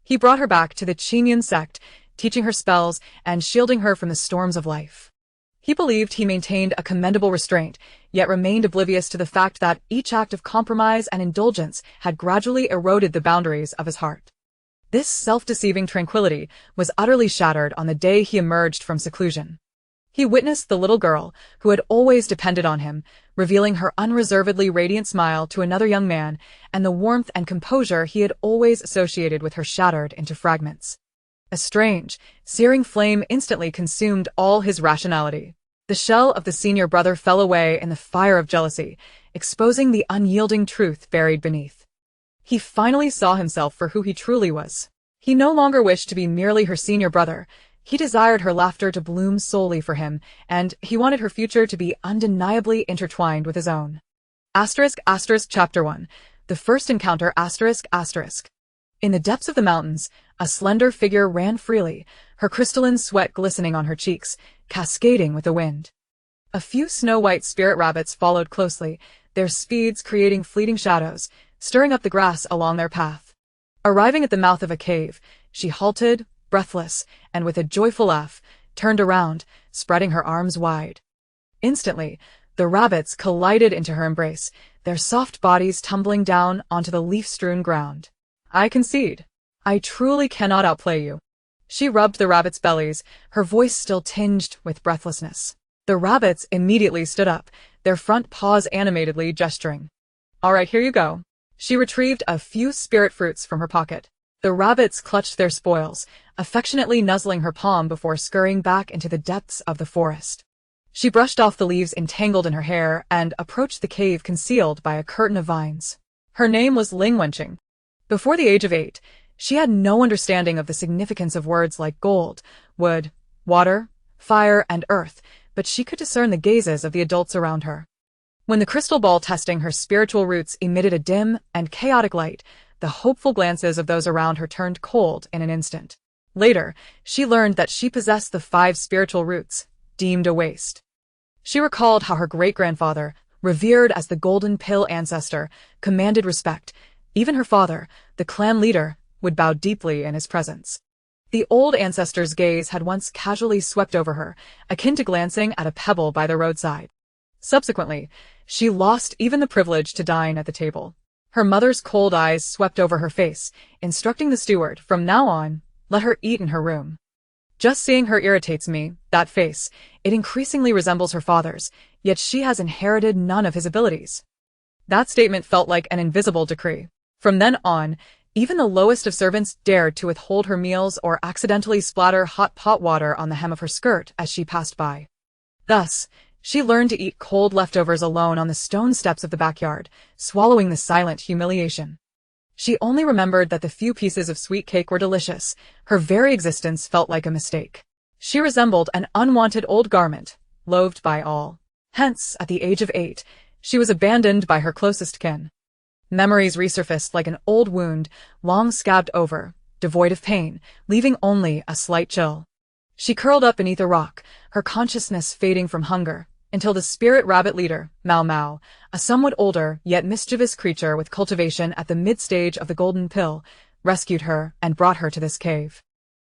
He brought her back to the Chinyan sect, teaching her spells and shielding her from the storms of life. He believed he maintained a commendable restraint, yet remained oblivious to the fact that each act of compromise and indulgence had gradually eroded the boundaries of his heart. This self-deceiving tranquility was utterly shattered on the day he emerged from seclusion. He witnessed the little girl, who had always depended on him, revealing her unreservedly radiant smile to another young man, and the warmth and composure he had always associated with her shattered into fragments. A strange, searing flame instantly consumed all his rationality. The shell of the senior brother fell away in the fire of jealousy, exposing the unyielding truth buried beneath. He finally saw himself for who he truly was. He no longer wished to be merely her senior brother. He desired her laughter to bloom solely for him, and he wanted her future to be undeniably intertwined with his own. Chapter 1. The First Encounter ***. In the depths of the mountains, a slender figure ran freely, her crystalline sweat glistening on her cheeks, cascading with the wind. A few snow-white spirit rabbits followed closely, their speeds creating fleeting shadows, stirring up the grass along their path. Arriving at the mouth of a cave, she halted, breathless, and with a joyful laugh, turned around, spreading her arms wide. Instantly, the rabbits collided into her embrace, their soft bodies tumbling down onto the leaf-strewn ground. "I concede. I truly cannot outplay you." She rubbed the rabbits' bellies, her voice still tinged with breathlessness. The rabbits immediately stood up, their front paws animatedly gesturing. "All right, here you go." She retrieved a few spirit fruits from her pocket. The rabbits clutched their spoils, affectionately nuzzling her palm before scurrying back into the depths of the forest. She brushed off the leaves entangled in her hair and approached the cave concealed by a curtain of vines. Her name was Ling Wenqing. Before the age of 8, she had no understanding of the significance of words like gold, wood, water, fire, and earth, but she could discern the gazes of the adults around her. When the crystal ball testing her spiritual roots emitted a dim and chaotic light, the hopeful glances of those around her turned cold in an instant. Later, she learned that she possessed the 5 spiritual roots, deemed a waste. She recalled how her great-grandfather, revered as the Golden Pill ancestor, commanded respect. Even her father, the clan leader, would bow deeply in his presence. The old ancestor's gaze had once casually swept over her, akin to glancing at a pebble by the roadside. Subsequently, she lost even the privilege to dine at the table. Her mother's cold eyes swept over her face, instructing the steward, from now on, let her eat in her room. "Just seeing her irritates me, that face. It increasingly resembles her father's, yet she has inherited none of his abilities." That statement felt like an invisible decree. From then on, even the lowest of servants dared to withhold her meals or accidentally splatter hot pot water on the hem of her skirt as she passed by. Thus, she learned to eat cold leftovers alone on the stone steps of the backyard, swallowing the silent humiliation. She only remembered that the few pieces of sweet cake were delicious. Her very existence felt like a mistake. She resembled an unwanted old garment, loathed by all. Hence, at the age of 8, she was abandoned by her closest kin. Memories resurfaced like an old wound, long scabbed over, devoid of pain, leaving only a slight chill. She curled up beneath a rock, her consciousness fading from hunger, until the spirit rabbit leader, Mao Mao, a somewhat older yet mischievous creature with cultivation at the mid-stage of the Golden Pill, rescued her and brought her to this cave.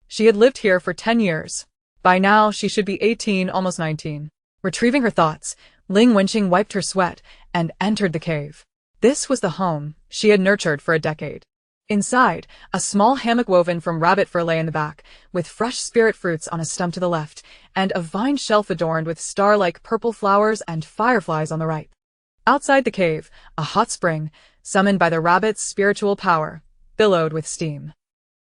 She had lived here for 10 years. By now, she should be 18, almost 19. Retrieving her thoughts, Ling Wenqing wiped her sweat and entered the cave. This was the home she had nurtured for a decade. Inside, a small hammock woven from rabbit fur lay in the back, with fresh spirit fruits on a stump to the left, and a vine shelf adorned with star-like purple flowers and fireflies on the right. Outside the cave, a hot spring, summoned by the rabbit's spiritual power, billowed with steam.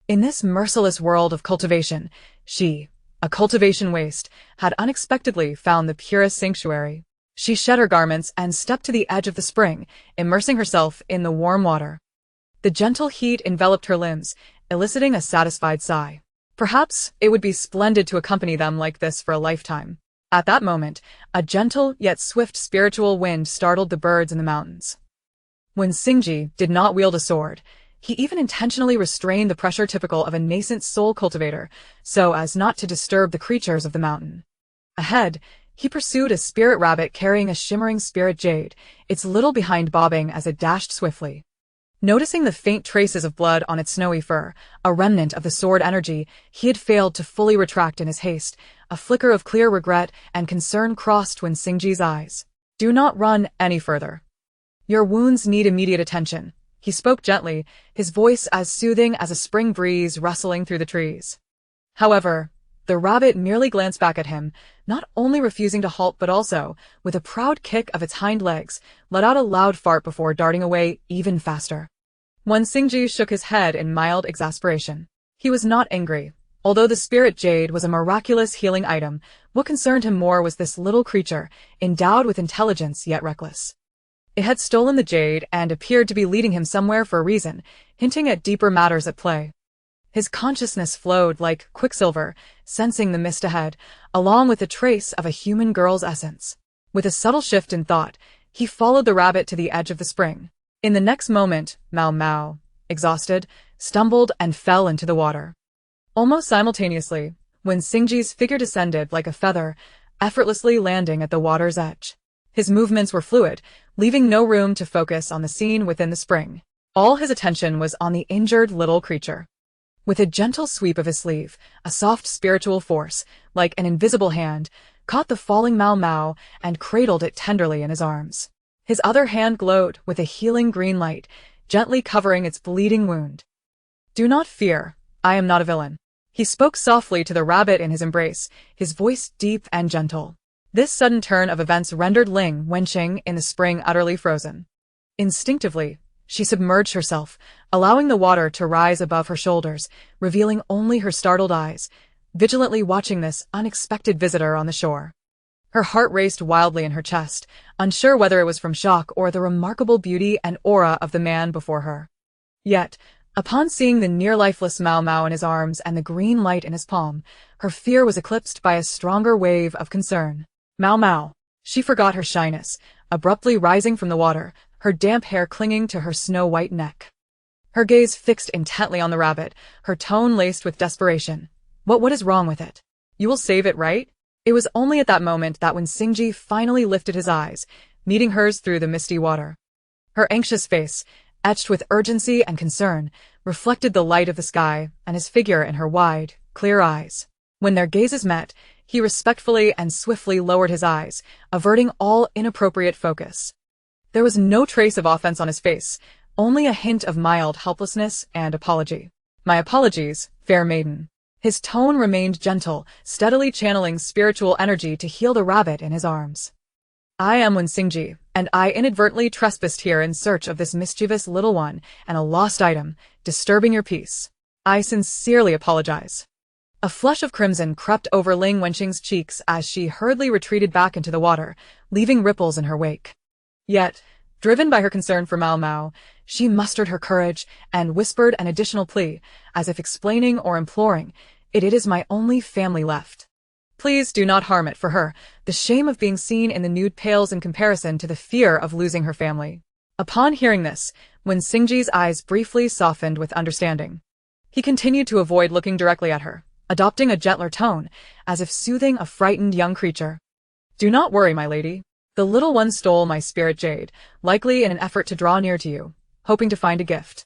In this merciless world of cultivation, she, a cultivation waste, had unexpectedly found the purest sanctuary. She shed her garments and stepped to the edge of the spring, immersing herself in the warm water. The gentle heat enveloped her limbs, eliciting a satisfied sigh. Perhaps it would be splendid to accompany them like this for a lifetime. At that moment, a gentle yet swift spiritual wind startled the birds in the mountains. When Xingji did not wield a sword, he even intentionally restrained the pressure typical of a nascent soul cultivator, so as not to disturb the creatures of the mountain. Ahead, he pursued a spirit rabbit carrying a shimmering spirit jade, its little behind bobbing as it dashed swiftly. Noticing the faint traces of blood on its snowy fur, a remnant of the sword energy he had failed to fully retract in his haste, a flicker of clear regret and concern crossed Wen Xingji's eyes. Do not run any further. Your wounds need immediate attention. He spoke gently, his voice as soothing as a spring breeze rustling through the trees. However, the rabbit merely glanced back at him, not only refusing to halt but also, with a proud kick of its hind legs, let out a loud fart before darting away even faster. Wen Xingji shook his head in mild exasperation. He was not angry. Although the spirit jade was a miraculous healing item, what concerned him more was this little creature, endowed with intelligence yet reckless. It had stolen the jade and appeared to be leading him somewhere for a reason, hinting at deeper matters at play. His consciousness flowed like quicksilver, sensing the mist ahead, along with a trace of a human girl's essence. With a subtle shift in thought, he followed the rabbit to the edge of the spring. In the next moment, Mao Mao, exhausted, stumbled and fell into the water. Almost simultaneously, Wen Xingji's figure descended like a feather, effortlessly landing at the water's edge. His movements were fluid, leaving no room to focus on the scene within the spring. All his attention was on the injured little creature. With a gentle sweep of his sleeve, a soft spiritual force, like an invisible hand, caught the falling Mao Mao and cradled it tenderly in his arms. His other hand glowed with a healing green light, gently covering its bleeding wound. Do not fear, I am not a villain. He spoke softly to the rabbit in his embrace, his voice deep and gentle. This sudden turn of events rendered Ling Wenqing in the spring utterly frozen. Instinctively, she submerged herself, allowing the water to rise above her shoulders, revealing only her startled eyes, vigilantly watching this unexpected visitor on the shore. Her heart raced wildly in her chest, unsure whether it was from shock or the remarkable beauty and aura of the man before her. Yet, upon seeing the near-lifeless Mao Mao in his arms and the green light in his palm, her fear was eclipsed by a stronger wave of concern. Mao Mao. She forgot her shyness, abruptly rising from the water, her damp hair clinging to her snow-white neck. Her gaze fixed intently on the rabbit, her tone laced with desperation. What is wrong with it? You will save it, right? It was only at that moment that Wen Xingji finally lifted his eyes, meeting hers through the misty water. Her anxious face, etched with urgency and concern, reflected the light of the sky and his figure in her wide, clear eyes. When their gazes met, he respectfully and swiftly lowered his eyes, averting all inappropriate focus. There was no trace of offense on his face, only a hint of mild helplessness and apology. My apologies, fair maiden. His tone remained gentle, steadily channeling spiritual energy to heal the rabbit in his arms. I am Wen Xingji, and I inadvertently trespassed here in search of this mischievous little one and a lost item, disturbing your peace. I sincerely apologize. A flush of crimson crept over Ling Wenqing's cheeks as she hurriedly retreated back into the water, leaving ripples in her wake. Yet, driven by her concern for Mao Mao, she mustered her courage and whispered an additional plea, as if explaining or imploring, It is my only family left. Please do not harm it for her. The shame of being seen in the nude pales in comparison to the fear of losing her family. Upon hearing this, Wen Xingji's eyes briefly softened with understanding. He continued to avoid looking directly at her, adopting a gentler tone, as if soothing a frightened young creature. Do not worry, my lady. The little one stole my spirit jade, likely in an effort to draw near to you, hoping to find a gift.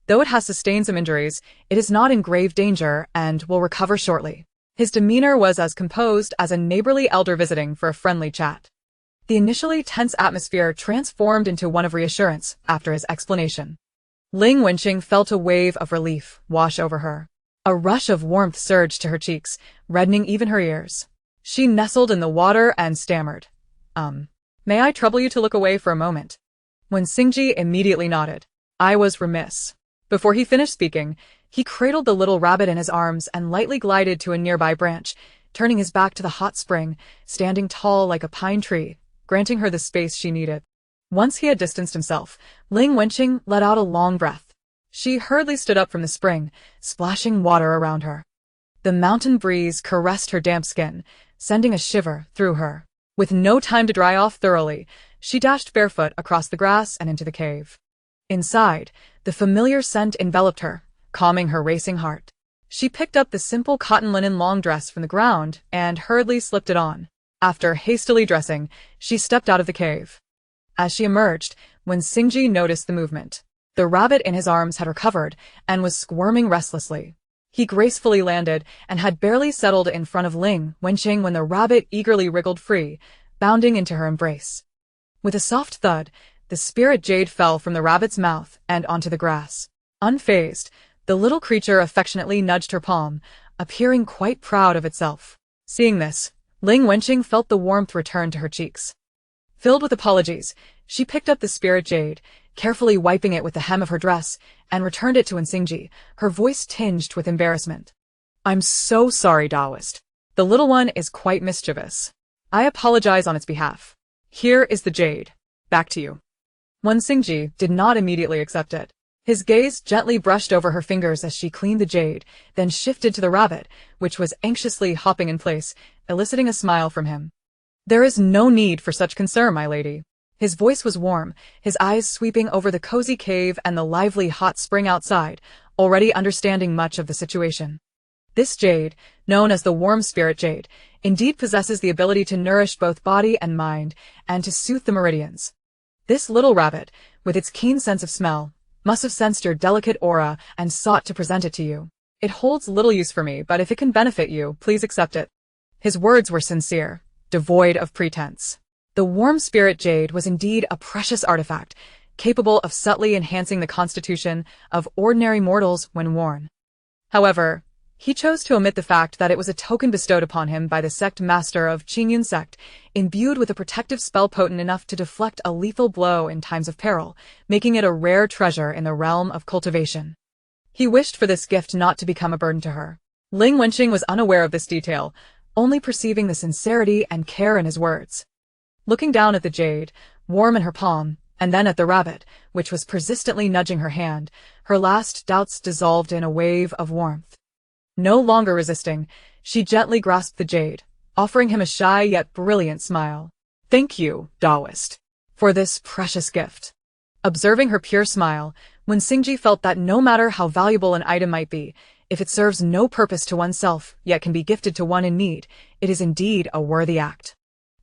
Though it has sustained some injuries, it is not in grave danger and will recover shortly. His demeanor was as composed as a neighborly elder visiting for a friendly chat. The initially tense atmosphere transformed into one of reassurance after his explanation. Ling Wenqing felt a wave of relief wash over her. A rush of warmth surged to her cheeks, reddening even her ears. She nestled in the water and stammered. May I trouble you to look away for a moment? Wen Xingji immediately nodded. I was remiss. Before he finished speaking, he cradled the little rabbit in his arms and lightly glided to a nearby branch, turning his back to the hot spring, standing tall like a pine tree, granting her the space she needed. Once he had distanced himself, Ling Wenqing let out a long breath. She hurriedly stood up from the spring, splashing water around her. The mountain breeze caressed her damp skin, sending a shiver through her. With no time to dry off thoroughly, she dashed barefoot across the grass and into the cave. Inside, the familiar scent enveloped her, calming her racing heart. She picked up the simple cotton linen long dress from the ground and hurriedly slipped it on. After hastily dressing, she stepped out of the cave. As she emerged, Wen Xingji noticed the movement. The rabbit in his arms had recovered and was squirming restlessly. He gracefully landed and had barely settled in front of Ling Wenqing when the rabbit eagerly wriggled free, bounding into her embrace. With a soft thud, the spirit jade fell from the rabbit's mouth and onto the grass. Unfazed, the little creature affectionately nudged her palm, appearing quite proud of itself. Seeing this, Ling Wenqing felt the warmth return to her cheeks. Filled with apologies, she picked up the spirit jade, carefully wiping it with the hem of her dress, and returned it to Xingji, her voice tinged with embarrassment. "I'm so sorry, Taoist. The little one is quite mischievous. I apologize on its behalf. Here is the jade. Back to you." Xingji did not immediately accept it. His gaze gently brushed over her fingers as she cleaned the jade, then shifted to the rabbit, which was anxiously hopping in place, eliciting a smile from him. "There is no need for such concern, my lady." His voice was warm, his eyes sweeping over the cozy cave and the lively hot spring outside, already understanding much of the situation. This jade, known as the warm spirit jade, indeed possesses the ability to nourish both body and mind, and to soothe the meridians. This little rabbit, with its keen sense of smell, must have sensed your delicate aura and sought to present it to you. "It holds little use for me, but if it can benefit you, please accept it." His words were sincere, devoid of pretense. The warm spirit jade was indeed a precious artifact, capable of subtly enhancing the constitution of ordinary mortals when worn. However, he chose to omit the fact that it was a token bestowed upon him by the sect master of Qingyun sect, imbued with a protective spell potent enough to deflect a lethal blow in times of peril, making it a rare treasure in the realm of cultivation. He wished for this gift not to become a burden to her. Ling Wenqing was unaware of this detail, only perceiving the sincerity and care in his words. Looking down at the jade, warm in her palm, and then at the rabbit, which was persistently nudging her hand, her last doubts dissolved in a wave of warmth. No longer resisting, she gently grasped the jade, offering him a shy yet brilliant smile. "Thank you, Taoist, for this precious gift." Observing her pure smile, Xingji felt that no matter how valuable an item might be, if it serves no purpose to oneself yet can be gifted to one in need, it is indeed a worthy act.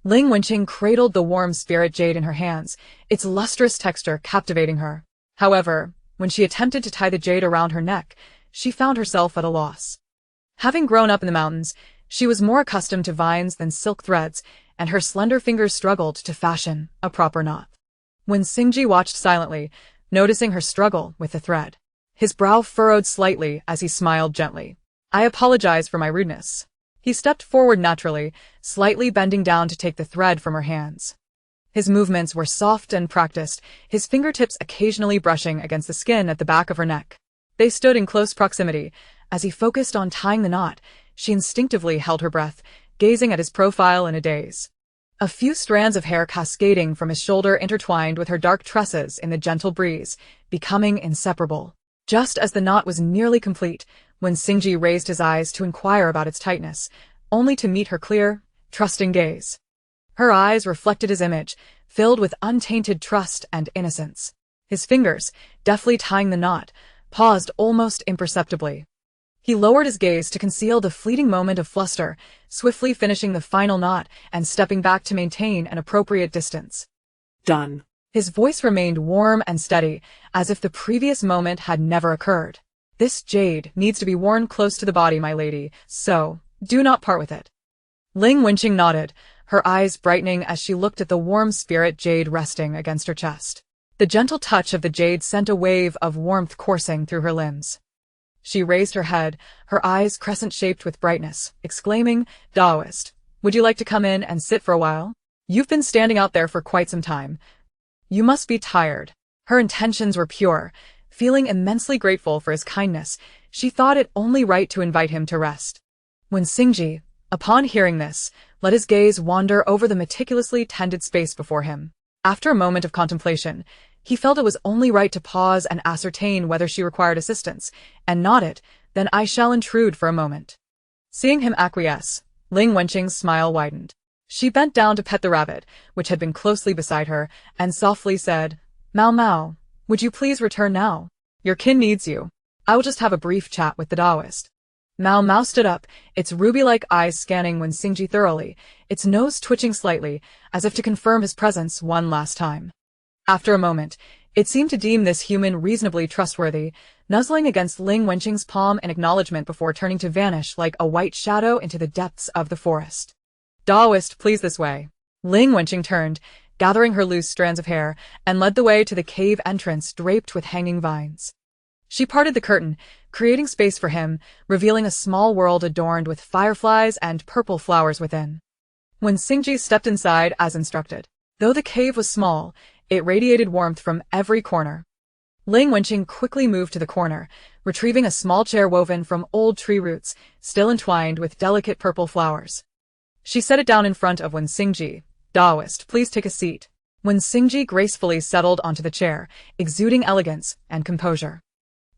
Ling Wenqing cradled the warm spirit jade in her hands, its lustrous texture captivating her. However, when she attempted to tie the jade around her neck, she found herself at a loss. Having grown up in the mountains, she was more accustomed to vines than silk threads, and her slender fingers struggled to fashion a proper knot. Xingji watched silently, noticing her struggle with the thread. His brow furrowed slightly as he smiled gently. "I apologize for my rudeness." He stepped forward naturally, slightly bending down to take the thread from her hands. His movements were soft and practiced, his fingertips occasionally brushing against the skin at the back of her neck. They stood in close proximity. As he focused on tying the knot, she instinctively held her breath, gazing at his profile in a daze. A few strands of hair cascading from his shoulder intertwined with her dark tresses in the gentle breeze, becoming inseparable. Just as the knot was nearly complete, Xingji raised his eyes to inquire about its tightness, only to meet her clear, trusting gaze. Her eyes reflected his image, filled with untainted trust and innocence. His fingers, deftly tying the knot, paused almost imperceptibly. He lowered his gaze to conceal the fleeting moment of fluster, swiftly finishing the final knot and stepping back to maintain an appropriate distance. "Done." His voice remained warm and steady, as if the previous moment had never occurred. "This jade needs to be worn close to the body, my lady, so do not part with it." Ling Wenqing nodded, her eyes brightening as she looked at the warm spirit jade resting against her chest. The gentle touch of the jade sent a wave of warmth coursing through her limbs. She raised her head, her eyes crescent-shaped with brightness, exclaiming, "Taoist, would you like to come in and sit for a while? You've been standing out there for quite some time. You must be tired." Her intentions were pure. Feeling immensely grateful for his kindness, she thought it only right to invite him to rest. Xingji, upon hearing this, let his gaze wander over the meticulously tended space before him. After a moment of contemplation, he felt it was only right to pause and ascertain whether she required assistance, and nodded, "Then I shall intrude for a moment." Seeing him acquiesce, Ling Wenqing's smile widened. She bent down to pet the rabbit, which had been closely beside her, and softly said, "Mao Mao, would you please return now? Your kin needs you. I will just have a brief chat with the Taoist." Mao Mao stood up, its ruby-like eyes scanning Xingji thoroughly, its nose twitching slightly, as if to confirm his presence one last time. After a moment, It seemed to deem this human reasonably trustworthy, nuzzling against Ling Wenqing's palm in acknowledgement before turning to vanish like a white shadow into the depths of the forest. Daoist, please this way. Ling Wenqing turned, gathering her loose strands of hair, and led the way to the cave entrance draped with hanging vines. She parted the curtain, creating space for him, revealing a small world adorned with fireflies and purple flowers within. When Xingji stepped inside as instructed, though the cave was small, it radiated warmth from every corner. Ling Wenqing quickly moved to the corner, retrieving a small chair woven from old tree roots, still entwined with delicate purple flowers. She set it down in front of Wen Xingji. Daoist, please take a seat. Wen Xingji gracefully settled onto the chair, exuding elegance and composure.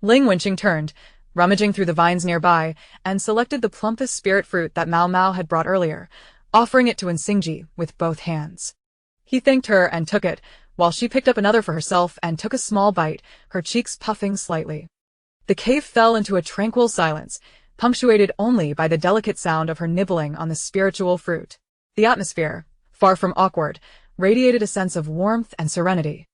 Ling Wenqing turned, rummaging through the vines nearby, and selected the plumpest spirit fruit that Mao Mao had brought earlier, offering it to Wen Xingji with both hands. He thanked her and took it, while she picked up another for herself and took a small bite, her cheeks puffing slightly. The cave fell into a tranquil silence, punctuated only by the delicate sound of her nibbling on the spiritual fruit. The atmosphere, far from awkward, radiated a sense of warmth and serenity.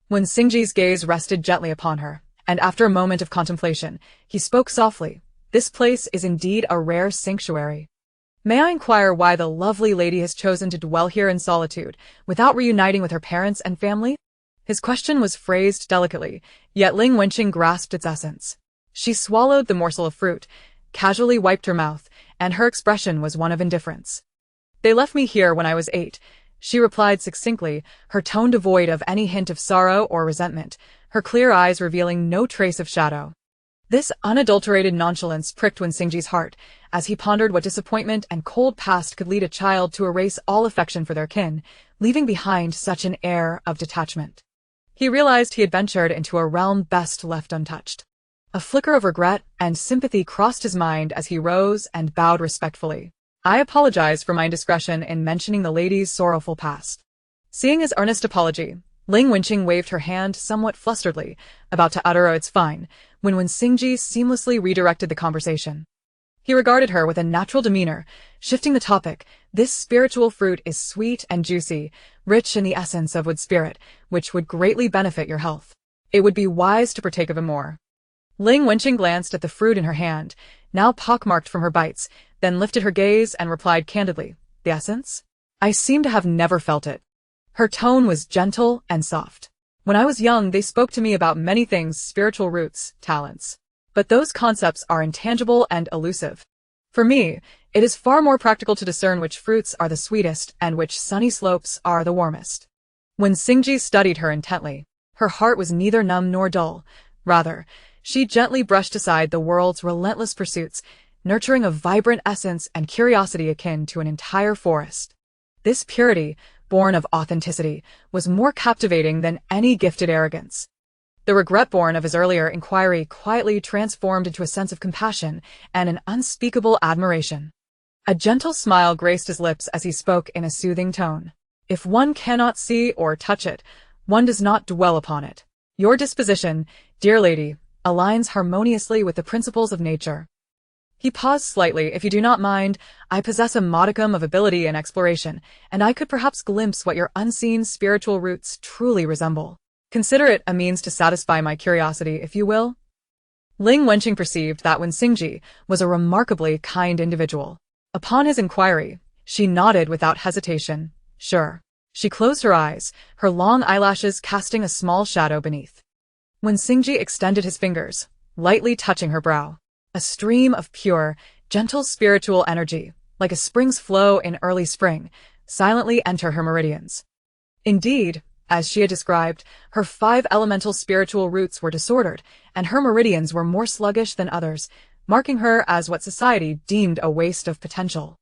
When Xingji's gaze rested gently upon her, and after a moment of contemplation, he spoke softly, "This place is indeed a rare sanctuary. May I inquire why the lovely lady has chosen to dwell here in solitude, without reuniting with her parents and family?" His question was phrased delicately, yet Ling Wenqing grasped its essence. She swallowed the morsel of fruit, casually wiped her mouth, and her expression was one of indifference. "They left me here when I was 8, she replied succinctly, her tone devoid of any hint of sorrow or resentment, her clear eyes revealing no trace of shadow. This unadulterated nonchalance pricked Wen Xingji's heart, as he pondered what disappointment and cold past could lead a child to erase all affection for their kin, leaving behind such an air of detachment. He realized he had ventured into a realm best left untouched. A flicker of regret and sympathy crossed his mind as he rose and bowed respectfully. "I apologize for my indiscretion in mentioning the lady's sorrowful past." Seeing his earnest apology, Ling Wenqing waved her hand somewhat flusteredly, about to utter "it's fine," when Wen Xingji seamlessly redirected the conversation. He regarded her with a natural demeanor, shifting the topic. "This spiritual fruit is sweet and juicy, rich in the essence of wood spirit, which would greatly benefit your health. It would be wise to partake of it more." Ling Wenqing glanced at the fruit in her hand, now pockmarked from her bites, then lifted her gaze and replied candidly, "The essence? I seem to have never felt it." Her tone was gentle and soft. "When I was young, they spoke to me about many things, spiritual roots, talents. But those concepts are intangible and elusive. For me, it is far more practical to discern which fruits are the sweetest and which sunny slopes are the warmest." When Xingji studied her intently, her heart was neither numb nor dull. Rather, she gently brushed aside the world's relentless pursuits, nurturing a vibrant essence and curiosity akin to an entire forest. This purity, born of authenticity, was more captivating than any gifted arrogance. The regret born of his earlier inquiry quietly transformed into a sense of compassion and an unspeakable admiration. A gentle smile graced his lips as he spoke in a soothing tone. "If one cannot see or touch it, one does not dwell upon it. Your disposition, dear lady, aligns harmoniously with the principles of nature." He paused slightly. "If you do not mind, I possess a modicum of ability in exploration, and I could perhaps glimpse what your unseen spiritual roots truly resemble. Consider it a means to satisfy my curiosity, if you will." Ling Wenqing perceived that Wen Xingji was a remarkably kind individual. Upon his inquiry, she nodded without hesitation. "Sure." She closed her eyes, her long eyelashes casting a small shadow beneath. Wen Xingji extended his fingers, lightly touching her brow. A stream of pure, gentle spiritual energy, like a spring's flow in early spring, silently entered her meridians. Indeed, as she had described, her 5 elemental spiritual roots were disordered, and her meridians were more sluggish than others, marking her as what society deemed a waste of potential.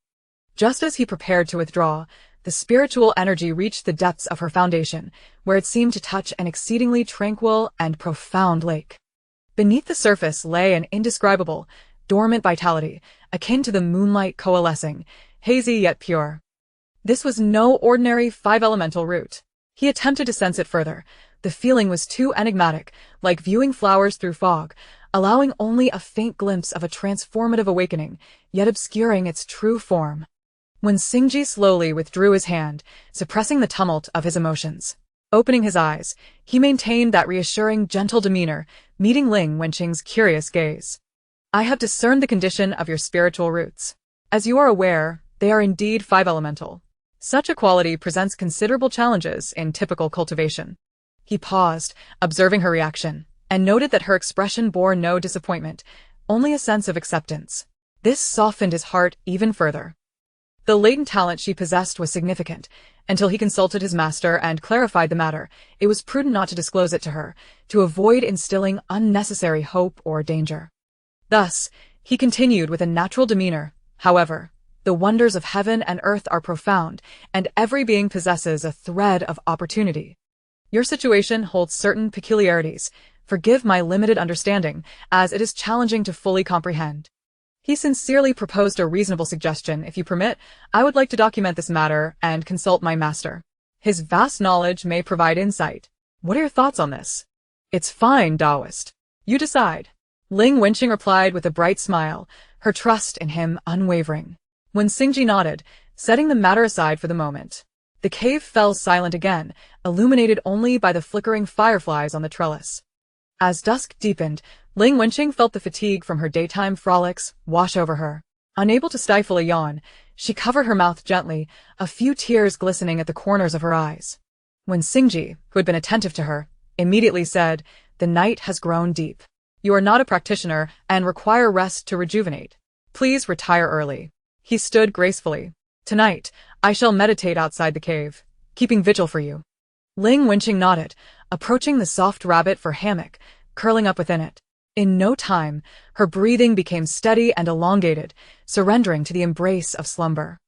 Just as he prepared to withdraw, the spiritual energy reached the depths of her foundation, where it seemed to touch an exceedingly tranquil and profound lake. Beneath the surface lay an indescribable, dormant vitality, akin to the moonlight coalescing, hazy yet pure. This was no ordinary 5-elemental root. He attempted to sense it further. The feeling was too enigmatic, like viewing flowers through fog, allowing only a faint glimpse of a transformative awakening, yet obscuring its true form. When Xingji slowly withdrew his hand, suppressing the tumult of his emotions. Opening his eyes, he maintained that reassuring, gentle demeanor, meeting Ling Wenqing's curious gaze. I have discerned the condition of your spiritual roots. As you are aware, they are indeed five elemental. Such a quality presents considerable challenges in typical cultivation. He paused, observing her reaction, and noted that her expression bore no disappointment, only a sense of acceptance. This softened his heart even further. The latent talent she possessed was significant. Until he consulted his master and clarified the matter, it was prudent not to disclose it to her, to avoid instilling unnecessary hope or danger. Thus, he continued with a natural demeanor. However, the wonders of heaven and earth are profound, and every being possesses a thread of opportunity. Your situation holds certain peculiarities. Forgive my limited understanding, as it is challenging to fully comprehend. He sincerely proposed a reasonable suggestion. If you permit, I would like to document this matter and consult my master. His vast knowledge may provide insight. What are your thoughts on this? It's fine, Taoist. You decide. Ling Wenqing replied with a bright smile, her trust in him unwavering. When Xingji nodded, setting the matter aside for the moment, the cave fell silent again, illuminated only by the flickering fireflies on the trellis. As dusk deepened, Ling Wenqing felt the fatigue from her daytime frolics wash over her. Unable to stifle a yawn, she covered her mouth gently, a few tears glistening at the corners of her eyes. When Xingji, who had been attentive to her, immediately said, "The night has grown deep. You are not a practitioner and require rest to rejuvenate. Please retire early." He stood gracefully. "Tonight, I shall meditate outside the cave, keeping vigil for you." Ling Wenqing nodded, approaching the soft rabbit fur hammock, curling up within it. In no time, her breathing became steady and elongated, surrendering to the embrace of slumber.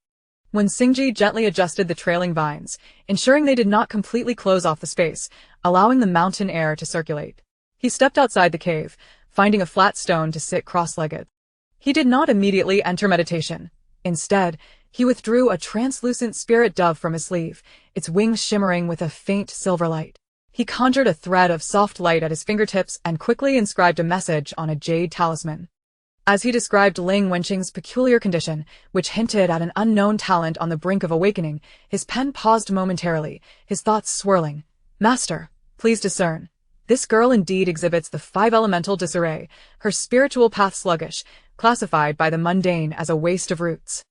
When Xingji gently adjusted the trailing vines, ensuring they did not completely close off the space, allowing the mountain air to circulate, he stepped outside the cave, finding a flat stone to sit cross-legged. He did not immediately enter meditation. Instead, he withdrew a translucent spirit dove from his sleeve, its wings shimmering with a faint silver light. He conjured a thread of soft light at his fingertips and quickly inscribed a message on a jade talisman. As he described Ling Wenqing's peculiar condition, which hinted at an unknown talent on the brink of awakening, his pen paused momentarily, his thoughts swirling. "Master, please discern. This girl indeed exhibits the five elemental disarray, her spiritual path sluggish, classified by the mundane as a waste of roots.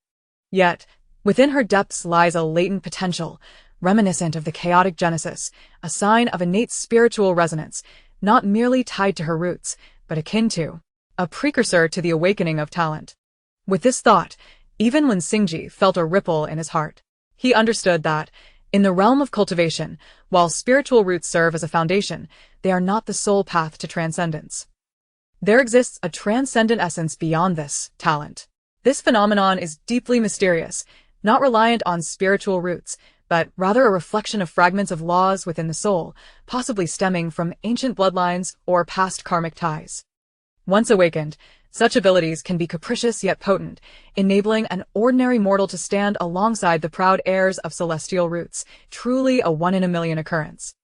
Yet, within her depths lies a latent potential, reminiscent of the chaotic genesis, a sign of innate spiritual resonance, not merely tied to her roots, but akin to, a precursor to the awakening of talent." With this thought, even when Xingji felt a ripple in his heart, he understood that, in the realm of cultivation, while spiritual roots serve as a foundation, they are not the sole path to transcendence. There exists a transcendent essence beyond this talent. This phenomenon is deeply mysterious, not reliant on spiritual roots, but rather a reflection of fragments of laws within the soul, possibly stemming from ancient bloodlines or past karmic ties. Once awakened, such abilities can be capricious yet potent, enabling an ordinary mortal to stand alongside the proud heirs of celestial roots, truly a one-in-a-million occurrence.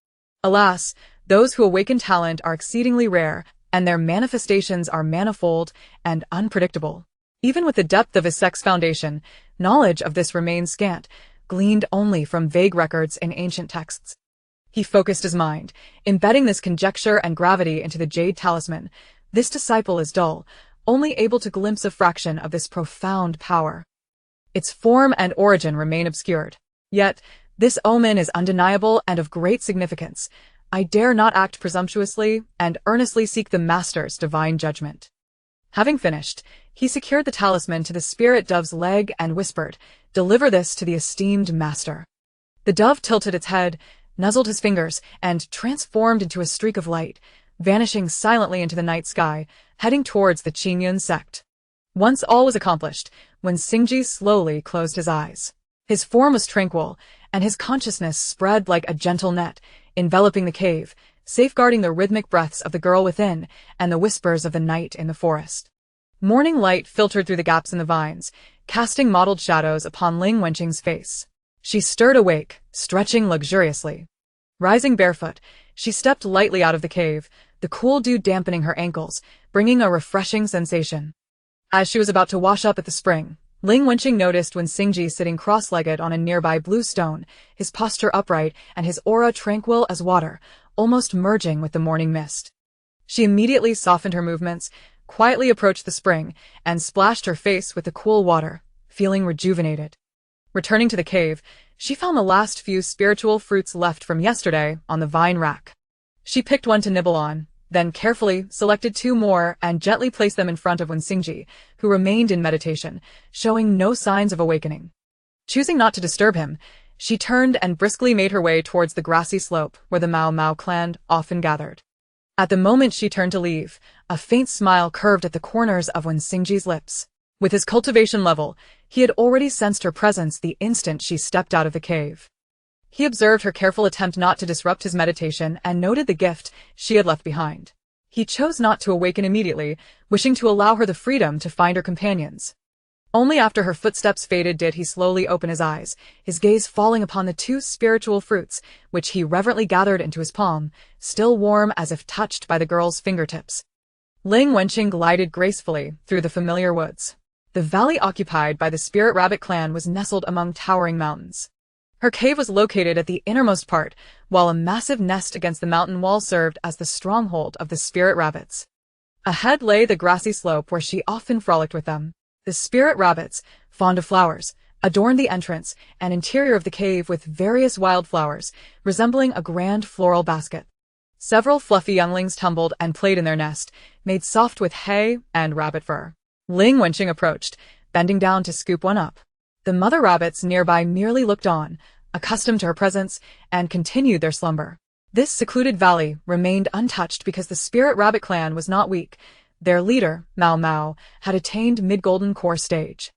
Alas, those who awaken talent are exceedingly rare, and their manifestations are manifold and unpredictable. Even with the depth of his sect's foundation, knowledge of this remains scant, gleaned only from vague records in ancient texts. He focused his mind, embedding this conjecture and gravity into the jade talisman. This disciple is dull, only able to glimpse a fraction of this profound power. Its form and origin remain obscured. Yet, this omen is undeniable and of great significance. I dare not act presumptuously and earnestly seek the Master's divine judgment. Having finished, he secured the talisman to the spirit dove's leg and whispered, "Deliver this to the esteemed Master." The dove tilted its head, nuzzled his fingers, and transformed into a streak of light, vanishing silently into the night sky, heading towards the Qingyun sect. Once all was accomplished, when Xingji slowly closed his eyes. His form was tranquil, and his consciousness spread like a gentle net, enveloping the cave, safeguarding the rhythmic breaths of the girl within and the whispers of the night in the forest. Morning light filtered through the gaps in the vines, casting mottled shadows upon Ling Wenqing's face. She stirred awake, stretching luxuriously. Rising barefoot, she stepped lightly out of the cave, the cool dew dampening her ankles, bringing a refreshing sensation. As she was about to wash up at the spring, Ling Wenqing noticed when Xingji sitting cross-legged on a nearby blue stone, his posture upright and his aura tranquil as water, almost merging with the morning mist. She immediately softened her movements, quietly approached the spring, and splashed her face with the cool water, feeling rejuvenated. Returning to the cave, she found the last few spiritual fruits left from yesterday on the vine rack. She picked one to nibble on, then carefully selected 2 more and gently placed them in front of Wen Xingji, who remained in meditation, showing no signs of awakening. Choosing not to disturb him, she turned and briskly made her way towards the grassy slope where the Mao Mao clan often gathered. At the moment she turned to leave, a faint smile curved at the corners of Wen Xingji's lips. With his cultivation level, he had already sensed her presence the instant she stepped out of the cave. He observed her careful attempt not to disrupt his meditation and noted the gift she had left behind. He chose not to awaken immediately, wishing to allow her the freedom to find her companions. Only after her footsteps faded did he slowly open his eyes, his gaze falling upon the 2 spiritual fruits, which he reverently gathered into his palm, still warm as if touched by the girl's fingertips. Ling Wenqing glided gracefully through the familiar woods. The valley occupied by the Spirit Rabbit clan was nestled among towering mountains. Her cave was located at the innermost part, while a massive nest against the mountain wall served as the stronghold of the Spirit Rabbits. Ahead lay the grassy slope where she often frolicked with them. The Spirit Rabbits, fond of flowers, adorned the entrance and interior of the cave with various wildflowers, resembling a grand floral basket. Several fluffy younglings tumbled and played in their nest, made soft with hay and rabbit fur. Ling Wenqing approached, bending down to scoop one up. The mother rabbits nearby merely looked on, accustomed to her presence, and continued their slumber. This secluded valley remained untouched because the Spirit Rabbit clan was not weak. Their leader, Mao Mao, had attained mid-golden core stage.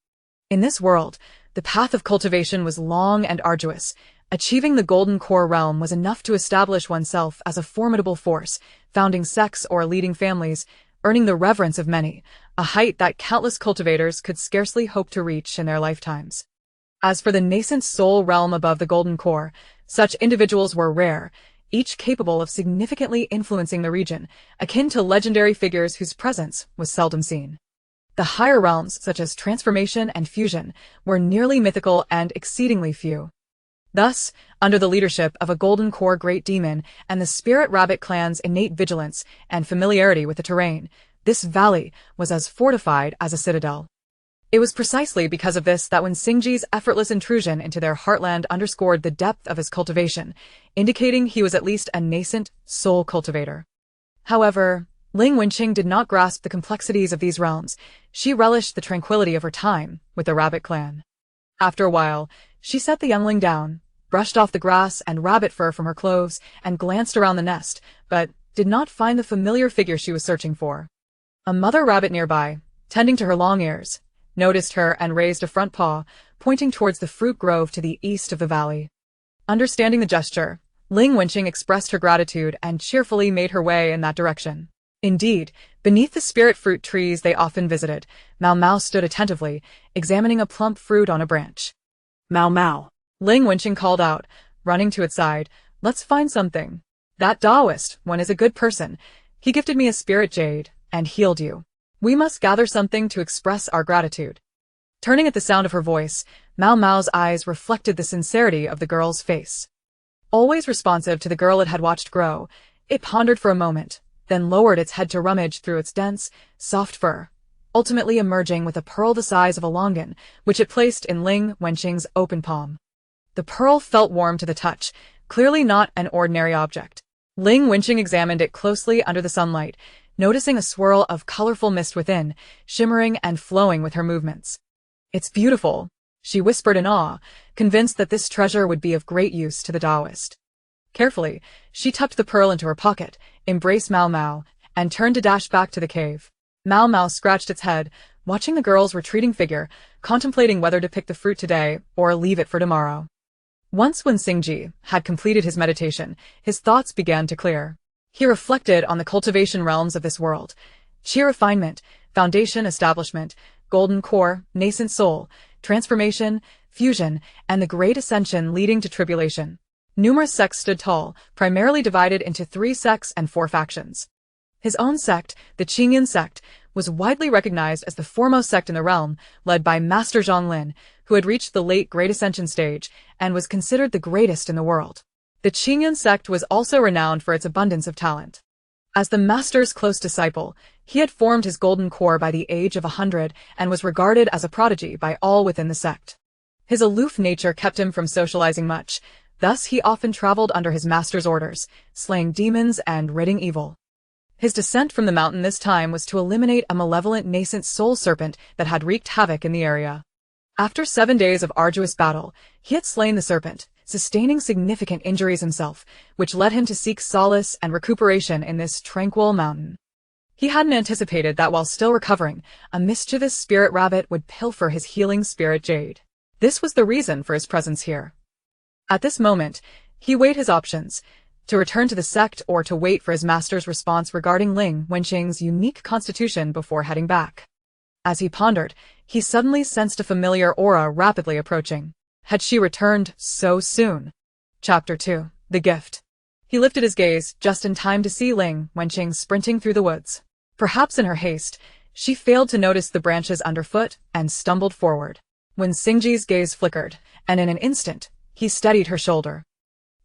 In this world, the path of cultivation was long and arduous. Achieving the golden core realm was enough to establish oneself as a formidable force, founding sects or leading families, earning the reverence of many, a height that countless cultivators could scarcely hope to reach in their lifetimes. As for the nascent soul realm above the golden core, such individuals were rare, each capable of significantly influencing the region, akin to legendary figures whose presence was seldom seen. The higher realms, such as transformation and fusion, were nearly mythical and exceedingly few. Thus, under the leadership of a golden core great demon and the Spirit Rabbit clan's innate vigilance and familiarity with the terrain, this valley was as fortified as a citadel. It was precisely because of this that when Xingji's effortless intrusion into their heartland underscored the depth of his cultivation, indicating he was at least a nascent soul cultivator. However, Ling Wenqing did not grasp the complexities of these realms. She relished the tranquility of her time with the Rabbit clan. After a while, she set the youngling down, brushed off the grass and rabbit fur from her clothes, and glanced around the nest, but did not find the familiar figure she was searching for. A mother rabbit nearby, tending to her long ears, noticed her and raised a front paw, pointing towards the fruit grove to the east of the valley. Understanding the gesture, Ling Wenqing expressed her gratitude and cheerfully made her way in that direction. Indeed, beneath the spirit fruit trees they often visited, Mao Mao stood attentively, examining a plump fruit on a branch. "Mao Mao," Ling Wenqing called out, running to its side, "let's find something. That Taoist one is a good person. He gifted me a spirit jade and healed you. We must gather something to express our gratitude." Turning at the sound of her voice, Mao Mao's eyes reflected the sincerity of the girl's face. Always responsive to the girl it had watched grow, it pondered for a moment, then lowered its head to rummage through its dense, soft fur, ultimately emerging with a pearl the size of a longan, which it placed in Ling Wenqing's open palm. The pearl felt warm to the touch, clearly not an ordinary object. Ling Wenqing examined it closely under the sunlight, noticing a swirl of colorful mist within, shimmering and flowing with her movements. "It's beautiful," she whispered in awe, convinced that this treasure would be of great use to the Taoist. Carefully, she tucked the pearl into her pocket, embraced Mao Mao, and turned to dash back to the cave. Mao Mao scratched its head, watching the girl's retreating figure, contemplating whether to pick the fruit today or leave it for tomorrow. Once when Xingji had completed his meditation, his thoughts began to clear. He reflected on the cultivation realms of this world: chi refinement, foundation establishment, golden core, nascent soul, transformation, fusion, and the great ascension leading to tribulation. Numerous sects stood tall, primarily divided into 3 sects and 4 factions. His own sect, the Qingyan sect, was widely recognized as the foremost sect in the realm, led by Master Zhonglin, who had reached the late Great Ascension stage and was considered the greatest in the world. The Qingyun sect was also renowned for its abundance of talent. As the master's close disciple, he had formed his golden core by the age of 100 and was regarded as a prodigy by all within the sect. His aloof nature kept him from socializing much, thus he often traveled under his master's orders, slaying demons and ridding evil. His descent from the mountain this time was to eliminate a malevolent nascent soul serpent that had wreaked havoc in the area. After 7 days of arduous battle, he had slain the serpent, sustaining significant injuries himself, which led him to seek solace and recuperation in this tranquil mountain. He hadn't anticipated that while still recovering, a mischievous spirit rabbit would pilfer his healing spirit jade. This was the reason for his presence here. At this moment, he weighed his options, to return to the sect or to wait for his master's response regarding Ling Wenqing's unique constitution before heading back. As he pondered, he suddenly sensed a familiar aura rapidly approaching. Had she returned so soon? Chapter 2. The Gift. He lifted his gaze just in time to see Ling Wenqing sprinting through the woods. Perhaps in her haste, she failed to notice the branches underfoot and stumbled forward. When Xingji's gaze flickered, and in an instant, he steadied her shoulder.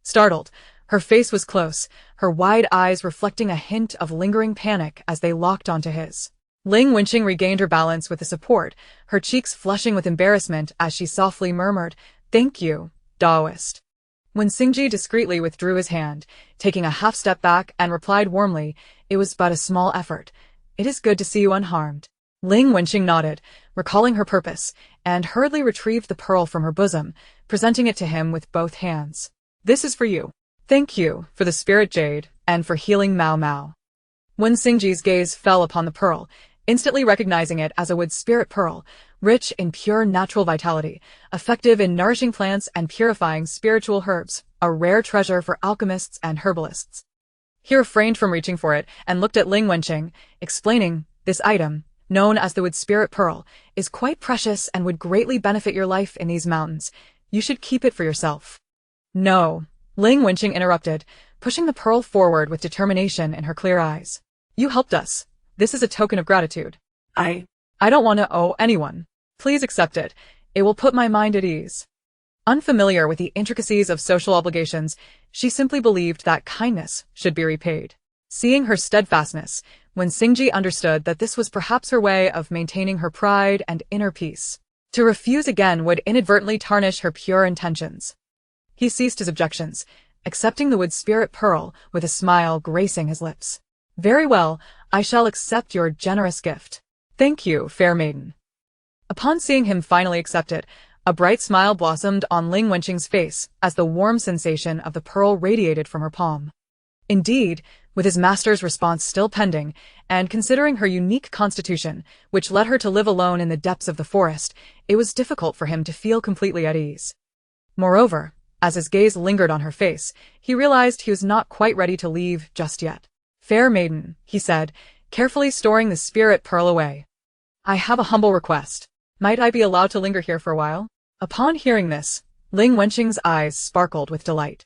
Startled, her face was close, her wide eyes reflecting a hint of lingering panic as they locked onto his. Ling Wenqing regained her balance with the support, her cheeks flushing with embarrassment as she softly murmured, "Thank you, Taoist." When Xingji discreetly withdrew his hand, taking a half step back and replied warmly, "It was but a small effort. It is good to see you unharmed." Ling Wenqing nodded, recalling her purpose, and hurriedly retrieved the pearl from her bosom, presenting it to him with both hands. "This is for you. Thank you for the spirit jade and for healing Mao Mao." When Xingji's gaze fell upon the pearl, instantly recognizing it as a wood spirit pearl, rich in pure natural vitality, effective in nourishing plants and purifying spiritual herbs, a rare treasure for alchemists and herbalists. He refrained from reaching for it and looked at Ling Wenqing, explaining, "This item, known as the wood spirit pearl, is quite precious and would greatly benefit your life in these mountains. You should keep it for yourself." "No," Ling Wenqing interrupted, pushing the pearl forward with determination in her clear eyes. "You helped us. This is a token of gratitude. I don't want to owe anyone. Please accept it. It will put my mind at ease." Unfamiliar with the intricacies of social obligations, she simply believed that kindness should be repaid. Seeing her steadfastness, when Xingji understood that this was perhaps her way of maintaining her pride and inner peace. To refuse again would inadvertently tarnish her pure intentions. He ceased his objections, accepting the wood spirit pearl with a smile gracing his lips. "Very well, I shall accept your generous gift. Thank you, fair maiden." Upon seeing him finally accept it, a bright smile blossomed on Ling Wenqing's face as the warm sensation of the pearl radiated from her palm. Indeed, with his master's response still pending, and considering her unique constitution, which led her to live alone in the depths of the forest, it was difficult for him to feel completely at ease. Moreover, as his gaze lingered on her face, he realized he was not quite ready to leave just yet. "Fair maiden," he said, carefully storing the spirit pearl away. "I have a humble request. Might I be allowed to linger here for a while?" Upon hearing this, Ling Wenqing's eyes sparkled with delight.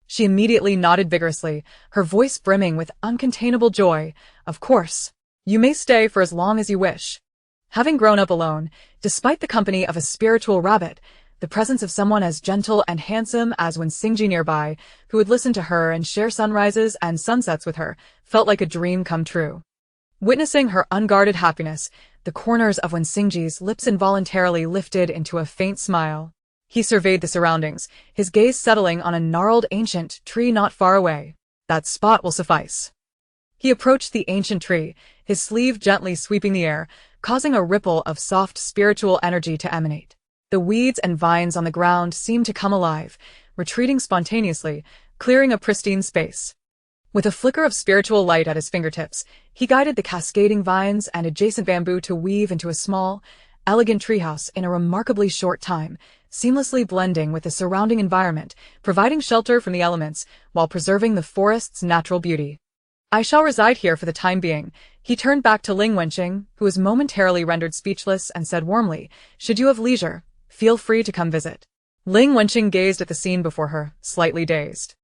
She immediately nodded vigorously, her voice brimming with uncontainable joy. "Of course. You may stay for as long as you wish." Having grown up alone, despite the company of a spiritual rabbit, the presence of someone as gentle and handsome as Wen Xingji nearby, who would listen to her and share sunrises and sunsets with her, felt like a dream come true. Witnessing her unguarded happiness, the corners of Wen Xingji's lips involuntarily lifted into a faint smile. He surveyed the surroundings, his gaze settling on a gnarled ancient tree not far away. "That spot will suffice." He approached the ancient tree, his sleeve gently sweeping the air, causing a ripple of soft spiritual energy to emanate. The weeds and vines on the ground seemed to come alive, retreating spontaneously, clearing a pristine space. With a flicker of spiritual light at his fingertips, he guided the cascading vines and adjacent bamboo to weave into a small, elegant treehouse in a remarkably short time, seamlessly blending with the surrounding environment, providing shelter from the elements while preserving the forest's natural beauty. "I shall reside here for the time being." He turned back to Ling Wenqing, who was momentarily rendered speechless, and said warmly, "Should you have leisure, feel free to come visit." Ling Wenqing gazed at the scene before her, slightly dazed.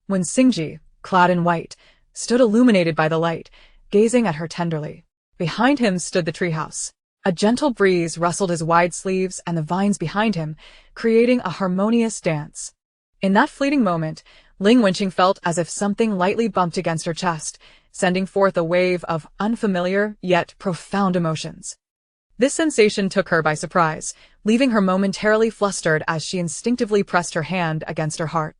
When Xingji, clad in white, stood illuminated by the light, gazing at her tenderly. Behind him stood the treehouse. A gentle breeze rustled his wide sleeves and the vines behind him, creating a harmonious dance. In that fleeting moment, Ling Wenqing felt as if something lightly bumped against her chest, sending forth a wave of unfamiliar yet profound emotions. This sensation took her by surprise, leaving her momentarily flustered as she instinctively pressed her hand against her heart.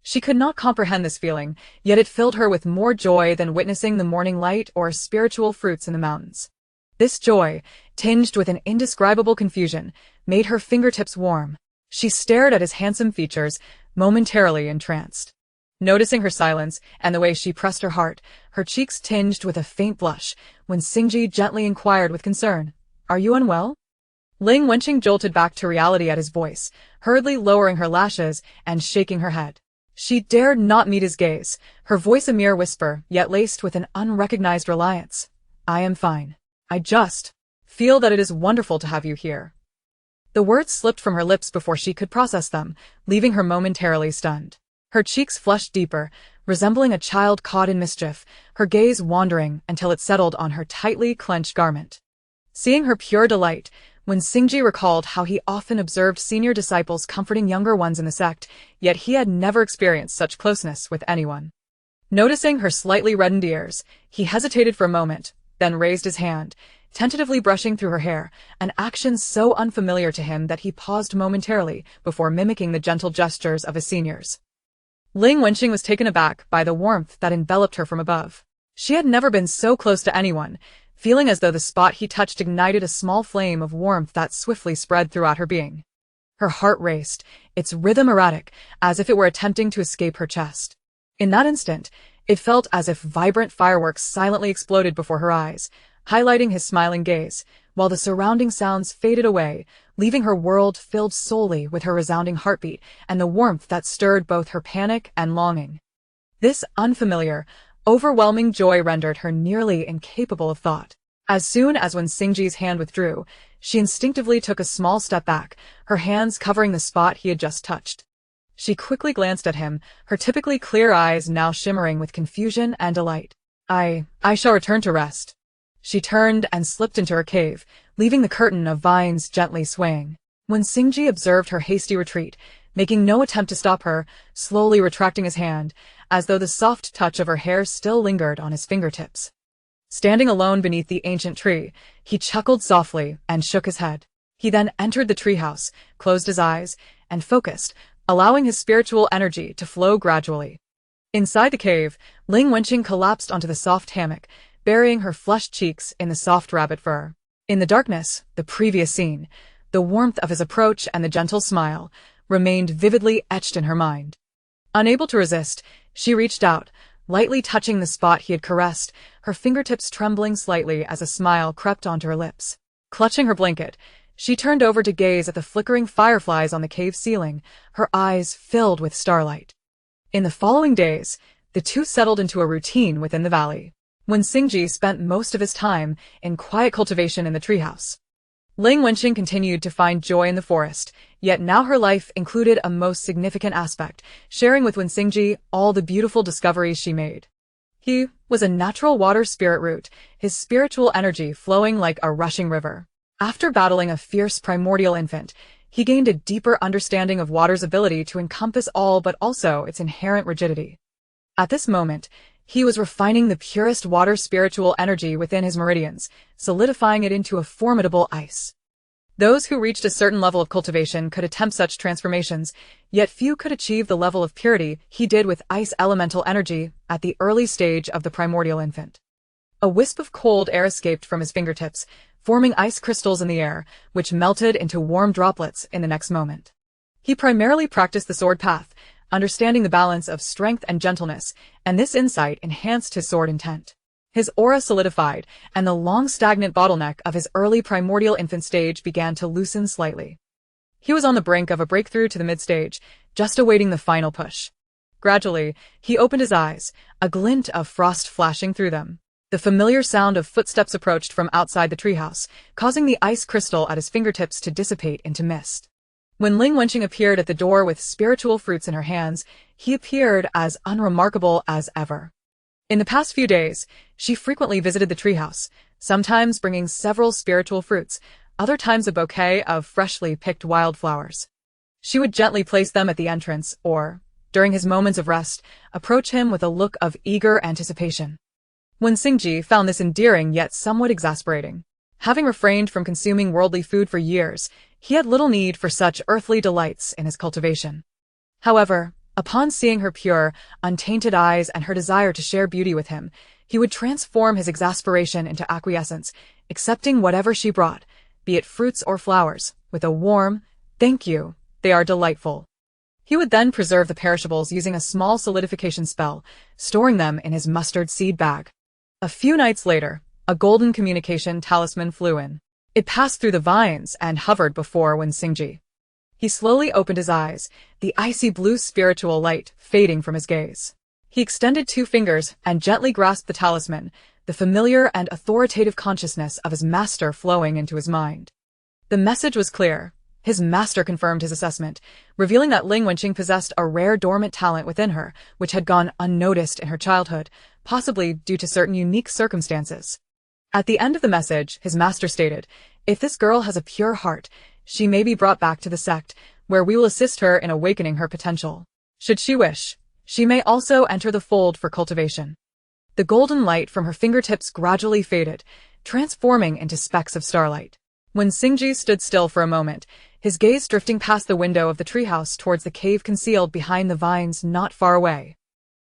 She could not comprehend this feeling, yet it filled her with more joy than witnessing the morning light or spiritual fruits in the mountains. This joy, tinged with an indescribable confusion, made her fingertips warm. She stared at his handsome features, momentarily entranced. Noticing her silence and the way she pressed her heart, her cheeks tinged with a faint blush, when Xingji gently inquired with concern, "Are you unwell?" Ling Wenqing jolted back to reality at his voice, hurriedly lowering her lashes and shaking her head. She dared not meet his gaze, her voice a mere whisper, yet laced with an unrecognized reliance. "I am fine. I just feel that it is wonderful to have you here." The words slipped from her lips before she could process them, leaving her momentarily stunned. Her cheeks flushed deeper, resembling a child caught in mischief, her gaze wandering until it settled on her tightly clenched garment. Seeing her pure delight, when Xingji recalled how he often observed senior disciples comforting younger ones in the sect, yet he had never experienced such closeness with anyone. Noticing her slightly reddened ears, he hesitated for a moment, then raised his hand, tentatively brushing through her hair, an action so unfamiliar to him that he paused momentarily before mimicking the gentle gestures of his seniors. Ling Wenqing was taken aback by the warmth that enveloped her from above. She had never been so close to anyone, feeling as though the spot he touched ignited a small flame of warmth that swiftly spread throughout her being. Her heart raced, its rhythm erratic, as if it were attempting to escape her chest. In that instant, it felt as if vibrant fireworks silently exploded before her eyes, highlighting his smiling gaze, while the surrounding sounds faded away, leaving her world filled solely with her resounding heartbeat and the warmth that stirred both her panic and longing. This unfamiliar, overwhelming joy rendered her nearly incapable of thought. As soon as when Xingji's hand withdrew, she instinctively took a small step back, her hands covering the spot he had just touched. She quickly glanced at him, her typically clear eyes now shimmering with confusion and delight. I shall return to rest." She turned and slipped into her cave, leaving the curtain of vines gently swaying. When Xingji observed her hasty retreat, making no attempt to stop her, slowly retracting his hand, as though the soft touch of her hair still lingered on his fingertips. Standing alone beneath the ancient tree, he chuckled softly and shook his head. He then entered the treehouse, closed his eyes, and focused, allowing his spiritual energy to flow gradually. Inside the cave, Ling Wenqing collapsed onto the soft hammock, burying her flushed cheeks in the soft rabbit fur. In the darkness, the previous scene, the warmth of his approach and the gentle smile, remained vividly etched in her mind. Unable to resist, she reached out, lightly touching the spot he had caressed, her fingertips trembling slightly as a smile crept onto her lips. Clutching her blanket, she turned over to gaze at the flickering fireflies on the cave ceiling, her eyes filled with starlight. In the following days, the two settled into a routine within the valley, when Xingji spent most of his time in quiet cultivation in the treehouse. Ling Wenqing continued to find joy in the forest, yet now her life included a most significant aspect, sharing with Wen Xingji all the beautiful discoveries she made. He was a natural water spirit root, his spiritual energy flowing like a rushing river. After battling a fierce primordial infant, he gained a deeper understanding of water's ability to encompass all but also its inherent rigidity. At this moment, he was refining the purest water spiritual energy within his meridians, solidifying it into a formidable ice. Those who reached a certain level of cultivation could attempt such transformations, yet few could achieve the level of purity he did with ice elemental energy at the early stage of the primordial infant. A wisp of cold air escaped from his fingertips, forming ice crystals in the air, which melted into warm droplets in the next moment. He primarily practiced the sword path, understanding the balance of strength and gentleness, and this insight enhanced his sword intent. His aura solidified, and the long stagnant bottleneck of his early primordial infant stage began to loosen slightly. He was on the brink of a breakthrough to the mid-stage, just awaiting the final push. Gradually, he opened his eyes, a glint of frost flashing through them. The familiar sound of footsteps approached from outside the treehouse, causing the ice crystal at his fingertips to dissipate into mist. When Ling Wenqing appeared at the door with spiritual fruits in her hands, he appeared as unremarkable as ever. In the past few days, she frequently visited the treehouse, sometimes bringing several spiritual fruits, other times a bouquet of freshly picked wildflowers. She would gently place them at the entrance or, during his moments of rest, approach him with a look of eager anticipation. Wen Xingji found this endearing yet somewhat exasperating. Having refrained from consuming worldly food for years, he had little need for such earthly delights in his cultivation. However, upon seeing her pure, untainted eyes and her desire to share beauty with him, he would transform his exasperation into acquiescence, accepting whatever she brought, be it fruits or flowers, with a warm, "Thank you, they are delightful." He would then preserve the perishables using a small solidification spell, storing them in his mustard seed bag. A few nights later, a golden communication talisman flew in. It passed through the vines and hovered before Wen Xingji. He slowly opened his eyes, the icy blue spiritual light fading from his gaze. He extended 2 fingers and gently grasped the talisman, the familiar and authoritative consciousness of his master flowing into his mind. The message was clear. His master confirmed his assessment, revealing that Ling Wenqing possessed a rare dormant talent within her, which had gone unnoticed in her childhood, possibly due to certain unique circumstances. At the end of the message, his master stated, "If this girl has a pure heart, she may be brought back to the sect, where we will assist her in awakening her potential. Should she wish, she may also enter the fold for cultivation." The golden light from her fingertips gradually faded, transforming into specks of starlight. When Xingji stood still for a moment, his gaze drifting past the window of the treehouse towards the cave concealed behind the vines not far away.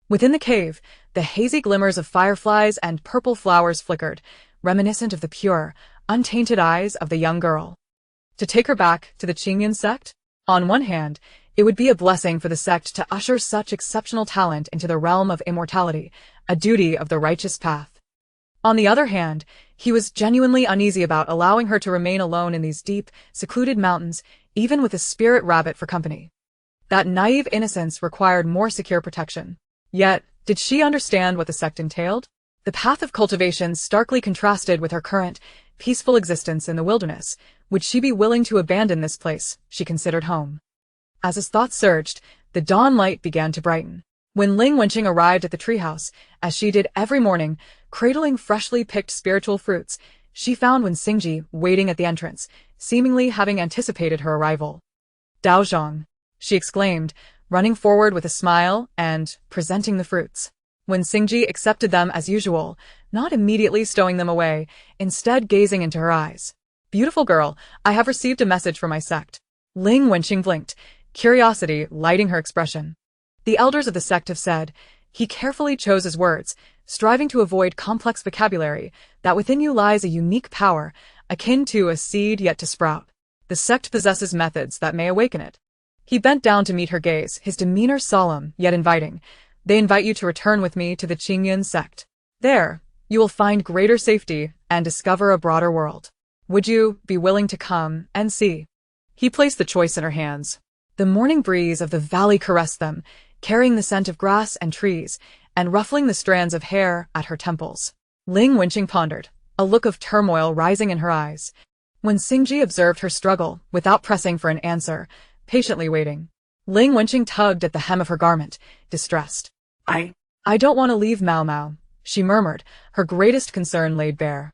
Within the cave, the hazy glimmers of fireflies and purple flowers flickered, reminiscent of the pure, untainted eyes of the young girl. To take her back to the Qingyan sect? On one hand, it would be a blessing for the sect to usher such exceptional talent into the realm of immortality, a duty of the righteous path. On the other hand, he was genuinely uneasy about allowing her to remain alone in these deep, secluded mountains, even with a spirit rabbit for company. That naive innocence required more secure protection. Yet, did she understand what the sect entailed? The path of cultivation starkly contrasted with her current, peaceful existence in the wilderness. Would she be willing to abandon this place she considered home? As his thoughts surged, the dawn light began to brighten. When Ling Wenqing arrived at the treehouse, as she did every morning, cradling freshly picked spiritual fruits, she found Wen Xingji waiting at the entrance, seemingly having anticipated her arrival. "Daozhong," she exclaimed, running forward with a smile and presenting the fruits. Wen Xingji accepted them as usual, not immediately stowing them away, instead gazing into her eyes. "Beautiful girl, I have received a message from my sect." Ling Wenqing blinked, curiosity lighting her expression. The elders of the sect have said, he carefully chose his words, striving to avoid complex vocabulary, that within you lies a unique power, akin to a seed yet to sprout. The sect possesses methods that may awaken it. He bent down to meet her gaze, his demeanor solemn yet inviting. "They invite you to return with me to the Qingyan sect. There, you will find greater safety and discover a broader world. Would you be willing to come and see?" He placed the choice in her hands. The morning breeze of the valley caressed them, carrying the scent of grass and trees, and ruffling the strands of hair at her temples. Ling Wenqing pondered, a look of turmoil rising in her eyes. When Xingji observed her struggle, without pressing for an answer, patiently waiting, Ling Wenqing tugged at the hem of her garment, distressed. I don't want to leave Mao Mao," she murmured, her greatest concern laid bare.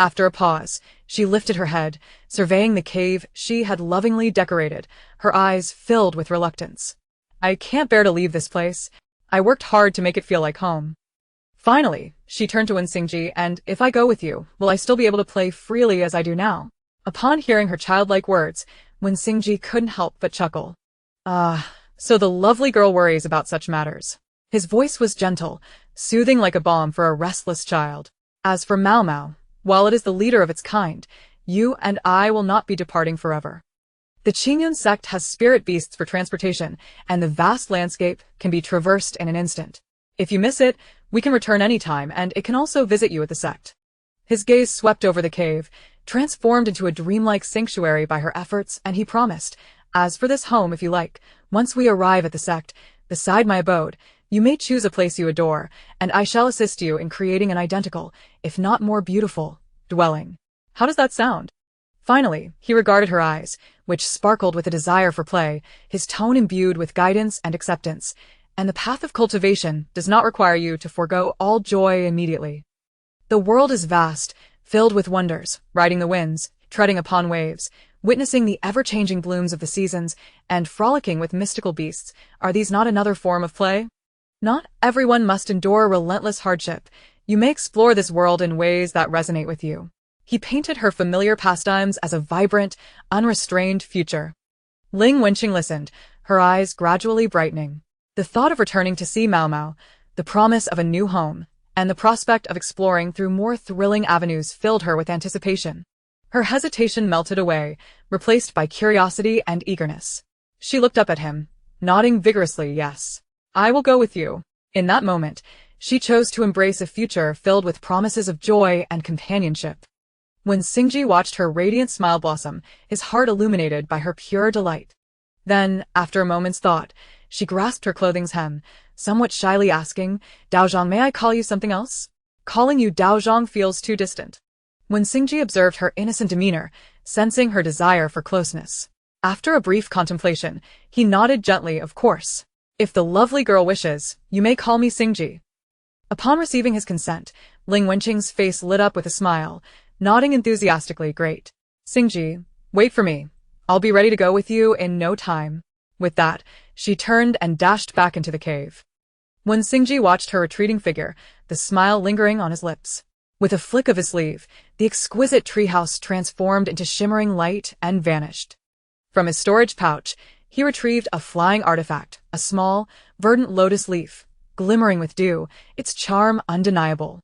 After a pause, she lifted her head, surveying the cave she had lovingly decorated, her eyes filled with reluctance. "I can't bear to leave this place. I worked hard to make it feel like home." Finally, she turned to Wen Xingji, "And if I go with you, will I still be able to play freely as I do now?" Upon hearing her childlike words, Wen Xingji couldn't help but chuckle. So the lovely girl worries about such matters." His voice was gentle, soothing like a balm for a restless child. "As for Mao Mao, while it is the leader of its kind, you and I will not be departing forever. The Qingyan sect has spirit beasts for transportation, and the vast landscape can be traversed in an instant. If you miss it, we can return any time, and it can also visit you at the sect." His gaze swept over the cave, transformed into a dreamlike sanctuary by her efforts, and he promised, "As for this home, if you like, once we arrive at the sect, beside my abode, you may choose a place you adore, and I shall assist you in creating an identical, if not more beautiful, dwelling. How does that sound?" Finally, he regarded her eyes, which sparkled with a desire for play, his tone imbued with guidance and acceptance. "And the path of cultivation does not require you to forego all joy immediately. The world is vast, filled with wonders, riding the winds, treading upon waves, witnessing the ever-changing blooms of the seasons, and frolicking with mystical beasts. Are these not another form of play? Not everyone must endure relentless hardship. You may explore this world in ways that resonate with you. He painted her familiar pastimes as a vibrant, unrestrained future. Ling Wenqing listened, her eyes gradually brightening. The thought of returning to see Mao Mao, the promise of a new home, and the prospect of exploring through more thrilling avenues filled her with anticipation. Her hesitation melted away, replaced by curiosity and eagerness. She looked up at him, nodding vigorously yes. I will go with you. In that moment, she chose to embrace a future filled with promises of joy and companionship. When Xingji watched her radiant smile blossom, his heart illuminated by her pure delight. Then, after a moment's thought, she grasped her clothing's hem, somewhat shyly asking, Daozhong, may I call you something else? Calling you Daozhong feels too distant. When Xingji observed her innocent demeanor, sensing her desire for closeness, after a brief contemplation, he nodded gently, of course. If the lovely girl wishes, you may call me Xingji. Upon receiving his consent, Ling Wenqing's face lit up with a smile, nodding enthusiastically, great. Xingji, wait for me. I'll be ready to go with you in no time. With that, she turned and dashed back into the cave. When Xingji watched her retreating figure, the smile lingering on his lips. With a flick of his sleeve, the exquisite treehouse transformed into shimmering light and vanished. From his storage pouch, he retrieved a flying artifact, a small, verdant lotus leaf, glimmering with dew, its charm undeniable.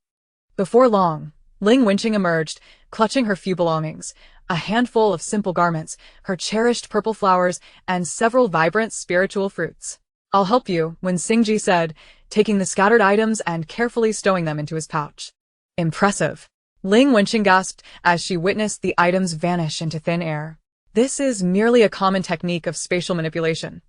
Before long, Ling Wenqing emerged, clutching her few belongings, a handful of simple garments, her cherished purple flowers, and several vibrant spiritual fruits. I'll help you, when Xingji said, taking the scattered items and carefully stowing them into his pouch. Impressive. Ling Wenqing gasped as she witnessed the items vanish into thin air. This is merely a common technique of spatial manipulation.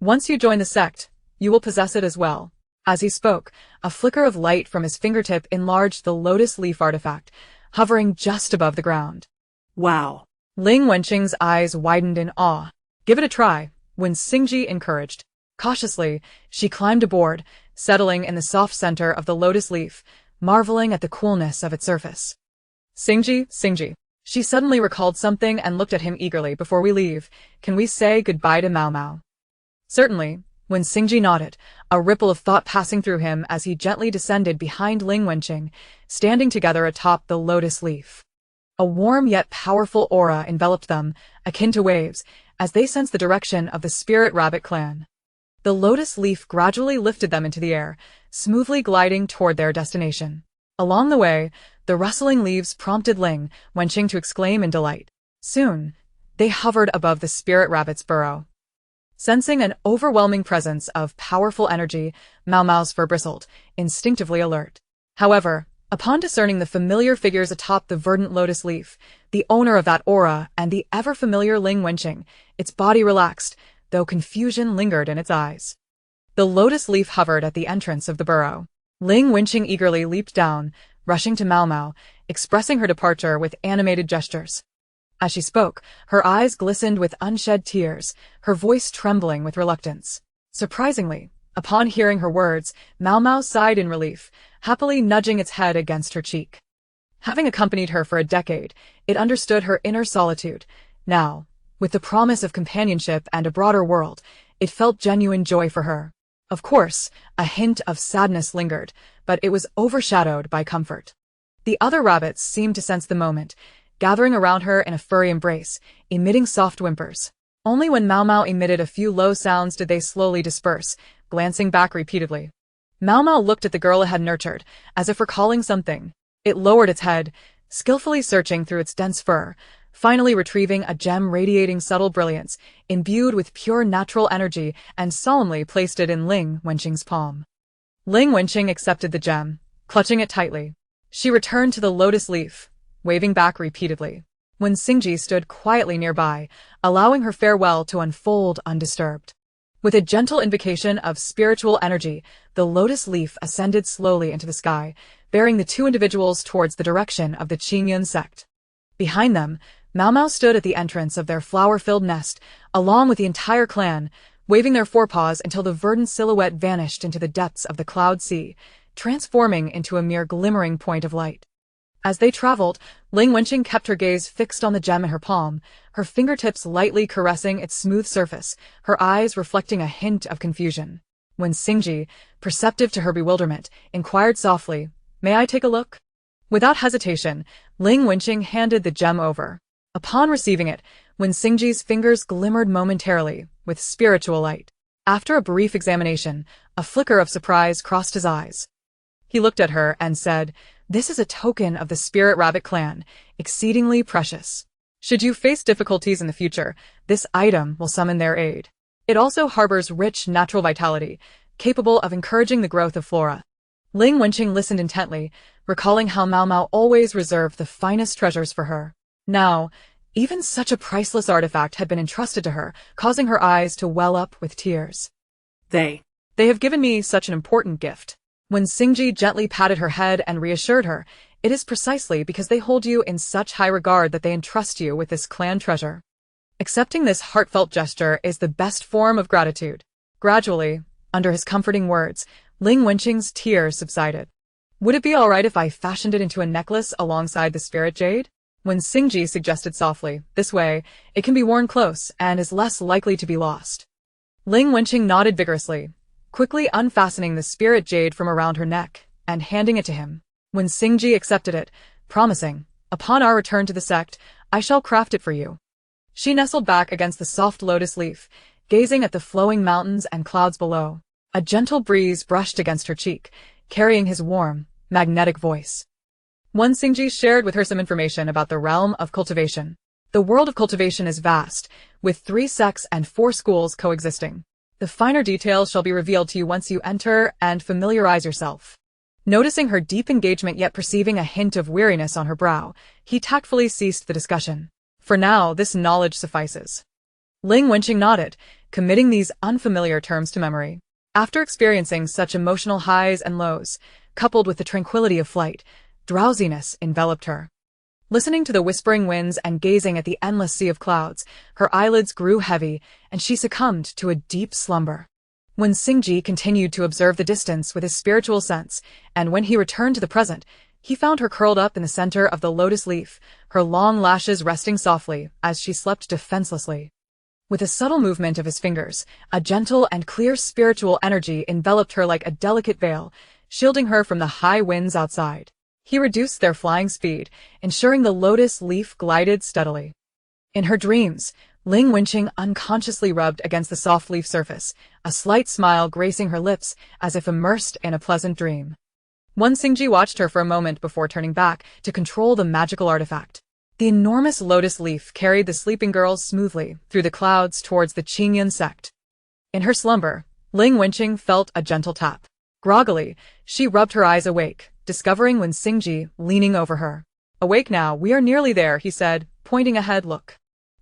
Once you join the sect, you will possess it as well. As he spoke, a flicker of light from his fingertip enlarged the lotus leaf artifact, hovering just above the ground. Wow. Ling Wenqing's eyes widened in awe. Give it a try, when Xingji encouraged. Cautiously, she climbed aboard, settling in the soft center of the lotus leaf, marveling at the coolness of its surface. Xingji. She suddenly recalled something and looked at him eagerly. Before we leave, can we say goodbye to Mao Mao? Certainly. When Xingji nodded, a ripple of thought passing through him as he gently descended behind Ling Wenqing, standing together atop the lotus leaf. A warm yet powerful aura enveloped them, akin to waves, as they sensed the direction of the Spirit Rabbit clan. The lotus leaf gradually lifted them into the air, smoothly gliding toward their destination. Along the way, the rustling leaves prompted Ling Wenqing to exclaim in delight. Soon, they hovered above the Spirit Rabbit's burrow. Sensing an overwhelming presence of powerful energy, Mao Mao's fur bristled, instinctively alert. However, upon discerning the familiar figures atop the verdant lotus leaf, the owner of that aura and the ever-familiar Ling Wenqing, its body relaxed, though confusion lingered in its eyes. The lotus leaf hovered at the entrance of the burrow. Ling Wenqing eagerly leaped down, rushing to Mao Mao, expressing her departure with animated gestures. As she spoke, her eyes glistened with unshed tears, her voice trembling with reluctance. Surprisingly, upon hearing her words, Mao Mao sighed in relief, happily nudging its head against her cheek. Having accompanied her for a decade, it understood her inner solitude. Now, with the promise of companionship and a broader world, it felt genuine joy for her. Of course, a hint of sadness lingered, but it was overshadowed by comfort. The other rabbits seemed to sense the moment, gathering around her in a furry embrace, emitting soft whimpers. Only when Mao Mao emitted a few low sounds did they slowly disperse, glancing back repeatedly. Mao Mao looked at the girl it had nurtured, as if recalling something. It lowered its head, skillfully searching through its dense fur, finally retrieving a gem radiating subtle brilliance, imbued with pure natural energy, and solemnly placed it in Ling Wenqing's palm. Ling Wenqing accepted the gem, clutching it tightly. She returned to the lotus leaf, waving back repeatedly, when Xingji stood quietly nearby, allowing her farewell to unfold undisturbed. With a gentle invocation of spiritual energy, the lotus leaf ascended slowly into the sky, bearing the two individuals towards the direction of the Qingyun sect. Behind them, Mao Mao stood at the entrance of their flower-filled nest, along with the entire clan, waving their forepaws until the verdant silhouette vanished into the depths of the cloud sea, transforming into a mere glimmering point of light. As they traveled, Ling Wenqing kept her gaze fixed on the gem in her palm, her fingertips lightly caressing its smooth surface, her eyes reflecting a hint of confusion. When Xingji, perceptive to her bewilderment, inquired softly, "May I take a look?" Without hesitation, Ling Wenqing handed the gem over. Upon receiving it, when Xingji's fingers glimmered momentarily with spiritual light. After a brief examination, a flicker of surprise crossed his eyes. He looked at her and said, "This is a token of the Spirit Rabbit clan, exceedingly precious. Should you face difficulties in the future, this item will summon their aid. It also harbors rich natural vitality, capable of encouraging the growth of flora." Ling Wenqing listened intently, recalling how Mao Mao always reserved the finest treasures for her. Now, even such a priceless artifact had been entrusted to her, causing her eyes to well up with tears. They have given me such an important gift." When Xingji gently patted her head and reassured her, "It is precisely because they hold you in such high regard that they entrust you with this clan treasure. Accepting this heartfelt gesture is the best form of gratitude." Gradually, under his comforting words, Ling Wenqing's tears subsided. "Would it be all right if I fashioned it into a necklace alongside the spirit jade?" When Xingji suggested softly, "This way, it can be worn close and is less likely to be lost." Ling Wenqing nodded vigorously, quickly unfastening the spirit jade from around her neck and handing it to him. When Xingji accepted it, promising, "Upon our return to the sect, I shall craft it for you." She nestled back against the soft lotus leaf, gazing at the flowing mountains and clouds below. A gentle breeze brushed against her cheek, carrying his warm, magnetic voice. One Xingji shared with her some information about the realm of cultivation. The world of cultivation is vast, with 3 sects and 4 schools coexisting. The finer details shall be revealed to you once you enter and familiarize yourself. Noticing her deep engagement yet perceiving a hint of weariness on her brow, he tactfully ceased the discussion. For now, this knowledge suffices. Ling Wenqing nodded, committing these unfamiliar terms to memory. After experiencing such emotional highs and lows, coupled with the tranquility of flight, drowsiness enveloped her. Listening to the whispering winds and gazing at the endless sea of clouds, her eyelids grew heavy, and she succumbed to a deep slumber. When Xingji continued to observe the distance with his spiritual sense, and when he returned to the present, he found her curled up in the center of the lotus leaf, her long lashes resting softly as she slept defenselessly. With a subtle movement of his fingers, a gentle and clear spiritual energy enveloped her like a delicate veil, shielding her from the high winds outside. He reduced their flying speed, ensuring the lotus leaf glided steadily. In her dreams, Ling Wenqing unconsciously rubbed against the soft leaf surface, a slight smile gracing her lips as if immersed in a pleasant dream. One Xingji watched her for a moment before turning back to control the magical artifact. The enormous lotus leaf carried the sleeping girls smoothly through the clouds towards the Qingyun sect. In her slumber, Ling Wenqing felt a gentle tap. Groggily, she rubbed her eyes awake, discovering Wen Xingji leaning over her. "Awake now, we are nearly there," he said, pointing ahead. "Look."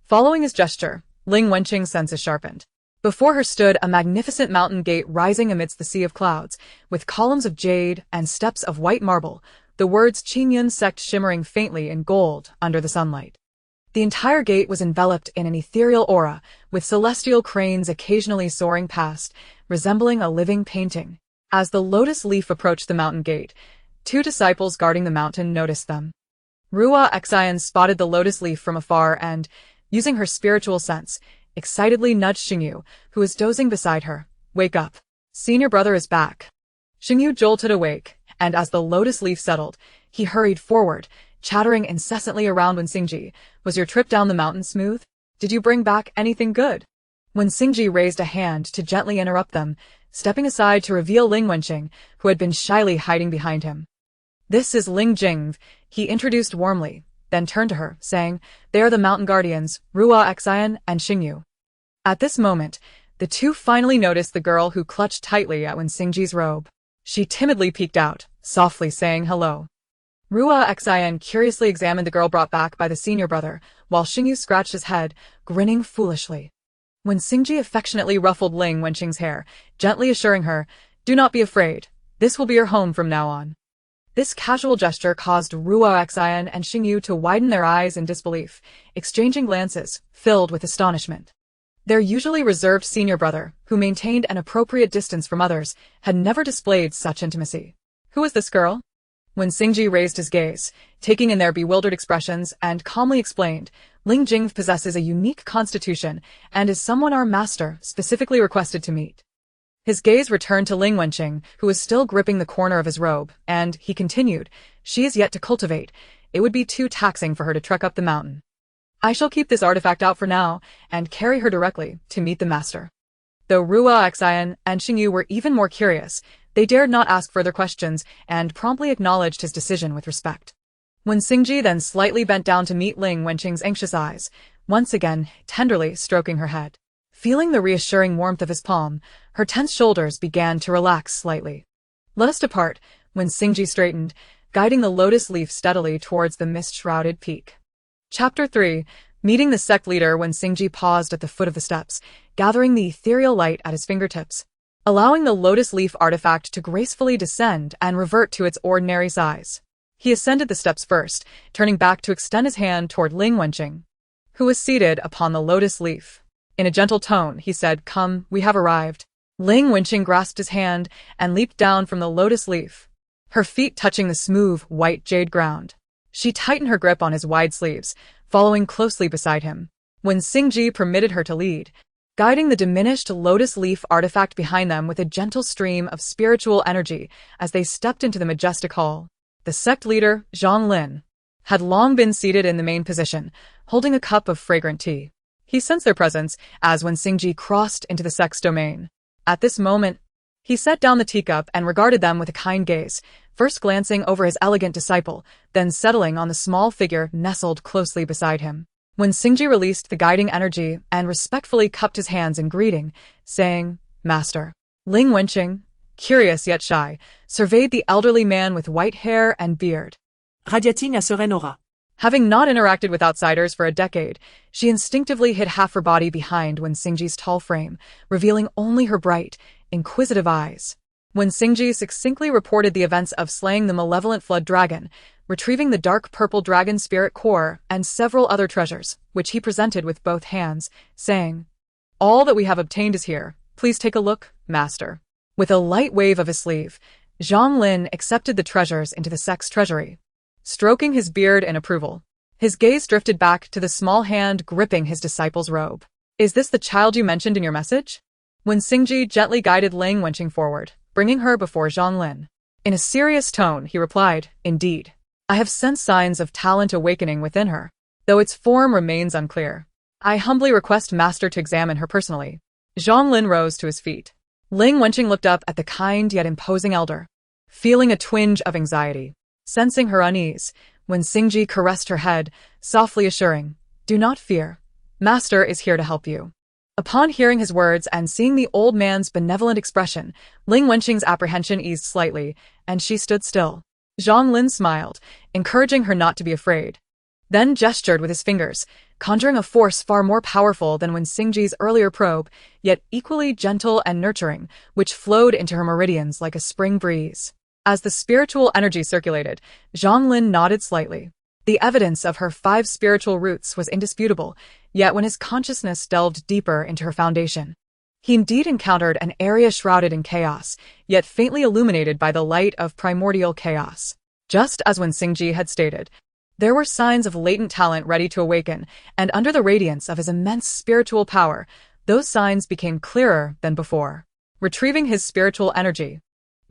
Following his gesture, Ling Wenqing's senses sharpened. Before her stood a magnificent mountain gate rising amidst the sea of clouds, with columns of jade and steps of white marble, the words Qingyun sect shimmering faintly in gold under the sunlight. The entire gate was enveloped in an ethereal aura, with celestial cranes occasionally soaring past, resembling a living painting. As the lotus leaf approached the mountain gate, 2 disciples guarding the mountain noticed them. Ruwa Xian spotted the lotus leaf from afar and, using her spiritual sense, excitedly nudged Xingyu, who was dozing beside her. "Wake up. Senior brother is back." Xingyu jolted awake, and as the lotus leaf settled, he hurried forward, chattering incessantly around Wen Xingji. "Was your trip down the mountain smooth? Did you bring back anything good?" Wen Xingji raised a hand to gently interrupt them, stepping aside to reveal Ling Wenqing, who had been shyly hiding behind him. "This is Ling Jing," he introduced warmly, then turned to her, saying, "They are the mountain guardians, Ruwa Xian and Xingyu." At this moment, the 2 finally noticed the girl who clutched tightly at Wen Xingji's robe. She timidly peeked out, softly saying hello. Ruwa Xian curiously examined the girl brought back by the senior brother, while Xingyu scratched his head, grinning foolishly. When Xingji affectionately ruffled Ling Wenqing's hair, gently assuring her, "Do not be afraid, this will be your home from now on." This casual gesture caused Ruwa Xian and Xingyu to widen their eyes in disbelief, exchanging glances, filled with astonishment. Their usually reserved senior brother, who maintained an appropriate distance from others, had never displayed such intimacy. "Who is this girl?" When Xingji raised his gaze, taking in their bewildered expressions, and calmly explained, Ling Jing possesses a unique constitution and is someone our master specifically requested to meet. His gaze returned to Ling Wenqing, who was still gripping the corner of his robe, and he continued, she is yet to cultivate. It would be too taxing for her to trek up the mountain. I shall keep this artifact out for now, and carry her directly to meet the master. Though Ruo Xian and Xingyu were even more curious, they dared not ask further questions and promptly acknowledged his decision with respect. When Xingji then slightly bent down to meet Ling Wenqing's anxious eyes, once again tenderly stroking her head. Feeling the reassuring warmth of his palm, her tense shoulders began to relax slightly. Let us depart, when Xingji straightened, guiding the lotus leaf steadily towards the mist-shrouded peak. Chapter 3. Meeting the sect leader. When Xingji paused at the foot of the steps, gathering the ethereal light at his fingertips, allowing the lotus leaf artifact to gracefully descend and revert to its ordinary size. He ascended the steps first, turning back to extend his hand toward Ling Wenqing, who was seated upon the lotus leaf. In a gentle tone, he said, "Come, we have arrived." Ling Wenqing grasped his hand and leaped down from the lotus leaf, her feet touching the smooth, white jade ground. She tightened her grip on his wide sleeves, following closely beside him. When Xingji permitted her to lead, guiding the diminished lotus leaf artifact behind them with a gentle stream of spiritual energy as they stepped into the majestic hall. The sect leader, Zhang Lin, had long been seated in the main position, holding a cup of fragrant tea. He sensed their presence as when Xingji crossed into the sect's domain. At this moment, he set down the teacup and regarded them with a kind gaze, first glancing over his elegant disciple, then settling on the small figure nestled closely beside him. When Xingji released the guiding energy and respectfully cupped his hands in greeting, saying, "Master." Ling Wenqing, curious yet shy, surveyed the elderly man with white hair and beard. Radiatine à Serenora. Having not interacted with outsiders for a decade, she instinctively hid half her body behind when Xingji's tall frame, revealing only her bright, inquisitive eyes. When Xingji succinctly reported the events of slaying the malevolent flood dragon, retrieving the dark purple dragon spirit core, and several other treasures, which he presented with both hands, saying, "All that we have obtained is here. Please take a look, master." With a light wave of his sleeve, Zhang Lin accepted the treasures into the sect's treasury. Stroking his beard in approval, his gaze drifted back to the small hand gripping his disciple's robe. "Is this the child you mentioned in your message?" When Xingji gently guided Ling Wenqing forward, bringing her before Zhang Lin. In a serious tone, he replied, "Indeed. I have sensed signs of talent awakening within her, though its form remains unclear. I humbly request Master to examine her personally." Zhang Lin rose to his feet. Ling Wenqing looked up at the kind yet imposing elder, feeling a twinge of anxiety. Sensing her unease, when Xingji caressed her head, softly assuring, "Do not fear. Master is here to help you." Upon hearing his words and seeing the old man's benevolent expression, Ling Wenqing's apprehension eased slightly, and she stood still. Zhang Lin smiled, encouraging her not to be afraid, then gestured with his fingers, conjuring a force far more powerful than when Xingji's earlier probe, yet equally gentle and nurturing, which flowed into her meridians like a spring breeze. As the spiritual energy circulated, Zhang Lin nodded slightly. The evidence of her 5 spiritual roots was indisputable, yet when his consciousness delved deeper into her foundation, he indeed encountered an area shrouded in chaos, yet faintly illuminated by the light of primordial chaos. Just as when Xingji had stated, there were signs of latent talent ready to awaken, and under the radiance of his immense spiritual power, those signs became clearer than before. Retrieving his spiritual energy,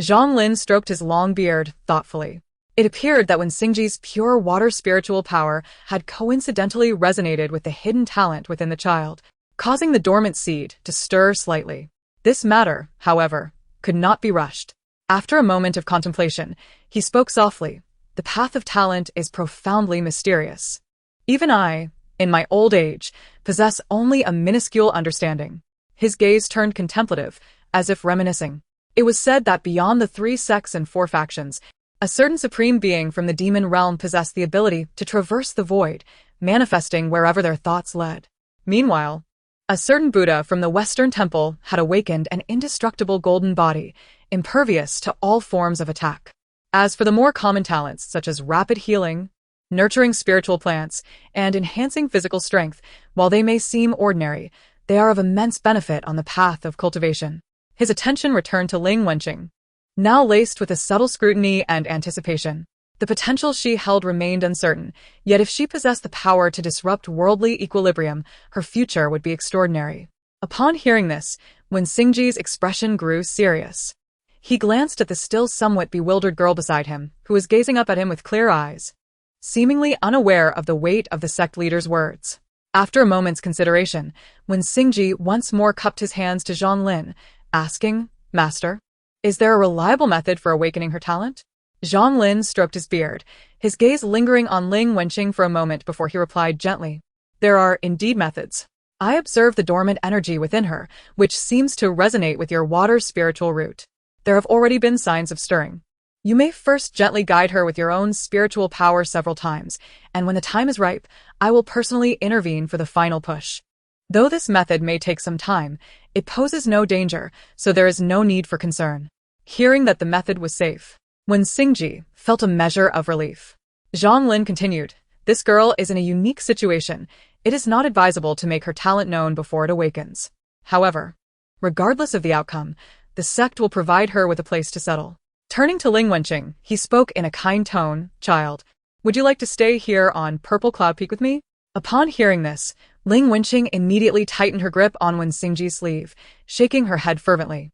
Zhang Lin stroked his long beard thoughtfully. It appeared that when Xingji's pure water spiritual power had coincidentally resonated with the hidden talent within the child, causing the dormant seed to stir slightly. This matter, however, could not be rushed. After a moment of contemplation, he spoke softly, "The path of talent is profoundly mysterious. Even I, in my old age, possess only a minuscule understanding." His gaze turned contemplative, as if reminiscing. It was said that beyond the 3 sects and 4 factions, a certain supreme being from the demon realm possessed the ability to traverse the void, manifesting wherever their thoughts led. Meanwhile, a certain Buddha from the Western Temple had awakened an indestructible golden body, impervious to all forms of attack. As for the more common talents, such as rapid healing, nurturing spiritual plants, and enhancing physical strength, while they may seem ordinary, they are of immense benefit on the path of cultivation. His attention returned to Ling Wenqing, now laced with a subtle scrutiny and anticipation. The potential she held remained uncertain, yet if she possessed the power to disrupt worldly equilibrium, her future would be extraordinary. Upon hearing this, when Xingji's expression grew serious, he glanced at the still somewhat bewildered girl beside him, who was gazing up at him with clear eyes, seemingly unaware of the weight of the sect leader's words. After a moment's consideration, when Xingji once more cupped his hands to Zhang Lin, asking, "Master, is there a reliable method for awakening her talent?" Zhang Lin stroked his beard, his gaze lingering on Ling Wenqing for a moment before he replied gently, "There are indeed methods. I observe the dormant energy within her, which seems to resonate with your water spiritual root. There have already been signs of stirring. You may first gently guide her with your own spiritual power several times, and when the time is ripe, I will personally intervene for the final push. Though this method may take some time, it poses no danger, so there is no need for concern." Hearing that the method was safe, when Xingji felt a measure of relief, Zhang Lin continued, "This girl is in a unique situation. It is not advisable to make her talent known before it awakens. However, regardless of the outcome, the sect will provide her with a place to settle." Turning to Ling Wenqing, he spoke in a kind tone, "Child, would you like to stay here on Purple Cloud Peak with me?" Upon hearing this, Ling Wenqing immediately tightened her grip on Wen Xingji's sleeve, shaking her head fervently.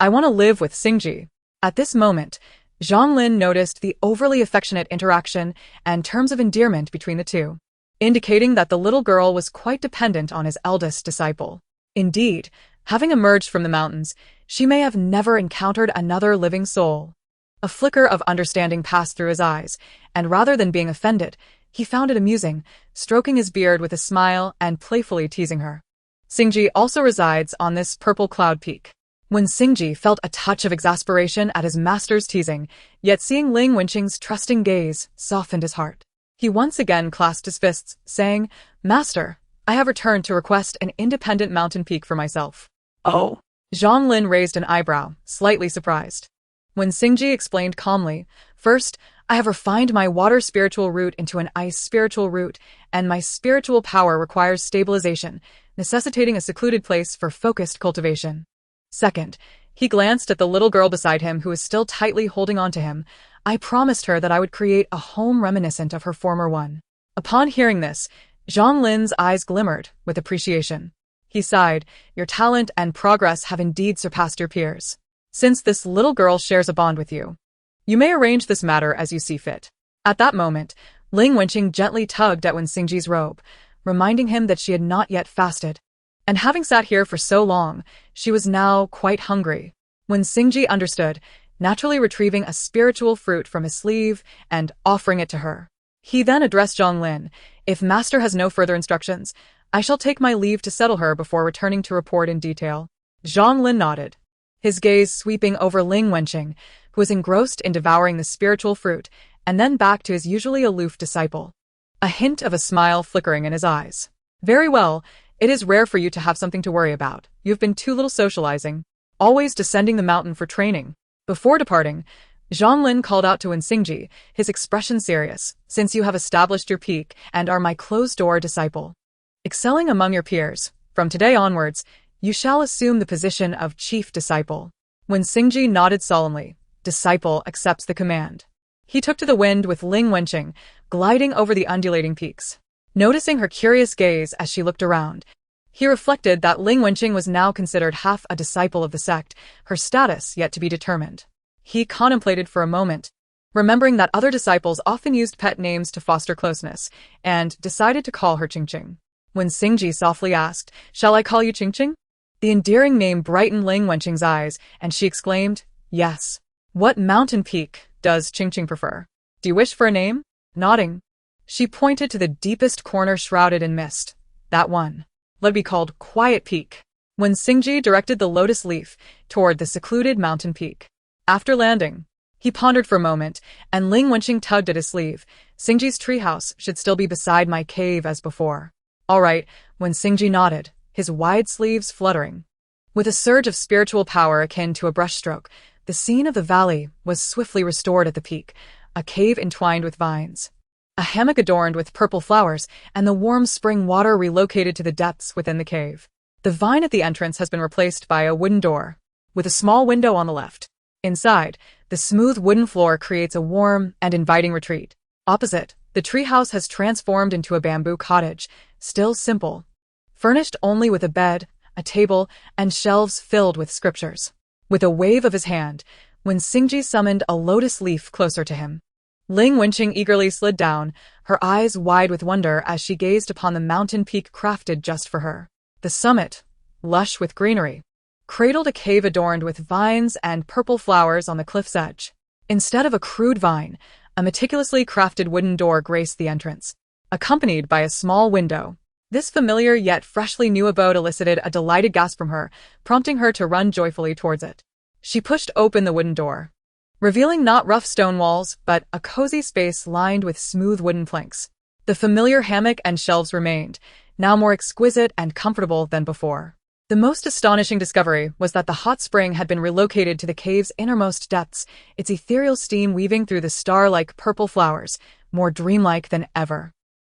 "I want to live with Xingji." At this moment, Zhang Lin noticed the overly affectionate interaction and terms of endearment between the two, indicating that the little girl was quite dependent on his eldest disciple. Indeed, having emerged from the mountains, she may have never encountered another living soul. A flicker of understanding passed through his eyes, and rather than being offended, he found it amusing, stroking his beard with a smile and playfully teasing her. "Xingji also resides on this Purple Cloud Peak." When Xingji felt a touch of exasperation at his master's teasing, yet seeing Ling Wenqing's trusting gaze softened his heart. He once again clasped his fists, saying, "Master, I have returned to request an independent mountain peak for myself." Oh. Zhang Lin raised an eyebrow, slightly surprised. When Xingji explained calmly, "First, I have refined my water spiritual root into an ice spiritual root, and my spiritual power requires stabilization, necessitating a secluded place for focused cultivation. Second," he glanced at the little girl beside him who was still tightly holding on to him, "I promised her that I would create a home reminiscent of her former one." Upon hearing this, Zhang Lin's eyes glimmered with appreciation. He sighed, "Your talent and progress have indeed surpassed your peers. Since this little girl shares a bond with you, you may arrange this matter as you see fit." At that moment, Ling Wenqing gently tugged at Wen Xingji's robe, reminding him that she had not yet fasted. And having sat here for so long, she was now quite hungry. When Xingji understood, naturally retrieving a spiritual fruit from his sleeve and offering it to her, he then addressed Zhang Lin, "If master has no further instructions, I shall take my leave to settle her before returning to report in detail." Zhang Lin nodded, his gaze sweeping over Ling Wenqing, who was engrossed in devouring the spiritual fruit, and then back to his usually aloof disciple, a hint of a smile flickering in his eyes. "Very well. It is rare for you to have something to worry about. You've been too little socializing, always descending the mountain for training." Before departing, Zhang Lin called out to Wen Xingji, his expression serious, "Since you have established your peak and are my closed-door disciple, excelling among your peers, from today onwards, you shall assume the position of chief disciple." When Xingji nodded solemnly, "Disciple accepts the command." He took to the wind with Ling Wenqing, gliding over the undulating peaks. Noticing her curious gaze as she looked around, he reflected that Ling Wenqing was now considered half a disciple of the sect, her status yet to be determined. He contemplated for a moment, remembering that other disciples often used pet names to foster closeness, and decided to call her Qingqing. When Xingji softly asked, "Shall I call you Qingqing?" The endearing name brightened Ling Wenqing's eyes, and she exclaimed, "Yes." "What mountain peak does Qingqing prefer? Do you wish for a name?" Nodding, she pointed to the deepest corner shrouded in mist. "That one. Let it be called Quiet Peak." When Xingji directed the lotus leaf toward the secluded mountain peak. After landing, he pondered for a moment, and Ling Wenqing tugged at his sleeve. "Xingji's treehouse should still be beside my cave as before." "All right." When Xingji nodded, his wide sleeves fluttering. With a surge of spiritual power akin to a brushstroke, the scene of the valley was swiftly restored at the peak, a cave entwined with vines, a hammock adorned with purple flowers, and the warm spring water relocated to the depths within the cave. The vine at the entrance has been replaced by a wooden door, with a small window on the left. Inside, the smooth wooden floor creates a warm and inviting retreat. Opposite, the treehouse has transformed into a bamboo cottage, still simple, furnished only with a bed, a table, and shelves filled with scriptures. With a wave of his hand, when Xingji summoned a lotus leaf closer to him, Ling Wenqing eagerly slid down, her eyes wide with wonder as she gazed upon the mountain peak crafted just for her. The summit, lush with greenery, cradled a cave adorned with vines and purple flowers on the cliff's edge. Instead of a crude vine, a meticulously crafted wooden door graced the entrance, accompanied by a small window. This familiar yet freshly new abode elicited a delighted gasp from her, prompting her to run joyfully towards it. She pushed open the wooden door, revealing not rough stone walls, but a cozy space lined with smooth wooden planks. The familiar hammock and shelves remained, now more exquisite and comfortable than before. The most astonishing discovery was that the hot spring had been relocated to the cave's innermost depths, its ethereal steam weaving through the star-like purple flowers, more dreamlike than ever.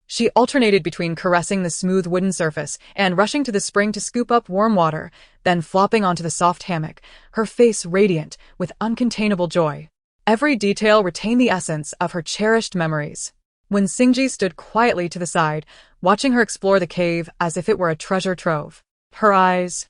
She alternated between caressing the smooth wooden surface and rushing to the spring to scoop up warm water, then flopping onto the soft hammock, her face radiant with uncontainable joy. Every detail retained the essence of her cherished memories. When Xingji stood quietly to the side, watching her explore the cave as if it were a treasure trove, her eyes,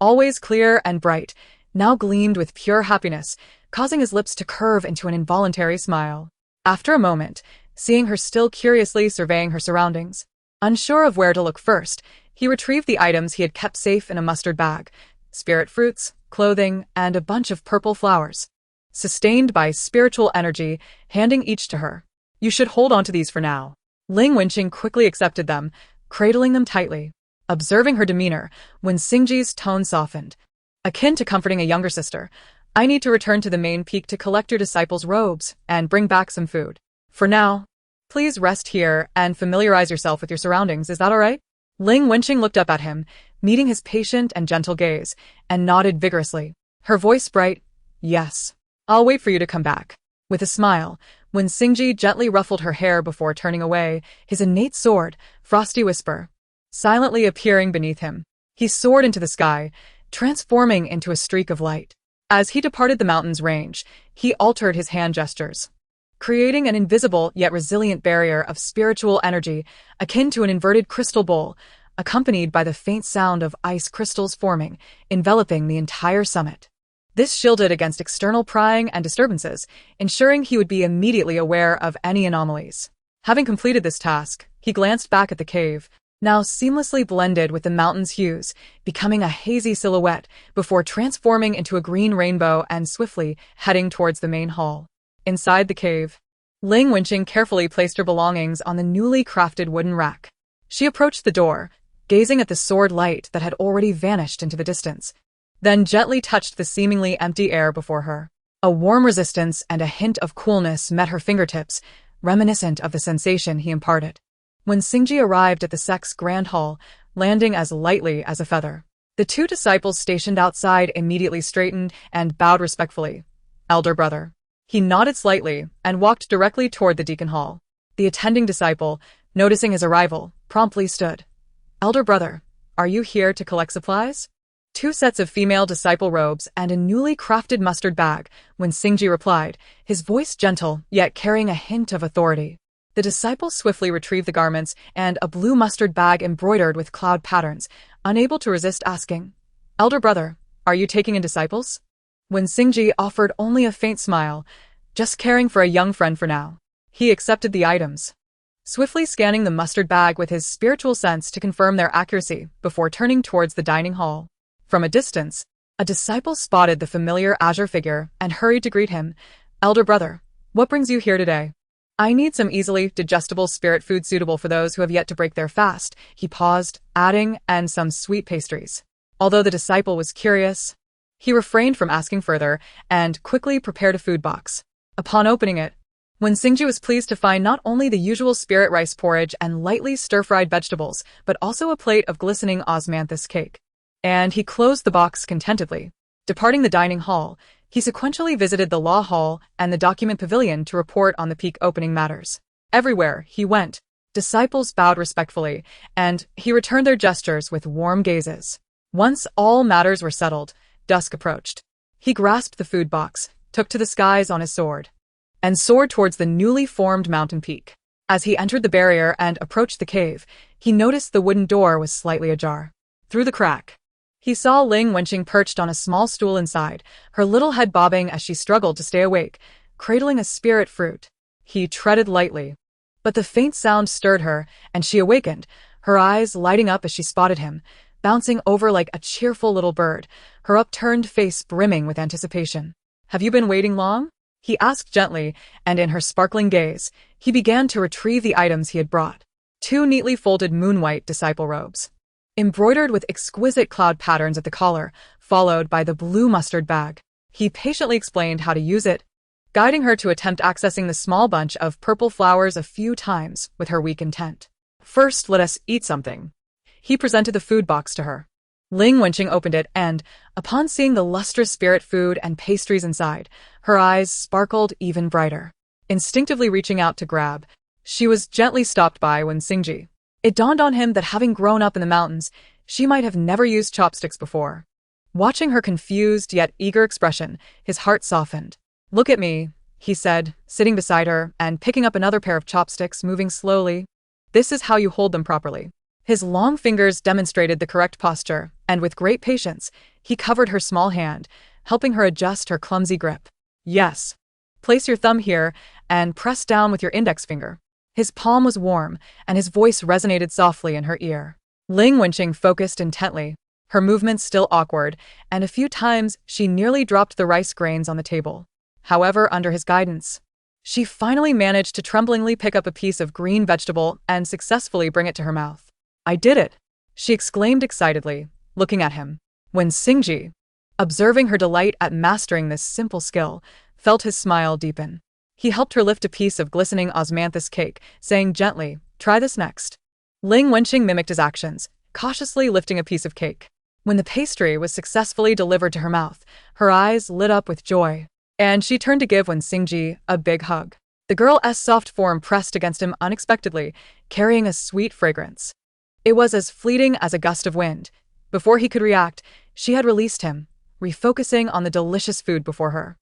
always clear and bright, now gleamed with pure happiness, causing his lips to curve into an involuntary smile. After a moment, seeing her still curiously surveying her surroundings, unsure of where to look first, he retrieved the items he had kept safe in a mustard bag: spirit fruits, clothing, and a bunch of purple flowers. Sustained by spiritual energy, handing each to her. "You should hold on to these for now." Ling Wenqing quickly accepted them, cradling them tightly. Observing her demeanor, when Xingji's tone softened, akin to comforting a younger sister, "I need to return to the main peak to collect your disciples' robes and bring back some food. For now, please rest here and familiarize yourself with your surroundings, is that all right?" Ling Wenqing looked up at him, meeting his patient and gentle gaze, and nodded vigorously. Her voice bright, "Yes, I'll wait for you to come back." With a smile, when Xingji gently ruffled her hair before turning away, his innate sword, frosty whisper, silently appearing beneath him, he soared into the sky, transforming into a streak of light. As he departed the mountain's range, he altered his hand gestures, creating an invisible yet resilient barrier of spiritual energy akin to an inverted crystal bowl, accompanied by the faint sound of ice crystals forming, enveloping the entire summit. This shielded against external prying and disturbances, ensuring he would be immediately aware of any anomalies. Having completed this task, he glanced back at the cave, now seamlessly blended with the mountain's hues, becoming a hazy silhouette before transforming into a green rainbow and swiftly heading towards the main hall. Inside the cave, Ling Wenqing carefully placed her belongings on the newly crafted wooden rack. She approached the door, gazing at the sword light that had already vanished into the distance, then gently touched the seemingly empty air before her. A warm resistance and a hint of coolness met her fingertips, reminiscent of the sensation he imparted when Xingji arrived at the sect's grand hall, landing as lightly as a feather. The two disciples stationed outside immediately straightened and bowed respectfully. "Elder brother." He nodded slightly and walked directly toward the deacon hall. The attending disciple, noticing his arrival, promptly stood. "Elder brother, are you here to collect supplies?" Two sets of female disciple robes and a newly crafted mustard bag, when Xingji replied, his voice gentle yet carrying a hint of authority. The disciple swiftly retrieved the garments and a blue mustard bag embroidered with cloud patterns, unable to resist asking, "Elder brother, are you taking in disciples?" When Xingji offered only a faint smile, just caring for a young friend for now, he accepted the items, swiftly scanning the mustard bag with his spiritual sense to confirm their accuracy before turning towards the dining hall. From a distance, a disciple spotted the familiar azure figure and hurried to greet him. "Elder brother, what brings you here today?" "I need some easily digestible spirit food suitable for those who have yet to break their fast," he paused, adding, "and some sweet pastries." Although the disciple was curious, he refrained from asking further and quickly prepared a food box. Upon opening it, when Xingji was pleased to find not only the usual spirit rice porridge and lightly stir-fried vegetables, but also a plate of glistening osmanthus cake. And he closed the box contentedly. Departing the dining hall, he sequentially visited the law hall and the document pavilion to report on the peak opening matters. Everywhere he went, disciples bowed respectfully, and he returned their gestures with warm gazes. Once all matters were settled, dusk approached. He grasped the food box, took to the skies on his sword, and soared towards the newly formed mountain peak. As he entered the barrier and approached the cave, he noticed the wooden door was slightly ajar. Through the crack, he saw Ling Wenqing perched on a small stool inside, her little head bobbing as she struggled to stay awake, cradling a spirit fruit. He treaded lightly, but the faint sound stirred her, and she awakened, her eyes lighting up as she spotted him, bouncing over like a cheerful little bird, her upturned face brimming with anticipation. "Have you been waiting long?" he asked gently, and in her sparkling gaze, he began to retrieve the items he had brought. 2 neatly folded moon-white disciple robes, embroidered with exquisite cloud patterns at the collar, followed by the blue mustard bag. He patiently explained how to use it, guiding her to attempt accessing the small bunch of purple flowers a few times with her weak intent. "First, let us eat something." He presented the food box to her. Ling Wenqing opened it and, upon seeing the lustrous spirit food and pastries inside, her eyes sparkled even brighter. Instinctively reaching out to grab, she was gently stopped by Wen Xingji. It dawned on him that having grown up in the mountains, she might have never used chopsticks before. Watching her confused yet eager expression, his heart softened. "Look at me," he said, sitting beside her and picking up another pair of chopsticks, moving slowly. "This is how you hold them properly." His long fingers demonstrated the correct posture, and with great patience, he covered her small hand, helping her adjust her clumsy grip. "Yes. Place your thumb here and press down with your index finger." His palm was warm, and his voice resonated softly in her ear. Ling Wenqing focused intently, her movements still awkward, and a few times she nearly dropped the rice grains on the table. However, under his guidance, she finally managed to tremblingly pick up a piece of green vegetable and successfully bring it to her mouth. "I did it!" she exclaimed excitedly, looking at him. When Xingji, observing her delight at mastering this simple skill, felt his smile deepen. He helped her lift a piece of glistening osmanthus cake, saying gently, "Try this next." Ling Wenqing mimicked his actions, cautiously lifting a piece of cake. When the pastry was successfully delivered to her mouth, her eyes lit up with joy, and she turned to give Wen Xingji a big hug. The girl's soft form pressed against him unexpectedly, carrying a sweet fragrance. It was as fleeting as a gust of wind. Before he could react, she had released him, refocusing on the delicious food before her,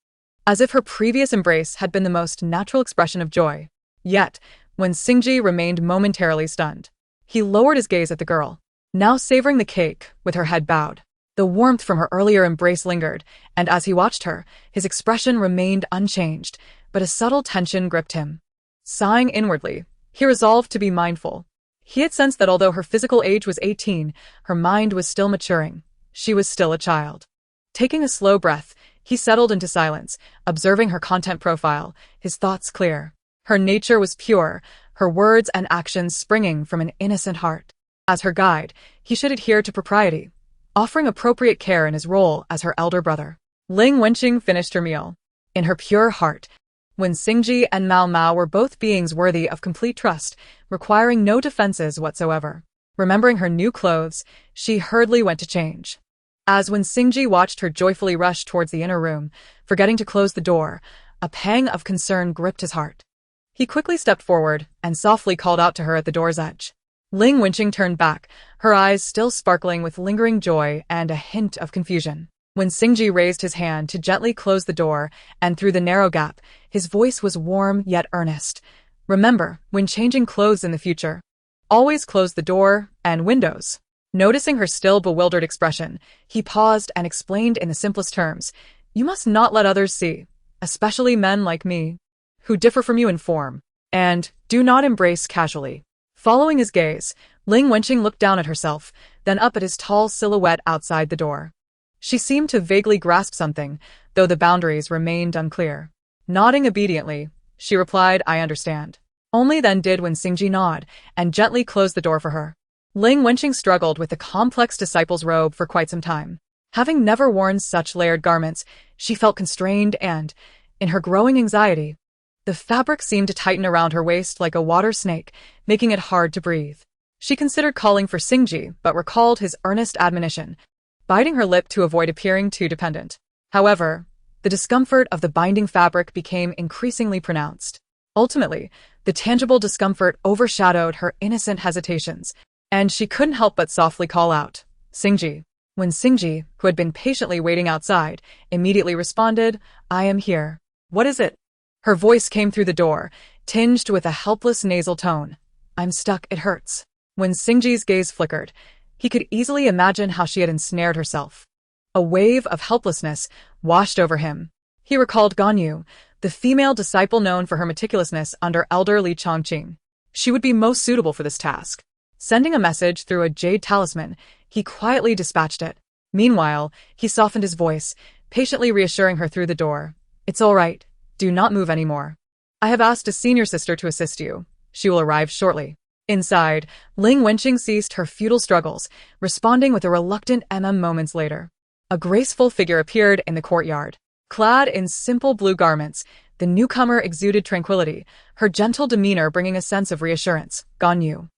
as if her previous embrace had been the most natural expression of joy. Yet, when Xingji remained momentarily stunned, he lowered his gaze at the girl, now savoring the cake with her head bowed. The warmth from her earlier embrace lingered, and as he watched her, his expression remained unchanged, but a subtle tension gripped him. Sighing inwardly, he resolved to be mindful. He had sensed that although her physical age was 18, her mind was still maturing. She was still a child. Taking a slow breath, he settled into silence, observing her content profile, his thoughts clear. Her nature was pure, her words and actions springing from an innocent heart. As her guide, he should adhere to propriety, offering appropriate care in his role as her elder brother. Ling Wenqing finished her meal. In her pure heart, Wen Xingji and Mao Mao were both beings worthy of complete trust, requiring no defenses whatsoever. Remembering her new clothes, she hurriedly went to change. As Wen Xingji watched her joyfully rush towards the inner room, forgetting to close the door, a pang of concern gripped his heart. He quickly stepped forward and softly called out to her at the door's edge. Ling Wenqing turned back, her eyes still sparkling with lingering joy and a hint of confusion. When Xingji raised his hand to gently close the door, and through the narrow gap, his voice was warm yet earnest. "Remember, when changing clothes in the future, always close the door and windows." Noticing her still bewildered expression, he paused and explained in the simplest terms, "You must not let others see, especially men like me, who differ from you in form, and do not embrace casually." Following his gaze, Ling Wenqing looked down at herself, then up at his tall silhouette outside the door. She seemed to vaguely grasp something, though the boundaries remained unclear. Nodding obediently, she replied, "I understand." Only then did Wen Xingji nod and gently close the door for her. Ling Wenqing struggled with the complex disciple's robe for quite some time. Having never worn such layered garments, she felt constrained and, in her growing anxiety, the fabric seemed to tighten around her waist like a water snake, making it hard to breathe. She considered calling for Xingji, but recalled his earnest admonition, biting her lip to avoid appearing too dependent. However, the discomfort of the binding fabric became increasingly pronounced. Ultimately, the tangible discomfort overshadowed her innocent hesitations, and she couldn't help but softly call out, "Xingji." When Xingji, who had been patiently waiting outside, immediately responded, "I am here." "What is it?" Her voice came through the door, tinged with a helpless nasal tone. "I'm stuck, it hurts." When Xingji's gaze flickered, he could easily imagine how she had ensnared herself. A wave of helplessness washed over him. He recalled Ganyu, the female disciple known for her meticulousness under Elder Li Chongqing. She would be most suitable for this task. Sending a message through a jade talisman, he quietly dispatched it. Meanwhile, he softened his voice, patiently reassuring her through the door. "It's all right. Do not move anymore. I have asked a senior sister to assist you. She will arrive shortly." Inside, Ling Wenqing ceased her futile struggles, responding with a reluctant moments later. A graceful figure appeared in the courtyard. Clad in simple blue garments, the newcomer exuded tranquility, her gentle demeanor bringing a sense of reassurance. Ganyu,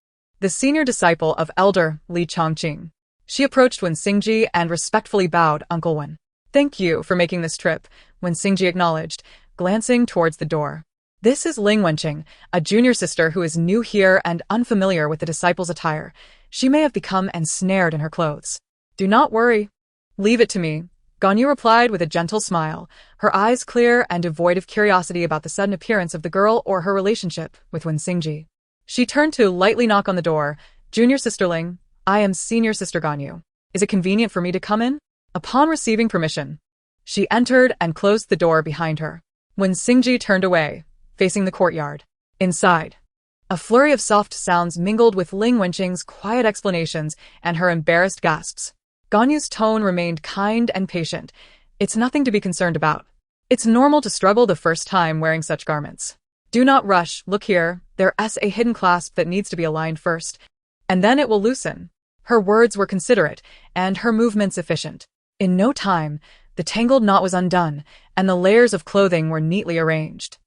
the senior disciple of Elder Li Chongqing. She approached Wen Xingji and respectfully bowed. "Uncle Wen, thank you for making this trip," Wen Xingji acknowledged, glancing towards the door. "This is Ling Wenqing, a junior sister who is new here and unfamiliar with the disciple's attire. She may have become ensnared in her clothes." "Do not worry. Leave it to me," Ganyu replied with a gentle smile, her eyes clear and devoid of curiosity about the sudden appearance of the girl or her relationship with Wen Xingji. She turned to lightly knock on the door. "Junior Sister Ling, I am Senior Sister Ganyu. Is it convenient for me to come in?" Upon receiving permission, she entered and closed the door behind her. Wen Xingji turned away, facing the courtyard. Inside, a flurry of soft sounds mingled with Ling Wenqing's quiet explanations and her embarrassed gasps. Ganyu's tone remained kind and patient. "It's nothing to be concerned about. It's normal to struggle the first time wearing such garments. Do not rush. Look here, there's a hidden clasp that needs to be aligned first, and then it will loosen." Her words were considerate, and her movements efficient. In no time, the tangled knot was undone, and the layers of clothing were neatly arranged.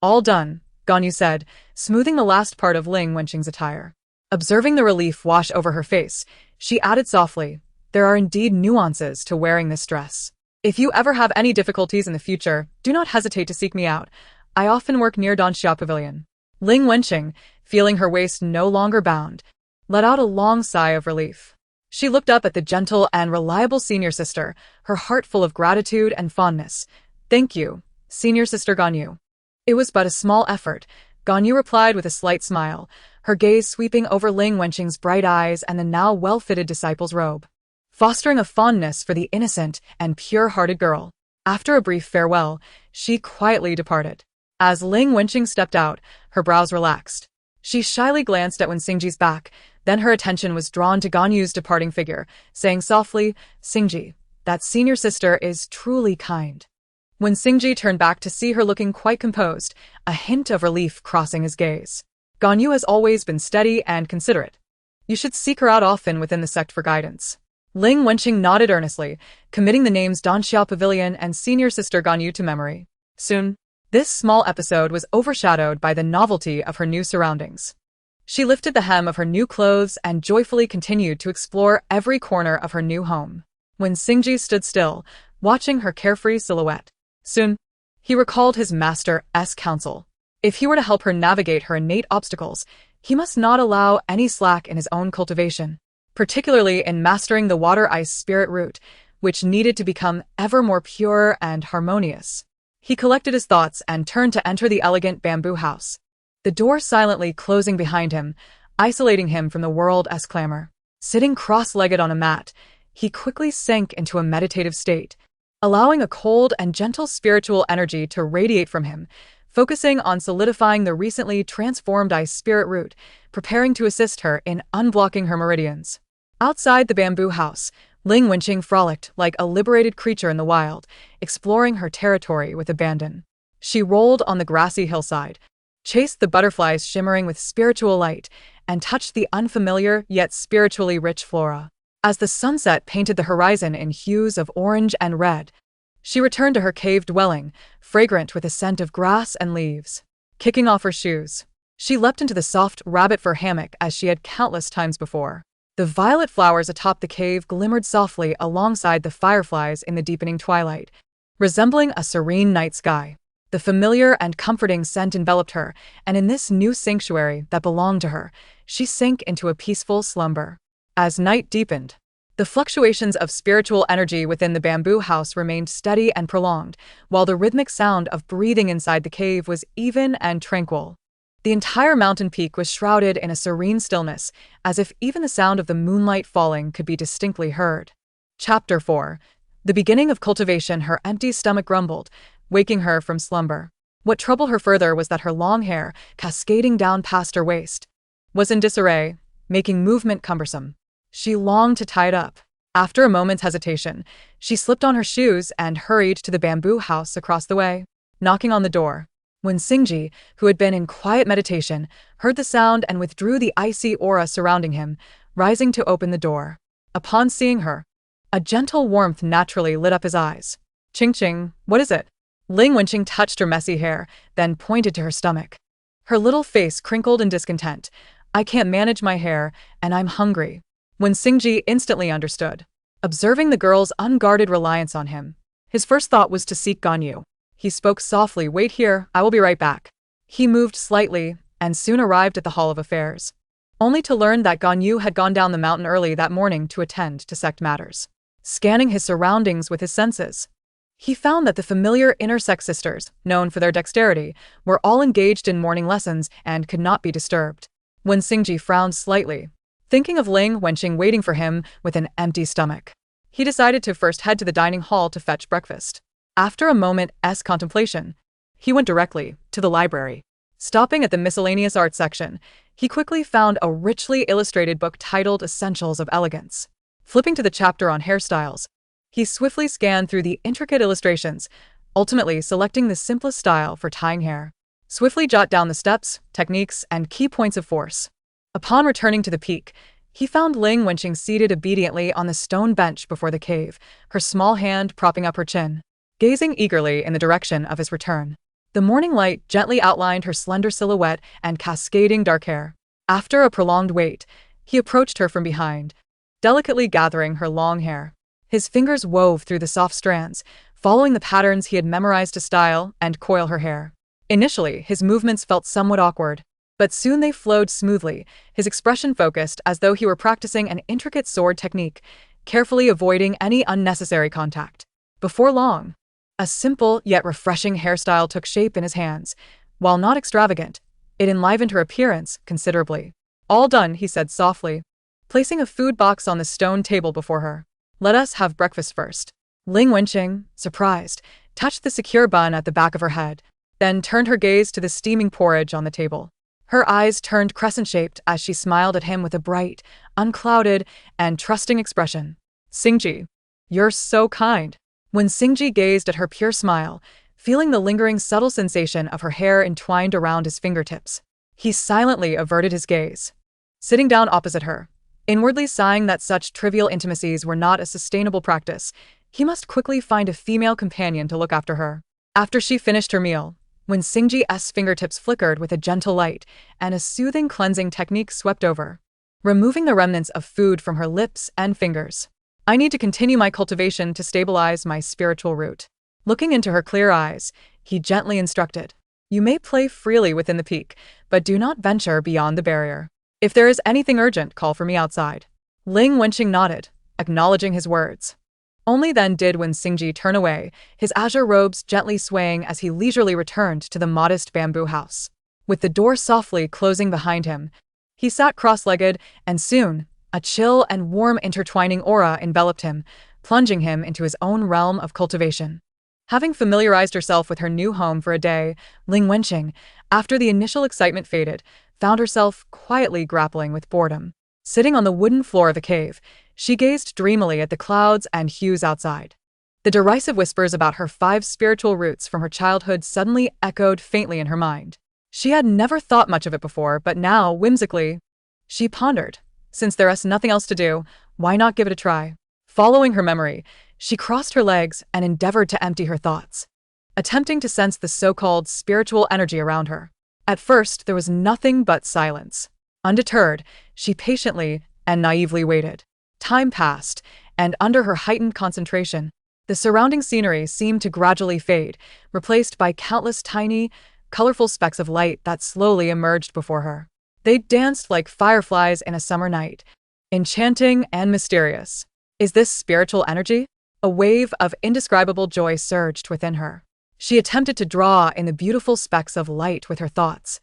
"All done," Ganyu said, smoothing the last part of Ling Wenqing's attire. Observing the relief wash over her face, she added softly, "There are indeed nuances to wearing this dress. If you ever have any difficulties in the future, do not hesitate to seek me out. I often work near Danxia Pavilion." Ling Wenqing, feeling her waist no longer bound, let out a long sigh of relief. She looked up at the gentle and reliable senior sister, her heart full of gratitude and fondness. "Thank you, Senior Sister Ganyu." "It was but a small effort," Ganyu replied with a slight smile, her gaze sweeping over Ling Wenqing's bright eyes and the now well-fitted disciple's robe, fostering a fondness for the innocent and pure-hearted girl. After a brief farewell, she quietly departed. As Ling Wenqing stepped out, her brows relaxed. She shyly glanced at Wen Xingji's back, then her attention was drawn to Ganyu's departing figure, saying softly, "Xingji, that senior sister is truly kind." When Xingji turned back to see her looking quite composed, a hint of relief crossing his gaze. "Ganyu has always been steady and considerate. You should seek her out often within the sect for guidance." Ling Wenqing nodded earnestly, committing the names Danxia Pavilion and Senior Sister Ganyu to memory. Soon, this small episode was overshadowed by the novelty of her new surroundings. She lifted the hem of her new clothes and joyfully continued to explore every corner of her new home. When Xingji stood still, watching her carefree silhouette. Soon, he recalled his master's counsel. If he were to help her navigate her innate obstacles, he must not allow any slack in his own cultivation, particularly in mastering the water-ice spirit root, which needed to become ever more pure and harmonious. He collected his thoughts and turned to enter the elegant bamboo house, the door silently closing behind him, isolating him from the world's clamor. Sitting cross-legged on a mat, he quickly sank into a meditative state, allowing a cold and gentle spiritual energy to radiate from him, focusing on solidifying the recently transformed ice spirit root, preparing to assist her in unblocking her meridians. Outside the bamboo house, Ling Wenqing frolicked like a liberated creature in the wild, exploring her territory with abandon. She rolled on the grassy hillside, chased the butterflies shimmering with spiritual light, and touched the unfamiliar yet spiritually rich flora. As the sunset painted the horizon in hues of orange and red, she returned to her cave dwelling, fragrant with the scent of grass and leaves. Kicking off her shoes, she leapt into the soft rabbit fur hammock as she had countless times before. The violet flowers atop the cave glimmered softly alongside the fireflies in the deepening twilight, resembling a serene night sky. The familiar and comforting scent enveloped her, and in this new sanctuary that belonged to her, she sank into a peaceful slumber. As night deepened, The fluctuations of spiritual energy within the bamboo house remained steady and prolonged, while the rhythmic sound of breathing inside the cave was even and tranquil. The entire mountain peak was shrouded in a serene stillness, as if even the sound of the moonlight falling could be distinctly heard. Chapter 4. The beginning of cultivation. Her empty stomach grumbled, waking her from slumber. What troubled her further was that her long hair, cascading down past her waist, was in disarray, making movement cumbersome. She longed to tie it up. After a moment's hesitation, she slipped on her shoes and hurried to the bamboo house across the way, knocking on the door. When Singji, who had been in quiet meditation, heard the sound and withdrew the icy aura surrounding him, rising to open the door. Upon seeing her, a gentle warmth naturally lit up his eyes. "Ching-ching, what is it?" Ling Wenqing touched her messy hair, then pointed to her stomach. Her little face crinkled in discontent. "I can't manage my hair, and I'm hungry." When Singji instantly understood, observing the girl's unguarded reliance on him, his first thought was to seek Ganyu. He spoke softly, "Wait here, I will be right back." He moved slightly, and soon arrived at the Hall of Affairs, only to learn that Ganyu had gone down the mountain early that morning to attend to sect matters. Scanning his surroundings with his senses, he found that the familiar inner sect sisters, known for their dexterity, were all engaged in morning lessons and could not be disturbed. When Singji frowned slightly, thinking of Ling Wenqing waiting for him with an empty stomach, he decided to first head to the dining hall to fetch breakfast. After a moment's contemplation, he went directly to the library. Stopping at the miscellaneous art section, he quickly found a richly illustrated book titled Essentials of Elegance. Flipping to the chapter on hairstyles, he swiftly scanned through the intricate illustrations, ultimately selecting the simplest style for tying hair. Swiftly jot down the steps, techniques, and key points of force. Upon returning to the peak, he found Ling Wenqing seated obediently on the stone bench before the cave, her small hand propping up her chin, gazing eagerly in the direction of his return. The morning light gently outlined her slender silhouette and cascading dark hair. After a prolonged wait, he approached her from behind, delicately gathering her long hair. His fingers wove through the soft strands, following the patterns he had memorized to style and coil her hair. Initially, his movements felt somewhat awkward, but soon they flowed smoothly, his expression focused as though he were practicing an intricate sword technique, carefully avoiding any unnecessary contact. Before long, a simple yet refreshing hairstyle took shape in his hands. While not extravagant, it enlivened her appearance considerably. "All done," he said softly, placing a food box on the stone table before her. "Let us have breakfast first." Ling Wenqing, surprised, touched the secure bun at the back of her head, then turned her gaze to the steaming porridge on the table. Her eyes turned crescent-shaped as she smiled at him with a bright, unclouded, and trusting expression. "Singji, you're so kind." When Singji gazed at her pure smile, feeling the lingering subtle sensation of her hair entwined around his fingertips, he silently averted his gaze. Sitting down opposite her, inwardly sighing that such trivial intimacies were not a sustainable practice, he must quickly find a female companion to look after her. After she finished her meal, when Singji's fingertips flickered with a gentle light and a soothing cleansing technique swept over, removing the remnants of food from her lips and fingers. "I need to continue my cultivation to stabilize my spiritual root." Looking into her clear eyes, he gently instructed, "You may play freely within the peak, but do not venture beyond the barrier. If there is anything urgent, call for me outside." Ling Wenqing nodded, acknowledging his words. Only then did when Singji turn away, his azure robes gently swaying as he leisurely returned to the modest bamboo house. With the door softly closing behind him, he sat cross-legged, and soon, a chill and warm intertwining aura enveloped him, plunging him into his own realm of cultivation. Having familiarized herself with her new home for a day, Ling Wenqing, after the initial excitement faded, found herself quietly grappling with boredom. Sitting on the wooden floor of the cave, she gazed dreamily at the clouds and hues outside. The derisive whispers about her 5 spiritual roots from her childhood suddenly echoed faintly in her mind. She had never thought much of it before, but now, whimsically, she pondered, since there is nothing else to do, why not give it a try? Following her memory, she crossed her legs and endeavored to empty her thoughts, attempting to sense the so-called spiritual energy around her. At first, there was nothing but silence. Undeterred, she patiently and naively waited. Time passed, and under her heightened concentration, the surrounding scenery seemed to gradually fade, replaced by countless tiny, colorful specks of light that slowly emerged before her. They danced like fireflies in a summer night, enchanting and mysterious. Is this spiritual energy? A wave of indescribable joy surged within her. She attempted to draw in the beautiful specks of light with her thoughts,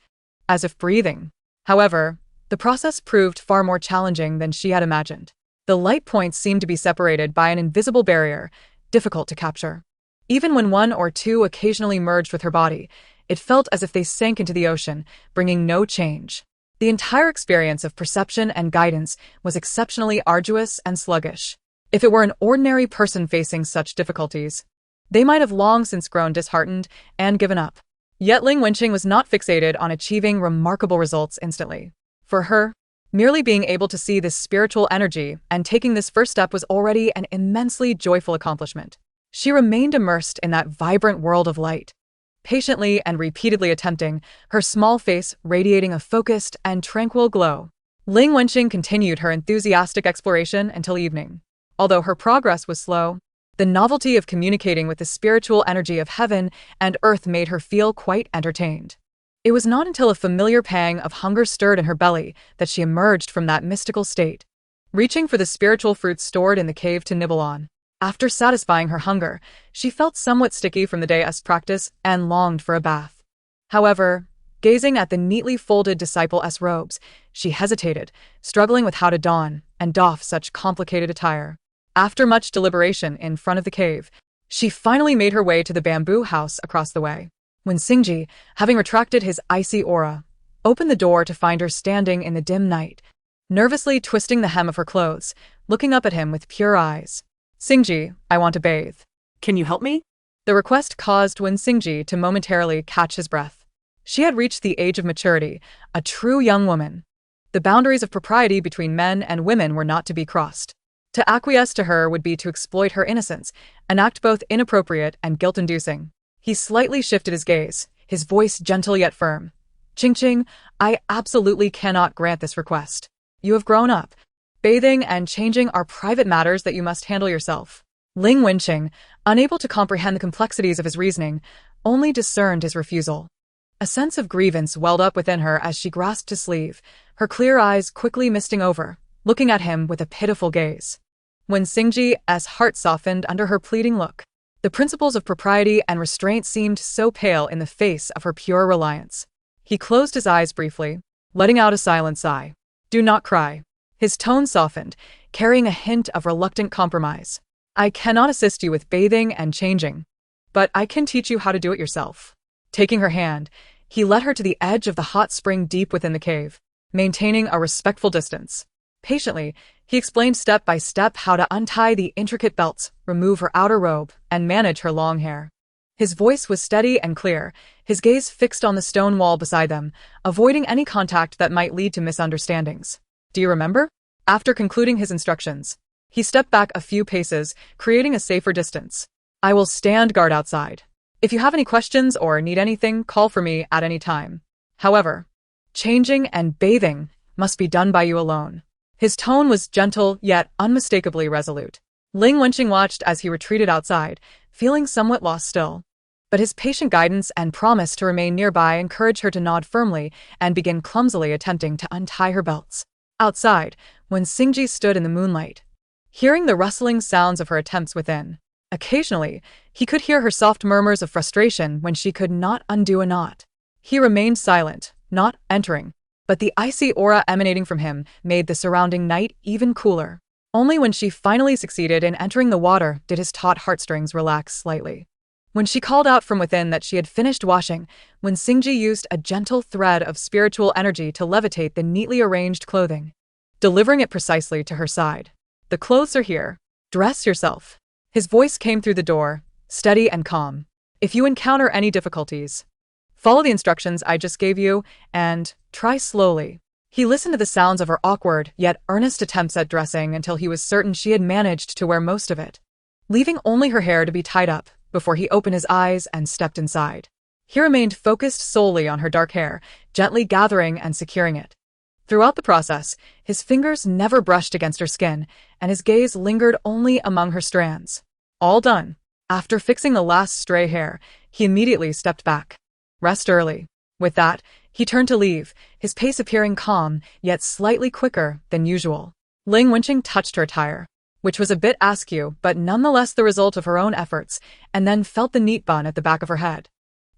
as if breathing. However, the process proved far more challenging than she had imagined. The light points seemed to be separated by an invisible barrier, difficult to capture. Even when one or two occasionally merged with her body, it felt as if they sank into the ocean, bringing no change. The entire experience of perception and guidance was exceptionally arduous and sluggish. If it were an ordinary person facing such difficulties, they might have long since grown disheartened and given up. Yet Ling Wenqing was not fixated on achieving remarkable results instantly. For her, merely being able to see this spiritual energy and taking this first step was already an immensely joyful accomplishment. She remained immersed in that vibrant world of light, patiently and repeatedly attempting, her small face radiating a focused and tranquil glow. Ling Wenqing continued her enthusiastic exploration until evening. Although her progress was slow, the novelty of communicating with the spiritual energy of heaven and earth made her feel quite entertained. It was not until a familiar pang of hunger stirred in her belly that she emerged from that mystical state, reaching for the spiritual fruits stored in the cave to nibble on. After satisfying her hunger, she felt somewhat sticky from the day's practice and longed for a bath. However, gazing at the neatly folded disciple-s robes, she hesitated, struggling with how to don and doff such complicated attire. After much deliberation in front of the cave, she finally made her way to the bamboo house across the way. When Xingji, having retracted his icy aura, opened the door to find her standing in the dim night, nervously twisting the hem of her clothes, looking up at him with pure eyes. "Xingji, I want to bathe." Can you help me? The request caused Wen Xingji to momentarily catch his breath. She had reached the age of maturity, a true young woman. The boundaries of propriety between men and women were not to be crossed. To acquiesce to her would be to exploit her innocence, an act both inappropriate and guilt-inducing. He slightly shifted his gaze, his voice gentle yet firm. "Qingqing, I absolutely cannot grant this request. You have grown up. Bathing and changing are private matters that you must handle yourself." Ling Wenqing, unable to comprehend the complexities of his reasoning, only discerned his refusal. A sense of grievance welled up within her as she grasped his sleeve, her clear eyes quickly misting over, looking at him with a pitiful gaze. When Xingji's heart softened under her pleading look, the principles of propriety and restraint seemed so pale in the face of her pure reliance. He closed his eyes briefly, letting out a silent sigh. "Do not cry." His tone softened, carrying a hint of reluctant compromise. "I cannot assist you with bathing and changing, but I can teach you how to do it yourself." Taking her hand, he led her to the edge of the hot spring deep within the cave, maintaining a respectful distance. Patiently, he explained step by step how to untie the intricate belts, remove her outer robe, and manage her long hair. His voice was steady and clear, his gaze fixed on the stone wall beside them, avoiding any contact that might lead to misunderstandings. "Do you remember?" After concluding his instructions, he stepped back a few paces, creating a safer distance. "I will stand guard outside. If you have any questions or need anything, call for me at any time. However, changing and bathing must be done by you alone." His tone was gentle yet unmistakably resolute. Ling Wenqing watched as he retreated outside, feeling somewhat lost still. But his patient guidance and promise to remain nearby encouraged her to nod firmly and begin clumsily attempting to untie her belts. Outside, when Xingji stood in the moonlight, hearing the rustling sounds of her attempts within, occasionally, he could hear her soft murmurs of frustration when she could not undo a knot. He remained silent, not entering, but the icy aura emanating from him made the surrounding night even cooler. Only when she finally succeeded in entering the water did his taut heartstrings relax slightly. When she called out from within that she had finished washing, when Xingji used a gentle thread of spiritual energy to levitate the neatly arranged clothing, delivering it precisely to her side. "The clothes are here. Dress yourself." His voice came through the door, steady and calm. "If you encounter any difficulties, follow the instructions I just gave you, and try slowly." He listened to the sounds of her awkward yet earnest attempts at dressing until he was certain she had managed to wear most of it, leaving only her hair to be tied up before he opened his eyes and stepped inside. He remained focused solely on her dark hair, gently gathering and securing it. Throughout the process, his fingers never brushed against her skin, and his gaze lingered only among her strands. All done. After fixing the last stray hair, he immediately stepped back. "Rest early." With that, he turned to leave, his pace appearing calm, yet slightly quicker than usual. Ling Wenqing touched her attire, which was a bit askew but nonetheless the result of her own efforts, and then felt the neat bun at the back of her head.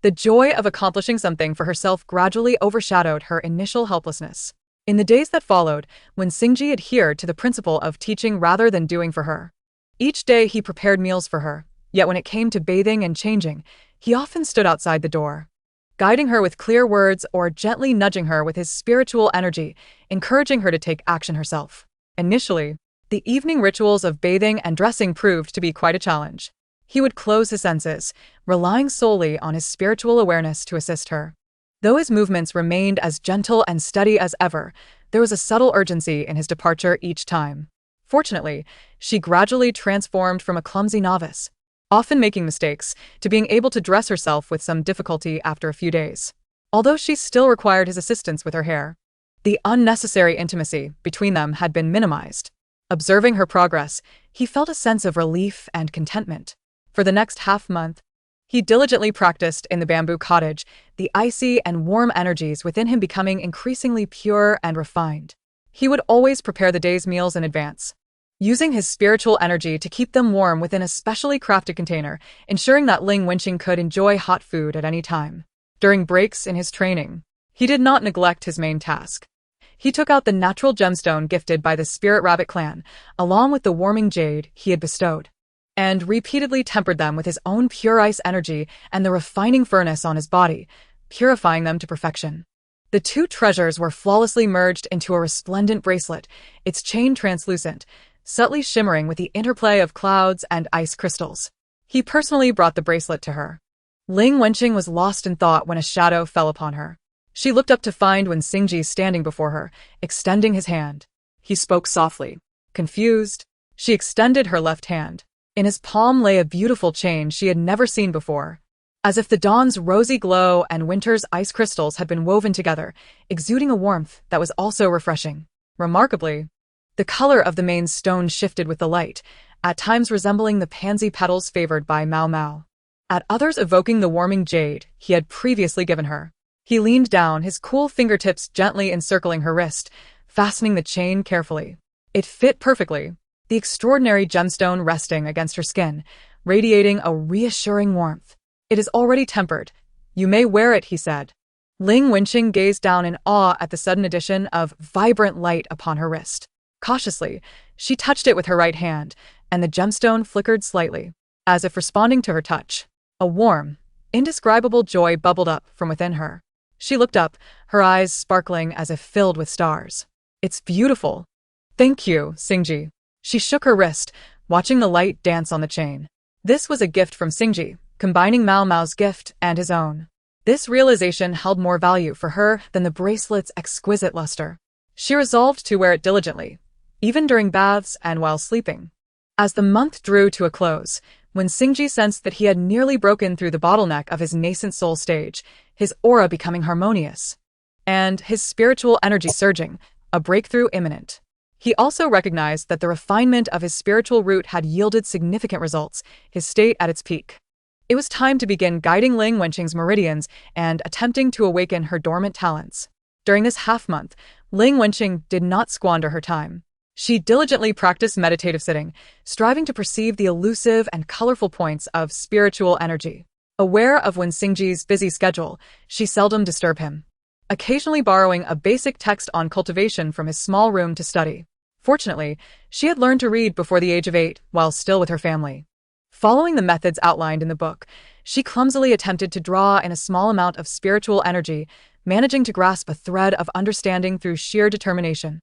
The joy of accomplishing something for herself gradually overshadowed her initial helplessness. In the days that followed, when Singji adhered to the principle of teaching rather than doing for her, each day he prepared meals for her, yet when it came to bathing and changing, he often stood outside the door, guiding her with clear words or gently nudging her with his spiritual energy, encouraging her to take action herself. Initially, the evening rituals of bathing and dressing proved to be quite a challenge. He would close his senses, relying solely on his spiritual awareness to assist her. Though his movements remained as gentle and steady as ever, there was a subtle urgency in his departure each time. Fortunately, she gradually transformed from a clumsy novice, often making mistakes, to being able to dress herself with some difficulty after a few days. Although she still required his assistance with her hair, the unnecessary intimacy between them had been minimized. Observing her progress, he felt a sense of relief and contentment. For the next half-month, he diligently practiced in the bamboo cottage, the icy and warm energies within him becoming increasingly pure and refined. He would always prepare the day's meals in advance, using his spiritual energy to keep them warm within a specially crafted container, ensuring that Ling Wenqing could enjoy hot food at any time. During breaks in his training, he did not neglect his main task. He took out the natural gemstone gifted by the Spirit Rabbit clan, along with the warming jade he had bestowed, and repeatedly tempered them with his own pure ice energy and the refining furnace on his body, purifying them to perfection. The two treasures were flawlessly merged into a resplendent bracelet, its chain translucent, subtly shimmering with the interplay of clouds and ice crystals. He personally brought the bracelet to her. Ling Wenqing was lost in thought when a shadow fell upon her. She looked up to find Wen Xingji standing before her, extending his hand. He spoke softly. Confused, she extended her left hand. In his palm lay a beautiful chain she had never seen before, as if the dawn's rosy glow and winter's ice crystals had been woven together, exuding a warmth that was also refreshing. Remarkably, the color of the main stone shifted with the light, at times resembling the pansy petals favored by Mao Mao, at others evoking the warming jade he had previously given her. He leaned down, his cool fingertips gently encircling her wrist, fastening the chain carefully. It fit perfectly, the extraordinary gemstone resting against her skin, radiating a reassuring warmth. It is already tempered. You may wear it, he said. Ling Wenqing gazed down in awe at the sudden addition of vibrant light upon her wrist. Cautiously, she touched it with her right hand, and the gemstone flickered slightly, as if responding to her touch. A warm, indescribable joy bubbled up from within her. She looked up, her eyes sparkling as if filled with stars. It's beautiful. Thank you, Xingji. She shook her wrist, watching the light dance on the chain. This was a gift from Xingji, combining Mao Mao's gift and his own. This realization held more value for her than the bracelet's exquisite luster. She resolved to wear it diligently, even during baths and while sleeping. As the month drew to a close, when Xingji sensed that he had nearly broken through the bottleneck of his nascent soul stage, his aura becoming harmonious, and his spiritual energy surging, a breakthrough imminent. He also recognized that the refinement of his spiritual root had yielded significant results, his state at its peak. It was time to begin guiding Ling Wenqing's meridians and attempting to awaken her dormant talents. During this half-month, Ling Wenqing did not squander her time. She diligently practiced meditative sitting, striving to perceive the elusive and colorful points of spiritual energy. Aware of Wen Xingji's busy schedule, she seldom disturbed him, occasionally borrowing a basic text on cultivation from his small room to study. Fortunately, she had learned to read before the age of 8 while still with her family. Following the methods outlined in the book, she clumsily attempted to draw in a small amount of spiritual energy, managing to grasp a thread of understanding through sheer determination,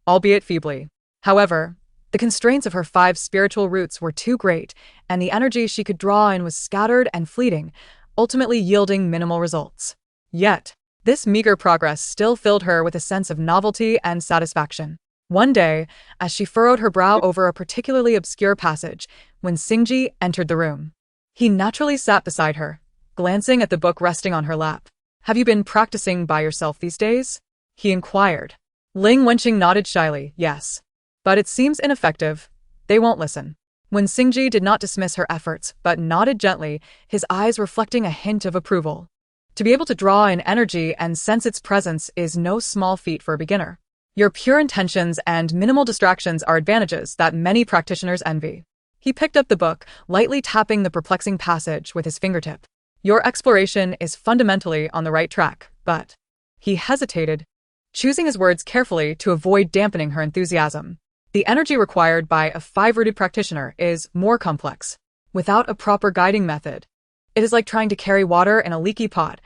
albeit feebly. However, the constraints of her 5 spiritual roots were too great, and the energy she could draw in was scattered and fleeting, ultimately yielding minimal results. Yet, this meager progress still filled her with a sense of novelty and satisfaction. One day, as she furrowed her brow over a particularly obscure passage, when Xingji entered the room, he naturally sat beside her, glancing at the book resting on her lap. "Have you been practicing by yourself these days?" he inquired. Ling Wenqing nodded shyly, "Yes. But it seems ineffective. They won't listen." When Xingji did not dismiss her efforts, but nodded gently, his eyes reflecting a hint of approval. To be able to draw in energy and sense its presence is no small feat for a beginner. Your pure intentions and minimal distractions are advantages that many practitioners envy. He picked up the book, lightly tapping the perplexing passage with his fingertip. Your exploration is fundamentally on the right track, but... He hesitated, choosing his words carefully to avoid dampening her enthusiasm. The energy required by a five-rooted practitioner is more complex. Without a proper guiding method, it is like trying to carry water in a leaky pot.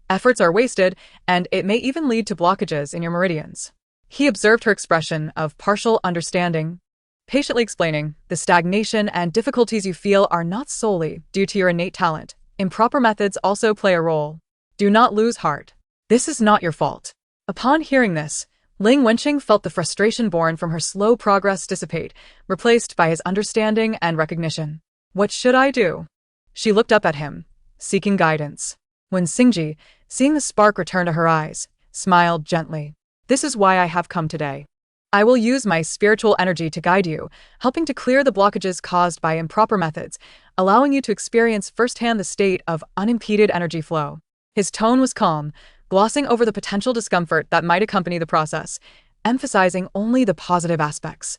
Efforts are wasted, and it may even lead to blockages in your meridians. He observed her expression of partial understanding, patiently explaining, the stagnation and difficulties you feel are not solely due to your innate talent. Improper methods also play a role. Do not lose heart. This is not your fault. Upon hearing this, Ling Wenqing felt the frustration born from her slow progress dissipate, replaced by his understanding and recognition. What should I do? She looked up at him, seeking guidance. When Xingji, seeing the spark return to her eyes, smiled gently. This is why I have come today. I will use my spiritual energy to guide you, helping to clear the blockages caused by improper methods, allowing you to experience firsthand the state of unimpeded energy flow. His tone was calm, glossing over the potential discomfort that might accompany the process, emphasizing only the positive aspects.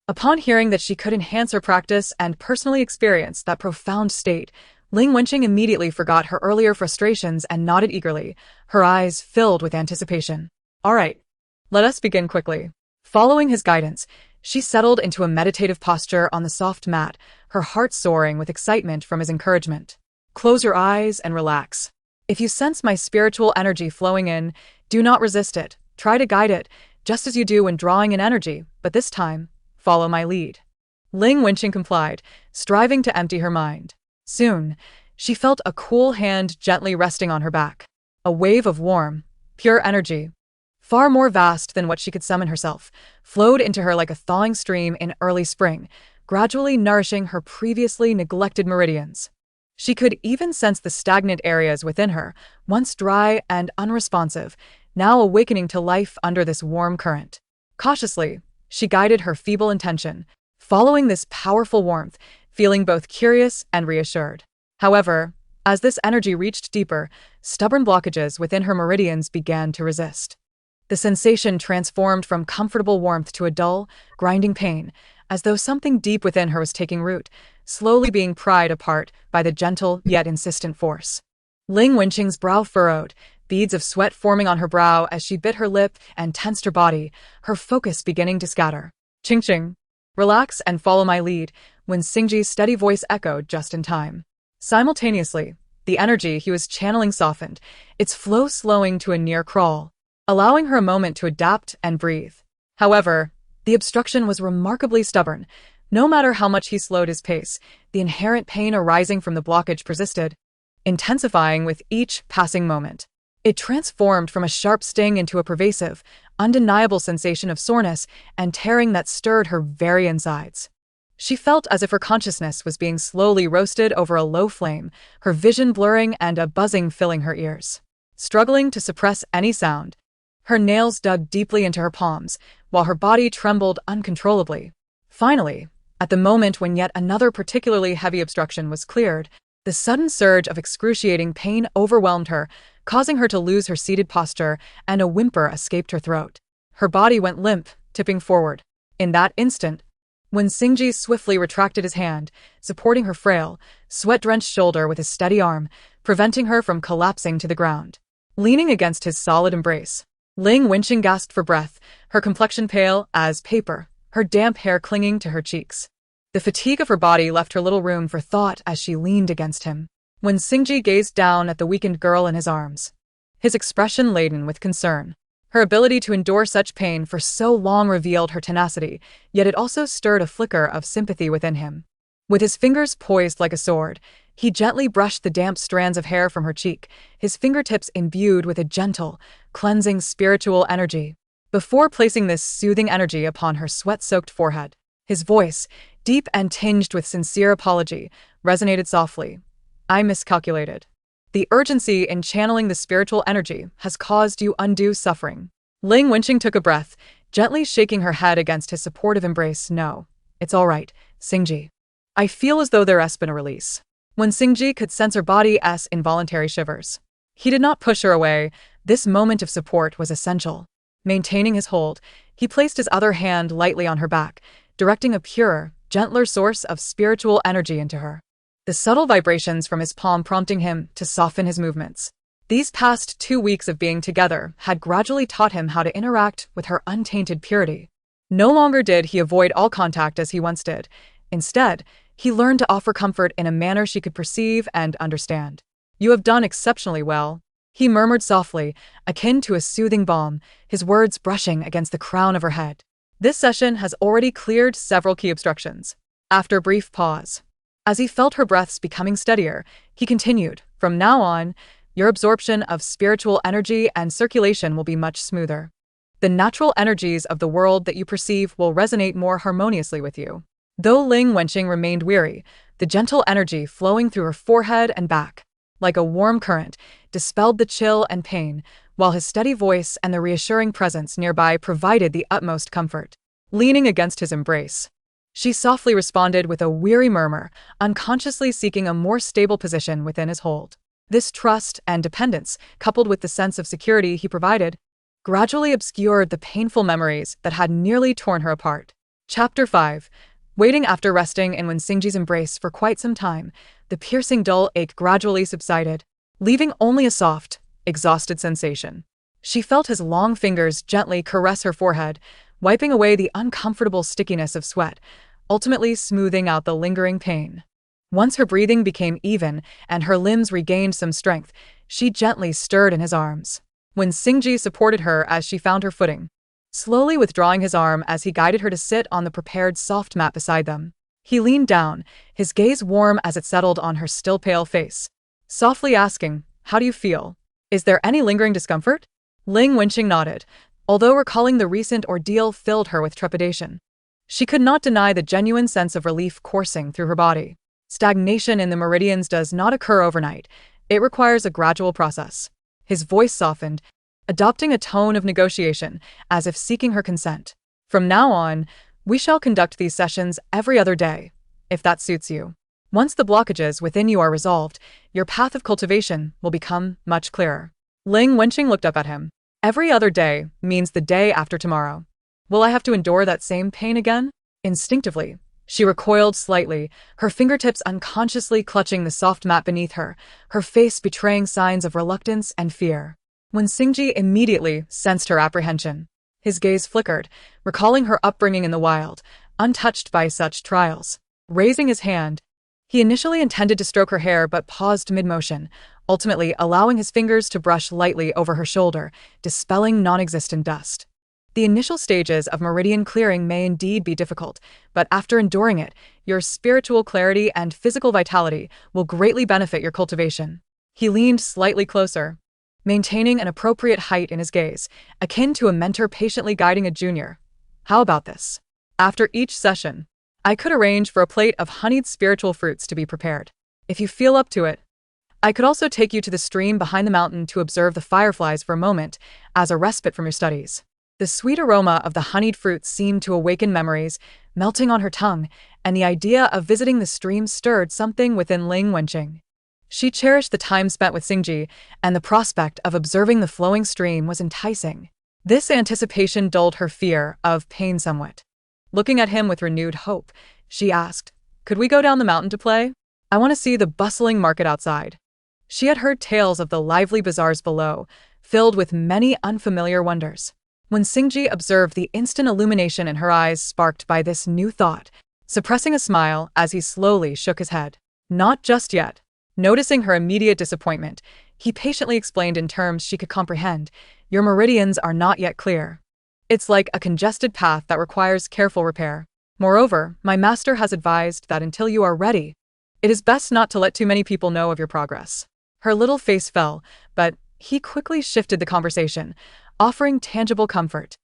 Upon hearing that she could enhance her practice and personally experience that profound state, Ling Wenqing immediately forgot her earlier frustrations and nodded eagerly, her eyes filled with anticipation. All right, let us begin quickly. Following his guidance, she settled into a meditative posture on the soft mat, her heart soaring with excitement from his encouragement. Close your eyes and relax. If you sense my spiritual energy flowing in, do not resist it. Try to guide it, just as you do when drawing in energy, but this time, follow my lead. Ling Wenqing complied, striving to empty her mind. Soon, she felt a cool hand gently resting on her back. A wave of warm, pure energy, far more vast than what she could summon herself, flowed into her like a thawing stream in early spring, gradually nourishing her previously neglected meridians. She could even sense the stagnant areas within her, once dry and unresponsive, now awakening to life under this warm current. Cautiously, she guided her feeble intention, following this powerful warmth, feeling both curious and reassured. However, as this energy reached deeper, stubborn blockages within her meridians began to resist. The sensation transformed from comfortable warmth to a dull, grinding pain, as though something deep within her was taking root, slowly being pried apart by the gentle yet insistent force. Ling Wenqing's brow furrowed, beads of sweat forming on her brow as she bit her lip and tensed her body, her focus beginning to scatter. Ching. Relax and follow my lead, when Xingji's steady voice echoed just in time. Simultaneously, the energy he was channeling softened, its flow slowing to a near crawl, allowing her a moment to adapt and breathe. However, the obstruction was remarkably stubborn. No matter how much he slowed his pace, the inherent pain arising from the blockage persisted, intensifying with each passing moment. It transformed from a sharp sting into a pervasive, undeniable sensation of soreness and tearing that stirred her very insides. She felt as if her consciousness was being slowly roasted over a low flame, her vision blurring and a buzzing filling her ears. Struggling to suppress any sound, her nails dug deeply into her palms, while her body trembled uncontrollably. Finally, at the moment when yet another particularly heavy obstruction was cleared, the sudden surge of excruciating pain overwhelmed her, causing her to lose her seated posture, and a whimper escaped her throat. Her body went limp, tipping forward. In that instant, when Xingji swiftly retracted his hand, supporting her frail, sweat-drenched shoulder with his steady arm, preventing her from collapsing to the ground. Leaning against his solid embrace, Ling Wenqing gasped for breath, her complexion pale as paper, her damp hair clinging to her cheeks. The fatigue of her body left her little room for thought as she leaned against him. When Xingji gazed down at the weakened girl in his arms, his expression laden with concern. Her ability to endure such pain for so long revealed her tenacity, yet it also stirred a flicker of sympathy within him. With his fingers poised like a sword, he gently brushed the damp strands of hair from her cheek, his fingertips imbued with a gentle, cleansing spiritual energy. Before placing this soothing energy upon her sweat-soaked forehead, his voice, deep and tinged with sincere apology, resonated softly. I miscalculated. The urgency in channeling the spiritual energy has caused you undue suffering. Ling Wenqing took a breath, gently shaking her head against his supportive embrace. No, it's all right, Xingji. I feel as though there has been a release. When Xingji could sense her body's involuntary shivers, he did not push her away. This moment of support was essential. Maintaining his hold, He placed his other hand lightly on her back, directing a purer, gentler source of spiritual energy into her. The subtle vibrations from his palm prompting him to soften his movements. These past 2 weeks of being together had gradually taught him how to interact with her untainted purity. No longer did he avoid all contact as he once did. Instead, he learned to offer comfort in a manner she could perceive and understand. "You have done exceptionally well," he murmured softly, akin to a soothing balm, his words brushing against the crown of her head. "This session has already cleared several key obstructions." After a brief pause, as he felt her breaths becoming steadier, he continued, "From now on, your absorption of spiritual energy and circulation will be much smoother. The natural energies of the world that you perceive will resonate more harmoniously with you." Though Ling Wenqing remained weary, the gentle energy flowing through her forehead and back, like a warm current, dispelled the chill and pain, while his steady voice and the reassuring presence nearby provided the utmost comfort. Leaning against his embrace, she softly responded with a weary murmur, unconsciously seeking a more stable position within his hold. This trust and dependence, coupled with the sense of security he provided, gradually obscured the painful memories that had nearly torn her apart. Chapter 5. Waiting. After resting in Wenxingji's embrace for quite some time, the piercing dull ache gradually subsided, leaving only a soft, exhausted sensation. She felt his long fingers gently caress her forehead, wiping away the uncomfortable stickiness of sweat, ultimately smoothing out the lingering pain. Once her breathing became even and her limbs regained some strength, she gently stirred in his arms. Wenxingji supported her as she found her footing, slowly withdrawing his arm as he guided her to sit on the prepared soft mat beside them. He leaned down, his gaze warm as it settled on her still pale face, softly asking, "How do you feel? Is there any lingering discomfort?" Ling Wenqing nodded, although recalling the recent ordeal filled her with trepidation. She could not deny the genuine sense of relief coursing through her body. Stagnation in the meridians does not occur overnight. It requires a gradual process. His voice softened, adopting a tone of negotiation, as if seeking her consent. "From now on, we shall conduct these sessions every other day, if that suits you. Once the blockages within you are resolved, your path of cultivation will become much clearer." Ling Wenqing looked up at him. "Every other day means the day after tomorrow. Will I have to endure that same pain again?" Instinctively, she recoiled slightly, her fingertips unconsciously clutching the soft mat beneath her, her face betraying signs of reluctance and fear. Wenxingji immediately sensed her apprehension. His gaze flickered, recalling her upbringing in the wild, untouched by such trials. Raising his hand, he initially intended to stroke her hair but paused mid-motion, ultimately allowing his fingers to brush lightly over her shoulder, dispelling non-existent dust. The initial stages of meridian clearing may indeed be difficult, but after enduring it, your spiritual clarity and physical vitality will greatly benefit your cultivation. He leaned slightly closer, maintaining an appropriate height in his gaze, akin to a mentor patiently guiding a junior. "How about this? After each session, I could arrange for a plate of honeyed spiritual fruits to be prepared. If you feel up to it, I could also take you to the stream behind the mountain to observe the fireflies for a moment, as a respite from your studies." The sweet aroma of the honeyed fruits seemed to awaken memories, melting on her tongue, and the idea of visiting the stream stirred something within Ling Wenqing. She cherished the time spent with Xingji, and the prospect of observing the flowing stream was enticing. This anticipation dulled her fear of pain somewhat. Looking at him with renewed hope, she asked, "Could we go down the mountain to play? I want to see the bustling market outside." She had heard tales of the lively bazaars below, filled with many unfamiliar wonders. When Xingji observed the instant illumination in her eyes sparked by this new thought, suppressing a smile as he slowly shook his head. "Not just yet." Noticing her immediate disappointment, he patiently explained in terms she could comprehend, "Your meridians are not yet clear. It's like a congested path that requires careful repair. Moreover, my master has advised that until you are ready, it is best not to let too many people know of your progress." Her little face fell, but he quickly shifted the conversation, offering tangible comfort.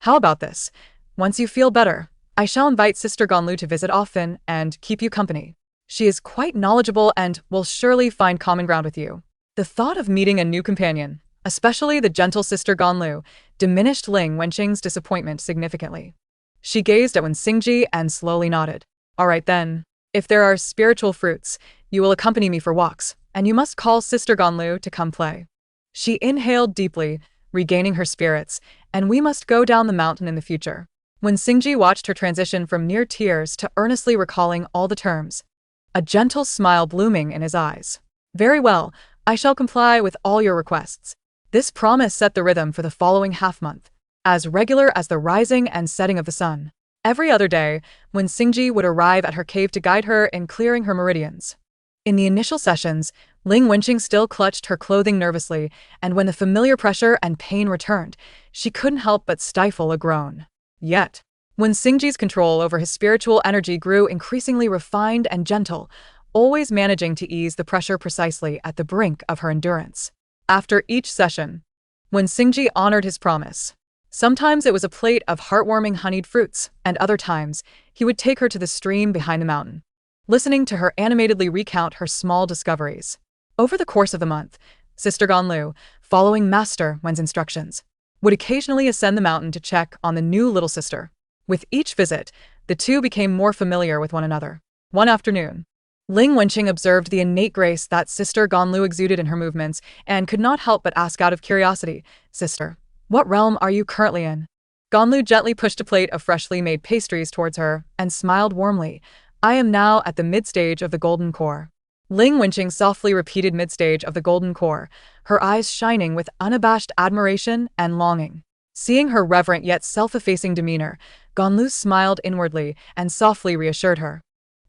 "How about this? Once you feel better, I shall invite Sister Ganlu to visit often and keep you company. She is quite knowledgeable and will surely find common ground with you." The thought of meeting a new companion, especially the gentle Sister Ganlu, diminished Ling Wenqing's disappointment significantly. She gazed at Wenxingji and slowly nodded. "All right then. If there are spiritual fruits, you will accompany me for walks, and you must call Sister Ganlu to come play." She inhaled deeply, regaining her spirits, and we must go down the mountain in the future. When Xingji watched her transition from near tears to earnestly recalling all the terms, a gentle smile blooming in his eyes. Very well, I shall comply with all your requests. This promise set the rhythm for the following half-month, as regular as the rising and setting of the sun. Every other day, when Xingji would arrive at her cave to guide her in clearing her meridians. In the initial sessions, Ling Wenqing still clutched her clothing nervously, and when the familiar pressure and pain returned, she couldn't help but stifle a groan. Yet, when Xingji's control over his spiritual energy grew increasingly refined and gentle, always managing to ease the pressure precisely at the brink of her endurance. After each session, when Xingji honored his promise, sometimes it was a plate of heartwarming honeyed fruits, and other times, he would take her to the stream behind the mountain, listening to her animatedly recount her small discoveries. Over the course of the month, Sister Ganlu, following Master Wen's instructions, would occasionally ascend the mountain to check on the new little sister. With each visit, the two became more familiar with one another. One afternoon, Ling Wenqing observed the innate grace that Sister Ganlu exuded in her movements and could not help but ask out of curiosity, "Sister, what realm are you currently in?" Ganlu gently pushed a plate of freshly made pastries towards her and smiled warmly. "I am now at the mid-stage of the golden core." Ling Wenqing softly repeated mid-stage of the golden core, her eyes shining with unabashed admiration and longing. Seeing her reverent yet self-effacing demeanor, Ganlu smiled inwardly and softly reassured her.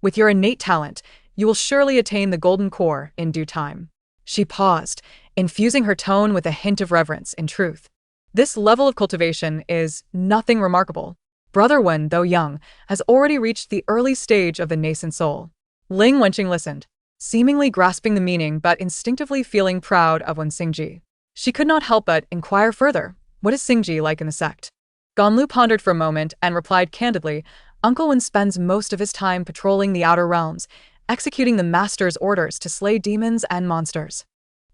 "With your innate talent, you will surely attain the golden core in due time." She paused, infusing her tone with a hint of reverence. In truth, this level of cultivation is nothing remarkable. Brother Wen, though young, has already reached the early stage of the nascent soul. Ling Wenqing listened, seemingly grasping the meaning but instinctively feeling proud of Wen Xingji. She could not help but inquire further, "What is Xingji like in the sect?" Ganlu pondered for a moment and replied candidly, "Uncle Wen spends most of his time patrolling the outer realms, executing the master's orders to slay demons and monsters.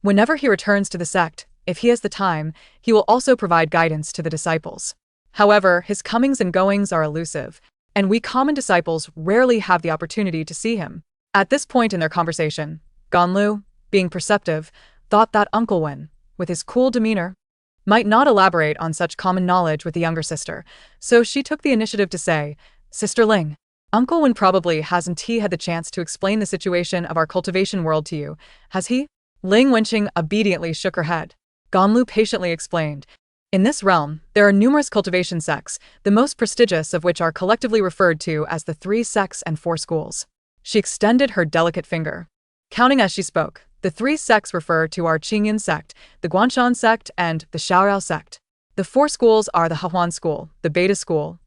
Whenever he returns to the sect, if he has the time, he will also provide guidance to the disciples. However, his comings and goings are elusive, and we common disciples rarely have the opportunity to see him." At this point in their conversation, Ganlu, being perceptive, thought that Uncle Wen, with his cool demeanor, might not elaborate on such common knowledge with the younger sister, so she took the initiative to say, "Sister Ling, Uncle Wen probably hasn't had the chance to explain the situation of our cultivation world to you, has he?" Ling Wenqing obediently shook her head. Ganlu patiently explained, "In this realm, there are numerous cultivation sects, the most prestigious of which are collectively referred to as the 3 sects and 4 schools." She extended her delicate finger, counting as she spoke. The 3 sects refer to our Qingyan sect, the Guanshan sect, and the Xiaorao sect. The 4 schools are the Hehuan school, the Beta school,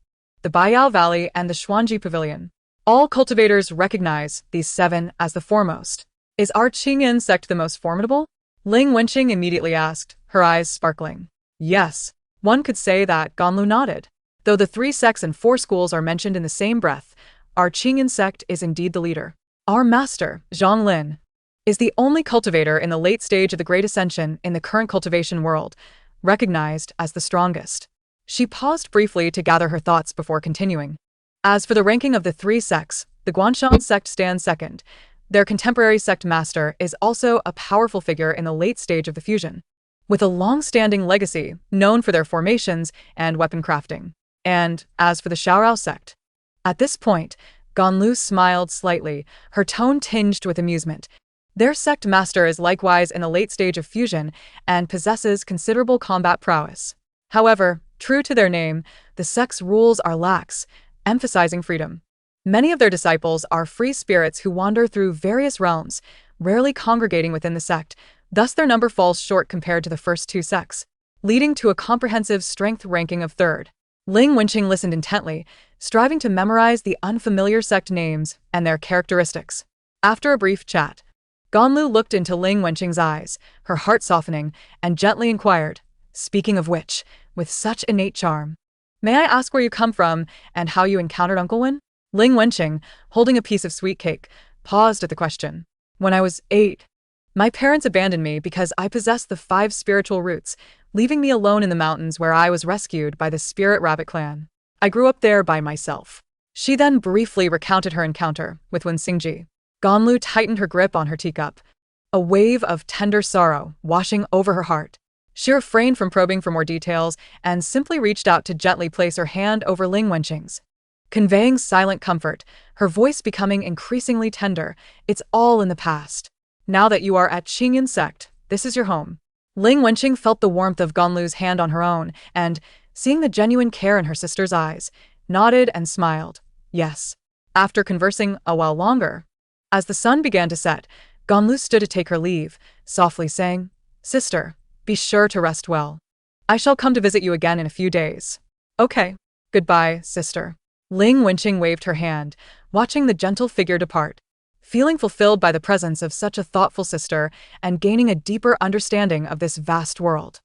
the Baiyao Valley, and the Xuanji Pavilion. All cultivators recognize these 7 as the foremost. "Is our Qingyan sect the most formidable?" Ling Wenqing immediately asked, her eyes sparkling. "Yes, one could say that." Ganlu nodded. "Though the 3 sects and 4 schools are mentioned in the same breath, our Qingyan sect is indeed the leader. Our master, Zhang Lin, is the only cultivator in the late stage of the Great Ascension in the current cultivation world, recognized as the strongest." She paused briefly to gather her thoughts before continuing. "As for the ranking of the 3 sects, the Guanshan sect stands second. Their contemporary sect master is also a powerful figure in the late stage of the fusion, with a long-standing legacy known for their formations and weapon crafting. And as for the Xiaorao sect..." At this point, Ganlu smiled slightly, her tone tinged with amusement. "Their sect master is likewise in the late stage of fusion and possesses considerable combat prowess. However, true to their name, the sect's rules are lax, emphasizing freedom. Many of their disciples are free spirits who wander through various realms, rarely congregating within the sect, thus their number falls short compared to the first 2 sects, leading to a comprehensive strength ranking of 3rd. Ling Wenqing listened intently, striving to memorize the unfamiliar sect names and their characteristics. After a brief chat, Ganlu looked into Ling Wenqing's eyes, her heart softening, and gently inquired, "Speaking of which, with such innate charm, may I ask where you come from and how you encountered Uncle Wen?" Ling Wenqing, holding a piece of sweet cake, paused at the question. "When I was 8, my parents abandoned me because I possessed the 5 spiritual roots, leaving me alone in the mountains where I was rescued by the Spirit Rabbit clan. I grew up there by myself." She then briefly recounted her encounter with Wen Xingji. Ganlu tightened her grip on her teacup, a wave of tender sorrow washing over her heart. She refrained from probing for more details and simply reached out to gently place her hand over Ling Wenqing's, conveying silent comfort, her voice becoming increasingly tender. It's all in the past. Now that you are at Qingyan sect, this is your home. Ling Wenqing felt the warmth of Ganlu's hand on her own and, seeing the genuine care in her sister's eyes, nodded and smiled. Yes. After conversing a while longer, as the sun began to set, Ganlu stood to take her leave, softly saying, "Sister, be sure to rest well. I shall come to visit you again in a few days." "Okay. Goodbye, sister." Ling Wenqing waved her hand, watching the gentle figure depart, feeling fulfilled by the presence of such a thoughtful sister and gaining a deeper understanding of this vast world.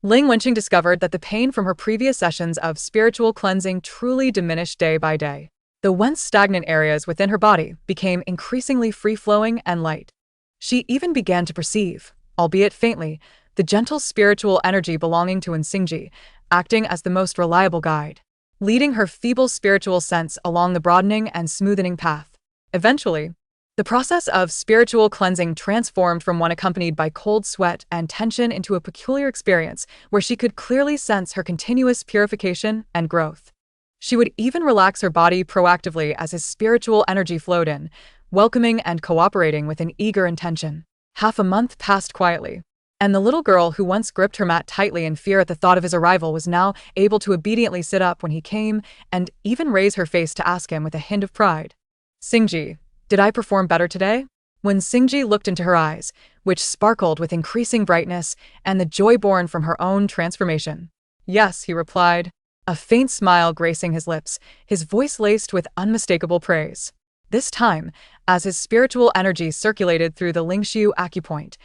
Ling Wenqing discovered that the pain from her previous sessions of spiritual cleansing truly diminished day by day. The once stagnant areas within her body became increasingly free-flowing and light. She even began to perceive, albeit faintly, the gentle spiritual energy belonging to Xingji, acting as the most reliable guide, leading her feeble spiritual sense along the broadening and smoothening path. Eventually, the process of spiritual cleansing transformed from one accompanied by cold sweat and tension into a peculiar experience where she could clearly sense her continuous purification and growth. She would even relax her body proactively as his spiritual energy flowed in, welcoming and cooperating with an eager intention. Half a month passed quietly, and the little girl who once gripped her mat tightly in fear at the thought of his arrival was now able to obediently sit up when he came and even raise her face to ask him with a hint of pride. "Xingji, did I perform better today?" When Xingji looked into her eyes, which sparkled with increasing brightness and the joy born from her own transformation. "Yes," he replied, a faint smile gracing his lips, his voice laced with unmistakable praise. This time, as his spiritual energy circulated through the Lingxiu acupoint,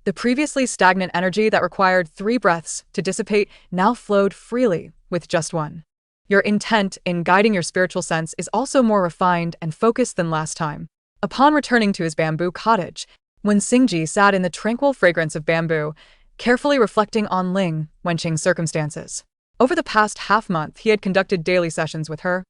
the previously stagnant energy that required 3 breaths to dissipate now flowed freely with just one. Your intent in guiding your spiritual sense is also more refined and focused than last time. Upon returning to his bamboo cottage, when Xingji sat in the tranquil fragrance of bamboo, carefully reflecting on Ling Wenqing's circumstances. Over the past half-month, he had conducted daily sessions with her,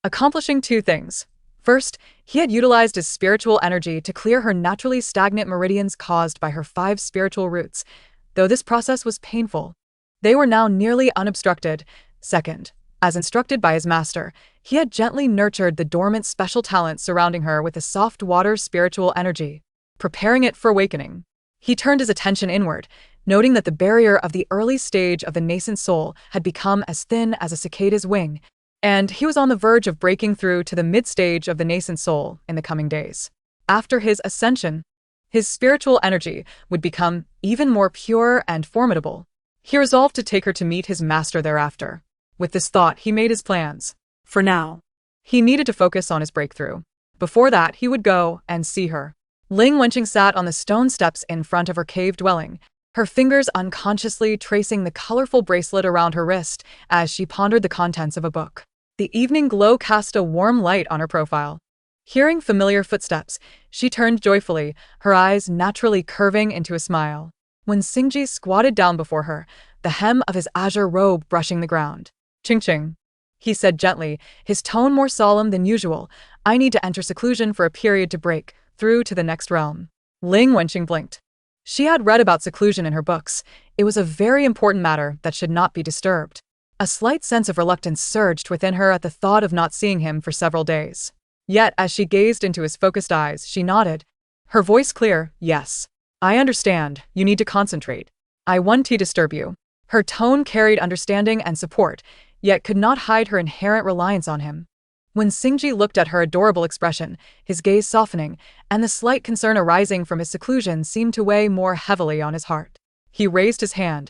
accomplishing 2 things. First, he had utilized his spiritual energy to clear her naturally stagnant meridians caused by her 5 spiritual roots, though this process was painful. They were now nearly unobstructed. Second, as instructed by his master, he had gently nurtured the dormant special talent surrounding her with a soft water spiritual energy, preparing it for awakening. He turned his attention inward, noting that the barrier of the early stage of the nascent soul had become as thin as a cicada's wing, and he was on the verge of breaking through to the mid-stage of the nascent soul in the coming days. After his ascension, his spiritual energy would become even more pure and formidable. He resolved to take her to meet his master thereafter. With this thought, he made his plans. For now, he needed to focus on his breakthrough. Before that, he would go and see her. Ling Wenqing sat on the stone steps in front of her cave dwelling, her fingers unconsciously tracing the colorful bracelet around her wrist as she pondered the contents of a book. The evening glow cast a warm light on her profile. Hearing familiar footsteps, she turned joyfully, her eyes naturally curving into a smile. When Xingji squatted down before her, the hem of his azure robe brushing the ground. "Ching-ching," he said gently, his tone more solemn than usual. "I need to enter seclusion for a period to break through to the next realm." Ling Wenqing blinked. She had read about seclusion in her books. It was a very important matter that should not be disturbed. A slight sense of reluctance surged within her at the thought of not seeing him for several days. Yet, as she gazed into his focused eyes, she nodded, her voice clear. "Yes. I understand. You need to concentrate. I won't disturb you." Her tone carried understanding and support, yet could not hide her inherent reliance on him. When Xingji looked at her adorable expression, his gaze softening, and the slight concern arising from his seclusion seemed to weigh more heavily on his heart. He raised his hand,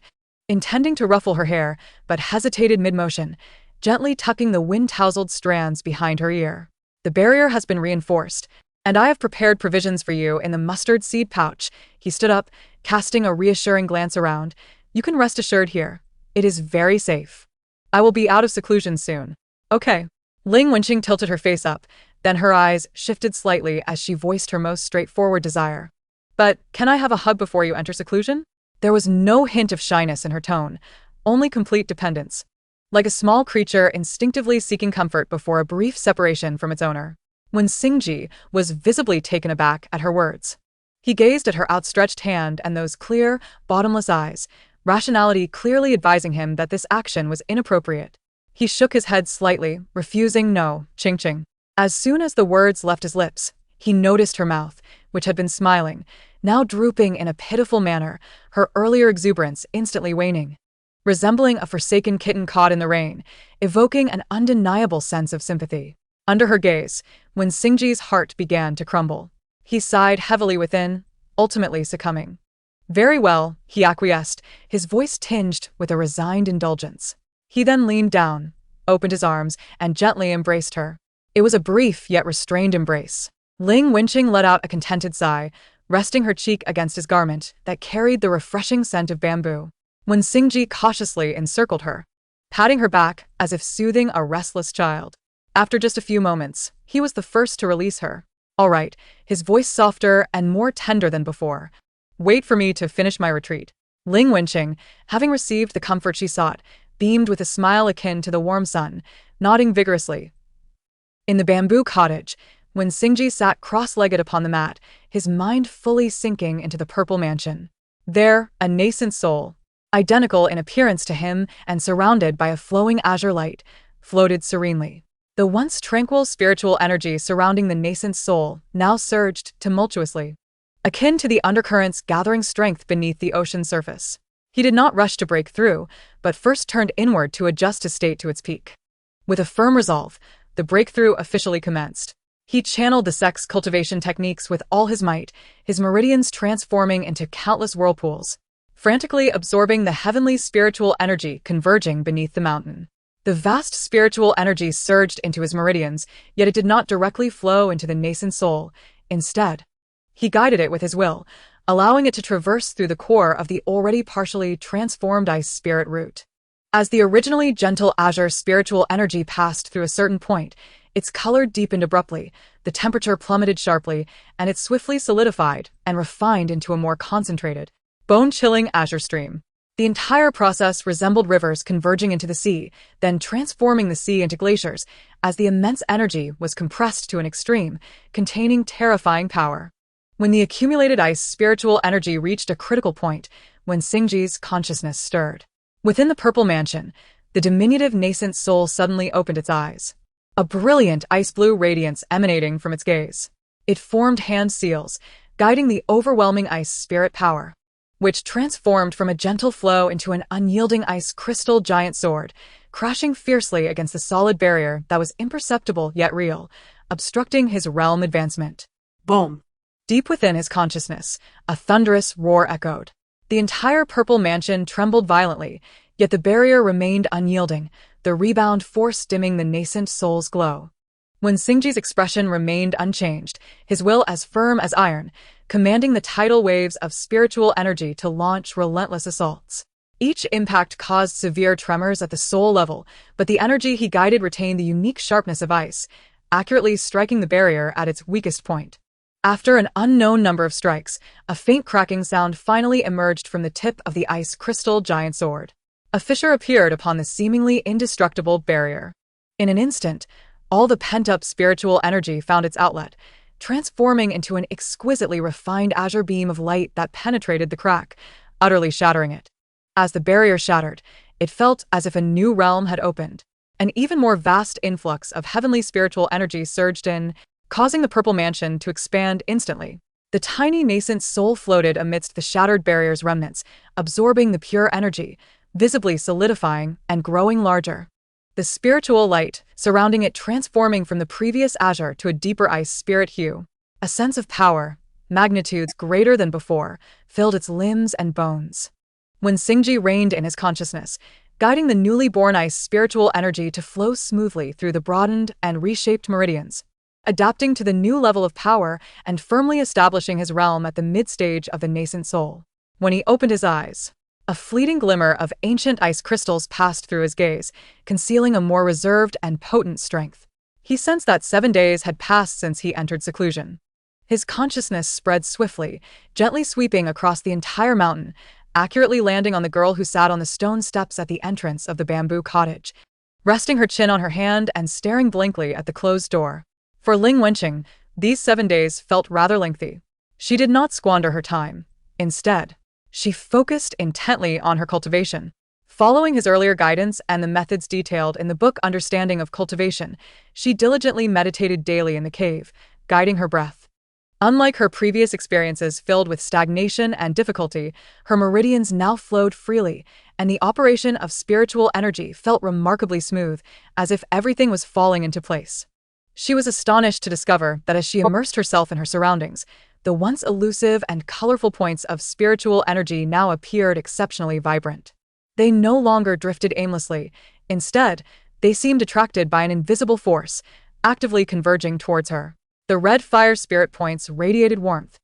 intending to ruffle her hair, but hesitated mid-motion, gently tucking the wind-tousled strands behind her ear. "The barrier has been reinforced, and I have prepared provisions for you in the mustard seed pouch." He stood up, casting a reassuring glance around. "You can rest assured here. It is very safe. I will be out of seclusion soon." "Okay." Ling Wenqing tilted her face up, then her eyes shifted slightly as she voiced her most straightforward desire. "But can I have a hug before you enter seclusion?" There was no hint of shyness in her tone, only complete dependence, like a small creature instinctively seeking comfort before a brief separation from its owner. When Xingji was visibly taken aback at her words, he gazed at her outstretched hand and those clear, bottomless eyes, rationality clearly advising him that this action was inappropriate. He shook his head slightly, refusing no, ching. As soon as the words left his lips, he noticed her mouth, which had been smiling, now drooping in a pitiful manner, her earlier exuberance instantly waning. Resembling a forsaken kitten caught in the rain, evoking an undeniable sense of sympathy. Under her gaze, when Singji's heart began to crumble, he sighed heavily within, ultimately succumbing. Very well, he acquiesced, his voice tinged with a resigned indulgence. He then leaned down, opened his arms, and gently embraced her. It was a brief yet restrained embrace. Ling Wenqing let out a contented sigh, resting her cheek against his garment that carried the refreshing scent of bamboo. When Singji cautiously encircled her, patting her back as if soothing a restless child. After just a few moments, he was the first to release her. All right, his voice softer and more tender than before. Wait for me to finish my retreat. Ling Wenqing, having received the comfort she sought, beamed with a smile akin to the warm sun, nodding vigorously. In the bamboo cottage, when Singji sat cross-legged upon the mat, his mind fully sinking into the purple mansion. There, a nascent soul, identical in appearance to him and surrounded by a flowing azure light, floated serenely. The once tranquil spiritual energy surrounding the nascent soul now surged tumultuously, akin to the undercurrents gathering strength beneath the ocean surface. He did not rush to break through, but first turned inward to adjust his state to its peak. With a firm resolve, the breakthrough officially commenced. He channeled the sect's cultivation techniques with all his might, his meridians transforming into countless whirlpools, frantically absorbing the heavenly spiritual energy converging beneath the mountain. The vast spiritual energy surged into his meridians, yet it did not directly flow into the nascent soul. Instead, he guided it with his will, allowing it to traverse through the core of the already partially transformed ice spirit root. As the originally gentle azure spiritual energy passed through a certain point, its color deepened abruptly, the temperature plummeted sharply, and it swiftly solidified and refined into a more concentrated, bone-chilling azure stream. The entire process resembled rivers converging into the sea, then transforming the sea into glaciers, as the immense energy was compressed to an extreme, containing terrifying power. When the accumulated ice spiritual energy reached a critical point, when Singji's consciousness stirred. Within the purple mansion, the diminutive nascent soul suddenly opened its eyes. A brilliant ice-blue radiance emanating from its gaze. It formed hand seals, guiding the overwhelming ice spirit power, which transformed from a gentle flow into an unyielding ice crystal giant sword, crashing fiercely against the solid barrier that was imperceptible yet real, obstructing his realm advancement. Boom. Deep within his consciousness, a thunderous roar echoed. The entire purple mansion trembled violently, yet the barrier remained unyielding, the rebound force dimming the nascent soul's glow. When Singji's expression remained unchanged, his will as firm as iron, commanding the tidal waves of spiritual energy to launch relentless assaults. Each impact caused severe tremors at the soul level, but the energy he guided retained the unique sharpness of ice, accurately striking the barrier at its weakest point. After an unknown number of strikes, a faint cracking sound finally emerged from the tip of the ice crystal giant sword. A fissure appeared upon the seemingly indestructible barrier. In an instant, all the pent-up spiritual energy found its outlet, transforming into an exquisitely refined azure beam of light that penetrated the crack, utterly shattering it. As the barrier shattered, it felt as if a new realm had opened. An even more vast influx of heavenly spiritual energy surged in, causing the purple mansion to expand instantly. The tiny nascent soul floated amidst the shattered barrier's remnants, absorbing the pure energy, visibly solidifying and growing larger. The spiritual light surrounding it transforming from the previous azure to a deeper ice spirit hue. A sense of power, magnitudes greater than before, filled its limbs and bones. When Singji reigned in his consciousness, guiding the newly born ice spiritual energy to flow smoothly through the broadened and reshaped meridians, adapting to the new level of power and firmly establishing his realm at the mid-stage of the nascent soul. When he opened his eyes, a fleeting glimmer of ancient ice crystals passed through his gaze, concealing a more reserved and potent strength. He sensed that 7 days had passed since he entered seclusion. His consciousness spread swiftly, gently sweeping across the entire mountain, accurately landing on the girl who sat on the stone steps at the entrance of the bamboo cottage, resting her chin on her hand and staring blankly at the closed door. For Ling Wenqing, these 7 days felt rather lengthy. She did not squander her time. Instead, She focused intently on her cultivation. Following his earlier guidance and the methods detailed in the book Understanding of Cultivation, she diligently meditated daily in the cave, guiding her breath. Unlike her previous experiences filled with stagnation and difficulty, her meridians now flowed freely, and the operation of spiritual energy felt remarkably smooth, as if everything was falling into place. She was astonished to discover that as she immersed herself in her surroundings, the once elusive and colorful points of spiritual energy now appeared exceptionally vibrant. They no longer drifted aimlessly. Instead, they seemed attracted by an invisible force, actively converging towards her. The red fire spirit points radiated warmth.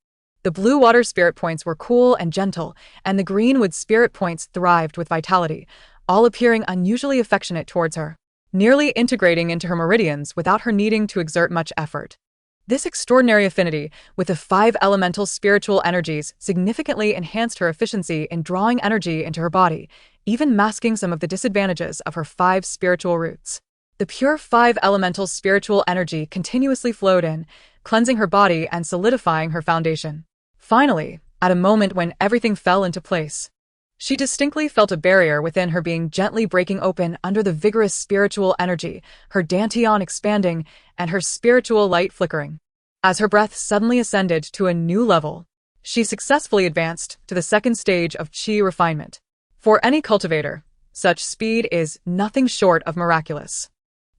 The blue water spirit points were cool and gentle, and the green wood spirit points thrived with vitality, all appearing unusually affectionate towards her, nearly integrating into her meridians without her needing to exert much effort. This extraordinary affinity with the 5 elemental spiritual energies significantly enhanced her efficiency in drawing energy into her body, even masking some of the disadvantages of her 5 spiritual roots. The pure 5 elemental spiritual energy continuously flowed in, cleansing her body and solidifying her foundation. Finally, at a moment when everything fell into place, she distinctly felt a barrier within her being gently breaking open under the vigorous spiritual energy, her dantian expanding and her spiritual light flickering. As her breath suddenly ascended to a new level, she successfully advanced to the second stage of qi refinement. For any cultivator, such speed is nothing short of miraculous.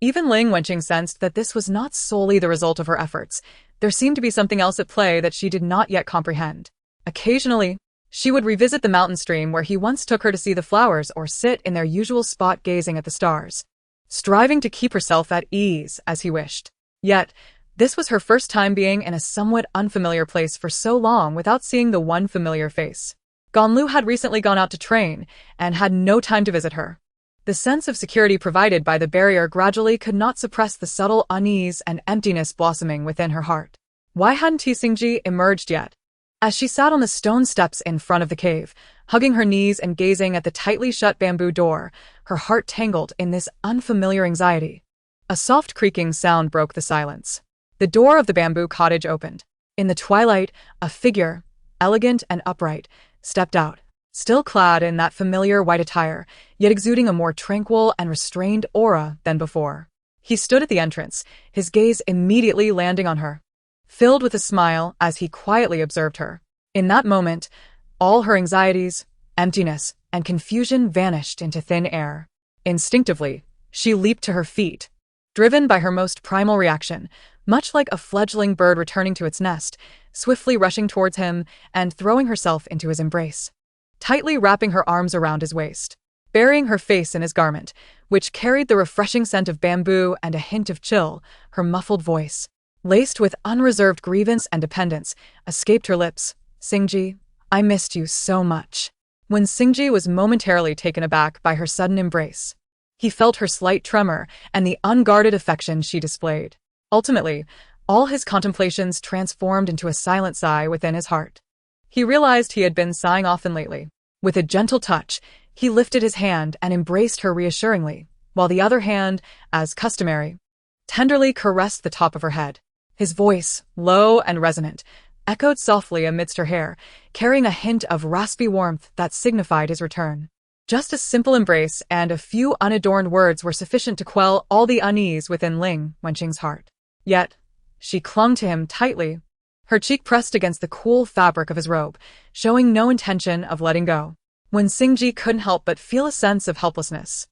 Even Ling Wenqing sensed that this was not solely the result of her efforts. There seemed to be something else at play that she did not yet comprehend. Occasionally, she would revisit the mountain stream where he once took her to see the flowers or sit in their usual spot gazing at the stars, striving to keep herself at ease as he wished. Yet, this was her first time being in a somewhat unfamiliar place for so long without seeing the one familiar face. Ganlu had recently gone out to train and had no time to visit her. The sense of security provided by the barrier gradually could not suppress the subtle unease and emptiness blossoming within her heart. Why hadn't Xingji emerged yet? As she sat on the stone steps in front of the cave, hugging her knees and gazing at the tightly shut bamboo door, her heart tangled in this unfamiliar anxiety. A soft creaking sound broke the silence. The door of the bamboo cottage opened. In the twilight, a figure, elegant and upright, stepped out, still clad in that familiar white attire, yet exuding a more tranquil and restrained aura than before. He stood at the entrance, his gaze immediately landing on her, filled with a smile as he quietly observed her. In that moment, all her anxieties, emptiness, and confusion vanished into thin air. Instinctively, she leaped to her feet, driven by her most primal reaction, much like a fledgling bird returning to its nest, swiftly rushing towards him and throwing herself into his embrace, tightly wrapping her arms around his waist, burying her face in his garment, which carried the refreshing scent of bamboo and a hint of chill. Her muffled voice, laced with unreserved grievance and dependence, escaped her lips. "Xingji, I missed you so much." When Xingji was momentarily taken aback by her sudden embrace, he felt her slight tremor and the unguarded affection she displayed. Ultimately, all his contemplations transformed into a silent sigh within his heart. He realized he had been sighing often lately. With a gentle touch, he lifted his hand and embraced her reassuringly, while the other hand, as customary, tenderly caressed the top of her head. His voice, low and resonant, echoed softly amidst her hair, carrying a hint of raspy warmth that signified his return. Just a simple embrace and a few unadorned words were sufficient to quell all the unease within Ling Wenqing's heart. Yet, she clung to him tightly, her cheek pressed against the cool fabric of his robe, showing no intention of letting go. When Xingji couldn't help but feel a sense of helplessness,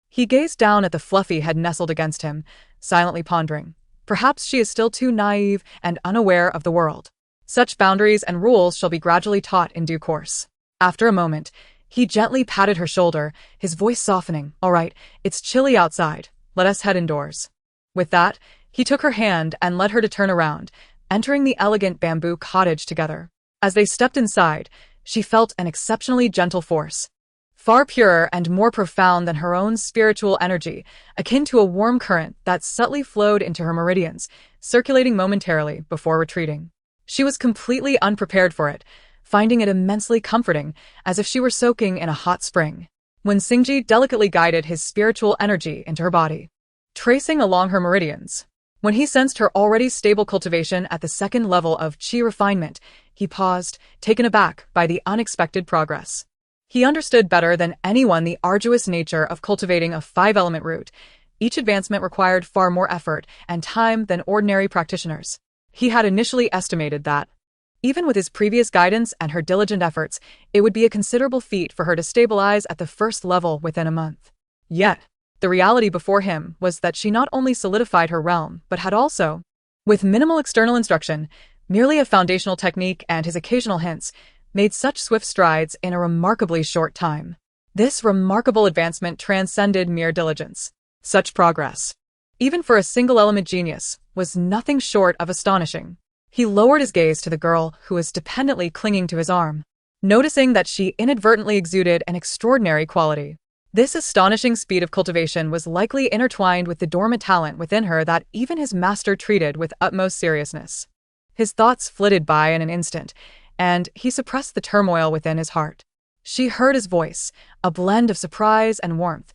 he gazed down at the fluffy head nestled against him, silently pondering. Perhaps she is still too naive and unaware of the world. Such boundaries and rules shall be gradually taught in due course. After a moment, he gently patted her shoulder, his voice softening. "All right, it's chilly outside. Let us head indoors." With that, he took her hand and led her to turn around, entering the elegant bamboo cottage together. As they stepped inside, she felt an exceptionally gentle force, far purer and more profound than her own spiritual energy, akin to a warm current that subtly flowed into her meridians, circulating momentarily before retreating. She was completely unprepared for it, finding it immensely comforting, as if she were soaking in a hot spring. When Xingji delicately guided his spiritual energy into her body, tracing along her meridians, when he sensed her already stable cultivation at the second level of qi refinement, he paused, taken aback by the unexpected progress. He understood better than anyone the arduous nature of cultivating a five-element root. Each advancement required far more effort and time than ordinary practitioners. He had initially estimated that, even with his previous guidance and her diligent efforts, it would be a considerable feat for her to stabilize at the first level within a month. Yet, the reality before him was that she not only solidified her realm, but had also, with minimal external instruction, merely a foundational technique and his occasional hints, made such swift strides in a remarkably short time. This remarkable advancement transcended mere diligence. Such progress, even for a single-element genius, was nothing short of astonishing. He lowered his gaze to the girl who was dependently clinging to his arm, noticing that she inadvertently exuded an extraordinary quality. This astonishing speed of cultivation was likely intertwined with the dormant talent within her that even his master treated with utmost seriousness. His thoughts flitted by in an instant, and he suppressed the turmoil within his heart. She heard his voice, a blend of surprise and warmth,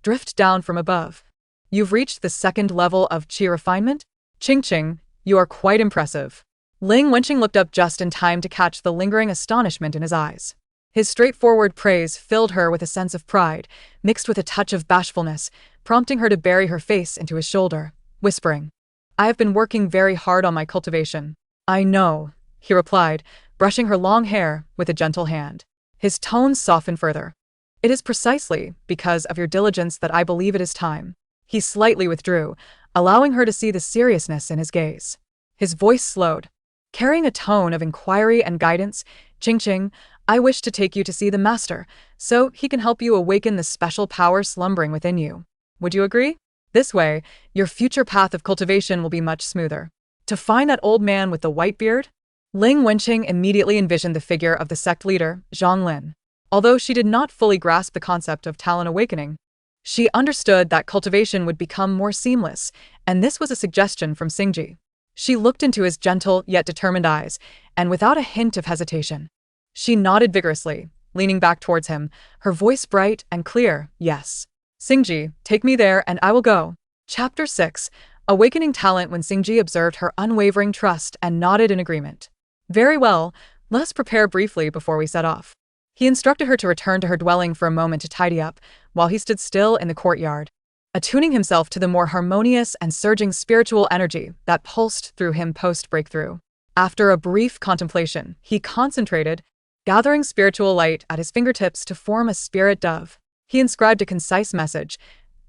drift down from above. "You've reached the second level of qi refinement? Ching-Ching, you are quite impressive." Ling Wenqing looked up just in time to catch the lingering astonishment in his eyes. His straightforward praise filled her with a sense of pride, mixed with a touch of bashfulness, prompting her to bury her face into his shoulder, whispering, "I have been working very hard on my cultivation." "I know," he replied, brushing her long hair with a gentle hand. His tone softened further. "It is precisely because of your diligence that I believe it is time." He slightly withdrew, allowing her to see the seriousness in his gaze. His voice slowed, carrying a tone of inquiry and guidance. "Ching-Ching, I wish to take you to see the master, so he can help you awaken the special power slumbering within you. Would you agree? This way, your future path of cultivation will be much smoother." To find that old man with the white beard? Ling Wenqing immediately envisioned the figure of the sect leader, Zhang Lin. Although she did not fully grasp the concept of talent awakening, she understood that cultivation would become more seamless, and this was a suggestion from Xingji. She looked into his gentle yet determined eyes, and without a hint of hesitation, she nodded vigorously, leaning back towards him, her voice bright and clear. "Yes. Xingji, take me there and I will go." Chapter 6. Awakening Talent. When Xingji observed her unwavering trust and nodded in agreement. "Very well, let us prepare briefly before we set off." He instructed her to return to her dwelling for a moment to tidy up, while he stood still in the courtyard, attuning himself to the more harmonious and surging spiritual energy that pulsed through him post-breakthrough. After a brief contemplation, he concentrated, gathering spiritual light at his fingertips to form a spirit dove. He inscribed a concise message,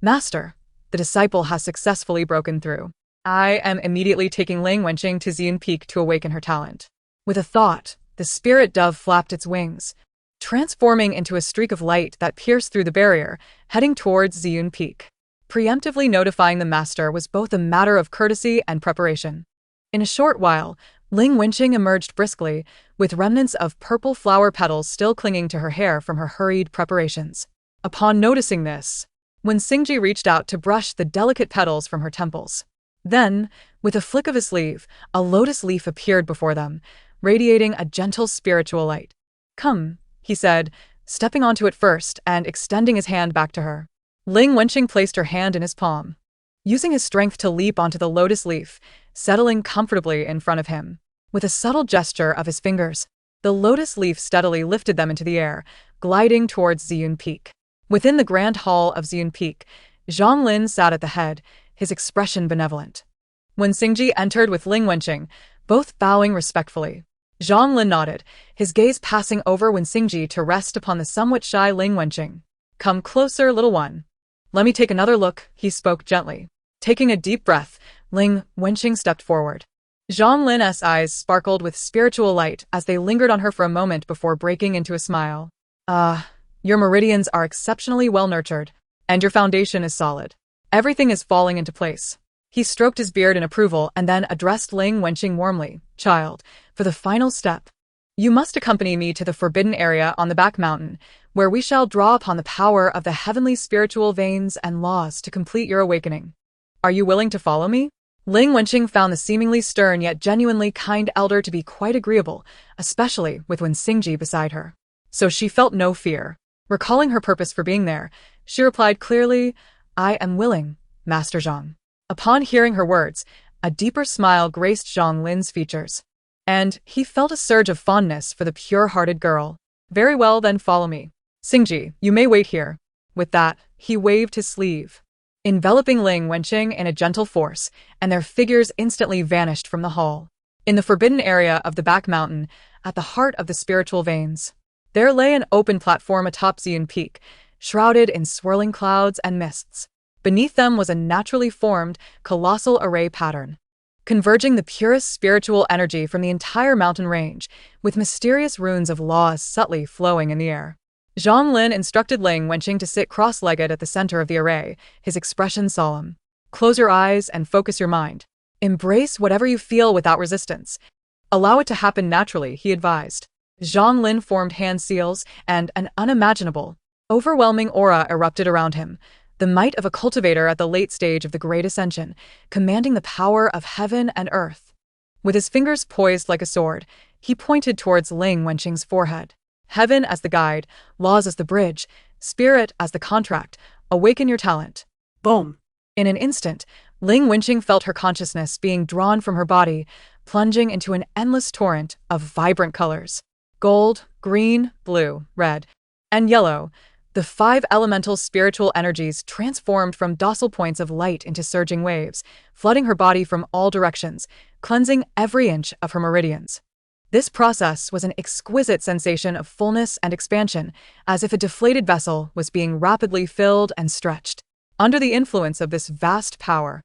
"Master, the disciple has successfully broken through. I am immediately taking Ling Wenqing to Ziyun Peak to awaken her talent." With a thought, the spirit dove flapped its wings, transforming into a streak of light that pierced through the barrier, heading towards Ziyun Peak. Preemptively notifying the master was both a matter of courtesy and preparation. In a short while, Ling Wenqing emerged briskly, with remnants of purple flower petals still clinging to her hair from her hurried preparations. Upon noticing this, when Xingji reached out to brush the delicate petals from her temples, then, with a flick of his sleeve, a lotus leaf appeared before them, radiating a gentle spiritual light. "Come," he said, stepping onto it first and extending his hand back to her. Ling Wenqing placed her hand in his palm, using his strength to leap onto the lotus leaf, settling comfortably in front of him. With a subtle gesture of his fingers, the lotus leaf steadily lifted them into the air, gliding towards Ziyun Peak. Within the grand hall of Ziyun Peak, Zhang Lin sat at the head, his expression benevolent. When Xingji entered with Ling Wenqing, both bowing respectfully, Zhang Lin nodded, his gaze passing over Wen Xingji to rest upon the somewhat shy Ling Wenqing. "Come closer, little one. Let me take another look," he spoke gently. Taking a deep breath, Ling Wenqing stepped forward. Zhang Lin's eyes sparkled with spiritual light as they lingered on her for a moment before breaking into a smile. Your meridians are exceptionally well nurtured, and your foundation is solid. Everything is falling into place." He stroked his beard in approval and then addressed Ling Wenqing warmly. "Child, for the final step, you must accompany me to the forbidden area on the back mountain, where we shall draw upon the power of the heavenly spiritual veins and laws to complete your awakening. Are you willing to follow me?" Ling Wenqing found the seemingly stern yet genuinely kind elder to be quite agreeable, especially with Wen Xingji beside her. So she felt no fear. Recalling her purpose for being there, she replied clearly, "I am willing, Master Zhang." Upon hearing her words, a deeper smile graced Zhang Lin's features. and he felt a surge of fondness for the pure-hearted girl. Very well, then follow me. Xingji, you may wait here. With that, he waved his sleeve, enveloping Ling Wenqing in a gentle force, and their figures instantly vanished from the hall. In the forbidden area of the back mountain, at the heart of the spiritual veins, there lay an open platform atop Ziyun Peak, shrouded in swirling clouds and mists. Beneath them was a naturally formed, colossal array pattern, converging the purest spiritual energy from the entire mountain range, with mysterious runes of laws subtly flowing in the air. Zhang Lin instructed Ling Wenqing to sit cross-legged at the center of the array, his expression solemn. Close your eyes and focus your mind. Embrace whatever you feel without resistance. Allow it to happen naturally, he advised. Zhang Lin formed hand seals, and an unimaginable, overwhelming aura erupted around him, the might of a cultivator at the late stage of the Great Ascension, commanding the power of heaven and earth. With his fingers poised like a sword, he pointed towards Ling Wenqing's forehead. Heaven as the guide, laws as the bridge, spirit as the contract, awaken your talent. Boom. In an instant, Ling Wenqing felt her consciousness being drawn from her body, plunging into an endless torrent of vibrant colors. Gold, green, blue, red, and yellow, the 5 elemental spiritual energies transformed from docile points of light into surging waves, flooding her body from all directions, cleansing every inch of her meridians. This process was an exquisite sensation of fullness and expansion, as if a deflated vessel was being rapidly filled and stretched. Under the influence of this vast power,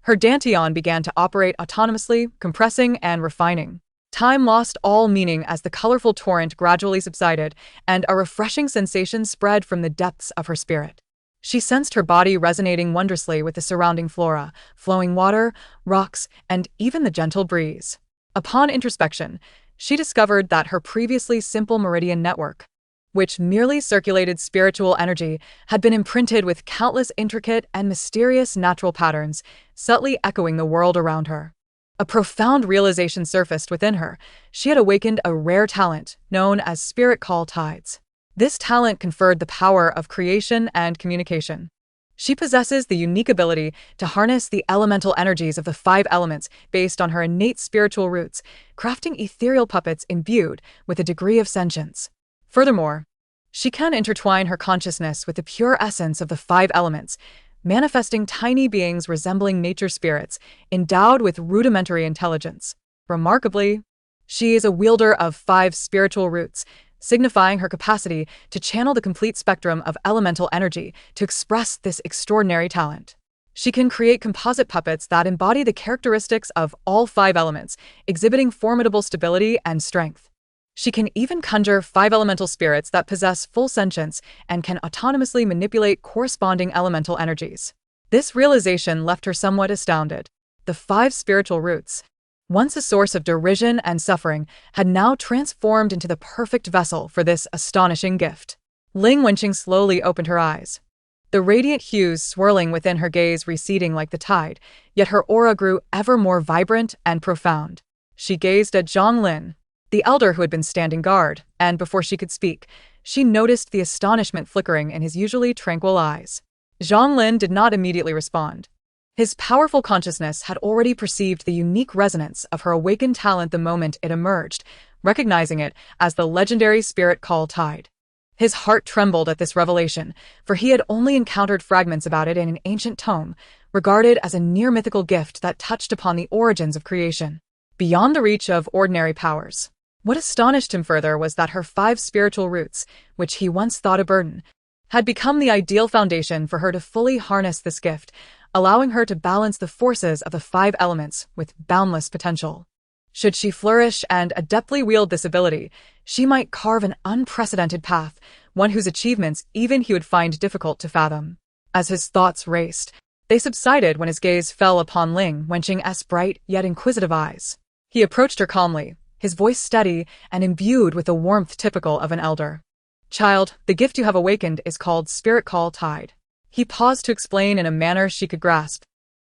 her dantian began to operate autonomously, compressing and refining. Time lost all meaning as the colorful torrent gradually subsided, and a refreshing sensation spread from the depths of her spirit. She sensed her body resonating wondrously with the surrounding flora, flowing water, rocks, and even the gentle breeze. Upon introspection, she discovered that her previously simple meridian network, which merely circulated spiritual energy, had been imprinted with countless intricate and mysterious natural patterns, subtly echoing the world around her. A profound realization surfaced within her. She had awakened a rare talent, known as spirit call tides. This talent conferred the power of creation and communication. She possesses the unique ability to harness the elemental energies of the 5 elements based on her innate spiritual roots, crafting ethereal puppets imbued with a degree of sentience. Furthermore, she can intertwine her consciousness with the pure essence of the 5 elements, manifesting tiny beings resembling nature spirits, endowed with rudimentary intelligence. Remarkably, she is a wielder of 5 spiritual roots, signifying her capacity to channel the complete spectrum of elemental energy to express this extraordinary talent. She can create composite puppets that embody the characteristics of all 5 elements, exhibiting formidable stability and strength. She can even conjure 5 elemental spirits that possess full sentience and can autonomously manipulate corresponding elemental energies. This realization left her somewhat astounded. The 5 spiritual roots, once a source of derision and suffering, had now transformed into the perfect vessel for this astonishing gift. Ling Wenqing slowly opened her eyes, the radiant hues swirling within her gaze receding like the tide, yet her aura grew ever more vibrant and profound. She gazed at Zhang Lin, the elder who had been standing guard, and before she could speak, she noticed the astonishment flickering in his usually tranquil eyes. Zhang Lin did not immediately respond. His powerful consciousness had already perceived the unique resonance of her awakened talent the moment it emerged, recognizing it as the legendary spirit call tide. His heart trembled at this revelation, for he had only encountered fragments about it in an ancient tome, regarded as a near-mythical gift that touched upon the origins of creation, beyond the reach of ordinary powers. What astonished him further was that her 5 spiritual roots, which he once thought a burden, had become the ideal foundation for her to fully harness this gift, allowing her to balance the forces of the 5 elements with boundless potential. Should she flourish and adeptly wield this ability, she might carve an unprecedented path, one whose achievements even he would find difficult to fathom. As his thoughts raced, they subsided when his gaze fell upon Ling Wenqing's bright yet inquisitive eyes. He approached her calmly, his voice steady and imbued with the warmth typical of an elder. "Child, the gift you have awakened is called Spirit Call Tide." He paused to explain in a manner she could grasp.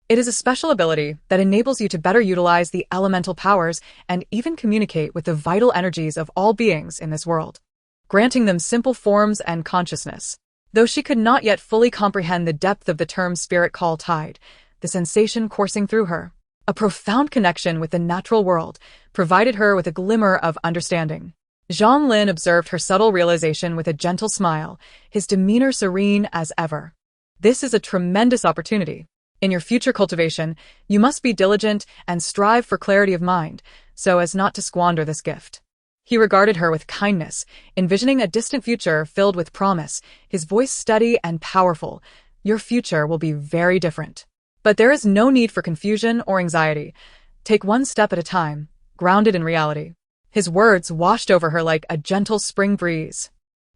"It is a special ability that enables you to better utilize the elemental powers and even communicate with the vital energies of all beings in this world, granting them simple forms and consciousness." Though she could not yet fully comprehend the depth of the term Spirit Call Tide, the sensation coursing through her, A profound connection with the natural world provided her with a glimmer of understanding. Zhang Lin observed her subtle realization with a gentle smile, his demeanor serene as ever. This is a tremendous opportunity. In your future cultivation, you must be diligent and strive for clarity of mind, so as not to squander this gift. He regarded her with kindness, envisioning a distant future filled with promise, his voice steady and powerful. Your future will be very different. But there is no need for confusion or anxiety. Take one step at a time, grounded in reality. His words washed over her like a gentle spring breeze,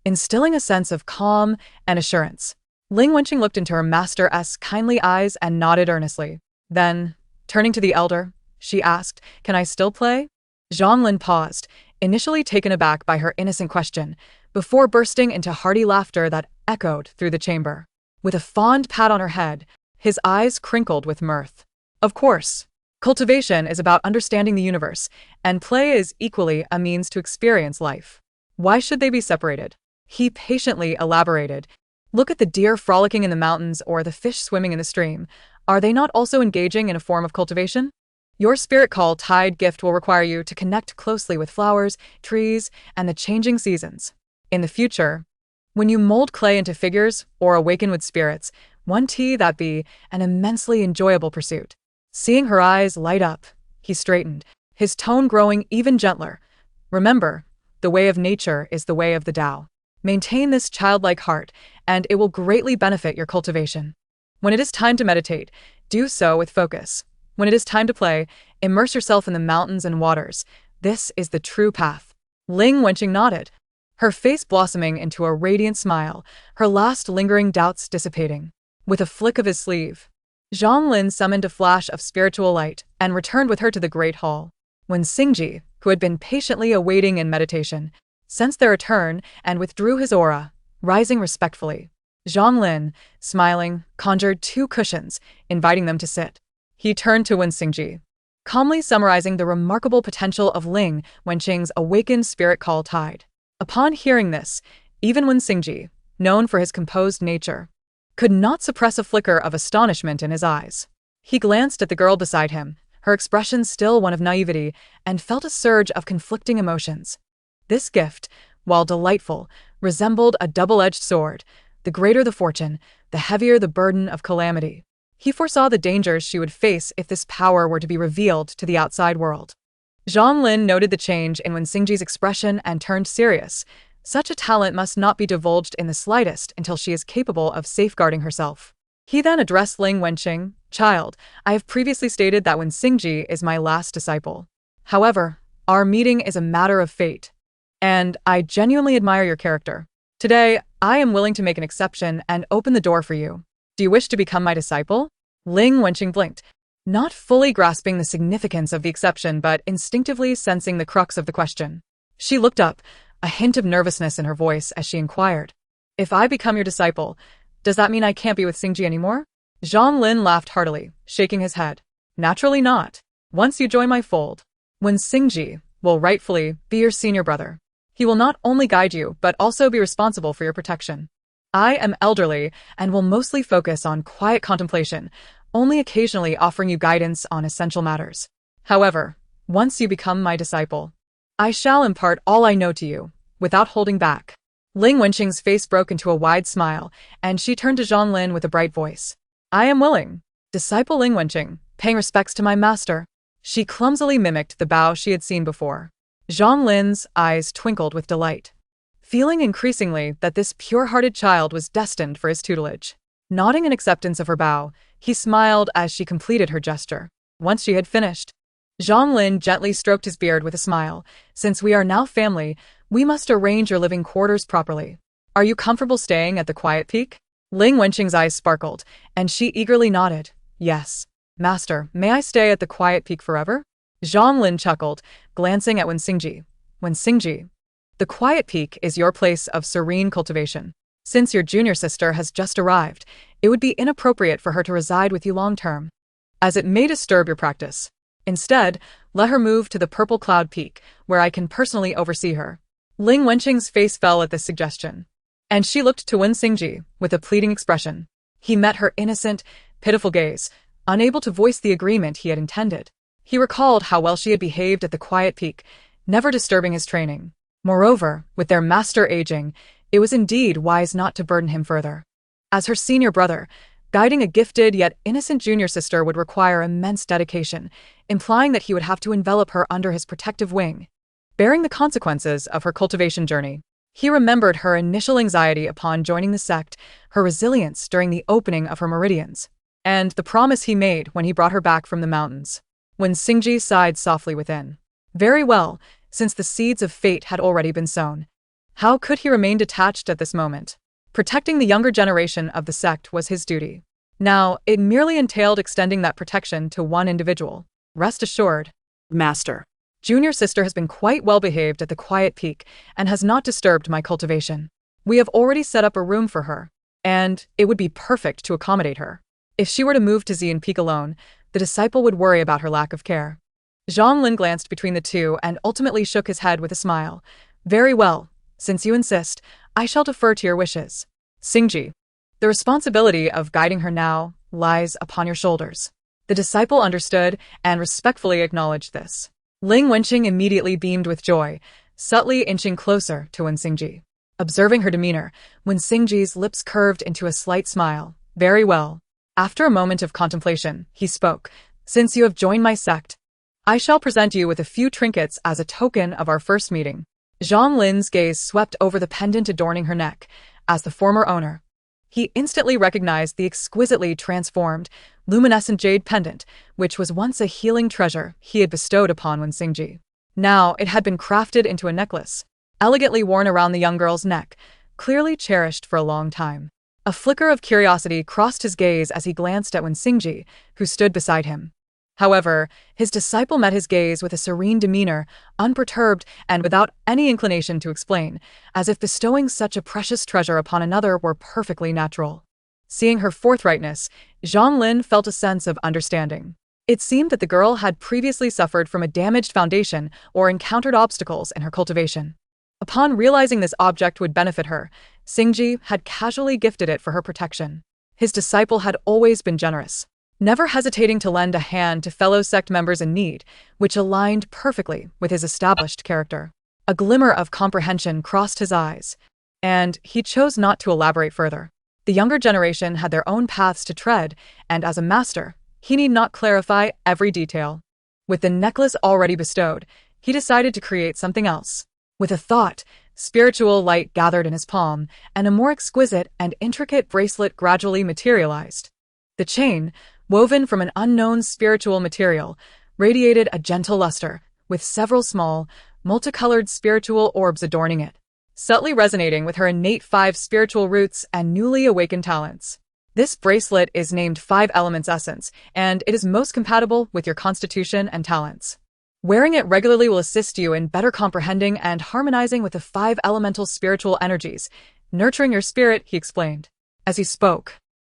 instilling a sense of calm and assurance. Ling Wenqing looked into her master's kindly eyes and nodded earnestly. Then, turning to the elder, she asked, "Can I still play?" Zhang Lin paused, initially taken aback by her innocent question, before bursting into hearty laughter that echoed through the chamber. With a fond pat on her head, his eyes crinkled with mirth. Of course, cultivation is about understanding the universe, and play is equally a means to experience life. Why should they be separated? He patiently elaborated. Look at the deer frolicking in the mountains or the fish swimming in the stream. Are they not also engaging in a form of cultivation? Your spirit call tide gift will require you to connect closely with flowers, trees, and the changing seasons. In the future, when you mold clay into figures or awaken with spirits, that be an immensely enjoyable pursuit. Seeing her eyes light up, he straightened, his tone growing even gentler. Remember, the way of nature is the way of the Tao. Maintain this childlike heart, and it will greatly benefit your cultivation. When it is time to meditate, do so with focus. When it is time to play, immerse yourself in the mountains and waters. This is the true path. Ling Wenqing nodded, her face blossoming into a radiant smile, her last lingering doubts dissipating. With a flick of his sleeve, Zhang Lin summoned a flash of spiritual light and returned with her to the great hall. When Xingji, who had been patiently awaiting in meditation, sensed their return and withdrew his aura, rising respectfully, Zhang Lin, smiling, conjured 2 cushions, inviting them to sit. He turned to Wen Xingji, calmly summarizing the remarkable potential of Ling Wenqing's awakened spirit call tide. Upon hearing this, even Wen Xingji, known for his composed nature, could not suppress a flicker of astonishment in his eyes. He glanced at the girl beside him, her expression still one of naivety, and felt a surge of conflicting emotions. This gift, while delightful, resembled a double-edged sword. The greater the fortune, the heavier the burden of calamity. He foresaw the dangers she would face if this power were to be revealed to the outside world. Zhang Lin noted the change in Wen Xingji's expression and turned serious. Such a talent must not be divulged in the slightest until she is capable of safeguarding herself. He then addressed Ling Wenqing, "Child, I have previously stated that Wen Xingji is my last disciple. However, our meeting is a matter of fate, and I genuinely admire your character. Today, I am willing to make an exception and open the door for you. Do you wish to become my disciple?" Ling Wenqing blinked, not fully grasping the significance of the exception but instinctively sensing the crux of the question. She looked up, a hint of nervousness in her voice as she inquired, "If I become your disciple, does that mean I can't be with Xingji anymore?" Zhang Lin laughed heartily, shaking his head. "Naturally not. Once you join my fold, Wen Xingji will rightfully be your senior brother. He will not only guide you but also be responsible for your protection. I am elderly and will mostly focus on quiet contemplation, only occasionally offering you guidance on essential matters. However, once you become my disciple, I shall impart all I know to you, without holding back." Ling Wenqing's face broke into a wide smile, and she turned to Zhang Lin with a bright voice. "I am willing. Disciple Ling Wenqing, paying respects to my master." She clumsily mimicked the bow she had seen before. Zhang Lin's eyes twinkled with delight, feeling increasingly that this pure-hearted child was destined for his tutelage. Nodding in acceptance of her bow, he smiled as she completed her gesture. Once she had finished, Zhang Lin gently stroked his beard with a smile. "Since we are now family, we must arrange your living quarters properly. Are you comfortable staying at the Quiet Peak?" Ling Wenqing's eyes sparkled, and she eagerly nodded. "Yes, master, may I stay at the Quiet Peak forever?" Zhang Lin chuckled, glancing at Wen Xingji. "Wen Xingji, the Quiet Peak is your place of serene cultivation. Since your junior sister has just arrived, it would be inappropriate for her to reside with you long-term, as it may disturb your practice. Instead, let her move to the Purple Cloud Peak, where I can personally oversee her." Ling Wenqing's face fell at this suggestion, and she looked to Wen Xingji with a pleading expression. He met her innocent, pitiful gaze, unable to voice the agreement he had intended. He recalled how well she had behaved at the quiet peak, never disturbing his training. Moreover, with their master aging, it was indeed wise not to burden him further. As her senior brother, guiding a gifted yet innocent junior sister would require immense dedication, implying that he would have to envelop her under his protective wing. Bearing the consequences of her cultivation journey, he remembered her initial anxiety upon joining the sect, her resilience during the opening of her meridians, and the promise he made when he brought her back from the mountains. When Xingji sighed softly within. Very well, since the seeds of fate had already been sown. How could he remain detached at this moment? Protecting the younger generation of the sect was his duty. Now, it merely entailed extending that protection to one individual. Rest assured, Master. Junior sister has been quite well behaved at the quiet peak and has not disturbed my cultivation. We have already set up a room for her, and it would be perfect to accommodate her. If she were to move to Xian Peak alone, the disciple would worry about her lack of care. Zhang Lin glanced between the two and ultimately shook his head with a smile. Very well, since you insist, I shall defer to your wishes. Xingji, the responsibility of guiding her now lies upon your shoulders. The disciple understood and respectfully acknowledged this. Ling Wenqing immediately beamed with joy, subtly inching closer to Wen Xingji. Observing her demeanor, Wen Xingji's lips curved into a slight smile. Very well. After a moment of contemplation, he spoke. Since you have joined my sect, I shall present you with a few trinkets as a token of our first meeting. Zhang Lin's gaze swept over the pendant adorning her neck. As the former owner, he instantly recognized the exquisitely transformed, luminescent jade pendant, which was once a healing treasure he had bestowed upon Wen Xingji. Now it had been crafted into a necklace, elegantly worn around the young girl's neck, clearly cherished for a long time. A flicker of curiosity crossed his gaze as he glanced at Wen Xingji, who stood beside him. However, his disciple met his gaze with a serene demeanor, unperturbed and without any inclination to explain, as if bestowing such a precious treasure upon another were perfectly natural. Seeing her forthrightness, Zhang Lin felt a sense of understanding. It seemed that the girl had previously suffered from a damaged foundation or encountered obstacles in her cultivation. Upon realizing this object would benefit her, Xingji had casually gifted it for her protection. His disciple had always been generous, never hesitating to lend a hand to fellow sect members in need, which aligned perfectly with his established character. A glimmer of comprehension crossed his eyes, and he chose not to elaborate further. The younger generation had their own paths to tread, and as a master, he need not clarify every detail. With the necklace already bestowed, he decided to create something else. With a thought, spiritual light gathered in his palm, and a more exquisite and intricate bracelet gradually materialized. The chain, woven from an unknown spiritual material, radiated a gentle luster, with several small, multicolored spiritual orbs adorning it, subtly resonating with her innate 5 spiritual roots and newly awakened talents. This bracelet is named 5 Elements Essence, and it is most compatible with your constitution and talents. Wearing it regularly will assist you in better comprehending and harmonizing with the 5 elemental spiritual energies, nurturing your spirit, he explained. As he spoke,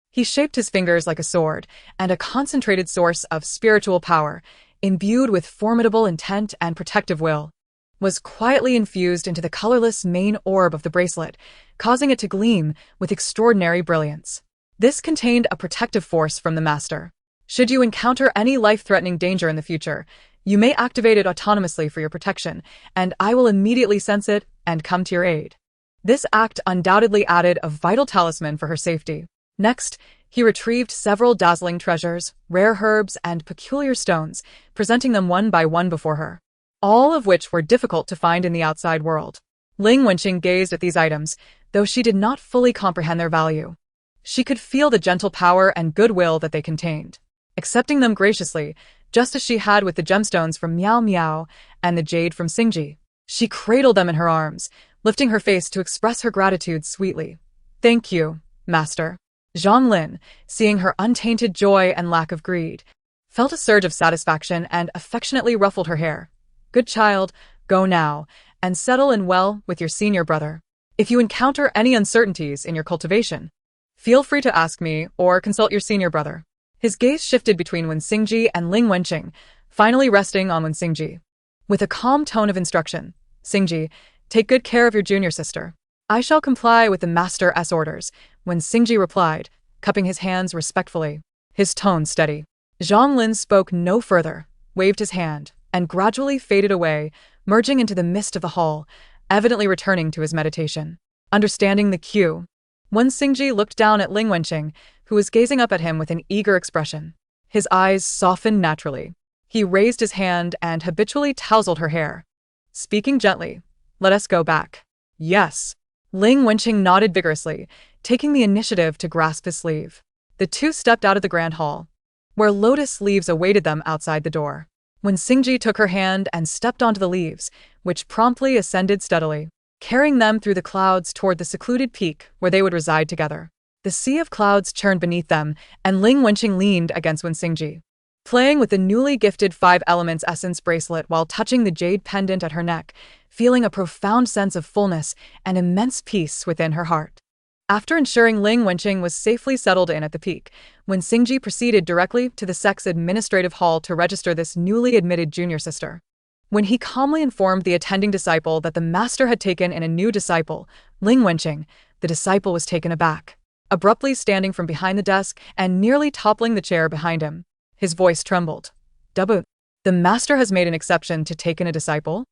he shaped his fingers like a sword, and a concentrated source of spiritual power, imbued with formidable intent and protective will, was quietly infused into the colorless main orb of the bracelet, causing it to gleam with extraordinary brilliance. This contained a protective force from the master. Should you encounter any life-threatening danger in the future, you may activate it autonomously for your protection, and I will immediately sense it and come to your aid. This act undoubtedly added a vital talisman for her safety. Next, he retrieved several dazzling treasures, rare herbs, and peculiar stones, presenting them one by one before her, all of which were difficult to find in the outside world. Ling Wenqing gazed at these items, though she did not fully comprehend their value. She could feel the gentle power and goodwill that they contained. Accepting them graciously, just as she had with the gemstones from Miao Miao and the jade from Xingji, she cradled them in her arms, lifting her face to express her gratitude sweetly. Thank you, Master. Zhang Lin, seeing her untainted joy and lack of greed, felt a surge of satisfaction and affectionately ruffled her hair. Good child, go now, and settle in well with your senior brother. If you encounter any uncertainties in your cultivation, feel free to ask me or consult your senior brother. His gaze shifted between Wen Xingji and Ling Wenqing, finally resting on Wen Xingji. With a calm tone of instruction, Xingji, take good care of your junior sister. I shall comply with the Master's orders, Wen Xingji replied, cupping his hands respectfully, his tone steady. Zhang Lin spoke no further, waved his hand, and gradually faded away, merging into the mist of the hall, evidently returning to his meditation. Understanding the cue, Wen Xingji looked down at Ling Wenqing, who was gazing up at him with an eager expression. His eyes softened naturally. He raised his hand and habitually tousled her hair. Speaking gently, "Let us go back." "Yes." Ling Wenqing nodded vigorously, taking the initiative to grasp his sleeve. The two stepped out of the grand hall, where lotus leaves awaited them outside the door. When Xingji took her hand and stepped onto the leaves, which promptly ascended steadily, carrying them through the clouds toward the secluded peak where they would reside together. The sea of clouds churned beneath them, and Ling Wenqing leaned against Wen Xingji, playing with the newly gifted 5 Elements essence bracelet while touching the jade pendant at her neck, feeling a profound sense of fullness and immense peace within her heart. After ensuring Ling Wenqing was safely settled in at the peak, Wen Xingji proceeded directly to the sect's administrative hall to register this newly admitted junior sister. When he calmly informed the attending disciple that the master had taken in a new disciple, Ling Wenqing, the disciple was taken aback, abruptly standing from behind the desk and nearly toppling the chair behind him. His voice trembled. "Dabu, the master has made an exception to take in a disciple?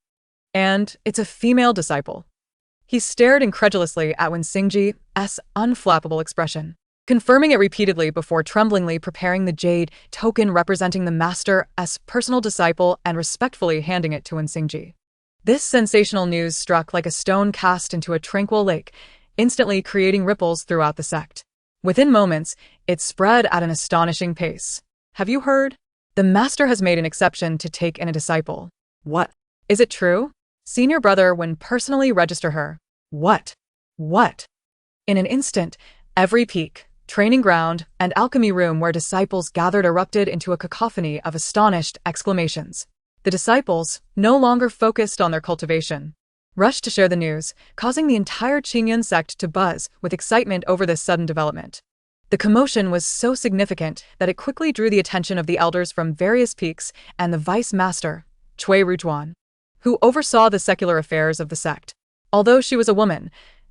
And it's a female disciple." He stared incredulously at Wen Xingji's unflappable expression, confirming it repeatedly before tremblingly preparing the jade token representing the master's personal disciple and respectfully handing it to Wen Xingji. This sensational news struck like a stone cast into a tranquil lake, instantly creating ripples throughout the sect. Within moments, it spread at an astonishing pace. "Have you heard? The master has made an exception to take in a disciple." "What? Is it true? Senior brother when personally register her." What? In an instant, every peak, training ground, and alchemy room where disciples gathered erupted into a cacophony of astonished exclamations. The disciples, no longer focused on their cultivation, rushed to share the news, causing the entire Qingyun sect to buzz with excitement over this sudden development. The commotion was so significant that it quickly drew the attention of the elders from various peaks and the vice master, Cui Rujuan, who oversaw the secular affairs of the sect. Although she was a woman,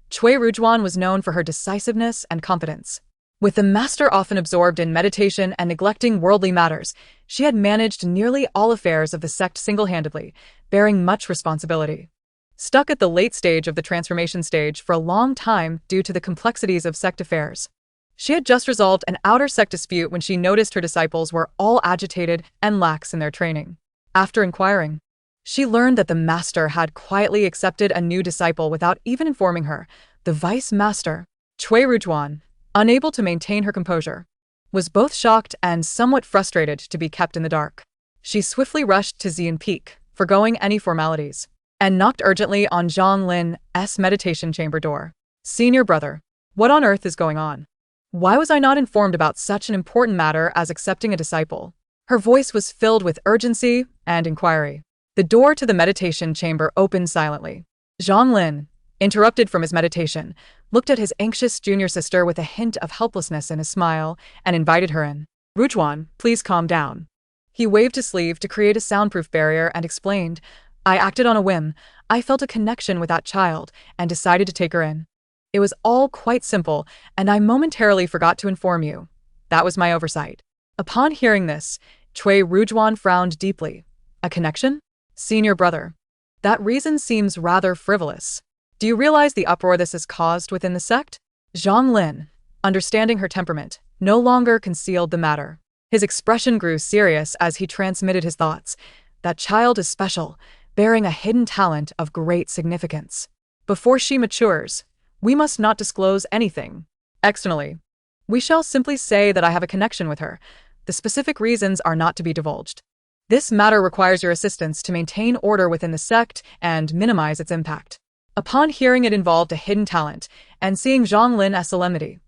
Cui Rujuan was known for her decisiveness and competence. With the master often absorbed in meditation and neglecting worldly matters, she had managed nearly all affairs of the sect single-handedly, bearing much responsibility. Stuck at the late stage of the transformation stage for a long time due to the complexities of sect affairs, she had just resolved an outer sect dispute when she noticed her disciples were all agitated and lax in their training. After inquiring, she learned that the master had quietly accepted a new disciple without even informing her. The vice master, Cui Rujuan, unable to maintain her composure, was both shocked and somewhat frustrated to be kept in the dark. She swiftly rushed to Xian Peak, forgoing any formalities, and knocked urgently on Zhang Lin's meditation chamber door. "Senior brother, what on earth is going on? Why was I not informed about such an important matter as accepting a disciple?" Her voice was filled with urgency and inquiry. The door to the meditation chamber opened silently. Zhang Lin, interrupted from his meditation, looked at his anxious junior sister with a hint of helplessness in his smile and invited her in. "Rujuan, please calm down." He waved his sleeve to create a soundproof barrier and explained, "I acted on a whim. I felt a connection with that child and decided to take her in. It was all quite simple, and I momentarily forgot to inform you. That was my oversight." Upon hearing this, Cui Rujuan frowned deeply. "A connection? Senior brother, that reason seems rather frivolous. Do you realize the uproar this has caused within the sect?" Zhang Lin, understanding her temperament, no longer concealed the matter. His expression grew serious as he transmitted his thoughts. "That child is special, bearing a hidden talent of great significance. Before she matures, we must not disclose anything externally. We shall simply say that I have a connection with her. The specific reasons are not to be divulged. This matter requires your assistance to maintain order within the sect and minimize its impact." Upon hearing it involved a hidden talent, and seeing Zhang Lin's solemnity,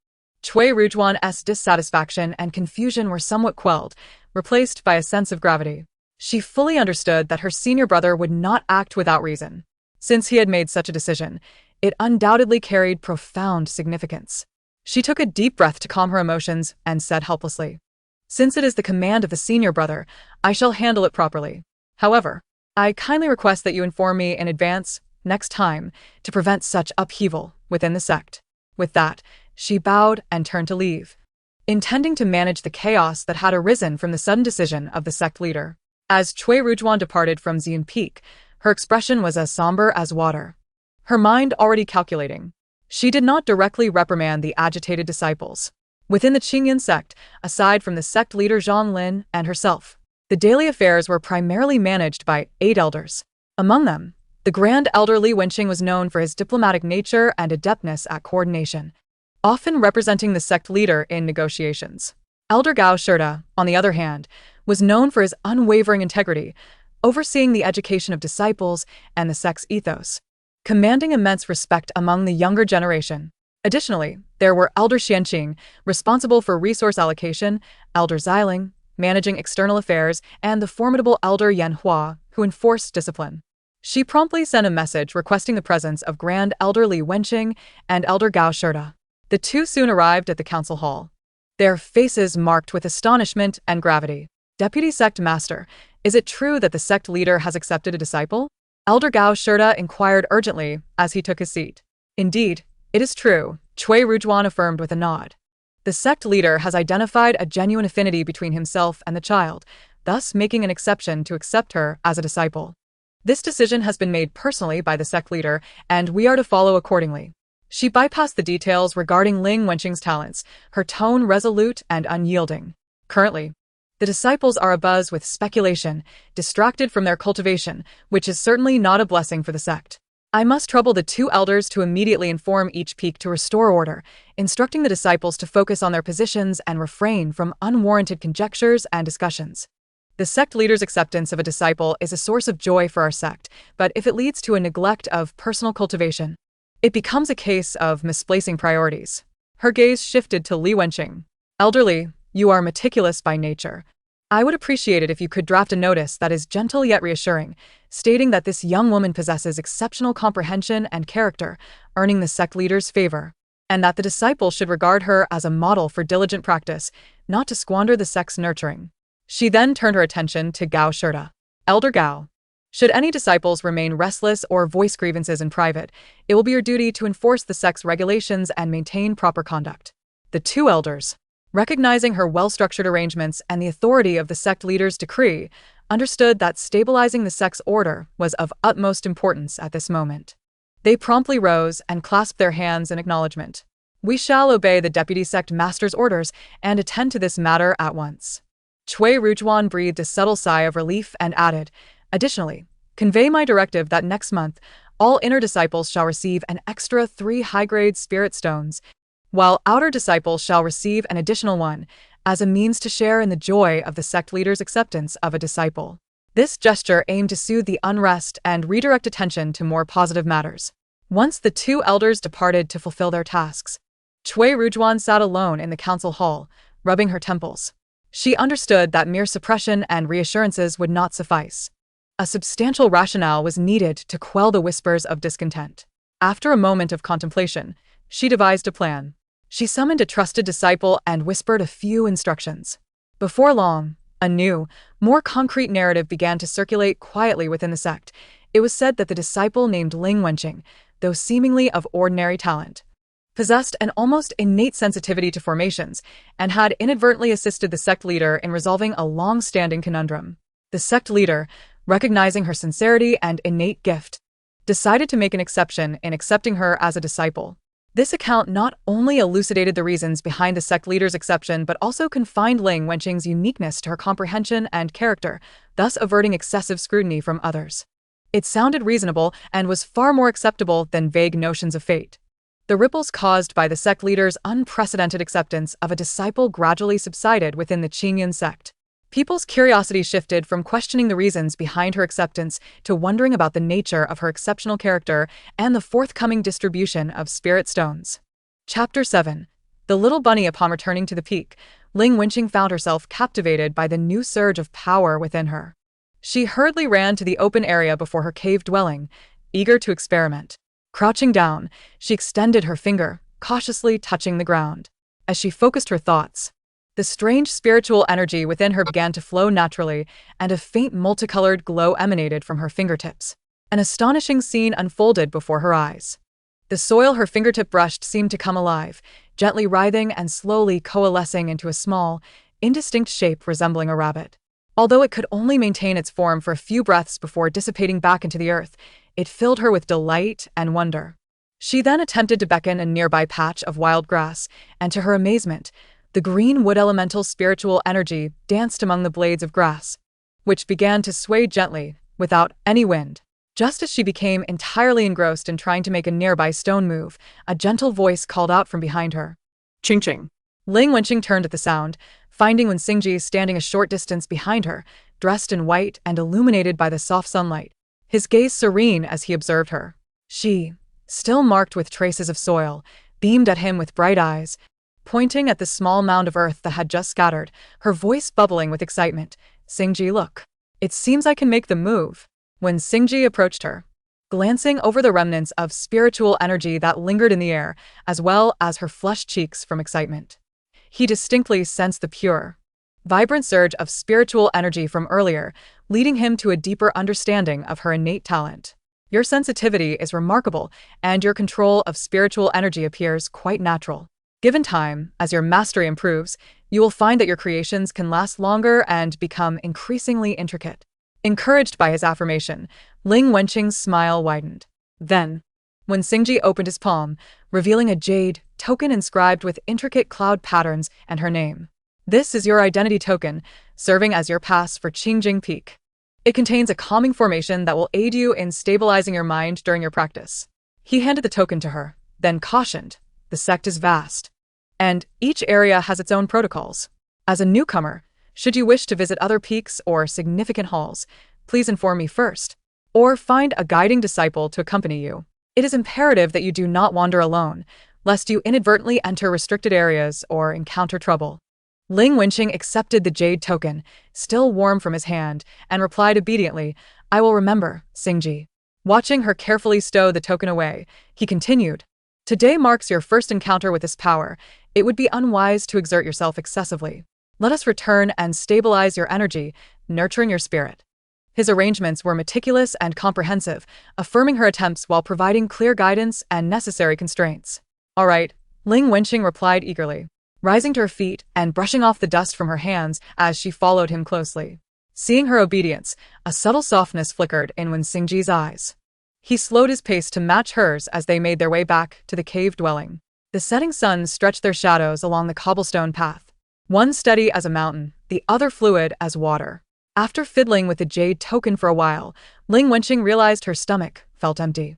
Cui Rujuan's dissatisfaction and confusion were somewhat quelled, replaced by a sense of gravity. She fully understood that her senior brother would not act without reason. Since he had made such a decision, it undoubtedly carried profound significance. She took a deep breath to calm her emotions and said helplessly, "Since it is the command of the senior brother, I shall handle it properly. However, I kindly request that you inform me in advance, next time, to prevent such upheaval within the sect." With that, she bowed and turned to leave. intending to manage the chaos that had arisen from the sudden decision of the sect leader. As Cui Rujuan departed from Xian Peak, her expression was as somber as water. Her mind already calculating. She did not directly reprimand the agitated disciples. Within the Qingyan sect, aside from the sect leader Zhang Lin and herself, the daily affairs were primarily managed by 8 elders. Among them, the Grand Elder Li Wenqing was known for his diplomatic nature and adeptness at coordination, often representing the sect leader in negotiations. Elder Gao Shida, on the other hand, was known for his unwavering integrity, overseeing the education of disciples and the sect's ethos, commanding immense respect among the younger generation. Additionally, there were Elder Xianqing, responsible for resource allocation, Elder Xiling, managing external affairs, and the formidable Elder Yanhua, who enforced discipline. She promptly sent a message requesting the presence of Grand Elder Li Wenqing and Elder Gao Shida. The two soon arrived at the council hall, their faces marked with astonishment and gravity. Deputy Sect Master, is it true that the sect leader has accepted a disciple? Elder Gao Shida inquired urgently as he took his seat. Indeed, it is true, Cui Rujuan affirmed with a nod. The sect leader has identified a genuine affinity between himself and the child, thus making an exception to accept her as a disciple. This decision has been made personally by the sect leader, and we are to follow accordingly. She bypassed the details regarding Ling Wenqing's talents, her tone resolute and unyielding. Currently, the disciples are abuzz with speculation, distracted from their cultivation, which is certainly not a blessing for the sect. I must trouble the 2 elders to immediately inform each peak to restore order, instructing the disciples to focus on their positions and refrain from unwarranted conjectures and discussions. The sect leader's acceptance of a disciple is a source of joy for our sect, but if it leads to a neglect of personal cultivation, it becomes a case of misplacing priorities. Her gaze shifted to Li Wenqing. Elder Li, you are meticulous by nature. I would appreciate it if you could draft a notice that is gentle yet reassuring, stating that this young woman possesses exceptional comprehension and character, earning the sect leader's favor, and that the disciple should regard her as a model for diligent practice, not to squander the sect's nurturing. She then turned her attention to Gao Shida. Elder Gao, should any disciples remain restless or voice grievances in private, it will be your duty to enforce the sect's regulations and maintain proper conduct. The 2 elders, recognizing her well-structured arrangements and the authority of the sect leader's decree, understood that stabilizing the sect's order was of utmost importance at this moment. They promptly rose and clasped their hands in acknowledgement. We shall obey the deputy sect master's orders and attend to this matter at once. Cui Rujuan breathed a subtle sigh of relief and added, additionally, convey my directive that next month, all inner disciples shall receive an extra 3 high-grade spirit stones, while outer disciples shall receive an additional 1, as a means to share in the joy of the sect leader's acceptance of a disciple. This gesture aimed to soothe the unrest and redirect attention to more positive matters. Once the 2 elders departed to fulfill their tasks, Cui Rujuan sat alone in the council hall, rubbing her temples. She understood that mere suppression and reassurances would not suffice. A substantial rationale was needed to quell the whispers of discontent. After a moment of contemplation, she devised a plan. She summoned a trusted disciple and whispered a few instructions. Before long, a new, more concrete narrative began to circulate quietly within the sect. It was said that the disciple named Ling Wenqing, though seemingly of ordinary talent, possessed an almost innate sensitivity to formations, and had inadvertently assisted the sect leader in resolving a long-standing conundrum. The sect leader, recognizing her sincerity and innate gift, decided to make an exception in accepting her as a disciple. This account not only elucidated the reasons behind the sect leader's exception but also confined Ling Wenqing's uniqueness to her comprehension and character, thus averting excessive scrutiny from others. It sounded reasonable and was far more acceptable than vague notions of fate. The ripples caused by the sect leader's unprecedented acceptance of a disciple gradually subsided within the Qingyan sect. People's curiosity shifted from questioning the reasons behind her acceptance to wondering about the nature of her exceptional character and the forthcoming distribution of spirit stones. Chapter 7. The Little Bunny. Upon returning to the peak, Ling Wenqing found herself captivated by the new surge of power within her. She hurriedly ran to the open area before her cave dwelling, eager to experiment. Crouching down, she extended her finger, cautiously touching the ground. As she focused her thoughts, the strange spiritual energy within her began to flow naturally, and a faint multicolored glow emanated from her fingertips. An astonishing scene unfolded before her eyes. The soil her fingertip brushed seemed to come alive, gently writhing and slowly coalescing into a small, indistinct shape resembling a rabbit. Although it could only maintain its form for a few breaths before dissipating back into the earth, it filled her with delight and wonder. She then attempted to beckon a nearby patch of wild grass, and to her amazement, the green wood elemental spiritual energy danced among the blades of grass, which began to sway gently, without any wind. Just as she became entirely engrossed in trying to make a nearby stone move, a gentle voice called out from behind her. Ching ching. Ling Wenqing turned at the sound, finding Wen Xingji standing a short distance behind her, dressed in white and illuminated by the soft sunlight, his gaze serene as he observed her. She, still marked with traces of soil, beamed at him with bright eyes, pointing at the small mound of earth that had just scattered, her voice bubbling with excitement. "Xingji, look. It seems I can make the move." When Xingji approached her, glancing over the remnants of spiritual energy that lingered in the air, as well as her flushed cheeks from excitement, he distinctly sensed the pure, vibrant surge of spiritual energy from earlier, leading him to a deeper understanding of her innate talent. "Your sensitivity is remarkable, and your control of spiritual energy appears quite natural. Given time, as your mastery improves, you will find that your creations can last longer and become increasingly intricate." Encouraged by his affirmation, Ling Wenqing's smile widened. Then, when Xingji opened his palm, revealing a jade token inscribed with intricate cloud patterns and her name. "This is your identity token, serving as your pass for Qingjing Peak. It contains a calming formation that will aid you in stabilizing your mind during your practice." He handed the token to her, then cautioned, "The sect is vast, and each area has its own protocols. As a newcomer, should you wish to visit other peaks or significant halls, please inform me first, or find a guiding disciple to accompany you. It is imperative that you do not wander alone, lest you inadvertently enter restricted areas or encounter trouble." Ling Wenqing accepted the jade token, still warm from his hand, and replied obediently, "I will remember, Xingji." Watching her carefully stow the token away, he continued, "Today marks your first encounter with this power. It would be unwise to exert yourself excessively. Let us return and stabilize your energy, nurturing your spirit." His arrangements were meticulous and comprehensive, affirming her attempts while providing clear guidance and necessary constraints. "All right," Ling Wenqing replied eagerly, rising to her feet and brushing off the dust from her hands as she followed him closely. Seeing her obedience, a subtle softness flickered in Wen Xingji's eyes. He slowed his pace to match hers as they made their way back to the cave dwelling. The setting sun stretched their shadows along the cobblestone path, one steady as a mountain, the other fluid as water. After fiddling with the jade token for a while, Ling Wenqing realized her stomach felt empty.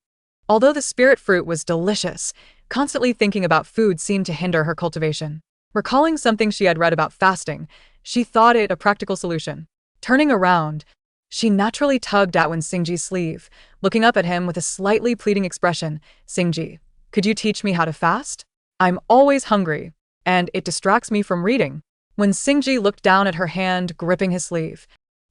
Although the spirit fruit was delicious, constantly thinking about food seemed to hinder her cultivation. Recalling something she had read about fasting, she thought it a practical solution. Turning around, she naturally tugged at Wen Xingji's sleeve, looking up at him with a slightly pleading expression. "Xingji, could you teach me how to fast? I'm always hungry, and it distracts me from reading." When Xingji looked down at her hand gripping his sleeve,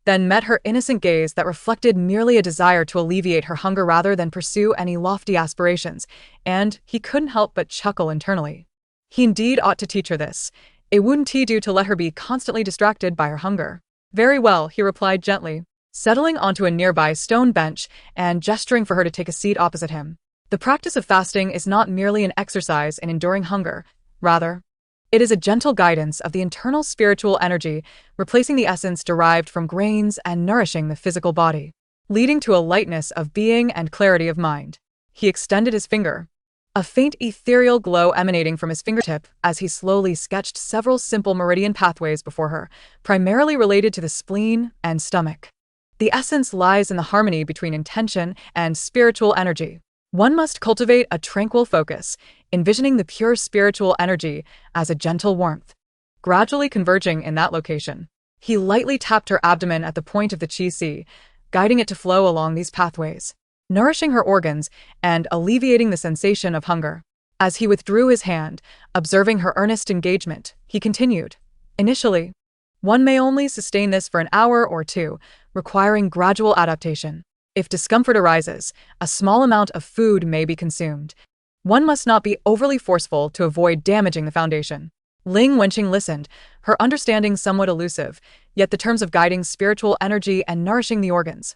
then met her innocent gaze that reflected merely a desire to alleviate her hunger rather than pursue any lofty aspirations, and he couldn't help but chuckle internally. He indeed ought to teach her this. It wouldn't do to let her be constantly distracted by her hunger. "Very well," he replied gently, settling onto a nearby stone bench and gesturing for her to take a seat opposite him. "The practice of fasting is not merely an exercise in enduring hunger. Rather, it is a gentle guidance of the internal spiritual energy, replacing the essence derived from grains and nourishing the physical body, leading to a lightness of being and clarity of mind." He extended his finger, a faint ethereal glow emanating from his fingertip as he slowly sketched several simple meridian pathways before her, primarily related to the spleen and stomach. The essence lies in the harmony between intention and spiritual energy. One must cultivate a tranquil focus, envisioning the pure spiritual energy as a gentle warmth, gradually converging in that location. He lightly tapped her abdomen at the point of the qi si, guiding it to flow along these pathways, nourishing her organs and alleviating the sensation of hunger. As he withdrew his hand, observing her earnest engagement, he continued, "Initially, one may only sustain this for an hour or two, requiring gradual adaptation. If discomfort arises, a small amount of food may be consumed. One must not be overly forceful to avoid damaging the foundation." Ling Wenqing listened, her understanding somewhat elusive, yet the terms of guiding spiritual energy and nourishing the organs,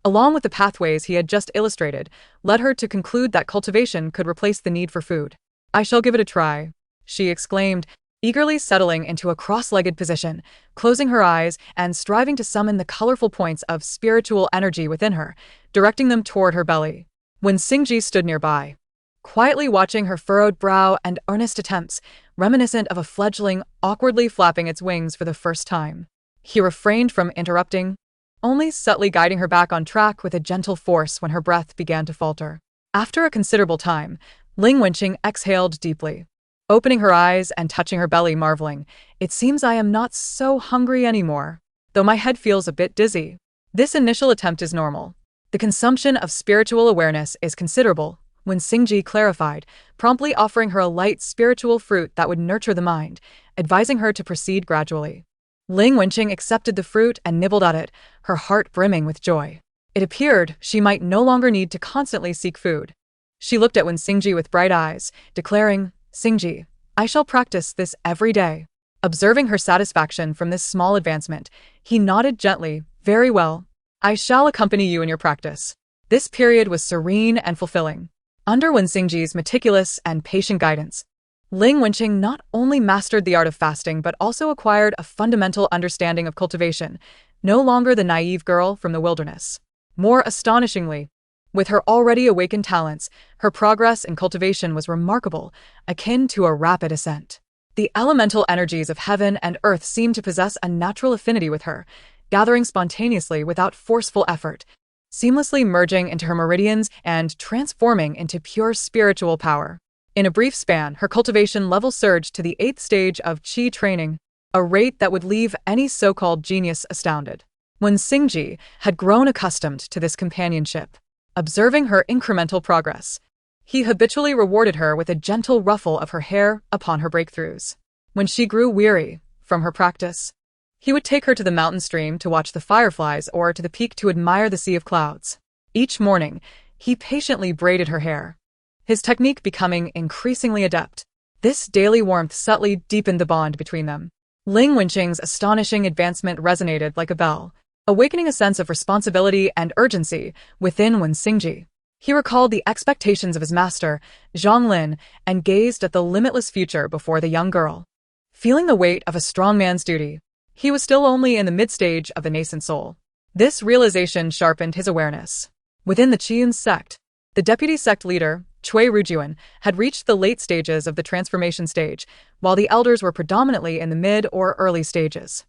along with the pathways he had just illustrated, led her to conclude that cultivation could replace the need for food. "I shall give it a try," she exclaimed, eagerly settling into a cross-legged position, closing her eyes and striving to summon the colorful points of spiritual energy within her, directing them toward her belly. When Xingji stood nearby, quietly watching her furrowed brow and earnest attempts, reminiscent of a fledgling awkwardly flapping its wings for the first time, he refrained from interrupting, only subtly guiding her back on track with a gentle force when her breath began to falter. After a considerable time, Ling Wenqing exhaled deeply, opening her eyes and touching her belly, marveling, "It seems I am not so hungry anymore, though my head feels a bit dizzy." This initial attempt is normal. The consumption of spiritual awareness is considerable, when Xingji clarified, promptly offering her a light spiritual fruit that would nurture the mind, advising her to proceed gradually. Ling Wenqing accepted the fruit and nibbled at it, her heart brimming with joy. It appeared she might no longer need to constantly seek food. She looked at Wen Xingji with bright eyes, declaring, "Xingji, I shall practice this every day." Observing her satisfaction from this small advancement, he nodded gently, "Very well. I shall accompany you in your practice." This period was serene and fulfilling. Under Wen Xingji's meticulous and patient guidance, Ling Wenqing not only mastered the art of fasting but also acquired a fundamental understanding of cultivation, no longer the naive girl from the wilderness. More astonishingly, with her already awakened talents, her progress in cultivation was remarkable, akin to a rapid ascent. The elemental energies of heaven and earth seemed to possess a natural affinity with her, gathering spontaneously without forceful effort, seamlessly merging into her meridians and transforming into pure spiritual power. In a brief span, her cultivation level surged to the 8th stage of qi training, a rate that would leave any so-called genius astounded. When Xingji had grown accustomed to this companionship, observing her incremental progress, he habitually rewarded her with a gentle ruffle of her hair upon her breakthroughs. When she grew weary from her practice, he would take her to the mountain stream to watch the fireflies or to the peak to admire the sea of clouds. Each morning, he patiently braided her hair, his technique becoming increasingly adept. This daily warmth subtly deepened the bond between them. Ling Wenqing's astonishing advancement resonated like a bell, awakening a sense of responsibility and urgency within Wen Xingji. He recalled the expectations of his master, Zhang Lin, and gazed at the limitless future before the young girl. Feeling the weight of a strong man's duty, he was still only in the mid-stage of the nascent soul. This realization sharpened his awareness. Within the Qiyun sect, the deputy sect leader, Cui Rujuan, had reached the late stages of the transformation stage, while the elders were predominantly in the mid or early stages.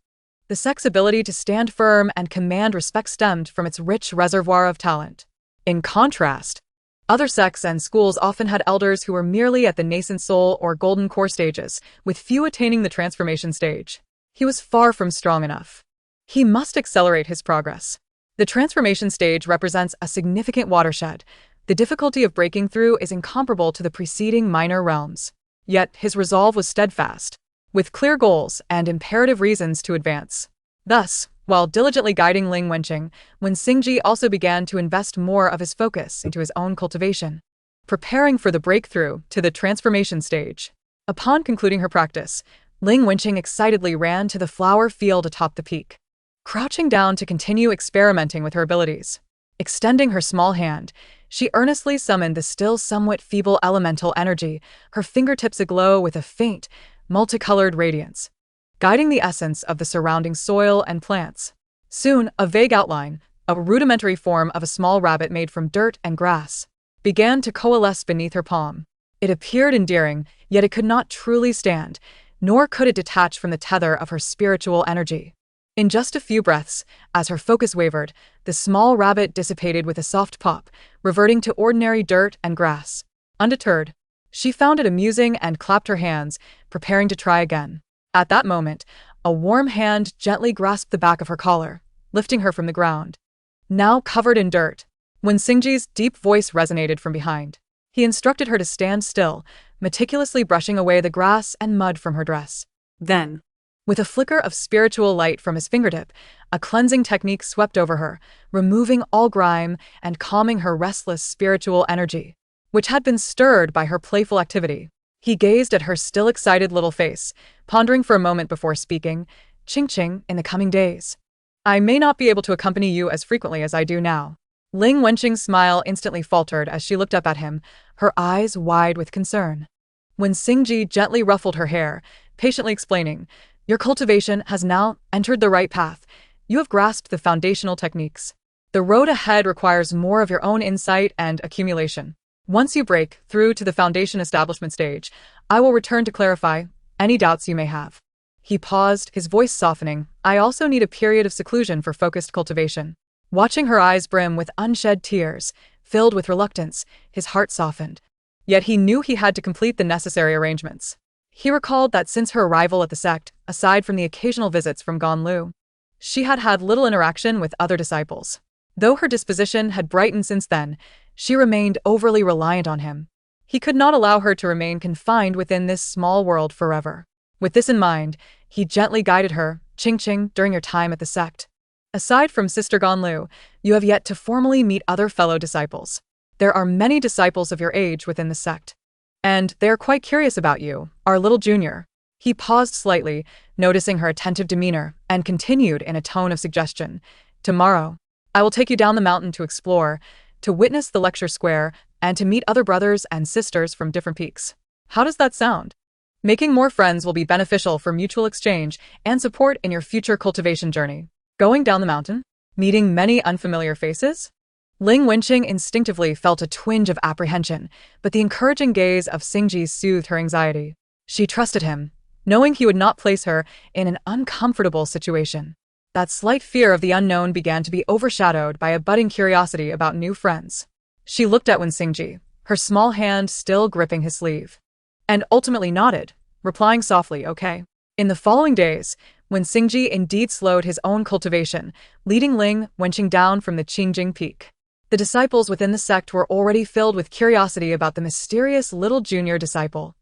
The sect's ability to stand firm and command respect stemmed from its rich reservoir of talent. In contrast, other sects and schools often had elders who were merely at the nascent soul or golden core stages, with few attaining the transformation stage. He was far from strong enough. He must accelerate his progress. The transformation stage represents a significant watershed. The difficulty of breaking through is incomparable to the preceding minor realms. Yet his resolve was steadfast, with clear goals and imperative reasons to advance. Thus, while diligently guiding Ling Wenqing, Wen Xingji also began to invest more of his focus into his own cultivation, preparing for the breakthrough to the transformation stage. Upon concluding her practice, Ling Wenqing excitedly ran to the flower field atop the peak, crouching down to continue experimenting with her abilities. Extending her small hand, she earnestly summoned the still somewhat feeble elemental energy, her fingertips aglow with a faint, multicolored radiance, guiding the essence of the surrounding soil and plants. Soon, a vague outline, a rudimentary form of a small rabbit made from dirt and grass, began to coalesce beneath her palm. It appeared endearing, yet it could not truly stand, nor could it detach from the tether of her spiritual energy. In just a few breaths, as her focus wavered, the small rabbit dissipated with a soft pop, reverting to ordinary dirt and grass. Undeterred, she found it amusing and clapped her hands, preparing to try again. At that moment, a warm hand gently grasped the back of her collar, lifting her from the ground. Now covered in dirt, Wen Xingji's deep voice resonated from behind. He instructed her to stand still, meticulously brushing away the grass and mud from her dress. Then, with a flicker of spiritual light from his fingertip, a cleansing technique swept over her, removing all grime and calming her restless spiritual energy, which had been stirred by her playful activity. He gazed at her still excited little face, pondering for a moment before speaking, "Qingqing, in the coming days, I may not be able to accompany you as frequently as I do now." Ling Wenqing's smile instantly faltered as she looked up at him, her eyes wide with concern. when Xingji gently ruffled her hair, patiently explaining, "Your cultivation has now entered the right path. You have grasped the foundational techniques. The road ahead requires more of your own insight and accumulation. Once you break through to the foundation establishment stage, I will return to clarify any doubts you may have." He paused, his voice softening. "I also need a period of seclusion for focused cultivation." Watching her eyes brim with unshed tears, filled with reluctance, his heart softened. Yet he knew he had to complete the necessary arrangements. He recalled that since her arrival at the sect, aside from the occasional visits from Ganlu, she had had little interaction with other disciples. Though her disposition had brightened since then, she remained overly reliant on him. He could not allow her to remain confined within this small world forever. With this in mind, he gently guided her, "Qingqing, during your time at the sect, aside from Sister Ganlu, you have yet to formally meet other fellow disciples. There are many disciples of your age within the sect, and they are quite curious about you, our little junior." He paused slightly, noticing her attentive demeanor, and continued in a tone of suggestion, "Tomorrow, I will take you down the mountain to explore, to witness the lecture square, and to meet other brothers and sisters from different peaks. How does that sound? Making more friends will be beneficial for mutual exchange and support in your future cultivation journey." Going down the mountain? Meeting many unfamiliar faces? Ling Wenqing instinctively felt a twinge of apprehension, but the encouraging gaze of Xingji soothed her anxiety. She trusted him, knowing he would not place her in an uncomfortable situation. That slight fear of the unknown began to be overshadowed by a budding curiosity about new friends. She looked at Wen Xingji, her small hand still gripping his sleeve, and ultimately nodded, replying softly, "Okay." In the following days, when Xingji indeed slowed his own cultivation, leading Ling Wenqing down from the Qingjing Peak, the disciples within the sect were already filled with curiosity about the mysterious little junior disciple,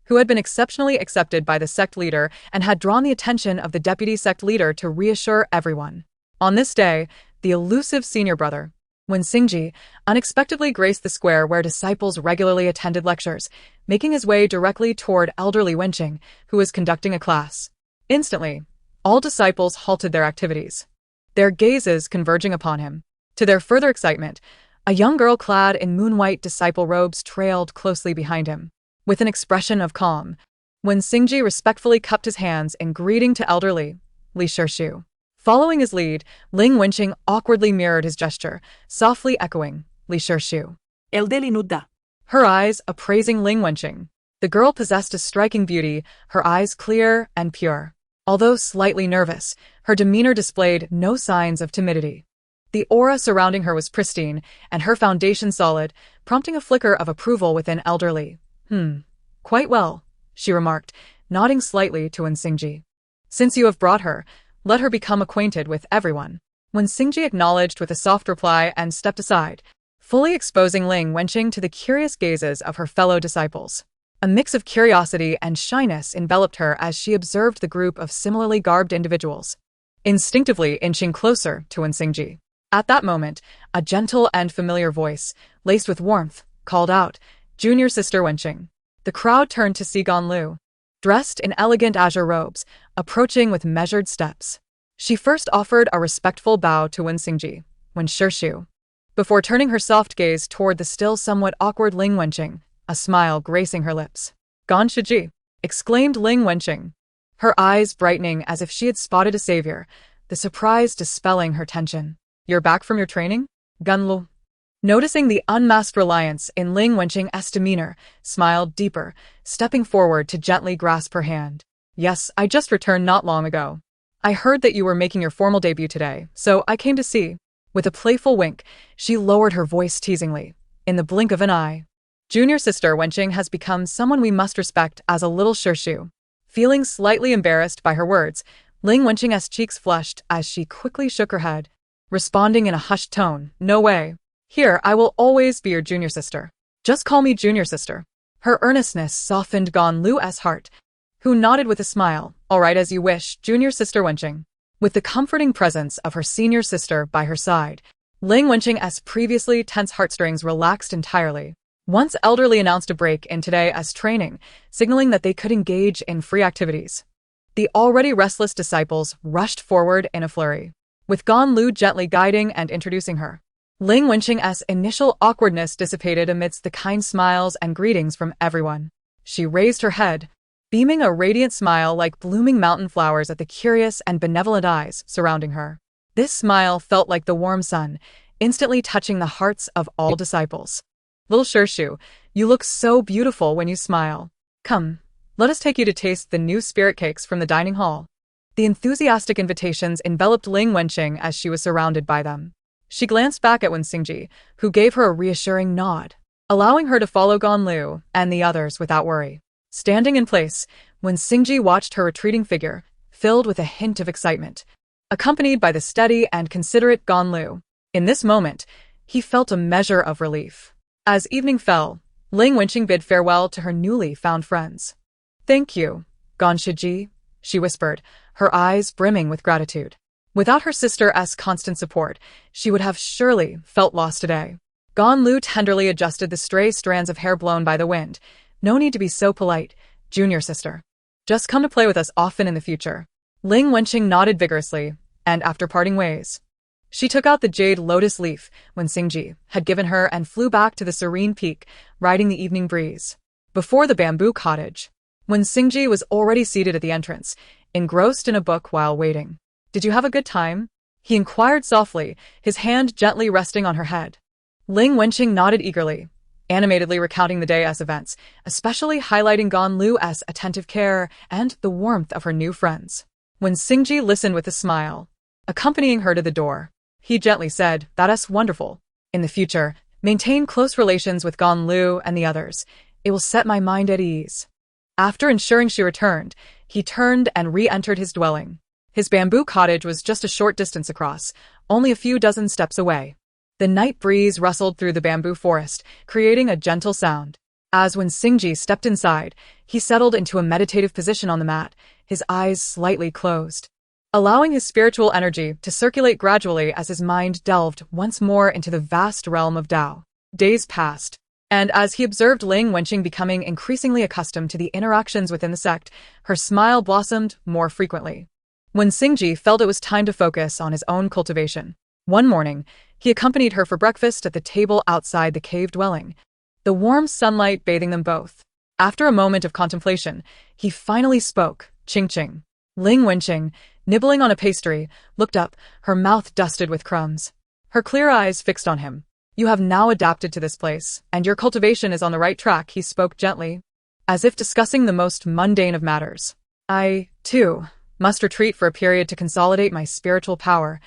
who had been exceptionally accepted by the sect leader and had drawn the attention of the deputy sect leader to reassure everyone. On this day, the elusive senior brother, Wen Xingji, unexpectedly graced the square where disciples regularly attended lectures, making his way directly toward elderly Wenqing, who was conducting a class. Instantly, all disciples halted their activities, their gazes converging upon him. To their further excitement, a young girl clad in moon-white disciple robes trailed closely behind him. With an expression of calm, Wen Xingji respectfully cupped his hands in greeting to elderly Li Shishu. Following his lead, Ling Wenqing awkwardly mirrored his gesture, softly echoing Li Shishu. Elderly Nuda. Her eyes appraising Ling Wenqing. The girl possessed a striking beauty, her eyes clear and pure. Although slightly nervous, her demeanor displayed no signs of timidity. The aura surrounding her was pristine, and her foundation solid, prompting a flicker of approval within elderly. Quite well," she remarked, nodding slightly to Wen Xingji. "Since you have brought her, let her become acquainted with everyone." Wen Xingji acknowledged with a soft reply and stepped aside, fully exposing Ling Wenqing to the curious gazes of her fellow disciples. A mix of curiosity and shyness enveloped her as she observed the group of similarly garbed individuals, instinctively inching closer to Wen Xingji. At that moment, a gentle and familiar voice, laced with warmth, called out, "Junior Sister Wenqing." The crowd turned to see Ganlu, dressed in elegant azure robes, approaching with measured steps. She first offered a respectful bow to Wen Xingji, Wen Shishu, before turning her soft gaze toward the still somewhat awkward Ling Wenqing, a smile gracing her lips. "Gan Shiji!" exclaimed Ling Wenqing, her eyes brightening as if she had spotted a savior, the surprise dispelling her tension. "You're back from your training, Ganlu?" Noticing the unmasked reliance in Ling Wenqing's demeanor, smiled deeper, stepping forward to gently grasp her hand. "Yes, I just returned not long ago. I heard that you were making your formal debut today, so I came to see." With a playful wink, she lowered her voice teasingly. In the blink of an eye, Junior Sister Wenqing has become someone we must respect as a little Shishu. Feeling slightly embarrassed by her words, Ling Wenqing's cheeks flushed as she quickly shook her head, responding in a hushed tone, "No way. Here, I will always be your junior sister. Just call me junior sister." Her earnestness softened Ganlu's heart, who nodded with a smile, "All right, as you wish, junior sister Wenqing." With the comforting presence of her senior sister by her side, Ling Wenqing's previously tense heartstrings relaxed entirely. Once elderly announced a break in today's training, signaling that they could engage in free activities. The already restless disciples rushed forward in a flurry, with Ganlu gently guiding and introducing her. Ling Wenqing's initial awkwardness dissipated amidst the kind smiles and greetings from everyone. She raised her head, beaming a radiant smile like blooming mountain flowers at the curious and benevolent eyes surrounding her. This smile felt like the warm sun, instantly touching the hearts of all disciples. Little Shirshu, you look so beautiful when you smile. Come, let us take you to taste the new spirit cakes from the dining hall. The enthusiastic invitations enveloped Ling Wenqing as she was surrounded by them. She glanced back at Wen Xingji, who gave her a reassuring nod, allowing her to follow Ganlu and the others without worry. Standing in place, Wen Xingji watched her retreating figure, filled with a hint of excitement, accompanied by the steady and considerate Ganlu. In this moment, he felt a measure of relief. As evening fell, Ling Wenqing bid farewell to her newly found friends. "Thank you, Ganshiji," she whispered, her eyes brimming with gratitude. Without her sister's constant support, she would have surely felt lost today. Ganlu tenderly adjusted the stray strands of hair blown by the wind. "No need to be so polite, junior sister. Just come to play with us often in the future." Ling Wenqing nodded vigorously, and after parting ways, she took out the jade lotus leaf Wen Xingji had given her and flew back to the serene peak, riding the evening breeze. Before the bamboo cottage, Wen Xingji was already seated at the entrance, engrossed in a book while waiting. "Did you have a good time?" he inquired softly, his hand gently resting on her head. Ling Wenqing nodded eagerly, animatedly recounting the day's events, especially highlighting Ganlu's attentive care and the warmth of her new friends. Wen Xingji listened with a smile, accompanying her to the door. He gently said, "That's wonderful. In the future, maintain close relations with Ganlu and the others. It will set my mind at ease." After ensuring she returned, he turned and re-entered his dwelling. His bamboo cottage was just a short distance across, only a few dozen steps away. The night breeze rustled through the bamboo forest, creating a gentle sound. As Wen Xingji stepped inside, he settled into a meditative position on the mat, his eyes slightly closed, allowing his spiritual energy to circulate gradually as his mind delved once more into the vast realm of Tao. Days passed, and as he observed Ling Wenqing becoming increasingly accustomed to the interactions within the sect, her smile blossomed more frequently. Wen Xingji felt it was time to focus on his own cultivation. One morning, he accompanied her for breakfast at the table outside the cave dwelling, the warm sunlight bathing them both. After a moment of contemplation, he finally spoke, "Qing." Ling Wenqing, nibbling on a pastry, looked up, her mouth dusted with crumbs. Her clear eyes fixed on him. "You have now adapted to this place, and your cultivation is on the right track," he spoke gently, as if discussing the most mundane of matters. "I, too, must retreat for a period to consolidate my spiritual power,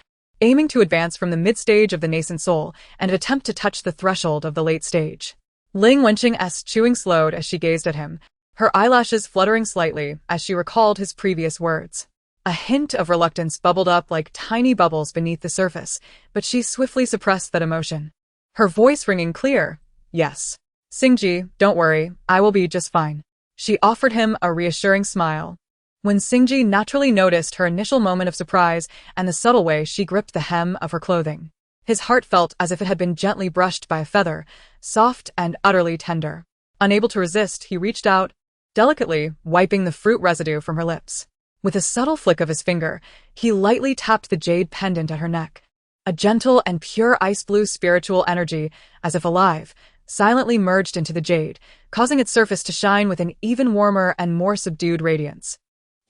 aiming to advance from the mid-stage of the nascent soul and attempt to touch the threshold of the late stage." Ling Wenqing's chewing slowed as she gazed at him, her eyelashes fluttering slightly as she recalled his previous words. A hint of reluctance bubbled up like tiny bubbles beneath the surface, but she swiftly suppressed that emotion, her voice ringing clear. "Yes. Xingji, don't worry, I will be just fine." She offered him a reassuring smile. When Xingji naturally noticed her initial moment of surprise and the subtle way she gripped the hem of her clothing, his heart felt as if it had been gently brushed by a feather, soft and utterly tender. Unable to resist, he reached out, delicately wiping the fruit residue from her lips. With a subtle flick of his finger, he lightly tapped the jade pendant at her neck. A gentle and pure ice-blue spiritual energy, as if alive, silently merged into the jade, causing its surface to shine with an even warmer and more subdued radiance.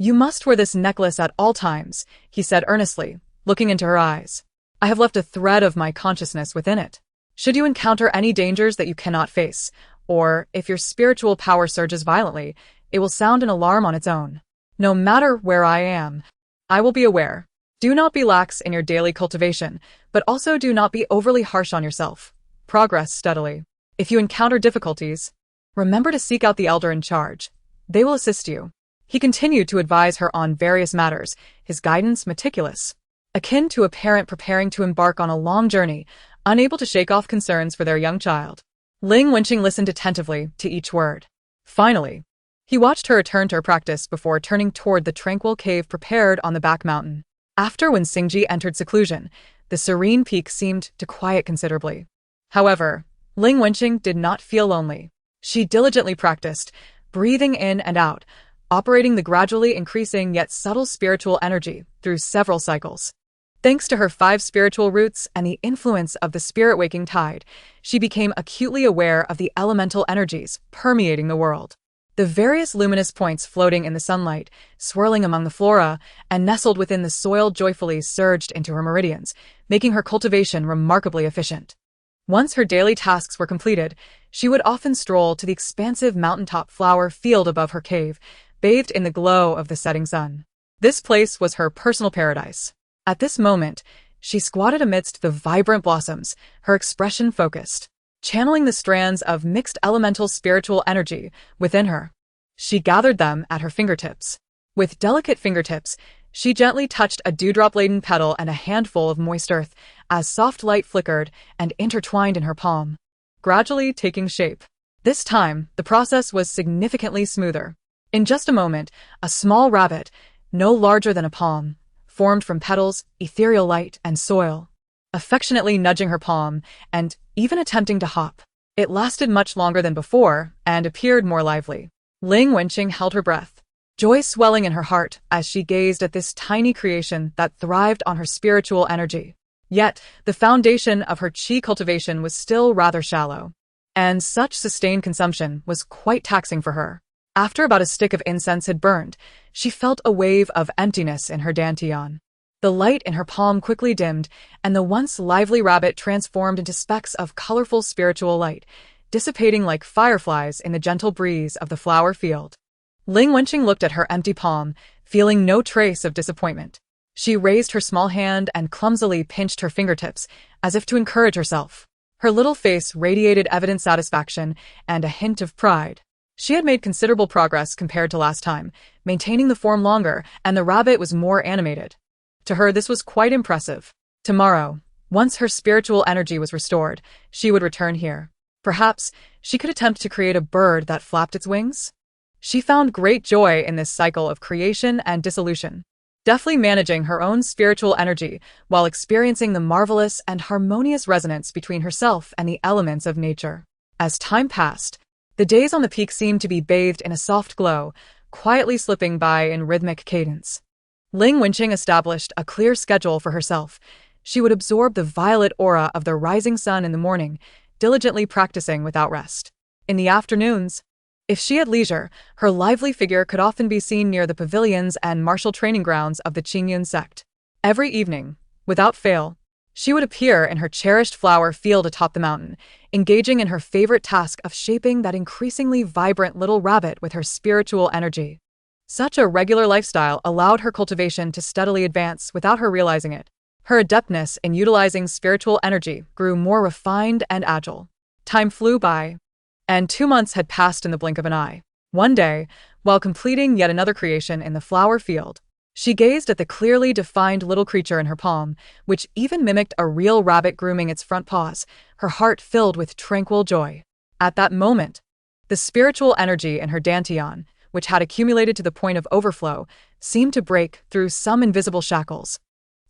"You must wear this necklace at all times," he said earnestly, looking into her eyes. "I have left a thread of my consciousness within it. Should you encounter any dangers that you cannot face, or if your spiritual power surges violently, it will sound an alarm on its own. No matter where I am, I will be aware. Do not be lax in your daily cultivation, but also do not be overly harsh on yourself. Progress steadily. If you encounter difficulties, remember to seek out the elder in charge. They will assist you." He continued to advise her on various matters, his guidance meticulous, akin to a parent preparing to embark on a long journey, unable to shake off concerns for their young child. Ling Wenqing listened attentively to each word. Finally, he watched her return to her practice before turning toward the tranquil cave prepared on the back mountain. After when Xingji entered seclusion, the serene peak seemed to quiet considerably. However, Ling Wenqing did not feel lonely. She diligently practiced, breathing in and out, operating the gradually increasing yet subtle spiritual energy through several cycles. Thanks to her 5 spiritual roots and the influence of the spirit-waking tide, she became acutely aware of the elemental energies permeating the world. The various luminous points floating in the sunlight, swirling among the flora, and nestled within the soil joyfully surged into her meridians, making her cultivation remarkably efficient. Once her daily tasks were completed, she would often stroll to the expansive mountaintop flower field above her cave, bathed in the glow of the setting sun. This place was her personal paradise. At this moment, she squatted amidst the vibrant blossoms, her expression focused, channeling the strands of mixed elemental spiritual energy within her. She gathered them at her fingertips. With delicate fingertips, she gently touched a dewdrop-laden petal and a handful of moist earth as soft light flickered and intertwined in her palm, gradually taking shape. This time, the process was significantly smoother. In just a moment, a small rabbit, no larger than a palm, formed from petals, ethereal light, and soil, affectionately nudging her palm and even attempting to hop. It lasted much longer than before and appeared more lively. Ling Wenqing held her breath, joy swelling in her heart as she gazed at this tiny creation that thrived on her spiritual energy. Yet, the foundation of her qi cultivation was still rather shallow, and such sustained consumption was quite taxing for her. After about a stick of incense had burned, she felt a wave of emptiness in her dantian. The light in her palm quickly dimmed, and the once lively rabbit transformed into specks of colorful spiritual light, dissipating like fireflies in the gentle breeze of the flower field. Ling Wenqing looked at her empty palm, feeling no trace of disappointment. She raised her small hand and clumsily pinched her fingertips, as if to encourage herself. Her little face radiated evident satisfaction and a hint of pride. She had made considerable progress compared to last time, maintaining the form longer, and the rabbit was more animated. To her, this was quite impressive. Tomorrow, once her spiritual energy was restored, she would return here. Perhaps she could attempt to create a bird that flapped its wings? She found great joy in this cycle of creation and dissolution, deftly managing her own spiritual energy while experiencing the marvelous and harmonious resonance between herself and the elements of nature. As time passed, the days on the peak seemed to be bathed in a soft glow, quietly slipping by in rhythmic cadence. Ling Wenqing established a clear schedule for herself. She would absorb the violet aura of the rising sun in the morning, diligently practicing without rest. In the afternoons, if she had leisure, her lively figure could often be seen near the pavilions and martial training grounds of the Qingyun sect. Every evening, without fail, she would appear in her cherished flower field atop the mountain, engaging in her favorite task of shaping that increasingly vibrant little rabbit with her spiritual energy. Such a regular lifestyle allowed her cultivation to steadily advance without her realizing it. Her adeptness in utilizing spiritual energy grew more refined and agile. Time flew by, and 2 months had passed in the blink of an eye. One day, while completing yet another creation in the flower field, she gazed at the clearly defined little creature in her palm, which even mimicked a real rabbit grooming its front paws, her heart filled with tranquil joy. At that moment, the spiritual energy in her dantian, which had accumulated to the point of overflow, seemed to break through some invisible shackles,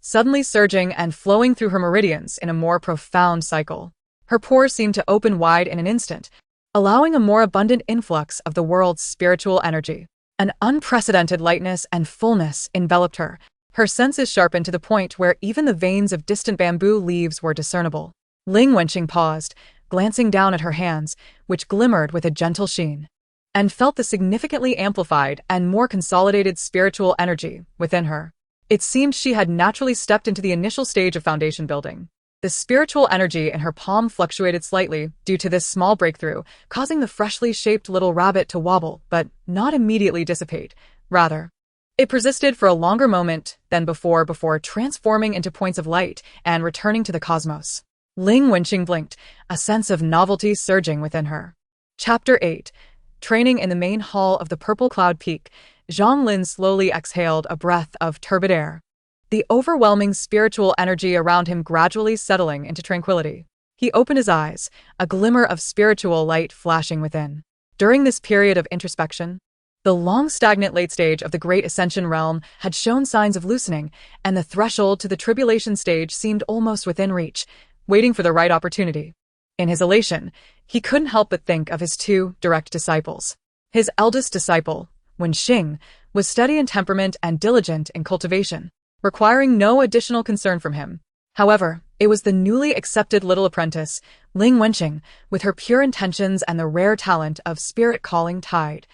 suddenly surging and flowing through her meridians in a more profound cycle. Her pores seemed to open wide in an instant, allowing a more abundant influx of the world's spiritual energy. An unprecedented lightness and fullness enveloped her, her senses sharpened to the point where even the veins of distant bamboo leaves were discernible. Ling Wenqing paused, glancing down at her hands, which glimmered with a gentle sheen, and felt the significantly amplified and more consolidated spiritual energy within her. It seemed she had naturally stepped into the initial stage of foundation building. The spiritual energy in her palm fluctuated slightly due to this small breakthrough, causing the freshly shaped little rabbit to wobble, but not immediately dissipate. Rather, it persisted for a longer moment than before transforming into points of light and returning to the cosmos. Ling Wenqing blinked, a sense of novelty surging within her. Chapter 8. Training in the main hall of the Purple Cloud Peak, Zhang Lin slowly exhaled a breath of turbid air, the overwhelming spiritual energy around him gradually settling into tranquility. He opened his eyes, a glimmer of spiritual light flashing within. During this period of introspection, the long stagnant late stage of the Great Ascension realm had shown signs of loosening, and the threshold to the tribulation stage seemed almost within reach, waiting for the right opportunity. In his elation, he couldn't help but think of his 2 direct disciples. His eldest disciple, Wenqing, was steady in temperament and diligent in cultivation, requiring no additional concern from him. However, it was the newly accepted little apprentice, Ling Wenqing, with her pure intentions and the rare talent of spirit calling tide,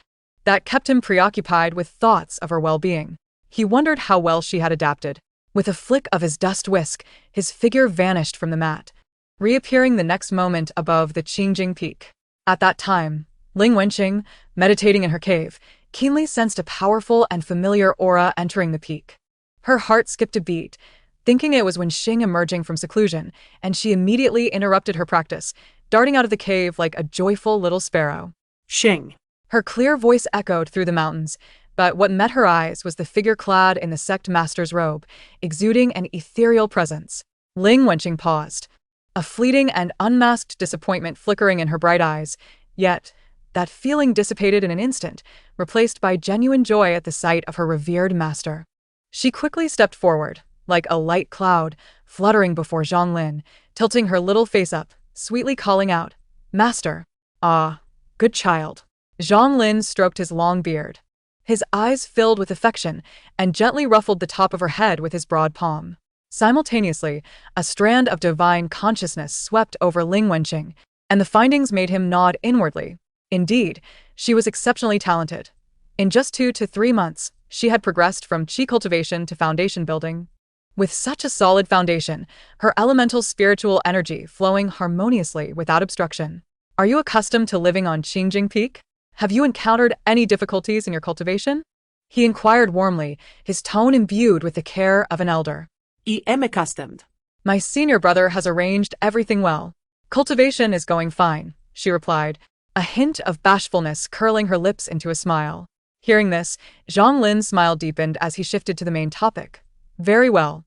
that kept him preoccupied with thoughts of her well-being. He wondered how well she had adapted. With a flick of his dust whisk, his figure vanished from the mat, reappearing the next moment above the Qingjing peak. At that time, Ling Wenqing, meditating in her cave, keenly sensed a powerful and familiar aura entering the peak. Her heart skipped a beat, thinking it was Wenqing emerging from seclusion, and she immediately interrupted her practice, darting out of the cave like a joyful little sparrow. Xing. Her clear voice echoed through the mountains, but what met her eyes was the figure clad in the sect master's robe, exuding an ethereal presence. Ling Wenqing paused, a fleeting and unmasked disappointment flickering in her bright eyes, yet that feeling dissipated in an instant, replaced by genuine joy at the sight of her revered master. She quickly stepped forward, like a light cloud, fluttering before Zhang Lin, tilting her little face up, sweetly calling out, "Master! Ah, good child." Zhang Lin stroked his long beard. His eyes filled with affection and gently ruffled the top of her head with his broad palm. Simultaneously, a strand of divine consciousness swept over Ling Wenqing, and the findings made him nod inwardly. Indeed, she was exceptionally talented. In just 2 to 3 months, she had progressed from qi cultivation to foundation building. With such a solid foundation, her elemental spiritual energy flowing harmoniously without obstruction. Are you accustomed to living on Qingjing Peak? Have you encountered any difficulties in your cultivation? He inquired warmly, his tone imbued with the care of an elder. I am accustomed. My senior brother has arranged everything well. Cultivation is going fine, she replied, a hint of bashfulness curling her lips into a smile. Hearing this, Zhang Lin's smile deepened as he shifted to the main topic. Very well.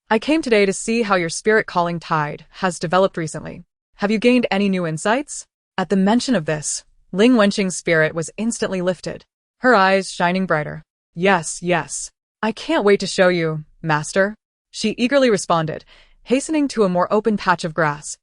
I came today to see how your spirit calling tide has developed recently. Have you gained any new insights? At the mention of this, Ling Wenqing's spirit was instantly lifted, her eyes shining brighter. Yes, yes. I can't wait to show you, Master. She eagerly responded, hastening to a more open patch of grass,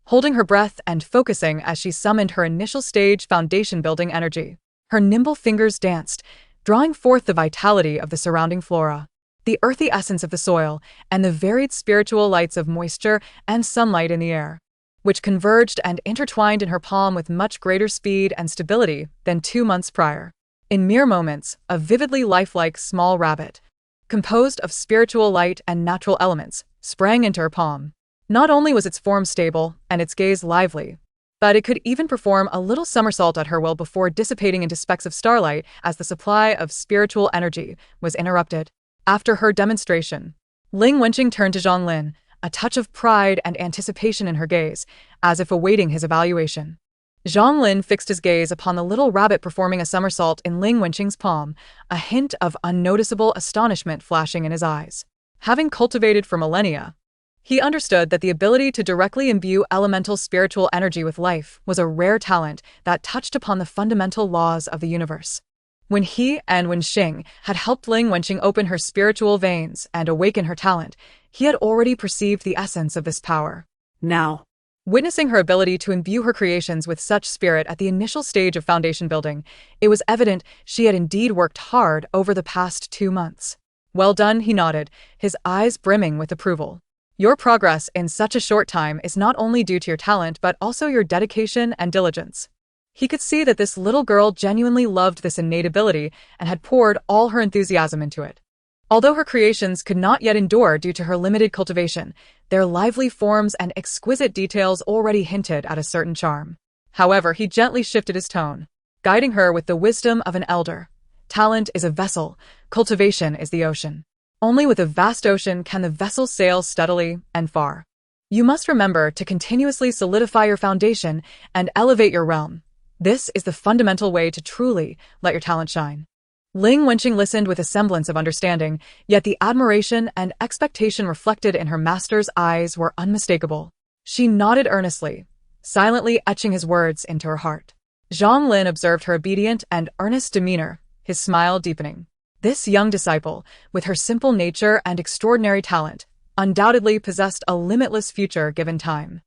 holding her breath and focusing as she summoned her initial stage foundation-building energy. Her nimble fingers danced, drawing forth the vitality of the surrounding flora, the earthy essence of the soil, and the varied spiritual lights of moisture and sunlight in the air, which converged and intertwined in her palm with much greater speed and stability than 2 months prior. In mere moments, a vividly lifelike small rabbit, composed of spiritual light and natural elements, sprang into her palm. Not only was its form stable and its gaze lively, but it could even perform a little somersault at her will before dissipating into specks of starlight as the supply of spiritual energy was interrupted. After her demonstration, Ling Wenqing turned to Zhang Lin, a touch of pride and anticipation in her gaze, as if awaiting his evaluation. Zhang Lin fixed his gaze upon the little rabbit performing a somersault in Ling Wenqing's palm, a hint of unnoticeable astonishment flashing in his eyes. Having cultivated for millennia, he understood that the ability to directly imbue elemental spiritual energy with life was a rare talent that touched upon the fundamental laws of the universe. When he and Wenqing had helped Ling Wenqing open her spiritual veins and awaken her talent, he had already perceived the essence of this power. Now, witnessing her ability to imbue her creations with such spirit at the initial stage of foundation building, it was evident she had indeed worked hard over the past 2 months. Well done, he nodded, his eyes brimming with approval. Your progress in such a short time is not only due to your talent but also your dedication and diligence. He could see that this little girl genuinely loved this innate ability and had poured all her enthusiasm into it. Although her creations could not yet endure due to her limited cultivation, their lively forms and exquisite details already hinted at a certain charm. However, he gently shifted his tone, guiding her with the wisdom of an elder. Talent is a vessel, cultivation is the ocean. Only with a vast ocean can the vessel sail steadily and far. You must remember to continuously solidify your foundation and elevate your realm. This is the fundamental way to truly let your talent shine. Ling Wenqing listened with a semblance of understanding, yet the admiration and expectation reflected in her master's eyes were unmistakable. She nodded earnestly, silently etching his words into her heart. Zhang Lin observed her obedient and earnest demeanor, his smile deepening. This young disciple, with her simple nature and extraordinary talent, undoubtedly possessed a limitless future given time.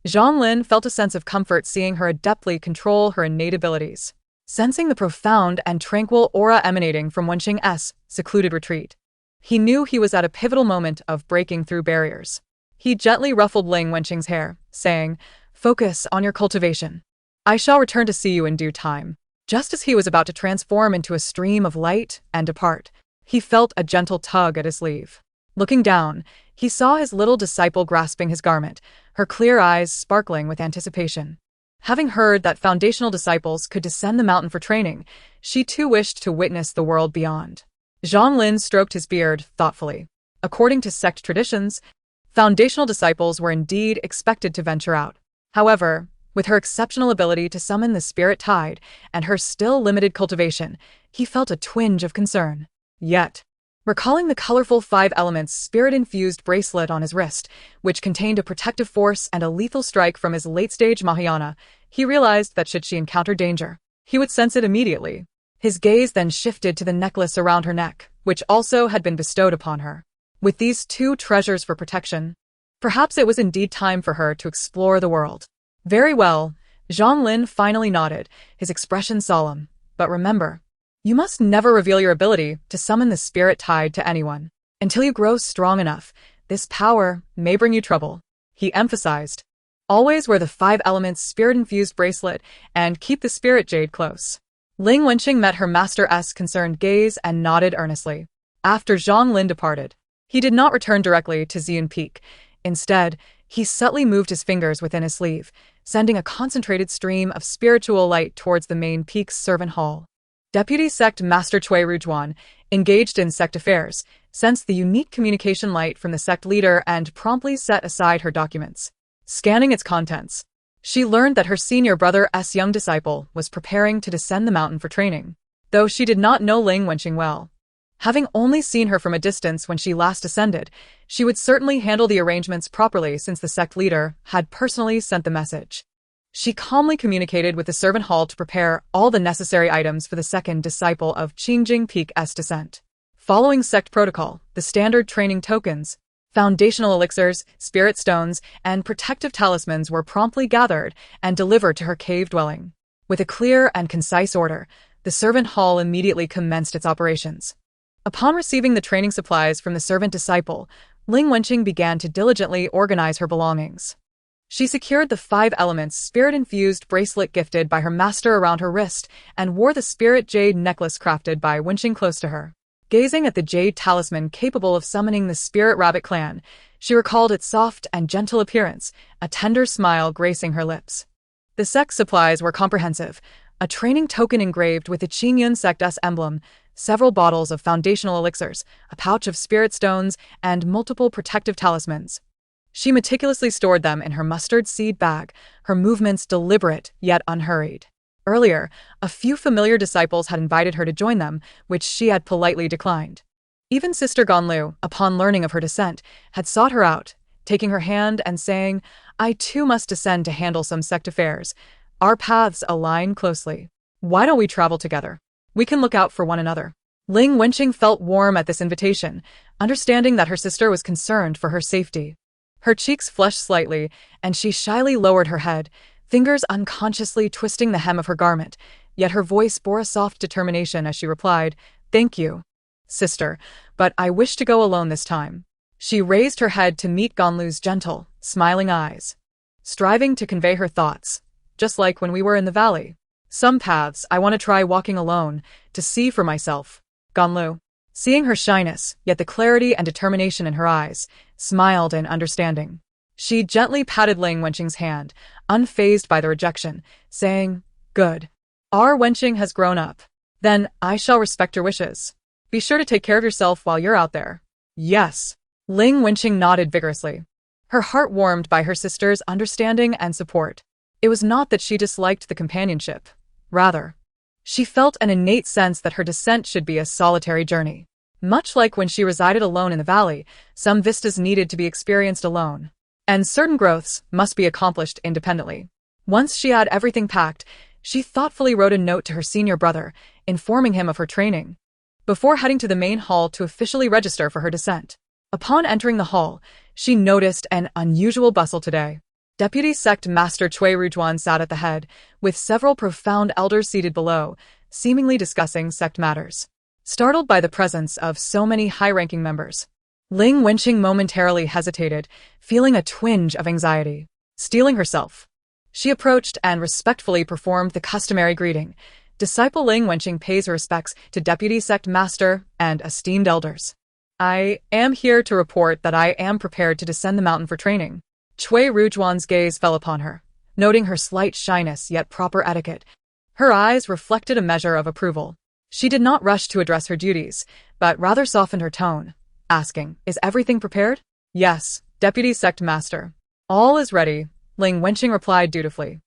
Zhang Lin felt a sense of comfort seeing her adeptly control her innate abilities. Sensing the profound and tranquil aura emanating from Wenqing's secluded retreat, he knew he was at a pivotal moment of breaking through barriers. He gently ruffled Ling Wenqing's hair, saying, "Focus on your cultivation. I shall return to see you in due time." Just as he was about to transform into a stream of light and depart, he felt a gentle tug at his sleeve. Looking down, he saw his little disciple grasping his garment, her clear eyes sparkling with anticipation. Having heard that foundational disciples could descend the mountain for training, she too wished to witness the world beyond. Zhang Lin stroked his beard thoughtfully. According to sect traditions, foundational disciples were indeed expected to venture out. However, with her exceptional ability to summon the spirit tide and her still limited cultivation, he felt a twinge of concern. Yet, recalling the colorful 5 elements spirit-infused bracelet on his wrist, which contained a protective force and a lethal strike from his late-stage Mahayana, he realized that should she encounter danger, he would sense it immediately. His gaze then shifted to the necklace around her neck, which also had been bestowed upon her. With these 2 treasures for protection, perhaps it was indeed time for her to explore the world. Very well, Zhang Lin finally nodded, his expression solemn. But remember, you must never reveal your ability to summon the spirit tide to anyone. Until you grow strong enough, this power may bring you trouble, he emphasized. Always wear the 5 elements spirit-infused bracelet and keep the spirit jade close. Ling Wenqing met her master's concerned gaze and nodded earnestly. After Zhang Lin departed, he did not return directly to Xian Peak. Instead, he subtly moved his fingers within his sleeve, sending a concentrated stream of spiritual light towards the main peak's servant hall. Deputy Sect Master Cui Rujuan, engaged in sect affairs, sensed the unique communication light from the sect leader and promptly set aside her documents. Scanning its contents, she learned that her senior brother's young disciple was preparing to descend the mountain for training. Though she did not know Ling Wenqing well, having only seen her from a distance when she last ascended, she would certainly handle the arrangements properly since the sect leader had personally sent the message. She calmly communicated with the servant hall to prepare all the necessary items for the second disciple of Qingjing Peak's descent. Following sect protocol, the standard training tokens, foundational elixirs, spirit stones, and protective talismans were promptly gathered and delivered to her cave dwelling. With a clear and concise order, the servant hall immediately commenced its operations. Upon receiving the training supplies from the servant disciple, Ling Wenqing began to diligently organize her belongings. She secured the 5 elements spirit-infused bracelet gifted by her master around her wrist and wore the spirit jade necklace crafted by Wenqing close to her. Gazing at the jade talisman capable of summoning the spirit rabbit clan, she recalled its soft and gentle appearance, a tender smile gracing her lips. The sect supplies were comprehensive: a training token engraved with the Qingyun sect's emblem, several bottles of foundational elixirs, a pouch of spirit stones, and multiple protective talismans. She meticulously stored them in her mustard seed bag, her movements deliberate yet unhurried. Earlier, a few familiar disciples had invited her to join them, which she had politely declined. Even Sister Ganlu, upon learning of her descent, had sought her out, taking her hand and saying, "I too must descend to handle some sect affairs. Our paths align closely. Why don't we travel together? We can look out for one another." Ling Wenqing felt warm at this invitation, understanding that her sister was concerned for her safety. Her cheeks flushed slightly, and she shyly lowered her head, fingers unconsciously twisting the hem of her garment, yet her voice bore a soft determination as she replied, "Thank you, sister, but I wish to go alone this time." She raised her head to meet Ganlu's gentle, smiling eyes, striving to convey her thoughts, just like when we were in the valley. "Some paths I want to try walking alone, to see for myself." Ganlu, seeing her shyness, yet the clarity and determination in her eyes, smiled in understanding. She gently patted Ling Wenqing's hand, unfazed by the rejection, saying, "Good. Our Wenqing has grown up. Then I shall respect your wishes. Be sure to take care of yourself while you're out there." "Yes." Ling Wenqing nodded vigorously, her heart warmed by her sister's understanding and support. It was not that she disliked the companionship. Rather, she felt an innate sense that her descent should be a solitary journey. Much like when she resided alone in the valley, some vistas needed to be experienced alone, and certain growths must be accomplished independently. Once she had everything packed, she thoughtfully wrote a note to her senior brother, informing him of her training, before heading to the main hall to officially register for her descent. Upon entering the hall, she noticed an unusual bustle today. Deputy Sect Master Cui Rujuan sat at the head, with several profound elders seated below, seemingly discussing sect matters. Startled by the presence of so many high-ranking members, Ling Wenqing momentarily hesitated, feeling a twinge of anxiety. Steeling herself, she approached and respectfully performed the customary greeting, Disciple Ling Wenqing pays her respects to deputy sect master and esteemed elders. I am here to report that I am prepared to descend the mountain for training. Cui Rujuan's gaze fell upon her, noting her slight shyness yet proper etiquette. Her eyes reflected a measure of approval. She did not rush to address her duties, but rather softened her tone, asking, "Is everything prepared?" "Yes, deputy sect master. All is ready," Ling Wenqing replied dutifully.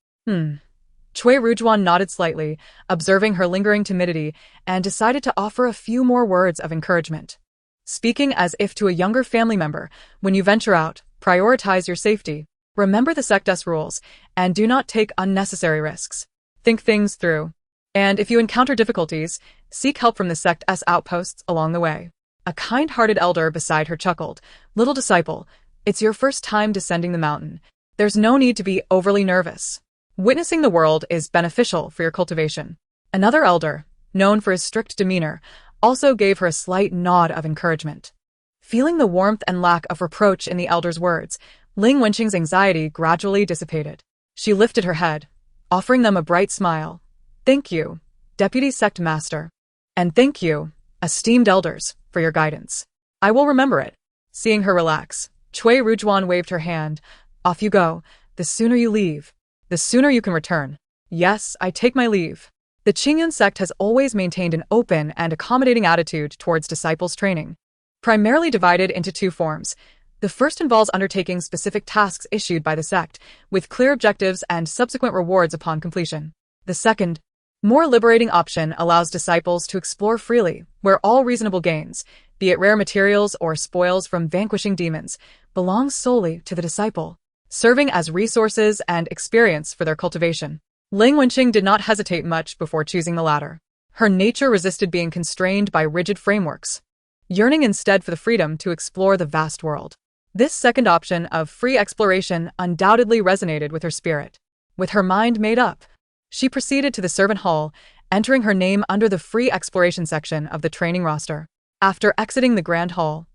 Cui Rujuan nodded slightly, observing her lingering timidity, and decided to offer a few more words of encouragement. Speaking as if to a younger family member, "When you venture out, prioritize your safety. Remember the sect's rules, and do not take unnecessary risks. Think things through. And if you encounter difficulties, seek help from the sect's outposts along the way." A kind-hearted elder beside her chuckled, "Little disciple, it's your first time descending the mountain. There's no need to be overly nervous. Witnessing the world is beneficial for your cultivation." Another elder, known for his strict demeanor, also gave her a slight nod of encouragement. Feeling the warmth and lack of reproach in the elder's words, Ling Wenqing's anxiety gradually dissipated. She lifted her head, offering them a bright smile. "Thank you, Deputy Sect Master. And thank you, esteemed elders, for your guidance. I will remember it." Seeing her relax, Cui Rujuan waved her hand. "Off you go. The sooner you leave, the sooner you can return." "Yes, I take my leave." The Qingyun sect has always maintained an open and accommodating attitude towards disciples' training, primarily divided into two forms. The first involves undertaking specific tasks issued by the sect, with clear objectives and subsequent rewards upon completion. The second, more liberating option allows disciples to explore freely, where all reasonable gains, be it rare materials or spoils from vanquishing demons, belong solely to the disciple, serving as resources and experience for their cultivation. Ling Wenqing did not hesitate much before choosing the latter. Her nature resisted being constrained by rigid frameworks, yearning instead for the freedom to explore the vast world. This second option of free exploration undoubtedly resonated with her spirit. With her mind made up, she proceeded to the servant hall, entering her name under the free exploration section of the training roster. After exiting the grand hall,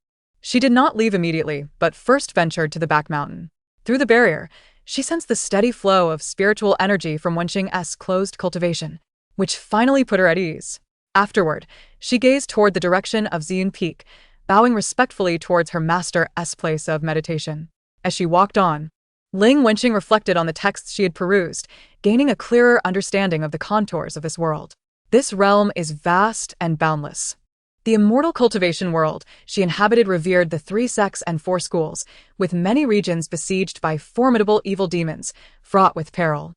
she did not leave immediately, but first ventured to the back mountain. Through the barrier, she sensed the steady flow of spiritual energy from Wenqing's closed cultivation, which finally put her at ease. Afterward, she gazed toward the direction of Ziyun Peak, bowing respectfully towards her master's place of meditation. As she walked on, Ling Wenqing reflected on the texts she had perused, gaining a clearer understanding of the contours of this world. This realm is vast and boundless. The immortal cultivation world she inhabited revered the 3 sects and 4 schools, with many regions besieged by formidable evil demons, fraught with peril.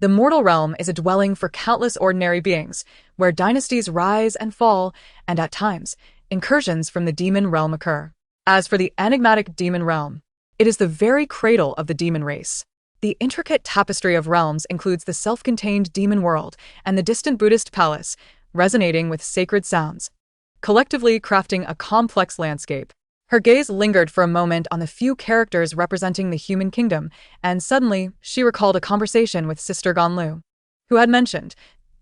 The mortal realm is a dwelling for countless ordinary beings, where dynasties rise and fall, and at times, incursions from the demon realm occur. As for the enigmatic demon realm, it is the very cradle of the demon race. The intricate tapestry of realms includes the self-contained demon world and the distant Buddhist palace, resonating with sacred sounds, collectively crafting a complex landscape. Her gaze lingered for a moment on the few characters representing the human kingdom, and suddenly she recalled a conversation with Sister Ganlu, who had mentioned,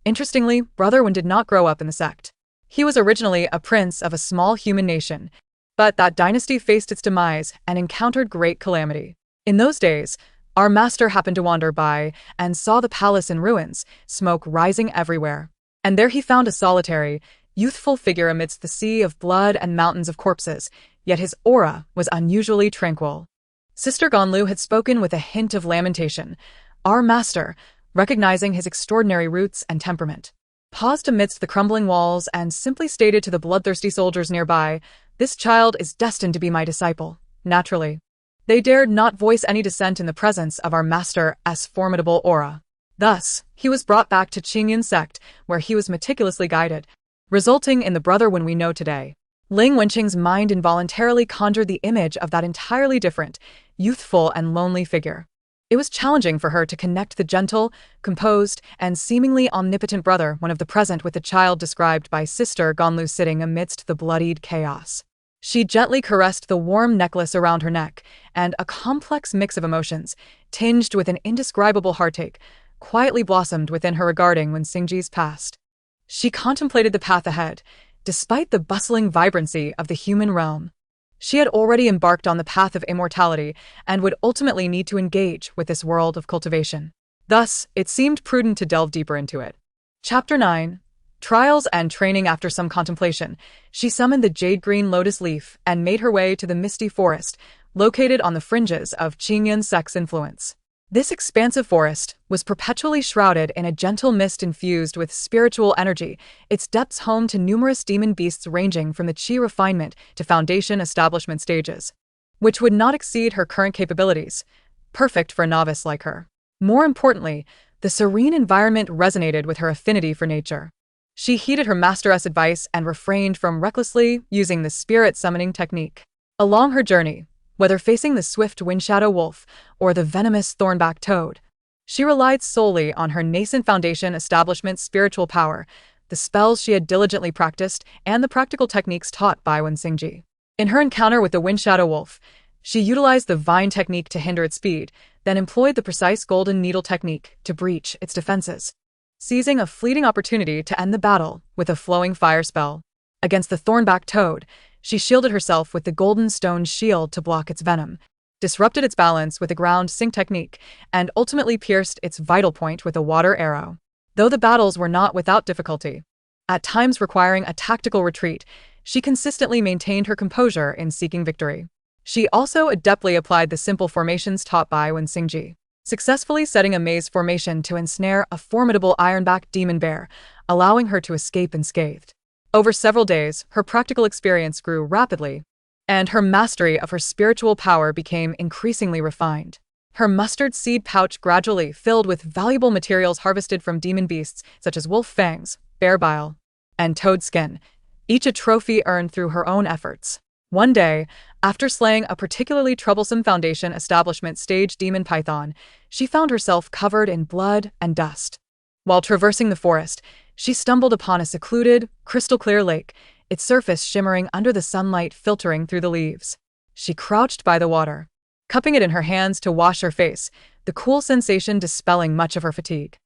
interestingly, Brother Wen did not grow up in the sect. He was originally a prince of a small human nation, but that dynasty faced its demise and encountered great calamity. In those days, our master happened to wander by and saw the palace in ruins, smoke rising everywhere. And there he found a solitary, youthful figure amidst the sea of blood and mountains of corpses, yet his aura was unusually tranquil. Sister Ganlu had spoken with a hint of lamentation. Our master, recognizing his extraordinary roots and temperament, paused amidst the crumbling walls and simply stated to the bloodthirsty soldiers nearby, "This child is destined to be my disciple." Naturally, they dared not voice any dissent in the presence of our master's formidable aura. Thus, he was brought back to Qingyun sect, where he was meticulously guided, resulting in the Brother Wen we know today. Ling Wenqing's mind involuntarily conjured the image of that entirely different, youthful and lonely figure. It was challenging for her to connect the gentle, composed, and seemingly omnipotent Brother Wen of the present with the child described by Sister Ganlu sitting amidst the bloodied chaos. She gently caressed the warm necklace around her neck, and a complex mix of emotions, tinged with an indescribable heartache, quietly blossomed within her regarding Wen Xingji's past. She contemplated the path ahead. Despite the bustling vibrancy of the human realm, she had already embarked on the path of immortality and would ultimately need to engage with this world of cultivation. Thus, it seemed prudent to delve deeper into it. Chapter 9. Trials and Training. After some contemplation, she summoned the jade-green lotus leaf and made her way to the misty forest, located on the fringes of Qingyan sect's influence. This expansive forest was perpetually shrouded in a gentle mist infused with spiritual energy, its depths home to numerous demon beasts ranging from the qi refinement to foundation establishment stages, which would not exceed her current capabilities, perfect for a novice like her. More importantly, the serene environment resonated with her affinity for nature. She heeded her master's advice and refrained from recklessly using the spirit summoning technique. Along her journey, whether facing the swift windshadow wolf or the venomous thornback toad, she relied solely on her nascent foundation establishment's spiritual power, the spells she had diligently practiced, and the practical techniques taught by Wen Xingji. In her encounter with the windshadow wolf, she utilized the vine technique to hinder its speed, then employed the precise golden needle technique to breach its defenses, seizing a fleeting opportunity to end the battle with a flowing fire spell. Against the thornback toad, she shielded herself with the golden stone shield to block its venom, disrupted its balance with the ground sink technique, and ultimately pierced its vital point with a water arrow. Though the battles were not without difficulty, at times requiring a tactical retreat, she consistently maintained her composure in seeking victory. She also adeptly applied the simple formations taught by Wen Xingji, successfully setting a maze formation to ensnare a formidable ironback demon bear, allowing her to escape unscathed. Over several days, her practical experience grew rapidly, and her mastery of her spiritual power became increasingly refined. Her mustard seed pouch gradually filled with valuable materials harvested from demon beasts such as wolf fangs, bear bile, and toad skin, each a trophy earned through her own efforts. One day, after slaying a particularly troublesome foundation establishment stage demon python, she found herself covered in blood and dust. While traversing the forest, she stumbled upon a secluded, crystal-clear lake, its surface shimmering under the sunlight filtering through the leaves. She crouched by the water, cupping it in her hands to wash her face, the cool sensation dispelling much of her fatigue.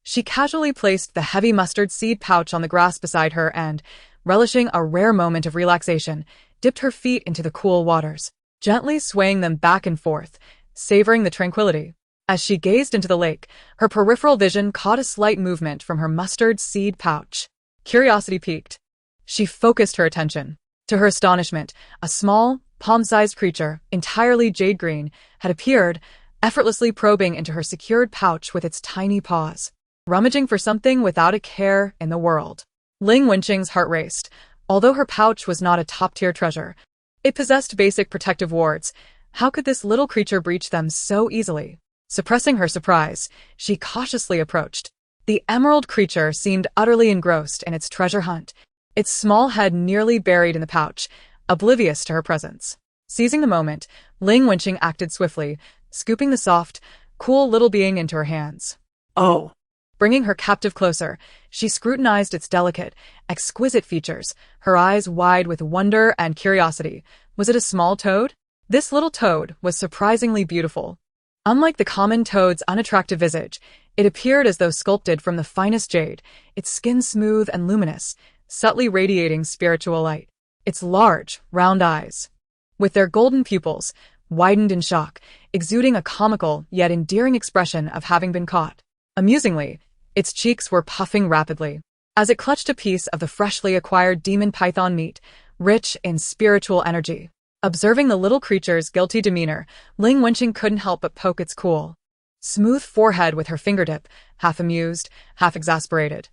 She casually placed the heavy mustard seed pouch on the grass beside her and, relishing a rare moment of relaxation, dipped her feet into the cool waters, gently swaying them back and forth, savoring the tranquility. As she gazed into the lake, her peripheral vision caught a slight movement from her mustard seed pouch. Curiosity piqued. She focused her attention. To her astonishment, a small, palm-sized creature, entirely jade green, had appeared, effortlessly probing into her secured pouch with its tiny paws, rummaging for something without a care in the world. Ling Wenqing's heart raced. Although her pouch was not a top-tier treasure, it possessed basic protective wards. How could this little creature breach them so easily? Suppressing her surprise, she cautiously approached. The emerald creature seemed utterly engrossed in its treasure hunt, its small head nearly buried in the pouch, oblivious to her presence. Seizing the moment, Ling Wenqing acted swiftly, scooping the soft, cool little being into her hands. Oh. Bringing her captive closer, she scrutinized its delicate, exquisite features, her eyes wide with wonder and curiosity. Was it a small toad? This little toad was surprisingly beautiful. Unlike the common toad's unattractive visage, it appeared as though sculpted from the finest jade, its skin smooth and luminous, subtly radiating spiritual light. Its large, round eyes, with their golden pupils, widened in shock, exuding a comical yet endearing expression of having been caught. Amusingly, its cheeks were puffing rapidly as it clutched a piece of the freshly acquired demon python meat, rich in spiritual energy. Observing the little creature's guilty demeanor, Ling Wenqing couldn't help but poke its cool, smooth forehead with her fingertip, half amused, half exasperated.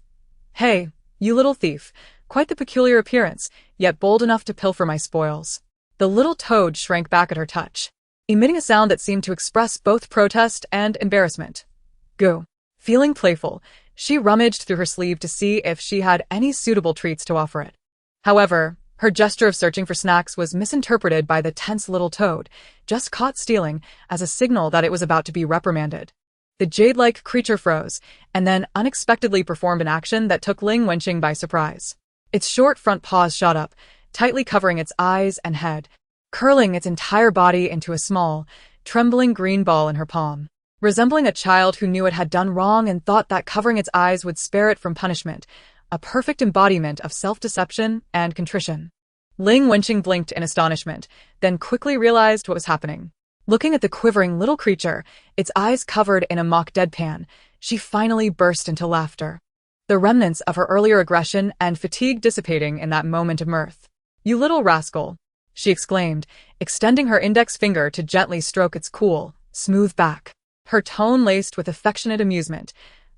"Hey, you little thief, quite the peculiar appearance, yet bold enough to pilfer my spoils." The little toad shrank back at her touch, emitting a sound that seemed to express both protest and embarrassment. Goo. Feeling playful, she rummaged through her sleeve to see if she had any suitable treats to offer it. However, her gesture of searching for snacks was misinterpreted by the tense little toad, just caught stealing, as a signal that it was about to be reprimanded. The jade-like creature froze, and then unexpectedly performed an action that took Ling Wenqing by surprise. Its short front paws shot up, tightly covering its eyes and head, curling its entire body into a small, trembling green ball in her palm. Resembling a child who knew it had done wrong and thought that covering its eyes would spare it from punishment, a perfect embodiment of self-deception and contrition. Ling Wenqing blinked in astonishment, then quickly realized what was happening. Looking at the quivering little creature, its eyes covered in a mock deadpan, she finally burst into laughter. the remnants of her earlier aggression and fatigue dissipating in that moment of mirth. "You little rascal," she exclaimed, extending her index finger to gently stroke its cool, smooth back. Her tone laced with affectionate amusement.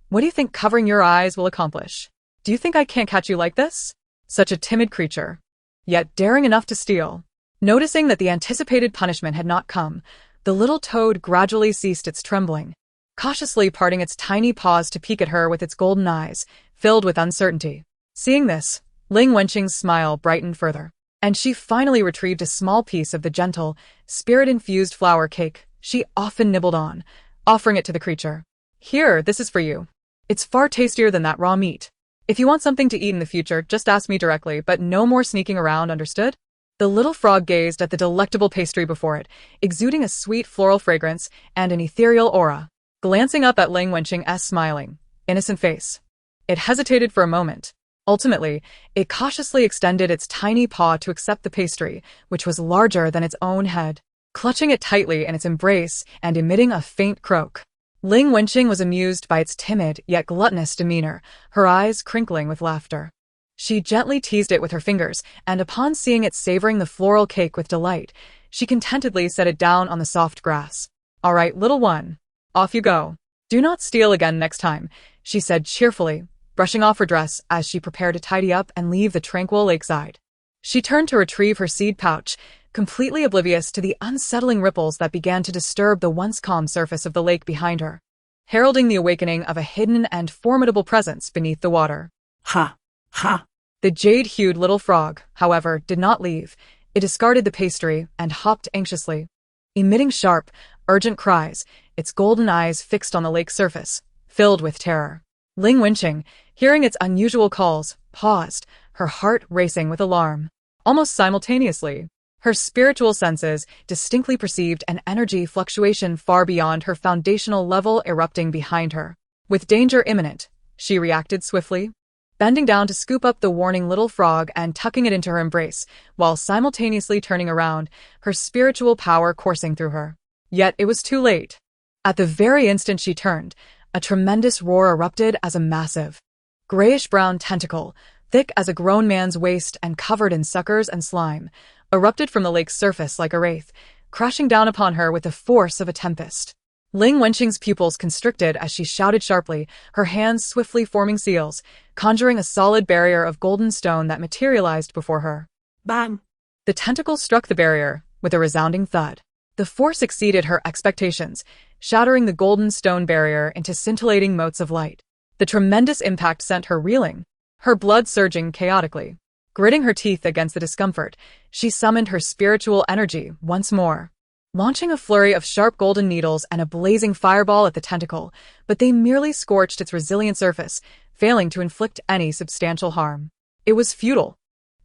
"What do you think covering your eyes will accomplish? Do you think I can't catch you like this? Such a timid creature, yet daring enough to steal." Noticing that the anticipated punishment had not come, the little toad gradually ceased its trembling, cautiously parting its tiny paws to peek at her with its golden eyes, filled with uncertainty. Seeing this, Ling Wenqing's smile brightened further, and she finally retrieved a small piece of the gentle, spirit-infused flour cake she often nibbled on, offering it to the creature. "Here, this is for you. It's far tastier than that raw meat. If you want something to eat in the future, just ask me directly, but no more sneaking around, understood?" The little frog gazed at the delectable pastry before it, exuding a sweet floral fragrance and an ethereal aura. Glancing up at Ling Wenqing's smiling, innocent face, it hesitated for a moment. Ultimately, it cautiously extended its tiny paw to accept the pastry, which was larger than its own head, clutching it tightly in its embrace and emitting a faint croak. Ling Wenqing was amused by its timid yet gluttonous demeanor, her eyes crinkling with laughter. She gently teased it with her fingers, and upon seeing it savoring the floral cake with delight, she contentedly set it down on the soft grass. "All right, little one. Off you go. Do not steal again next time," she said cheerfully, brushing off her dress as she prepared to tidy up and leave the tranquil lakeside. She turned to retrieve her seed pouch, completely oblivious to the unsettling ripples that began to disturb the once calm surface of the lake behind her, heralding the awakening of a hidden and formidable presence beneath the water. Ha! Ha! The jade-hued little frog, however, did not leave. It discarded the pastry and hopped anxiously, emitting sharp, urgent cries, its golden eyes fixed on the lake's surface, filled with terror. Ling Wenqing, hearing its unusual calls, paused, her heart racing with alarm. Almost simultaneously, her spiritual senses distinctly perceived an energy fluctuation far beyond her foundational level erupting behind her. With danger imminent, she reacted swiftly, bending down to scoop up the warning little frog and tucking it into her embrace, while simultaneously turning around, her spiritual power coursing through her. Yet it was too late. At the very instant she turned, a tremendous roar erupted as a massive, grayish-brown tentacle, thick as a grown man's waist and covered in suckers and slime, erupted from the lake's surface like a wraith, crashing down upon her with the force of a tempest. Ling Wenqing's pupils constricted as she shouted sharply, her hands swiftly forming seals, conjuring a solid barrier of golden stone that materialized before her. Bang! The tentacle struck the barrier with a resounding thud. The force exceeded her expectations, shattering the golden stone barrier into scintillating motes of light. The tremendous impact sent her reeling, her blood surging chaotically. Gritting her teeth against the discomfort, she summoned her spiritual energy once more, launching a flurry of sharp golden needles and a blazing fireball at the tentacle, but they merely scorched its resilient surface, failing to inflict any substantial harm. It was futile.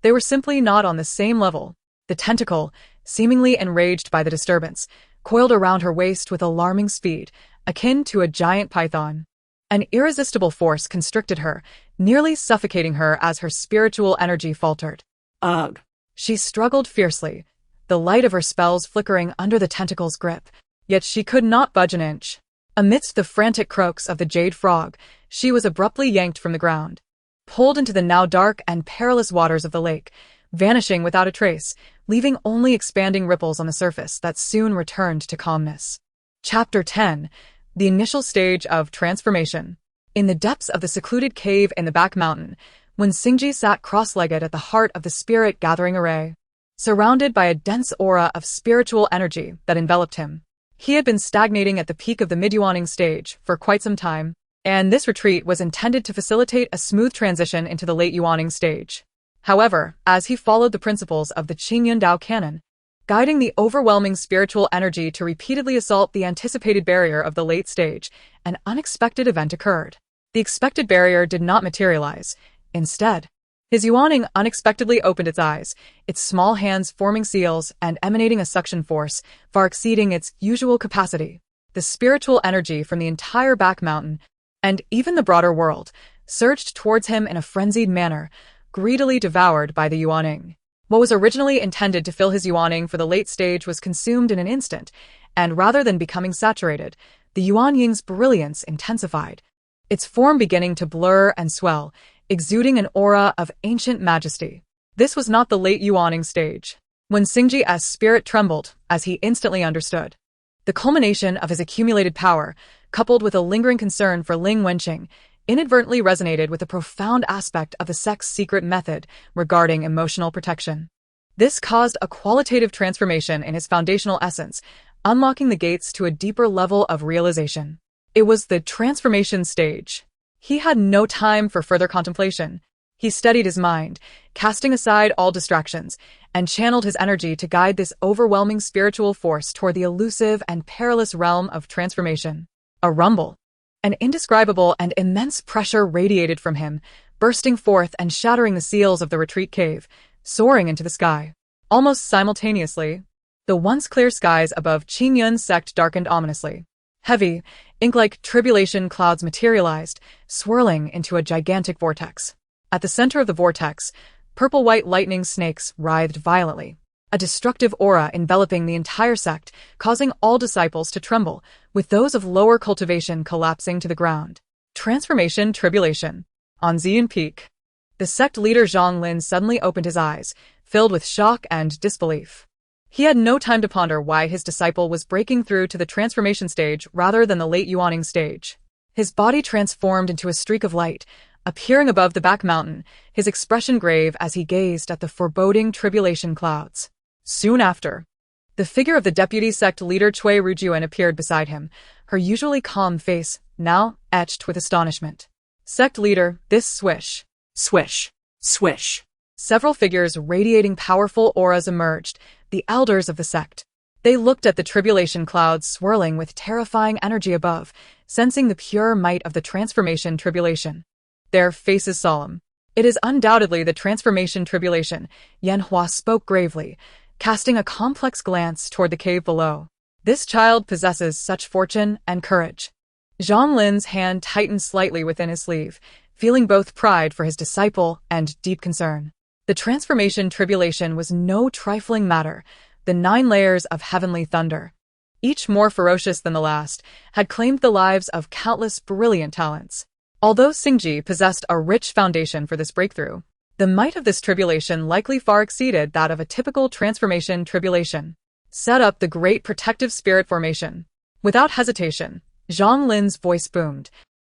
They were simply not on the same level. The tentacle, seemingly enraged by the disturbance, coiled around her waist with alarming speed, akin to a giant python. An irresistible force constricted her, nearly suffocating her as her spiritual energy faltered. Ugh! She struggled fiercely, the light of her spells flickering under the tentacle's grip, yet she could not budge an inch. Amidst the frantic croaks of the jade frog, she was abruptly yanked from the ground, pulled into the now dark and perilous waters of the lake, vanishing without a trace, leaving only expanding ripples on the surface that soon returned to calmness. Chapter 10. The initial stage of transformation. In the depths of the secluded cave in the back mountain, when Xingji sat cross-legged at the heart of the spirit-gathering array, surrounded by a dense aura of spiritual energy that enveloped him. He had been stagnating at the peak of the mid-yuaning stage for quite some time, and this retreat was intended to facilitate a smooth transition into the late yuaning stage. However, as he followed the principles of the Qingyun Dao canon, guiding the overwhelming spiritual energy to repeatedly assault the anticipated barrier of the late stage, an unexpected event occurred. The expected barrier did not materialize. Instead, his yuaning unexpectedly opened its eyes, its small hands forming seals and emanating a suction force far exceeding its usual capacity. The spiritual energy from the entire back mountain, and even the broader world, surged towards him in a frenzied manner, greedily devoured by the yuaning. What was originally intended to fill his yuaning for the late stage was consumed in an instant, and rather than becoming saturated, the yuan ying's brilliance intensified, its form beginning to blur and swell, exuding an aura of ancient majesty. This was not the late Yuaning stage, when Xingji's spirit trembled, as he instantly understood. The culmination of his accumulated power, coupled with a lingering concern for Ling Wenqing, inadvertently resonated with a profound aspect of the sect's secret method regarding emotional protection. This caused a qualitative transformation in his foundational essence, unlocking the gates to a deeper level of realization. It was the transformation stage. He had no time for further contemplation. He steadied his mind, casting aside all distractions, and channeled his energy to guide this overwhelming spiritual force toward the elusive and perilous realm of transformation. A rumble. An indescribable and immense pressure radiated from him, bursting forth and shattering the seals of the retreat cave, soaring into the sky. Almost simultaneously, the once clear skies above Qingyun's sect darkened ominously. Heavy, ink-like tribulation clouds materialized, swirling into a gigantic vortex. At the center of the vortex, purple-white lightning snakes writhed violently, a destructive aura enveloping the entire sect, causing all disciples to tremble, with those of lower cultivation collapsing to the ground. Transformation tribulation. On Xian Peak, the sect leader Zhang Lin suddenly opened his eyes, filled with shock and disbelief. He had no time to ponder why his disciple was breaking through to the transformation stage rather than the late Yuaning stage. His body transformed into a streak of light, appearing above the back mountain, his expression grave as he gazed at the foreboding tribulation clouds. Soon after, the figure of the deputy sect leader Cui Rujuan appeared beside him, her usually calm face now etched with astonishment. Sect leader, this swish. Swish. Swish. Several figures radiating powerful auras emerged, the elders of the sect. They looked at the tribulation clouds swirling with terrifying energy above, sensing the pure might of the transformation tribulation. Their faces solemn. It is undoubtedly the transformation tribulation, Yanhua spoke gravely, casting a complex glance toward the cave below. This child possesses such fortune and courage. Zhang Lin's hand tightened slightly within his sleeve, feeling both pride for his disciple and deep concern. The transformation tribulation was no trifling matter, the 9 layers of heavenly thunder, each more ferocious than the last, had claimed the lives of countless brilliant talents. Although Xingji possessed a rich foundation for this breakthrough, the might of this tribulation likely far exceeded that of a typical transformation tribulation. Set up the great protective spirit formation. Without hesitation, Zhang Lin's voice boomed,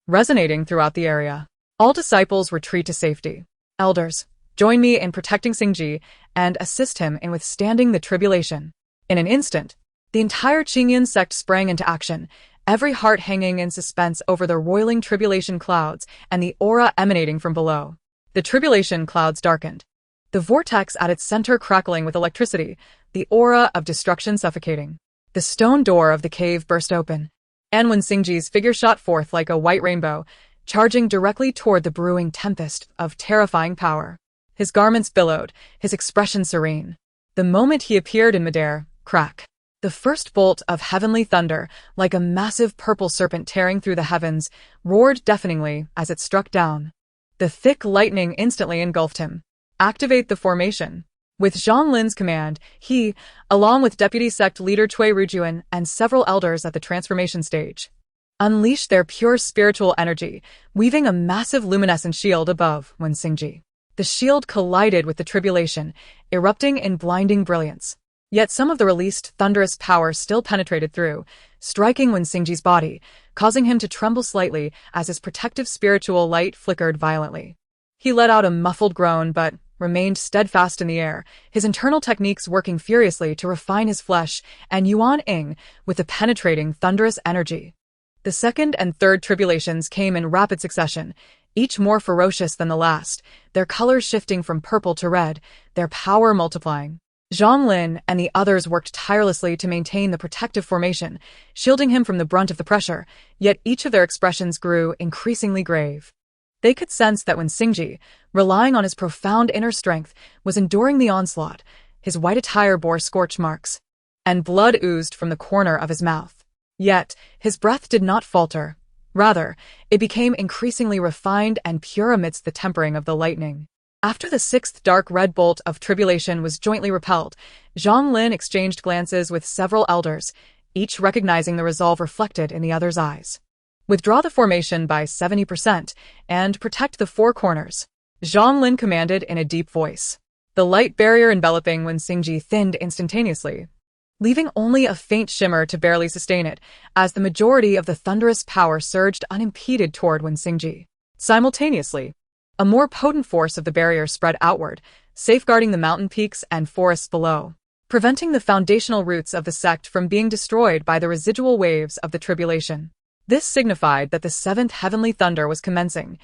resonating throughout the area. All disciples retreat to safety. Elders, join me in protecting Xingji and assist him in withstanding the tribulation. In an instant, the entire Qingyun sect sprang into action, every heart hanging in suspense over the roiling tribulation clouds and the aura emanating from below. The tribulation clouds darkened, the vortex at its center crackling with electricity, the aura of destruction suffocating. The stone door of the cave burst open, and when Xingji's figure shot forth like a white rainbow, charging directly toward the brewing tempest of terrifying power. His garments billowed, his expression serene. The moment he appeared in midair, crack. The first bolt of heavenly thunder, like a massive purple serpent tearing through the heavens, roared deafeningly as it struck down. The thick lightning instantly engulfed him. Activate the formation. With Zhang Lin's command, he, along with deputy sect leader Cui Rujuan and several elders at the transformation stage, unleashed their pure spiritual energy, weaving a massive luminescent shield above Wen Xingji. The shield collided with the tribulation, erupting in blinding brilliance. Yet some of the released thunderous power still penetrated through, striking Wen Xingji's body, causing him to tremble slightly as his protective spiritual light flickered violently. He let out a muffled groan but remained steadfast in the air, his internal techniques working furiously to refine his flesh and Yuan Ying with a penetrating thunderous energy. The second and third tribulations came in rapid succession, each more ferocious than the last, their colors shifting from purple to red, their power multiplying. Zhang Lin and the others worked tirelessly to maintain the protective formation, shielding him from the brunt of the pressure, yet each of their expressions grew increasingly grave. They could sense that when Xingji, relying on his profound inner strength, was enduring the onslaught, his white attire bore scorch marks, and blood oozed from the corner of his mouth. Yet, his breath did not falter. Rather, it became increasingly refined and pure amidst the tempering of the lightning. After the 6th dark red bolt of tribulation was jointly repelled, Zhang Lin exchanged glances with several elders, each recognizing the resolve reflected in the other's eyes. Withdraw the formation by 70% and protect the four corners, Zhang Lin commanded in a deep voice. The light barrier enveloping Wen Xingji thinned instantaneously, leaving only a faint shimmer to barely sustain it, as the majority of the thunderous power surged unimpeded toward Wen Xingji. Simultaneously, a more potent force of the barrier spread outward, safeguarding the mountain peaks and forests below, preventing the foundational roots of the sect from being destroyed by the residual waves of the tribulation. This signified that the seventh heavenly thunder was commencing,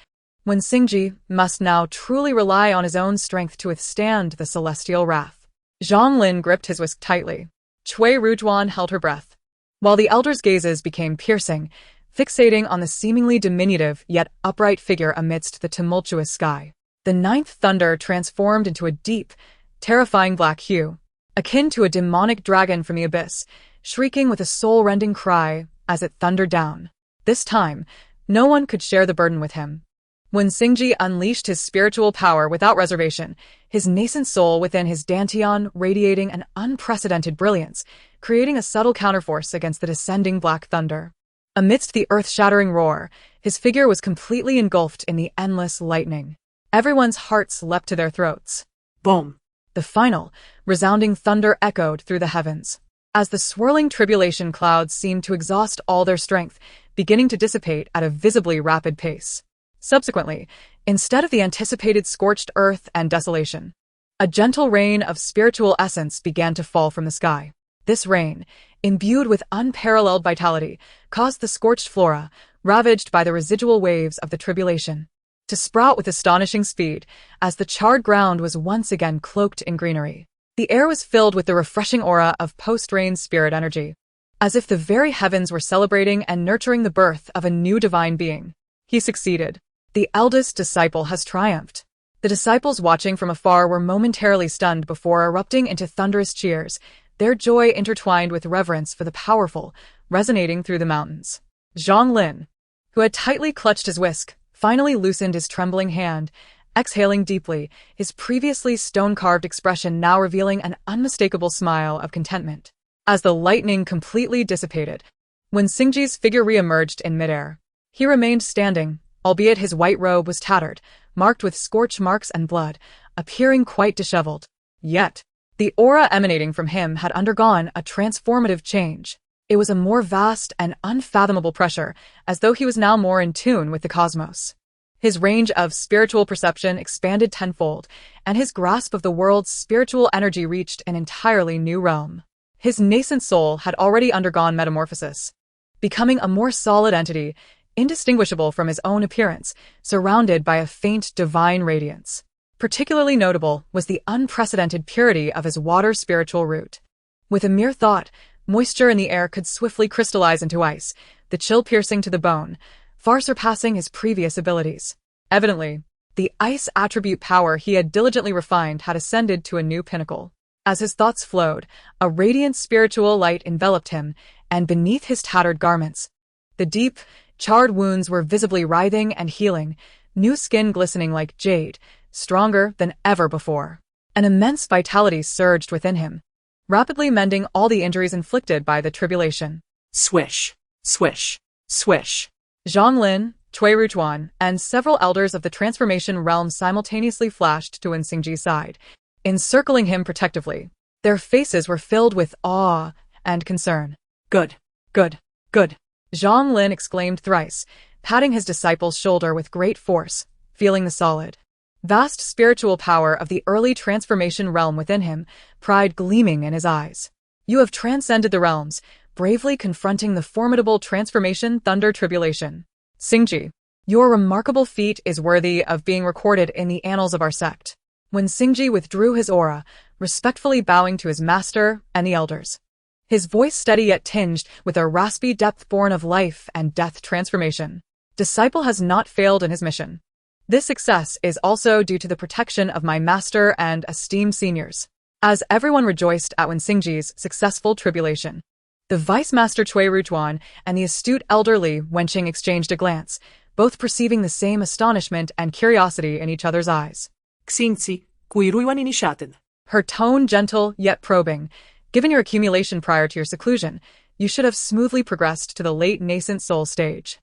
when Xingji must now truly rely on his own strength to withstand the celestial wrath. Zhang Lin gripped his whisk tightly. Cui Rujuan held her breath, while the elders' gazes became piercing, fixating on the seemingly diminutive yet upright figure amidst the tumultuous sky. The ninth thunder transformed into a deep, terrifying black hue, akin to a demonic dragon from the abyss, shrieking with a soul-rending cry as it thundered down. This time, no one could share the burden with him. When Xingji unleashed his spiritual power without reservation, his nascent soul within his dantian radiating an unprecedented brilliance, creating a subtle counterforce against the descending black thunder. Amidst the earth-shattering roar, his figure was completely engulfed in the endless lightning. Everyone's hearts leapt to their throats. Boom! The final, resounding thunder echoed through the heavens, as the swirling tribulation clouds seemed to exhaust all their strength, beginning to dissipate at a visibly rapid pace. Subsequently, instead of the anticipated scorched earth and desolation, a gentle rain of spiritual essence began to fall from the sky. This rain, imbued with unparalleled vitality, caused the scorched flora, ravaged by the residual waves of the tribulation, to sprout with astonishing speed, as the charred ground was once again cloaked in greenery. The air was filled with the refreshing aura of post-rain spirit energy, as if the very heavens were celebrating and nurturing the birth of a new divine being. He succeeded. The eldest disciple has triumphed. The disciples watching from afar were momentarily stunned before erupting into thunderous cheers, their joy intertwined with reverence for the powerful, resonating through the mountains. Zhang Lin, who had tightly clutched his whisk, finally loosened his trembling hand, exhaling deeply, his previously stone-carved expression now revealing an unmistakable smile of contentment. As the lightning completely dissipated, when Xingji's figure re-emerged in midair, he remained standing, albeit his white robe was tattered, marked with scorch marks and blood, appearing quite disheveled. Yet, the aura emanating from him had undergone a transformative change. It was a more vast and unfathomable pressure, as though he was now more in tune with the cosmos. His range of spiritual perception expanded tenfold, and his grasp of the world's spiritual energy reached an entirely new realm. His nascent soul had already undergone metamorphosis, becoming a more solid entity, indistinguishable from his own appearance, surrounded by a faint divine radiance. Particularly notable was the unprecedented purity of his water spiritual root. With a mere thought, moisture in the air could swiftly crystallize into ice, the chill piercing to the bone, far surpassing his previous abilities. Evidently, the ice attribute power he had diligently refined had ascended to a new pinnacle. As his thoughts flowed, a radiant spiritual light enveloped him, and beneath his tattered garments, the deep, charred wounds were visibly writhing and healing, new skin glistening like jade, stronger than ever before. An immense vitality surged within him, rapidly mending all the injuries inflicted by the tribulation. Swish, swish, swish. Zhang Lin, Cui Rujuan, and several elders of the transformation realm simultaneously flashed to Wen Xingji's side, encircling him protectively. Their faces were filled with awe and concern. Good, Good, good, Zhang Lin exclaimed thrice, patting his disciple's shoulder with great force, feeling the solid, vast spiritual power of the early transformation realm within him, pride gleaming in his eyes. You have transcended the realms, bravely confronting the formidable transformation thunder tribulation. Xingji, your remarkable feat is worthy of being recorded in the annals of our sect. When Xingji withdrew his aura, respectfully bowing to his master and the elders, his voice steady yet tinged with a raspy depth born of life and death transformation. Disciple has not failed in his mission. This success is also due to the protection of my master and esteemed seniors. As everyone rejoiced at Wen Xingji's successful tribulation, the Vice-Master Cui Rujuan and the astute elder Li Wenqing exchanged a glance, both perceiving the same astonishment and curiosity in each other's eyes. Xingzi, Cui Rujuan initiated. Her tone gentle yet probing. Given your accumulation prior to your seclusion, you should have smoothly progressed to the late nascent soul stage.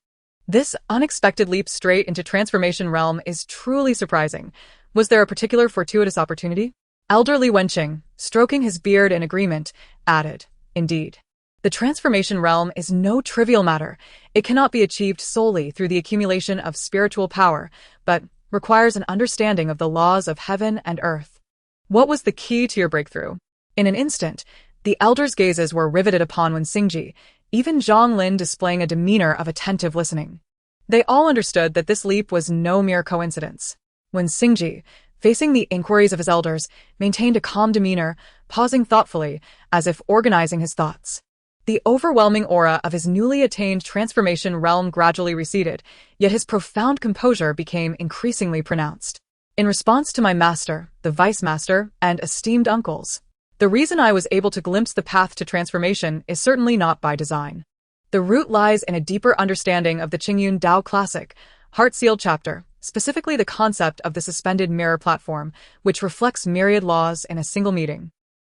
This unexpected leap straight into transformation realm is truly surprising. Was there a particular fortuitous opportunity? Elderly Wenqing, stroking his beard in agreement, added, "Indeed. The transformation realm is no trivial matter. It cannot be achieved solely through the accumulation of spiritual power, but requires an understanding of the laws of heaven and earth." What was the key to your breakthrough? In an instant, the elders' gazes were riveted upon Wenqingji, even Zhang Lin displaying a demeanor of attentive listening. They all understood that this leap was no mere coincidence. Wenqingji, facing the inquiries of his elders, maintained a calm demeanor, pausing thoughtfully, as if organizing his thoughts. The overwhelming aura of his newly attained transformation realm gradually receded, yet his profound composure became increasingly pronounced. In response to my master, the vice master, and esteemed uncles, the reason I was able to glimpse the path to transformation is certainly not by design. The root lies in a deeper understanding of the Qingyun Dao Classic, Heart-Sealed chapter, specifically the concept of the suspended mirror platform, which reflects myriad laws in a single meeting.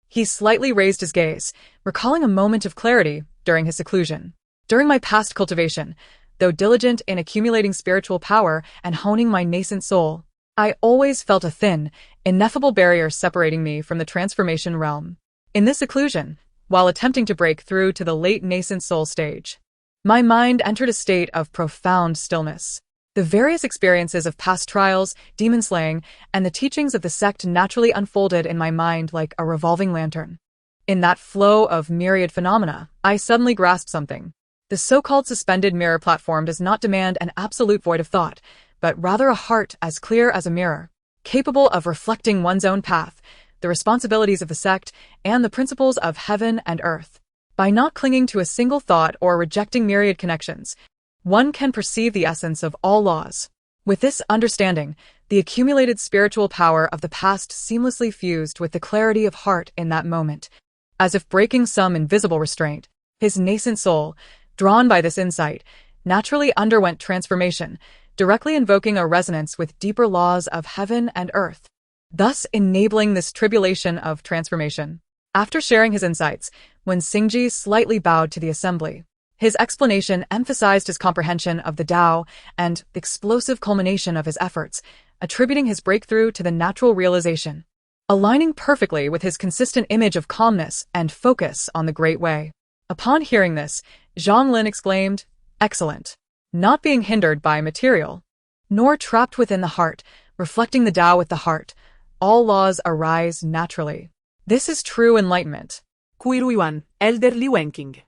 He slightly raised his gaze, recalling a moment of clarity during his seclusion. During my past cultivation, though diligent in accumulating spiritual power and honing my nascent soul, I always felt a thin, ineffable barrier separating me from the transformation realm. In this seclusion, while attempting to break through to the late nascent soul stage, my mind entered a state of profound stillness. The various experiences of past trials, demon slaying, and the teachings of the sect naturally unfolded in my mind like a revolving lantern. In that flow of myriad phenomena, I suddenly grasped something. The so-called suspended mirror platform does not demand an absolute void of thought, but rather a heart as clear as a mirror, capable of reflecting one's own path, the responsibilities of the sect, and the principles of heaven and earth. By not clinging to a single thought or rejecting myriad connections, one can perceive the essence of all laws. With this understanding, the accumulated spiritual power of the past seamlessly fused with the clarity of heart in that moment. As if breaking some invisible restraint, his nascent soul, drawn by this insight, naturally underwent transformation, directly invoking a resonance with deeper laws of heaven and earth, thus enabling this tribulation of transformation. After sharing his insights, Wenqingji slightly bowed to the assembly. His explanation emphasized his comprehension of the Tao and the explosive culmination of his efforts, attributing his breakthrough to the natural realization, aligning perfectly with his consistent image of calmness and focus on the Great Way. Upon hearing this, Zhang Lin exclaimed, "Excellent." Not being hindered by material, nor trapped within the heart, reflecting the Tao with the heart, all laws arise naturally. This is true enlightenment. Kuiruiwan, elderly Wenqing.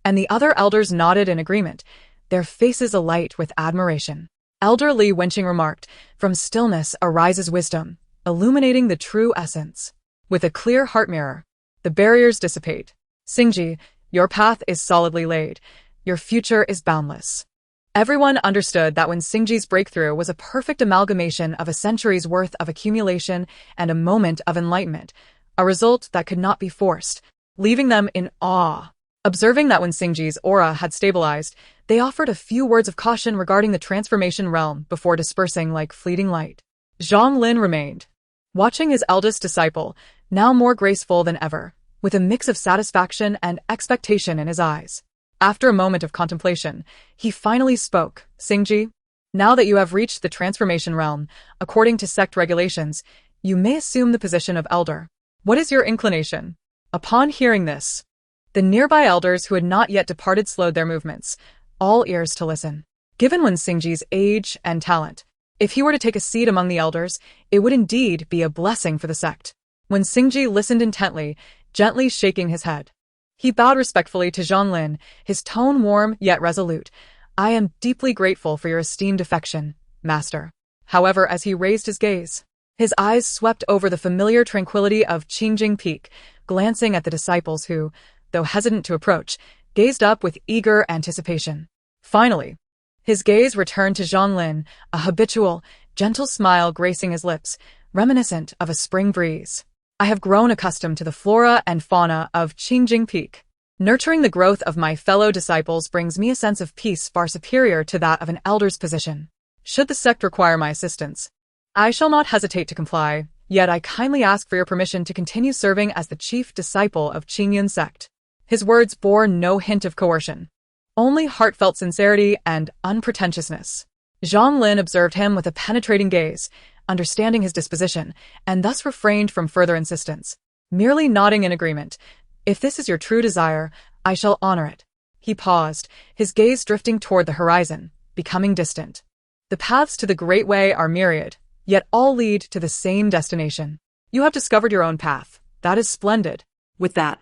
And the other elders nodded in agreement, their faces alight with admiration. Elderly Wenqing remarked, "From stillness arises wisdom, illuminating the true essence. With a clear heart mirror, the barriers dissipate. Xingji, your path is solidly laid. Your future is boundless." Everyone understood that Wenqingji's breakthrough was a perfect amalgamation of a century's worth of accumulation and a moment of enlightenment, a result that could not be forced, leaving them in awe. Observing that Wenqingji's aura had stabilized, they offered a few words of caution regarding the transformation realm before dispersing like fleeting light. Zhang Lin remained, watching his eldest disciple, now more graceful than ever, with a mix of satisfaction and expectation in his eyes. After a moment of contemplation, he finally spoke, "Xingji, now that you have reached the transformation realm, according to sect regulations, you may assume the position of elder. What is your inclination?" Upon hearing this, the nearby elders who had not yet departed slowed their movements, all ears to listen. Given Wenqingji's age and talent, if he were to take a seat among the elders, it would indeed be a blessing for the sect. Wenqingji listened intently, gently shaking his head. He bowed respectfully to Zhang Lin, his tone warm yet resolute. "I am deeply grateful for your esteemed affection, master." However, as he raised his gaze, his eyes swept over the familiar tranquility of Qingjing Peak, glancing at the disciples who, though hesitant to approach, gazed up with eager anticipation. Finally, his gaze returned to Zhang Lin, a habitual, gentle smile gracing his lips, reminiscent of a spring breeze. "I have grown accustomed to the flora and fauna of Qingjing Peak. Nurturing the growth of my fellow disciples brings me a sense of peace far superior to that of an elder's position. Should the sect require my assistance, I shall not hesitate to comply, yet I kindly ask for your permission to continue serving as the chief disciple of Qingyun sect." His words bore no hint of coercion. only heartfelt sincerity and unpretentiousness. Zhang Lin observed him with a penetrating gaze, understanding his disposition, and thus refrained from further insistence, merely nodding in agreement. If this is your true desire, I shall honor it. He paused, his gaze drifting toward the horizon, becoming distant. The paths to the Great Way are myriad, yet all lead to the same destination. You have discovered your own path. That is splendid. With that,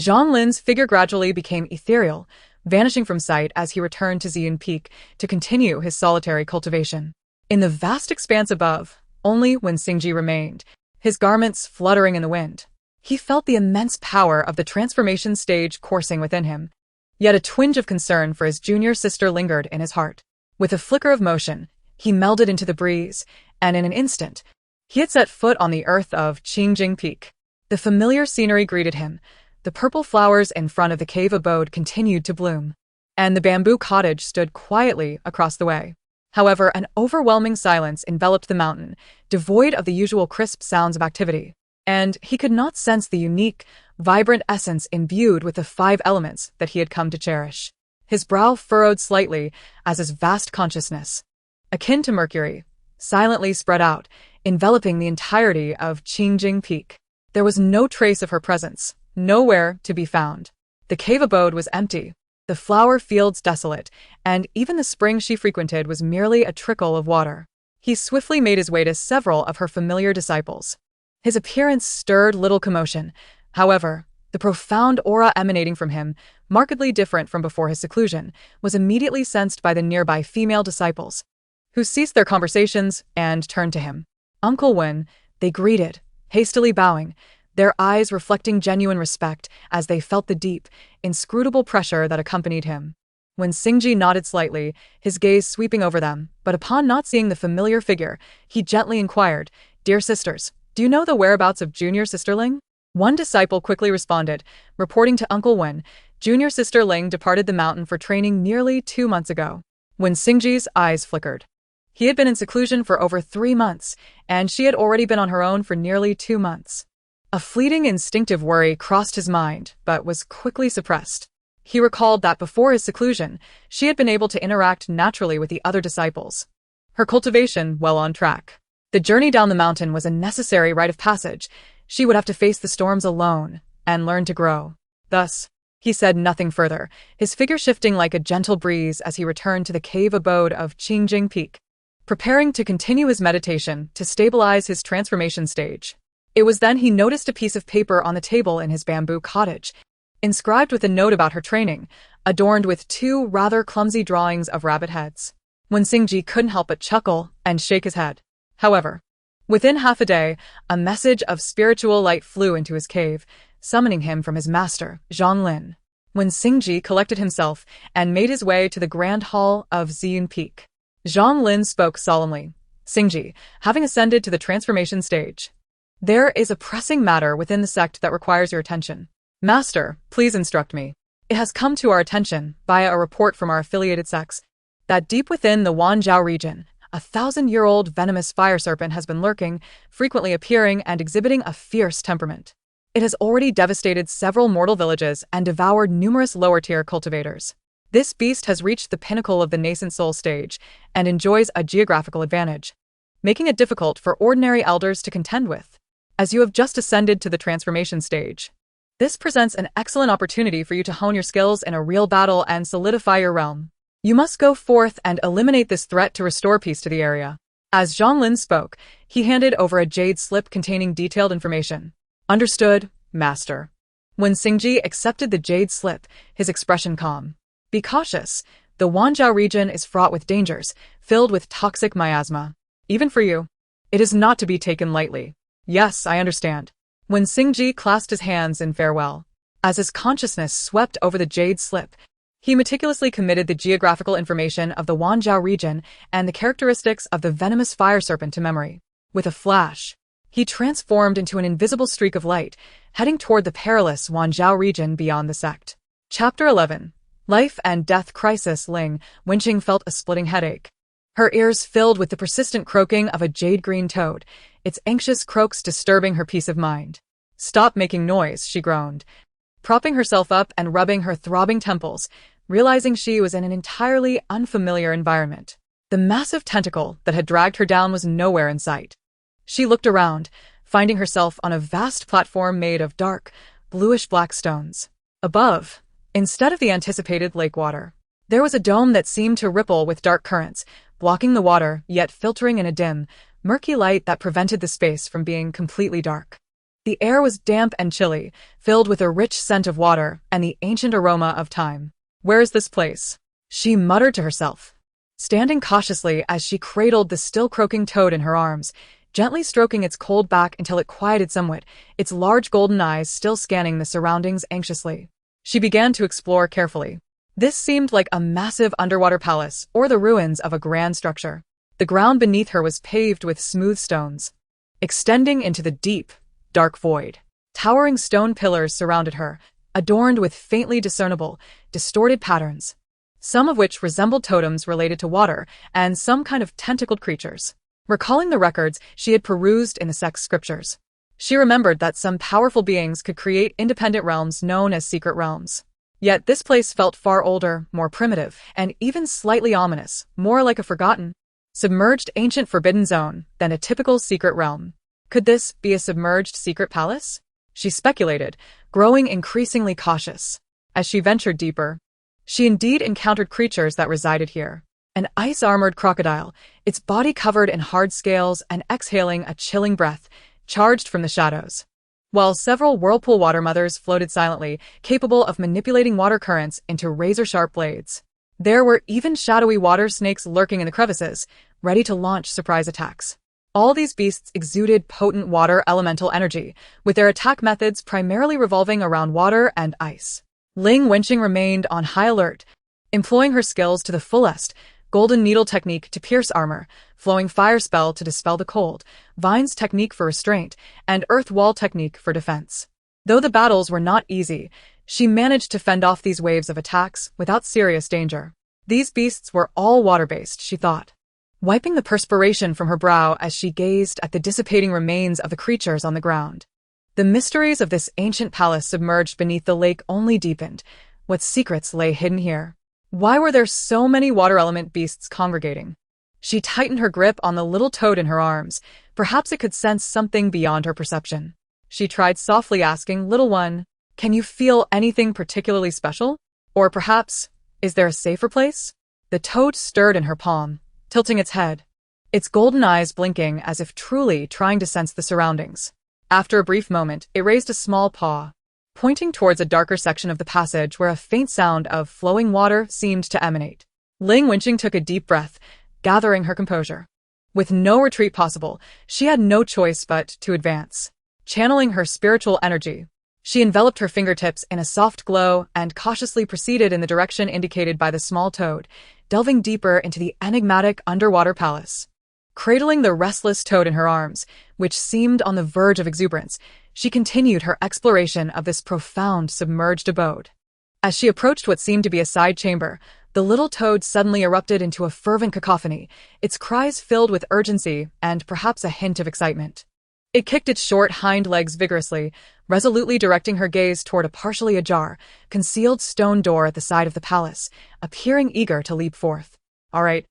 Zhang Lin's figure gradually became ethereal, vanishing from sight as he returned to Xian Peak to continue his solitary cultivation. In the vast expanse above, only Wen Xingji remained, his garments fluttering in the wind. He felt the immense power of the transformation stage coursing within him, yet a twinge of concern for his junior sister lingered in his heart. With a flicker of motion, he melded into the breeze, and in an instant, he had set foot on the earth of Qingjing Peak. The familiar scenery greeted him. The purple flowers in front of the cave abode continued to bloom, and the bamboo cottage stood quietly across the way. However, an overwhelming silence enveloped the mountain, devoid of the usual crisp sounds of activity, and he could not sense the unique, vibrant essence imbued with the 5 elements that he had come to cherish. His brow furrowed slightly as his vast consciousness, akin to Mercury, silently spread out, enveloping the entirety of Qingjing Peak. There was no trace of her presence, nowhere to be found. The cave abode was empty, the flower fields desolate, and even the spring she frequented was merely a trickle of water. He swiftly made his way to several of her familiar disciples. His appearance stirred little commotion. However, the profound aura emanating from him, markedly different from before his seclusion, was immediately sensed by the nearby female disciples, who ceased their conversations and turned to him. Uncle Wen, they greeted, hastily bowing, their eyes reflecting genuine respect as they felt the deep, inscrutable pressure that accompanied him. When Xingji nodded slightly, his gaze sweeping over them, but upon not seeing the familiar figure, he gently inquired, "Dear sisters, do you know the whereabouts of Junior Sister Ling?" One disciple quickly responded, reporting to Uncle Wen, Junior Sister Ling departed the mountain for training nearly 2 months ago. When Xingji's eyes flickered. He had been in seclusion for over 3 months, and she had already been on her own for nearly 2 months. A fleeting instinctive worry crossed his mind, but was quickly suppressed. He recalled that before his seclusion, she had been able to interact naturally with the other disciples. Her cultivation well on track. The journey down the mountain was a necessary rite of passage. She would have to face the storms alone and learn to grow. Thus, he said nothing further, his figure shifting like a gentle breeze as he returned to the cave abode of Qingjing Peak, preparing to continue his meditation to stabilize his transformation stage. It was then he noticed a piece of paper on the table in his bamboo cottage, inscribed with a note about her training, adorned with 2 rather clumsy drawings of rabbit heads. When Xingji couldn't help but chuckle and shake his head. However, within half a day, a message of spiritual light flew into his cave, summoning him from his master, Zhang Lin. When Xingji collected himself and made his way to the grand hall of Xian Peak, Zhang Lin spoke solemnly. Xingji, having ascended to the transformation stage, there is a pressing matter within the sect that requires your attention. Master, please instruct me. It has come to our attention, via a report from our affiliated sects, that deep within the Wanzhou region, a 1,000-year-old venomous fire serpent has been lurking, frequently appearing and exhibiting a fierce temperament. It has already devastated several mortal villages and devoured numerous lower-tier cultivators. This beast has reached the pinnacle of the nascent soul stage and enjoys a geographical advantage, making it difficult for ordinary elders to contend with. As you have just ascended to the transformation stage, this presents an excellent opportunity for you to hone your skills in a real battle and solidify your realm. You must go forth and eliminate this threat to restore peace to the area. As Zhang Lin spoke, he handed over a jade slip containing detailed information. Understood, Master. When Xingji accepted the jade slip, his expression calm. Be cautious. The Wanzhou region is fraught with dangers, filled with toxic miasma. Even for you, it is not to be taken lightly. Yes, I understand. When Xingji clasped his hands in farewell, as his consciousness swept over the jade slip, he meticulously committed the geographical information of the Wanzhou region and the characteristics of the venomous fire serpent to memory. With a flash, he transformed into an invisible streak of light, heading toward the perilous Wanzhou region beyond the sect. Chapter 11. Life and Death Crisis. Ling Wenqing felt a splitting headache. Her ears filled with the persistent croaking of a jade-green toad, its anxious croaks disturbing her peace of mind. Stop making noise, she groaned, propping herself up and rubbing her throbbing temples. realizing she was in an entirely unfamiliar environment. The massive tentacle that had dragged her down was nowhere in sight. She looked around, finding herself on a vast platform made of dark, bluish-black stones. Above, instead of the anticipated lake water, there was a dome that seemed to ripple with dark currents, blocking the water, yet filtering in a dim, murky light that prevented the space from being completely dark. The air was damp and chilly, filled with a rich scent of water and the ancient aroma of time. "Where is this place?" she muttered to herself, standing cautiously as she cradled the still-croaking toad in her arms, gently stroking its cold back until it quieted somewhat, its large golden eyes still scanning the surroundings anxiously. She began to explore carefully. This seemed like a massive underwater palace or the ruins of a grand structure. The ground beneath her was paved with smooth stones, extending into the deep, dark void. Towering stone pillars surrounded her, adorned with faintly discernible, distorted patterns, some of which resembled totems related to water and some kind of tentacled creatures. Recalling the records she had perused in the sect's scriptures, she remembered that some powerful beings could create independent realms known as secret realms. Yet this place felt far older, more primitive, and even slightly ominous, more like a forgotten, submerged ancient forbidden zone than a typical secret realm. Could this be a submerged secret palace? She speculated, growing increasingly cautious. As she ventured deeper, she indeed encountered creatures that resided here. An ice-armored crocodile, its body covered in hard scales and exhaling a chilling breath, charged from the shadows, while several whirlpool water mothers floated silently, capable of manipulating water currents into razor-sharp blades. There were even shadowy water snakes lurking in the crevices, ready to launch surprise attacks. All these beasts exuded potent water elemental energy, with their attack methods primarily revolving around water and ice. Ling Wenqing remained on high alert, employing her skills to the fullest: golden needle technique to pierce armor, flowing fire spell to dispel the cold, vines technique for restraint, and earth wall technique for defense. Though the battles were not easy, she managed to fend off these waves of attacks without serious danger. These beasts were all water-based, she thought, wiping the perspiration from her brow as she gazed at the dissipating remains of the creatures on the ground. The mysteries of this ancient palace submerged beneath the lake only deepened. What secrets lay hidden here? Why were there so many water element beasts congregating? She tightened her grip on the little toad in her arms. Perhaps it could sense something beyond her perception. She tried softly asking, "Little one, can you feel anything particularly special? Or perhaps, is there a safer place?" The toad stirred in her palm, tilting its head, its golden eyes blinking as if truly trying to sense the surroundings. After a brief moment, it raised a small paw, pointing towards a darker section of the passage where a faint sound of flowing water seemed to emanate. Ling Wenqing took a deep breath, gathering her composure. With no retreat possible, she had no choice but to advance. Channeling her spiritual energy, she enveloped her fingertips in a soft glow and cautiously proceeded in the direction indicated by the small toad, delving deeper into the enigmatic underwater palace. Cradling the restless toad in her arms, which seemed on the verge of exuberance, she continued her exploration of this profound submerged abode. As she approached what seemed to be a side chamber, the little toad suddenly erupted into a fervent cacophony, its cries filled with urgency and perhaps a hint of excitement. It kicked its short hind legs vigorously, resolutely directing her gaze toward a partially ajar, concealed stone door at the side of the palace, appearing eager to leap forth. All right,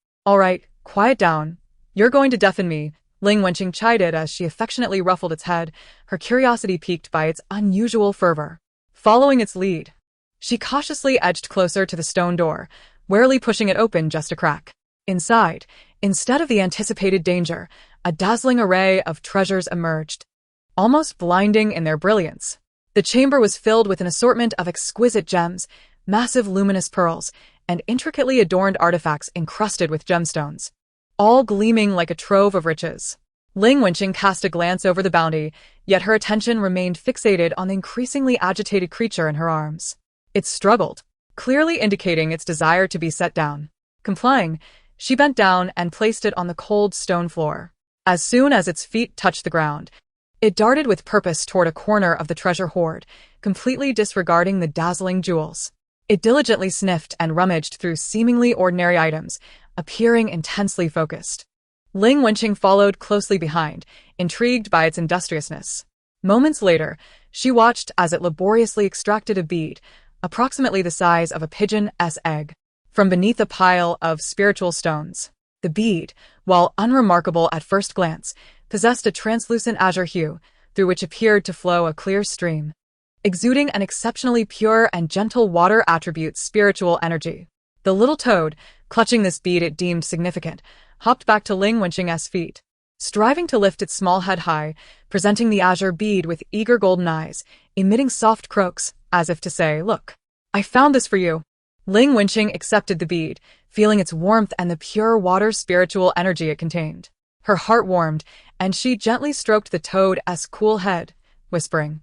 quiet down. You're going to deafen me," Ling Wenqing chided as she affectionately ruffled its head, her curiosity piqued by its unusual fervor. Following its lead, she cautiously edged closer to the stone door, warily pushing it open just a crack. Inside, instead of the anticipated danger, a dazzling array of treasures emerged, almost blinding in their brilliance. The chamber was filled with an assortment of exquisite gems, massive luminous pearls, and intricately adorned artifacts encrusted with gemstones, all gleaming like a trove of riches. Ling Wenqing cast a glance over the bounty, yet her attention remained fixated on the increasingly agitated creature in her arms. It struggled, clearly indicating its desire to be set down. Complying, she bent down and placed it on the cold stone floor. As soon as its feet touched the ground, it darted with purpose toward a corner of the treasure hoard, completely disregarding the dazzling jewels. It diligently sniffed and rummaged through seemingly ordinary items, appearing intensely focused. Ling Wenqing followed closely behind, intrigued by its industriousness. Moments later, she watched as it laboriously extracted a bead, approximately the size of a pigeon's egg, from beneath a pile of spiritual stones. The bead, while unremarkable at first glance, possessed a translucent azure hue, through which appeared to flow a clear stream, exuding an exceptionally pure and gentle water attribute spiritual energy. The little toad, clutching this bead it deemed significant, hopped back to Ling Wenqing's feet, striving to lift its small head high, presenting the azure bead with eager golden eyes, emitting soft croaks, as if to say, "Look, I found this for you." Ling Wenqing accepted the bead, feeling its warmth and the pure water spiritual energy it contained. Her heart warmed, and she gently stroked the toad's cool head, whispering,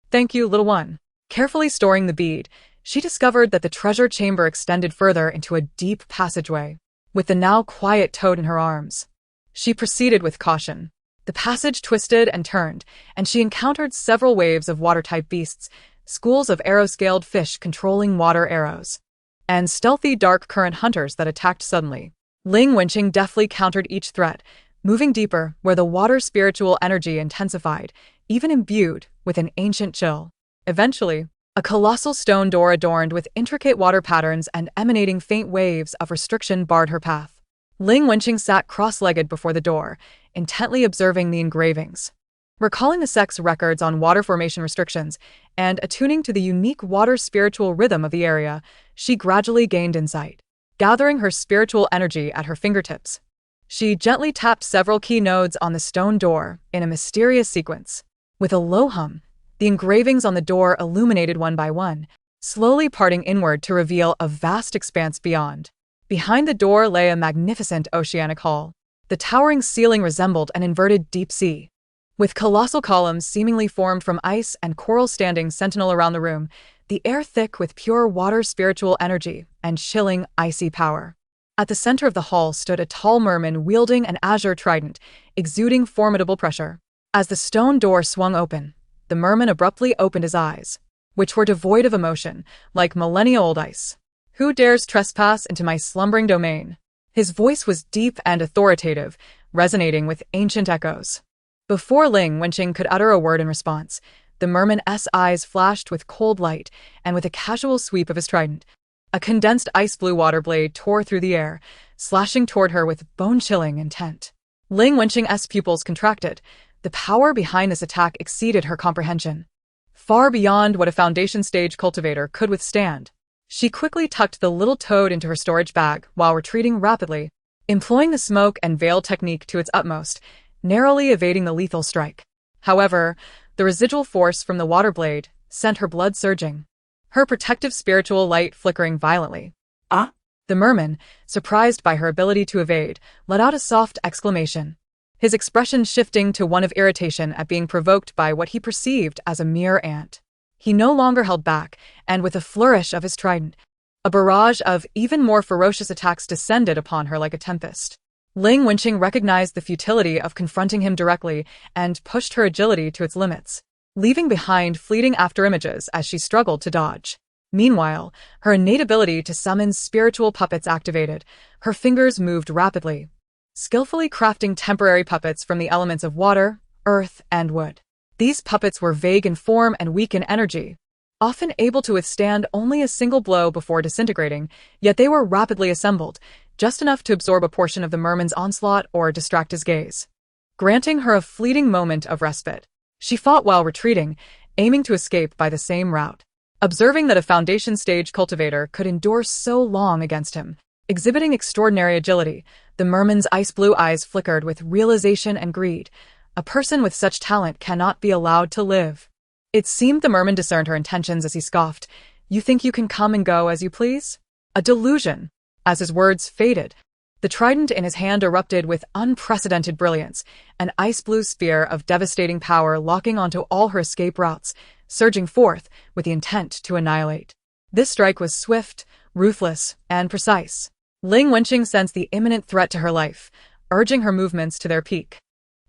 "Thank you, little one." Carefully storing the bead, she discovered that the treasure chamber extended further into a deep passageway. With the now quiet toad in her arms, she proceeded with caution. The passage twisted and turned, and she encountered several waves of water-type beasts, schools of arrow-scaled fish controlling water arrows, and stealthy dark current hunters that attacked suddenly. Ling Wenqing deftly countered each threat, moving deeper where the water spiritual energy intensified, even imbued with an ancient chill. Eventually, a colossal stone door adorned with intricate water patterns and emanating faint waves of restriction barred her path. Ling Wenqing sat cross-legged before the door, intently observing the engravings. Recalling the sect's records on water formation restrictions and attuning to the unique water spiritual rhythm of the area, she gradually gained insight. Gathering her spiritual energy at her fingertips, she gently tapped several key nodes on the stone door in a mysterious sequence. With a low hum, the engravings on the door illuminated one by one, slowly parting inward to reveal a vast expanse beyond. Behind the door lay a magnificent oceanic hall. The towering ceiling resembled an inverted deep sea, with colossal columns seemingly formed from ice and coral standing sentinel around the room, the air thick with pure water spiritual energy and chilling icy power. At the center of the hall stood a tall merman wielding an azure trident, exuding formidable pressure. As the stone door swung open, the merman abruptly opened his eyes, which were devoid of emotion, like millennia-old ice. "Who dares trespass into my slumbering domain?" His voice was deep and authoritative, resonating with ancient echoes. Before Ling Wenqing could utter a word in response, the merman's eyes flashed with cold light, and with a casual sweep of his trident, a condensed ice-blue water blade tore through the air, slashing toward her with bone-chilling intent. Ling Wenqing's pupils contracted. The power behind this attack exceeded her comprehension, far beyond what a foundation-stage cultivator could withstand. She quickly tucked the little toad into her storage bag while retreating rapidly, employing the smoke and veil technique to its utmost, narrowly evading the lethal strike. However, the residual force from the water blade sent her blood surging, her protective spiritual light flickering violently. "Ah?" The merman, surprised by her ability to evade, let out a soft exclamation, his expression shifting to one of irritation at being provoked by what he perceived as a mere ant. He no longer held back, and with a flourish of his trident, a barrage of even more ferocious attacks descended upon her like a tempest. Ling Wenqing recognized the futility of confronting him directly and pushed her agility to its limits, leaving behind fleeting afterimages as she struggled to dodge. Meanwhile, her innate ability to summon spiritual puppets activated. Her fingers moved rapidly, skillfully crafting temporary puppets from the elements of water, earth, and wood. These puppets were vague in form and weak in energy, often able to withstand only a single blow before disintegrating, yet they were rapidly assembled, just enough to absorb a portion of the merman's onslaught or distract his gaze, granting her a fleeting moment of respite. She fought while retreating, aiming to escape by the same route. Observing that a foundation-stage cultivator could endure so long against him, exhibiting extraordinary agility, the merman's ice-blue eyes flickered with realization and greed. A person with such talent cannot be allowed to live. It seemed the merman discerned her intentions as he scoffed. "You think you can come and go as you please?" A delusion. As his words faded, the trident in his hand erupted with unprecedented brilliance, an ice-blue spear of devastating power locking onto all her escape routes, surging forth with the intent to annihilate. This strike was swift, ruthless, and precise. Ling Wenqing sensed the imminent threat to her life, urging her movements to their peak,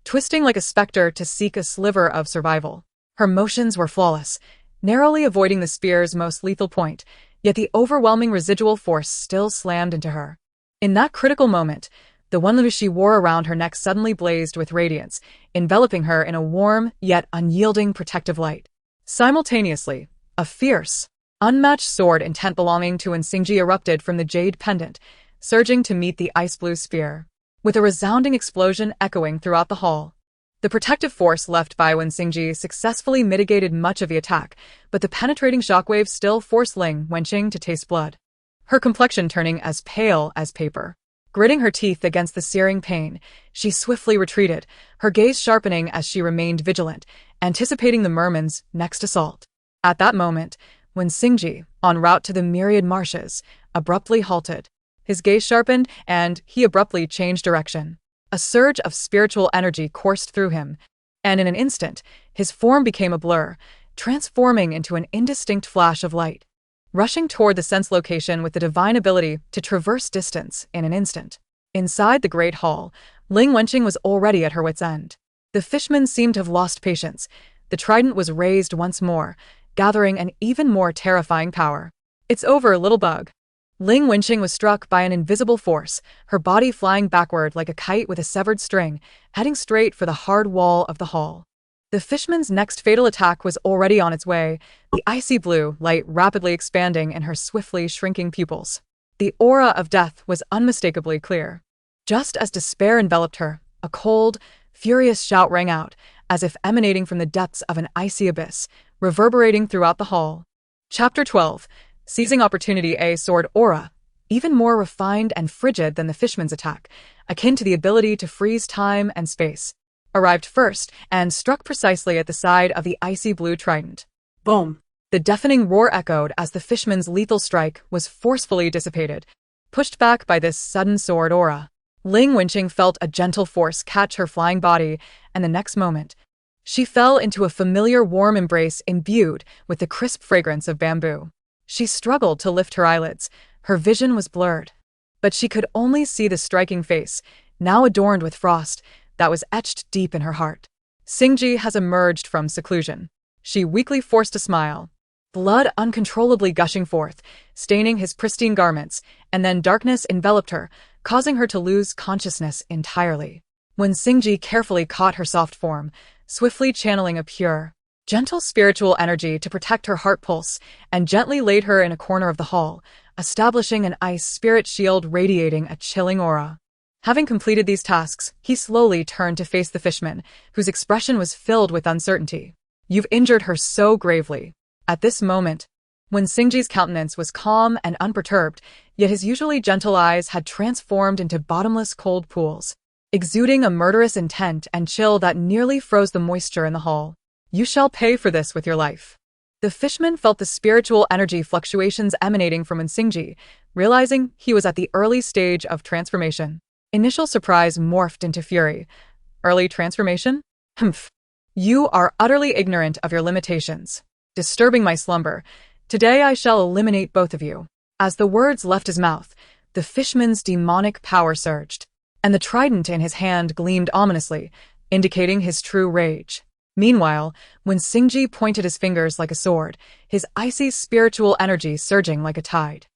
twisting like a specter to seek a sliver of survival. Her motions were flawless, narrowly avoiding the spear's most lethal point, yet the overwhelming residual force still slammed into her. In that critical moment, the one she wore around her neck suddenly blazed with radiance, enveloping her in a warm yet unyielding protective light. Simultaneously, a fierce, unmatched sword intent belonging to Nsingji erupted from the jade pendant, surging to meet the ice-blue sphere, with a resounding explosion echoing throughout the hall. The protective force left by Nsingji successfully mitigated much of the attack, but the penetrating shockwave still forced Ling Wenqing to taste blood, her complexion turning as pale as paper. Gritting her teeth against the searing pain, she swiftly retreated, her gaze sharpening as she remained vigilant, anticipating the merman's next assault. At that moment, when Nsingji, en route to the myriad marshes, abruptly halted, his gaze sharpened and he abruptly changed direction. A surge of spiritual energy coursed through him, and in an instant, his form became a blur, transforming into an indistinct flash of light. Rushing toward the sense location with the divine ability to traverse distance in an instant. Inside the great hall, Ling Wenqing was already at her wit's end. The fishman seemed to have lost patience. The trident was raised once more, gathering an even more terrifying power. "It's over, little bug." Ling Wenqing was struck by an invisible force, her body flying backward like a kite with a severed string, heading straight for the hard wall of the hall. The fishman's next fatal attack was already on its way, the icy blue light rapidly expanding in her swiftly shrinking pupils. The aura of death was unmistakably clear. Just as despair enveloped her, a cold, furious shout rang out, as if emanating from the depths of an icy abyss, reverberating throughout the hall. Chapter 12. Seizing Opportunity. A sword aura, even more refined and frigid than the fishman's attack, akin to the ability to freeze time and space, arrived first and struck precisely at the side of the icy blue trident. Boom! The deafening roar echoed as the fishman's lethal strike was forcefully dissipated, pushed back by this sudden sword aura. Ling Wenqing felt a gentle force catch her flying body, and the next moment, she fell into a familiar warm embrace imbued with the crisp fragrance of bamboo. She struggled to lift her eyelids, her vision was blurred, but she could only see the striking face, now adorned with frost, that was etched deep in her heart. Nsingji has emerged from seclusion. She weakly forced a smile, blood uncontrollably gushing forth, staining his pristine garments, and then darkness enveloped her, causing her to lose consciousness entirely. When Nsingji carefully caught her soft form, swiftly channeling a pure, gentle spiritual energy to protect her heart pulse, and gently laid her in a corner of the hall, establishing an ice spirit shield radiating a chilling aura. Having completed these tasks, he slowly turned to face the fishman, whose expression was filled with uncertainty. "You've injured her so gravely." At this moment, when Nsingji's countenance was calm and unperturbed, yet his usually gentle eyes had transformed into bottomless cold pools, exuding a murderous intent and chill that nearly froze the moisture in the hall. "You shall pay for this with your life." The fishman felt the spiritual energy fluctuations emanating from Nsingji, realizing he was at the early stage of transformation. Initial surprise morphed into fury. "Early transformation? Humph. You are utterly ignorant of your limitations. Disturbing my slumber. Today I shall eliminate both of you." As the words left his mouth, the fishman's demonic power surged, and the trident in his hand gleamed ominously, indicating his true rage. Meanwhile, when Nsingji pointed his fingers like a sword, his icy spiritual energy surging like a tide.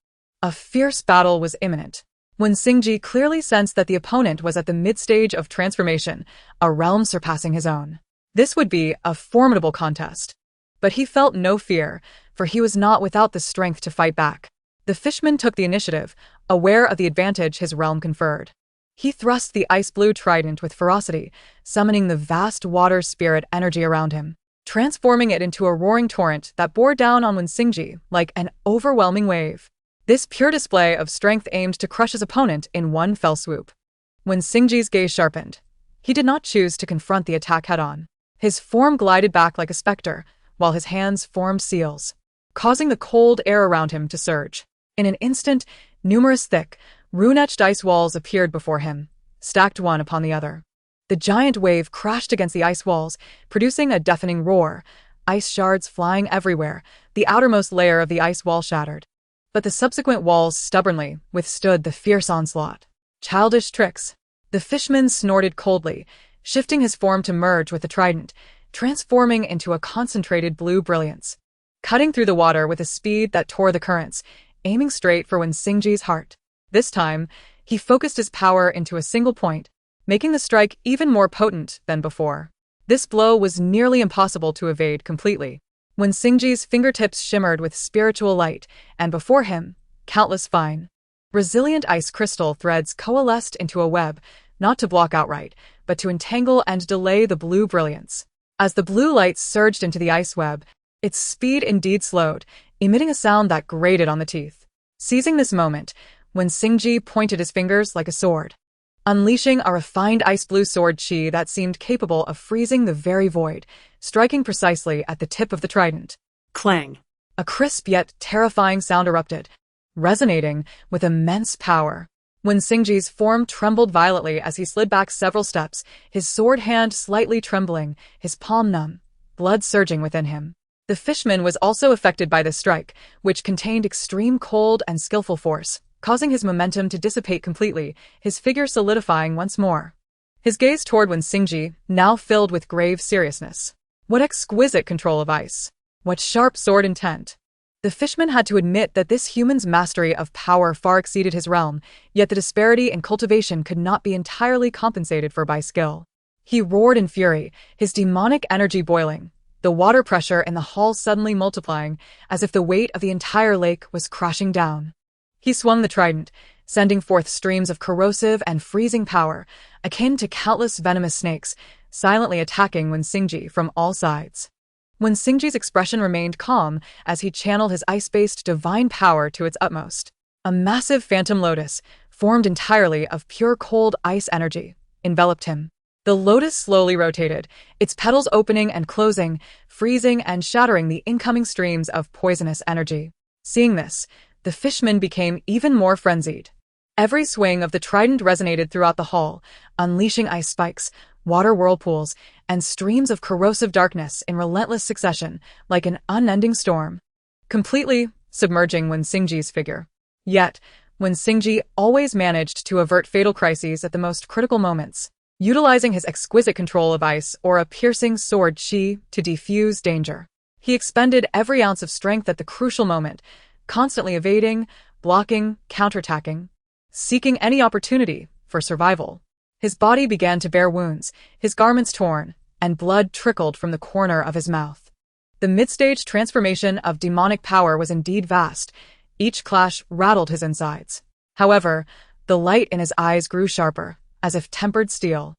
A fierce battle was imminent. When Nsingji clearly sensed that the opponent was at the mid-stage of transformation, a realm surpassing his own. This would be a formidable contest. But he felt no fear, for he was not without the strength to fight back. The fishman took the initiative, aware of the advantage his realm conferred. He thrust the ice-blue trident with ferocity, summoning the vast water spirit energy around him, transforming it into a roaring torrent that bore down on Nsingji like an overwhelming wave. This pure display of strength aimed to crush his opponent in one fell swoop. When Nsingji's gaze sharpened, he did not choose to confront the attack head-on. His form glided back like a specter, while his hands formed seals, causing the cold air around him to surge. In an instant, numerous thick, rune-etched ice walls appeared before him, stacked one upon the other. The giant wave crashed against the ice walls, producing a deafening roar, ice shards flying everywhere, the outermost layer of the ice wall shattered. But the subsequent walls stubbornly withstood the fierce onslaught. Childish tricks. The fishman snorted coldly, shifting his form to merge with the trident, transforming into a concentrated blue brilliance, cutting through the water with a speed that tore the currents, aiming straight for Nsingji's heart. This time, he focused his power into a single point, making the strike even more potent than before. This blow was nearly impossible to evade completely. when Xingji's fingertips shimmered with spiritual light, and before him, countless fine, resilient ice crystal threads coalesced into a web, not to block outright, but to entangle and delay the blue brilliance. As the blue light surged into the ice web, its speed indeed slowed, emitting a sound that grated on the teeth. Seizing this moment, when Xingji pointed his fingers like a sword, unleashing a refined ice-blue sword chi that seemed capable of freezing the very void, striking precisely at the tip of the trident. Clang. A crisp yet terrifying sound erupted, resonating with immense power. When Xingji's form trembled violently as he slid back several steps, his sword hand slightly trembling, his palm numb, blood surging within him. The fishman was also affected by this strike, which contained extreme cold and skillful force, causing his momentum to dissipate completely, his figure solidifying once more. His gaze toward Wen Xingji, now filled with grave seriousness. What exquisite control of ice! What sharp sword intent! The fishman had to admit that this human's mastery of power far exceeded his realm, yet the disparity in cultivation could not be entirely compensated for by skill. He roared in fury, his demonic energy boiling, the water pressure in the hall suddenly multiplying, as if the weight of the entire lake was crashing down. He swung the trident, sending forth streams of corrosive and freezing power, akin to countless venomous snakes, silently attacking Wen Xingji from all sides. Wen Xingji's expression remained calm as he channeled his ice-based divine power to its utmost. A massive phantom lotus, formed entirely of pure cold ice energy, enveloped him. The lotus slowly rotated, its petals opening and closing, freezing and shattering the incoming streams of poisonous energy. Seeing this, the fishman became even more frenzied. Every swing of the trident resonated throughout the hall, unleashing ice spikes, water whirlpools, and streams of corrosive darkness in relentless succession, like an unending storm, completely submerging Wen Xingji's figure. Yet, Wen Xingji always managed to avert fatal crises at the most critical moments, utilizing his exquisite control of ice or a piercing sword chi to defuse danger. He expended every ounce of strength at the crucial moment, constantly evading, blocking, counterattacking, seeking any opportunity for survival. His body began to bear wounds, his garments torn, and blood trickled from the corner of his mouth. The mid-stage transformation of demonic power was indeed vast. Each clash rattled his insides. However, the light in his eyes grew sharper, as if tempered steel.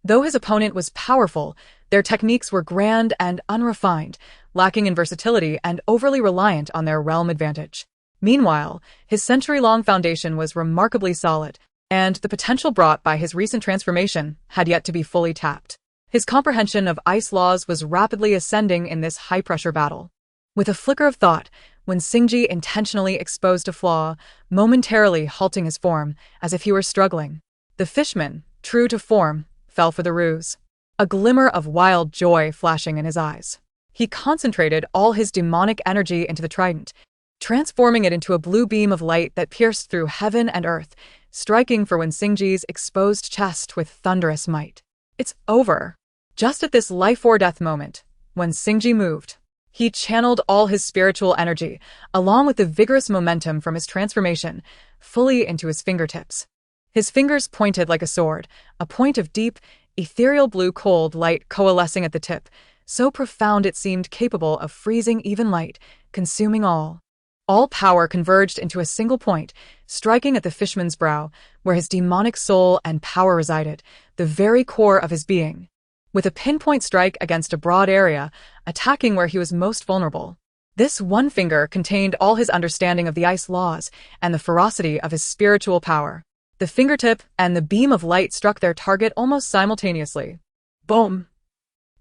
Though his opponent was powerful, their techniques were grand and unrefined, lacking in versatility and overly reliant on their realm advantage. Meanwhile, his century-long foundation was remarkably solid, and the potential brought by his recent transformation had yet to be fully tapped. His comprehension of ice laws was rapidly ascending in this high-pressure battle. With a flicker of thought, Wen Xingji intentionally exposed a flaw, momentarily halting his form, as if he were struggling. The fishman, true to form, fell for the ruse, a glimmer of wild joy flashing in his eyes. He concentrated all his demonic energy into the trident, transforming it into a blue beam of light that pierced through heaven and earth, striking for Wen Xingji's exposed chest with thunderous might. It's over. Just at this life-or-death moment, Wen Xingji moved. He channeled all his spiritual energy, along with the vigorous momentum from his transformation, fully into his fingertips. His fingers pointed like a sword, a point of deep, ethereal blue cold light coalescing at the tip, so profound it seemed capable of freezing even light, consuming all. All power converged into a single point, striking at the fishman's brow, where his demonic soul and power resided, the very core of his being. With a pinpoint strike against a broad area, attacking where he was most vulnerable. This one finger contained all his understanding of the ice laws and the ferocity of his spiritual power. The fingertip and the beam of light struck their target almost simultaneously. Boom!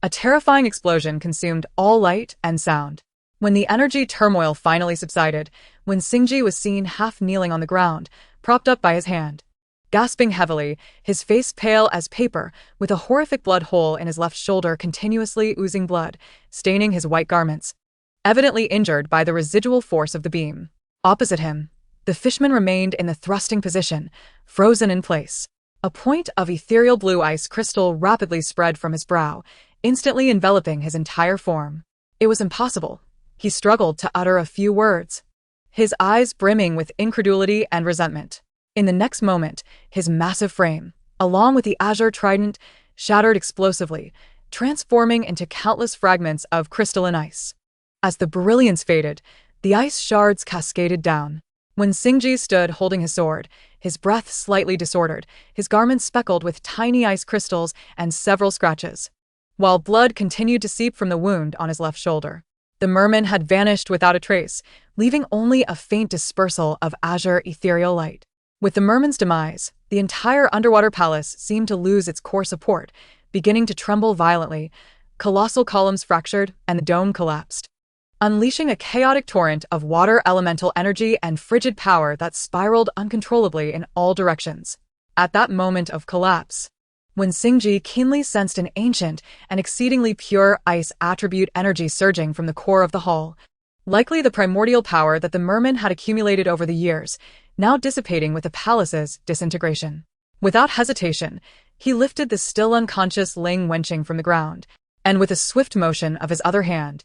A terrifying explosion consumed all light and sound. When the energy turmoil finally subsided, Wen Xingji was seen half-kneeling on the ground, propped up by his hand. Gasping heavily, his face pale as paper, with a horrific blood hole in his left shoulder continuously oozing blood, staining his white garments, evidently injured by the residual force of the beam. Opposite him, the fishman remained in the thrusting position, frozen in place. A point of ethereal blue ice crystal rapidly spread from his brow, instantly enveloping his entire form. It was impossible. He struggled to utter a few words, his eyes brimming with incredulity and resentment. In the next moment, his massive frame, along with the azure trident, shattered explosively, transforming into countless fragments of crystalline ice. As the brilliance faded, the ice shards cascaded down. When Singji stood holding his sword, his breath slightly disordered, his garments speckled with tiny ice crystals and several scratches, while blood continued to seep from the wound on his left shoulder. The merman had vanished without a trace, leaving only a faint dispersal of azure ethereal light. With the merman's demise, the entire underwater palace seemed to lose its core support, beginning to tremble violently. Colossal columns fractured, and the dome collapsed, unleashing a chaotic torrent of water elemental energy and frigid power that spiraled uncontrollably in all directions. At that moment of collapse, when Singji keenly sensed an ancient and exceedingly pure ice attribute energy surging from the core of the hall, likely the primordial power that the merman had accumulated over the years, now dissipating with the palace's disintegration. Without hesitation, he lifted the still unconscious Ling Wenqing from the ground, and with a swift motion of his other hand,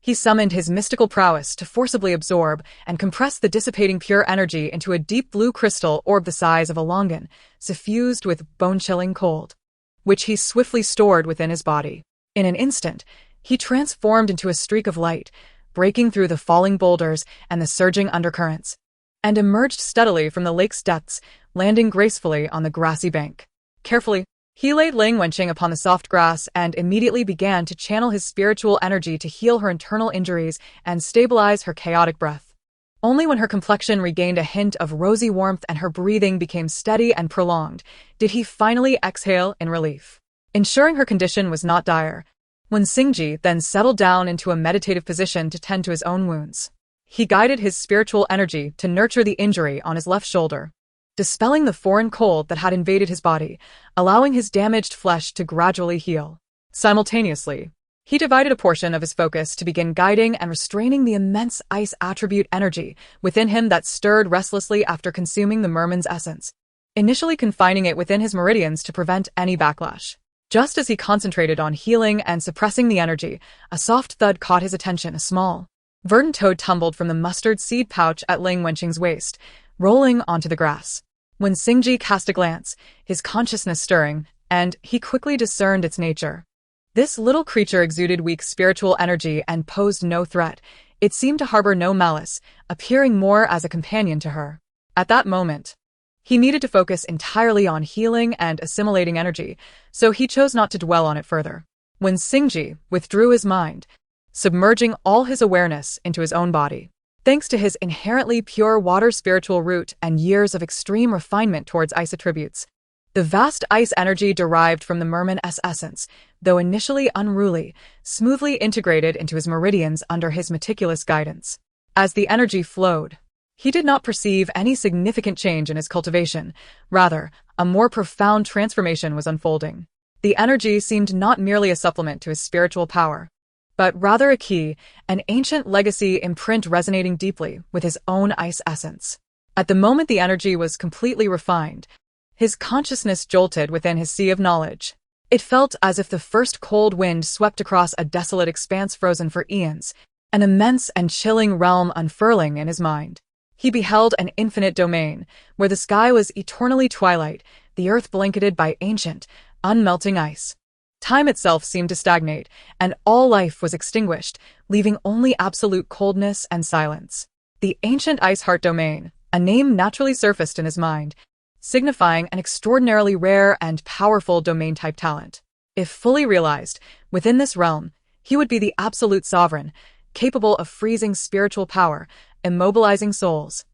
he summoned his mystical prowess to forcibly absorb and compress the dissipating pure energy into a deep blue crystal orb the size of a longan, suffused with bone-chilling cold, which he swiftly stored within his body. In an instant, he transformed into a streak of light, breaking through the falling boulders and the surging undercurrents, and emerged steadily from the lake's depths, landing gracefully on the grassy bank. Carefully, he laid Ling Wenqing upon the soft grass and immediately began to channel his spiritual energy to heal her internal injuries and stabilize her chaotic breath. Only when her complexion regained a hint of rosy warmth and her breathing became steady and prolonged did he finally exhale in relief, ensuring her condition was not dire. When Singji then settled down into a meditative position to tend to his own wounds, he guided his spiritual energy to nurture the injury on his left shoulder, dispelling the foreign cold that had invaded his body, allowing his damaged flesh to gradually heal. Simultaneously, he divided a portion of his focus to begin guiding and restraining the immense ice attribute energy within him that stirred restlessly after consuming the merman's essence, initially confining it within his meridians to prevent any backlash. Just as he concentrated on healing and suppressing the energy, a soft thud caught his attention. A small, verdant toad tumbled from the mustard seed pouch at Ling Wenqing's waist, rolling onto the grass. When Singji cast a glance, his consciousness stirring, and he quickly discerned its nature. This little creature exuded weak spiritual energy and posed no threat. It seemed to harbor no malice, appearing more as a companion to her. At that moment, he needed to focus entirely on healing and assimilating energy, so he chose not to dwell on it further. When Singji withdrew his mind, submerging all his awareness into his own body, thanks to his inherently pure water spiritual root and years of extreme refinement towards ice attributes, the vast ice energy derived from the merman's essence, though initially unruly, smoothly integrated into his meridians under his meticulous guidance. As the energy flowed, he did not perceive any significant change in his cultivation. Rather, a more profound transformation was unfolding. The energy seemed not merely a supplement to his spiritual power, but rather a key, an ancient legacy imprint resonating deeply with his own ice essence. At the moment the energy was completely refined, his consciousness jolted within his sea of knowledge. It felt as if the first cold wind swept across a desolate expanse frozen for eons, an immense and chilling realm unfurling in his mind. He beheld an infinite domain, where the sky was eternally twilight, the earth blanketed by ancient, unmelting ice. Time itself seemed to stagnate, and all life was extinguished, leaving only absolute coldness and silence. The ancient ice heart domain, a name naturally surfaced in his mind, signifying an extraordinarily rare and powerful domain-type talent. If fully realized, within this realm, he would be the absolute sovereign, capable of freezing spiritual power, immobilizing souls,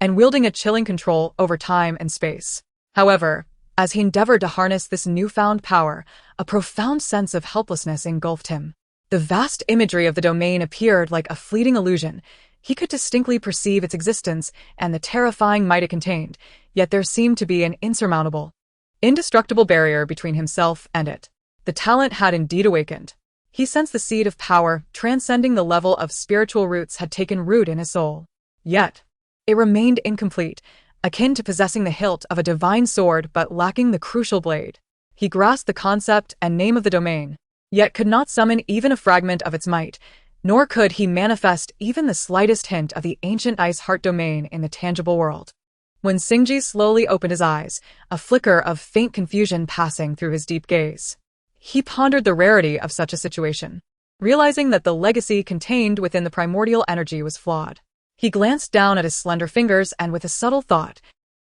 and wielding a chilling control over time and space. However, as he endeavored to harness this newfound power, a profound sense of helplessness engulfed him. The vast imagery of the domain appeared like a fleeting illusion. He could distinctly perceive its existence and the terrifying might it contained, yet there seemed to be an insurmountable, indestructible barrier between himself and it. The talent had indeed awakened. He sensed the seed of power, transcending the level of spiritual roots, had taken root in his soul. Yet, it remained incomplete, akin to possessing the hilt of a divine sword but lacking the crucial blade. He grasped the concept and name of the domain, yet could not summon even a fragment of its might, nor could he manifest even the slightest hint of the ancient ice heart domain in the tangible world. When Singji slowly opened his eyes, a flicker of faint confusion passing through his deep gaze, he pondered the rarity of such a situation. realizing that the legacy contained within the primordial energy was flawed. He glanced down at his slender fingers and with a subtle thought,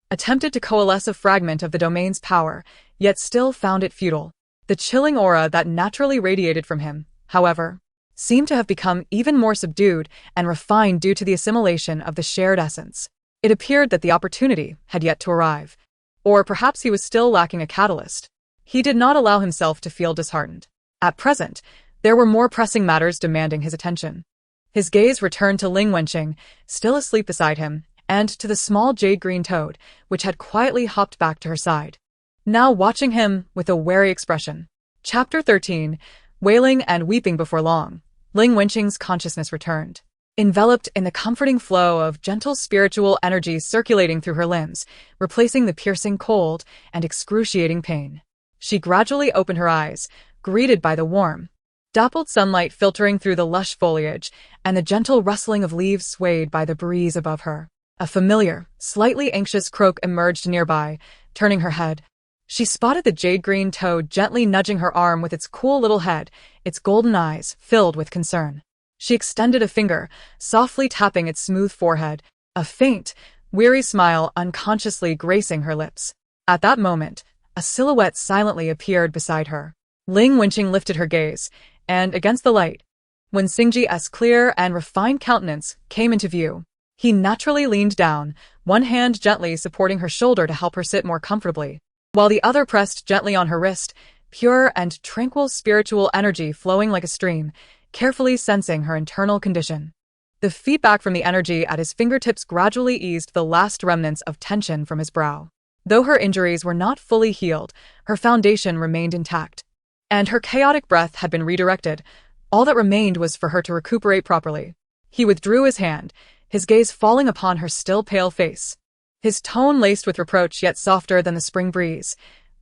attempted to coalesce a fragment of the domain's power, yet still found it futile. The chilling aura that naturally radiated from him, however, seemed to have become even more subdued and refined due to the assimilation of the shared essence. It appeared that the opportunity had yet to arrive. Or perhaps he was still lacking a catalyst. He did not allow himself to feel disheartened. At present, there were more pressing matters demanding his attention. His gaze returned to Ling Wenqing, still asleep beside him, and to the small jade-green toad, which had quietly hopped back to her side, now watching him with a wary expression. Chapter 13. Wailing and weeping before long, Ling Wenqing's consciousness returned. Enveloped in the comforting flow of gentle spiritual energy circulating through her limbs, replacing the piercing cold and excruciating pain. She gradually opened her eyes, greeted by the warm, dappled sunlight filtering through the lush foliage and the gentle rustling of leaves swayed by the breeze above her. A familiar, slightly anxious croak emerged nearby, turning her head. She spotted the jade-green toad gently nudging her arm with its cool little head, its golden eyes filled with concern. She extended a finger, softly tapping its smooth forehead, a faint, weary smile unconsciously gracing her lips. At that moment, a silhouette silently appeared beside her. Ling Wenqing lifted her gaze, and against the light, when Xingji's clear and refined countenance came into view, he naturally leaned down, one hand gently supporting her shoulder to help her sit more comfortably, while the other pressed gently on her wrist, pure and tranquil spiritual energy flowing like a stream, carefully sensing her internal condition. The feedback from the energy at his fingertips gradually eased the last remnants of tension from his brow. Though her injuries were not fully healed, her foundation remained intact, and her chaotic breath had been redirected. All that remained was for her to recuperate properly. He withdrew his hand, his gaze falling upon her still pale face. His tone laced with reproach yet softer than the spring breeze.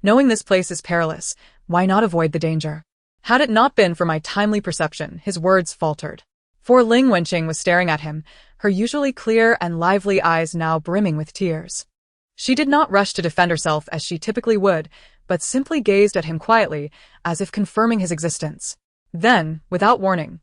Knowing this place is perilous, why not avoid the danger? Had it not been for my timely perception, his words faltered. For Ling Wenqing was staring at him, her usually clear and lively eyes now brimming with tears. She did not rush to defend herself as she typically would, but simply gazed at him quietly, as if confirming his existence. Then, without warning,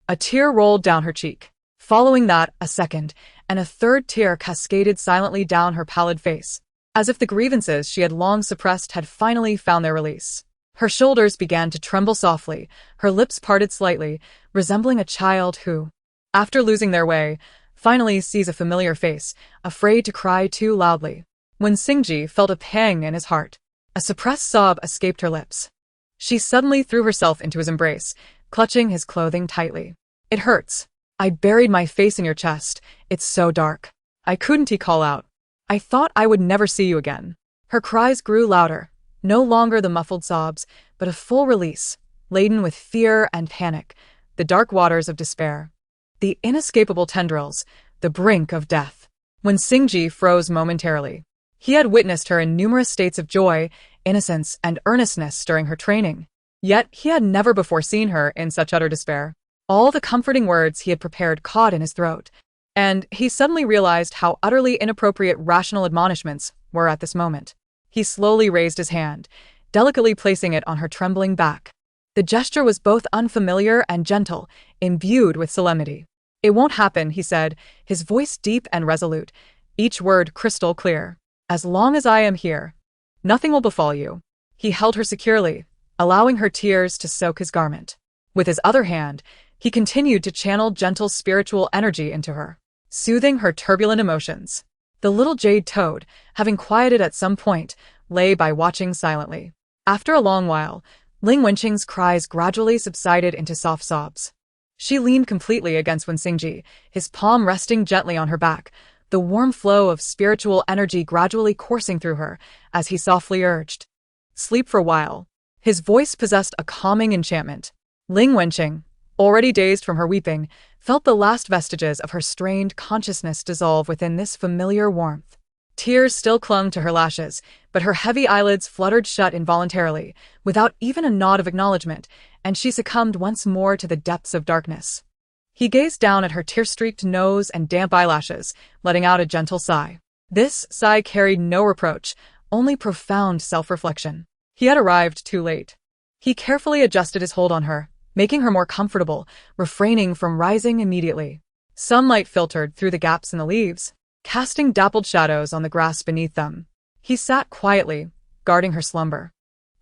a tear rolled down her cheek. Following that, a second, and a third tear cascaded silently down her pallid face, as if the grievances she had long suppressed had finally found their release. Her shoulders began to tremble softly, her lips parted slightly, resembling a child who, after losing their way, finally sees a familiar face, afraid to cry too loudly. When Xingji felt a pang in his heart, a suppressed sob escaped her lips. She suddenly threw herself into his embrace, clutching his clothing tightly. "It hurts. I buried my face in your chest. It's so dark. I couldn't," he called out. "I thought I would never see you again." Her cries grew louder, no longer the muffled sobs, but a full release, laden with fear and panic, the dark waters of despair, the inescapable tendrils, the brink of death. When Xingji froze momentarily, he had witnessed her in numerous states of joy, innocence, and earnestness during her training. Yet he had never before seen her in such utter despair. All the comforting words he had prepared caught in his throat, and he suddenly realized how utterly inappropriate rational admonishments were at this moment. He slowly raised his hand, delicately placing it on her trembling back. The gesture was both unfamiliar and gentle, imbued with solemnity. "It won't happen," he said, his voice deep and resolute, each word crystal clear. "As long as I am here, nothing will befall you." He held her securely, allowing her tears to soak his garment. With his other hand, he continued to channel gentle spiritual energy into her, soothing her turbulent emotions. The little jade toad, having quieted at some point, lay by watching silently. After a long while, Ling Wenqing's cries gradually subsided into soft sobs. She leaned completely against Xingji, his palm resting gently on her back, the warm flow of spiritual energy gradually coursing through her, as he softly urged, "Sleep for a while." His voice possessed a calming enchantment. Ling Wenqing, already dazed from her weeping, felt the last vestiges of her strained consciousness dissolve within this familiar warmth. Tears still clung to her lashes, but her heavy eyelids fluttered shut involuntarily, without even a nod of acknowledgement, and she succumbed once more to the depths of darkness. He gazed down at her tear-streaked nose and damp eyelashes, letting out a gentle sigh. This sigh carried no reproach, only profound self-reflection. He had arrived too late. He carefully adjusted his hold on her, making her more comfortable, refraining from rising immediately. Sunlight filtered through the gaps in the leaves, casting dappled shadows on the grass beneath them. He sat quietly, guarding her slumber.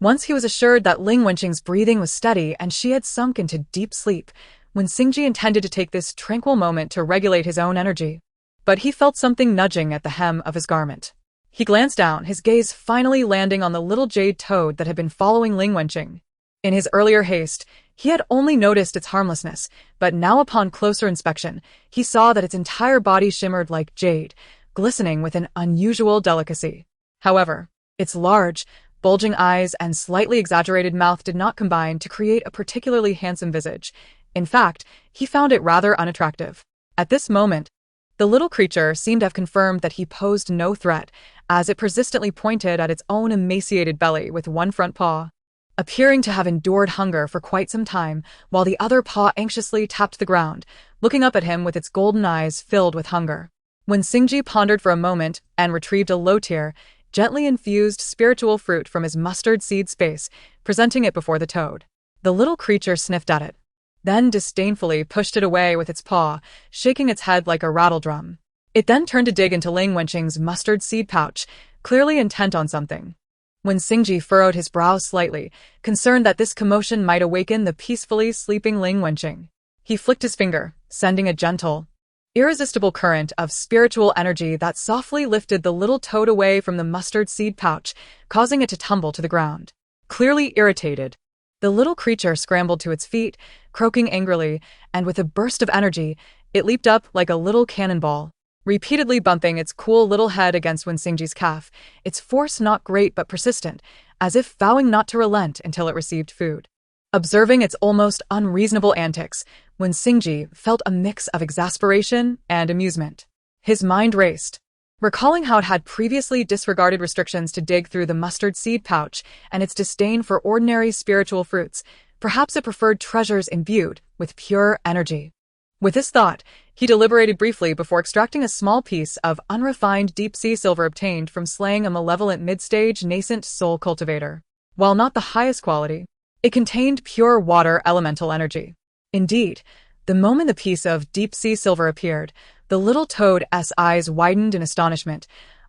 Once he was assured that Ling Wenqing's breathing was steady and she had sunk into deep sleep, when Xingji intended to take this tranquil moment to regulate his own energy. But he felt something nudging at the hem of his garment. He glanced down, his gaze finally landing on the little jade toad that had been following Ling Wenqing. In his earlier haste, he had only noticed its harmlessness, but now upon closer inspection, he saw that its entire body shimmered like jade, glistening with an unusual delicacy. However, its large, bulging eyes and slightly exaggerated mouth did not combine to create a particularly handsome visage. In fact, he found it rather unattractive. At this moment, the little creature seemed to have confirmed that he posed no threat, as it persistently pointed at its own emaciated belly with one front paw, appearing to have endured hunger for quite some time, while the other paw anxiously tapped the ground, looking up at him with its golden eyes filled with hunger. When Xingji pondered for a moment and retrieved a low-tier, gently infused spiritual fruit from his mustard seed space, presenting it before the toad, the little creature sniffed at it, then disdainfully pushed it away with its paw, shaking its head like a rattledrum. It then turned to dig into Ling Wenqing's mustard seed pouch, clearly intent on something. When Xingji furrowed his brow slightly, concerned that this commotion might awaken the peacefully sleeping Ling Wenqing, he flicked his finger, sending a gentle, irresistible current of spiritual energy that softly lifted the little toad away from the mustard seed pouch, causing it to tumble to the ground. Clearly irritated, the little creature scrambled to its feet, croaking angrily, and with a burst of energy, it leaped up like a little cannonball, repeatedly bumping its cool little head against Xingji's calf, its force not great but persistent, as if vowing not to relent until it received food. Observing its almost unreasonable antics, Xingji felt a mix of exasperation and amusement. His mind raced, recalling how it had previously disregarded restrictions to dig through the mustard seed pouch and its disdain for ordinary spiritual fruits. Perhaps it preferred treasures imbued with pure energy. With this thought, he deliberated briefly before extracting a small piece of unrefined deep-sea silver obtained from slaying a malevolent mid-stage nascent soul cultivator. While not the highest quality, it contained pure water elemental energy. Indeed, the moment the piece of deep-sea silver appeared, the little toad's eyes widened in astonishment,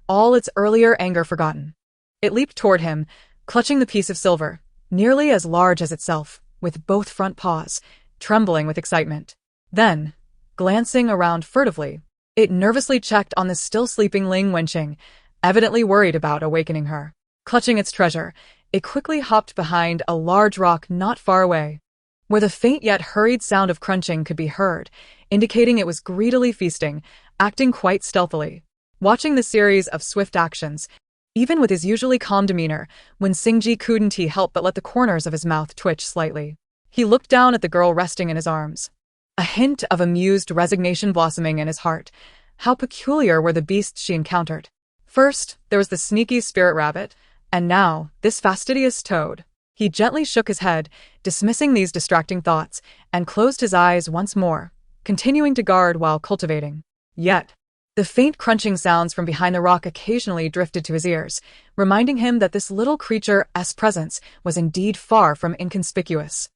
all its earlier anger forgotten. It leaped toward him, clutching the piece of silver, nearly as large as itself, with both front paws, trembling with excitement. Then, glancing around furtively, it nervously checked on the still sleeping Ling Wenqing, evidently worried about awakening her. Clutching its treasure, it quickly hopped behind a large rock not far away, where the faint yet hurried sound of crunching could be heard, indicating it was greedily feasting, acting quite stealthily. Watching the series of swift actions, even with his usually calm demeanor, Xingji couldn't help but let the corners of his mouth twitch slightly. He looked down at the girl resting in his arms, a hint of amused resignation blossoming in his heart. How peculiar were the beasts she encountered. First, there was the sneaky spirit rabbit, and now, this fastidious toad. He gently shook his head, dismissing these distracting thoughts, and closed his eyes once more, continuing to guard while cultivating. Yet, the faint crunching sounds from behind the rock occasionally drifted to his ears, reminding him that this little creature's presence was indeed far from inconspicuous.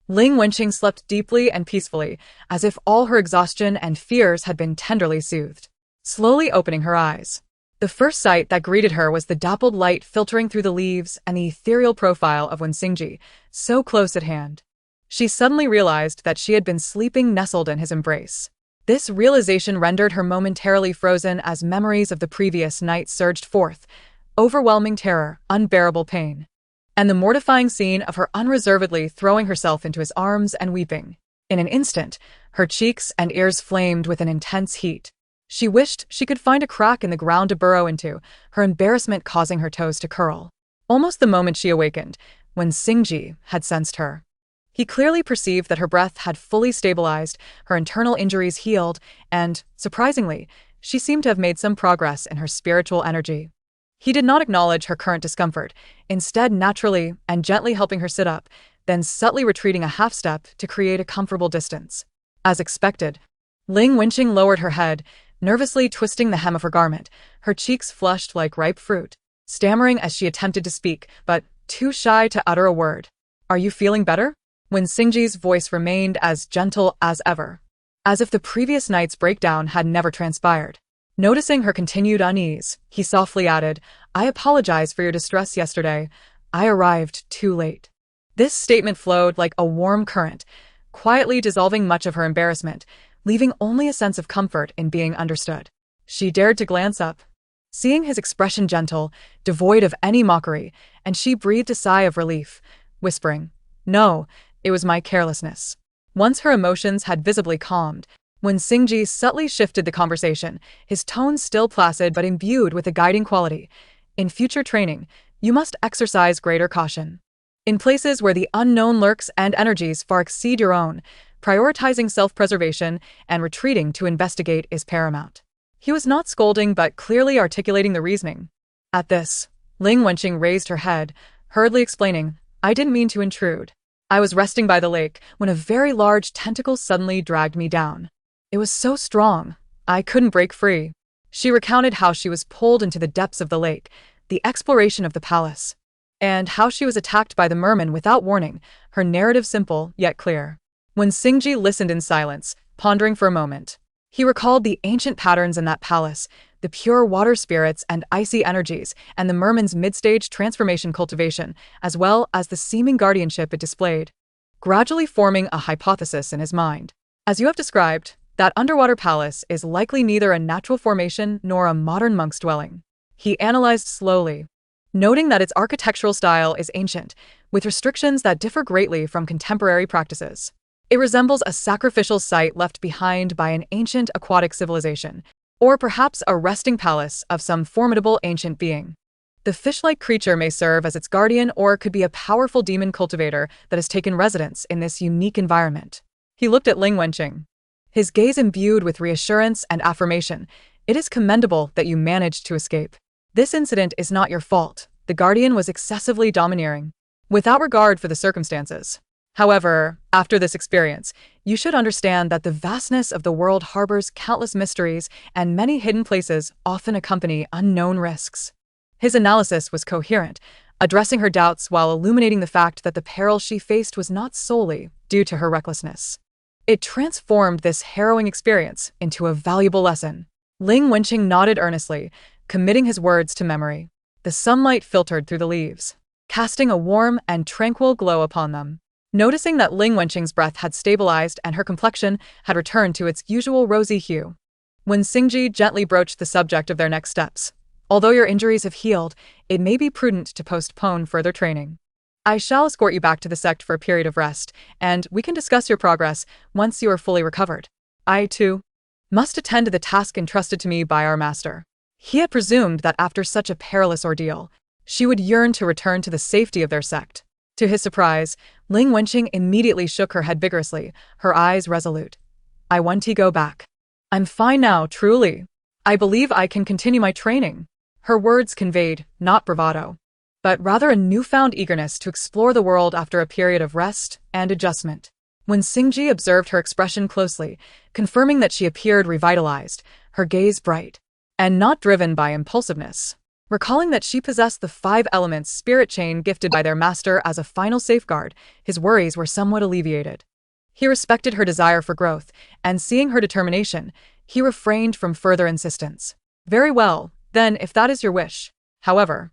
Ling Wenqing slept deeply and peacefully, as if all her exhaustion and fears had been tenderly soothed. Slowly opening her eyes, the first sight that greeted her was the dappled light filtering through the leaves and the ethereal profile of Xingji, so close at hand. She suddenly realized that she had been sleeping nestled in his embrace. This realization rendered her momentarily frozen as memories of the previous night surged forth, overwhelming terror, unbearable pain, and the mortifying scene of her unreservedly throwing herself into his arms and weeping. In an instant, her cheeks and ears flamed with an intense heat. She wished she could find a crack in the ground to burrow into, her embarrassment causing her toes to curl. Almost the moment she awakened, Xingji had sensed her. He clearly perceived that her breath had fully stabilized, her internal injuries healed, and, surprisingly, she seemed to have made some progress in her spiritual energy. He did not acknowledge her current discomfort, instead naturally and gently helping her sit up, then subtly retreating a half-step to create a comfortable distance. As expected, Ling Wenqing lowered her head, nervously twisting the hem of her garment, her cheeks flushed like ripe fruit, stammering as she attempted to speak, but too shy to utter a word. "Are you feeling better?" when Xingji's voice remained as gentle as ever, as if the previous night's breakdown had never transpired. Noticing her continued unease, he softly added, "I apologize for your distress yesterday. I arrived too late." This statement flowed like a warm current, quietly dissolving much of her embarrassment, leaving only a sense of comfort in being understood. She dared to glance up, seeing his expression gentle, devoid of any mockery, and she breathed a sigh of relief, whispering, "No, it was my carelessness." Once her emotions had visibly calmed, when Xingji subtly shifted the conversation, his tone still placid but imbued with a guiding quality. "In future training, you must exercise greater caution. In places where the unknown lurks and energies far exceed your own, prioritizing self-preservation and retreating to investigate is paramount." He was not scolding but clearly articulating the reasoning. At this, Ling Wenqing raised her head, hurriedly explaining, "I didn't mean to intrude. I was resting by the lake when a very large tentacle suddenly dragged me down. It was so strong, I couldn't break free." She recounted how she was pulled into the depths of the lake, the exploration of the palace, and how she was attacked by the merman without warning, her narrative simple yet clear. When Xingji listened in silence, pondering for a moment, he recalled the ancient patterns in that palace, the pure water spirits and icy energies, and the merman's mid-stage transformation cultivation, as well as the seeming guardianship it displayed, gradually forming a hypothesis in his mind. "As you have described, that underwater palace is likely neither a natural formation nor a modern monk's dwelling," he analyzed slowly, noting that its architectural style is ancient, with restrictions that differ greatly from contemporary practices. It resembles a sacrificial site left behind by an ancient aquatic civilization, or perhaps a resting palace of some formidable ancient being. The fish-like creature may serve as its guardian or could be a powerful demon cultivator that has taken residence in this unique environment. He looked at Ling Wenqing, his gaze imbued with reassurance and affirmation. "It is commendable that you managed to escape. This incident is not your fault. The guardian was excessively domineering, without regard for the circumstances. However, after this experience, you should understand that the vastness of the world harbors countless mysteries, and many hidden places often accompany unknown risks." His analysis was coherent, addressing her doubts while illuminating the fact that the peril she faced was not solely due to her recklessness. It transformed this harrowing experience into a valuable lesson. Ling Wenqing nodded earnestly, committing his words to memory. The sunlight filtered through the leaves, casting a warm and tranquil glow upon them. Noticing that Ling Wenqing's breath had stabilized and her complexion had returned to its usual rosy hue, when Xingji gently broached the subject of their next steps, "Although your injuries have healed, it may be prudent to postpone further training. I shall escort you back to the sect for a period of rest, and we can discuss your progress once you are fully recovered. I, too, must attend to the task entrusted to me by our master." He had presumed that after such a perilous ordeal, she would yearn to return to the safety of their sect. To his surprise, Ling Wenqing immediately shook her head vigorously, her eyes resolute. "I want to go back. I'm fine now, truly. I believe I can continue my training." Her words conveyed not bravado, but rather a newfound eagerness to explore the world after a period of rest and adjustment. When Xingji observed her expression closely, confirming that she appeared revitalized, her gaze bright, and not driven by impulsiveness, recalling that she possessed the 5 elements spirit chain gifted by their master as a final safeguard, his worries were somewhat alleviated. He respected her desire for growth, and seeing her determination, he refrained from further insistence. "Very well, then, if that is your wish." However,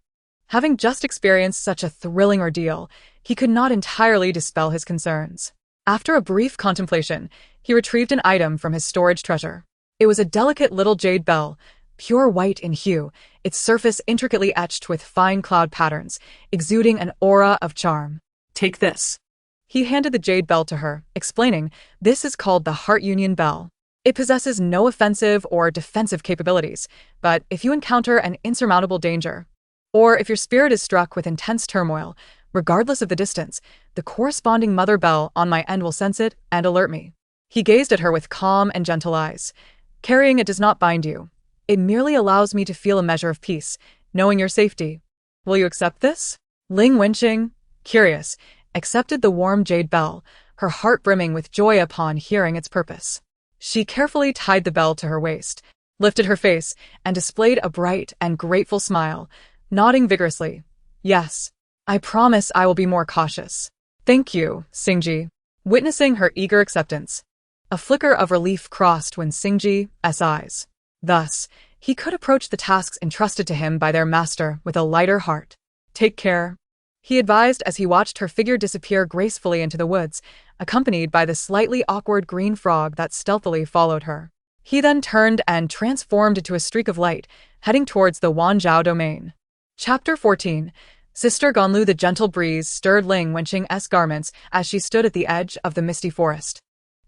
having just experienced such a thrilling ordeal, he could not entirely dispel his concerns. After a brief contemplation, he retrieved an item from his storage treasure. It was a delicate little jade bell, pure white in hue, its surface intricately etched with fine cloud patterns, exuding an aura of charm. "Take this." He handed the jade bell to her, explaining, "This is called the Heart Union Bell. It possesses no offensive or defensive capabilities, but if you encounter an insurmountable danger, or if your spirit is struck with intense turmoil, regardless of the distance, the corresponding mother bell on my end will sense it and alert me." He gazed at her with calm and gentle eyes. "Carrying it does not bind you. It merely allows me to feel a measure of peace, knowing your safety. Will you accept this?" Ling Wenqing, curious, accepted the warm jade bell, her heart brimming with joy upon hearing its purpose. She carefully tied the bell to her waist, lifted her face, and displayed a bright and grateful smile, nodding vigorously. "Yes, I promise I will be more cautious." Thank you, Singji. Witnessing her eager acceptance, a flicker of relief crossed when Singji's eyes. Thus, he could approach the tasks entrusted to him by their master with a lighter heart. Take care, he advised as he watched her figure disappear gracefully into the woods, accompanied by the slightly awkward green frog that stealthily followed her. He then turned and transformed into a streak of light, heading towards the Wanzhou domain. Chapter 14. Sister Ganlu. The gentle breeze stirred Ling Wenqing's garments as she stood at the edge of the misty forest,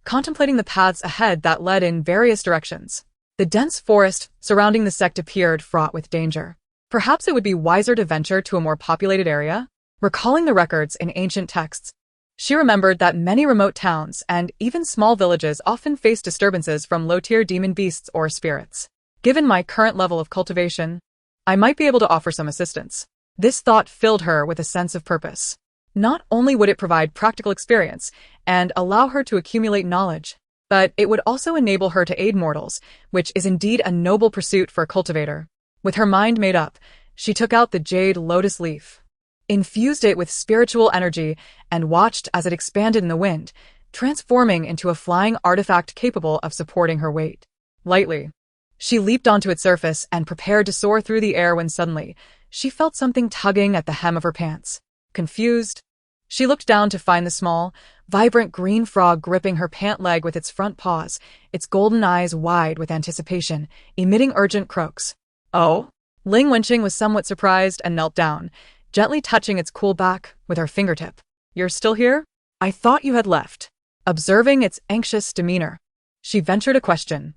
contemplating the paths ahead that led in various directions. The dense forest surrounding the sect appeared fraught with danger. Perhaps it would be wiser to venture to a more populated area? Recalling the records in ancient texts, she remembered that many remote towns and even small villages often face disturbances from low-tier demon beasts or spirits. Given my current level of cultivation, I might be able to offer some assistance. This thought filled her with a sense of purpose. Not only would it provide practical experience and allow her to accumulate knowledge, but it would also enable her to aid mortals, which is indeed a noble pursuit for a cultivator. With her mind made up, she took out the jade lotus leaf, infused it with spiritual energy, and watched as it expanded in the wind, transforming into a flying artifact capable of supporting her weight. Lightly, she leaped onto its surface and prepared to soar through the air when suddenly, she felt something tugging at the hem of her pants. Confused, she looked down to find the small, vibrant green frog gripping her pant leg with its front paws, its golden eyes wide with anticipation, emitting urgent croaks. Oh? Ling Wenqing was somewhat surprised and knelt down, gently touching its cool back with her fingertip. You're still here? I thought you had left. Observing its anxious demeanor, she ventured a question.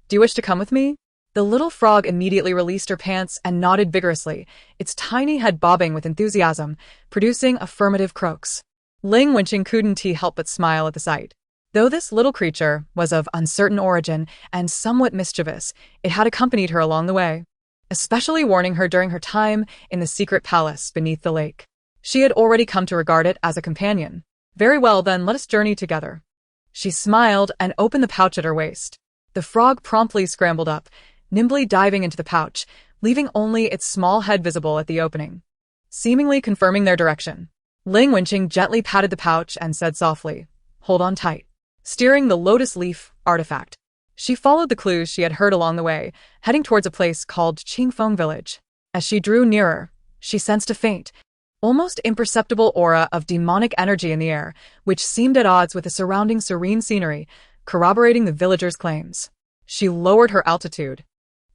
Do you wish to come with me? The little frog immediately released her pants and nodded vigorously, its tiny head bobbing with enthusiasm, producing affirmative croaks. Ling Wenqing couldn't help but smile at the sight. Though this little creature was of uncertain origin and somewhat mischievous, it had accompanied her along the way, especially warning her during her time in the secret palace beneath the lake. She had already come to regard it as a companion. Very well then, let us journey together. She smiled and opened the pouch at her waist. The frog promptly scrambled up, nimbly diving into the pouch, leaving only its small head visible at the opening, seemingly confirming their direction. Ling Wenqing gently patted the pouch and said softly, Hold on tight. Steering the lotus leaf artifact, she followed the clues she had heard along the way, heading towards a place called Qingfeng Village. As she drew nearer, she sensed a faint, almost imperceptible aura of demonic energy in the air, which seemed at odds with the surrounding serene scenery, corroborating the villagers' claims. She lowered her altitude,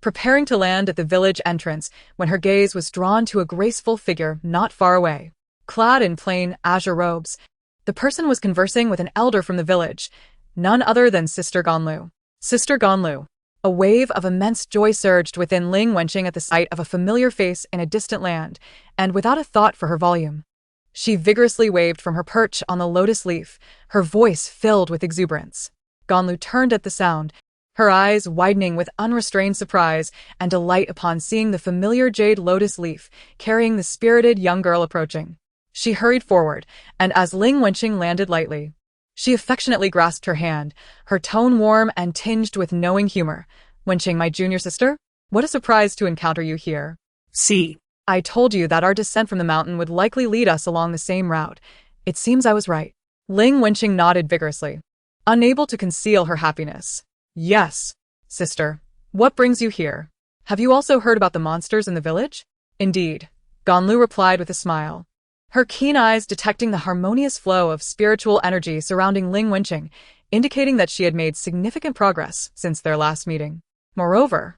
preparing to land at the village entrance when her gaze was drawn to a graceful figure not far away. Clad in plain azure robes, the person was conversing with an elder from the village, none other than Sister Ganlu. Sister Ganlu. A wave of immense joy surged within Ling Wenqing at the sight of a familiar face in a distant land, and without a thought for her volume, she vigorously waved from her perch on the lotus leaf, her voice filled with exuberance. Ganlu turned at the sound, her eyes widening with unrestrained surprise and delight upon seeing the familiar jade lotus leaf carrying the spirited young girl approaching. She hurried forward, and as Ling Wenqing landed lightly, she affectionately grasped her hand, her tone warm and tinged with knowing humor. Wenqing, my junior sister? What a surprise to encounter you here. See. I told you that our descent from the mountain would likely lead us along the same route. It seems I was right. Ling Wenqing nodded vigorously, unable to conceal her happiness. Yes, sister. What brings you here? Have you also heard about the monsters in the village? Indeed, Ganlu replied with a smile, her keen eyes detecting the harmonious flow of spiritual energy surrounding Ling Wenqing, indicating that she had made significant progress since their last meeting. Moreover,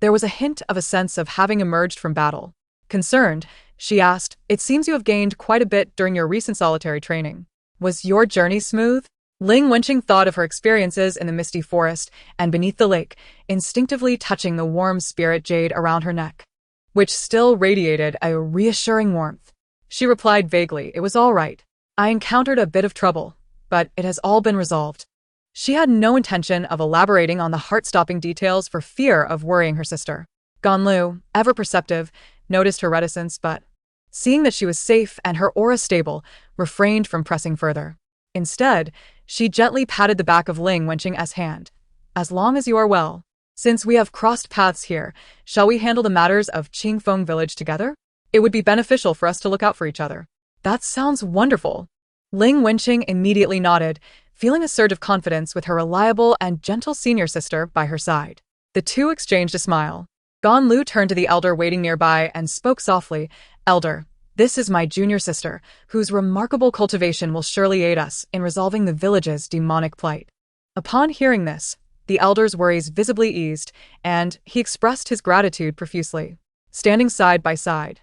there was a hint of a sense of having emerged from battle. Concerned, she asked, It seems you have gained quite a bit during your recent solitary training. Was your journey smooth? Ling Wenqing thought of her experiences in the misty forest and beneath the lake, instinctively touching the warm spirit jade around her neck, which still radiated a reassuring warmth. She replied vaguely, It was all right. I encountered a bit of trouble, but it has all been resolved. She had no intention of elaborating on the heart-stopping details for fear of worrying her sister. Ganlu, ever perceptive, noticed her reticence, but, seeing that she was safe and her aura stable, refrained from pressing further. Instead, she gently patted the back of Ling Wenqing's hand. As long as you are well. Since we have crossed paths here, shall we handle the matters of Qingfeng Village together? It would be beneficial for us to look out for each other. That sounds wonderful. Ling Wenqing immediately nodded, feeling a surge of confidence with her reliable and gentle senior sister by her side. The two exchanged a smile. Gan Lu turned to the elder waiting nearby and spoke softly, "Elder, this is my junior sister, whose remarkable cultivation will surely aid us in resolving the village's demonic plight." Upon hearing this, the elder's worries visibly eased, and he expressed his gratitude profusely. Standing side by side,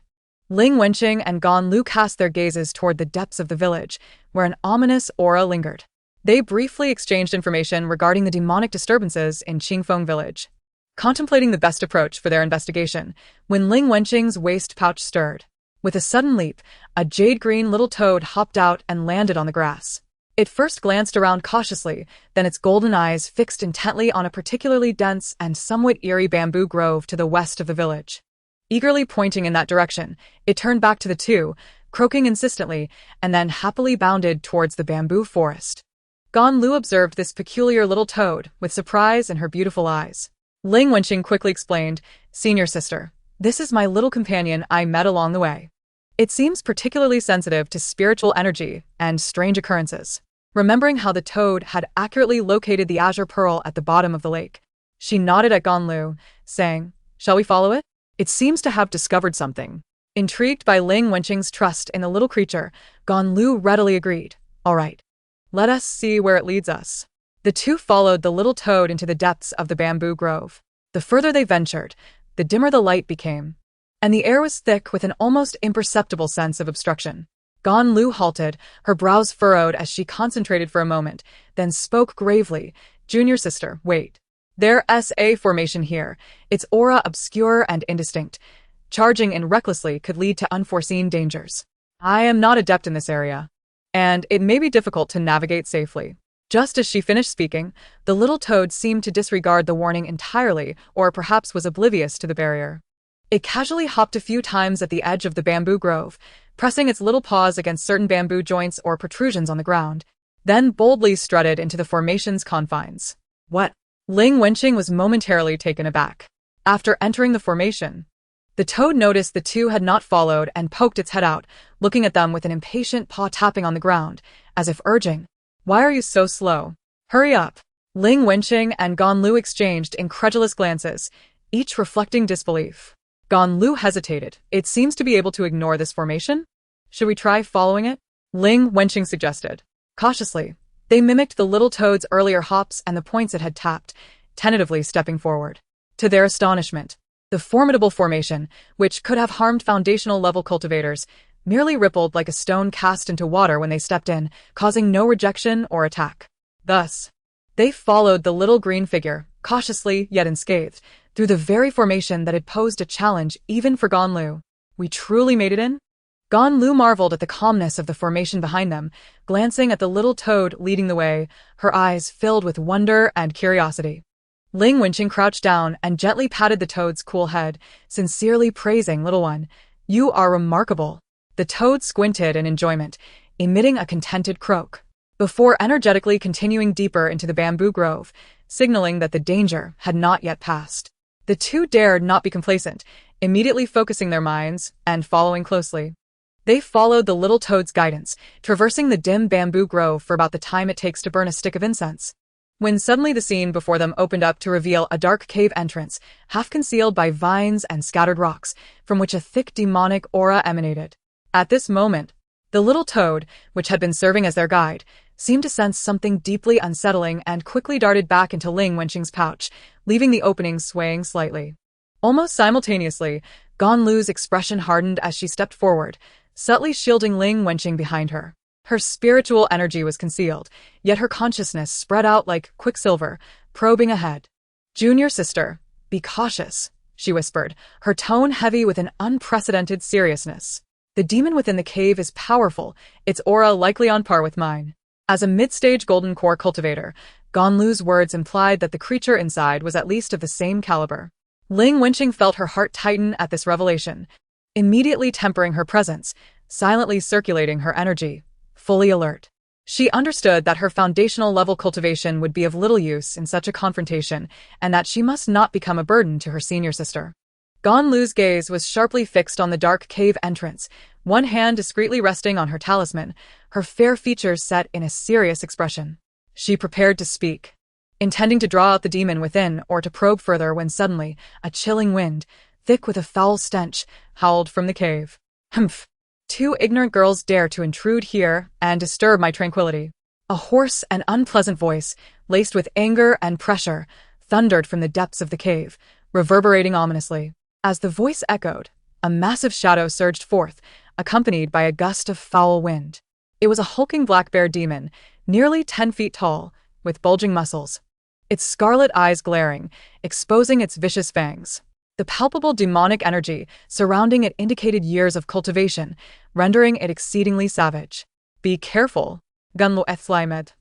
Ling Wenqing and Gan Lu cast their gazes toward the depths of the village, where an ominous aura lingered. They briefly exchanged information regarding the demonic disturbances in Qingfeng village, contemplating the best approach for their investigation, when Ling Wenqing's waist pouch stirred. With a sudden leap, a jade-green little toad hopped out and landed on the grass. It first glanced around cautiously, then its golden eyes fixed intently on a particularly dense and somewhat eerie bamboo grove to the west of the village. Eagerly pointing in that direction, it turned back to the two, croaking insistently, and then happily bounded towards the bamboo forest. Gan Lu observed this peculiar little toad with surprise in her beautiful eyes. Ling Wenqing quickly explained, "Senior sister, this is my little companion I met along the way. It seems particularly sensitive to spiritual energy and strange occurrences." Remembering how the toad had accurately located the azure pearl at the bottom of the lake, she nodded at Gan Lu, saying, "Shall we follow it? It seems to have discovered something." Intrigued by Ling Wenqing's trust in the little creature, Gan Lu readily agreed. "All right. Let us see where it leads us." The two followed the little toad into the depths of the bamboo grove. The further they ventured, the dimmer the light became, and the air was thick with an almost imperceptible sense of obstruction. Gan Lu halted, her brows furrowed as she concentrated for a moment, then spoke gravely, "Junior sister, wait. There's a formation here, its aura obscure and indistinct. Charging in recklessly could lead to unforeseen dangers. I am not adept in this area, and it may be difficult to navigate safely." Just as she finished speaking, the little toad seemed to disregard the warning entirely, or perhaps was oblivious to the barrier. It casually hopped a few times at the edge of the bamboo grove, pressing its little paws against certain bamboo joints or protrusions on the ground, then boldly strutted into the formation's confines. "What?" Ling Wenqing was momentarily taken aback. After entering the formation, the toad noticed the two had not followed and poked its head out, looking at them with an impatient paw tapping on the ground, as if urging, "Why are you so slow? Hurry up." Ling Wenqing and Gan Lu exchanged incredulous glances, each reflecting disbelief. Gan Lu hesitated. "It seems to be able to ignore this formation. Should we try following it?" Ling Wenqing suggested. Cautiously, they mimicked the little toad's earlier hops and the points it had tapped, tentatively stepping forward. To their astonishment, the formidable formation, which could have harmed foundational-level cultivators, merely rippled like a stone cast into water when they stepped in, causing no rejection or attack. Thus, they followed the little green figure, cautiously yet unscathed, through the very formation that had posed a challenge even for Gan Lu. "We truly made it in?" Gan Lu marveled at the calmness of the formation behind them, glancing at the little toad leading the way, her eyes filled with wonder and curiosity. Ling Wenqing crouched down and gently patted the toad's cool head, sincerely praising little one. "You are remarkable." The toad squinted in enjoyment, emitting a contented croak, before energetically continuing deeper into the bamboo grove, signaling that the danger had not yet passed. The two dared not be complacent, immediately focusing their minds and following closely. They followed the little toad's guidance, traversing the dim bamboo grove for about the time it takes to burn a stick of incense, when suddenly the scene before them opened up to reveal a dark cave entrance, half concealed by vines and scattered rocks, from which a thick demonic aura emanated. At this moment, the little toad, which had been serving as their guide, seemed to sense something deeply unsettling and quickly darted back into Ling Wenqing's pouch, leaving the opening swaying slightly. Almost simultaneously, Gan Lu's expression hardened as she stepped forward, subtly shielding Ling Wenqing behind her. Her spiritual energy was concealed, yet her consciousness spread out like quicksilver, probing ahead. "Junior sister, be cautious," she whispered, her tone heavy with an unprecedented seriousness. "The demon within the cave is powerful, its aura likely on par with mine." As a mid-stage golden core cultivator, Gan Lu's words implied that the creature inside was at least of the same caliber. Ling Wenqing felt her heart tighten at this revelation, immediately tempering her presence, silently circulating her energy, fully alert. She understood that her foundational level cultivation would be of little use in such a confrontation, and that she must not become a burden to her senior sister. Ganlu's gaze was sharply fixed on the dark cave entrance, one hand discreetly resting on her talisman, her fair features set in a serious expression. She prepared to speak, intending to draw out the demon within or to probe further when suddenly a chilling wind, thick with a foul stench, howled from the cave. Humph! 2 ignorant girls dare to intrude here and disturb my tranquility. A hoarse and unpleasant voice, laced with anger and pressure, thundered from the depths of the cave, reverberating ominously. As the voice echoed, a massive shadow surged forth, accompanied by a gust of foul wind. It was a hulking black bear demon, nearly 10 feet tall, with bulging muscles, its scarlet eyes glaring, exposing its vicious fangs. The palpable demonic energy surrounding it indicated years of cultivation, rendering it exceedingly savage. Be careful, Ganlu Ethlimed.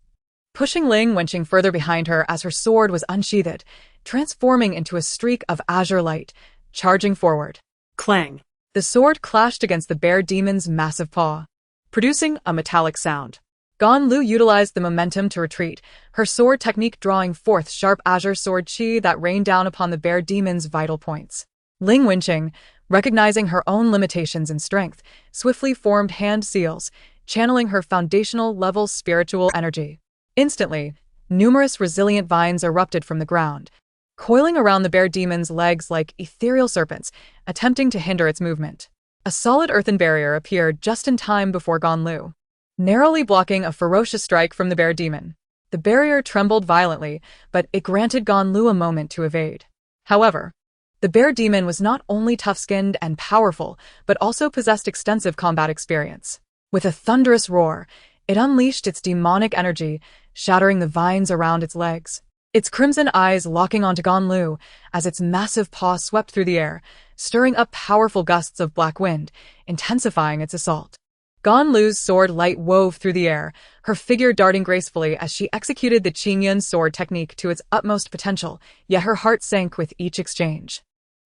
Pushing Ling Wenqing further behind her as her sword was unsheathed, transforming into a streak of azure light, charging forward. Clang. The sword clashed against the bear demon's massive paw, producing a metallic sound. Ganlu utilized the momentum to retreat, her sword technique drawing forth sharp azure sword chi that rained down upon the bear demon's vital points. Ling Wenqing, recognizing her own limitations and strength, swiftly formed hand seals, channeling her foundational level spiritual energy. Instantly, numerous resilient vines erupted from the ground, coiling around the bear demon's legs like ethereal serpents, attempting to hinder its movement. A solid earthen barrier appeared just in time before Ganlu, narrowly blocking a ferocious strike from the bear demon. The barrier trembled violently, but it granted Ganlu a moment to evade. However, the bear demon was not only tough-skinned and powerful, but also possessed extensive combat experience. With a thunderous roar, it unleashed its demonic energy, shattering the vines around its legs. Its crimson eyes locking onto Ganlu as its massive paw swept through the air, stirring up powerful gusts of black wind, intensifying its assault. Ganlu's sword light wove through the air, her figure darting gracefully as she executed the Qingyun sword technique to its utmost potential, yet her heart sank with each exchange.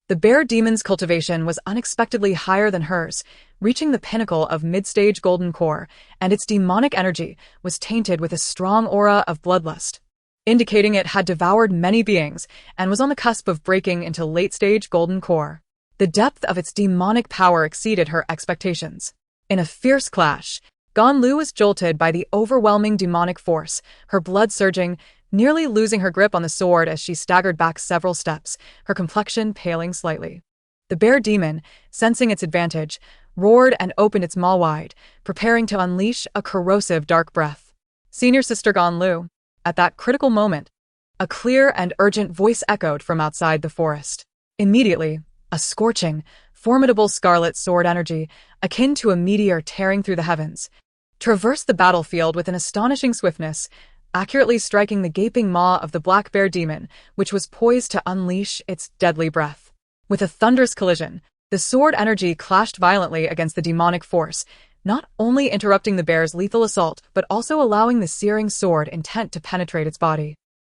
The bear demon's cultivation was unexpectedly higher than hers, reaching the pinnacle of mid-stage golden core, and its demonic energy was tainted with a strong aura of bloodlust, indicating it had devoured many beings and was on the cusp of breaking into late-stage golden core. The depth of its demonic power exceeded her expectations. In a fierce clash, Ganlu was jolted by the overwhelming demonic force, her blood surging, nearly losing her grip on the sword as she staggered back several steps, her complexion paling slightly. The bear demon, sensing its advantage, roared and opened its maw wide, preparing to unleash a corrosive dark breath. Senior Sister Ganlu. At that critical moment, a clear and urgent voice echoed from outside the forest. Immediately, a scorching, formidable scarlet sword energy, akin to a meteor tearing through the heavens, traversed the battlefield with an astonishing swiftness, accurately striking the gaping maw of the black bear demon, which was poised to unleash its deadly breath. With a thunderous collision, the sword energy clashed violently against the demonic force, not only interrupting the bear's lethal assault, but also allowing the searing sword intent to penetrate its body,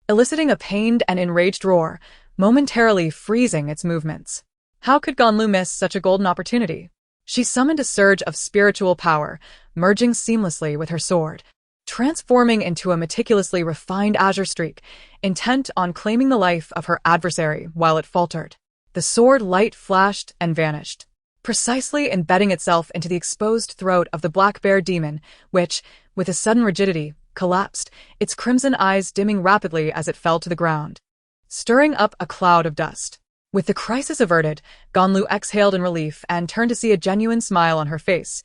eliciting a pained and enraged roar, momentarily freezing its movements. How could Ganlu miss such a golden opportunity? She summoned a surge of spiritual power, merging seamlessly with her sword, transforming into a meticulously refined azure streak, intent on claiming the life of her adversary while it faltered. The sword light flashed and vanished, precisely embedding itself into the exposed throat of the black bear demon, which, with a sudden rigidity, collapsed, its crimson eyes dimming rapidly as it fell to the ground, stirring up a cloud of dust. With the crisis averted, Ganlu exhaled in relief and turned to see a genuine smile on her face.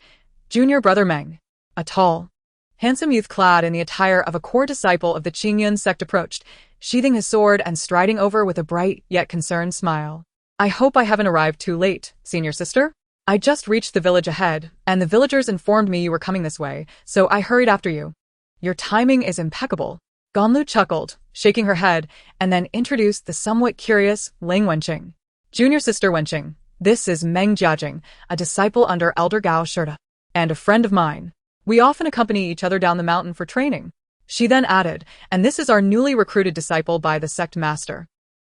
Junior brother Meng, a tall, handsome youth clad in the attire of a core disciple of the Qingyun sect approached, sheathing his sword and striding over with a bright yet concerned smile. I hope I haven't arrived too late, senior sister. I just reached the village ahead, and the villagers informed me you were coming this way, so I hurried after you. Your timing is impeccable. Ganlu chuckled, shaking her head, and then introduced the somewhat curious Ling Wenqing. Junior sister Wenqing, this is Meng Jiajing, a disciple under Elder Gao Shirda, and a friend of mine. We often accompany each other down the mountain for training. She then added, and this is our newly recruited disciple by the sect master.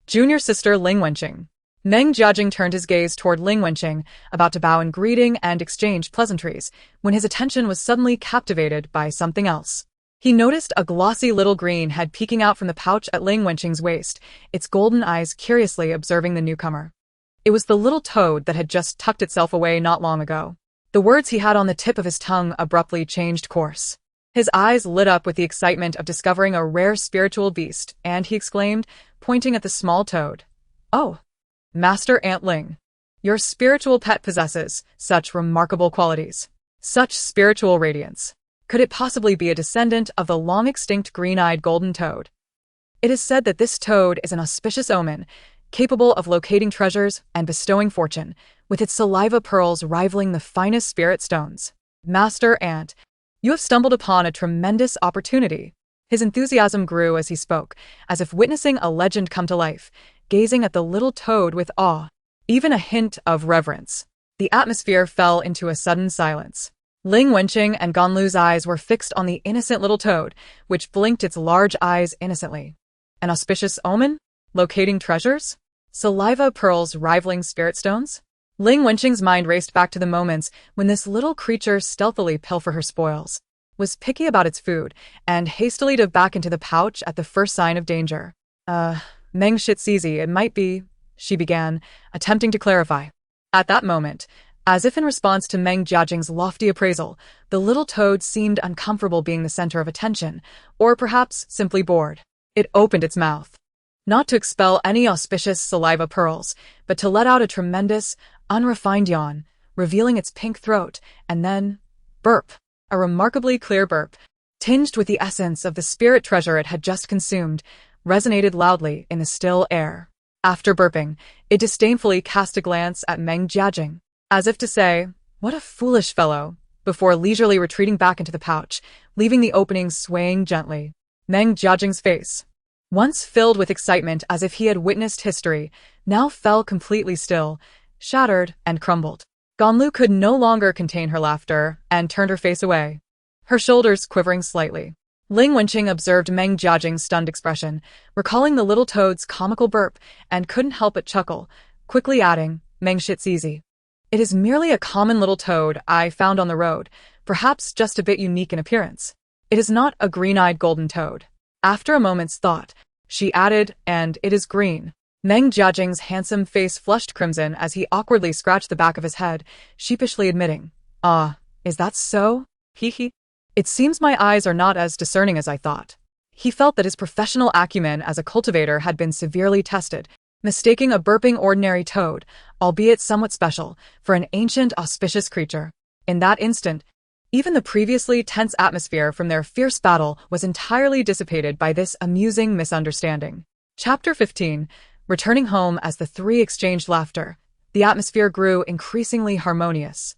Junior sister Ling Wenqing. Meng Jiajing turned his gaze toward Ling Wenqing, about to bow in greeting and exchange pleasantries, when his attention was suddenly captivated by something else. He noticed a glossy little green head peeking out from the pouch at Ling Wenqing's waist, its golden eyes curiously observing the newcomer. It was the little toad that had just tucked itself away not long ago. The words he had on the tip of his tongue abruptly changed course. His eyes lit up with the excitement of discovering a rare spiritual beast, and he exclaimed, pointing at the small toad, "Oh, Master Ant Ling, your spiritual pet possesses such remarkable qualities, such spiritual radiance. Could it possibly be a descendant of the long-extinct green-eyed golden toad? It is said that this toad is an auspicious omen, capable of locating treasures and bestowing fortune, with its saliva pearls rivaling the finest spirit stones. Master Ant, you have stumbled upon a tremendous opportunity." His enthusiasm grew as he spoke, as if witnessing a legend come to life, gazing at the little toad with awe, even a hint of reverence. The atmosphere fell into a sudden silence. Ling Wenqing and Ganlu's eyes were fixed on the innocent little toad, which blinked its large eyes innocently. An auspicious omen? Locating treasures? Saliva pearls rivaling spirit stones? Ling Wenqing's mind raced back to the moments when this little creature stealthily pilfered her spoils, was picky about its food, and hastily dove back into the pouch at the first sign of danger. Meng Shizizi, it might be, she began, attempting to clarify. At that moment, as if in response to Meng Jiajing's lofty appraisal, the little toad seemed uncomfortable being the center of attention, or perhaps simply bored. It opened its mouth, not to expel any auspicious saliva pearls, but to let out a tremendous, unrefined yawn, revealing its pink throat, and then, burp, a remarkably clear burp, tinged with the essence of the spirit treasure it had just consumed, resonated loudly in the still air. After burping, it disdainfully cast a glance at Meng Jiajing, as if to say, "What a foolish fellow," before leisurely retreating back into the pouch, leaving the opening swaying gently. Meng Jiajing's face, once filled with excitement as if he had witnessed history, now fell completely still, shattered and crumbled. Ganlu could no longer contain her laughter and turned her face away, her shoulders quivering slightly. Ling Wenqing observed Meng Jiajing's stunned expression, recalling the little toad's comical burp, and couldn't help but chuckle, quickly adding, "Meng Shizizi, it is merely a common little toad I found on the road, perhaps just a bit unique in appearance. It is not a green-eyed golden toad." After a moment's thought, she added, "And it is green." Meng Jiajing's handsome face flushed crimson as he awkwardly scratched the back of his head, sheepishly admitting, "Ah, is that so? Hee. It seems my eyes are not as discerning as I thought." He felt that his professional acumen as a cultivator had been severely tested, mistaking a burping ordinary toad, albeit somewhat special, for an ancient auspicious creature. In that instant, even the previously tense atmosphere from their fierce battle was entirely dissipated by this amusing misunderstanding. Chapter 15. Returning home as the three exchanged laughter, the atmosphere grew increasingly harmonious.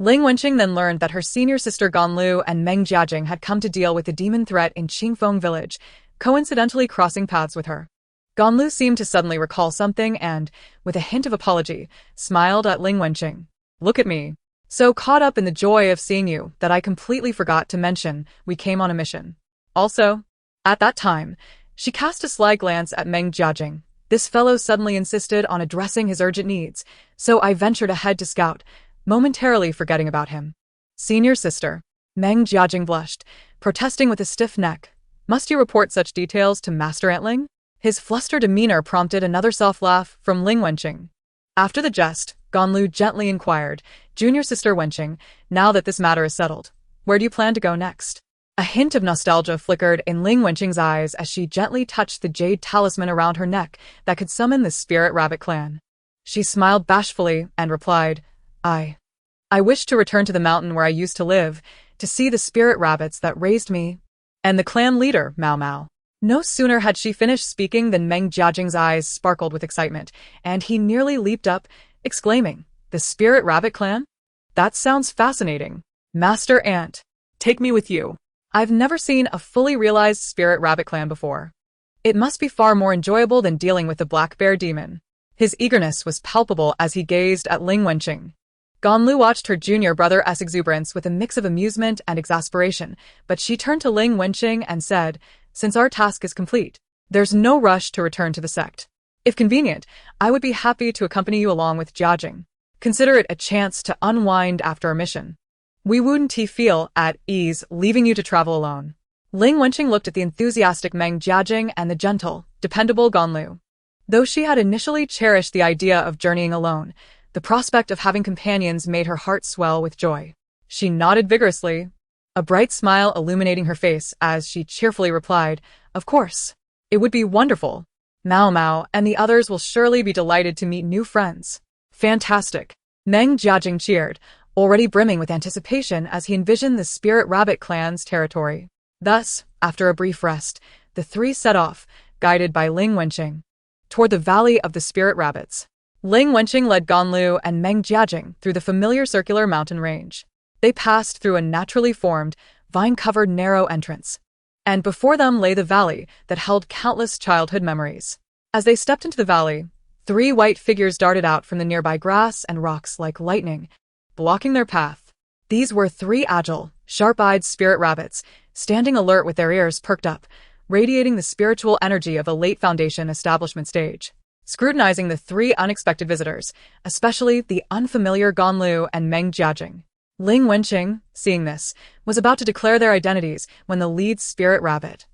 Ling Wenqing then learned that her senior sister Ganlu and Meng Jiajing had come to deal with the demon threat in Qingfeng village, coincidentally crossing paths with her. Ganlu seemed to suddenly recall something and, with a hint of apology, smiled at Ling Wenqing. "Look at me. So caught up in the joy of seeing you that I completely forgot to mention we came on a mission. Also, at that time, she cast a sly glance at Meng Jiajing. This fellow suddenly insisted on addressing his urgent needs, so I ventured ahead to scout, momentarily forgetting about him." "Senior sister." Meng Jiajing blushed, protesting with a stiff neck. "Must you report such details to Master Antling?" His flustered demeanor prompted another soft laugh from Ling Wenqing. After the jest, Ganlu gently inquired, "Junior sister Wenqing, now that this matter is settled, where do you plan to go next?" A hint of nostalgia flickered in Ling Wenqing's eyes as she gently touched the jade talisman around her neck that could summon the Spirit Rabbit clan. She smiled bashfully and replied, I wish to return to the mountain where I used to live, to see the spirit rabbits that raised me, and the clan leader, Mao Mao." No sooner had she finished speaking than Meng Jiajing's eyes sparkled with excitement, and he nearly leaped up, exclaiming, "The Spirit Rabbit clan? That sounds fascinating. Master Ant, take me with you. I've never seen a fully realized Spirit Rabbit clan before. It must be far more enjoyable than dealing with the Black Bear Demon." His eagerness was palpable as he gazed at Ling Wenqing. Ganlu watched her junior brother's exuberance with a mix of amusement and exasperation, but she turned to Ling Wenqing and said, "Since our task is complete, there's no rush to return to the sect. If convenient, I would be happy to accompany you along with Jiajing. Consider it a chance to unwind after a mission. We wouldn't feel at ease leaving you to travel alone." Ling Wenqing looked at the enthusiastic Meng Jiajing and the gentle, dependable Ganlu. Though she had initially cherished the idea of journeying alone, the prospect of having companions made her heart swell with joy. She nodded vigorously, a bright smile illuminating her face as she cheerfully replied, "Of course. It would be wonderful. Mao Mao and the others will surely be delighted to meet new friends." Fantastic. Meng Jiajing cheered, already brimming with anticipation as he envisioned the Spirit Rabbit clan's territory. Thus, after a brief rest, the three set off, guided by Ling Wenqing, toward the Valley of the Spirit Rabbits. Ling Wenqing led Ganlu and Meng Jiajing through the familiar circular mountain range. They passed through a naturally formed, vine-covered narrow entrance, and before them lay the valley that held countless childhood memories. As they stepped into the valley, three white figures darted out from the nearby grass and rocks like lightning, blocking their path. These were three agile, sharp-eyed spirit rabbits, standing alert with their ears perked up, radiating the spiritual energy of a late Foundation establishment stage. Scrutinizing the three unexpected visitors, especially the unfamiliar Ganlu and Meng Jiajing. Ling Wenqing, seeing this, was about to declare their identities when the lead spirit rabbit,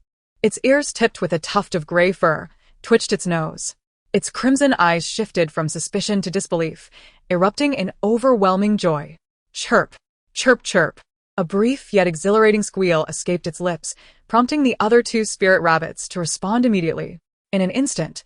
its ears tipped with a tuft of gray fur, twitched its nose. Its crimson eyes shifted from suspicion to disbelief, erupting in overwhelming joy. Chirp, chirp, chirp. A brief yet exhilarating squeal escaped its lips, prompting the other two spirit rabbits to respond immediately. In an instant,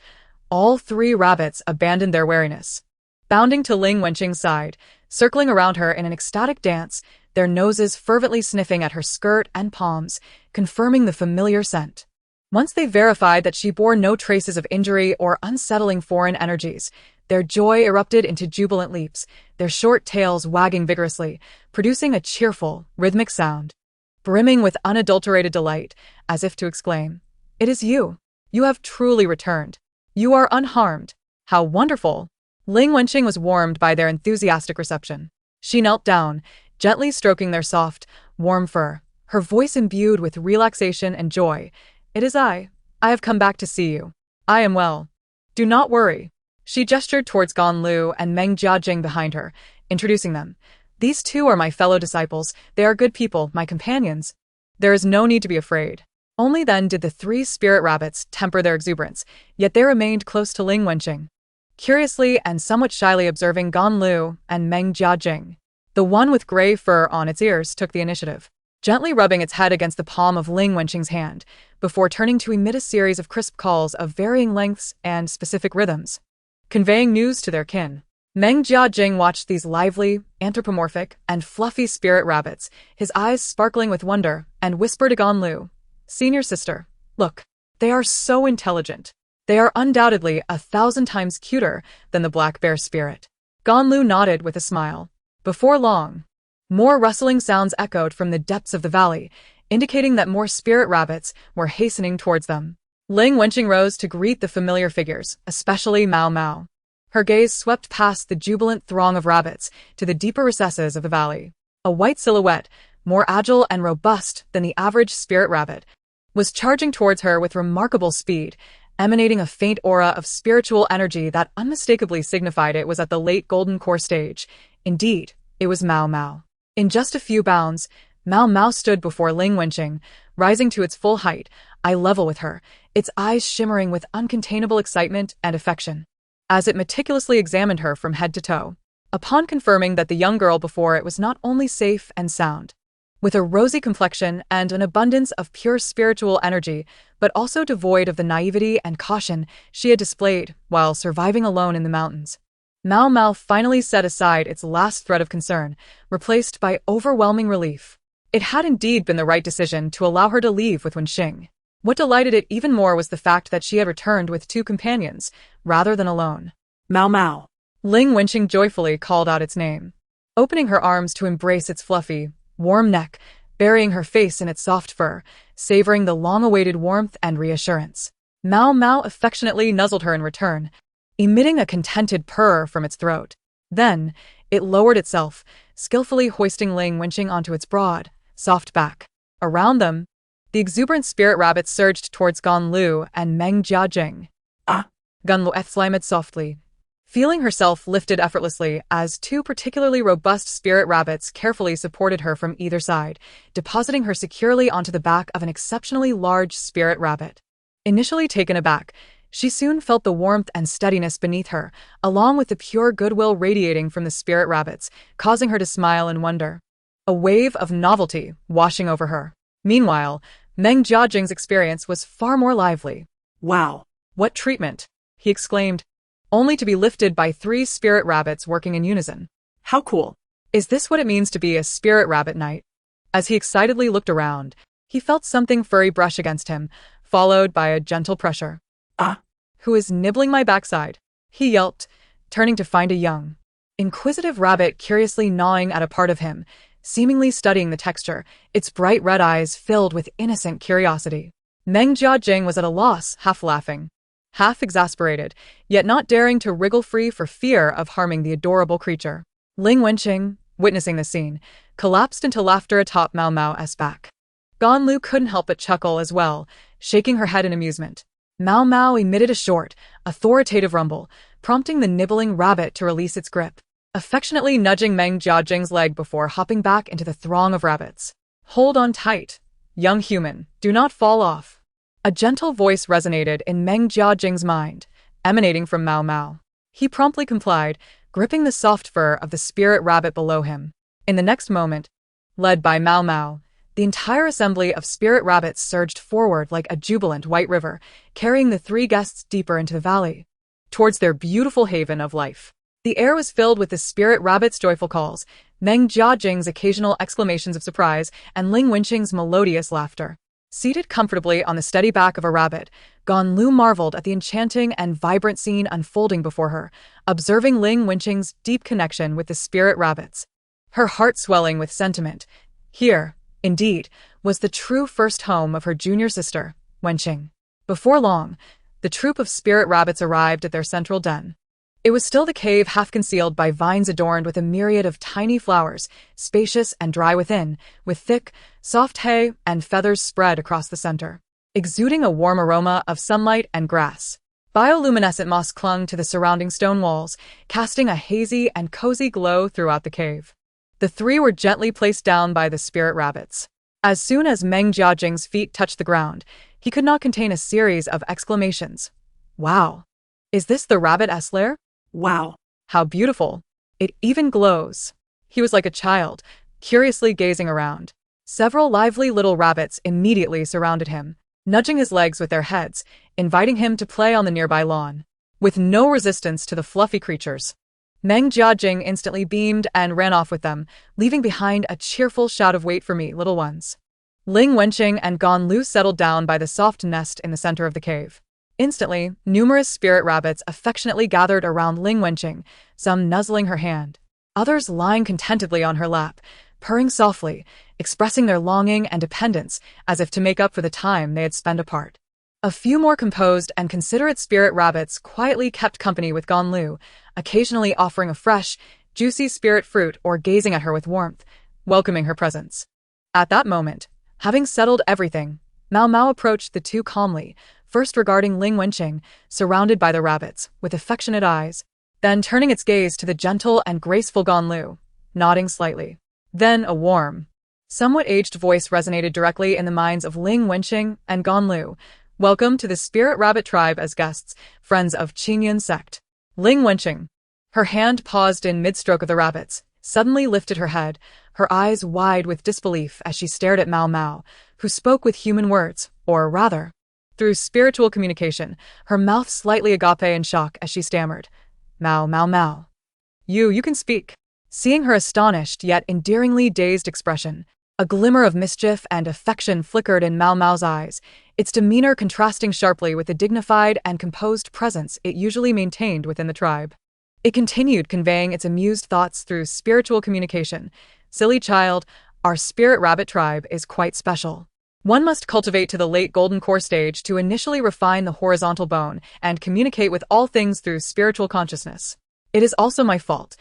all three rabbits abandoned their wariness. Bounding to Ling Wenqing's side, circling around her in an ecstatic dance, their noses fervently sniffing at her skirt and palms, confirming the familiar scent. Once they verified that she bore no traces of injury or unsettling foreign energies, their joy erupted into jubilant leaps, their short tails wagging vigorously, producing a cheerful, rhythmic sound, brimming with unadulterated delight, as if to exclaim, "It is you! You have truly returned! You are unharmed! How wonderful!" Ling Wenqing was warmed by their enthusiastic reception. She knelt down, gently stroking their soft, warm fur, her voice imbued with relaxation and joy. "It is I. I have come back to see you. I am well. Do not worry." She gestured towards Ganlu and Meng Jiajing behind her, introducing them. "These two are my fellow disciples. They are good people, my companions. There is no need to be afraid." Only then did the three spirit rabbits temper their exuberance, yet they remained close to Ling Wenqing, curiously and somewhat shyly observing Ganlu and Meng Jiajing. The one with gray fur on its ears took the initiative, gently rubbing its head against the palm of Ling Wenqing's hand, before turning to emit a series of crisp calls of varying lengths and specific rhythms, conveying news to their kin. Meng Jiajing watched these lively, anthropomorphic, and fluffy spirit rabbits, his eyes sparkling with wonder, and whispered to Ganlu, "Senior sister, look, they are so intelligent. They are undoubtedly 1,000 times cuter than the black bear spirit." Ganlu nodded with a smile. Before long, more rustling sounds echoed from the depths of the valley, indicating that more spirit rabbits were hastening towards them. Ling Wenqing rose to greet the familiar figures, especially Mao Mao. Her gaze swept past the jubilant throng of rabbits to the deeper recesses of the valley. A white silhouette, more agile and robust than the average spirit rabbit, was charging towards her with remarkable speed, emanating a faint aura of spiritual energy that unmistakably signified it was at the late Golden Core stage. Indeed, it was Mao Mao. In just a few bounds, Mao Mao stood before Ling Wenqing, rising to its full height, eye level with her, its eyes shimmering with uncontainable excitement and affection, as it meticulously examined her from head to toe. Upon confirming that the young girl before it was not only safe and sound, with a rosy complexion and an abundance of pure spiritual energy, but also devoid of the naivety and caution she had displayed while surviving alone in the mountains, Mao Mao finally set aside its last thread of concern, replaced by overwhelming relief. It had indeed been the right decision to allow her to leave with Wenqing. What delighted it even more was the fact that she had returned with two companions, rather than alone. Mao Mao. Ling Wenqing joyfully called out its name, opening her arms to embrace its fluffy, warm neck, burying her face in its soft fur, savoring the long-awaited warmth and reassurance. Mao Mao affectionately nuzzled her in return, emitting a contented purr from its throat. Then, it lowered itself, skillfully hoisting Ling Wenqing onto its broad, soft back. Around them, the exuberant spirit rabbits surged towards Ganlu and Meng Jiajing. Ah! Ganlu exclaimed softly, feeling herself lifted effortlessly as two particularly robust spirit rabbits carefully supported her from either side, depositing her securely onto the back of an exceptionally large spirit rabbit. Initially taken aback, She soon felt the warmth and steadiness beneath her, along with the pure goodwill radiating from the spirit rabbits, causing her to smile in wonder. A wave of novelty washing over her. Meanwhile, Meng Jiajing's experience was far more lively. Wow. What treatment? He exclaimed, only to be lifted by 3 spirit rabbits working in unison. How cool. Is this what it means to be a spirit rabbit knight? As he excitedly looked around, he felt something furry brush against him, followed by a gentle pressure. Ah. Who is nibbling my backside? He yelped, turning to find a young, inquisitive rabbit curiously gnawing at a part of him, seemingly studying the texture, its bright red eyes filled with innocent curiosity. Meng Jiajing was at a loss, half laughing, half exasperated, yet not daring to wriggle free for fear of harming the adorable creature. Ling Wenqing, witnessing the scene, collapsed into laughter atop Mao Mao's back. Ganlu couldn't help but chuckle as well, shaking her head in amusement. Mao Mao emitted a short, authoritative rumble, prompting the nibbling rabbit to release its grip, affectionately nudging Meng Jiajing's leg before hopping back into the throng of rabbits. Hold on tight, young human, do not fall off. A gentle voice resonated in Meng Jiajing's mind, emanating from Mao Mao. He promptly complied, gripping the soft fur of the spirit rabbit below him. In the next moment, led by Mao Mao, the entire assembly of spirit rabbits surged forward like a jubilant white river, carrying the 3 guests deeper into the valley, towards their beautiful haven of life. The air was filled with the spirit rabbits' joyful calls, Meng Jiajing's occasional exclamations of surprise, and Ling Wenqing's melodious laughter. Seated comfortably on the steady back of a rabbit, Ganlu marveled at the enchanting and vibrant scene unfolding before her, observing Ling Wenqing's deep connection with the spirit rabbits. Her heart swelling with sentiment. Here, indeed, was the true first home of her junior sister, Wenqing. Before long, the troop of spirit rabbits arrived at their central den. It was still the cave half concealed by vines adorned with a myriad of tiny flowers, spacious and dry within, with thick, soft hay and feathers spread across the center, exuding a warm aroma of sunlight and grass. Bioluminescent moss clung to the surrounding stone walls, casting a hazy and cozy glow throughout the cave. The 3 were gently placed down by the spirit rabbits. As soon as Meng Jiajing's feet touched the ground, he could not contain a series of exclamations. Wow! Is this the rabbit-'s lair? Wow. How beautiful. It even glows. He was like a child, curiously gazing around. Several lively little rabbits immediately surrounded him, nudging his legs with their heads, inviting him to play on the nearby lawn. With no resistance to the fluffy creatures, Meng Jiajing instantly beamed and ran off with them, leaving behind a cheerful shout of "Wait for me, little ones." Ling Wenqing and Ganlu settled down by the soft nest in the center of the cave. Instantly, numerous spirit rabbits affectionately gathered around Ling Wenqing, some nuzzling her hand, others lying contentedly on her lap, purring softly, expressing their longing and dependence as if to make up for the time they had spent apart. A few more composed and considerate spirit rabbits quietly kept company with Ganlu, occasionally offering a fresh, juicy spirit fruit or gazing at her with warmth, welcoming her presence. At that moment, having settled everything, Mao Mao approached the 2 calmly, first regarding Ling Wenqing, surrounded by the rabbits, with affectionate eyes, then turning its gaze to the gentle and graceful Ganlu, nodding slightly. Then a warm, somewhat aged voice resonated directly in the minds of Ling Wenqing and Ganlu. Welcome to the Spirit Rabbit Tribe as guests, friends of Qinyan sect. Ling Wenqing. Her hand paused in mid-stroke of the rabbits, suddenly lifted her head, her eyes wide with disbelief as she stared at Mao Mao, who spoke with human words, or rather, through spiritual communication, her mouth slightly agape in shock as she stammered, "Mao, Mao, Mao. You can speak." Seeing her astonished yet endearingly dazed expression, a glimmer of mischief and affection flickered in Mao Mao's eyes, its demeanor contrasting sharply with the dignified and composed presence it usually maintained within the tribe. It continued conveying its amused thoughts through spiritual communication. "Silly child, our spirit rabbit tribe is quite special. One must cultivate to the late golden core stage to initially refine the horizontal bone and communicate with all things through spiritual consciousness. It is also my fault.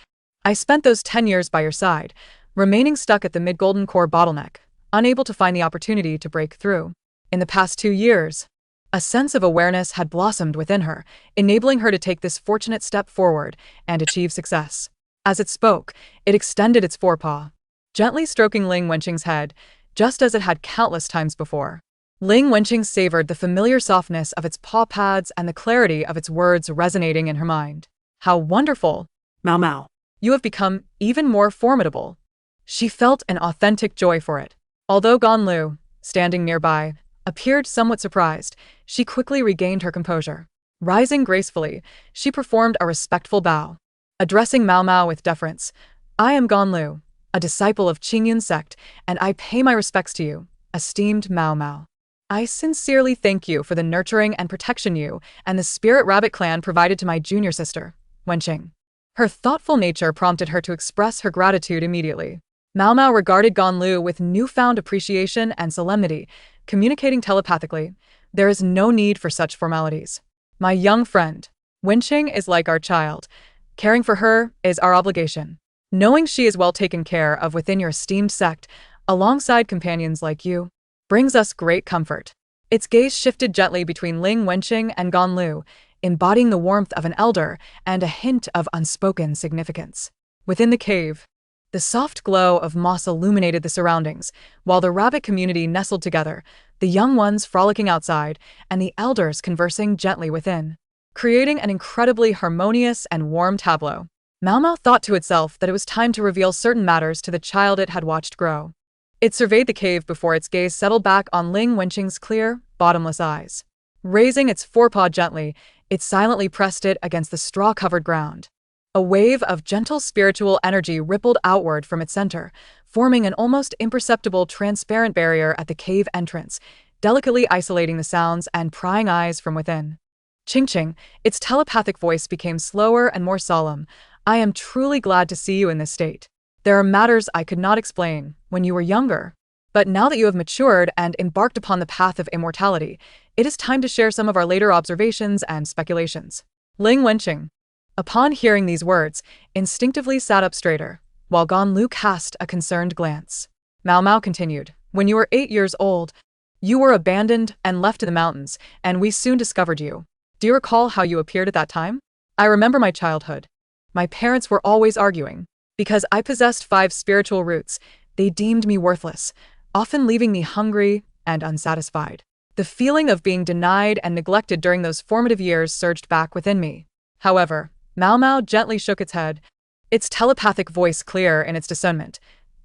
I spent those 10 years by your side, remaining stuck at the mid-golden core bottleneck, unable to find the opportunity to break through. In the past 2 years, a sense of awareness had blossomed within her, enabling her to take this fortunate step forward and achieve success." As it spoke, it extended its forepaw, gently stroking Ling Wenqing's head, just as it had countless times before. Ling Wenqing savored the familiar softness of its paw pads and the clarity of its words resonating in her mind. How wonderful! Mao Mao. You have become even more formidable. She felt an authentic joy for it. Although Ganlu, standing nearby, appeared somewhat surprised, she quickly regained her composure. Rising gracefully, she performed a respectful bow. Addressing Mao Mao with deference, I am Ganlu, a disciple of Qingyun sect, and I pay my respects to you, esteemed Mao Mao. I sincerely thank you for the nurturing and protection you and the Spirit Rabbit clan provided to my junior sister, Wenqing. Her thoughtful nature prompted her to express her gratitude immediately. Mao Mao regarded Ganlu with newfound appreciation and solemnity, communicating telepathically, there is no need for such formalities. My young friend, Wenqing is like our child. Caring for her is our obligation. Knowing she is well taken care of within your esteemed sect, alongside companions like you, brings us great comfort. Its gaze shifted gently between Ling Wenqing and Ganlu, embodying the warmth of an elder and a hint of unspoken significance. Within the cave, the soft glow of moss illuminated the surroundings, while the rabbit community nestled together, the young ones frolicking outside and the elders conversing gently within, creating an incredibly harmonious and warm tableau. Mao Mao thought to itself that it was time to reveal certain matters to the child it had watched grow. It surveyed the cave before its gaze settled back on Ling Wenqing's clear, bottomless eyes. Raising its forepaw gently, it silently pressed it against the straw-covered ground. A wave of gentle spiritual energy rippled outward from its center, forming an almost imperceptible transparent barrier at the cave entrance, delicately isolating the sounds and prying eyes from within. Qingqing, its telepathic voice became slower and more solemn. I am truly glad to see you in this state. There are matters I could not explain when you were younger. But now that you have matured and embarked upon the path of immortality, it is time to share some of our later observations and speculations. Ling Wenqing, upon hearing these words, instinctively sat up straighter, while Ganlu cast a concerned glance. Mao Mao continued, when you were 8 years old, you were abandoned and left in the mountains, and we soon discovered you. Do you recall how you appeared at that time? I remember my childhood. My parents were always arguing. Because I possessed 5 spiritual roots, they deemed me worthless, often leaving me hungry and unsatisfied. The feeling of being denied and neglected during those formative years surged back within me. However, Mao Mao gently shook its head, its telepathic voice clear in its discernment.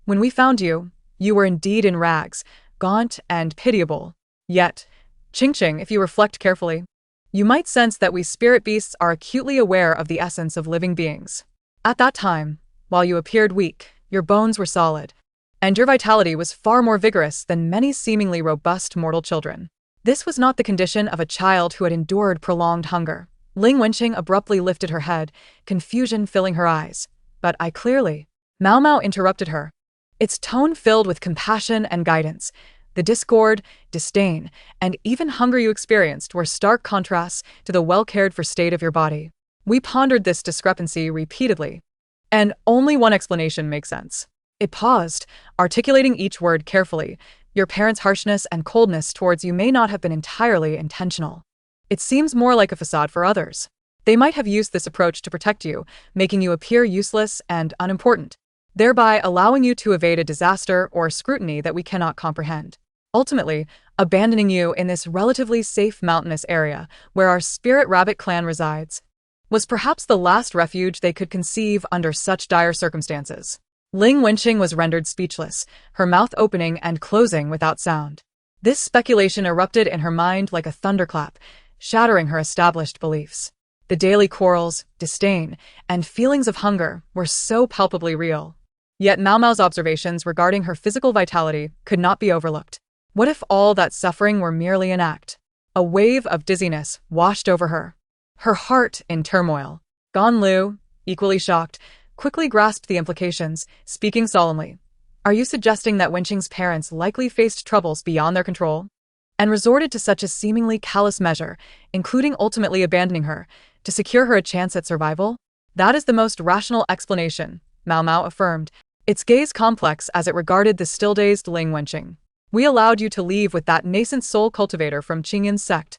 When we found you, you were indeed in rags, gaunt and pitiable. Yet, Qingqing, if you reflect carefully, you might sense that we spirit beasts are acutely aware of the essence of living beings. At that time, while you appeared weak, your bones were solid, and your vitality was far more vigorous than many seemingly robust mortal children. This was not the condition of a child who had endured prolonged hunger. Ling Wenqing abruptly lifted her head, confusion filling her eyes. But I clearly... Mao Mao interrupted her, its tone filled with compassion and guidance. The discord, disdain, and even hunger you experienced were stark contrasts to the well-cared-for state of your body. We pondered this discrepancy repeatedly, and only one explanation makes sense. It paused, articulating each word carefully. Your parents' harshness and coldness towards you may not have been entirely intentional. It seems more like a facade for others. They might have used this approach to protect you, making you appear useless and unimportant, thereby allowing you to evade a disaster or scrutiny that we cannot comprehend. Ultimately, abandoning you in this relatively safe mountainous area where our Spirit Rabbit clan resides was perhaps the last refuge they could conceive under such dire circumstances. Ling Wenqing was rendered speechless, her mouth opening and closing without sound. This speculation erupted in her mind like a thunderclap, shattering her established beliefs. The daily quarrels, disdain, and feelings of hunger were so palpably real. Yet Mao Mao's observations regarding her physical vitality could not be overlooked. What if all that suffering were merely an act? A wave of dizziness washed over her, her heart in turmoil. Ganlu, equally shocked, quickly grasped the implications, speaking solemnly. Are you suggesting that Wenqing's parents likely faced troubles beyond their control and resorted to such a seemingly callous measure, including ultimately abandoning her, to secure her a chance at survival? That is the most rational explanation, Mao Mao affirmed, its gaze complex as it regarded the still-dazed Ling Wenqing. We allowed you to leave with that nascent soul cultivator from Qingyun's sect,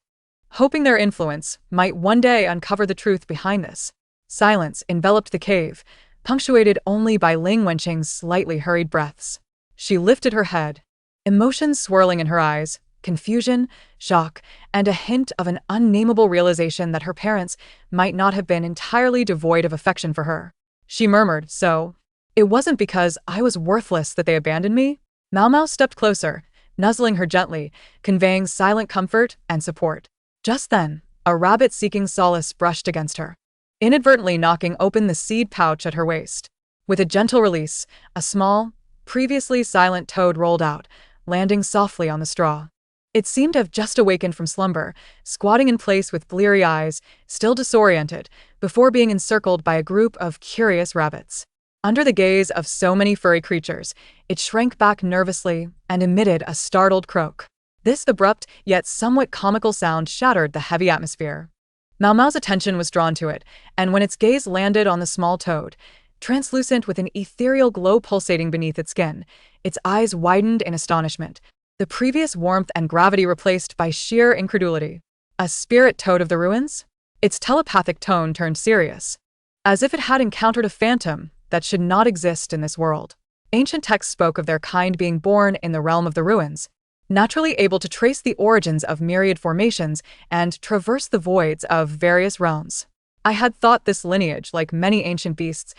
hoping their influence might one day uncover the truth behind this. Silence enveloped the cave, punctuated only by Ling Wenqing's slightly hurried breaths. She lifted her head, emotions swirling in her eyes, confusion, shock, and a hint of an unnameable realization that her parents might not have been entirely devoid of affection for her. She murmured, "So, it wasn't because I was worthless that they abandoned me?" Mau Mau stepped closer, nuzzling her gently, conveying silent comfort and support. Just then, a rabbit seeking solace brushed against her, inadvertently knocking open the seed pouch at her waist. With a gentle release, a small, previously silent toad rolled out, landing softly on the straw. It seemed to have just awakened from slumber, squatting in place with bleary eyes, still disoriented, before being encircled by a group of curious rabbits. Under the gaze of so many furry creatures, it shrank back nervously and emitted a startled croak. This abrupt yet somewhat comical sound shattered the heavy atmosphere. Mau Mau's attention was drawn to it, and when its gaze landed on the small toad, translucent with an ethereal glow pulsating beneath its skin, its eyes widened in astonishment, the previous warmth and gravity replaced by sheer incredulity. A spirit toad of the ruins? Its telepathic tone turned serious, as if it had encountered a phantom that should not exist in this world. Ancient texts spoke of their kind being born in the realm of the ruins, naturally able to trace the origins of myriad formations and traverse the voids of various realms. I had thought this lineage, like many ancient beasts,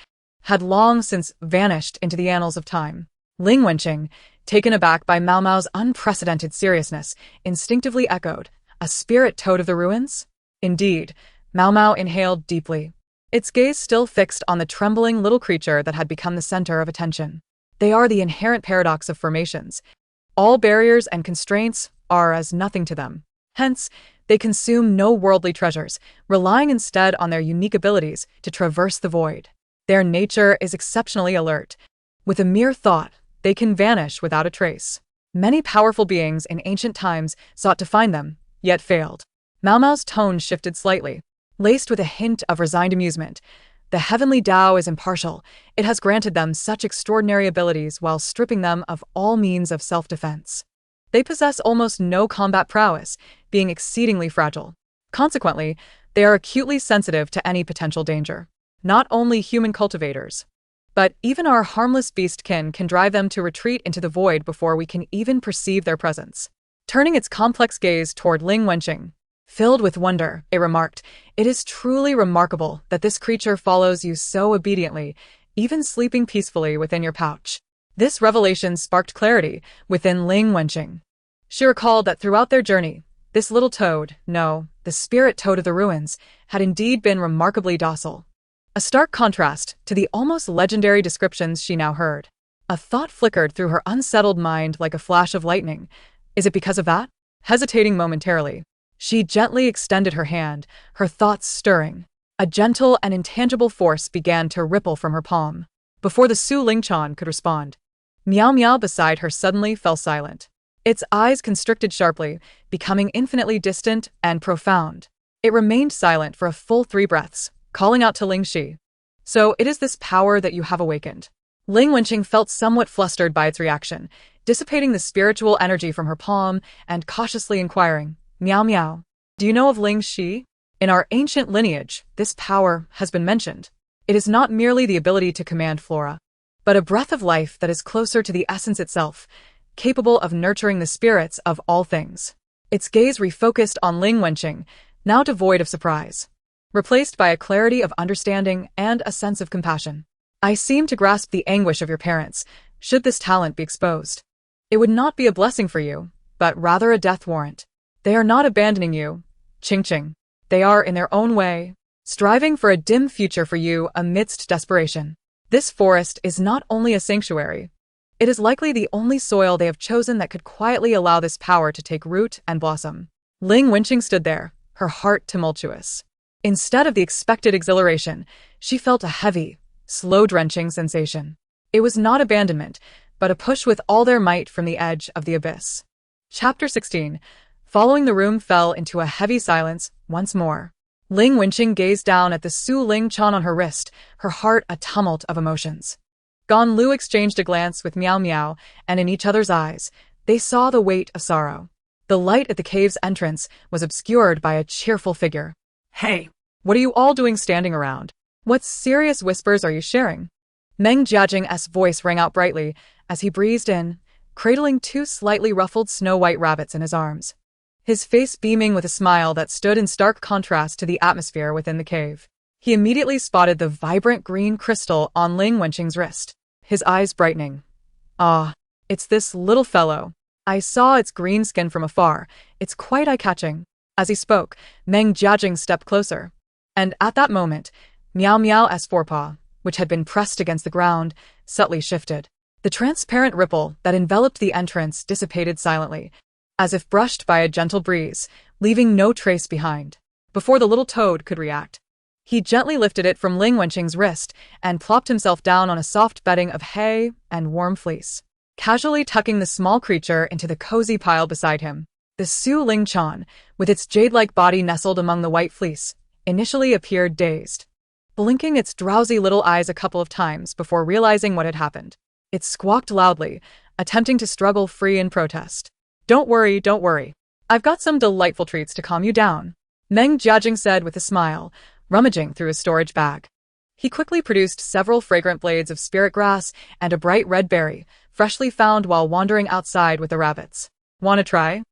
had long since vanished into the annals of time. Ling Wenqing, taken aback by Mau Mau's unprecedented seriousness, instinctively echoed, "A spirit toad of the ruins?" Indeed, Mau Mau inhaled deeply, its gaze still fixed on the trembling little creature that had become the center of attention. They are the inherent paradox of formations. All barriers and constraints are as nothing to them. Hence, they consume no worldly treasures, relying instead on their unique abilities to traverse the void. Their nature is exceptionally alert. With a mere thought, they can vanish without a trace. Many powerful beings in ancient times sought to find them, yet failed. Mau Mau's tone shifted slightly, laced with a hint of resigned amusement. The heavenly Tao is impartial. It has granted them such extraordinary abilities while stripping them of all means of self-defense. They possess almost no combat prowess, being exceedingly fragile. Consequently, they are acutely sensitive to any potential danger. Not only human cultivators, but even our harmless beastkin can drive them to retreat into the void before we can even perceive their presence. Turning its complex gaze toward Ling Wenqing, filled with wonder, it remarked, "It is truly remarkable that this creature follows you so obediently, even sleeping peacefully within your pouch." This revelation sparked clarity within Ling Wenqing. She recalled that throughout their journey, this little toad, no, the spirit toad of the ruins, had indeed been remarkably docile. A stark contrast to the almost legendary descriptions she now heard. A thought flickered through her unsettled mind like a flash of lightning. Is it because of that? Hesitating momentarily, she gently extended her hand, her thoughts stirring. A gentle and intangible force began to ripple from her palm. Before the Su Lingchan could respond, Meow Meow beside her suddenly fell silent. Its eyes constricted sharply, becoming infinitely distant and profound. It remained silent for a full 3 breaths, calling out to Ling Shi. "So it is this power that you have awakened." Ling Wenqing felt somewhat flustered by its reaction, dissipating the spiritual energy from her palm and cautiously inquiring, "Meow Meow, do you know of Ling Shi? In our ancient lineage, this power has been mentioned. It is not merely the ability to command flora, but a breath of life that is closer to the essence itself, capable of nurturing the spirits of all things." Its gaze refocused on Ling Wenqing, now devoid of surprise, replaced by a clarity of understanding and a sense of compassion. "I seem to grasp the anguish of your parents, should this talent be exposed. It would not be a blessing for you, but rather a death warrant. They are not abandoning you, Ching Ching. They are, in their own way, striving for a dim future for you amidst desperation. This forest is not only a sanctuary, it is likely the only soil they have chosen that could quietly allow this power to take root and blossom." Ling Wenqing stood there, her heart tumultuous. Instead of the expected exhilaration, she felt a heavy, slow-drenching sensation. It was not abandonment, but a push with all their might from the edge of the abyss. Chapter 16. Following, the room fell into a heavy silence once more. Ling Wenqing gazed down at the Su Ling Chan on her wrist, her heart a tumult of emotions. Gan Lu exchanged a glance with Meow Meow, and in each other's eyes, they saw the weight of sorrow. The light at the cave's entrance was obscured by a cheerful figure. "Hey, what are you all doing standing around? What serious whispers are you sharing?" Meng Jiajing's voice rang out brightly as he breezed in, cradling two slightly ruffled snow-white rabbits in his arms. His face beaming with a smile that stood in stark contrast to the atmosphere within the cave. He immediately spotted the vibrant green crystal on Ling Wenqing's wrist, his eyes brightening. Ah, it's this little fellow. I saw its green skin from afar. It's quite eye-catching. As he spoke, Meng Jiajing stepped closer. And at that moment, Miao Miao's forepaw, which had been pressed against the ground, subtly shifted. The transparent ripple that enveloped the entrance dissipated silently, as if brushed by a gentle breeze, leaving no trace behind. Before the little toad could react, he gently lifted it from Ling Wenqing's wrist and plopped himself down on a soft bedding of hay and warm fleece, casually tucking the small creature into the cozy pile beside him. The Su Ling Chan, with its jade-like body nestled among the white fleece, initially appeared dazed, blinking its drowsy little eyes a couple of times before realizing what had happened. It squawked loudly, attempting to struggle free in protest. Don't worry, don't worry. I've got some delightful treats to calm you down, Meng Jiajing said with a smile, rummaging through his storage bag. He quickly produced several fragrant blades of spirit grass and a bright red berry, freshly found while wandering outside with the rabbits. Wanna try?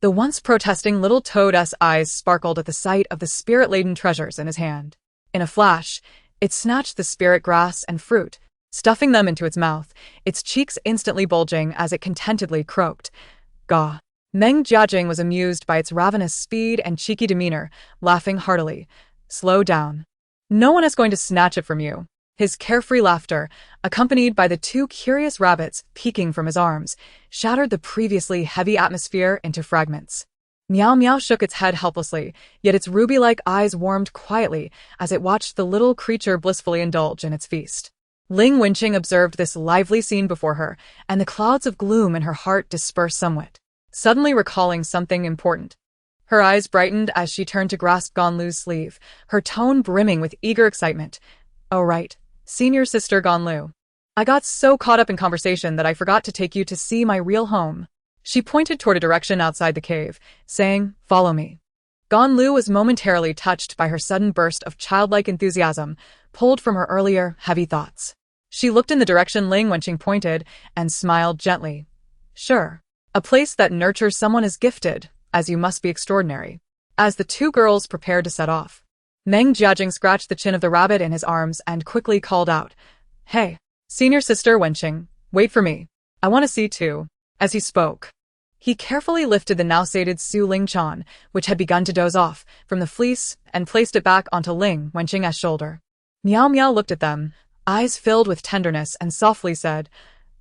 The once protesting little toad's eyes sparkled at the sight of the spirit-laden treasures in his hand. In a flash, it snatched the spirit grass and fruit, stuffing them into its mouth, its cheeks instantly bulging as it contentedly croaked. Gah! Meng Jiajing was amused by its ravenous speed and cheeky demeanor, laughing heartily. Slow down. No one is going to snatch it from you. His carefree laughter, accompanied by the two curious rabbits peeking from his arms, shattered the previously heavy atmosphere into fragments. Miao Miao shook its head helplessly, yet its ruby-like eyes warmed quietly as it watched the little creature blissfully indulge in its feast. Ling Wenqing observed this lively scene before her, and the clouds of gloom in her heart dispersed somewhat, suddenly recalling something important. Her eyes brightened as she turned to grasp Ganlu's sleeve, her tone brimming with eager excitement. Oh right, senior sister Ganlu. I got so caught up in conversation that I forgot to take you to see my real home. She pointed toward a direction outside the cave, saying, follow me. Ganlu was momentarily touched by her sudden burst of childlike enthusiasm, pulled from her earlier, heavy thoughts. She looked in the direction Ling Wenqing pointed and smiled gently. Sure. A place that nurtures someone as gifted, as you must be extraordinary. As the two girls prepared to set off, Meng Jiajing scratched the chin of the rabbit in his arms and quickly called out, Hey, senior sister Wenqing, wait for me. I want to see too. As he spoke, he carefully lifted the now sated Su Ling Chan, which had begun to doze off, from the fleece and placed it back onto Ling Wenqing's shoulder. Miao Miao looked at them, eyes filled with tenderness, and softly said,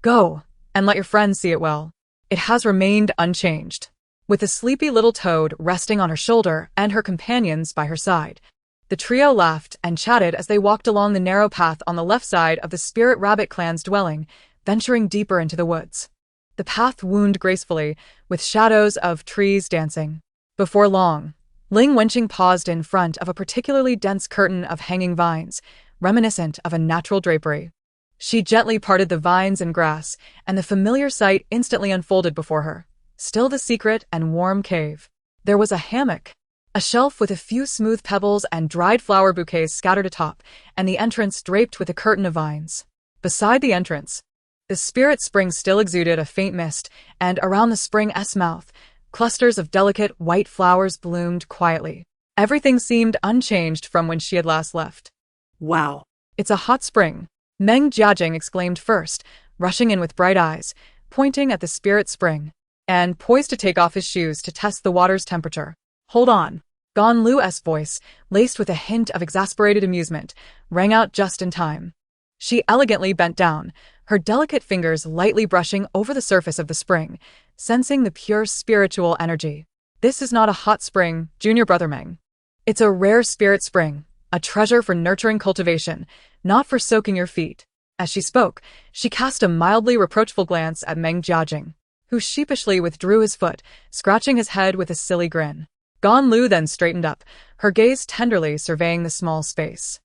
Go, and let your friends see it well. It has remained unchanged. With the sleepy little toad resting on her shoulder and her companions by her side, the trio laughed and chatted as they walked along the narrow path on the left side of the Spirit Rabbit clan's dwelling, venturing deeper into the woods. The path wound gracefully, with shadows of trees dancing. Before long, Ling Wenqing paused in front of a particularly dense curtain of hanging vines, reminiscent of a natural drapery. She gently parted the vines and grass, and the familiar sight instantly unfolded before her. Still the secret and warm cave. There was a hammock, a shelf with a few smooth pebbles and dried flower bouquets scattered atop, and the entrance draped with a curtain of vines. Beside the entrance, the spirit spring still exuded a faint mist, and around the spring's mouth, clusters of delicate white flowers bloomed quietly. Everything seemed unchanged from when she had last left. Wow. It's a hot spring, Meng Jiajing exclaimed first, rushing in with bright eyes, pointing at the spirit spring, and poised to take off his shoes to test the water's temperature. Hold on. Ganlu's voice, laced with a hint of exasperated amusement, rang out just in time. She elegantly bent down, her delicate fingers lightly brushing over the surface of the spring, sensing the pure spiritual energy. This is not a hot spring, junior brother Meng. It's a rare spirit spring, a treasure for nurturing cultivation, not for soaking your feet. As she spoke, she cast a mildly reproachful glance at Meng Jiajing, who sheepishly withdrew his foot, scratching his head with a silly grin. Ganlu then straightened up, her gaze tenderly surveying the small space.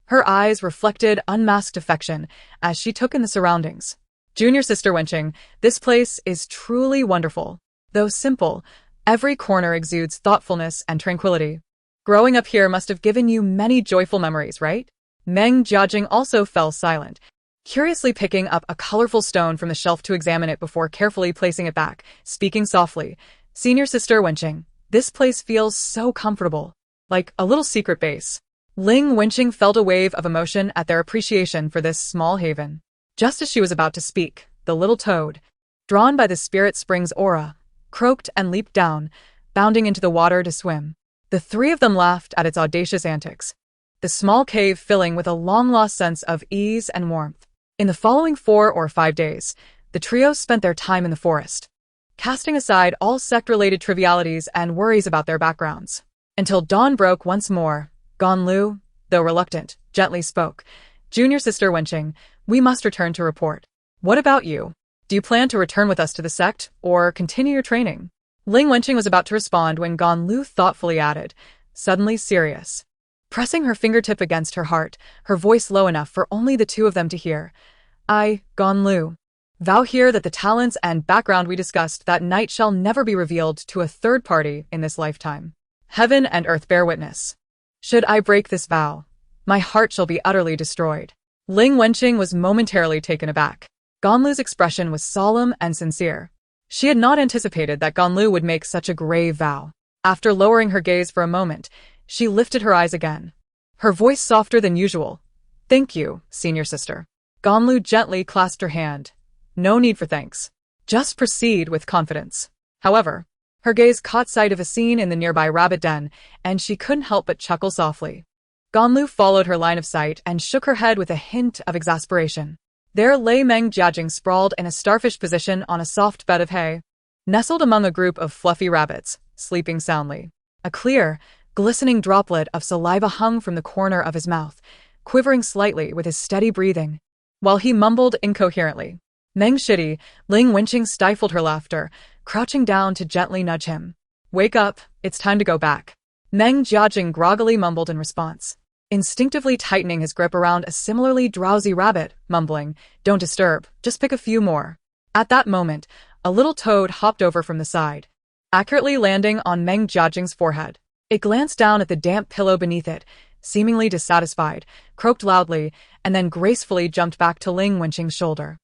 Her eyes reflected unmasked affection as she took in the surroundings. Junior sister Wenqing, this place is truly wonderful. Though simple, every corner exudes thoughtfulness and tranquility. Growing up here must have given you many joyful memories, right? Meng Jiajing also fell silent, curiously picking up a colorful stone from the shelf to examine it before carefully placing it back, speaking softly. Senior Sister Wenqing, this place feels so comfortable. Like a little secret base. Ling Wenqing felt a wave of emotion at their appreciation for this small haven. Just as she was about to speak, the little toad, drawn by the spirit spring's aura, croaked and leaped down, bounding into the water to swim. The three of them laughed at its audacious antics, the small cave filling with a long-lost sense of ease and warmth. In the following 4 or 5 days, the trio spent their time in the forest, casting aside all sect-related trivialities and worries about their backgrounds. Until dawn broke once more, Ganlu, though reluctant, gently spoke. Junior Sister Wenqing, we must return to report. What about you? Do you plan to return with us to the sect, or continue your training? Ling Wenqing was about to respond when Ganlu thoughtfully added, suddenly serious. Pressing her fingertip against her heart, her voice low enough for only the two of them to hear. I, Ganlu, vow here that the talents and background we discussed that night shall never be revealed to a third party in this lifetime. Heaven and earth bear witness. Should I break this vow, my heart shall be utterly destroyed. Ling Wenqing was momentarily taken aback. Ganlu's expression was solemn and sincere. She had not anticipated that Ganlu would make such a grave vow. After lowering her gaze for a moment, she lifted her eyes again, her voice softer than usual. Thank you, Senior Sister. Ganlu gently clasped her hand. No need for thanks. Just proceed with confidence. However, her gaze caught sight of a scene in the nearby rabbit den, and she couldn't help but chuckle softly. Ganlu followed her line of sight and shook her head with a hint of exasperation. There lay Meng Jiajing sprawled in a starfish position on a soft bed of hay, nestled among a group of fluffy rabbits, sleeping soundly. A clear, glistening droplet of saliva hung from the corner of his mouth, quivering slightly with his steady breathing. While he mumbled incoherently, Meng Shidi, Ling Wenqing stifled her laughter, crouching down to gently nudge him. Wake up, it's time to go back. Meng Jiajing groggily mumbled in response, instinctively tightening his grip around a similarly drowsy rabbit, mumbling, don't disturb, just pick a few more. At that moment, a little toad hopped over from the side, accurately landing on Meng Jiajing's forehead. It glanced down at the damp pillow beneath it, seemingly dissatisfied, croaked loudly, and then gracefully jumped back to Ling Wenqing's shoulder.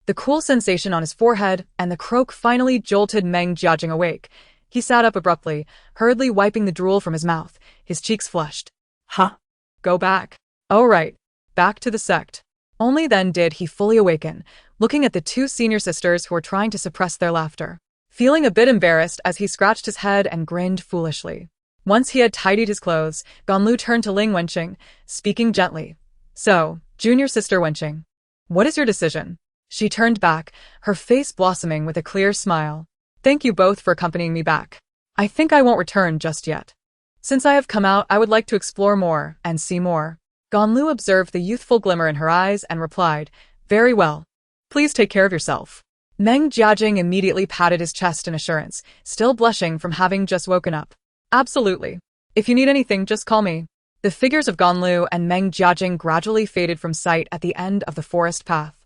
The cool sensation on his forehead and the croak finally jolted Meng Jiajing awake. He sat up abruptly, hurriedly wiping the drool from his mouth, his cheeks flushed. Huh? Go back. Oh right, back to the sect. Only then did he fully awaken, looking at the two senior sisters who were trying to suppress their laughter. Feeling a bit embarrassed as he scratched his head and grinned foolishly. Once he had tidied his clothes, Ganlu turned to Ling Wenqing, speaking gently. So, Junior Sister Wenqing, what is your decision? She turned back, her face blossoming with a clear smile. Thank you both for accompanying me back. I think I won't return just yet. Since I have come out, I would like to explore more and see more. Ganlu observed the youthful glimmer in her eyes and replied, very well. Please take care of yourself. Meng Jiajing immediately patted his chest in assurance, still blushing from having just woken up. Absolutely. If you need anything, just call me. The figures of Ganlu and Meng Jiajing gradually faded from sight at the end of the forest path.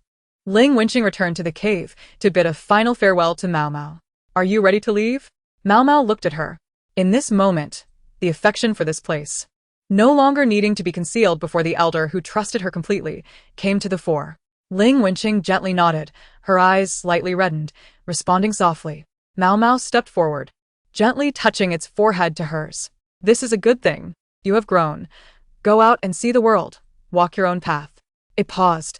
Ling Wenqing returned to the cave to bid a final farewell to Mao Mao. Are you ready to leave? Mao Mao looked at her. In this moment, the affection for this place, no longer needing to be concealed before the elder who trusted her completely, came to the fore. Ling Wenqing gently nodded, her eyes slightly reddened, responding softly. Mao Mao stepped forward, gently touching its forehead to hers. This is a good thing. You have grown. Go out and see the world. Walk your own path. It paused,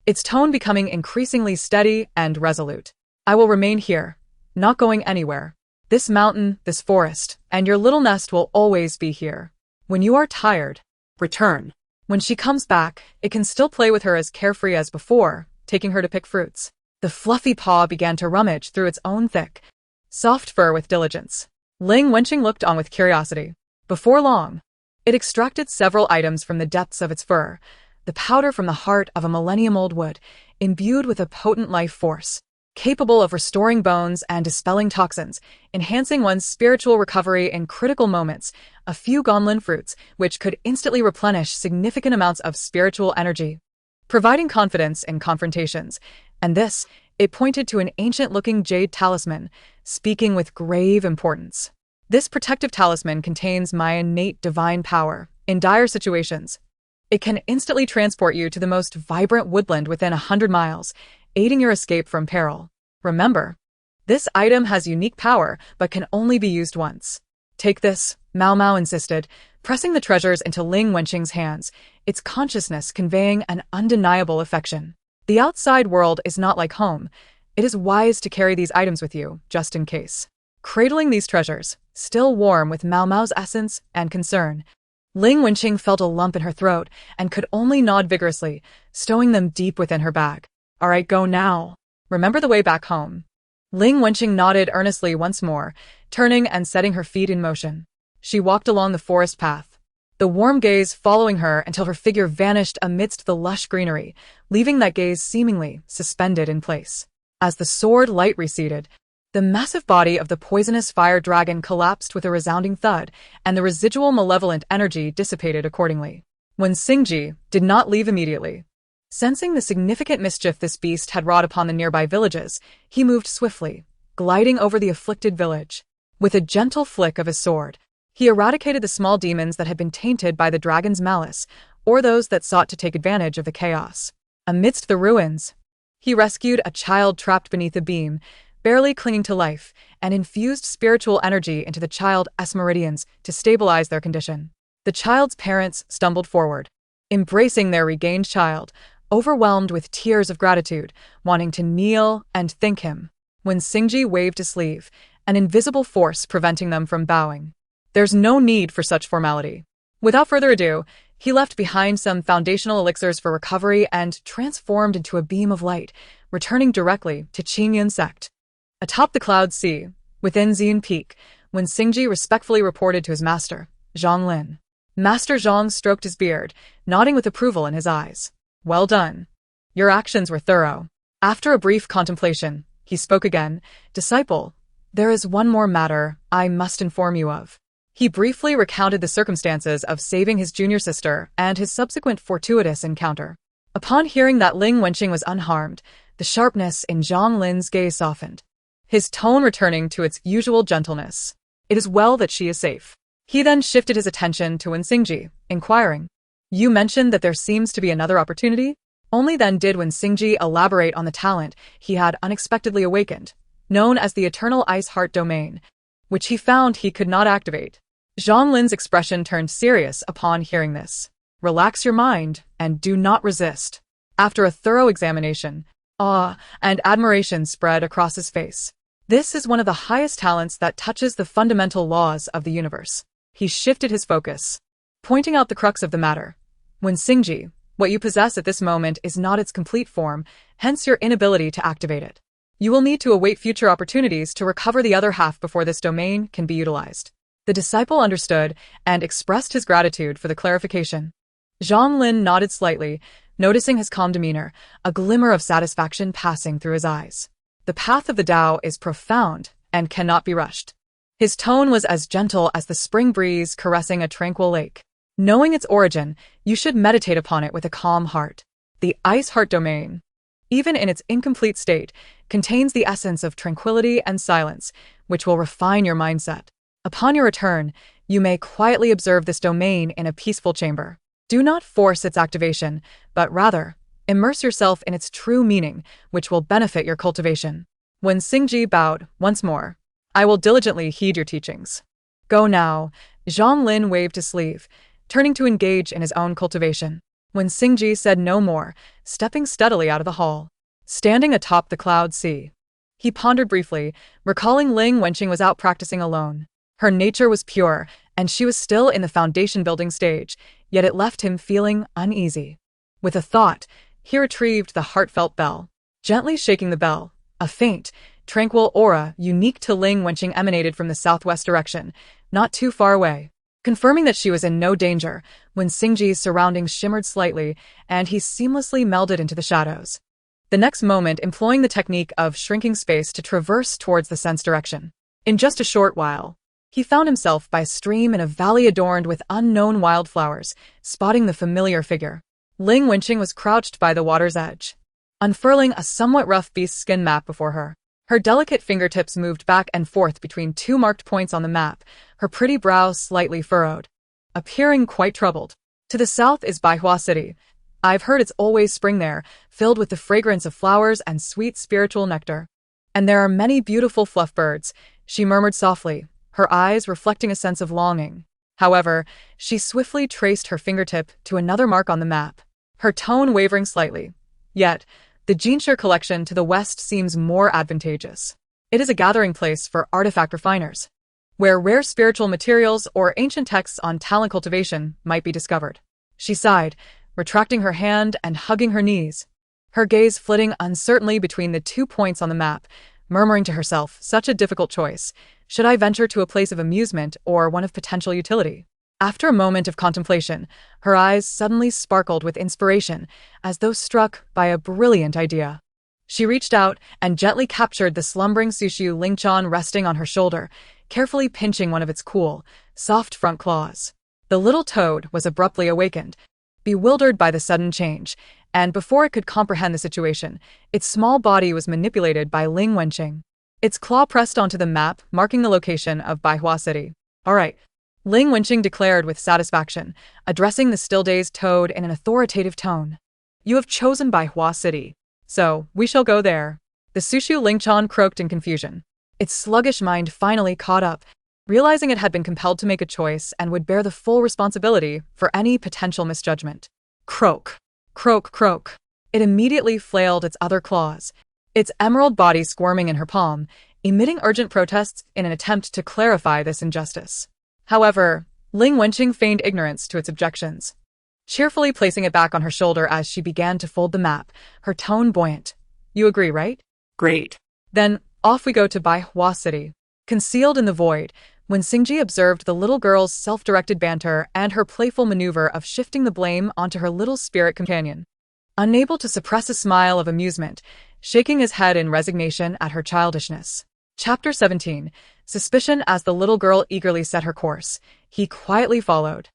its tone becoming increasingly steady and resolute. I will remain here, not going anywhere. This mountain, this forest, and your little nest will always be here. When you are tired, return. When she comes back, it can still play with her as carefree as before, taking her to pick fruits. The fluffy paw began to rummage through its own thick, soft fur with diligence. Ling Wenqing looked on with curiosity. Before long, it extracted several items from the depths of its fur, the powder from the heart of a millennium-old wood, imbued with a potent life force, capable of restoring bones and dispelling toxins, enhancing one's spiritual recovery in critical moments, a few gonlin fruits, which could instantly replenish significant amounts of spiritual energy, providing confidence in confrontations. And this, it pointed to an ancient-looking jade talisman, speaking with grave importance. This protective talisman contains my innate divine power. In dire situations, It can instantly transport you to the most vibrant woodland within 100 miles, aiding your escape from peril. Remember, this item has unique power, but can only be used once. Take this, Mao Mao insisted, pressing the treasures into Ling Wenqing's hands, its consciousness conveying an undeniable affection. The outside world is not like home. It is wise to carry these items with you, just in case. Cradling these treasures, still warm with Mao Mao's essence and concern, Ling Wenqing felt a lump in her throat and could only nod vigorously, stowing them deep within her bag. All right, go now. Remember the way back home. Ling Wenqing nodded earnestly once more, turning and setting her feet in motion. She walked along the forest path, the warm gaze following her until her figure vanished amidst the lush greenery, leaving that gaze seemingly suspended in place. As the sword light receded, the massive body of the poisonous fire dragon collapsed with a resounding thud, and the residual malevolent energy dissipated accordingly. Wen Xingji did not leave immediately. Sensing the significant mischief this beast had wrought upon the nearby villages, he moved swiftly, gliding over the afflicted village. With a gentle flick of his sword, he eradicated the small demons that had been tainted by the dragon's malice, or those that sought to take advantage of the chaos. Amidst the ruins, he rescued a child trapped beneath a beam, barely clinging to life, and infused spiritual energy into the child's meridians to stabilize their condition. The child's parents stumbled forward, embracing their regained child, overwhelmed with tears of gratitude, wanting to kneel and thank him. When Xingji waved his sleeve, an invisible force preventing them from bowing. There's no need for such formality. Without further ado, he left behind some foundational elixirs for recovery and transformed into a beam of light, returning directly to Qingyun sect. Atop the cloud sea, within Xian Peak, when Xingji respectfully reported to his master, Zhang Lin. Master Zhang stroked his beard, nodding with approval in his eyes. Well done. Your actions were thorough. After a brief contemplation, he spoke again. Disciple, there is one more matter I must inform you of. He briefly recounted the circumstances of saving his junior sister and his subsequent fortuitous encounter. Upon hearing that Ling Wenqing was unharmed, the sharpness in Zhang Lin's gaze softened, his tone returning to its usual gentleness. It is well that she is safe. He then shifted his attention to Wen Xingji, inquiring, You mentioned that there seems to be another opportunity? Only then did Wen Xingji elaborate on the talent he had unexpectedly awakened, known as the Eternal Ice Heart Domain, which he found he could not activate. Zhang Lin's expression turned serious upon hearing this. Relax your mind and do not resist. After a thorough examination, awe and admiration spread across his face. This is one of the highest talents that touches the fundamental laws of the universe. He shifted his focus, pointing out the crux of the matter. Wen Xingji, what you possess at this moment is not its complete form, hence your inability to activate it. You will need to await future opportunities to recover the other half before this domain can be utilized. The disciple understood and expressed his gratitude for the clarification. Zhang Lin nodded slightly, noticing his calm demeanor, a glimmer of satisfaction passing through his eyes. The path of the Tao is profound and cannot be rushed. His tone was as gentle as the spring breeze caressing a tranquil lake. Knowing its origin, you should meditate upon it with a calm heart. The Ice Heart Domain, even in its incomplete state, contains the essence of tranquility and silence, which will refine your mindset. Upon your return, you may quietly observe this domain in a peaceful chamber. Do not force its activation, but rather, immerse yourself in its true meaning, which will benefit your cultivation. When Xingji bowed once more, I will diligently heed your teachings. Go now. Zhang Lin waved his sleeve, turning to engage in his own cultivation. When Xingji said no more, stepping steadily out of the hall. Standing atop the cloud sea, he pondered briefly, recalling Ling Wenqing was out practicing alone. Her nature was pure, and she was still in the foundation-building stage, yet it left him feeling uneasy. With a thought, he retrieved the heartfelt bell. Gently shaking the bell, a faint, tranquil aura unique to Ling Wenqing emanated from the southwest direction, not too far away. Confirming that she was in no danger, when Xingji's surroundings shimmered slightly, and he seamlessly melded into the shadows. The next moment employing the technique of shrinking space to traverse towards the sense direction. In just a short while, he found himself by a stream in a valley adorned with unknown wildflowers, spotting the familiar figure. Ling Wenqing was crouched by the water's edge, unfurling a somewhat rough beast skin map before her. Her delicate fingertips moved back and forth between two marked points on the map, her pretty brow slightly furrowed, appearing quite troubled. To the south is Baihua City. I've heard it's always spring there, filled with the fragrance of flowers and sweet spiritual nectar. And there are many beautiful fluff birds, she murmured softly, her eyes reflecting a sense of longing. However, she swiftly traced her fingertip to another mark on the map, her tone wavering slightly. Yet, the Jinshi collection to the west seems more advantageous. It is a gathering place for artifact refiners, where rare spiritual materials or ancient texts on talent cultivation might be discovered. She sighed, retracting her hand and hugging her knees, her gaze flitting uncertainly between the 2 points on the map, murmuring to herself, such a difficult choice. Should I venture to a place of amusement or one of potential utility? After a moment of contemplation, her eyes suddenly sparkled with inspiration, as though struck by a brilliant idea. She reached out and gently captured the slumbering Sushu Lingchan resting on her shoulder, carefully pinching one of its cool, soft front claws. The little toad was abruptly awakened, bewildered by the sudden change, and before it could comprehend the situation, its small body was manipulated by Ling Wenqing. Its claw pressed onto the map, marking the location of Baihua City. "All right," Ling Wenqing declared with satisfaction, addressing the still-dazed toad in an authoritative tone. "You have chosen Baihua City, so we shall go there." The Sushu Lingchan croaked in confusion. Its sluggish mind finally caught up, realizing it had been compelled to make a choice and would bear the full responsibility for any potential misjudgment. Croak. Croak, croak. It immediately flailed its other claws, its emerald body squirming in her palm, emitting urgent protests in an attempt to clarify this injustice. However, Ling Wenqing feigned ignorance to its objections, cheerfully placing it back on her shoulder as she began to fold the map, her tone buoyant. "You agree, right? Great. Then, off we go to Baihua City." Concealed in the void, when Xingji observed the little girl's self-directed banter and her playful maneuver of shifting the blame onto her little spirit companion, unable to suppress a smile of amusement, shaking his head in resignation at her childishness. Chapter 17. Suspicion. As the little girl eagerly set her course, he quietly followed.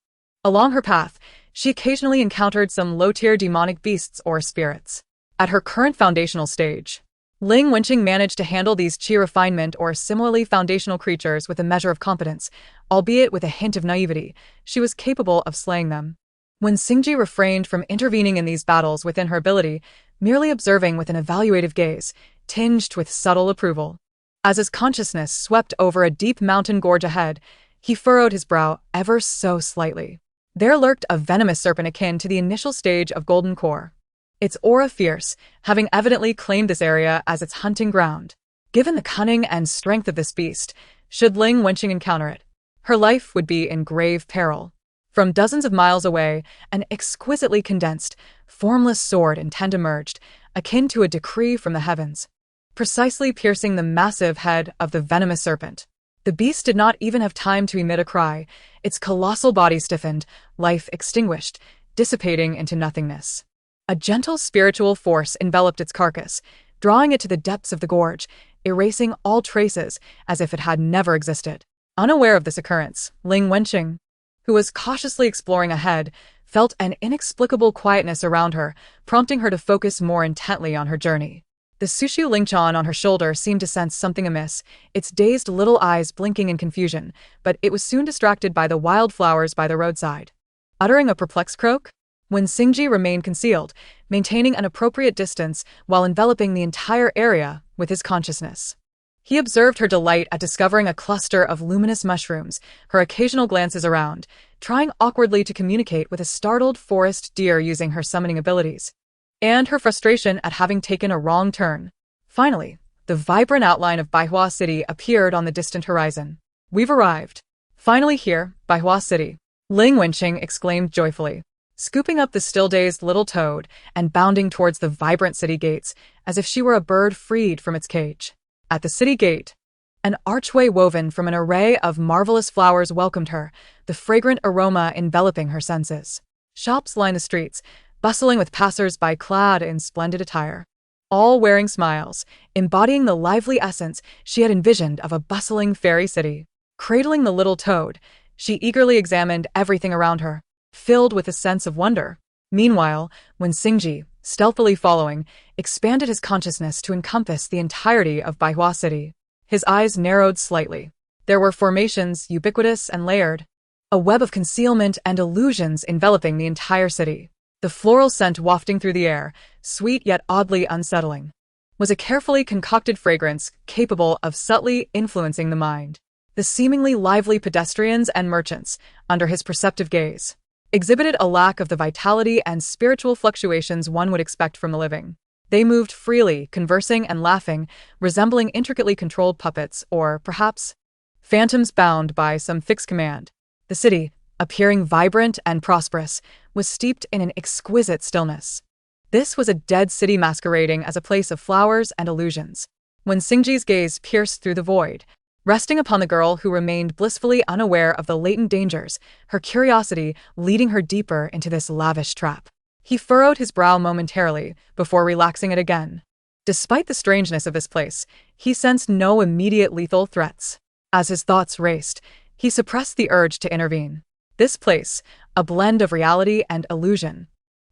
Along her path, she occasionally encountered some low-tier demonic beasts or spirits. At her current foundational stage, Ling Wenqing managed to handle these chi refinement or similarly foundational creatures with a measure of competence, albeit with a hint of naivety. She was capable of slaying them. When Xingji refrained from intervening in these battles within her ability, merely observing with an evaluative gaze, tinged with subtle approval. As his consciousness swept over a deep mountain gorge ahead, he furrowed his brow ever so slightly. There lurked a venomous serpent akin to the initial stage of Golden Core, its aura fierce, having evidently claimed this area as its hunting ground. Given the cunning and strength of this beast, should Ling Wenqing encounter it, her life would be in grave peril. From dozens of miles away, an exquisitely condensed, formless sword intent emerged, akin to a decree from the heavens, precisely piercing the massive head of the venomous serpent. The beast did not even have time to emit a cry. Its colossal body stiffened, life extinguished, dissipating into nothingness. A gentle spiritual force enveloped its carcass, drawing it to the depths of the gorge, erasing all traces as if it had never existed. Unaware of this occurrence, Ling Wenqing, who was cautiously exploring ahead, felt an inexplicable quietness around her, prompting her to focus more intently on her journey. The Sushu Lingchan on her shoulder seemed to sense something amiss, its dazed little eyes blinking in confusion, but it was soon distracted by the wildflowers by the roadside. Uttering a perplexed croak, when Xingji remained concealed, maintaining an appropriate distance while enveloping the entire area with his consciousness. He observed her delight at discovering a cluster of luminous mushrooms, her occasional glances around, trying awkwardly to communicate with a startled forest deer using her summoning abilities, and her frustration at having taken a wrong turn. Finally, the vibrant outline of Baihua City appeared on the distant horizon. "We've arrived. Finally here, Baihua City," Ling Wenqing exclaimed joyfully, scooping up the still-dazed little toad and bounding towards the vibrant city gates as if she were a bird freed from its cage. At the city gate, an archway woven from an array of marvelous flowers welcomed her, the fragrant aroma enveloping her senses. Shops lined the streets, bustling with passers-by clad in splendid attire, all wearing smiles, embodying the lively essence she had envisioned of a bustling fairy city. Cradling the little toad, she eagerly examined everything around her, filled with a sense of wonder. Meanwhile, when Xingji, stealthily following, expanded his consciousness to encompass the entirety of Baihua City, his eyes narrowed slightly. There were formations ubiquitous and layered, a web of concealment and illusions enveloping the entire city. The floral scent wafting through the air, sweet yet oddly unsettling, was a carefully concocted fragrance capable of subtly influencing the mind. The seemingly lively pedestrians and merchants, under his perceptive gaze, exhibited a lack of the vitality and spiritual fluctuations one would expect from the living. They moved freely, conversing and laughing, resembling intricately controlled puppets or, perhaps, phantoms bound by some fixed command. The city, appearing vibrant and prosperous, was steeped in an exquisite stillness. This was a dead city masquerading as a place of flowers and illusions. When Singji's gaze pierced through the void, resting upon the girl who remained blissfully unaware of the latent dangers, her curiosity leading her deeper into this lavish trap. He furrowed his brow momentarily before relaxing it again. Despite the strangeness of this place, he sensed no immediate lethal threats. As his thoughts raced, he suppressed the urge to intervene. This place, a blend of reality and illusion,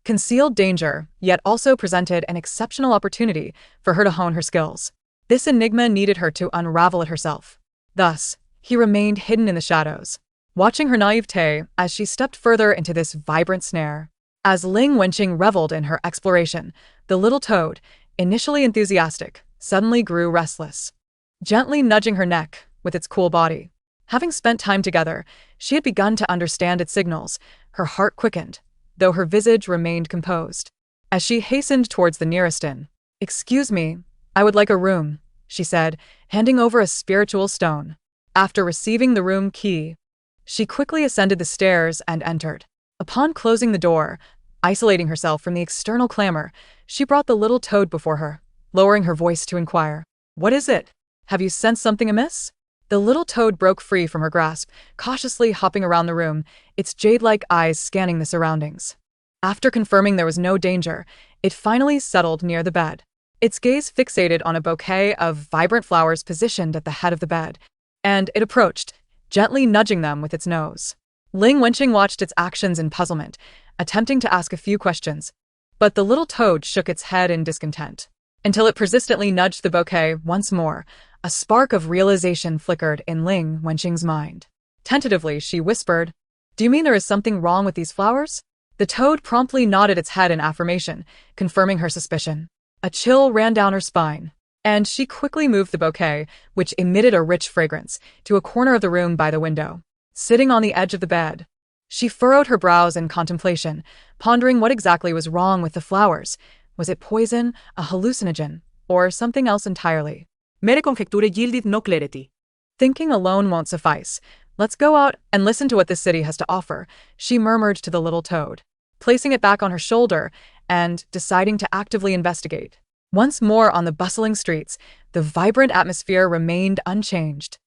concealed danger, yet also presented an exceptional opportunity for her to hone her skills. This enigma needed her to unravel it herself. Thus, he remained hidden in the shadows, watching her naivete as she stepped further into this vibrant snare. As Ling Wenqing reveled in her exploration, the little toad, initially enthusiastic, suddenly grew restless, gently nudging her neck with its cool body. Having spent time together, she had begun to understand its signals. Her heart quickened, though her visage remained composed. As she hastened towards the nearest inn, "Excuse me, I would like a room," she said, handing over a spiritual stone. After receiving the room key, she quickly ascended the stairs and entered. Upon closing the door, isolating herself from the external clamor, she brought the little toad before her, lowering her voice to inquire, "What is it? Have you sensed something amiss?" The little toad broke free from her grasp, cautiously hopping around the room, its jade-like eyes scanning the surroundings. After confirming there was no danger, it finally settled near the bed. Its gaze fixated on a bouquet of vibrant flowers positioned at the head of the bed, and it approached, gently nudging them with its nose. Ling Wenqing watched its actions in puzzlement, attempting to ask a few questions, but the little toad shook its head in discontent. Until it persistently nudged the bouquet once more, a spark of realization flickered in Ling Wenqing's mind. Tentatively, she whispered, "Do you mean there is something wrong with these flowers?" The toad promptly nodded its head in affirmation, confirming her suspicion. A chill ran down her spine, and she quickly moved the bouquet, which emitted a rich fragrance, to a corner of the room by the window. Sitting on the edge of the bed, she furrowed her brows in contemplation, pondering what exactly was wrong with the flowers. Was it poison, a hallucinogen, or something else entirely? Mere conjecture yielded no clarity. Thinking alone won't suffice. Let's go out and listen to what this city has to offer, she murmured to the little toad, placing it back on her shoulder and deciding to actively investigate. Once more on the bustling streets, the vibrant atmosphere remained unchanged.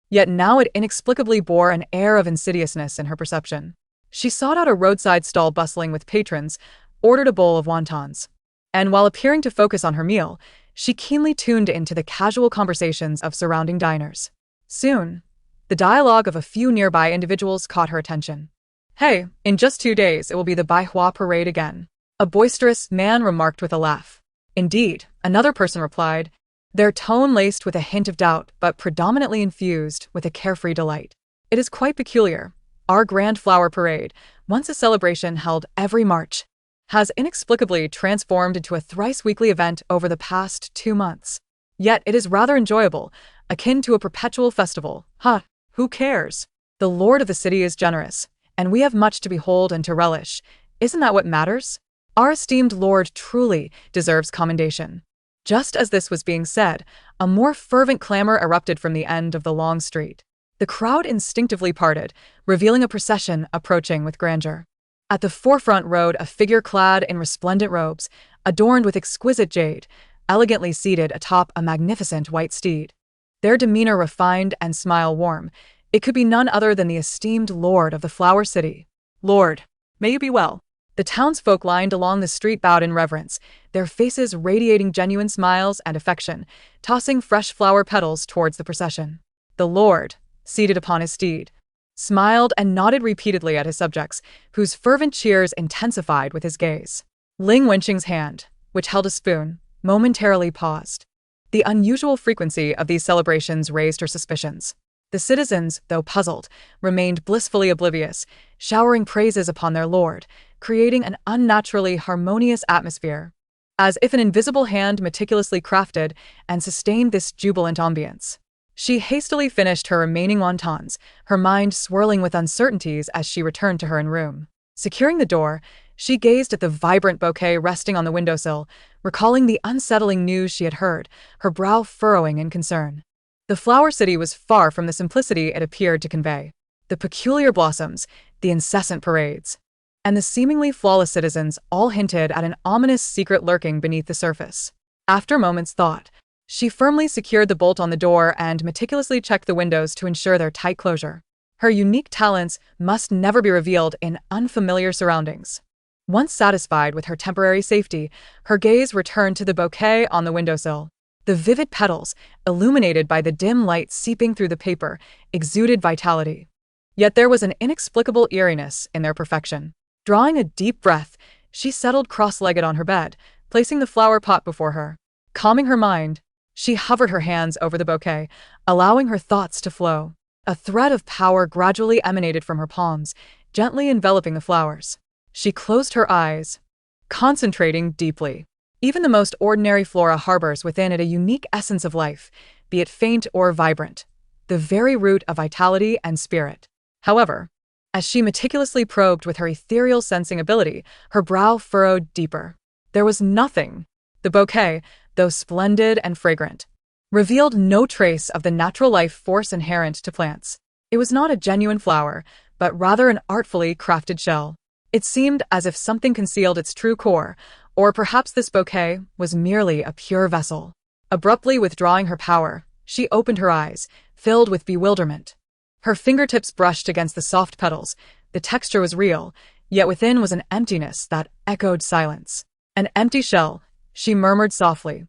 Yet now it inexplicably bore an air of insidiousness in her perception. She sought out a roadside stall bustling with patrons, ordered a bowl of wontons, and while appearing to focus on her meal, she keenly tuned into the casual conversations of surrounding diners. Soon, the dialogue of a few nearby individuals caught her attention. "Hey, in just 2 days it will be the Baihua parade again," a boisterous man remarked with a laugh. "Indeed," another person replied, their tone laced with a hint of doubt but predominantly infused with a carefree delight. "It is quite peculiar. Our grand flower parade, once a celebration held every March, has inexplicably transformed into a thrice-weekly event over the past 2 months. Yet it is rather enjoyable, akin to a perpetual festival. Huh, who cares? The lord of the city is generous, and we have much to behold and to relish. Isn't that what matters? Our esteemed lord truly deserves commendation." Just as this was being said, a more fervent clamor erupted from the end of the long street. The crowd instinctively parted, revealing a procession approaching with grandeur. At the forefront rode a figure clad in resplendent robes, adorned with exquisite jade, elegantly seated atop a magnificent white steed. Their demeanor refined and smile warm. It could be none other than the esteemed lord of the Flower City. "Lord, may you be well." The townsfolk lined along the street bowed in reverence, their faces radiating genuine smiles and affection, tossing fresh flower petals towards the procession. The lord, seated upon his steed, smiled and nodded repeatedly at his subjects, whose fervent cheers intensified with his gaze. Ling Wenqing's hand, which held a spoon, momentarily paused. The unusual frequency of these celebrations raised her suspicions. The citizens, though puzzled, remained blissfully oblivious, showering praises upon their lord, creating an unnaturally harmonious atmosphere, as if an invisible hand meticulously crafted and sustained this jubilant ambience. She hastily finished her remaining wontons, her mind swirling with uncertainties as she returned to her own room. Securing the door, she gazed at the vibrant bouquet resting on the windowsill, recalling the unsettling news she had heard, her brow furrowing in concern. The flower city was far from the simplicity it appeared to convey. The peculiar blossoms, the incessant parades, and the seemingly flawless citizens all hinted at an ominous secret lurking beneath the surface. After a moment's thought, she firmly secured the bolt on the door and meticulously checked the windows to ensure their tight closure. Her unique talents must never be revealed in unfamiliar surroundings. Once satisfied with her temporary safety, her gaze returned to the bouquet on the windowsill. The vivid petals, illuminated by the dim light seeping through the paper, exuded vitality. Yet there was an inexplicable eeriness in their perfection. Drawing a deep breath, she settled cross-legged on her bed, placing the flower pot before her. Calming her mind, she hovered her hands over the bouquet, allowing her thoughts to flow. A thread of power gradually emanated from her palms, gently enveloping the flowers. She closed her eyes, concentrating deeply. Even the most ordinary flora harbors within it a unique essence of life, be it faint or vibrant, the very root of vitality and spirit. However, as she meticulously probed with her ethereal sensing ability, her brow furrowed deeper. There was nothing. The bouquet, though splendid and fragrant, revealed no trace of the natural life force inherent to plants. It was not a genuine flower, but rather an artfully crafted shell. It seemed as if something concealed its true core, or perhaps this bouquet was merely a pure vessel. Abruptly withdrawing her power, she opened her eyes, filled with bewilderment. Her fingertips brushed against the soft petals. The texture was real, yet within was an emptiness that echoed silence. An empty shell, she murmured softly,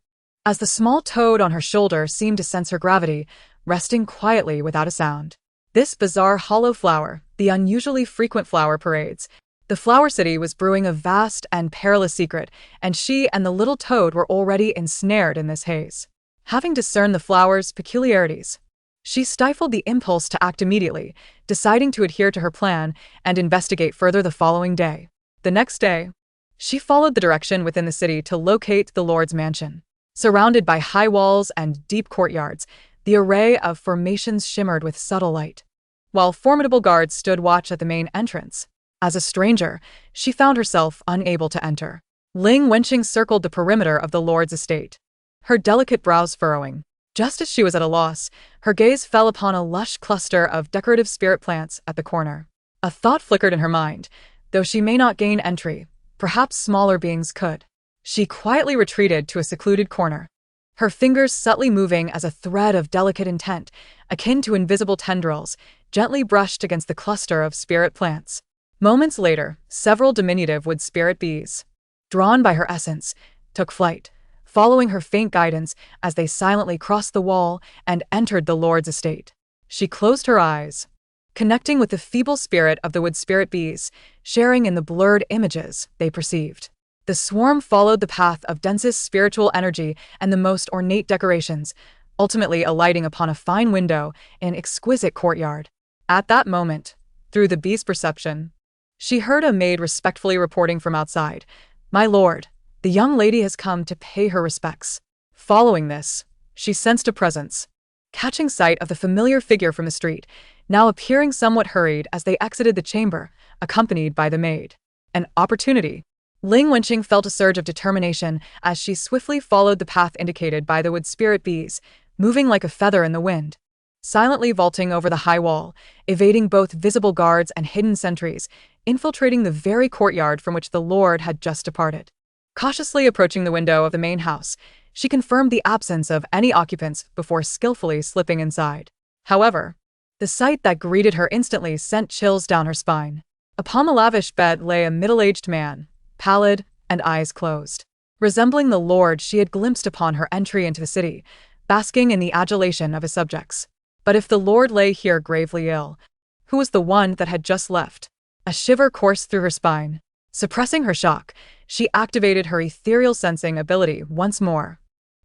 as the small toad on her shoulder seemed to sense her gravity, resting quietly without a sound. This bizarre hollow flower, the unusually frequent flower parades, the flower city was brewing a vast and perilous secret, and she and the little toad were already ensnared in this haze. Having discerned the flower's peculiarities, she stifled the impulse to act immediately, deciding to adhere to her plan and investigate further the following day. The next day, she followed the direction within the city to locate the Lord's mansion. Surrounded by high walls and deep courtyards, the array of formations shimmered with subtle light, while formidable guards stood watch at the main entrance. As a stranger, she found herself unable to enter. Ling Wenqing circled the perimeter of the Lord's estate, her delicate brows furrowing. Just as she was at a loss, her gaze fell upon a lush cluster of decorative spirit plants at the corner. A thought flickered in her mind. Though she may not gain entry, perhaps smaller beings could. She quietly retreated to a secluded corner, her fingers subtly moving as a thread of delicate intent, akin to invisible tendrils, gently brushed against the cluster of spirit plants. Moments later, several diminutive wood spirit bees, drawn by her essence, took flight, following her faint guidance as they silently crossed the wall and entered the Lord's estate. She closed her eyes, connecting with the feeble spirit of the wood spirit bees, sharing in the blurred images they perceived. The swarm followed the path of densest spiritual energy and the most ornate decorations, ultimately alighting upon a fine window in an exquisite courtyard. At that moment, through the bee's perception, she heard a maid respectfully reporting from outside, "My lord, the young lady has come to pay her respects." Following this, she sensed a presence, catching sight of the familiar figure from the street, now appearing somewhat hurried as they exited the chamber, accompanied by the maid. An opportunity. Ling Wenqing felt a surge of determination as she swiftly followed the path indicated by the wood spirit bees, moving like a feather in the wind, silently vaulting over the high wall, evading both visible guards and hidden sentries, infiltrating the very courtyard from which the Lord had just departed. Cautiously approaching the window of the main house, she confirmed the absence of any occupants before skillfully slipping inside. However, the sight that greeted her instantly sent chills down her spine. Upon the lavish bed lay a middle-aged man, pallid and eyes closed, resembling the Lord she had glimpsed upon her entry into the city, basking in the adulation of his subjects. But if the Lord lay here gravely ill, who was the one that had just left? A shiver coursed through her spine. Suppressing her shock, she activated her ethereal sensing ability once more,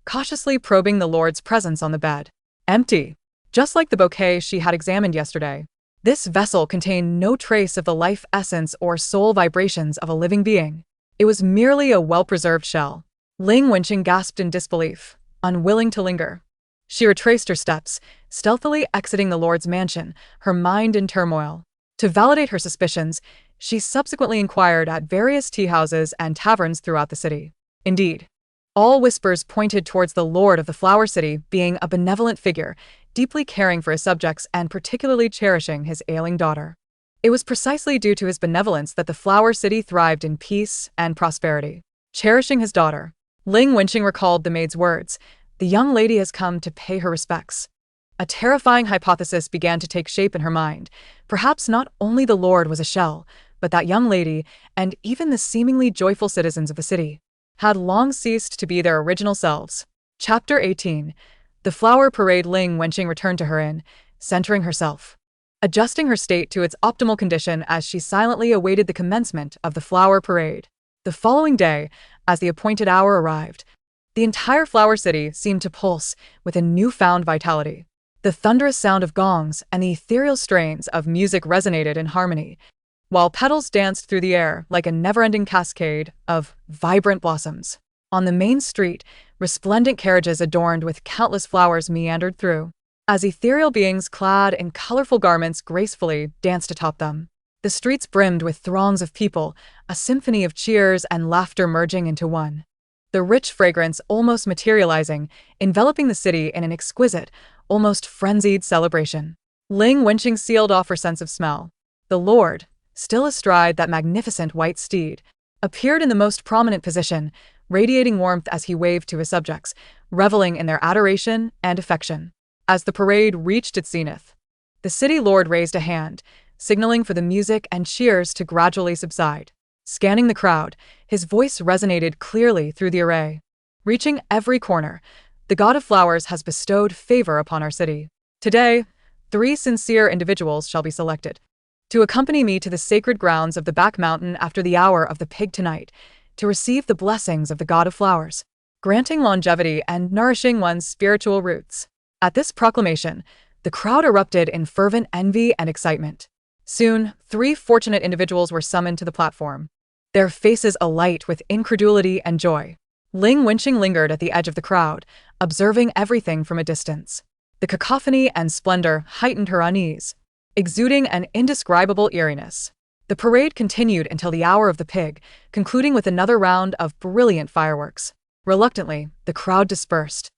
cautiously probing the Lord's presence on the bed. Empty. Just like the bouquet she had examined yesterday. This vessel contained no trace of the life essence or soul vibrations of a living being. It was merely a well-preserved shell. Ling Wenqing gasped in disbelief, unwilling to linger. She retraced her steps, stealthily exiting the Lord's mansion, her mind in turmoil. To validate her suspicions, she subsequently inquired at various tea-houses and taverns throughout the city. Indeed, all whispers pointed towards the Lord of the Flower City being a benevolent figure, deeply caring for his subjects and particularly cherishing his ailing daughter. It was precisely due to his benevolence that the Flower City thrived in peace and prosperity. Cherishing his daughter, Ling Wenqing recalled the maid's words, "The young lady has come to pay her respects." A terrifying hypothesis began to take shape in her mind. Perhaps not only the Lord was a shell, but that young lady, and even the seemingly joyful citizens of the city, had long ceased to be their original selves. Chapter 18. The Flower Parade. Ling Wenqing returned to her inn, centering herself, adjusting her state to its optimal condition as she silently awaited the commencement of the Flower Parade. The following day, as the appointed hour arrived, the entire Flower City seemed to pulse with a newfound vitality. The thunderous sound of gongs and the ethereal strains of music resonated in harmony, while petals danced through the air like a never-ending cascade of vibrant blossoms. On the main street, resplendent carriages adorned with countless flowers meandered through, as ethereal beings clad in colorful garments gracefully danced atop them. The streets brimmed with throngs of people, a symphony of cheers and laughter merging into one. The rich fragrance almost materializing, enveloping the city in an exquisite, almost frenzied celebration. Ling Wenqing sealed off her sense of smell. The Lord, still astride that magnificent white steed, appeared in the most prominent position, radiating warmth as he waved to his subjects, reveling in their adoration and affection. As the parade reached its zenith, the city lord raised a hand, signaling for the music and cheers to gradually subside. Scanning the crowd, his voice resonated clearly through the array. Reaching every corner, the God of Flowers has bestowed favor upon our city. Today, 3 sincere individuals shall be selected to accompany me to the sacred grounds of the Back Mountain after the hour of the pig tonight, to receive the blessings of the God of Flowers, granting longevity and nourishing one's spiritual roots. At this proclamation, the crowd erupted in fervent envy and excitement. Soon, 3 fortunate individuals were summoned to the platform, their faces alight with incredulity and joy. Ling Wenqing lingered at the edge of the crowd, observing everything from a distance. The cacophony and splendor heightened her unease, exuding an indescribable eeriness. The parade continued until the hour of the pig, concluding with another round of brilliant fireworks. Reluctantly, the crowd dispersed.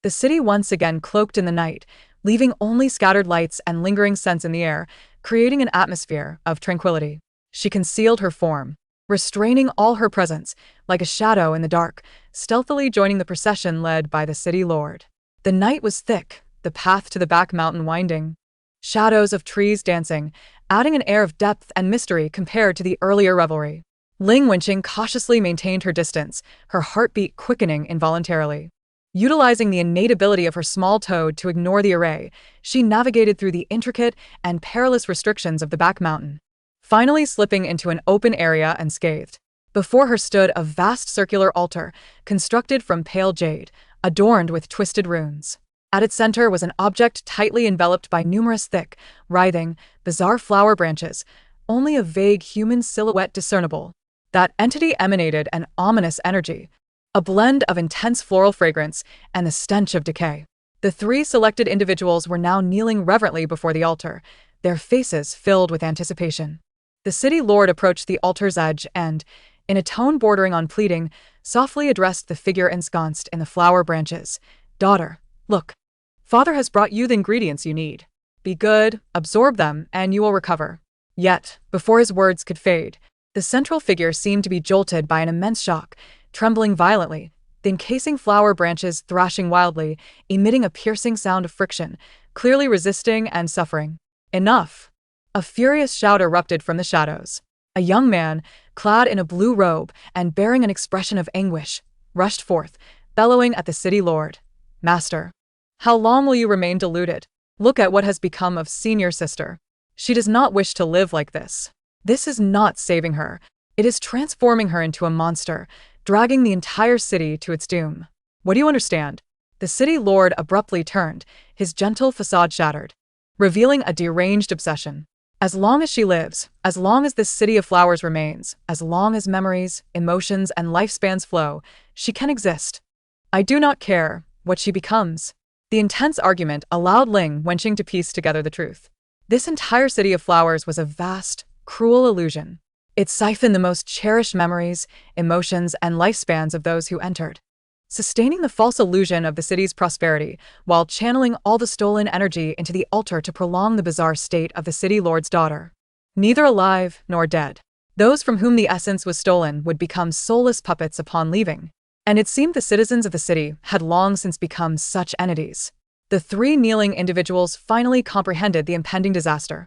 The city once again cloaked in the night, leaving only scattered lights and lingering scents in the air, creating an atmosphere of tranquility. She concealed her form, restraining all her presence, like a shadow in the dark, stealthily joining the procession led by the city lord. The night was thick, the path to the Back Mountain winding. Shadows of trees dancing, adding an air of depth and mystery compared to the earlier revelry. Ling Wenqing cautiously maintained her distance, her heartbeat quickening involuntarily. Utilizing the innate ability of her small toad to ignore the array, she navigated through the intricate and perilous restrictions of the Back Mountain, finally slipping into an open area unscathed. Before her stood a vast circular altar, constructed from pale jade, adorned with twisted runes. At its center was an object tightly enveloped by numerous thick, writhing, bizarre flower branches, only a vague human silhouette discernible. That entity emanated an ominous energy, a blend of intense floral fragrance and the stench of decay. The 3 selected individuals were now kneeling reverently before the altar, their faces filled with anticipation. The city lord approached the altar's edge and, in a tone bordering on pleading, softly addressed the figure ensconced in the flower branches. "Daughter, look. Father has brought you the ingredients you need. Be good, absorb them, and you will recover." Yet, before his words could fade, the central figure seemed to be jolted by an immense shock, trembling violently, the encasing flower branches thrashing wildly, emitting a piercing sound of friction, clearly resisting and suffering. Enough! A furious shout erupted from the shadows. A young man, clad in a blue robe and bearing an expression of anguish, rushed forth, bellowing at the city lord. "Master, how long will you remain deluded? Look at what has become of senior sister. She does not wish to live like this. This is not saving her. It is transforming her into a monster, dragging the entire city to its doom. What do you understand? The city lord abruptly turned, his gentle facade shattered, revealing a deranged obsession. As long as she lives, as long as this city of flowers remains, as long as memories, emotions, and lifespans flow, she can exist. I do not care what she becomes. The intense argument allowed Ling Wenqing to piece together the truth. This entire city of flowers was a vast, cruel illusion. It siphoned the most cherished memories, emotions, and lifespans of those who entered, sustaining the false illusion of the city's prosperity, while channeling all the stolen energy into the altar to prolong the bizarre state of the city lord's daughter. Neither alive nor dead, those from whom the essence was stolen would become soulless puppets upon leaving. And it seemed the citizens of the city had long since become such entities. The three kneeling individuals finally comprehended the impending disaster,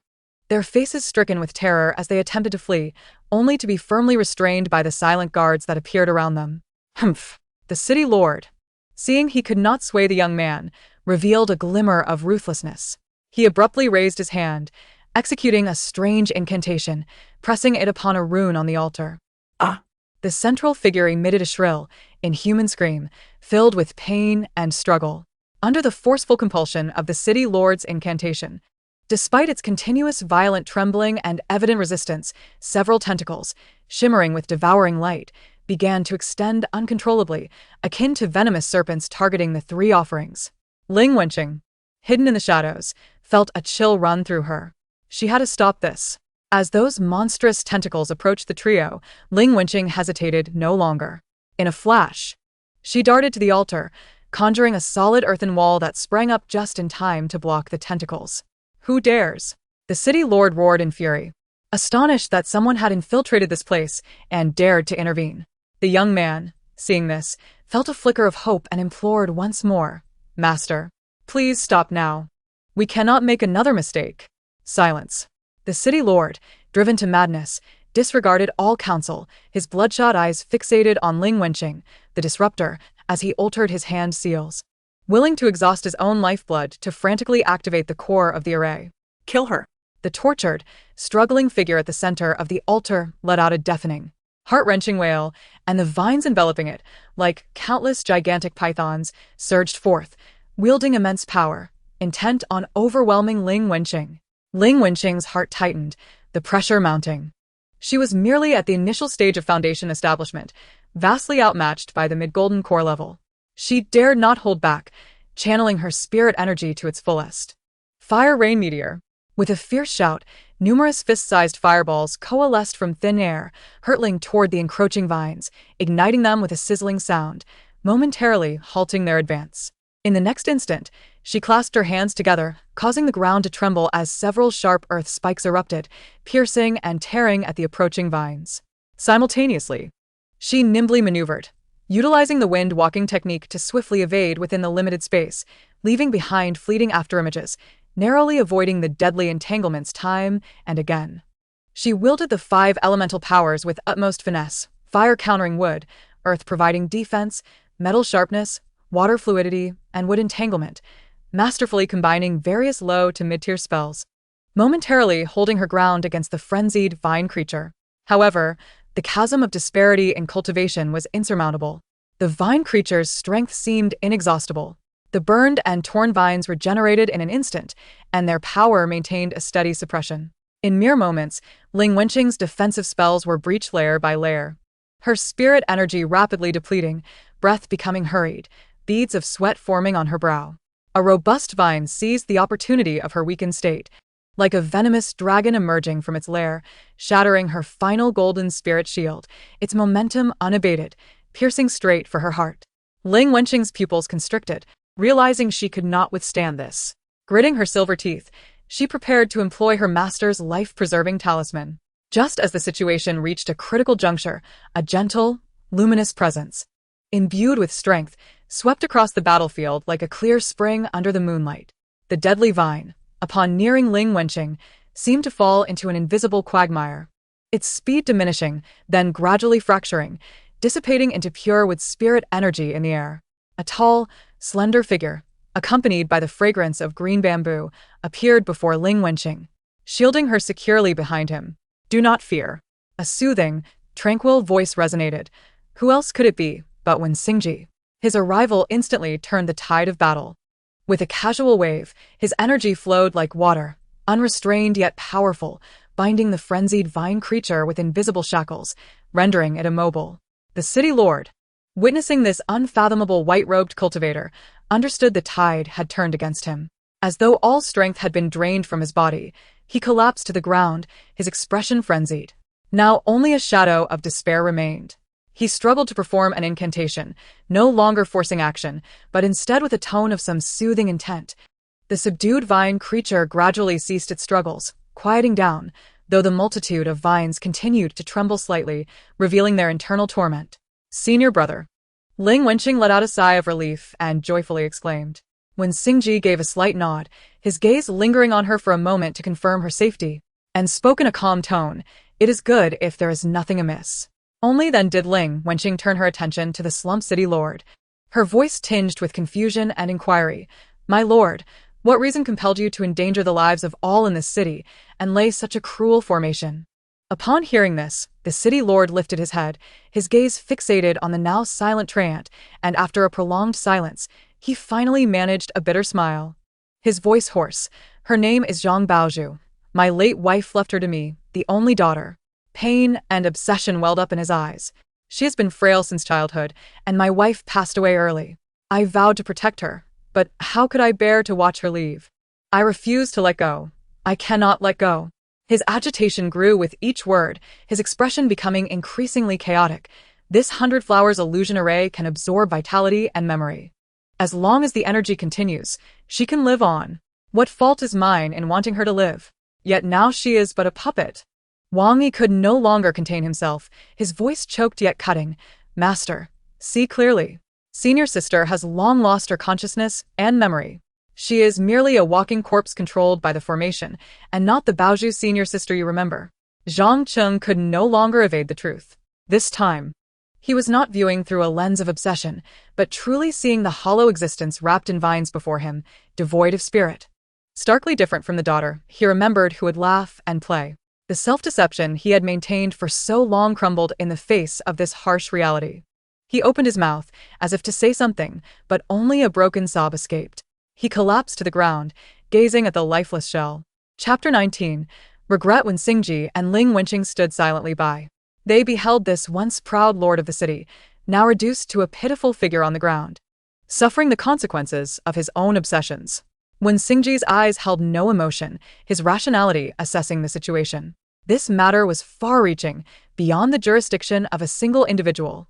their faces stricken with terror as they attempted to flee, only to be firmly restrained by the silent guards that appeared around them. Humph! The city lord, seeing he could not sway the young man, revealed a glimmer of ruthlessness. He abruptly raised his hand, executing a strange incantation, pressing it upon a rune on the altar. Ah! The central figure emitted a shrill, inhuman scream, filled with pain and struggle. Under the forceful compulsion of the city lord's incantation, despite its continuous violent trembling and evident resistance, several tentacles, shimmering with devouring light, began to extend uncontrollably, akin to venomous serpents targeting the three offerings. Ling Wenqing, hidden in the shadows, felt a chill run through her. She had to stop this. As those monstrous tentacles approached the trio, Ling Wenqing hesitated no longer. In a flash, she darted to the altar, conjuring a solid earthen wall that sprang up just in time to block the tentacles. Who dares? The city lord roared in fury, astonished that someone had infiltrated this place and dared to intervene. The young man, seeing this, felt a flicker of hope and implored once more, "Master, please stop now. We cannot make another mistake." Silence. The city lord, driven to madness, disregarded all counsel, his bloodshot eyes fixated on Ling Wenqing, the disruptor, as he altered his hand seals, willing to exhaust his own lifeblood to frantically activate the core of the array. Kill her. The tortured, struggling figure at the center of the altar let out a deafening, heart-wrenching wail, and the vines enveloping it, like countless gigantic pythons, surged forth, wielding immense power, intent on overwhelming Ling Wenqing. Ling Wenqing's heart tightened, the pressure mounting. She was merely at the initial stage of foundation establishment, vastly outmatched by the mid-golden core level. She dared not hold back, channeling her spirit energy to its fullest. Fire Rain Meteor. With a fierce shout, numerous fist-sized fireballs coalesced from thin air, hurtling toward the encroaching vines, igniting them with a sizzling sound, momentarily halting their advance. In the next instant, she clasped her hands together, causing the ground to tremble as several sharp earth spikes erupted, piercing and tearing at the approaching vines. Simultaneously, she nimbly maneuvered, utilizing the wind-walking technique to swiftly evade within the limited space, leaving behind fleeting afterimages, narrowly avoiding the deadly entanglements time and again. She wielded the 5 elemental powers with utmost finesse, fire countering wood, earth providing defense, metal sharpness, water fluidity, and wood entanglement, masterfully combining various low to mid-tier spells, momentarily holding her ground against the frenzied vine creature. However, the chasm of disparity in cultivation was insurmountable. The vine creature's strength seemed inexhaustible. The burned and torn vines regenerated in an instant, and their power maintained a steady suppression. In mere moments, Ling Wenqing's defensive spells were breached layer by layer, her spirit energy rapidly depleting, breath becoming hurried, beads of sweat forming on her brow. A robust vine seized the opportunity of her weakened state, like a venomous dragon emerging from its lair, shattering her final golden spirit shield, its momentum unabated, piercing straight for her heart. Ling Wenqing's pupils constricted, realizing she could not withstand this. Gritting her silver teeth, she prepared to employ her master's life-preserving talisman. Just as the situation reached a critical juncture, a gentle, luminous presence, imbued with strength, swept across the battlefield like a clear spring under the moonlight. The deadly vine, upon nearing Ling Wenqing, seemed to fall into an invisible quagmire, its speed diminishing, then gradually fracturing, dissipating into pure with spirit energy in the air. A tall, slender figure, accompanied by the fragrance of green bamboo, appeared before Ling Wenqing, shielding her securely behind him. "Do not fear." A soothing, tranquil voice resonated. Who else could it be but Wen Xingji? His arrival instantly turned the tide of battle. With a casual wave, his energy flowed like water, unrestrained yet powerful, binding the frenzied vine creature with invisible shackles, rendering it immobile. The city lord, witnessing this unfathomable white-robed cultivator, understood the tide had turned against him. As though all strength had been drained from his body, he collapsed to the ground, his expression frenzied. Now only a shadow of despair remained. He struggled to perform an incantation, no longer forcing action, but instead with a tone of some soothing intent. The subdued vine creature gradually ceased its struggles, quieting down, though the multitude of vines continued to tremble slightly, revealing their internal torment. Senior brother. Ling Wenqing let out a sigh of relief and joyfully exclaimed. When Xingji gave a slight nod, his gaze lingering on her for a moment to confirm her safety, and spoke in a calm tone, "It is good if there is nothing amiss." Only then did Ling Wenqing turn her attention to the slump city lord. Her voice tinged with confusion and inquiry. "My lord, what reason compelled you to endanger the lives of all in this city and lay such a cruel formation?" Upon hearing this, the city lord lifted his head, his gaze fixated on the now silent Treant, and after a prolonged silence, he finally managed a bitter smile. His voice hoarse. "Her name is Zhang Baozhu. My late wife left her to me, the only daughter." Pain and obsession welled up in his eyes. "She has been frail since childhood, and my wife passed away early. I vowed to protect her, but how could I bear to watch her leave? I refuse to let go. I cannot let go." His agitation grew with each word, his expression becoming increasingly chaotic. This 100 flowers illusion array can absorb vitality and memory. As long as the energy continues, she can live on. What fault is mine in wanting her to live? Yet now she is but a puppet. Wang Yi could no longer contain himself, his voice choked yet cutting. "Master, see clearly. Senior sister has long lost her consciousness and memory. She is merely a walking corpse controlled by the formation, and not the Baozhu senior sister you remember." Zhang Cheng could no longer evade the truth. This time, he was not viewing through a lens of obsession, but truly seeing the hollow existence wrapped in vines before him, devoid of spirit. Starkly different from the daughter, he remembered who would laugh and play. The self-deception he had maintained for so long crumbled in the face of this harsh reality. He opened his mouth, as if to say something, but only a broken sob escaped. He collapsed to the ground, gazing at the lifeless shell. Chapter 19. Regret. When Xingji and Ling Wenqing stood silently by, they beheld this once proud lord of the city, now reduced to a pitiful figure on the ground, suffering the consequences of his own obsessions. When Xingji's eyes held no emotion, his rationality assessing the situation. This matter was far-reaching, beyond the jurisdiction of a single individual.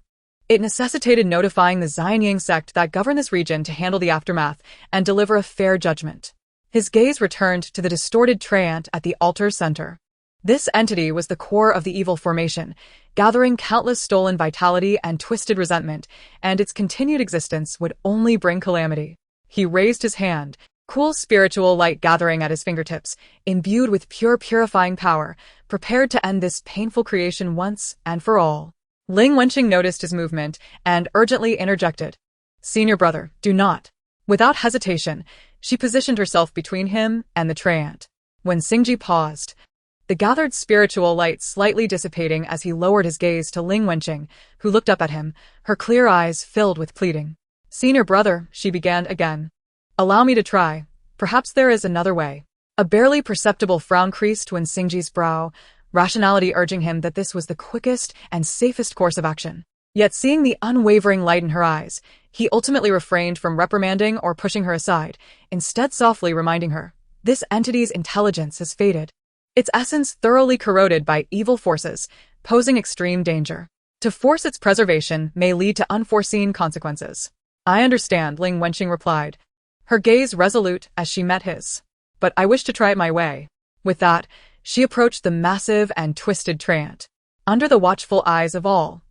It necessitated notifying the Xianyang sect that govern this region to handle the aftermath and deliver a fair judgment. His gaze returned to the distorted Treant at the altar's center. This entity was the core of the evil formation, gathering countless stolen vitality and twisted resentment, and its continued existence would only bring calamity. He raised his hand, cool spiritual light gathering at his fingertips, imbued with pure purifying power, prepared to end this painful creation once and for all. Ling Wenqing noticed his movement and urgently interjected. "Senior brother, do not." Without hesitation, she positioned herself between him and the Treant. When Xingji paused, the gathered spiritual light slightly dissipating as he lowered his gaze to Ling Wenqing, who looked up at him, her clear eyes filled with pleading. "Senior brother," she began again. "Allow me to try. Perhaps there is another way." A barely perceptible frown creased when Xingji's brow, rationality urging him that this was the quickest and safest course of action. Yet seeing the unwavering light in her eyes, he ultimately refrained from reprimanding or pushing her aside, instead softly reminding her, "This entity's intelligence has faded. Its essence thoroughly corroded by evil forces, posing extreme danger. To force its preservation may lead to unforeseen consequences." "I understand," Ling Wenqing replied, her gaze resolute as she met his. "But I wish to try it my way." With that, she approached the massive and twisted Treant. Under the watchful eyes of all,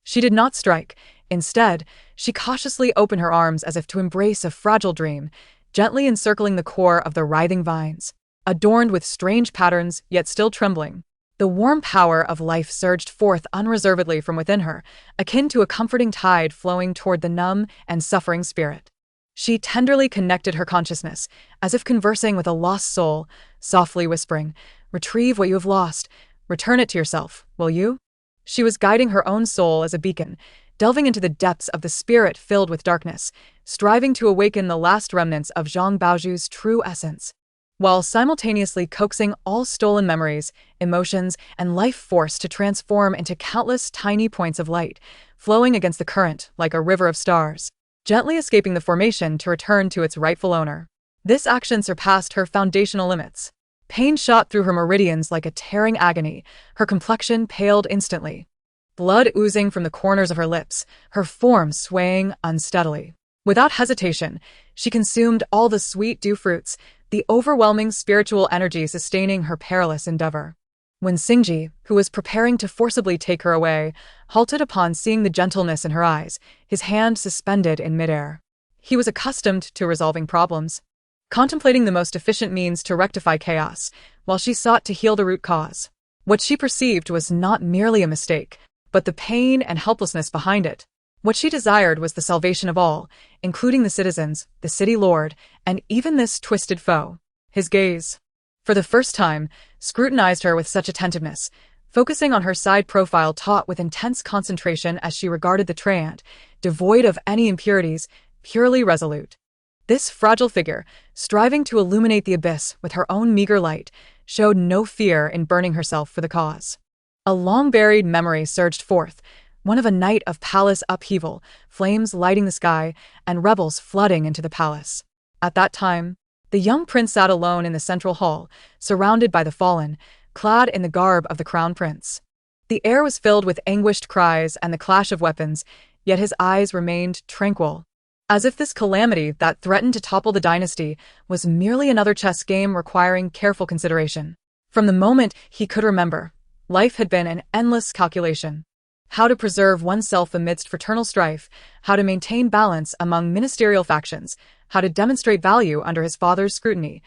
she did not strike. Instead, she cautiously opened her arms as if to embrace a fragile dream, gently encircling the core of the writhing vines, adorned with strange patterns yet still trembling. The warm power of life surged forth unreservedly from within her, akin to a comforting tide flowing toward the numb and suffering spirit. She tenderly connected her consciousness, as if conversing with a lost soul, softly whispering, "Retrieve what you have lost. Return it to yourself, will you?" She was guiding her own soul as a beacon, delving into the depths of the spirit filled with darkness, striving to awaken the last remnants of Zhang Baoju's true essence, while simultaneously coaxing all stolen memories, emotions, and life force to transform into countless tiny points of light, flowing against the current like a river of stars, gently escaping the formation to return to its rightful owner. This action surpassed her foundational limits. Pain shot through her meridians like a tearing agony, her complexion paled instantly, blood oozing from the corners of her lips, her form swaying unsteadily. Without hesitation, she consumed all the sweet dew fruits, the overwhelming spiritual energy sustaining her perilous endeavor. When Xingji, who was preparing to forcibly take her away, halted upon seeing the gentleness in her eyes, his hand suspended in midair. He was accustomed to resolving problems, contemplating the most efficient means to rectify chaos, while she sought to heal the root cause. What she perceived was not merely a mistake, but the pain and helplessness behind it. What she desired was the salvation of all, including the citizens, the city lord, and even this twisted foe. His gaze, for the first time, scrutinized her with such attentiveness, focusing on her side profile taut with intense concentration as she regarded the treant, devoid of any impurities, purely resolute. This fragile figure, striving to illuminate the abyss with her own meager light, showed no fear in burning herself for the cause. A long-buried memory surged forth, one of a night of palace upheaval, flames lighting the sky, and rebels flooding into the palace. At that time, the young prince sat alone in the central hall, surrounded by the fallen, clad in the garb of the crown prince. The air was filled with anguished cries and the clash of weapons, yet his eyes remained tranquil, as if this calamity that threatened to topple the dynasty was merely another chess game requiring careful consideration. From the moment he could remember, life had been an endless calculation. How to preserve oneself amidst fraternal strife, how to maintain balance among ministerial factions, how to demonstrate value under his father's scrutiny.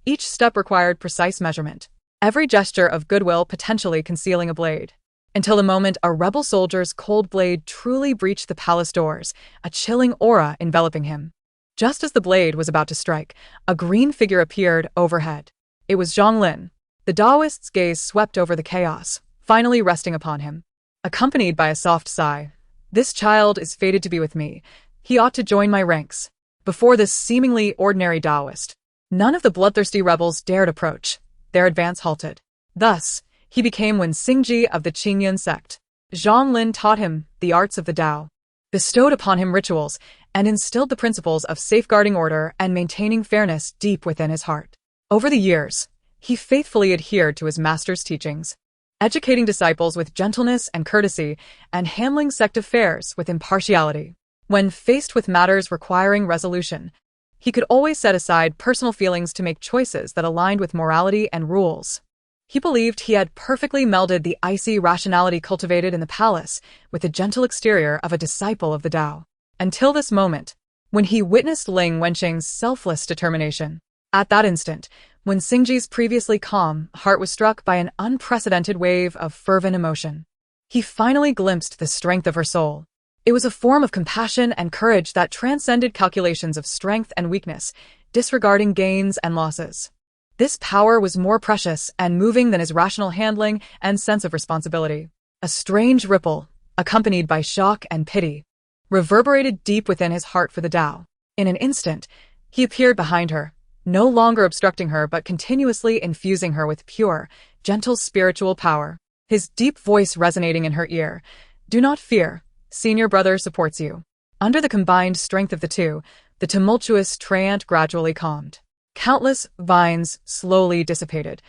Each step required precise measurement, every gesture of goodwill potentially concealing a blade. Until the moment a rebel soldier's cold blade truly breached the palace doors, a chilling aura enveloping him. Just as the blade was about to strike, a green figure appeared overhead. It was Zhang Lin. The Taoist's gaze swept over the chaos, finally resting upon him, accompanied by a soft sigh. This child is fated to be with me. He ought to join my ranks. Before this seemingly ordinary Taoist, none of the bloodthirsty rebels dared approach. Their advance halted. Thus, he became Wen Xingji of the Qingyun sect. Zhang Lin taught him the arts of the Tao, bestowed upon him rituals, and instilled the principles of safeguarding order and maintaining fairness deep within his heart. Over the years, he faithfully adhered to his master's teachings, educating disciples with gentleness and courtesy, and handling sect affairs with impartiality. When faced with matters requiring resolution, he could always set aside personal feelings to make choices that aligned with morality and rules. He believed he had perfectly melded the icy rationality cultivated in the palace with the gentle exterior of a disciple of the Tao. Until this moment, when he witnessed Ling Wenqing's selfless determination. At that instant, when Xingji's previously calm heart was struck by an unprecedented wave of fervent emotion, he finally glimpsed the strength of her soul. It was a form of compassion and courage that transcended calculations of strength and weakness, disregarding gains and losses. This power was more precious and moving than his rational handling and sense of responsibility. A strange ripple, accompanied by shock and pity, reverberated deep within his heart for the Tao. In an instant, he appeared behind her, no longer obstructing her but continuously infusing her with pure, gentle spiritual power. His deep voice resonating in her ear. "Do not fear. Senior brother supports you." Under the combined strength of the two, the tumultuous treant gradually calmed. Countless vines slowly dissipated,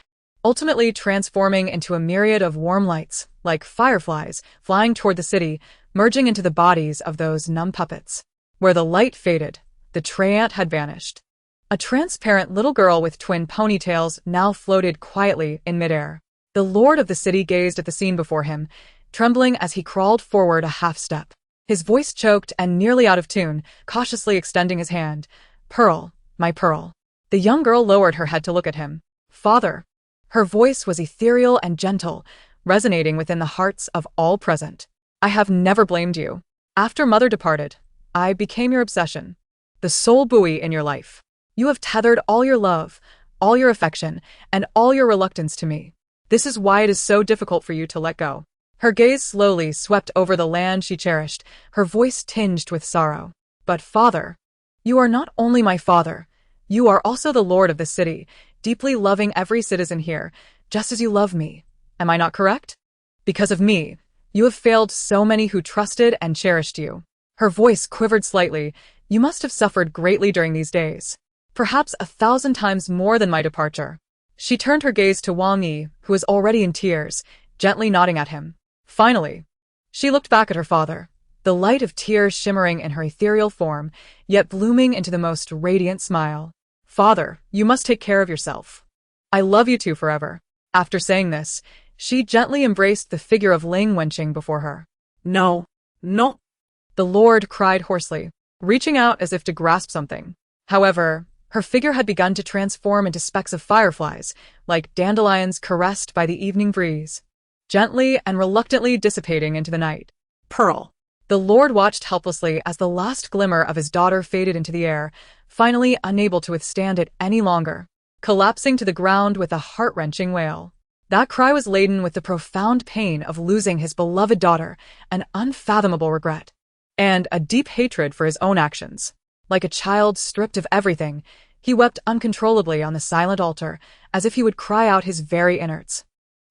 ultimately transforming into a myriad of warm lights, like fireflies, flying toward the city, merging into the bodies of those numb puppets. Where the light faded, the treant had vanished. A transparent little girl with twin ponytails now floated quietly in midair. The lord of the city gazed at the scene before him, trembling as he crawled forward a half-step. His voice choked and nearly out of tune, cautiously extending his hand. "Pearl, my pearl." The young girl lowered her head to look at him. "Father." Her voice was ethereal and gentle, resonating within the hearts of all present. "I have never blamed you. After mother departed, I became your obsession, the sole buoy in your life. You have tethered all your love, all your affection, and all your reluctance to me. This is why it is so difficult for you to let go." Her gaze slowly swept over the land she cherished, her voice tinged with sorrow. But father, you are not only my father, you are also the lord of the city, deeply loving every citizen here, just as you love me. Am I not correct? Because of me, you have failed so many who trusted and cherished you. Her voice quivered slightly. You must have suffered greatly during these days. Perhaps 1,000 times more than my departure. She turned her gaze to Wang Yi, who was already in tears, gently nodding at him. Finally, she looked back at her father, the light of tears shimmering in her ethereal form, yet blooming into the most radiant smile. Father, you must take care of yourself. I love you two forever. After saying this, she gently embraced the figure of Ling Wenqing before her. No. No. The lord cried hoarsely, reaching out as if to grasp something. However, her figure had begun to transform into specks of fireflies, like dandelions caressed by the evening breeze, gently and reluctantly dissipating into the night. Pearl. The lord watched helplessly as the last glimmer of his daughter faded into the air, finally unable to withstand it any longer, collapsing to the ground with a heart-wrenching wail. That cry was laden with the profound pain of losing his beloved daughter, an unfathomable regret, and a deep hatred for his own actions. Like a child stripped of everything, he wept uncontrollably on the silent altar, as if he would cry out his very innards.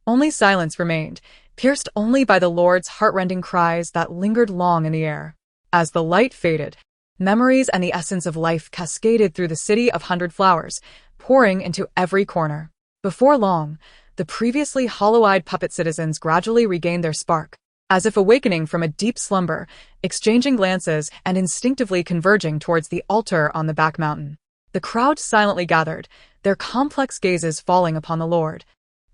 Only silence remained, pierced only by the Lord's heartrending cries that lingered long in the air. As the light faded, memories and the essence of life cascaded through the city of 100 flowers, pouring into every corner. Before long, the previously hollow-eyed puppet citizens gradually regained their spark, as if awakening from a deep slumber, exchanging glances and instinctively converging towards the altar on the back mountain. The crowd silently gathered, their complex gazes falling upon the Lord,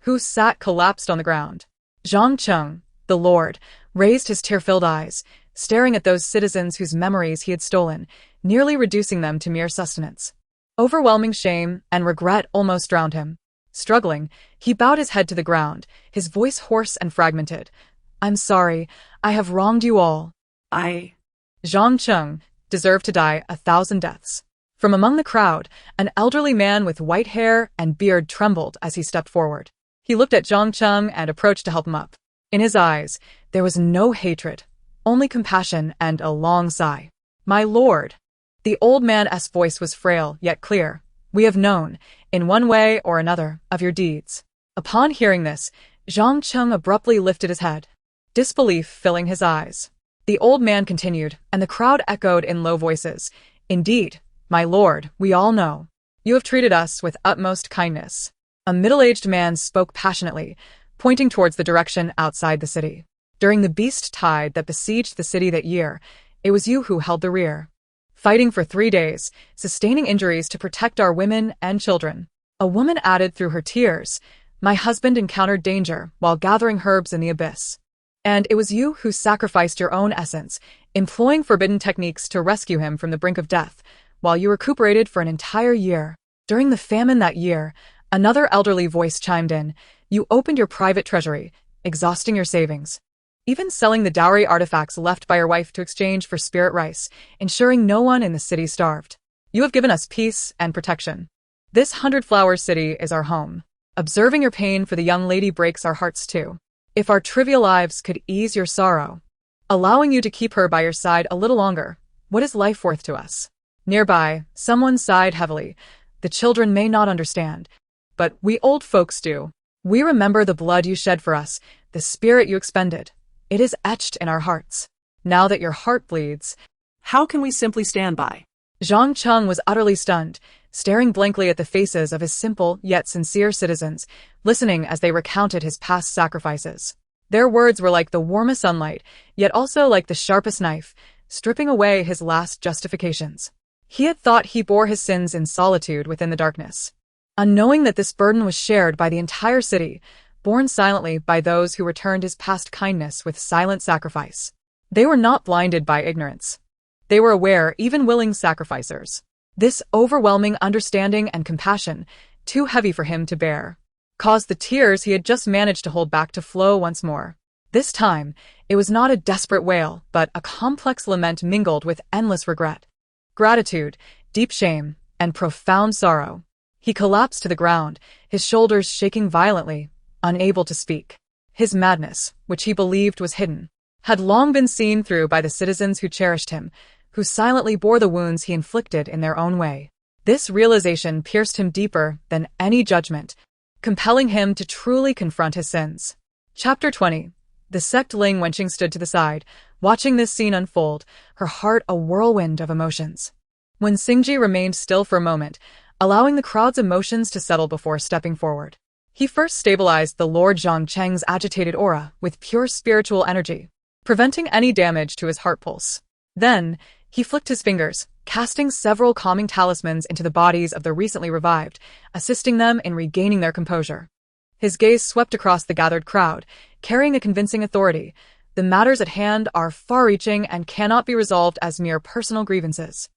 who sat collapsed on the ground. Zhang Cheng, the Lord, raised his tear-filled eyes, staring at those citizens whose memories he had stolen, nearly reducing them to mere sustenance. Overwhelming shame and regret almost drowned him. Struggling, he bowed his head to the ground, his voice hoarse and fragmented. I'm sorry, I have wronged you all. Zhang Cheng deserved to die 1,000 deaths. From among the crowd, an elderly man with white hair and beard trembled as he stepped forward. He looked at Zhang Cheng and approached to help him up. In his eyes, there was no hatred, only compassion and a long sigh. My lord. The old man's voice was frail yet clear. We have known, in one way or another, of your deeds. Upon hearing this, Zhang Cheng abruptly lifted his head, disbelief filling his eyes. The old man continued, and the crowd echoed in low voices. Indeed, my lord, we all know. You have treated us with utmost kindness. A middle-aged man spoke passionately, pointing towards the direction outside the city. During the beast tide that besieged the city that year, it was you who held the rear, fighting for 3 days, sustaining injuries to protect our women and children. A woman added through her tears, my husband encountered danger while gathering herbs in the abyss. And it was you who sacrificed your own essence, employing forbidden techniques to rescue him from the brink of death, while you recuperated for an entire year. During the famine that year, another elderly voice chimed in, you opened your private treasury, exhausting your savings, even selling the dowry artifacts left by your wife to exchange for spirit rice, ensuring no one in the city starved. You have given us peace and protection. This 100-flower city is our home. Observing your pain for the young lady breaks our hearts too. If our trivial lives could ease your sorrow, allowing you to keep her by your side a little longer, what is life worth to us? Nearby, someone sighed heavily. The children may not understand, but we old folks do. We remember the blood you shed for us, the spirit you expended. It is etched in our hearts. Now that your heart bleeds, How can we simply stand by? Zhang Cheng was utterly stunned, staring blankly at the faces of his simple yet sincere citizens, listening as they recounted his past sacrifices. Their words were like the warmest sunlight, yet also like the sharpest knife, stripping away his last justifications. He had thought he bore his sins in solitude within the darkness, unknowing that this burden was shared by the entire city, borne silently by those who returned his past kindness with silent sacrifice. They were not blinded by ignorance. They were aware, even willing sacrificers. This overwhelming understanding and compassion, too heavy for him to bear, caused the tears he had just managed to hold back to flow once more. This time, it was not a desperate wail, but a complex lament mingled with endless regret, gratitude, deep shame, and profound sorrow. He collapsed to the ground, his shoulders shaking violently, unable to speak. His madness, which he believed was hidden, had long been seen through by the citizens who cherished him, who silently bore the wounds he inflicted in their own way. This realization pierced him deeper than any judgment, compelling him to truly confront his sins. Chapter 20. The sect. Ling Wenqing stood to the side, watching this scene unfold, her heart a whirlwind of emotions. When Xingji remained still for a moment, allowing the crowd's emotions to settle before stepping forward. He first stabilized the Lord Zhongcheng's agitated aura with pure spiritual energy, preventing any damage to his heart pulse. Then, he flicked his fingers, casting several calming talismans into the bodies of the recently revived, assisting them in regaining their composure. His gaze swept across the gathered crowd, carrying a convincing authority. The matters at hand are far-reaching and cannot be resolved as mere personal grievances.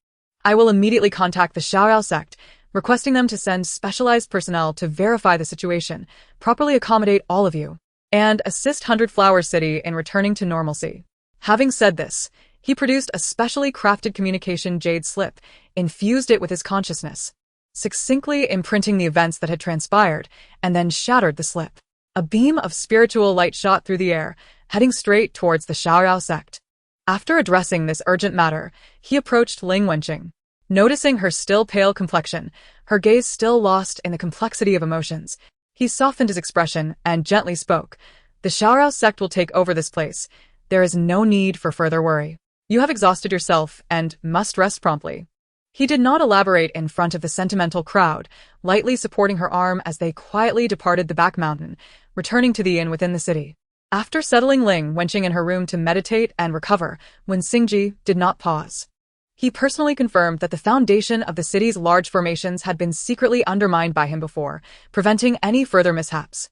I will immediately contact the Xiaoyao sect, requesting them to send specialized personnel to verify the situation, properly accommodate all of you, and assist Hundred Flower City in returning to normalcy. Having said this, he produced a specially crafted communication jade slip, infused it with his consciousness, succinctly imprinting the events that had transpired, and then shattered the slip. A beam of spiritual light shot through the air, heading straight towards the Xiaoyao sect. After addressing this urgent matter, he approached Ling Wenqing. Noticing her still pale complexion, her gaze still lost in the complexity of emotions, he softened his expression and gently spoke. The Xiaoyao sect will take over this place. There is no need for further worry. You have exhausted yourself and must rest promptly. He did not elaborate in front of the sentimental crowd, lightly supporting her arm as they quietly departed the back mountain, returning to the inn within the city. After settling Ling Wenqing in her room to meditate and recover, when Xingji did not pause. He personally confirmed that the foundation of the city's large formations had been secretly undermined by him before, preventing any further mishaps.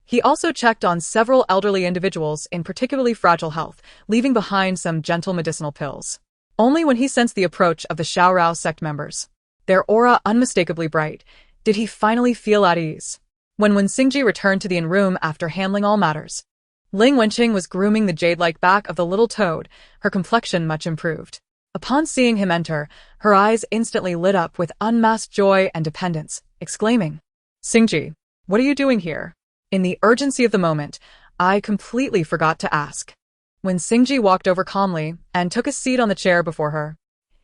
He also checked on several elderly individuals in particularly fragile health, leaving behind some gentle medicinal pills. Only when he sensed the approach of the Xiaorao sect members, their aura unmistakably bright, did he finally feel at ease. When Xingji returned to the inn room after handling all matters, Ling Wenqing was grooming the jade-like back of the little toad, her complexion much improved. Upon seeing him enter, her eyes instantly lit up with unmasked joy and dependence, exclaiming, "Xingji, what are you doing here?" In the urgency of the moment, I completely forgot to ask. When Xingji walked over calmly and took a seat on the chair before her,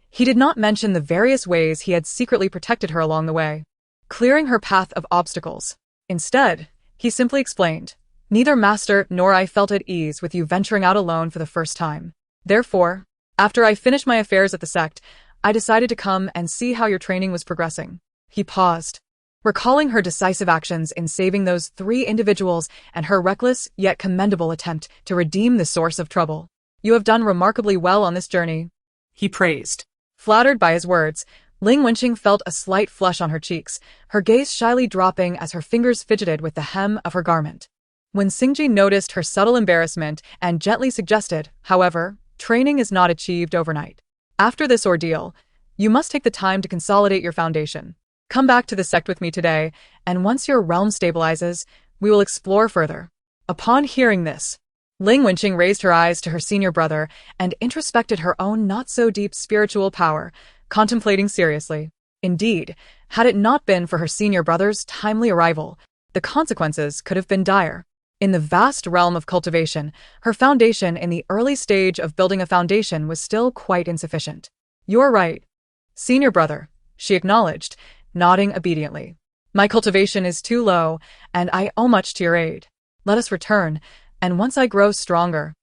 he did not mention the various ways he had secretly protected her along the way, clearing her path of obstacles. Instead, he simply explained, "Neither Master nor I felt at ease with you venturing out alone for the first time. Therefore, after I finished my affairs at the sect, I decided to come and see how your training was progressing." He paused, recalling her decisive actions in saving those 3 individuals and her reckless yet commendable attempt to redeem the source of trouble. "You have done remarkably well on this journey," he praised. Flattered by his words, Ling Wenqing felt a slight flush on her cheeks, her gaze shyly dropping as her fingers fidgeted with the hem of her garment. When Xingji noticed her subtle embarrassment and gently suggested, however, training is not achieved overnight. After this ordeal, you must take the time to consolidate your foundation. Come back to the sect with me today, and once your realm stabilizes, we will explore further. Upon hearing this, Ling Wenqing raised her eyes to her senior brother and introspected her own not-so-deep spiritual power, contemplating seriously. Indeed, had it not been for her senior brother's timely arrival, the consequences could have been dire. In the vast realm of cultivation, her foundation in the early stage of building a foundation was still quite insufficient. "You're right, senior brother," she acknowledged, nodding obediently. "My cultivation is too low, and I owe much to your aid. Let us return, and once I grow stronger,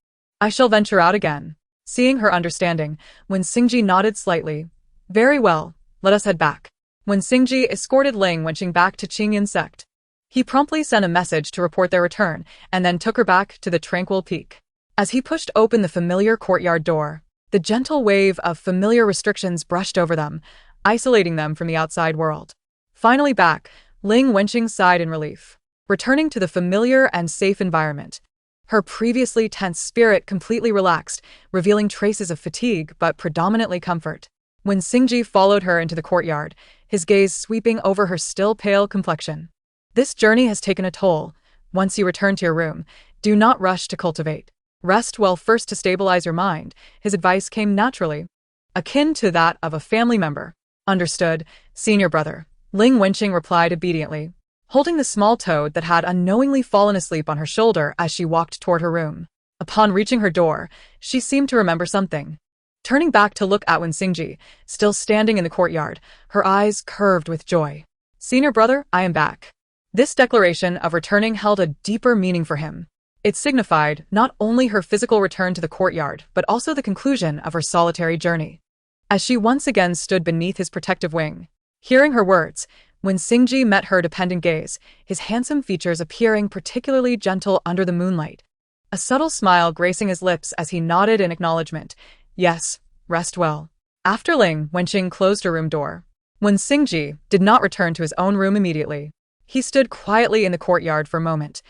I shall venture out again." Seeing her understanding, when Xingji nodded slightly, "Very well, let us head back." When Xingji escorted Ling Wenqing back to Qingyan sect, he promptly sent a message to report their return, and then took her back to the tranquil peak. As he pushed open the familiar courtyard door, the gentle wave of familiar restrictions brushed over them, isolating them from the outside world. Finally back, Ling Wenqing sighed in relief. Returning to the familiar and safe environment, her previously tense spirit completely relaxed, revealing traces of fatigue but predominantly comfort. When Xingji followed her into the courtyard, his gaze sweeping over her still pale complexion. "This journey has taken a toll. Once you return to your room, do not rush to cultivate. Rest well first to stabilize your mind." His advice came naturally, akin to that of a family member. "Understood, senior brother," Ling Wenqing replied obediently, holding the small toad that had unknowingly fallen asleep on her shoulder as she walked toward her room. Upon reaching her door, she seemed to remember something. Turning back to look at Singji, still standing in the courtyard, her eyes curved with joy. "Senior brother, I am back." This declaration of returning held a deeper meaning for him. It signified not only her physical return to the courtyard, but also the conclusion of her solitary journey. As she once again stood beneath his protective wing, hearing her words, when Singji met her dependent gaze, his handsome features appearing particularly gentle under the moonlight. A subtle smile gracing his lips as he nodded in acknowledgement. "Yes, rest well." After Ling Wenqing closed her room door, when Singji did not return to his own room immediately, he stood quietly in the courtyard for a moment,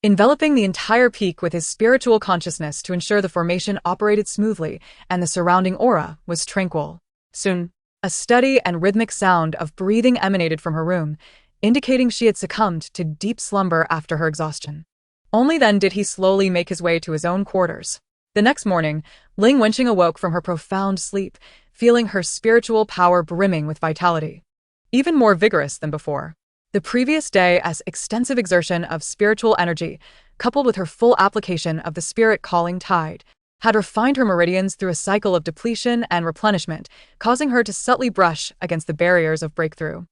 enveloping the entire peak with his spiritual consciousness to ensure the formation operated smoothly and the surrounding aura was tranquil. Soon, a steady and rhythmic sound of breathing emanated from her room, indicating she had succumbed to deep slumber after her exhaustion. Only then did he slowly make his way to his own quarters. The next morning, Ling Wenqing awoke from her profound sleep, feeling her spiritual power brimming with vitality, even more vigorous than before. The previous day, as extensive exertion of spiritual energy, coupled with her full application of the spirit calling tide, had refined her meridians through a cycle of depletion and replenishment, causing her to subtly brush against the barriers of breakthrough.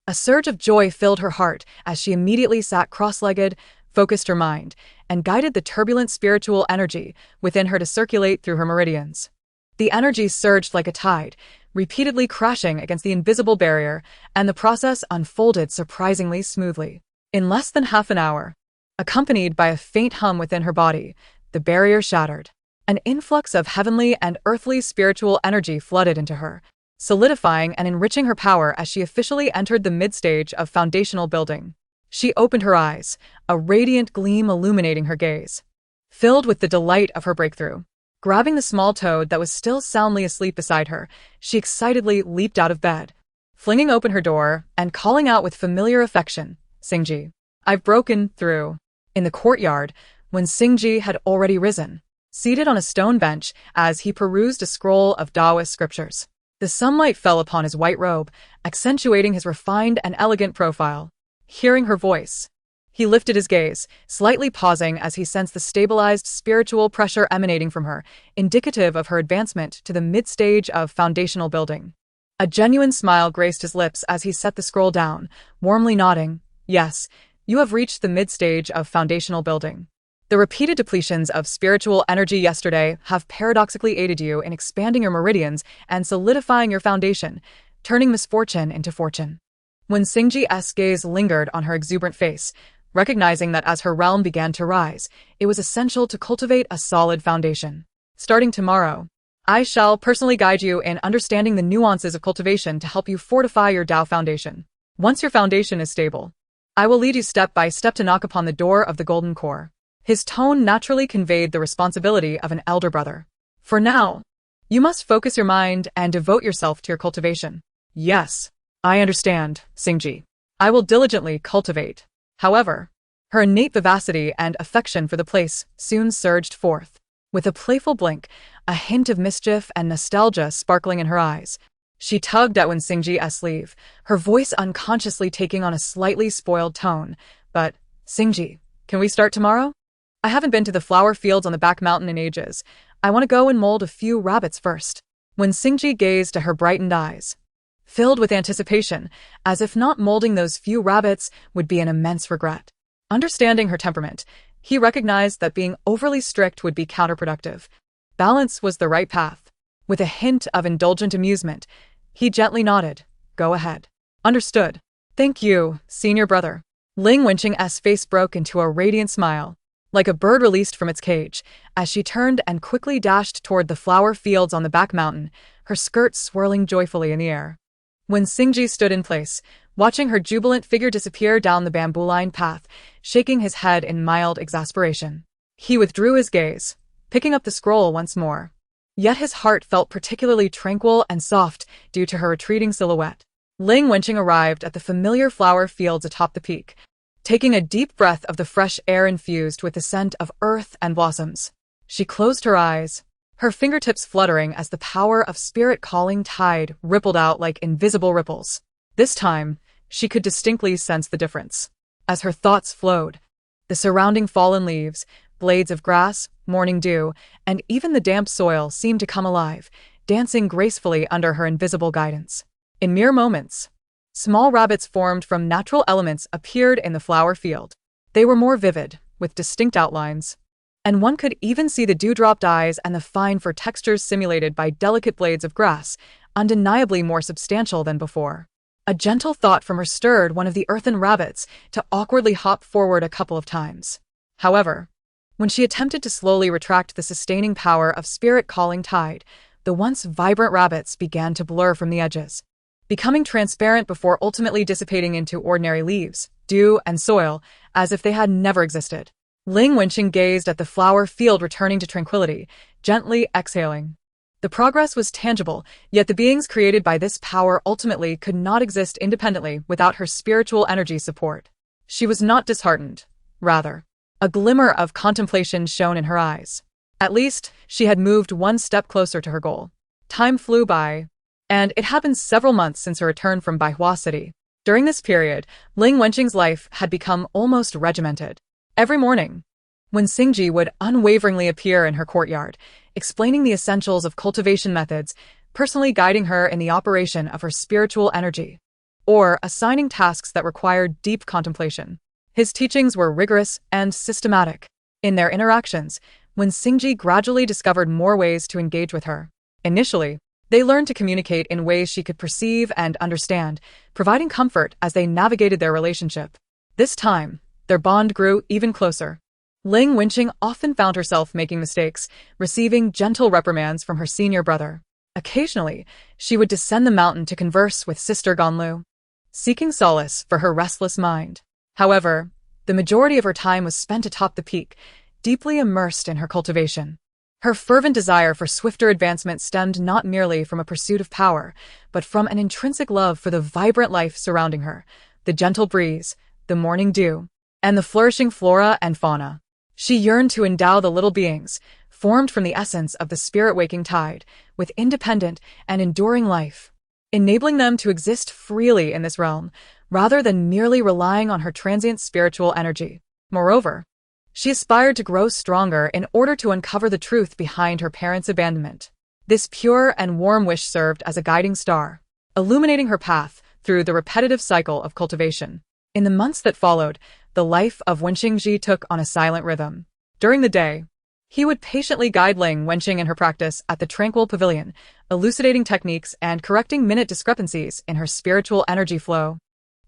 A surge of joy filled her heart as she immediately sat cross-legged, focused her mind, and guided the turbulent spiritual energy within her to circulate through her meridians. The energy surged like a tide, repeatedly crashing against the invisible barrier, and the process unfolded surprisingly smoothly. In less than half an hour, accompanied by a faint hum within her body, the barrier shattered. An influx of heavenly and earthly spiritual energy flooded into her, solidifying and enriching her power as she officially entered the mid-stage of foundational building. She opened her eyes, a radiant gleam illuminating her gaze. Filled with the delight of her breakthrough, grabbing the small toad that was still soundly asleep beside her, she excitedly leaped out of bed, flinging open her door and calling out with familiar affection, "Singji, I've broken through." In the courtyard, when Singji had already risen, seated on a stone bench as he perused a scroll of Taoist scriptures. The sunlight fell upon his white robe, accentuating his refined and elegant profile. Hearing her voice, he lifted his gaze, slightly pausing as he sensed the stabilized spiritual pressure emanating from her, indicative of her advancement to the mid-stage of foundational building. A genuine smile graced his lips as he set the scroll down, warmly nodding, "Yes, you have reached the mid-stage of foundational building. The repeated depletions of spiritual energy yesterday have paradoxically aided you in expanding your meridians and solidifying your foundation, turning misfortune into fortune." When Singji's gaze lingered on her exuberant face, recognizing that as her realm began to rise, it was essential to cultivate a solid foundation. "Starting tomorrow, I shall personally guide you in understanding the nuances of cultivation to help you fortify your Tao foundation. Once your foundation is stable, I will lead you step by step to knock upon the door of the golden core." His tone naturally conveyed the responsibility of an elder brother. "For now, you must focus your mind and devote yourself to your cultivation." "Yes, I understand, Singji. I will diligently cultivate." However, her innate vivacity and affection for the place soon surged forth. With a playful blink, a hint of mischief and nostalgia sparkling in her eyes, she tugged at Singji's sleeve, her voice unconsciously taking on a slightly spoiled tone. "But, Singji, can we start tomorrow? I haven't been to the flower fields on the back mountain in ages. I want to go and mold a few rabbits first." When Singji gazed at her brightened eyes, filled with anticipation, as if not molding those few rabbits would be an immense regret. Understanding her temperament, he recognized that being overly strict would be counterproductive. Balance was the right path. With a hint of indulgent amusement, he gently nodded. "Go ahead." "Understood. Thank you, senior brother." Ling Wenqing's face broke into a radiant smile, like a bird released from its cage, as she turned and quickly dashed toward the flower fields on the back mountain, her skirt swirling joyfully in the air. When Singji stood in place, watching her jubilant figure disappear down the bamboo-lined path, shaking his head in mild exasperation, he withdrew his gaze, picking up the scroll once more. Yet his heart felt particularly tranquil and soft due to her retreating silhouette. Ling Wenqing arrived at the familiar flower fields atop the peak, taking a deep breath of the fresh air infused with the scent of earth and blossoms. She closed her eyes, her fingertips fluttering as the power of spirit calling tide rippled out like invisible ripples. This time, she could distinctly sense the difference. as her thoughts flowed. The surrounding fallen leaves, blades of grass, morning dew, and even the damp soil seemed to come alive, dancing gracefully under her invisible guidance. In mere moments, small rabbits formed from natural elements appeared in the flower field. They were more vivid, with distinct outlines, and one could even see the dewdrop dyes and the fine fur textures simulated by delicate blades of grass, undeniably more substantial than before. A gentle thought from her stirred one of the earthen rabbits to awkwardly hop forward a couple of times. However, when she attempted to slowly retract the sustaining power of spirit-calling tide, the once vibrant rabbits began to blur from the edges, becoming transparent before ultimately dissipating into ordinary leaves, dew, and soil, as if they had never existed. Ling Wenqing gazed at the flower field returning to tranquility, gently exhaling. The progress was tangible, yet the beings created by this power ultimately could not exist independently without her spiritual energy support. She was not disheartened. Rather, a glimmer of contemplation shone in her eyes. At least, she had moved one step closer to her goal. Time flew by, and it had been several months since her return from Baihua City. During this period, Ling Wenqing's life had become almost regimented. Every morning, when Xingji would unwaveringly appear in her courtyard, explaining the essentials of cultivation methods, personally guiding her in the operation of her spiritual energy, or assigning tasks that required deep contemplation, his teachings were rigorous and systematic. In their interactions, when Xingji gradually discovered more ways to engage with her. Initially, they learned to communicate in ways she could perceive and understand, providing comfort as they navigated their relationship. This time, their bond grew even closer. Ling Wenqing often found herself making mistakes, receiving gentle reprimands from her senior brother. Occasionally, she would descend the mountain to converse with Sister Ganlu, seeking solace for her restless mind. However, the majority of her time was spent atop the peak, deeply immersed in her cultivation. Her fervent desire for swifter advancement stemmed not merely from a pursuit of power, but from an intrinsic love for the vibrant life surrounding her, the gentle breeze, the morning dew, and the flourishing flora and fauna. She yearned to endow the little beings, formed from the essence of the spirit-waking tide, with independent and enduring life, enabling them to exist freely in this realm, rather than merely relying on her transient spiritual energy. Moreover, she aspired to grow stronger in order to uncover the truth behind her parents' abandonment. This pure and warm wish served as a guiding star, illuminating her path through the repetitive cycle of cultivation. In the months that followed, the life of Wenqing took on a silent rhythm. During the day, he would patiently guide Ling Wenqing in her practice at the tranquil pavilion, elucidating techniques and correcting minute discrepancies in her spiritual energy flow.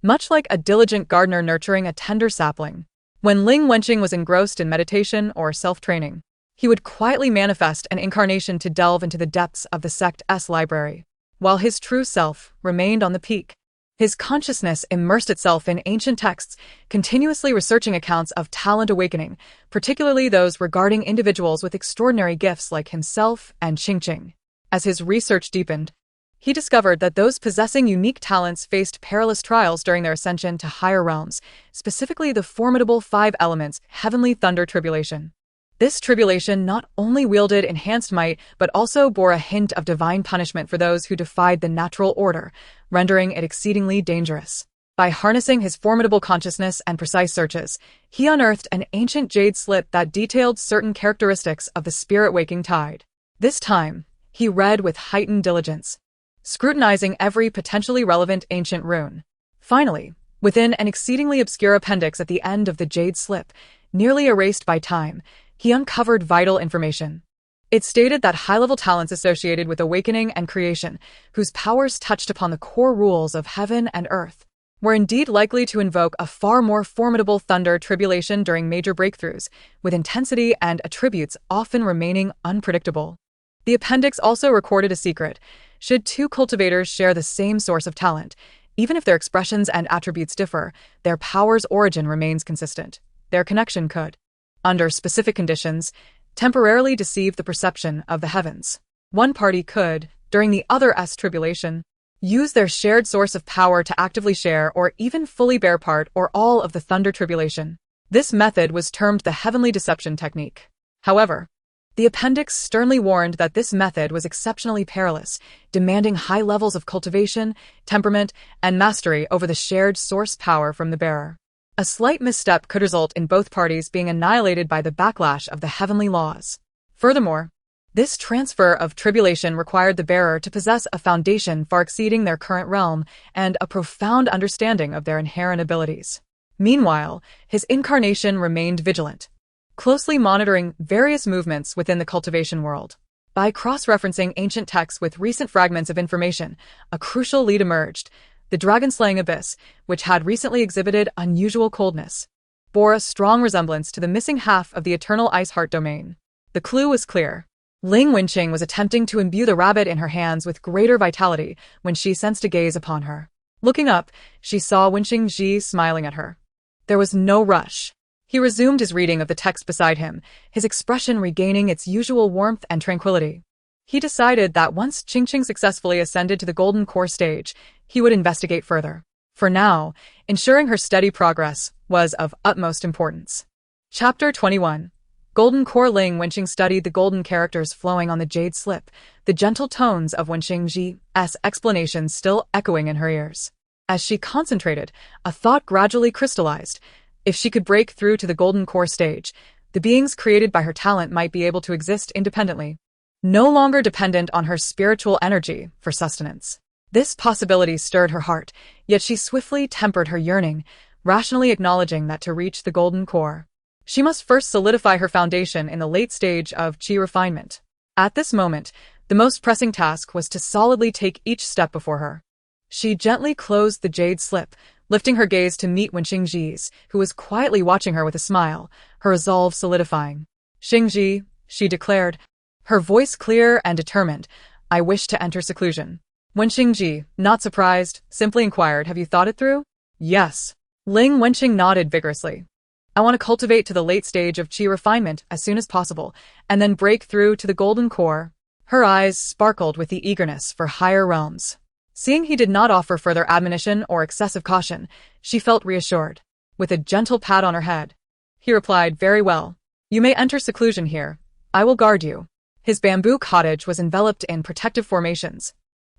Much like a diligent gardener nurturing a tender sapling, when Ling Wenqing was engrossed in meditation or self-training, he would quietly manifest an incarnation to delve into the depths of the sect's library, while his true self remained on the peak. His consciousness immersed itself in ancient texts, continuously researching accounts of talent awakening, particularly those regarding individuals with extraordinary gifts like himself and Qingqing. As his research deepened, he discovered that those possessing unique talents faced perilous trials during their ascension to higher realms, specifically the formidable 5 elements heavenly thunder tribulation. This tribulation not only wielded enhanced might, but also bore a hint of divine punishment for those who defied the natural order, rendering it exceedingly dangerous. By harnessing his formidable consciousness and precise searches, he unearthed an ancient jade slip that detailed certain characteristics of the spirit-waking tide. This time, he read with heightened diligence, scrutinizing every potentially relevant ancient rune. Finally, within an exceedingly obscure appendix at the end of the jade slip, nearly erased by time, he uncovered vital information. It stated that high-level talents associated with awakening and creation, whose powers touched upon the core rules of heaven and earth, were indeed likely to invoke a far more formidable thunder tribulation during major breakthroughs, with intensity and attributes often remaining unpredictable. The appendix also recorded a secret. Should 2 cultivators share the same source of talent, even if their expressions and attributes differ, their power's origin remains consistent. Their connection could, under specific conditions, temporarily deceive the perception of the heavens. One party could, during the other's tribulation, use their shared source of power to actively share or even fully bear part or all of the thunder tribulation. This method was termed the heavenly deception technique. However, the appendix sternly warned that this method was exceptionally perilous, demanding high levels of cultivation, temperament, and mastery over the shared source power from the bearer. A slight misstep could result in both parties being annihilated by the backlash of the heavenly laws. Furthermore, this transfer of tribulation required the bearer to possess a foundation far exceeding their current realm and a profound understanding of their inherent abilities. Meanwhile, his incarnation remained vigilant, closely monitoring various movements within the cultivation world. By cross-referencing ancient texts with recent fragments of information, a crucial lead emerged. The dragon-slaying abyss, which had recently exhibited unusual coldness, bore a strong resemblance to the missing half of the eternal ice heart domain. The clue was clear. Ling Wenqing was attempting to imbue the rabbit in her hands with greater vitality when she sensed a gaze upon her. Looking up, she saw Wenqing Ji smiling at her. There was no rush. He resumed his reading of the text beside him, his expression regaining its usual warmth and tranquility. He decided that once Qingqing successfully ascended to the golden core stage, he would investigate further. For now, ensuring her steady progress was of utmost importance. Chapter 21. Golden Core. Ling Wenqing studied the golden characters flowing on the jade slip, the gentle tones of Wenqing Ji's explanations still echoing in her ears. As she concentrated, a thought gradually crystallized. If she could break through to the Golden Core stage, the beings created by her talent might be able to exist independently, no longer dependent on her spiritual energy for sustenance. This possibility stirred her heart, yet she swiftly tempered her yearning, rationally acknowledging that to reach the Golden Core, she must first solidify her foundation in the late stage of qi refinement. At this moment, the most pressing task was to solidly take each step before her. She gently closed the jade slip, lifting her gaze to meet Wenqing Ji's, who was quietly watching her with a smile, her resolve solidifying. "Xingji," she declared, her voice clear and determined, "I wish to enter seclusion." Wenqing Ji, not surprised, simply inquired, "Have you thought it through?" "Yes." Ling Wenqing nodded vigorously. "I want to cultivate to the late stage of qi refinement as soon as possible, and then break through to the Golden Core." Her eyes sparkled with the eagerness for higher realms. Seeing he did not offer further admonition or excessive caution, she felt reassured. With a gentle pat on her head, he replied, "Very well. You may enter seclusion here. I will guard you." His bamboo cottage was enveloped in protective formations,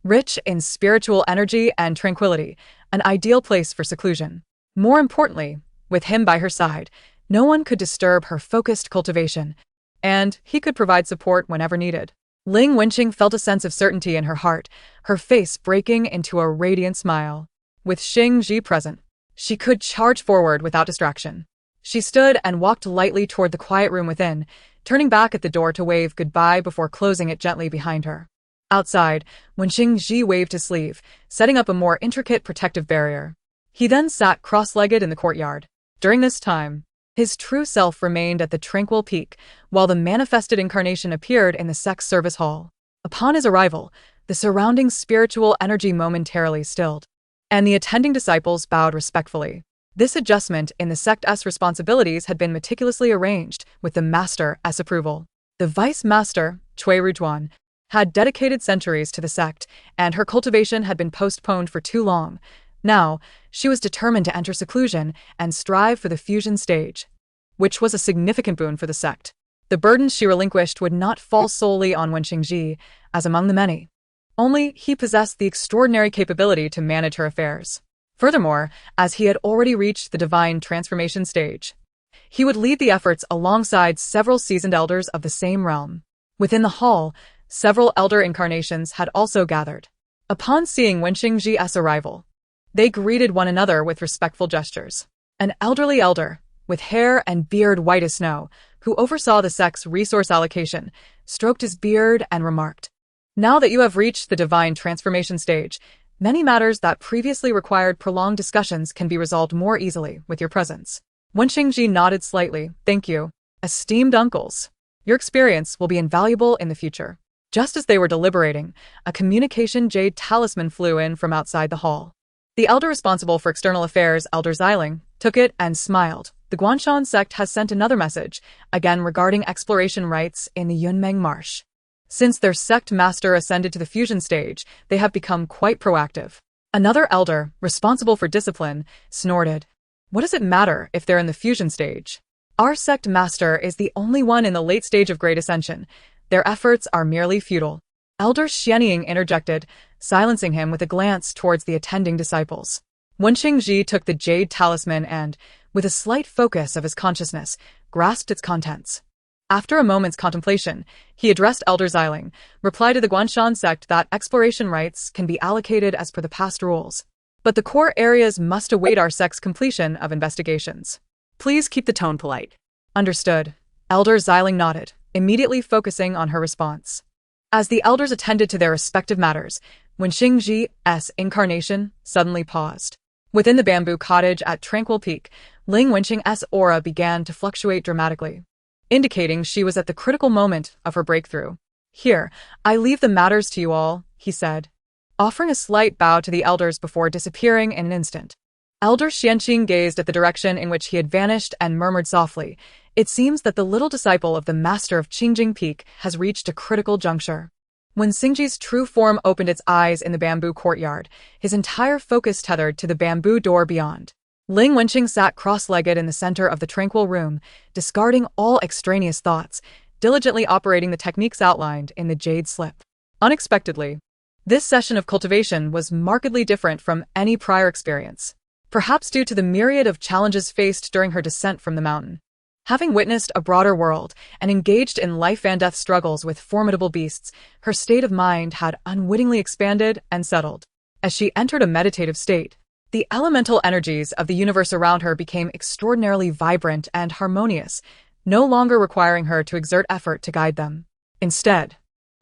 rich in spiritual energy and tranquility, an ideal place for seclusion. More importantly, with him by her side, no one could disturb her focused cultivation, and he could provide support whenever needed. Ling Wenqing felt a sense of certainty in her heart, her face breaking into a radiant smile. With Xingji present, she could charge forward without distraction. She stood and walked lightly toward the quiet room within, turning back at the door to wave goodbye before closing it gently behind her. Outside, Wenqing waved his sleeve, setting up a more intricate protective barrier. He then sat cross-legged in the courtyard. During this time, his true self remained at the tranquil peak, while the manifested incarnation appeared in the sect's service hall. Upon his arrival, the surrounding spiritual energy momentarily stilled, and the attending disciples bowed respectfully. This adjustment in the sect's responsibilities had been meticulously arranged with the master's approval. The vice master, Cui Rujuan, had dedicated centuries to the sect, and her cultivation had been postponed for too long. Now, she was determined to enter seclusion and strive for the fusion stage, which was a significant boon for the sect. The burdens she relinquished would not fall solely on Wenqing, as among the many. Only he possessed the extraordinary capability to manage her affairs. Furthermore, as he had already reached the divine transformation stage, he would lead the efforts alongside several seasoned elders of the same realm. Within the hall, several elder incarnations had also gathered. Upon seeing Wenqing's arrival, they greeted one another with respectful gestures. An elderly elder, with hair and beard white as snow, who oversaw the sect's resource allocation, stroked his beard and remarked, "Now that you have reached the divine transformation stage, many matters that previously required prolonged discussions can be resolved more easily with your presence." Wenqing nodded slightly. "Thank you, esteemed uncles. Your experience will be invaluable in the future." Just as they were deliberating, a communication jade talisman flew in from outside the hall. The elder responsible for external affairs, Elder Xiling, took it and smiled. "The Guanshan sect has sent another message, again regarding exploration rights in the Yunmeng Marsh. Since their sect master ascended to the fusion stage, they have become quite proactive." Another elder, responsible for discipline, snorted. "What does it matter if they're in the fusion stage? Our sect master is the only one in the late stage of great ascension. Their efforts are merely futile." Elder Xianying interjected, silencing him with a glance towards the attending disciples. Wenqing took the jade talisman and, with a slight focus of his consciousness, grasped its contents. After a moment's contemplation, he addressed Elder Xiling, reply to the Guanshan sect that exploration rights can be allocated as per the past rules. But the core areas must await our sect's completion of investigations. Please keep the tone polite. Understood. Elder Xiling nodded, immediately focusing on her response. As the elders attended to their respective matters, Wenxing Ji's incarnation suddenly paused. Within the bamboo cottage at Tranquil Peak, Ling Wenqing's aura began to fluctuate dramatically, indicating she was at the critical moment of her breakthrough. Here, I leave the matters to you all, he said, offering a slight bow to the elders before disappearing in an instant. Elder Xianqing gazed at the direction in which he had vanished and murmured softly, "It seems that the little disciple of the master of Qingjing Peak has reached a critical juncture." When Xingji's true form opened its eyes in the bamboo courtyard, his entire focus tethered to the bamboo door beyond. Ling Wenqing sat cross-legged in the center of the tranquil room, discarding all extraneous thoughts, diligently operating the techniques outlined in the jade slip. Unexpectedly, this session of cultivation was markedly different from any prior experience, perhaps due to the myriad of challenges faced during her descent from the mountain. Having witnessed a broader world and engaged in life and death struggles with formidable beasts, her state of mind had unwittingly expanded and settled. As she entered a meditative state, the elemental energies of the universe around her became extraordinarily vibrant and harmonious, no longer requiring her to exert effort to guide them. Instead,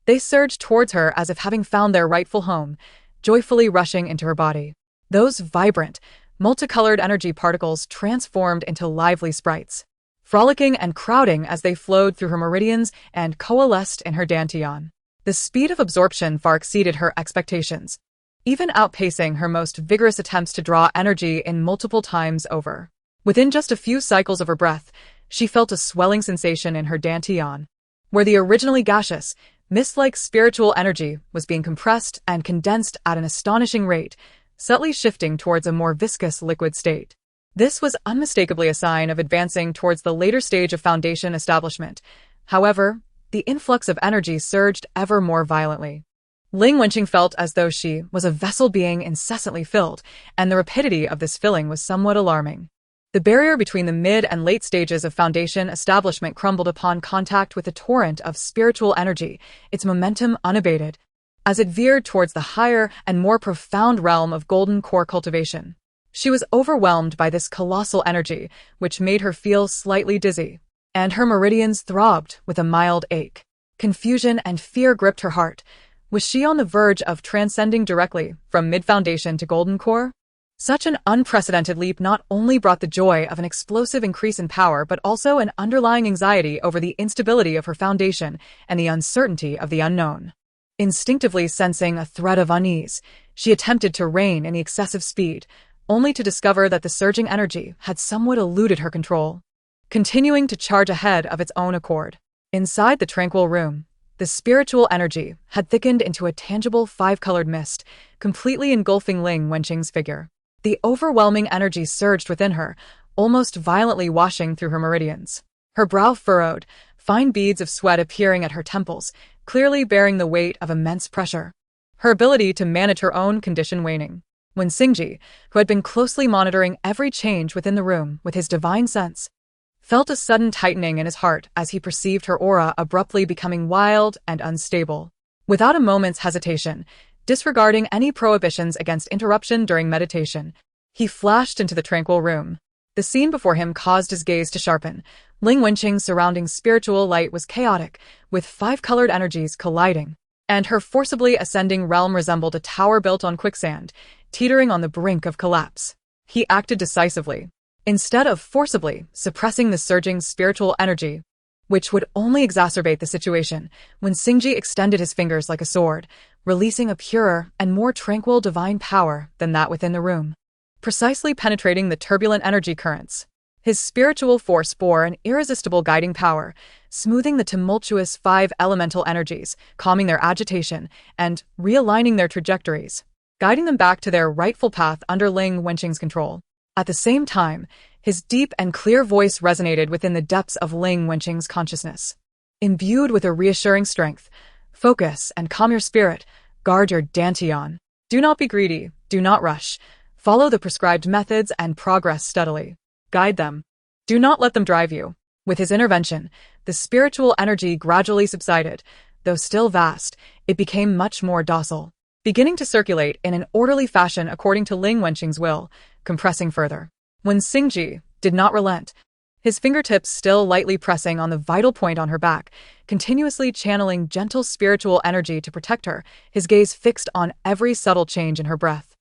they surged towards her as if having found their rightful home, joyfully rushing into her body. Those vibrant, multicolored energy particles transformed into lively sprites, frolicking and crowding as they flowed through her meridians and coalesced in her dantian. The speed of absorption far exceeded her expectations, even outpacing her most vigorous attempts to draw energy in multiple times over. Within just a few cycles of her breath, she felt a swelling sensation in her dantian, where the originally gaseous, mist-like spiritual energy was being compressed and condensed at an astonishing rate, subtly shifting towards a more viscous liquid state. This was unmistakably a sign of advancing towards the later stage of foundation establishment. However, the influx of energy surged ever more violently. Ling Wenqing felt as though she was a vessel being incessantly filled, and the rapidity of this filling was somewhat alarming. The barrier between the mid and late stages of foundation establishment crumbled upon contact with a torrent of spiritual energy, its momentum unabated, as it veered towards the higher and more profound realm of golden core cultivation. She was overwhelmed by this colossal energy, which made her feel slightly dizzy, and her meridians throbbed with a mild ache. Confusion and fear gripped her heart. Was she on the verge of transcending directly from mid-foundation to golden core? Such an unprecedented leap not only brought the joy of an explosive increase in power but also an underlying anxiety over the instability of her foundation and the uncertainty of the unknown. Instinctively sensing a threat of unease, she attempted to rein in the excessive speed, only to discover that the surging energy had somewhat eluded her control, continuing to charge ahead of its own accord. Inside the tranquil room, the spiritual energy had thickened into a tangible five-colored mist, completely engulfing Ling Wenqing's figure. The overwhelming energy surged within her, almost violently washing through her meridians. Her brow furrowed, fine beads of sweat appearing at her temples, clearly bearing the weight of immense pressure. Her ability to manage her own condition waning. When Xingji, who had been closely monitoring every change within the room with his divine sense, felt a sudden tightening in his heart as he perceived her aura abruptly becoming wild and unstable. Without a moment's hesitation, disregarding any prohibitions against interruption during meditation, he flashed into the tranquil room. The scene before him caused his gaze to sharpen. Ling Wenqing's surrounding spiritual light was chaotic, with five-colored energies colliding, and her forcibly ascending realm resembled a tower built on quicksand, teetering on the brink of collapse. He acted decisively, instead of forcibly suppressing the surging spiritual energy, which would only exacerbate the situation. When Xingji extended his fingers like a sword, releasing a purer and more tranquil divine power than that within the room, precisely penetrating the turbulent energy currents. His spiritual force bore an irresistible guiding power, smoothing the tumultuous five elemental energies, calming their agitation, and realigning their trajectories, guiding them back to their rightful path under Ling Wenqing's control. At the same time, his deep and clear voice resonated within the depths of Ling Wenqing's consciousness. Imbued with a reassuring strength, focus and calm your spirit, guard your dantian. Do not be greedy, do not rush, follow the prescribed methods and progress steadily. Guide them. Do not let them drive you. With his intervention, the spiritual energy gradually subsided. Though still vast, it became much more docile, beginning to circulate in an orderly fashion according to Ling Wenqing's will, compressing further. When Xingji did not relent, his fingertips still lightly pressing on the vital point on her back, continuously channeling gentle spiritual energy to protect her, his gaze fixed on every subtle change in her breath,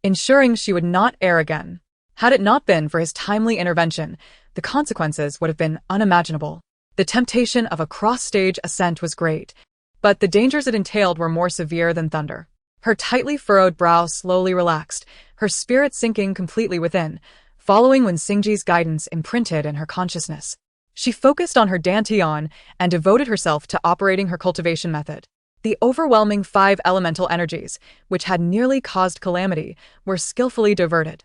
ensuring she would not err again. Had it not been for his timely intervention, the consequences would have been unimaginable. The temptation of a cross-stage ascent was great, but the dangers it entailed were more severe than thunder. Her tightly furrowed brow slowly relaxed, her spirit sinking completely within, following when Xingji's guidance imprinted in her consciousness. She focused on her dantian and devoted herself to operating her cultivation method. The overwhelming 5 elemental energies, which had nearly caused calamity, were skillfully diverted.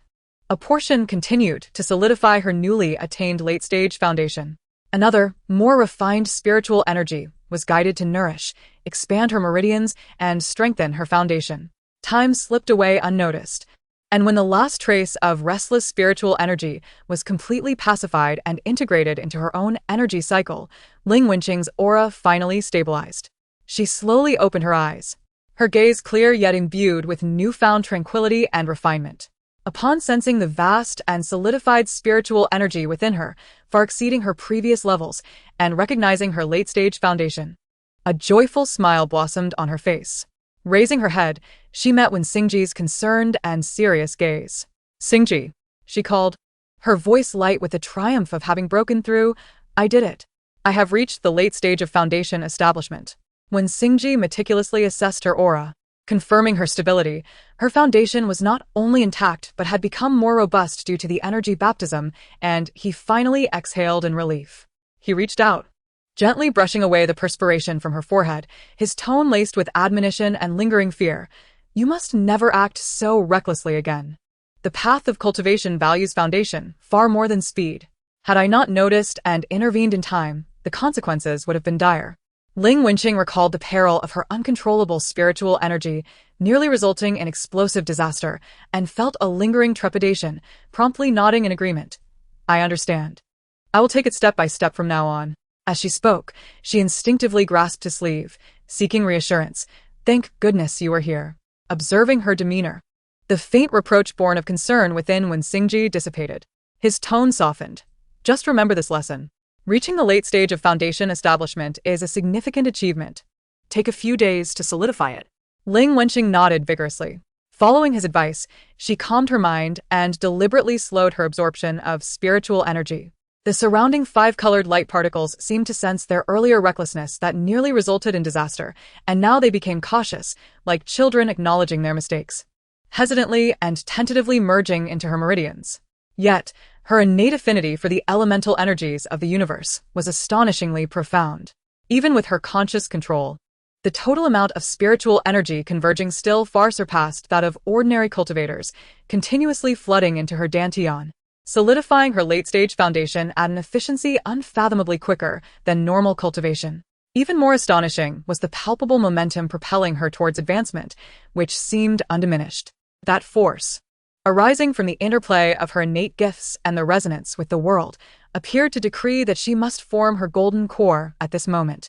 A portion continued to solidify her newly attained late-stage foundation. Another, more refined spiritual energy was guided to nourish, expand her meridians, and strengthen her foundation. Time slipped away unnoticed, and when the last trace of restless spiritual energy was completely pacified and integrated into her own energy cycle, Ling Wenqing's aura finally stabilized. She slowly opened her eyes, her gaze clear yet imbued with newfound tranquility and refinement. Upon sensing the vast and solidified spiritual energy within her, far exceeding her previous levels, and recognizing her late-stage foundation, a joyful smile blossomed on her face. Raising her head, she met Wen Xingji's concerned and serious gaze. "Xingji," she called, her voice light with the triumph of having broken through. "I did it. I have reached the late stage of foundation establishment." When Xingji meticulously assessed her aura, confirming her stability, her foundation was not only intact but had become more robust due to the energy baptism, and he finally exhaled in relief. He reached out, gently brushing away the perspiration from her forehead, his tone laced with admonition and lingering fear. "You must never act so recklessly again. The path of cultivation values foundation far more than speed. Had I not noticed and intervened in time, the consequences would have been dire." Ling Wenqing recalled the peril of her uncontrollable spiritual energy, nearly resulting in explosive disaster, and felt a lingering trepidation, promptly nodding in agreement. "I understand. I will take it step by step from now on." As she spoke, she instinctively grasped his sleeve, seeking reassurance. "Thank goodness you are here." Observing her demeanor, the faint reproach born of concern within when Xingji dissipated, his tone softened. "Just remember this lesson. Reaching the late stage of foundation establishment is a significant achievement. Take a few days to solidify it." Ling Wenqing nodded vigorously. Following his advice, she calmed her mind and deliberately slowed her absorption of spiritual energy. The surrounding 5-colored light particles seemed to sense their earlier recklessness that nearly resulted in disaster, and now they became cautious, like children acknowledging their mistakes, hesitantly and tentatively merging into her meridians. Yet, her innate affinity for the elemental energies of the universe was astonishingly profound. Even with her conscious control, the total amount of spiritual energy converging still far surpassed that of ordinary cultivators, continuously flooding into her dantian, solidifying her late-stage foundation at an efficiency unfathomably quicker than normal cultivation. Even more astonishing was the palpable momentum propelling her towards advancement, which seemed undiminished. That force, arising from the interplay of her innate gifts and the resonance with the world, appeared to decree that she must form her golden core at this moment,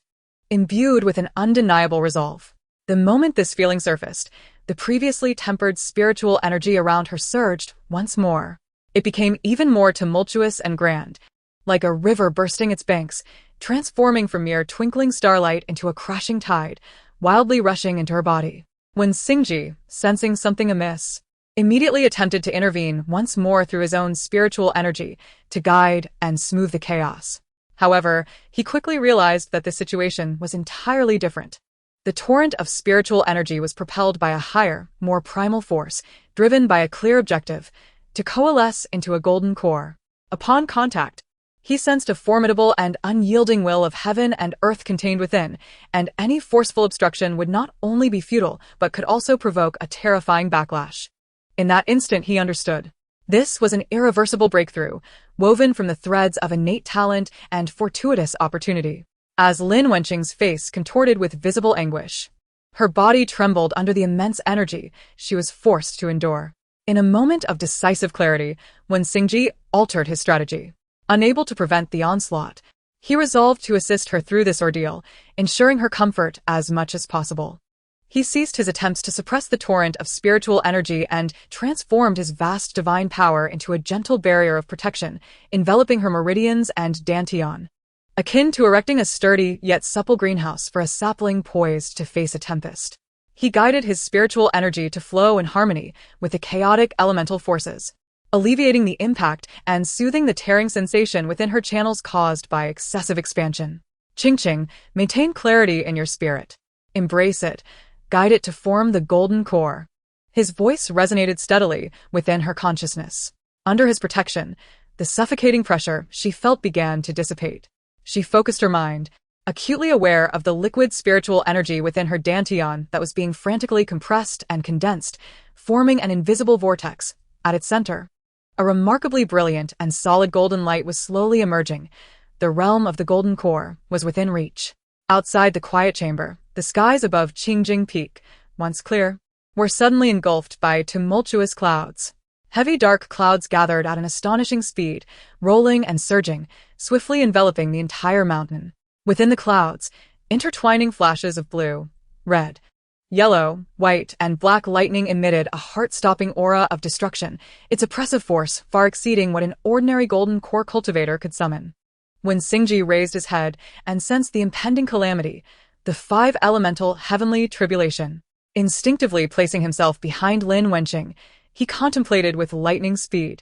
imbued with an undeniable resolve. The moment this feeling surfaced, the previously tempered spiritual energy around her surged once more. It became even more tumultuous and grand, like a river bursting its banks, transforming from mere twinkling starlight into a crashing tide, wildly rushing into her body. When Xingji, sensing something amiss, immediately attempted to intervene once more through his own spiritual energy to guide and smooth the chaos. However, he quickly realized that the situation was entirely different. The torrent of spiritual energy was propelled by a higher, more primal force, driven by a clear objective, to coalesce into a golden core. Upon contact, he sensed a formidable and unyielding will of heaven and earth contained within, and any forceful obstruction would not only be futile but could also provoke a terrifying backlash. In that instant he understood. This was an irreversible breakthrough, woven from the threads of innate talent and fortuitous opportunity. As Lin Wenqing's face contorted with visible anguish, her body trembled under the immense energy she was forced to endure. In a moment of decisive clarity, when Xingji altered his strategy. Unable to prevent the onslaught, he resolved to assist her through this ordeal, ensuring her comfort as much as possible. He ceased his attempts to suppress the torrent of spiritual energy and transformed his vast divine power into a gentle barrier of protection, enveloping her meridians and dantian. Akin to erecting a sturdy yet supple greenhouse for a sapling poised to face a tempest. He guided his spiritual energy to flow in harmony with the chaotic elemental forces, alleviating the impact and soothing the tearing sensation within her channels caused by excessive expansion. Qingqing, maintain clarity in your spirit. Embrace it. Guide it to form the golden core. His voice resonated steadily within her consciousness. Under his protection, the suffocating pressure she felt began to dissipate. She focused her mind, acutely aware of the liquid spiritual energy within her dantian that was being frantically compressed and condensed, forming an invisible vortex. At its center, a remarkably brilliant and solid golden light was slowly emerging. The realm of the golden core was within reach. Outside the quiet chamber, the skies above Qingjing Peak, once clear, were suddenly engulfed by tumultuous clouds. Heavy dark clouds gathered at an astonishing speed, rolling and surging, swiftly enveloping the entire mountain. Within the clouds, intertwining flashes of blue, red, yellow, white, and black lightning emitted a heart-stopping aura of destruction, its oppressive force far exceeding what an ordinary golden core cultivator could summon. When Xingji raised his head and sensed the impending calamity, the five-elemental heavenly tribulation, instinctively placing himself behind Lin Wenqing, he contemplated with lightning speed,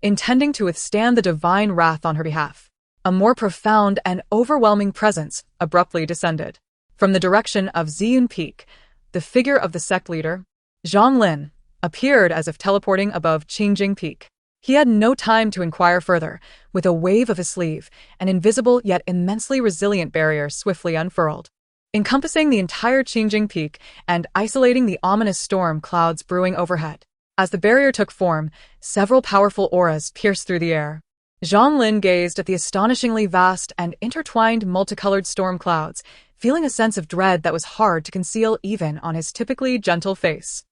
intending to withstand the divine wrath on her behalf. A more profound and overwhelming presence abruptly descended. From the direction of Ziyun Peak, the figure of the sect leader, Zhang Lin, appeared as if teleporting above Qingjing Peak. He had no time to inquire further. With a wave of his sleeve, an invisible yet immensely resilient barrier swiftly unfurled, encompassing the entire Qingjing Peak and isolating the ominous storm clouds brewing overhead. As the barrier took form, several powerful auras pierced through the air. Zhang Lin gazed at the astonishingly vast and intertwined multicolored storm clouds, feeling a sense of dread that was hard to conceal even on his typically gentle face.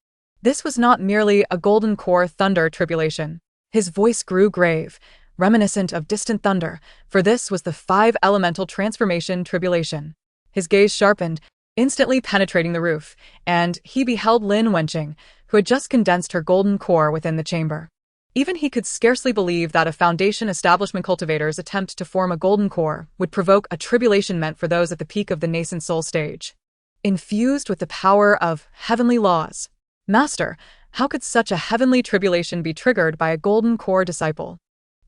This was not merely a golden core thunder tribulation. His voice grew grave, reminiscent of distant thunder, for this was the five-elemental transformation tribulation. His gaze sharpened, instantly penetrating the roof, and he beheld Lin Wenqing, who had just condensed her golden core within the chamber. Even he could scarcely believe that a Foundation establishment cultivator's attempt to form a golden core would provoke a tribulation meant for those at the peak of the nascent soul stage. Infused with the power of heavenly laws. Master, how could such a heavenly tribulation be triggered by a golden core disciple?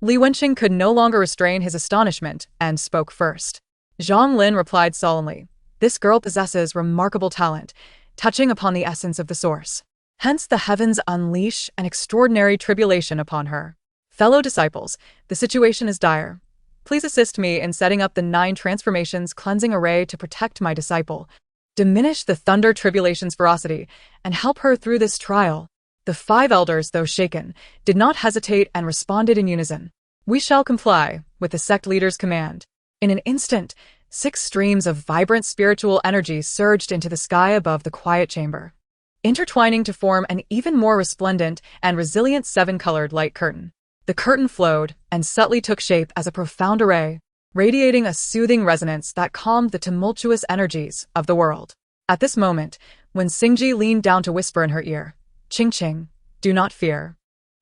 Li Wenqing could no longer restrain his astonishment and spoke first. Zhang Lin replied solemnly, "This girl possesses remarkable talent, touching upon the essence of the source. Hence the heavens unleash an extraordinary tribulation upon her. Fellow disciples, the situation is dire. Please assist me in setting up the 9 transformations cleansing array to protect my disciple, diminish the thunder tribulation's ferocity, and help her through this trial." The 5 elders, though shaken, did not hesitate and responded in unison. "We shall comply with the sect leader's command." In an instant, 6 streams of vibrant spiritual energy surged into the sky above the quiet chamber, intertwining to form an even more resplendent and resilient 7-colored light curtain. The curtain flowed and subtly took shape as a profound array, radiating a soothing resonance that calmed the tumultuous energies of the world. At this moment, when Xingji leaned down to whisper in her ear, "Qingqing, do not fear.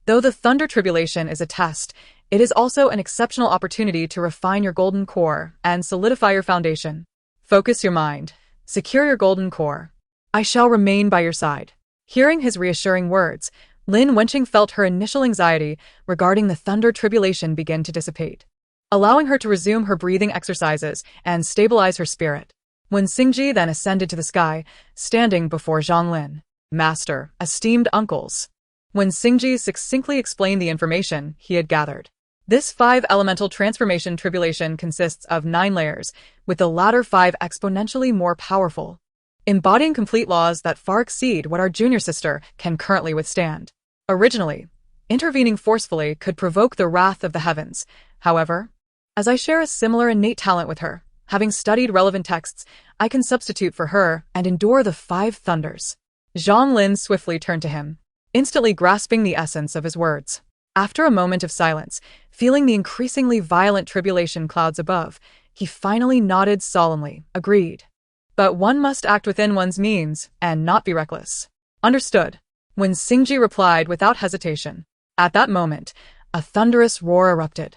Though the thunder tribulation is a test, it is also an exceptional opportunity to refine your golden core and solidify your foundation. Focus your mind, secure your golden core. I shall remain by your side." Hearing his reassuring words, Lin Wenqing felt her initial anxiety regarding the thunder tribulation begin to dissipate, allowing her to resume her breathing exercises and stabilize her spirit. When Xingji then ascended to the sky, standing before Zhang Lin, "Master, esteemed uncles." When Xingji succinctly explained the information he had gathered. This 5-elemental transformation tribulation consists of 9 layers, with the latter 5 exponentially more powerful, embodying complete laws that far exceed what our junior sister can currently withstand. Originally, intervening forcefully could provoke the wrath of the heavens. However, as I share a similar innate talent with her, having studied relevant texts, I can substitute for her and endure the 5 thunders. Zhang Lin swiftly turned to him. instantly grasping the essence of his words. After a moment of silence, feeling the increasingly violent tribulation clouds above, he finally nodded solemnly, agreed. But one must act within one's means, and not be reckless. Understood. When Singji replied without hesitation. At that moment, a thunderous roar erupted.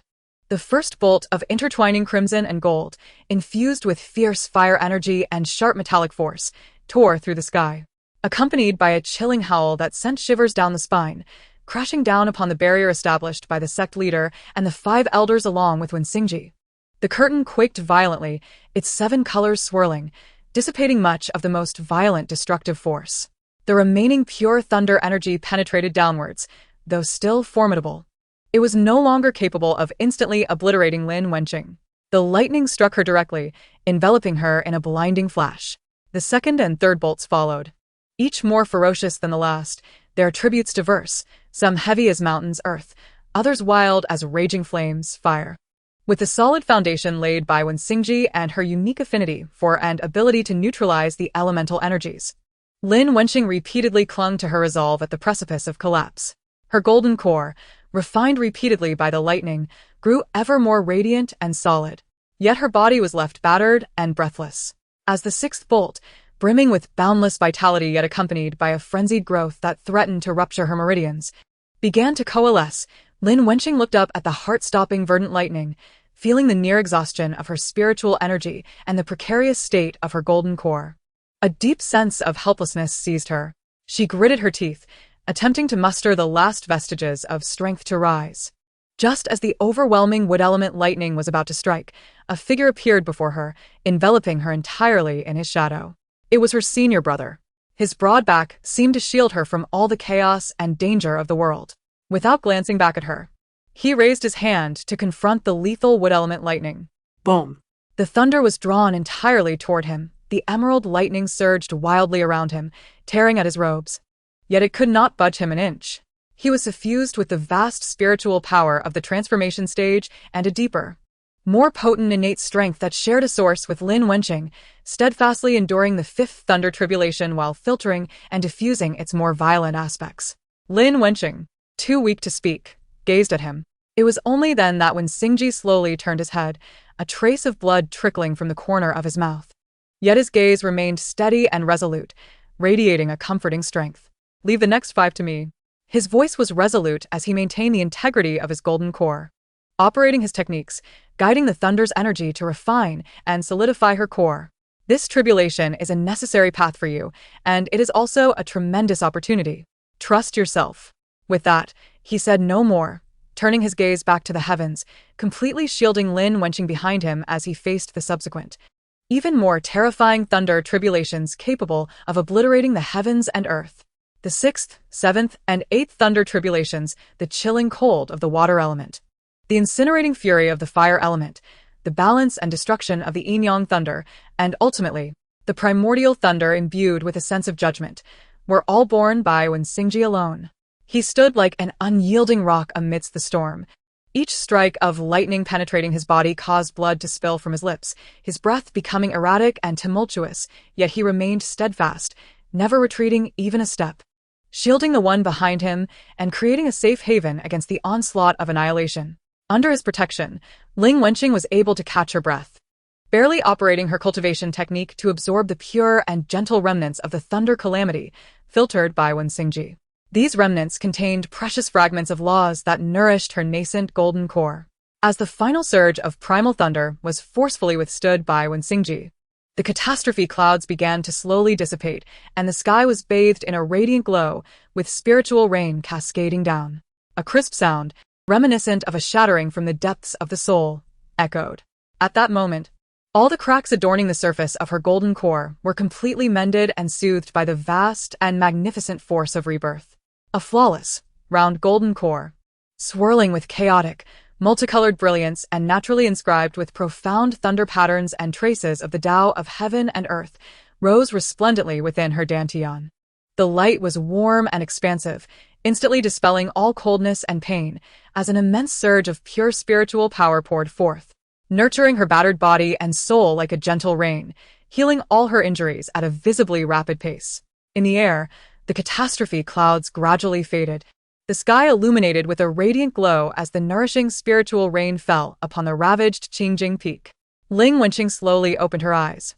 The first bolt of intertwining crimson and gold, infused with fierce fire energy and sharp metallic force, tore through the sky, accompanied by a chilling howl that sent shivers down the spine, crashing down upon the barrier established by the sect leader and the 5 elders along with Singji. The curtain quaked violently, its 7 colors swirling, dissipating much of the most violent destructive force. The remaining pure thunder energy penetrated downwards, though still formidable. It was no longer capable of instantly obliterating Lin Wenqing. The lightning struck her directly, enveloping her in a blinding flash. The second and third bolts followed, each more ferocious than the last, their tributes diverse, some heavy as mountains, earth, others wild as raging flames, fire. With the solid foundation laid by Singji and her unique affinity for and ability to neutralize the elemental energies, Lin Wenqing repeatedly clung to her resolve at the precipice of collapse. Her golden core, refined repeatedly by the lightning, grew ever more radiant and solid. Yet her body was left battered and breathless. As the 6th bolt, brimming with boundless vitality yet accompanied by a frenzied growth that threatened to rupture her meridians, began to coalesce, Lin Wenqing looked up at the heart-stopping verdant lightning, feeling the near exhaustion of her spiritual energy and the precarious state of her golden core. A deep sense of helplessness seized her. She gritted her teeth, attempting to muster the last vestiges of strength to rise. Just as the overwhelming wood element lightning was about to strike, a figure appeared before her, enveloping her entirely in his shadow. It was her senior brother. His broad back seemed to shield her from all the chaos and danger of the world. Without glancing back at her, he raised his hand to confront the lethal wood element lightning. Boom. The thunder was drawn entirely toward him. The emerald lightning surged wildly around him, tearing at his robes. Yet it could not budge him an inch. He was suffused with the vast spiritual power of the transformation stage and a deeper, more potent innate strength that shared a source with Lin Wenqing, steadfastly enduring the 5th thunder tribulation while filtering and diffusing its more violent aspects. Lin Wenqing, too weak to speak, gazed at him. It was only then that Singji slowly turned his head, a trace of blood trickling from the corner of his mouth. Yet his gaze remained steady and resolute, radiating a comforting strength. "Leave the next 5 to me." His voice was resolute as he maintained the integrity of his golden core, operating his techniques, guiding the thunder's energy to refine and solidify her core. "This tribulation is a necessary path for you, and it is also a tremendous opportunity. Trust yourself." With that, he said no more, turning his gaze back to the heavens, completely shielding Lin Wenqing behind him as he faced the subsequent, even more terrifying thunder tribulations capable of obliterating the heavens and earth. The 6th, 7th, and 8th thunder tribulations, the chilling cold of the water element, the incinerating fury of the fire element, the balance and destruction of the yin-yang thunder, and ultimately, the primordial thunder imbued with a sense of judgment, were all borne by Singji alone. He stood like an unyielding rock amidst the storm. Each strike of lightning penetrating his body caused blood to spill from his lips, his breath becoming erratic and tumultuous, yet he remained steadfast, never retreating even a step, shielding the one behind him and creating a safe haven against the onslaught of annihilation. Under his protection, Lin Wenqing was able to catch her breath, barely operating her cultivation technique to absorb the pure and gentle remnants of the thunder calamity, filtered by Singji. These remnants contained precious fragments of laws that nourished her nascent golden core. As the final surge of primal thunder was forcefully withstood by Singji, the catastrophe clouds began to slowly dissipate, and the sky was bathed in a radiant glow, with spiritual rain cascading down. A crisp sound, reminiscent of a shattering from the depths of the soul, echoed. At that moment, all the cracks adorning the surface of her golden core were completely mended and soothed by the vast and magnificent force of rebirth. A flawless, round golden core, swirling with chaotic, multicolored brilliance and naturally inscribed with profound thunder patterns and traces of the Tao of heaven and earth, rose resplendently within her dantian. The light was warm and expansive, instantly dispelling all coldness and pain, as an immense surge of pure spiritual power poured forth, nurturing her battered body and soul like a gentle rain, healing all her injuries at a visibly rapid pace. In the air, The catastrophe clouds gradually faded, the sky illuminated with a radiant glow as the nourishing spiritual rain fell upon the ravaged Qingjing Peak. Ling Wenqing slowly opened her eyes,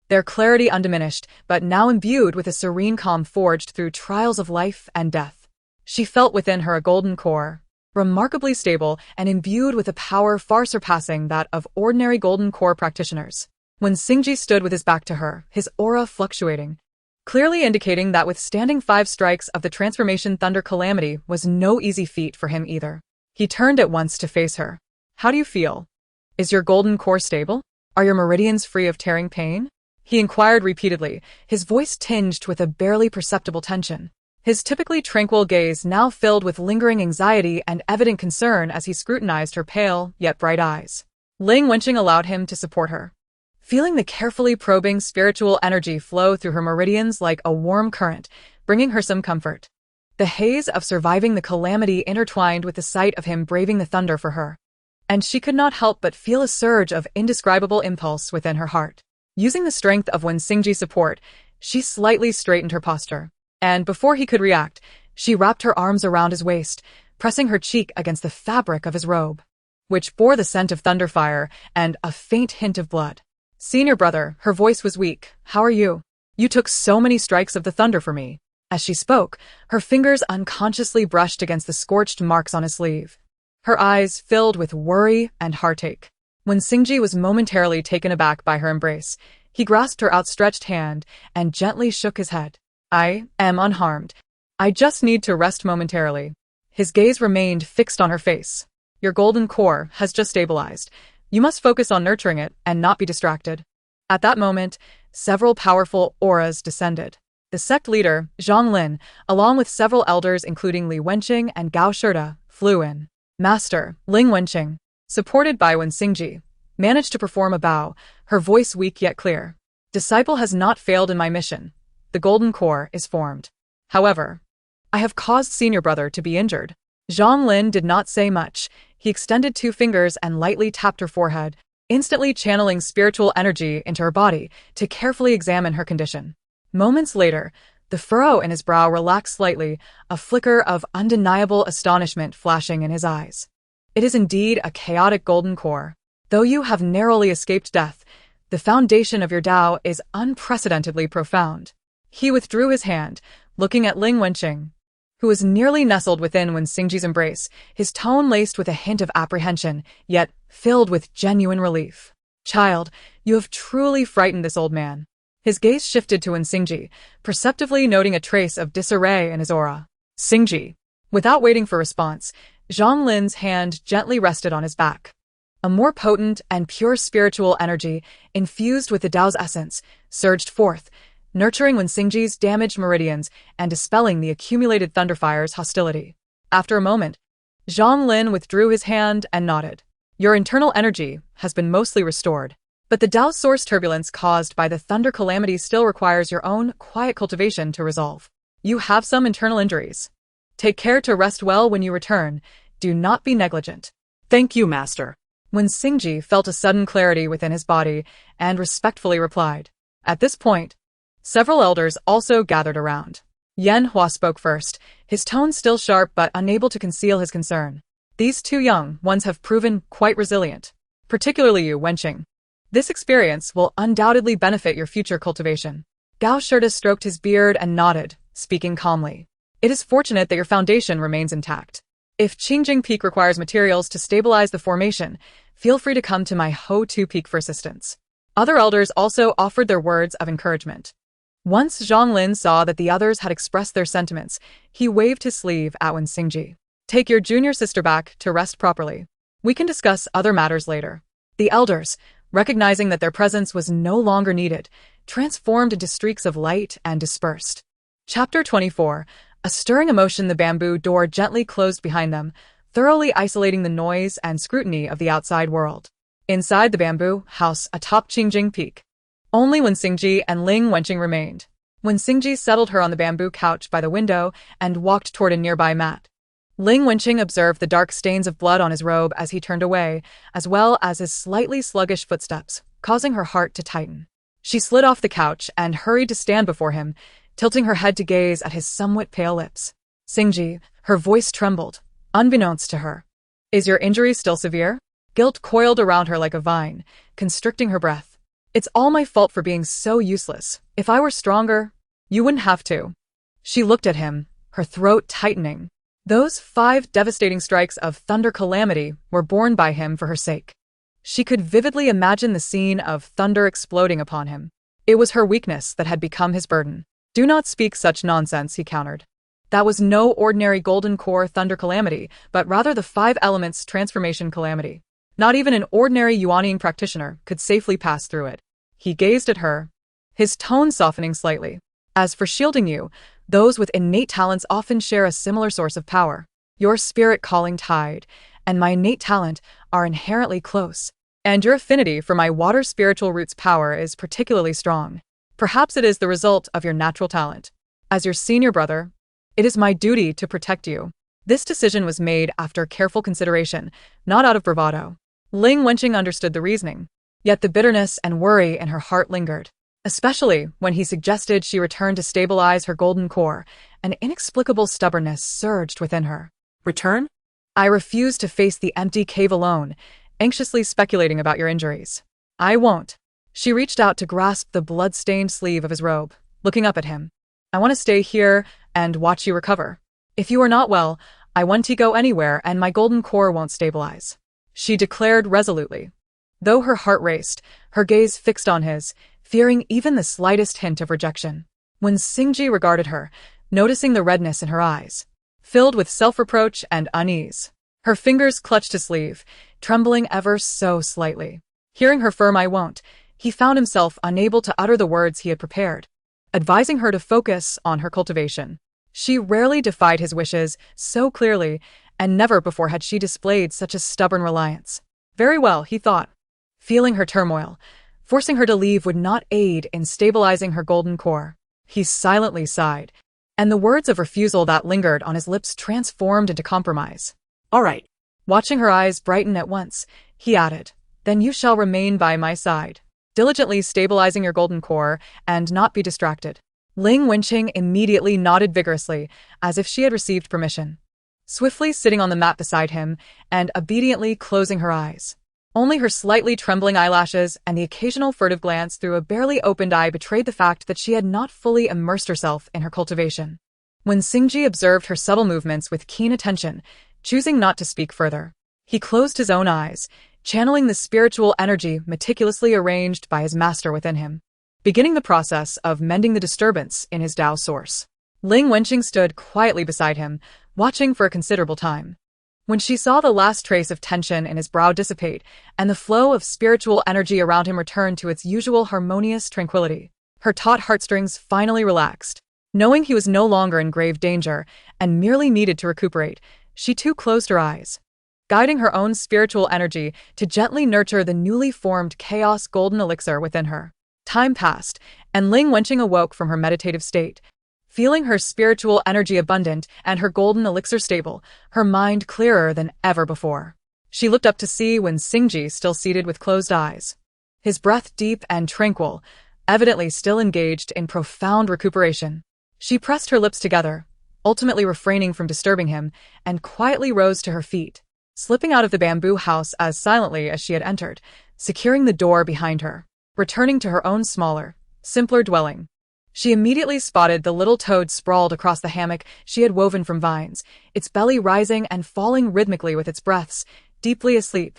their clarity undiminished, but now imbued with a serene calm forged through trials of life and death. She felt within her a golden core, remarkably stable and imbued with a power far surpassing that of ordinary golden core practitioners. When Xingji stood with his back to her, his aura fluctuating, clearly indicating that withstanding 5 strikes of the transformation thunder calamity was no easy feat for him either. He turned at once to face her. "How do you feel? Is your golden core stable? Are your meridians free of tearing pain?" He inquired repeatedly, his voice tinged with a barely perceptible tension. His typically tranquil gaze now filled with lingering anxiety and evident concern as he scrutinized her pale, yet bright eyes. Ling Wenqing allowed him to support her, feeling the carefully probing spiritual energy flow through her meridians like a warm current, bringing her some comfort. The haze of surviving the calamity intertwined with the sight of him braving the thunder for her, and she could not help but feel a surge of indescribable impulse within her heart. Using the strength of Wen Xingji's support, she slightly straightened her posture, and before he could react, she wrapped her arms around his waist, pressing her cheek against the fabric of his robe, which bore the scent of thunderfire and a faint hint of blood. "Senior brother," her voice was weak, "how are you? You took so many strikes of the thunder for me." As she spoke, her fingers unconsciously brushed against the scorched marks on his sleeve. Her eyes filled with worry and heartache. When Xingji was momentarily taken aback by her embrace, he grasped her outstretched hand and gently shook his head. "I am unharmed. I just need to rest momentarily." His gaze remained fixed on her face. "Your golden core has just stabilized. You must focus on nurturing it and not be distracted." At that moment, several powerful auras descended. The sect leader, Zhang Lin, along with several elders including Li Wenqing and Gao Shida, flew in. Master, Ling Wenqing, supported by Wen Xingji, managed to perform a bow, her voice weak yet clear. "Disciple has not failed in my mission. The golden core is formed. However, I have caused senior brother to be injured." Zhang Lin did not say much. He extended 2 fingers and lightly tapped her forehead, instantly channeling spiritual energy into her body to carefully examine her condition. Moments later, the furrow in his brow relaxed slightly, a flicker of undeniable astonishment flashing in his eyes. "It is indeed a chaotic golden core. Though you have narrowly escaped death, the foundation of your Tao is unprecedentedly profound." He withdrew his hand, looking at Ling Wenqing, who was nearly nestled within Wen Xingji's embrace, his tone laced with a hint of apprehension, yet filled with genuine relief. "Child, you have truly frightened this old man." His gaze shifted to Wen Xingji, perceptively noting a trace of disarray in his aura. "Xingji." Without waiting for response, Zhang Lin's hand gently rested on his back. A more potent and pure spiritual energy, infused with the Tao's essence, surged forth, nurturing Wen Xingji's damaged meridians and dispelling the accumulated thunderfire's hostility. After a moment, Zhang Lin withdrew his hand and nodded. "Your internal energy has been mostly restored, but the Tao's source turbulence caused by the thunder calamity still requires your own quiet cultivation to resolve. You have some internal injuries. Take care to rest well when you return. Do not be negligent." "Thank you, Master." When Xingji felt a sudden clarity within his body and respectfully replied. At this point, several elders also gathered around. Yan Hua spoke first, his tone still sharp but unable to conceal his concern. "These 2 young ones have proven quite resilient, particularly you, Wenqing. This experience will undoubtedly benefit your future cultivation." Gao Shida stroked his beard and nodded, speaking calmly. "It is fortunate that your foundation remains intact. If Qingjing Peak requires materials to stabilize the formation, feel free to come to my Ho-Tu Peak for assistance." Other elders also offered their words of encouragement. Once Zhang Lin saw that the others had expressed their sentiments, he waved his sleeve at Wen Xingji. "Take your junior sister back to rest properly. We can discuss other matters later." The elders, recognizing that their presence was no longer needed, transformed into streaks of light and dispersed. Chapter 24. A stirring emotion. The bamboo door gently closed behind them, thoroughly isolating the noise and scrutiny of the outside world. Inside the bamboo house atop Qingjing Peak, only Wen Xingji and Ling Wenqing remained. Wen Xingji settled her on the bamboo couch by the window and walked toward a nearby mat. Ling Wenqing observed the dark stains of blood on his robe as he turned away, as well as his slightly sluggish footsteps, causing her heart to tighten. She slid off the couch and hurried to stand before him, tilting her head to gaze at his somewhat pale lips. Xingji, her voice trembled, unbeknownst to her. Is your injury still severe? Guilt coiled around her like a vine, constricting her breath. It's all my fault for being so useless. If I were stronger, you wouldn't have to. She looked at him, her throat tightening. Those 5 devastating strikes of thunder calamity were borne by him for her sake. She could vividly imagine the scene of thunder exploding upon him. It was her weakness that had become his burden. Do not speak such nonsense, he countered. That was no ordinary golden core thunder calamity, but rather the 5 elements transformation calamity. Not even an ordinary Yuanian practitioner could safely pass through it. He gazed at her, his tone softening slightly. As for shielding you, those with innate talents often share a similar source of power. Your spirit calling tide, and my innate talent are inherently close. And your affinity for my water spiritual root's power is particularly strong. Perhaps it is the result of your natural talent. As your senior brother, it is my duty to protect you. This decision was made after careful consideration, not out of bravado. Ling Wenqing understood the reasoning, yet the bitterness and worry in her heart lingered. Especially when he suggested she return to stabilize her golden core, an inexplicable stubbornness surged within her. Return? I refuse to face the empty cave alone, anxiously speculating about your injuries. I won't. She reached out to grasp the blood-stained sleeve of his robe, looking up at him. I want to stay here and watch you recover. If you are not well, I won't go anywhere and my golden core won't stabilize. She declared resolutely. Though her heart raced, her gaze fixed on his, fearing even the slightest hint of rejection. When Xingji regarded her, noticing the redness in her eyes, filled with self-reproach and unease, her fingers clutched his sleeve, trembling ever so slightly. Hearing her firm "I won't," he found himself unable to utter the words he had prepared, advising her to focus on her cultivation. She rarely defied his wishes so clearly, and never before had she displayed such a stubborn reliance. Very well, he thought. Feeling her turmoil, forcing her to leave would not aid in stabilizing her golden core. He silently sighed, and the words of refusal that lingered on his lips transformed into compromise. All right. Watching her eyes brighten at once, he added, Then you shall remain by my side, diligently stabilizing your golden core and not be distracted. Ling Wenqing immediately nodded vigorously, as if she had received permission. Swiftly sitting on the mat beside him and obediently closing her eyes. Only her slightly trembling eyelashes and the occasional furtive glance through a barely opened eye betrayed the fact that she had not fully immersed herself in her cultivation. When Xingji observed her subtle movements with keen attention, choosing not to speak further, he closed his own eyes, channeling the spiritual energy meticulously arranged by his master within him, beginning the process of mending the disturbance in his Tao source. Ling Wenqing stood quietly beside him, watching for a considerable time. When she saw the last trace of tension in his brow dissipate and the flow of spiritual energy around him return to its usual harmonious tranquility, her taut heartstrings finally relaxed. Knowing he was no longer in grave danger and merely needed to recuperate, she too closed her eyes, guiding her own spiritual energy to gently nurture the newly formed chaos golden elixir within her. Time passed, and Ling Wenqing awoke from her meditative state. Feeling her spiritual energy abundant and her golden elixir stable, her mind clearer than ever before. She looked up to see when Xingji still seated with closed eyes, his breath deep and tranquil, evidently still engaged in profound recuperation. She pressed her lips together, ultimately refraining from disturbing him, and quietly rose to her feet, slipping out of the bamboo house as silently as she had entered, securing the door behind her, returning to her own smaller, simpler dwelling. She immediately spotted the little toad sprawled across the hammock she had woven from vines, its belly rising and falling rhythmically with its breaths, deeply asleep,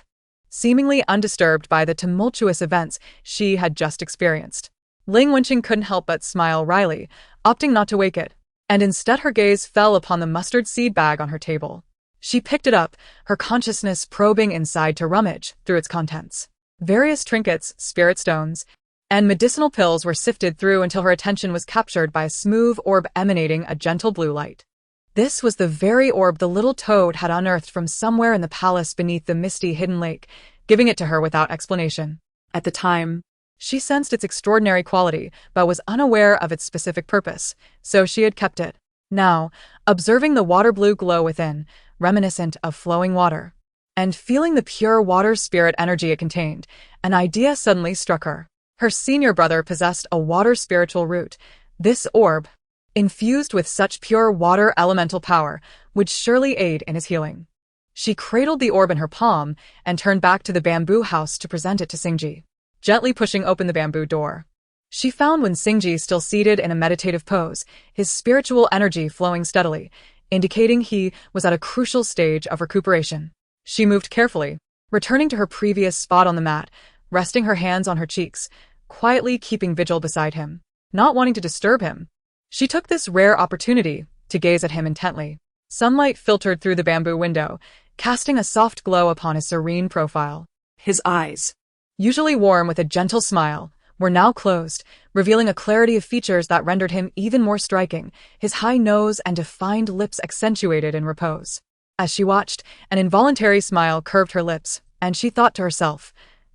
seemingly undisturbed by the tumultuous events she had just experienced. Ling Wenqing couldn't help but smile wryly, opting not to wake it, and instead her gaze fell upon the mustard seed bag on her table. She picked it up, her consciousness probing inside to rummage through its contents. Various trinkets, spirit stones, and medicinal pills were sifted through until her attention was captured by a smooth orb emanating a gentle blue light. This was the very orb the little toad had unearthed from somewhere in the palace beneath the misty hidden lake, giving it to her without explanation. At the time, she sensed its extraordinary quality, but was unaware of its specific purpose, so she had kept it. Now, observing the water-blue glow within, reminiscent of flowing water, and feeling the pure water spirit energy it contained, an idea suddenly struck her. Her senior brother possessed a water spiritual root. This orb, infused with such pure water elemental power, would surely aid in his healing. She cradled the orb in her palm and turned back to the bamboo house to present it to Singji, gently pushing open the bamboo door. She found Wen Singji still seated in a meditative pose, his spiritual energy flowing steadily, indicating he was at a crucial stage of recuperation. She moved carefully, returning to her previous spot on the mat, resting her hands on her cheeks, quietly keeping vigil beside him, not wanting to disturb him. She took this rare opportunity to gaze at him intently. Sunlight filtered through the bamboo window, casting a soft glow upon his serene profile. His eyes, Usually warm with a gentle smile, were now closed, revealing a clarity of features that rendered him even more striking, his high nose and defined lips accentuated in repose. As she watched, an involuntary smile curved her lips, and she thought to herself,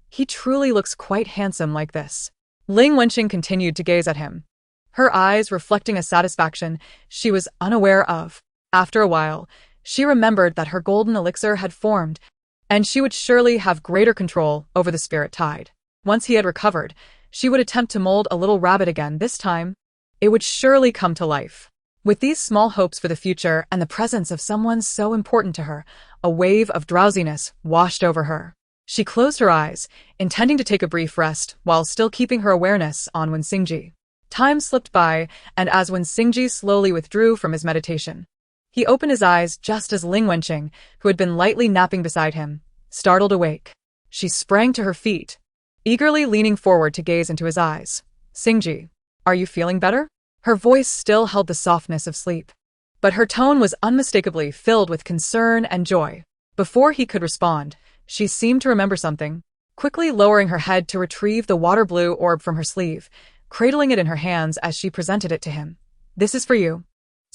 he truly looks quite handsome like this. Ling Wenqing continued to gaze at him, her eyes reflecting a satisfaction she was unaware of. After a while, she remembered that her golden elixir had formed, and she would surely have greater control over the spirit tide. Once he had recovered, she would attempt to mold a little rabbit again. This time, it would surely come to life. With these small hopes for the future and the presence of someone so important to her, a wave of drowsiness washed over her. She closed her eyes, intending to take a brief rest while still keeping her awareness on Wen Singji. Time slipped by, and as Wen Singji slowly withdrew from his meditation, he opened his eyes just as Ling Wenqing, who had been lightly napping beside him, startled awake. She sprang to her feet, eagerly leaning forward to gaze into his eyes. Singji, are you feeling better? Her voice still held the softness of sleep, but her tone was unmistakably filled with concern and joy. Before he could respond, she seemed to remember something, quickly lowering her head to retrieve the water blue orb from her sleeve, cradling it in her hands as she presented it to him. This is for you.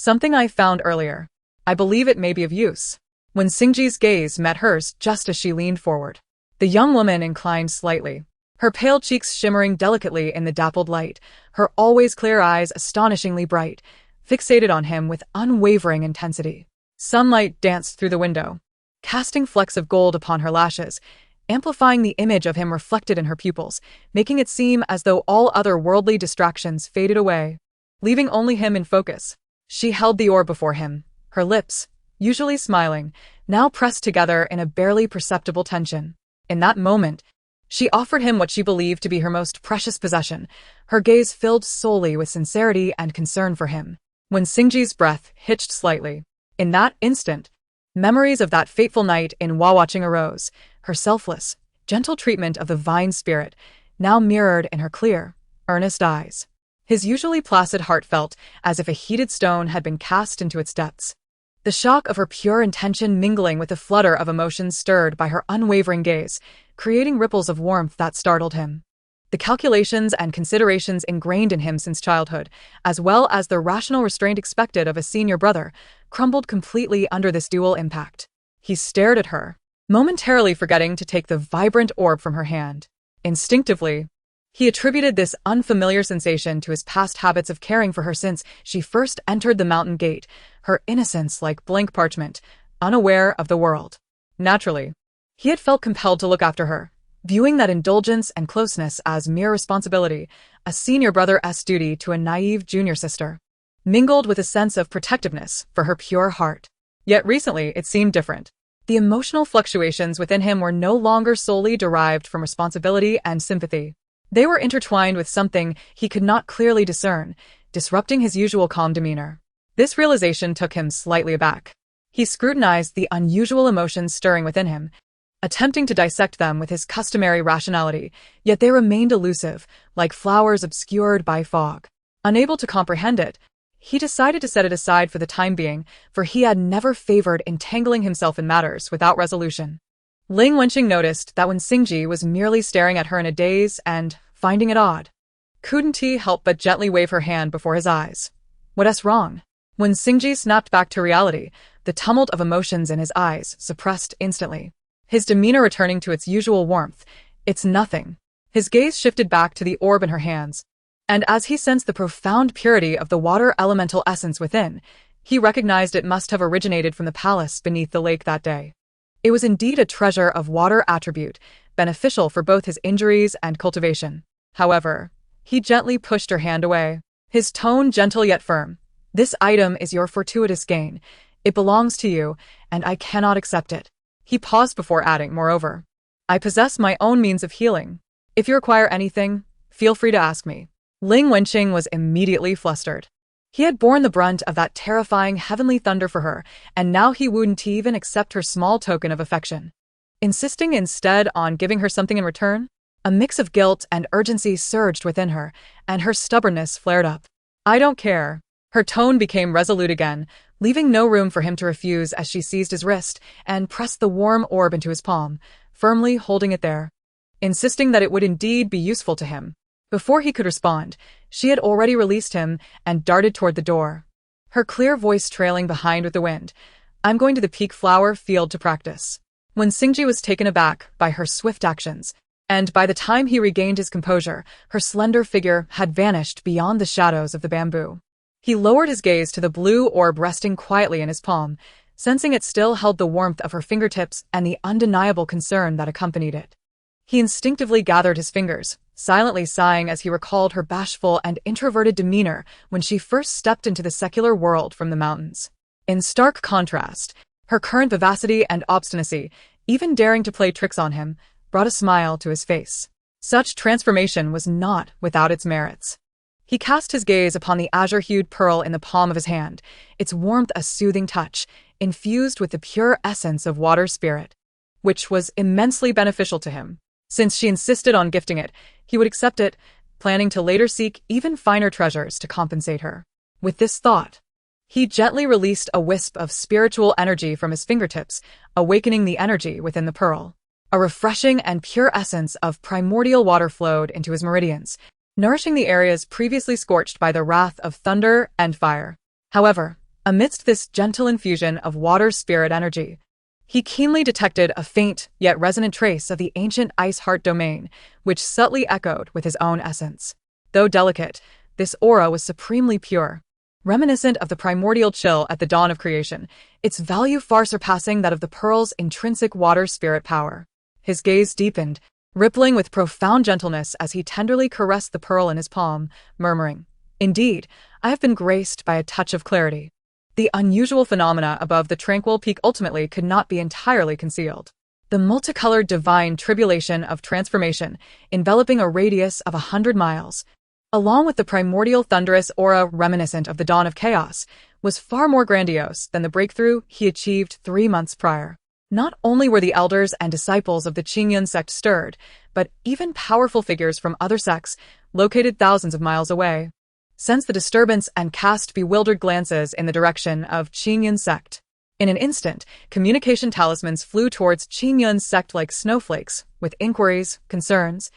Something I found earlier. I believe it may be of use. When Singji's gaze met hers just as she leaned forward, the young woman inclined slightly, her pale cheeks shimmering delicately in the dappled light, her always clear eyes astonishingly bright, fixated on him with unwavering intensity. Sunlight danced through the window, casting flecks of gold upon her lashes, amplifying the image of him reflected in her pupils, making it seem as though all other worldly distractions faded away, leaving only him in focus. She held the orb before him, her lips, usually smiling, now pressed together in a barely perceptible tension. In that moment, she offered him what she believed to be her most precious possession, her gaze filled solely with sincerity and concern for him. When Singji's breath hitched slightly, in that instant, memories of that fateful night in Watching arose, her selfless, gentle treatment of the vine spirit, now mirrored in her clear, earnest eyes. His usually placid heart felt as if a heated stone had been cast into its depths. The shock of her pure intention mingling with the flutter of emotions stirred by her unwavering gaze, creating ripples of warmth that startled him. The calculations and considerations ingrained in him since childhood, as well as the rational restraint expected of a senior brother, crumbled completely under this dual impact. He stared at her, momentarily forgetting to take the vibrant orb from her hand. Instinctively, he attributed this unfamiliar sensation to his past habits of caring for her since she first entered the mountain gate, her innocence like blank parchment, unaware of the world. Naturally, he had felt compelled to look after her, viewing that indulgence and closeness as mere responsibility, a senior brother's duty to a naive junior sister, mingled with a sense of protectiveness for her pure heart. Yet recently it seemed different. The emotional fluctuations within him were no longer solely derived from responsibility and sympathy. They were intertwined with something he could not clearly discern, disrupting his usual calm demeanor. This realization took him slightly aback. He scrutinized the unusual emotions stirring within him, attempting to dissect them with his customary rationality, yet they remained elusive, like flowers obscured by fog. Unable to comprehend it, he decided to set it aside for the time being, for he had never favored entangling himself in matters without resolution. Ling Wenqing noticed that when Singji was merely staring at her in a daze and finding it odd, couldn't he help but gently wave her hand before his eyes. What's wrong? When Singji snapped back to reality, the tumult of emotions in his eyes suppressed instantly, his demeanor returning to its usual warmth. It's nothing. His gaze shifted back to the orb in her hands, and as he sensed the profound purity of the water elemental essence within, he recognized it must have originated from the palace beneath the lake that day. It was indeed a treasure of water attribute, beneficial for both his injuries and cultivation. However, he gently pushed her hand away, his tone gentle yet firm. This item is your fortuitous gain. It belongs to you, and I cannot accept it. He paused before adding, moreover, I possess my own means of healing. If you require anything, feel free to ask me. Ling Wenqing was immediately flustered. He had borne the brunt of that terrifying heavenly thunder for her, and now he wouldn't even accept her small token of affection. Insisting instead on giving her something in return? A mix of guilt and urgency surged within her, and her stubbornness flared up. I don't care. Her tone became resolute again, leaving no room for him to refuse as she seized his wrist and pressed the warm orb into his palm, firmly holding it there, insisting that it would indeed be useful to him. Before he could respond, she had already released him and darted toward the door, her clear voice trailing behind with the wind. I'm going to the peak flower field to practice. When Xingji was taken aback by her swift actions, and by the time he regained his composure, her slender figure had vanished beyond the shadows of the bamboo. He lowered his gaze to the blue orb resting quietly in his palm, sensing it still held the warmth of her fingertips and the undeniable concern that accompanied it. He instinctively gathered his fingers, silently sighing as he recalled her bashful and introverted demeanor when she first stepped into the secular world from the mountains. In stark contrast, her current vivacity and obstinacy, even daring to play tricks on him, brought a smile to his face. Such transformation was not without its merits. He cast his gaze upon the azure-hued pearl in the palm of his hand, its warmth a soothing touch, infused with the pure essence of water spirit, which was immensely beneficial to him. Since she insisted on gifting it, he would accept it, planning to later seek even finer treasures to compensate her. With this thought, he gently released a wisp of spiritual energy from his fingertips, awakening the energy within the pearl. A refreshing and pure essence of primordial water flowed into his meridians, nourishing the areas previously scorched by the wrath of thunder and fire. However, amidst this gentle infusion of water spirit energy, he keenly detected a faint yet resonant trace of the ancient ice heart domain, which subtly echoed with his own essence. Though delicate, this aura was supremely pure, reminiscent of the primordial chill at the dawn of creation, its value far surpassing that of the pearl's intrinsic water spirit power. His gaze deepened, rippling with profound gentleness as he tenderly caressed the pearl in his palm, murmuring, Indeed, I have been graced by a touch of clarity. The unusual phenomena above the tranquil peak ultimately could not be entirely concealed. The multicolored divine tribulation of transformation, enveloping a radius of 100 miles, along with the primordial thunderous aura reminiscent of the dawn of chaos, was far more grandiose than the breakthrough he achieved 3 months prior. Not only were the elders and disciples of the Qingyun sect stirred, but even powerful figures from other sects, located thousands of miles away, sensed the disturbance and cast bewildered glances in the direction of Qingyun sect. In an instant, communication talismans flew towards Qingyun sect like snowflakes, with inquiries, concerns,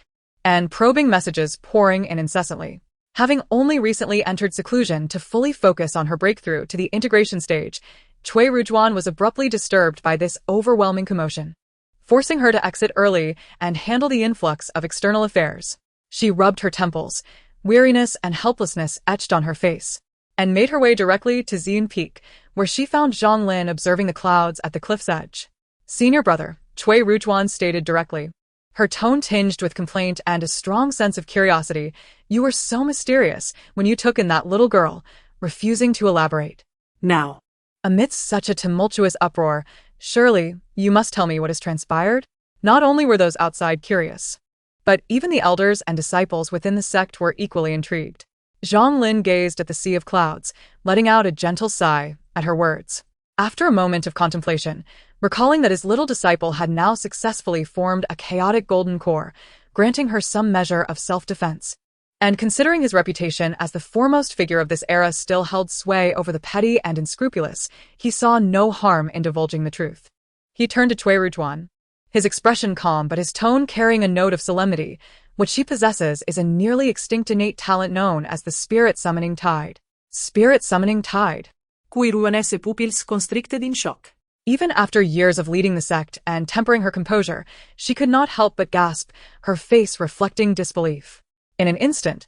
and probing messages pouring in incessantly. Having only recently entered seclusion to fully focus on her breakthrough to the integration stage, Cui Rujuan was abruptly disturbed by this overwhelming commotion, forcing her to exit early and handle the influx of external affairs. She rubbed her temples, weariness and helplessness etched on her face, and made her way directly to Xian Peak, where she found Zhang Lin observing the clouds at the cliff's edge. Senior brother, Cui Rujuan stated directly, her tone tinged with complaint and a strong sense of curiosity. You were so mysterious when you took in that little girl, refusing to elaborate. Now, Amidst such a tumultuous uproar, surely you must tell me what has transpired? Not only were those outside curious, but even the elders and disciples within the sect were equally intrigued. Zhang Lin gazed at the sea of clouds, letting out a gentle sigh at her words. After a moment of contemplation, recalling that his little disciple had now successfully formed a chaotic golden core, granting her some measure of self-defense, and considering his reputation as the foremost figure of this era still held sway over the petty and unscrupulous, he saw no harm in divulging the truth. He turned to Cui Rujuan, his expression calm but his tone carrying a note of solemnity. What she possesses is a nearly extinct innate talent known as the spirit-summoning tide. Spirit-summoning tide. Cui Ruanese pupils constricted in shock. Even after years of leading the sect and tempering her composure, she could not help but gasp, her face reflecting disbelief. In an instant,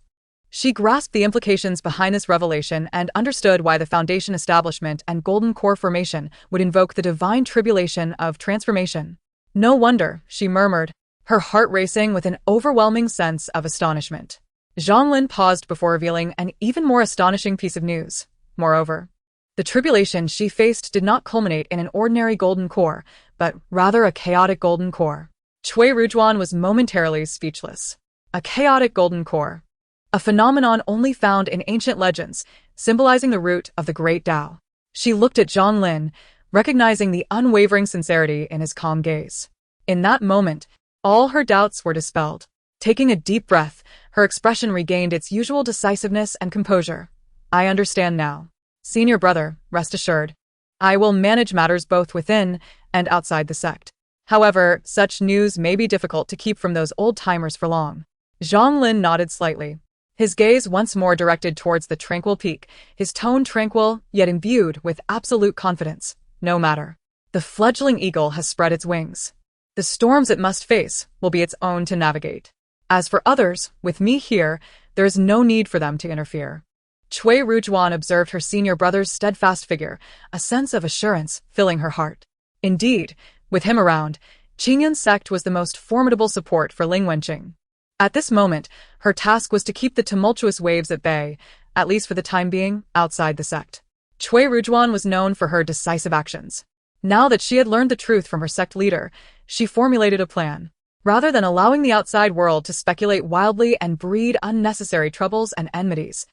she grasped the implications behind this revelation and understood why the Foundation establishment and Golden Core formation would invoke the divine tribulation of transformation. No wonder, she murmured, her heart racing with an overwhelming sense of astonishment. Zhang Lin paused before revealing an even more astonishing piece of news. Moreover, the tribulation she faced did not culminate in an ordinary golden core, but rather a chaotic golden core. Cui Rujuan was momentarily speechless. A chaotic golden core. A phenomenon only found in ancient legends, symbolizing the root of the great Tao. She looked at Zhang Lin, recognizing the unwavering sincerity in his calm gaze. In that moment, all her doubts were dispelled. Taking a deep breath, her expression regained its usual decisiveness and composure. I understand now. Senior brother, rest assured. I will manage matters both within and outside the sect. However, such news may be difficult to keep from those old-timers for long. Zhang Lin nodded slightly. His gaze once more directed towards the tranquil peak, his tone tranquil, yet imbued with absolute confidence. No matter. The fledgling eagle has spread its wings. The storms it must face will be its own to navigate. As for others, with me here, there is no need for them to interfere. Cui Rujuan observed her senior brother's steadfast figure, a sense of assurance filling her heart. Indeed, with him around, Qingyun's sect was the most formidable support for Ling Wenqing. At this moment, her task was to keep the tumultuous waves at bay, at least for the time being, outside the sect. Cui Rujuan was known for her decisive actions. Now that she had learned the truth from her sect leader, she formulated a plan. Rather than allowing the outside world to speculate wildly and breed unnecessary troubles and enmities,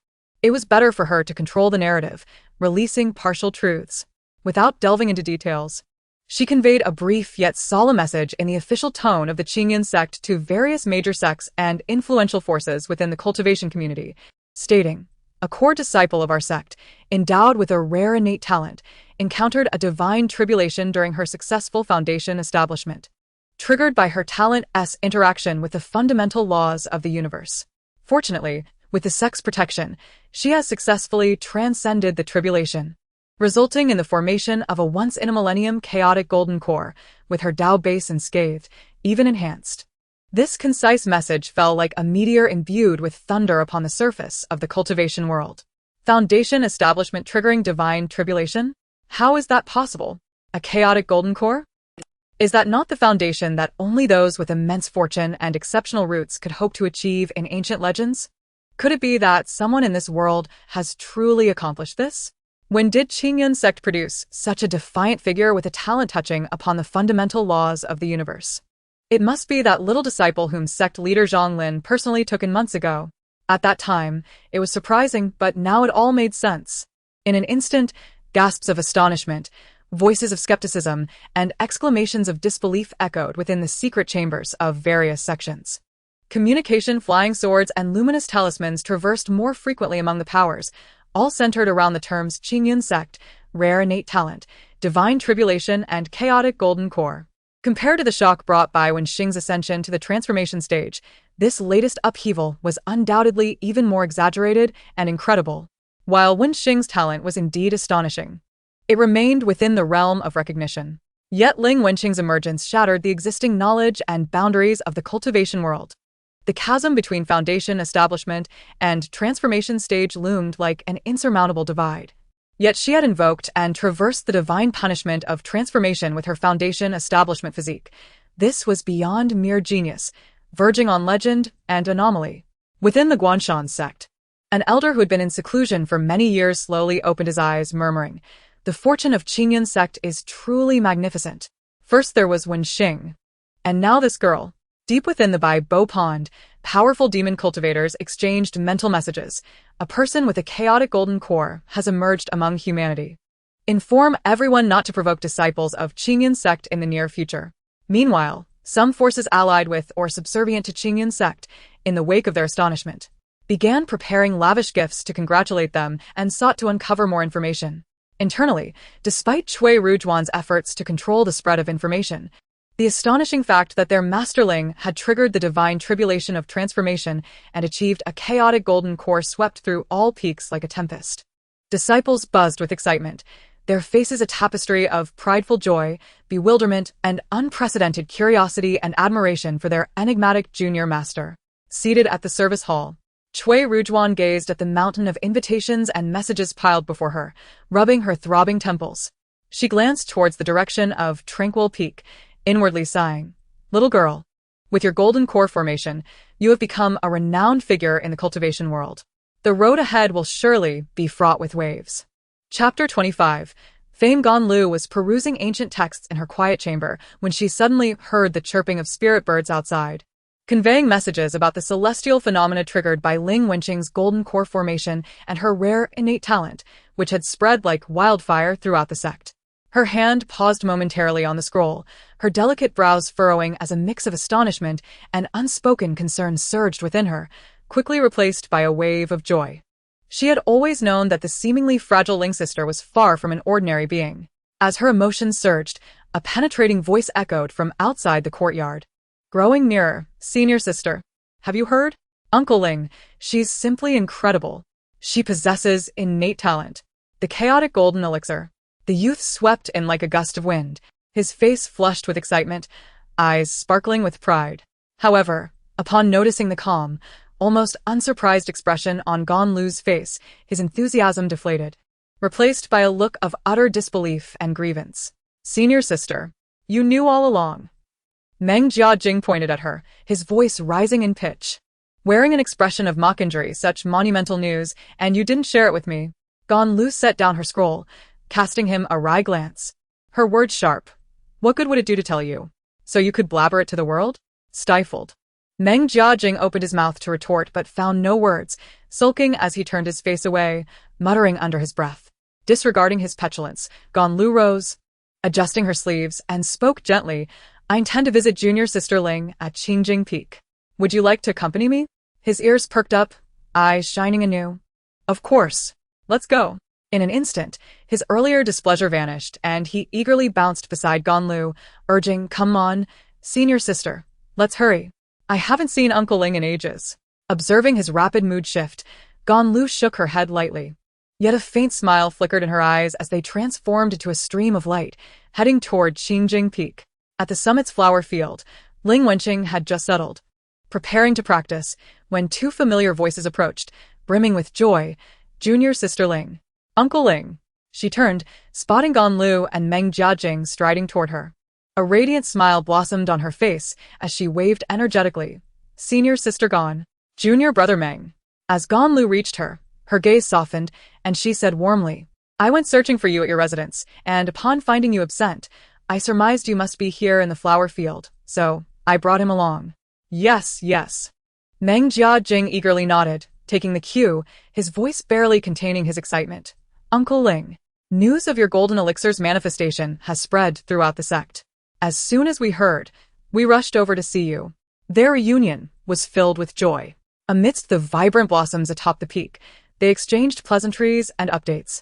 it was better for her to control the narrative, releasing partial truths. Without delving into details, she conveyed a brief yet solemn message in the official tone of the Qingyun sect to various major sects and influential forces within the cultivation community, stating, "A core disciple of our sect, endowed with a rare innate talent, encountered a divine tribulation during her successful foundation establishment, triggered by her talent's interaction with the fundamental laws of the universe. Fortunately, with the sect's protection, she has successfully transcended the tribulation, resulting in the formation of a once-in-a-millennium chaotic golden core, with her Tao base unscathed, even enhanced." This concise message fell like a meteor imbued with thunder upon the surface of the cultivation world. Foundation establishment triggering divine tribulation? How is that possible? A chaotic golden core? Is that not the foundation that only those with immense fortune and exceptional roots could hope to achieve in ancient legends? Could it be that someone in this world has truly accomplished this? When did Qingyun sect produce such a defiant figure with a talent touching upon the fundamental laws of the universe? It must be that little disciple whom sect leader Zhang Lin personally took in months ago. At that time, it was surprising, but now it all made sense. In an instant, gasps of astonishment, voices of skepticism, and exclamations of disbelief echoed within the secret chambers of various sections. Communication, flying swords, and luminous talismans traversed more frequently among the powers, all centered around the terms Qingyun sect, rare innate talent, divine tribulation, and chaotic golden core. Compared to the shock brought by Wenqing's ascension to the transformation stage, this latest upheaval was undoubtedly even more exaggerated and incredible. While Wenqing's talent was indeed astonishing, it remained within the realm of recognition. Yet Ling Wenqing's emergence shattered the existing knowledge and boundaries of the cultivation world. The chasm between foundation establishment and transformation stage loomed like an insurmountable divide. Yet she had invoked and traversed the divine punishment of transformation with her foundation establishment physique. This was beyond mere genius, verging on legend and anomaly. Within the Guanshan sect, an elder who had been in seclusion for many years slowly opened his eyes, murmuring, "The fortune of Qingyun sect is truly magnificent. First there was Wenqing, and now this girl." Deep within the Bai Bo Pond, powerful demon cultivators exchanged mental messages. A person with a chaotic golden core has emerged among humanity. Inform everyone not to provoke disciples of Qingyun sect in the near future. Meanwhile, some forces allied with or subservient to Qingyun sect, in the wake of their astonishment, began preparing lavish gifts to congratulate them and sought to uncover more information. Internally, despite Cui Rujuan's efforts to control the spread of information, the astonishing fact that their masterling had triggered the divine tribulation of transformation and achieved a chaotic golden core swept through all peaks like a tempest. Disciples buzzed with excitement, their faces a tapestry of prideful joy, bewilderment, and unprecedented curiosity and admiration for their enigmatic junior master. Seated at the service hall, Cui Rujuan gazed at the mountain of invitations and messages piled before her, rubbing her throbbing temples. She glanced towards the direction of Tranquil Peak, inwardly sighing, "Little girl, with your golden core formation, you have become a renowned figure in the cultivation world. The road ahead will surely be fraught with waves." Chapter 25. Fame Ganlu was perusing ancient texts in her quiet chamber when she suddenly heard the chirping of spirit birds outside, conveying messages about the celestial phenomena triggered by Ling Wenqing's golden core formation and her rare innate talent, which had spread like wildfire throughout the sect. Her hand paused momentarily on the scroll, her delicate brows furrowing as a mix of astonishment and unspoken concern surged within her, quickly replaced by a wave of joy. She had always known that the seemingly fragile Ling sister was far from an ordinary being. As her emotions surged, a penetrating voice echoed from outside the courtyard. Growing nearer, senior sister. Have you heard? Uncle Ling, she's simply incredible. She possesses innate talent. The chaotic golden elixir. The youth swept in like a gust of wind, his face flushed with excitement, eyes sparkling with pride. However, upon noticing the calm, almost unsurprised expression on Ganlu's face, his enthusiasm deflated, replaced by a look of utter disbelief and grievance. Senior sister, you knew all along. Meng Jiajing pointed at her, his voice rising in pitch. Wearing an expression of mock injury, such monumental news, and you didn't share it with me. Ganlu set down her scroll, casting him a wry glance. Her words sharp. What good would it do to tell you? So you could blabber it to the world? Stifled. Meng Jiajing opened his mouth to retort but found no words, sulking as he turned his face away, muttering under his breath. Disregarding his petulance, Ganlu rose, adjusting her sleeves, and spoke gently. I intend to visit junior sister Ling at Qingjing Peak. Would you like to accompany me? His ears perked up, eyes shining anew. Of course. Let's go. In an instant, his earlier displeasure vanished, and he eagerly bounced beside Ganlu, urging, Come on, senior sister, let's hurry. I haven't seen Uncle Ling in ages. Observing his rapid mood shift, Ganlu shook her head lightly. Yet a faint smile flickered in her eyes as they transformed into a stream of light, heading toward Qingjing Peak. At the summit's flower field, Ling Wenqing had just settled, preparing to practice, when two familiar voices approached, brimming with joy. Junior sister Ling. Uncle Ling. She turned, spotting Ganlu and Meng Jiajing striding toward her. A radiant smile blossomed on her face as she waved energetically. Senior sister Gan. Junior brother Meng. As Ganlu reached her, her gaze softened, and she said warmly, I went searching for you at your residence, and upon finding you absent, I surmised you must be here in the flower field, so I brought him along. Yes, yes. Meng Jiajing eagerly nodded, taking the cue, his voice barely containing his excitement. Uncle Ling, news of your golden elixir's manifestation has spread throughout the sect. As soon as we heard, we rushed over to see you. Their reunion was filled with joy. Amidst the vibrant blossoms atop the peak, they exchanged pleasantries and updates,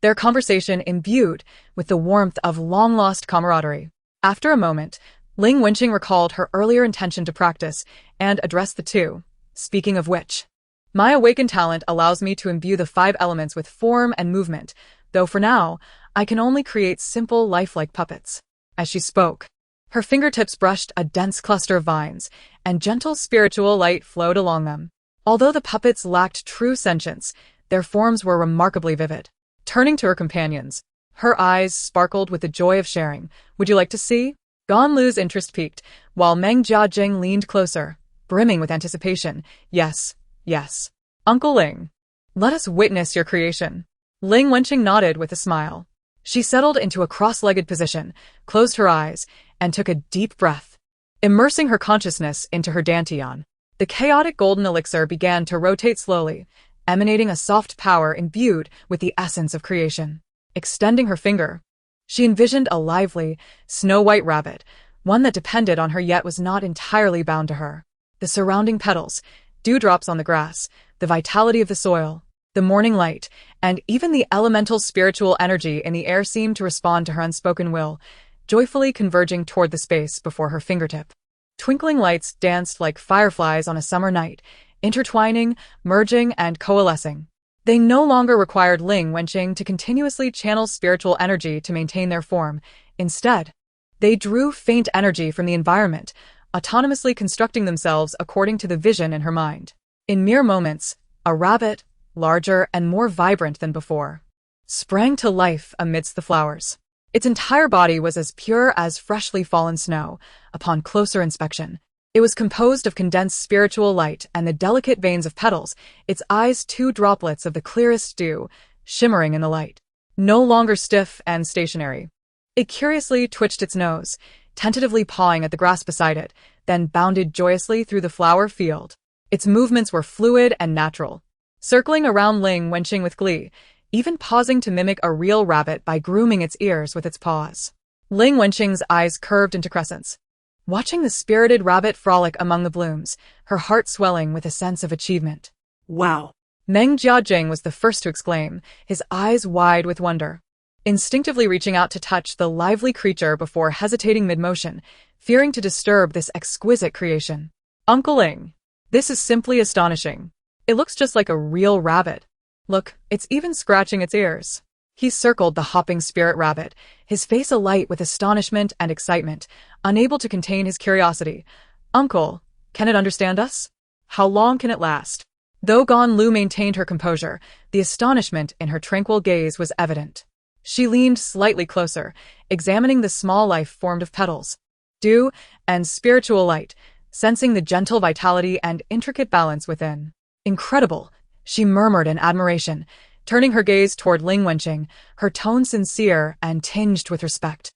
their conversation imbued with the warmth of long-lost camaraderie. After a moment, Ling Wenqing recalled her earlier intention to practice and addressed the two. Speaking of which, my awakened talent allows me to imbue the 5 elements with form and movement, though for now, I can only create simple, lifelike puppets. As she spoke, her fingertips brushed a dense cluster of vines, and gentle spiritual light flowed along them. Although the puppets lacked true sentience, their forms were remarkably vivid. Turning to her companions, her eyes sparkled with the joy of sharing. Would you like to see? Ganlu's interest peaked, while Meng Jiajing leaned closer, brimming with anticipation. Yes, yes. Uncle Ling, let us witness your creation. Ling Wenqing nodded with a smile. She settled into a cross-legged position, closed her eyes, and took a deep breath, immersing her consciousness into her dantian. The chaotic golden elixir began to rotate slowly, emanating a soft power imbued with the essence of creation. Extending her finger, she envisioned a lively, snow-white rabbit, one that depended on her yet was not entirely bound to her. The surrounding petals, dewdrops on the grass, the vitality of the soil, the morning light, and even the elemental spiritual energy in the air seemed to respond to her unspoken will, joyfully converging toward the space before her fingertip. Twinkling lights danced like fireflies on a summer night, intertwining, merging, and coalescing. They no longer required Ling Wenqing to continuously channel spiritual energy to maintain their form. Instead, they drew faint energy from the environment, autonomously constructing themselves according to the vision in her mind. In mere moments, a rabbit, larger and more vibrant than before, sprang to life amidst the flowers. Its entire body was as pure as freshly fallen snow. Upon closer inspection, it was composed of condensed spiritual light and the delicate veins of petals, its eyes 2 droplets of the clearest dew, shimmering in the light. no longer stiff and stationary. It curiously twitched its nose, tentatively pawing at the grass beside it, then bounded joyously through the flower field. Its movements were fluid and natural, circling around Ling Wenqing with glee, even pausing to mimic a real rabbit by grooming its ears with its paws. Ling Wenqing's eyes curved into crescents, watching the spirited rabbit frolic among the blooms, her heart swelling with a sense of achievement. Wow. Meng Jiajing was the first to exclaim, his eyes wide with wonder. Instinctively reaching out to touch the lively creature before hesitating mid-motion, fearing to disturb this exquisite creation. Uncle Ling, this is simply astonishing. It looks just like a real rabbit. Look, it's even scratching its ears. He circled the hopping spirit rabbit, his face alight with astonishment and excitement, unable to contain his curiosity. Uncle, can it understand us? How long can it last? Though Gan Lu maintained her composure, the astonishment in her tranquil gaze was evident. She leaned slightly closer, examining the small life formed of petals, dew, and spiritual light, sensing the gentle vitality and intricate balance within. Incredible, she murmured in admiration, turning her gaze toward Ling Wenqing, her tone sincere and tinged with respect.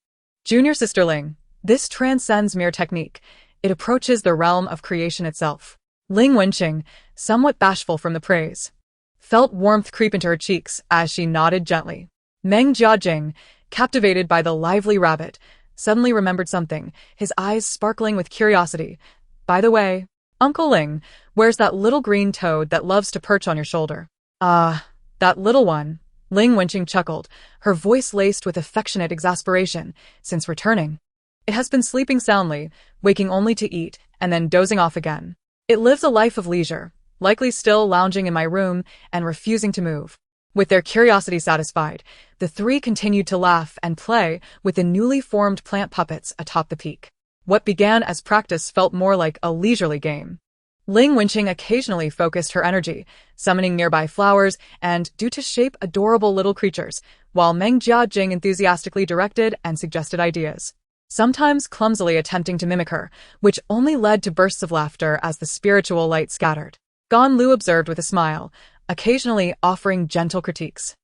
Junior sister Ling, this transcends mere technique. It approaches the realm of creation itself. Ling Wenqing, somewhat bashful from the praise, felt warmth creep into her cheeks as she nodded gently. Meng Jiajing, captivated by the lively rabbit, suddenly remembered something, his eyes sparkling with curiosity. By the way, Uncle Ling, where's that little green toad that loves to perch on your shoulder? That little one, Ling Wenqing chuckled, her voice laced with affectionate exasperation, since returning. It has been sleeping soundly, waking only to eat, and then dozing off again. It lives a life of leisure, likely still lounging in my room and refusing to move. With their curiosity satisfied, the three continued to laugh and play with the newly formed plant puppets atop the peak. What began as practice felt more like a leisurely game. Ling Wenqing occasionally focused her energy, summoning nearby flowers and, due to shape, adorable little creatures, while Meng Jiajing enthusiastically directed and suggested ideas, sometimes clumsily attempting to mimic her, which only led to bursts of laughter as the spiritual light scattered. Gan Lu observed with a smile, occasionally offering gentle critiques.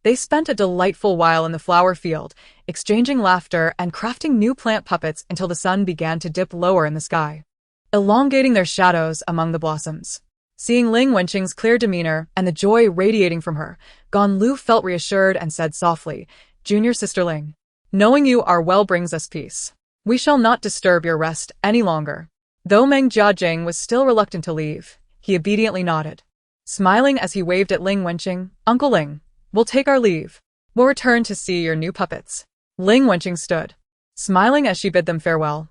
They spent a delightful while in the flower field, exchanging laughter and crafting new plant puppets until the sun began to dip lower in the sky, elongating their shadows among the blossoms. Seeing Ling Wenqing's clear demeanor and the joy radiating from her, Gan Lu felt reassured and said softly, Junior sister Ling, knowing you are well brings us peace. We shall not disturb your rest any longer. Though Meng Jiajing was still reluctant to leave, he obediently nodded. Smiling as he waved at Ling Wenqing, Uncle Ling, we'll take our leave. We'll return to see your new puppets. Ling Wenqing stood, smiling as she bid them farewell.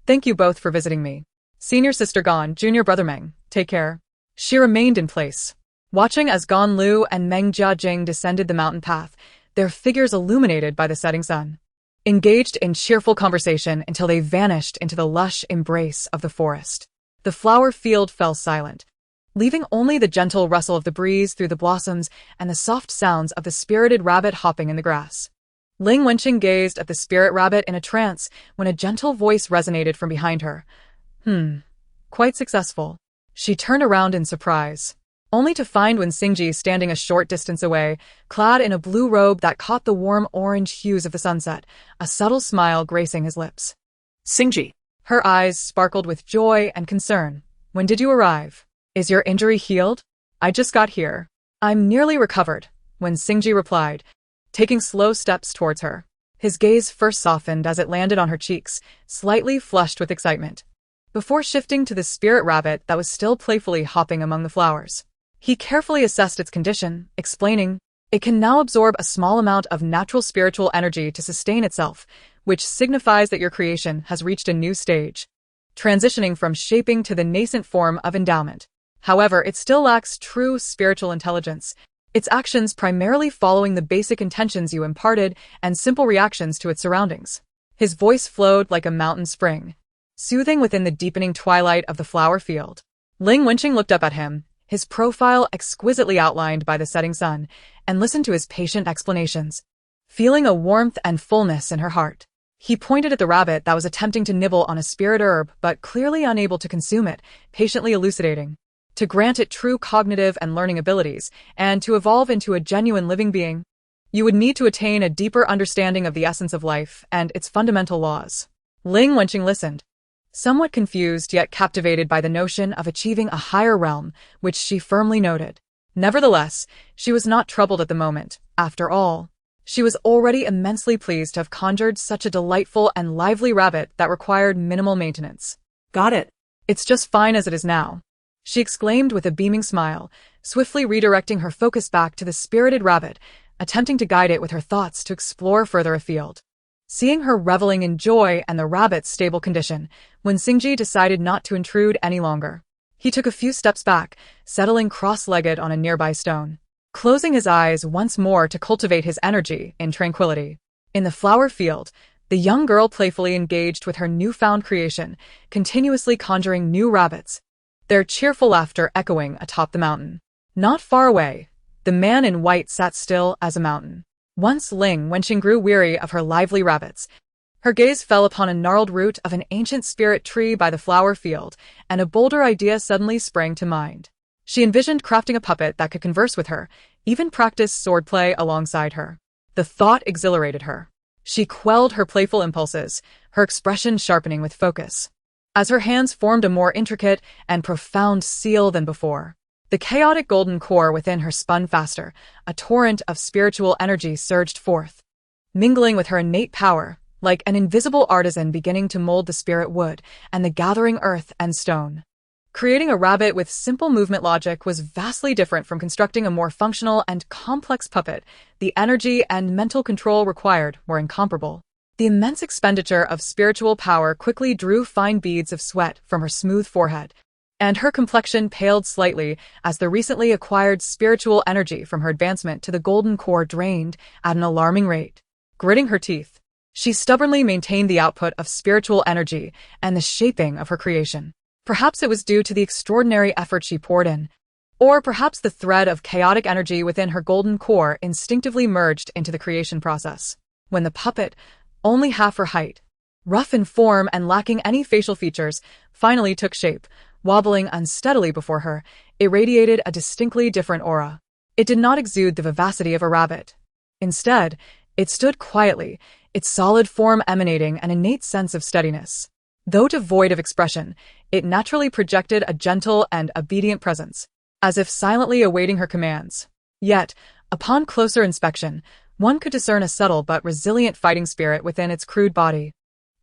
Thank you both for visiting me. Senior sister Gan, junior brother Meng, take care. She remained in place, watching as Gan Lu and Meng Jiajing descended the mountain path, their figures illuminated by the setting sun, engaged in cheerful conversation until they vanished into the lush embrace of the forest. The flower field fell silent, leaving only the gentle rustle of the breeze through the blossoms and the soft sounds of the spirited rabbit hopping in the grass. Ling Wenqing gazed at the spirit rabbit in a trance when a gentle voice resonated from behind her. Quite successful. She turned around in surprise, only to find Wen Xingji standing a short distance away, clad in a blue robe that caught the warm orange hues of the sunset, a subtle smile gracing his lips. Xingji. Her eyes sparkled with joy and concern. When did you arrive? Is your injury healed? I just got here. I'm nearly recovered, Wen Xingji replied, taking slow steps towards her. His gaze first softened as it landed on her cheeks, slightly flushed with excitement, before shifting to the spirit rabbit that was still playfully hopping among the flowers. He carefully assessed its condition, explaining, it can now absorb a small amount of natural spiritual energy to sustain itself, which signifies that your creation has reached a new stage, transitioning from shaping to the nascent form of endowment. However, it still lacks true spiritual intelligence, its actions primarily following the basic intentions you imparted and simple reactions to its surroundings. His voice flowed like a mountain spring, soothing within the deepening twilight of the flower field. Ling Wenqing looked up at him, his profile exquisitely outlined by the setting sun, and listened to his patient explanations, feeling a warmth and fullness in her heart. He pointed at the rabbit that was attempting to nibble on a spirit herb but clearly unable to consume it, patiently elucidating, to grant it true cognitive and learning abilities, and to evolve into a genuine living being. You would need to attain a deeper understanding of the essence of life and its fundamental laws. Ling Wenqing listened, somewhat confused yet captivated by the notion of achieving a higher realm, which she firmly noted. Nevertheless, she was not troubled at the moment. After all, she was already immensely pleased to have conjured such a delightful and lively rabbit that required minimal maintenance. Got it. It's just fine as it is now, she exclaimed with a beaming smile, swiftly redirecting her focus back to the spirited rabbit, attempting to guide it with her thoughts to explore further afield. Seeing her reveling in joy and the rabbit's stable condition, Wen Xingji decided not to intrude any longer. He took a few steps back, settling cross-legged on a nearby stone, closing his eyes once more to cultivate his energy in tranquility. In the flower field, the young girl playfully engaged with her newfound creation, continuously conjuring new rabbits, their cheerful laughter echoing atop the mountain. Not far away, the man in white sat still as a mountain. Once Ling Wenqing grew weary of her lively rabbits. Her gaze fell upon a gnarled root of an ancient spirit tree by the flower field, and a bolder idea suddenly sprang to mind. She envisioned crafting a puppet that could converse with her, even practice swordplay alongside her. The thought exhilarated her. She quelled her playful impulses, her expression sharpening with focus, as her hands formed a more intricate and profound seal than before. The chaotic golden core within her spun faster, a torrent of spiritual energy surged forth, mingling with her innate power, like an invisible artisan beginning to mold the spirit wood and the gathering earth and stone. Creating a rabbit with simple movement logic was vastly different from constructing a more functional and complex puppet. The energy and mental control required were incomparable. The immense expenditure of spiritual power quickly drew fine beads of sweat from her smooth forehead, and her complexion paled slightly as the recently acquired spiritual energy from her advancement to the golden core drained at an alarming rate. Gritting her teeth, she stubbornly maintained the output of spiritual energy and the shaping of her creation. Perhaps it was due to the extraordinary effort she poured in, or perhaps the thread of chaotic energy within her golden core instinctively merged into the creation process. When the puppet, only half her height, rough in form and lacking any facial features, finally took shape, wobbling unsteadily before her, it radiated a distinctly different aura. It did not exude the vivacity of a rabbit. Instead, it stood quietly, its solid form emanating an innate sense of steadiness. Though devoid of expression, it naturally projected a gentle and obedient presence, as if silently awaiting her commands. Yet, upon closer inspection, one could discern a subtle but resilient fighting spirit within its crude body,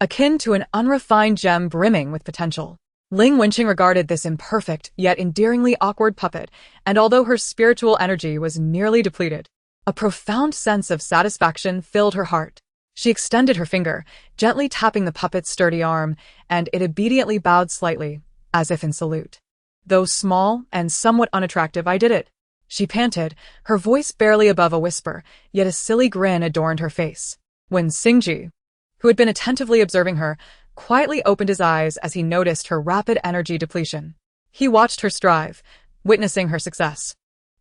akin to an unrefined gem brimming with potential. Ling Wenqing regarded this imperfect yet endearingly awkward puppet, and although her spiritual energy was nearly depleted, a profound sense of satisfaction filled her heart. She extended her finger, gently tapping the puppet's sturdy arm, and it obediently bowed slightly, as if in salute. Though small and somewhat unattractive, I did it, she panted, her voice barely above a whisper, yet a silly grin adorned her face. Wen Xingji, who had been attentively observing her, quietly opened his eyes as he noticed her rapid energy depletion. He watched her strive, witnessing her success,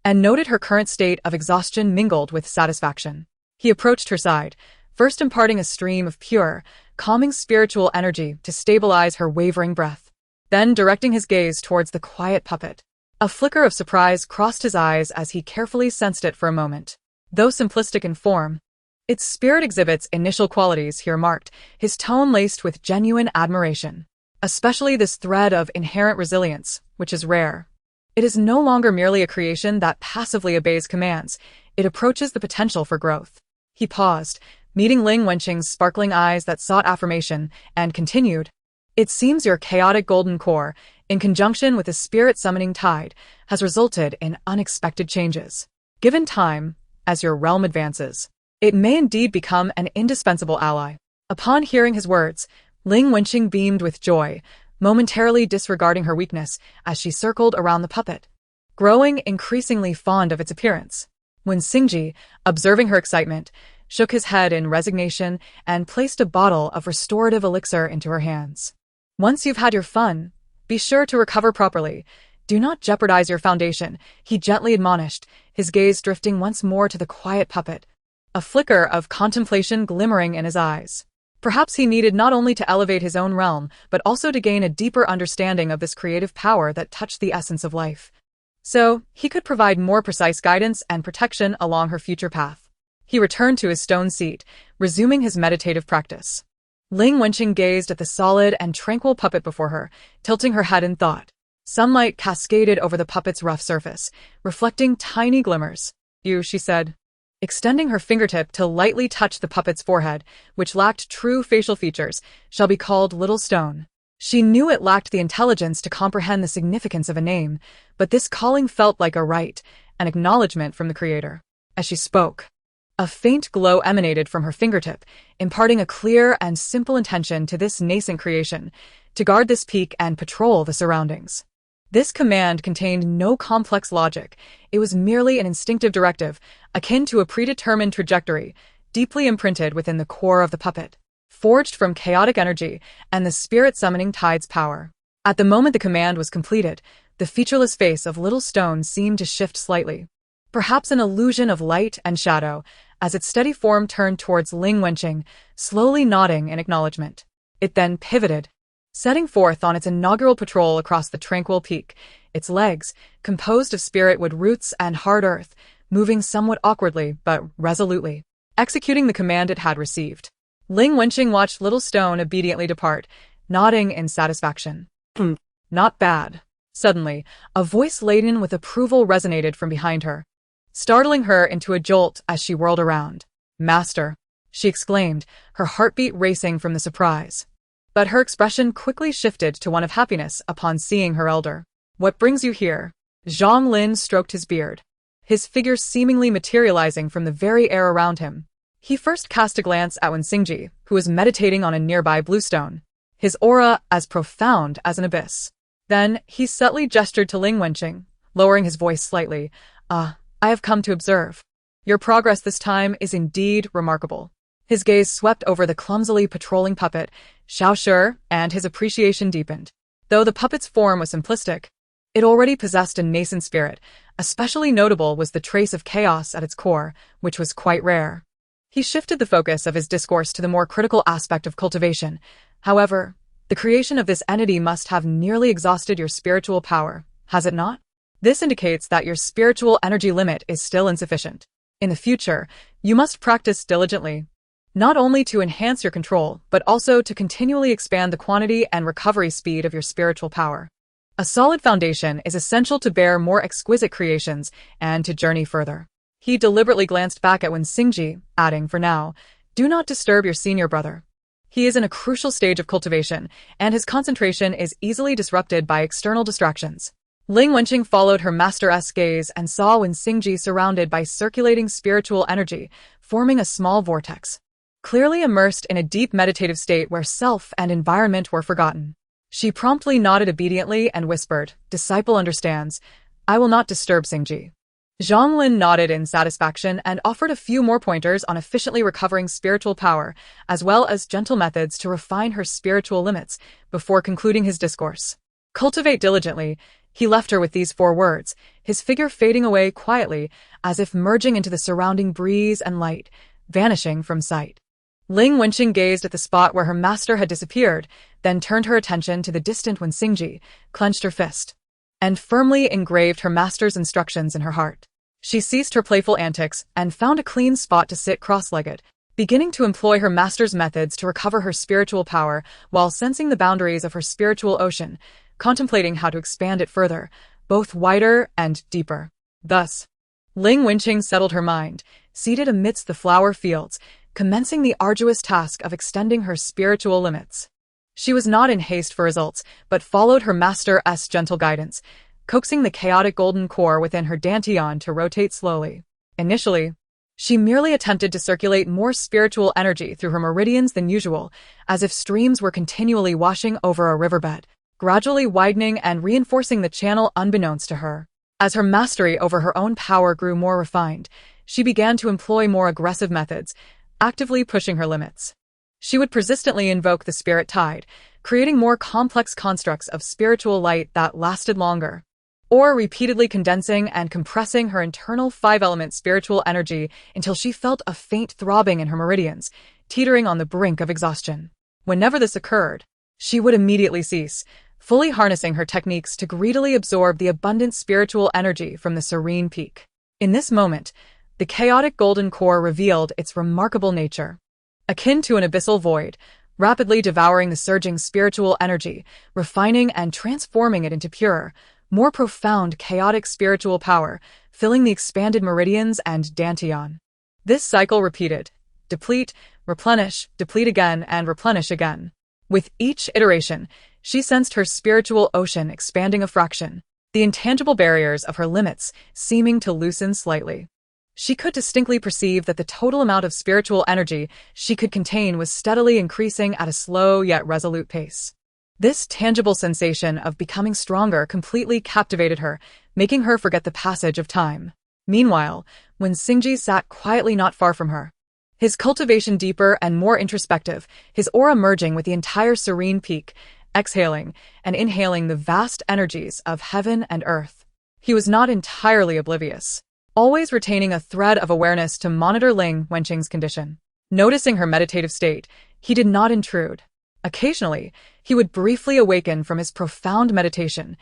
and noted her current state of exhaustion mingled with satisfaction. He approached her side, first imparting a stream of pure, calming spiritual energy to stabilize her wavering breath, then directing his gaze towards the quiet puppet. A flicker of surprise crossed his eyes as he carefully sensed it for a moment. Though simplistic in form, its spirit exhibits initial qualities here marked, his tone laced with genuine admiration. Especially this thread of inherent resilience, which is rare. It is no longer merely a creation that passively obeys commands, it approaches the potential for growth. He paused, meeting Ling Wenqing's sparkling eyes that sought affirmation, and continued, "It seems your chaotic golden core, in conjunction with the spirit-summoning tide, has resulted in unexpected changes. Given time, as your realm advances, it may indeed become an indispensable ally." Upon hearing his words, Ling Wenqing beamed with joy, momentarily disregarding her weakness as she circled around the puppet, growing increasingly fond of its appearance. Wen Xingji, observing her excitement, shook his head in resignation and placed a bottle of restorative elixir into her hands. "Once you've had your fun, be sure to recover properly. Do not jeopardize your foundation," he gently admonished, his gaze drifting once more to the quiet puppet, a flicker of contemplation glimmering in his eyes. Perhaps he needed not only to elevate his own realm, but also to gain a deeper understanding of this creative power that touched the essence of life, so he could provide more precise guidance and protection along her future path. He returned to his stone seat, resuming his meditative practice. Ling Wenqing gazed at the solid and tranquil puppet before her, tilting her head in thought. Sunlight cascaded over the puppet's rough surface, reflecting tiny glimmers. "You," she said, extending her fingertip to lightly touch the puppet's forehead, which lacked true facial features, "shall be called Little Stone." She knew it lacked the intelligence to comprehend the significance of a name, but this calling felt like a right, an acknowledgement from the Creator. As she spoke, a faint glow emanated from her fingertip, imparting a clear and simple intention to this nascent creation, to guard this peak and patrol the surroundings. This command contained no complex logic. It was merely an instinctive directive, akin to a predetermined trajectory, deeply imprinted within the core of the puppet, forged from chaotic energy and the spirit-summoning tide's power. At the moment the command was completed, the featureless face of Little Stone seemed to shift slightly, perhaps an illusion of light and shadow, as its steady form turned towards Ling Wenqing, slowly nodding in acknowledgement. It then pivoted, setting forth on its inaugural patrol across the tranquil peak, its legs, composed of spirit-wood roots and hard earth, moving somewhat awkwardly but resolutely, executing the command it had received. Ling Wenqing watched Little Stone obediently depart, nodding in satisfaction. Not bad. Suddenly, a voice laden with approval resonated from behind her, startling her into a jolt as she whirled around. "Master," she exclaimed, her heartbeat racing from the surprise. But her expression quickly shifted to one of happiness upon seeing her elder. "What brings you here?" Zhang Lin stroked his beard, his figure seemingly materializing from the very air around him. He first cast a glance at Wen Xingji, who was meditating on a nearby bluestone, his aura as profound as an abyss. Then he subtly gestured to Ling Wenqing, lowering his voice slightly. I have come to observe. Your progress this time is indeed remarkable." His gaze swept over the clumsily patrolling puppet, Xiaoshi, and his appreciation deepened. Though the puppet's form was simplistic, it already possessed a nascent spirit. Especially notable was the trace of chaos at its core, which was quite rare. He shifted the focus of his discourse to the more critical aspect of cultivation. "However, the creation of this entity must have nearly exhausted your spiritual power, has it not? This indicates that your spiritual energy limit is still insufficient. In the future, you must practice diligently, not only to enhance your control, but also to continually expand the quantity and recovery speed of your spiritual power. A solid foundation is essential to bear more exquisite creations and to journey further." He deliberately glanced back at Wen Xingji, adding, "For now, do not disturb your senior brother. He is in a crucial stage of cultivation, and his concentration is easily disrupted by external distractions." Ling Wenqing followed her master's gaze and saw Wen Xingji surrounded by circulating spiritual energy, forming a small vortex, clearly immersed in a deep meditative state where self and environment were forgotten. She promptly nodded obediently and whispered, "Disciple understands. I will not disturb Xingji." Zhang Lin nodded in satisfaction and offered a few more pointers on efficiently recovering spiritual power, as well as gentle methods to refine her spiritual limits, before concluding his discourse. "Cultivate diligently." He left her with these 4 words, his figure fading away quietly, as if merging into the surrounding breeze and light, vanishing from sight. Ling Wenqing gazed at the spot where her master had disappeared, then turned her attention to the distant Wen Xingji, clenched her fist, and firmly engraved her master's instructions in her heart. She ceased her playful antics and found a clean spot to sit cross-legged, beginning to employ her master's methods to recover her spiritual power while sensing the boundaries of her spiritual ocean, contemplating how to expand it further, both wider and deeper. Thus, Ling Wenqing settled her mind, seated amidst the flower fields, commencing the arduous task of extending her spiritual limits. She was not in haste for results, but followed her master's gentle guidance, coaxing the chaotic golden core within her dantian to rotate slowly. Initially, she merely attempted to circulate more spiritual energy through her meridians than usual, as if streams were continually washing over a riverbed, gradually widening and reinforcing the channel unbeknownst to her. As her mastery over her own power grew more refined, she began to employ more aggressive methods, actively pushing her limits. She would persistently invoke the spirit tide, creating more complex constructs of spiritual light that lasted longer, or repeatedly condensing and compressing her internal 5-element spiritual energy until she felt a faint throbbing in her meridians, teetering on the brink of exhaustion. Whenever this occurred, she would immediately cease, fully harnessing her techniques to greedily absorb the abundant spiritual energy from the serene peak. In this moment, The chaotic golden core revealed its remarkable nature. Akin to an abyssal void, rapidly devouring the surging spiritual energy, refining and transforming it into pure, more profound chaotic spiritual power, filling the expanded meridians and dantian. This cycle repeated: deplete, replenish, deplete again, and replenish again. With each iteration, she sensed her spiritual ocean expanding a fraction, the intangible barriers of her limits seeming to loosen slightly. She could distinctly perceive that the total amount of spiritual energy she could contain was steadily increasing at a slow yet resolute pace. This tangible sensation of becoming stronger completely captivated her, making her forget the passage of time. Meanwhile, when Xingji sat quietly not far from her, his cultivation deeper and more introspective, his aura merging with the entire serene peak, exhaling and inhaling the vast energies of heaven and earth. He was not entirely oblivious, always retaining a thread of awareness to monitor Ling Wenqing's condition. Noticing her meditative state, he did not intrude. Occasionally, he would briefly awaken from his profound meditation,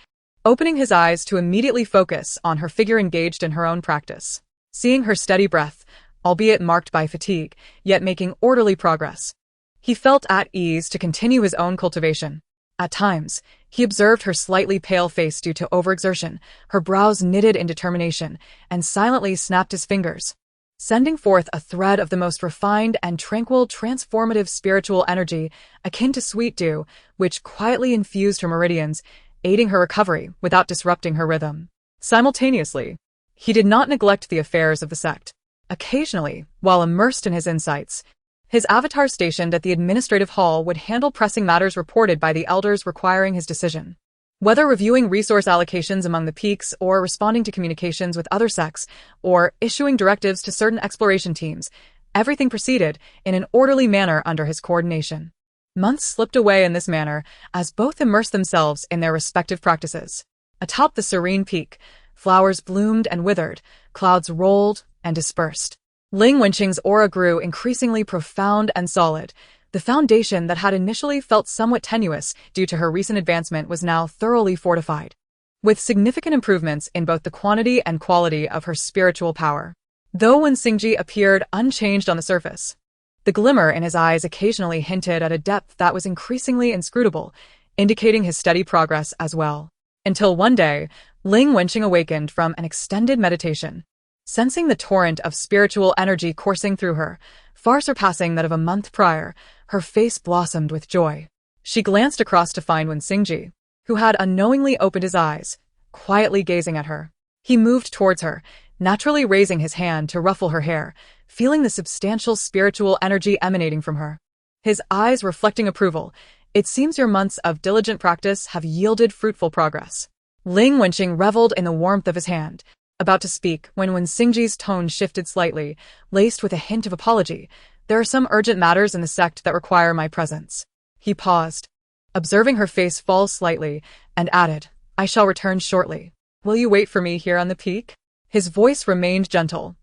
opening his eyes to immediately focus on her figure engaged in her own practice. Seeing her steady breath, albeit marked by fatigue, yet making orderly progress, he felt at ease to continue his own cultivation. At times, he observed her slightly pale face due to overexertion, her brows knitted in determination, and silently snapped his fingers, sending forth a thread of the most refined and tranquil transformative spiritual energy akin to sweet dew, which quietly infused her meridians, aiding her recovery without disrupting her rhythm. Simultaneously, he did not neglect the affairs of the sect. Occasionally, while immersed in his insights, his avatar stationed at the administrative hall would handle pressing matters reported by the elders requiring his decision. Whether reviewing resource allocations among the peaks or responding to communications with other sects or issuing directives to certain exploration teams, everything proceeded in an orderly manner under his coordination. Months slipped away in this manner as both immersed themselves in their respective practices. Atop the serene peak, flowers bloomed and withered, clouds rolled and dispersed. Ling Wenqing's aura grew increasingly profound and solid. The foundation that had initially felt somewhat tenuous due to her recent advancement was now thoroughly fortified, with significant improvements in both the quantity and quality of her spiritual power. Though when Xingji appeared unchanged on the surface, the glimmer in his eyes occasionally hinted at a depth that was increasingly inscrutable, indicating his steady progress as well. Until one day, Ling Wenqing awakened from an extended meditation. Sensing the torrent of spiritual energy coursing through her, far surpassing that of a month prior, her face blossomed with joy. She glanced across to find Wen Xingji, who had unknowingly opened his eyes, quietly gazing at her. He moved towards her, naturally raising his hand to ruffle her hair, feeling the substantial spiritual energy emanating from her. His eyes reflecting approval. "It seems your months of diligent practice have yielded fruitful progress." Ling Wenqing reveled in the warmth of his hand, about to speak when Xingji's tone shifted slightly, laced with a hint of apology. "There are some urgent matters in the sect that require my presence." He paused, observing her face fall slightly, and added, "I shall return shortly. Will you wait for me here on the peak?" His voice remained gentle,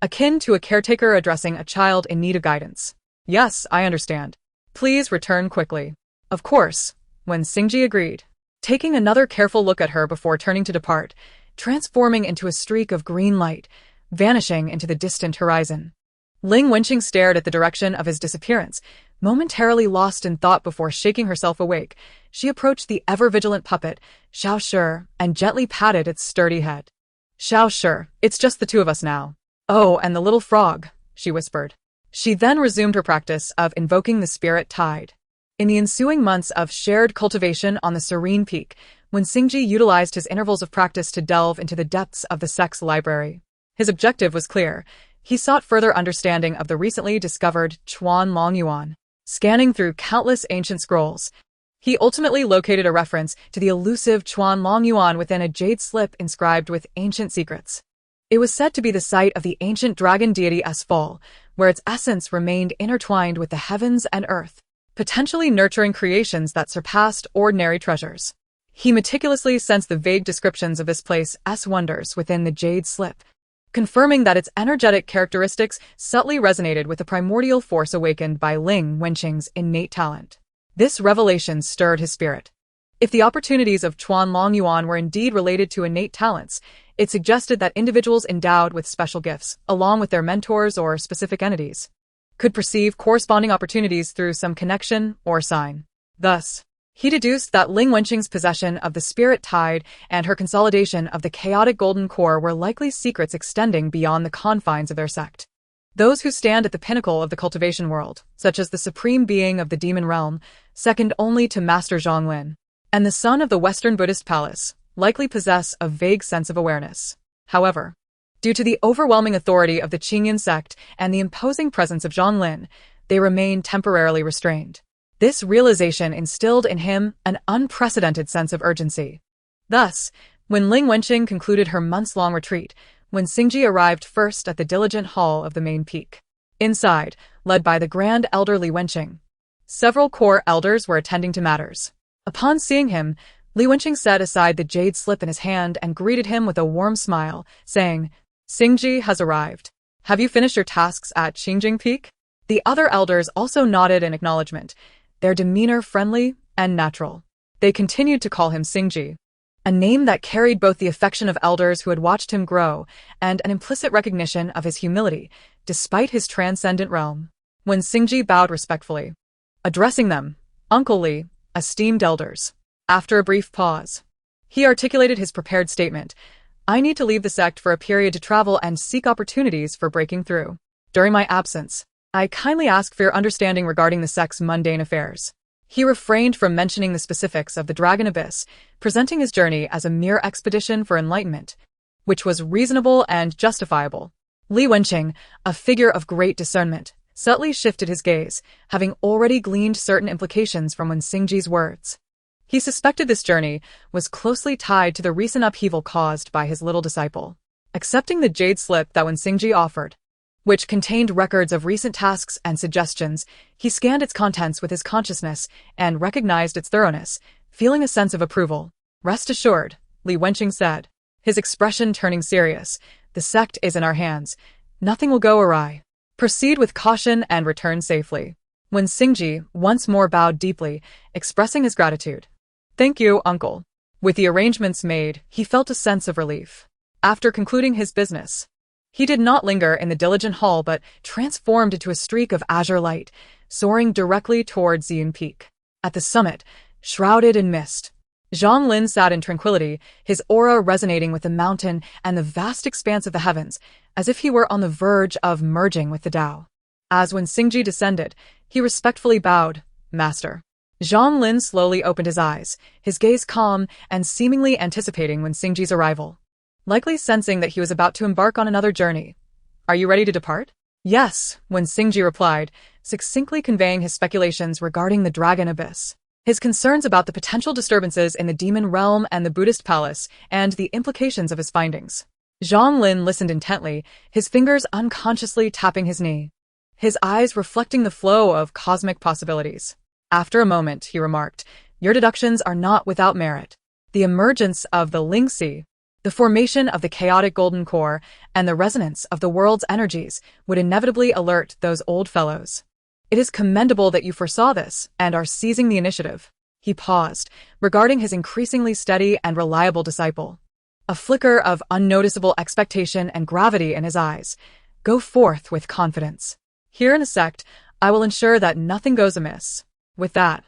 akin to a caretaker addressing a child in need of guidance. "Yes, I understand. Please return quickly." "Of course," Xingji agreed, taking another careful look at her before turning to depart, transforming into a streak of green light, vanishing into the distant horizon. Ling Wenqing stared at the direction of his disappearance, momentarily lost in thought before shaking herself awake. She approached the ever-vigilant puppet, Xiao Shi, and gently patted its sturdy head. "Xiao Shi, it's just the two of us now." "Oh, and the little frog," she whispered. She then resumed her practice of invoking the spirit tide. In the ensuing months of shared cultivation on the serene peak, when Xingji utilized his intervals of practice to delve into the depths of the sect's library. His objective was clear. He sought further understanding of the recently discovered Chuan Longyuan. Scanning through countless ancient scrolls, he ultimately located a reference to the elusive Chuan Longyuan within a jade slip inscribed with ancient secrets. It was said to be the site of the ancient dragon deity Asphal, where its essence remained intertwined with the heavens and earth, potentially nurturing creations that surpassed ordinary treasures. He meticulously sensed the vague descriptions of this place's wonders within the jade slip, confirming that its energetic characteristics subtly resonated with the primordial force awakened by Ling Wenqing's innate talent. This revelation stirred his spirit. If the opportunities of Chuan Longyuan were indeed related to innate talents, It suggested that individuals endowed with special gifts, along with their mentors or specific entities, could perceive corresponding opportunities through some connection or sign. Thus, he deduced that Ling Wenqing's possession of the spirit tide and her consolidation of the chaotic golden core were likely secrets extending beyond the confines of their sect. Those who stand at the pinnacle of the cultivation world, such as the supreme being of the demon realm, second only to Master Zhonglin, and the son of the Western Buddhist palace, likely possess a vague sense of awareness. However, due to the overwhelming authority of the Qingyan sect and the imposing presence of Zhonglin, they remain temporarily restrained. This realization instilled in him an unprecedented sense of urgency. Thus, when Ling Wenqing concluded her months-long retreat, when Xingji arrived first at the diligent hall of the main peak. Inside, led by the Grand Elder Li Wenqing, several core elders were attending to matters. Upon seeing him, Li Wenqing set aside the jade slip in his hand and greeted him with a warm smile, saying, "Xingji has arrived. Have you finished your tasks at Xingjing Peak?" The other elders also nodded in acknowledgement, their demeanor friendly and natural. They continued to call him Xingji, a name that carried both the affection of elders who had watched him grow and an implicit recognition of his humility, despite his transcendent realm. When Xingji bowed respectfully, addressing them, "Uncle Li, esteemed elders." After a brief pause, he articulated his prepared statement, "I need to leave the sect for a period to travel and seek opportunities for breaking through. During my absence, I kindly ask for your understanding regarding the sect's mundane affairs." He refrained from mentioning the specifics of the Dragon Abyss, presenting his journey as a mere expedition for enlightenment, which was reasonable and justifiable. Li Wenqing, a figure of great discernment, subtly shifted his gaze, having already gleaned certain implications from Wen Xingji's words. He suspected this journey was closely tied to the recent upheaval caused by his little disciple. Accepting the jade slip that Wen Xingji offered, which contained records of recent tasks and suggestions, he scanned its contents with his consciousness and recognized its thoroughness, feeling a sense of approval. "Rest assured," Li Wenqing said, his expression turning serious, "the sect is in our hands. Nothing will go awry. Proceed with caution and return safely." When Xingji once more bowed deeply, expressing his gratitude. "Thank you, uncle." With the arrangements made, he felt a sense of relief. After concluding his business, he did not linger in the diligent hall but transformed into a streak of azure light, soaring directly toward Xian Peak. At the summit, shrouded in mist, Zhonglin sat in tranquility, his aura resonating with the mountain and the vast expanse of the heavens, as if he were on the verge of merging with the Tao. As when Xingji descended, he respectfully bowed, "Master." Zhonglin slowly opened his eyes, his gaze calm and seemingly anticipating Wen Xingji's arrival, likely sensing that he was about to embark on another journey. "Are you ready to depart?" "Yes," Wen Xingji replied, succinctly conveying his speculations regarding the Dragon Abyss, his concerns about the potential disturbances in the demon realm and the Buddhist palace, and the implications of his findings. Zhonglin listened intently, his fingers unconsciously tapping his knee, his eyes reflecting the flow of cosmic possibilities. After a moment, he remarked, "Your deductions are not without merit. The emergence of the Lingxi, the formation of the chaotic golden core, and the resonance of the world's energies would inevitably alert those old fellows. It is commendable that you foresaw this and are seizing the initiative." He paused, regarding his increasingly steady and reliable disciple, a flicker of unnoticeable expectation and gravity in his eyes. "Go forth with confidence. Here in the sect, I will ensure that nothing goes amiss." With that,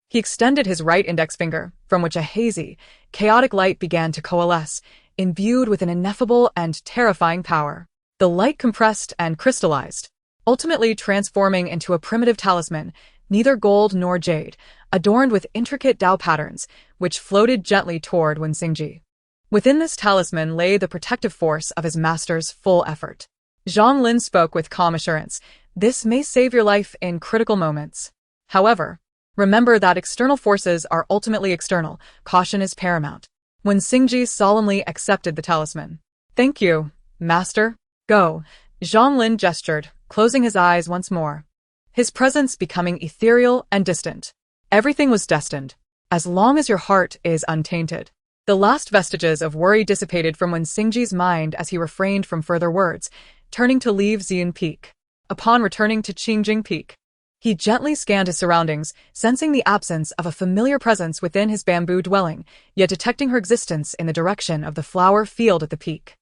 he extended his right index finger, from which a hazy, chaotic light began to coalesce, imbued with an ineffable and terrifying power. The light compressed and crystallized, ultimately transforming into a primitive talisman, neither gold nor jade, adorned with intricate Tao patterns, which floated gently toward Wen Xingji. Within this talisman lay the protective force of his master's full effort. Zhonglin spoke with calm assurance, "This may save your life in critical moments. However, remember that external forces are ultimately external. Caution is paramount." When Xingji solemnly accepted the talisman, "Thank you, Master. Go." Zhonglin gestured, closing his eyes once more, his presence becoming ethereal and distant. "Everything was destined, as long as your heart is untainted." The last vestiges of worry dissipated from Wen Xingji's mind as he refrained from further words, turning to leave Xian Peak. Upon returning to Qingjing Peak, He gently scanned his surroundings, sensing the absence of a familiar presence within his bamboo dwelling, yet detecting her existence in the direction of the flower field at the peak.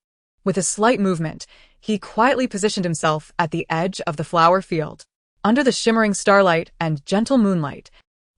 With a slight movement, he quietly positioned himself at the edge of the flower field. Under the shimmering starlight and gentle moonlight,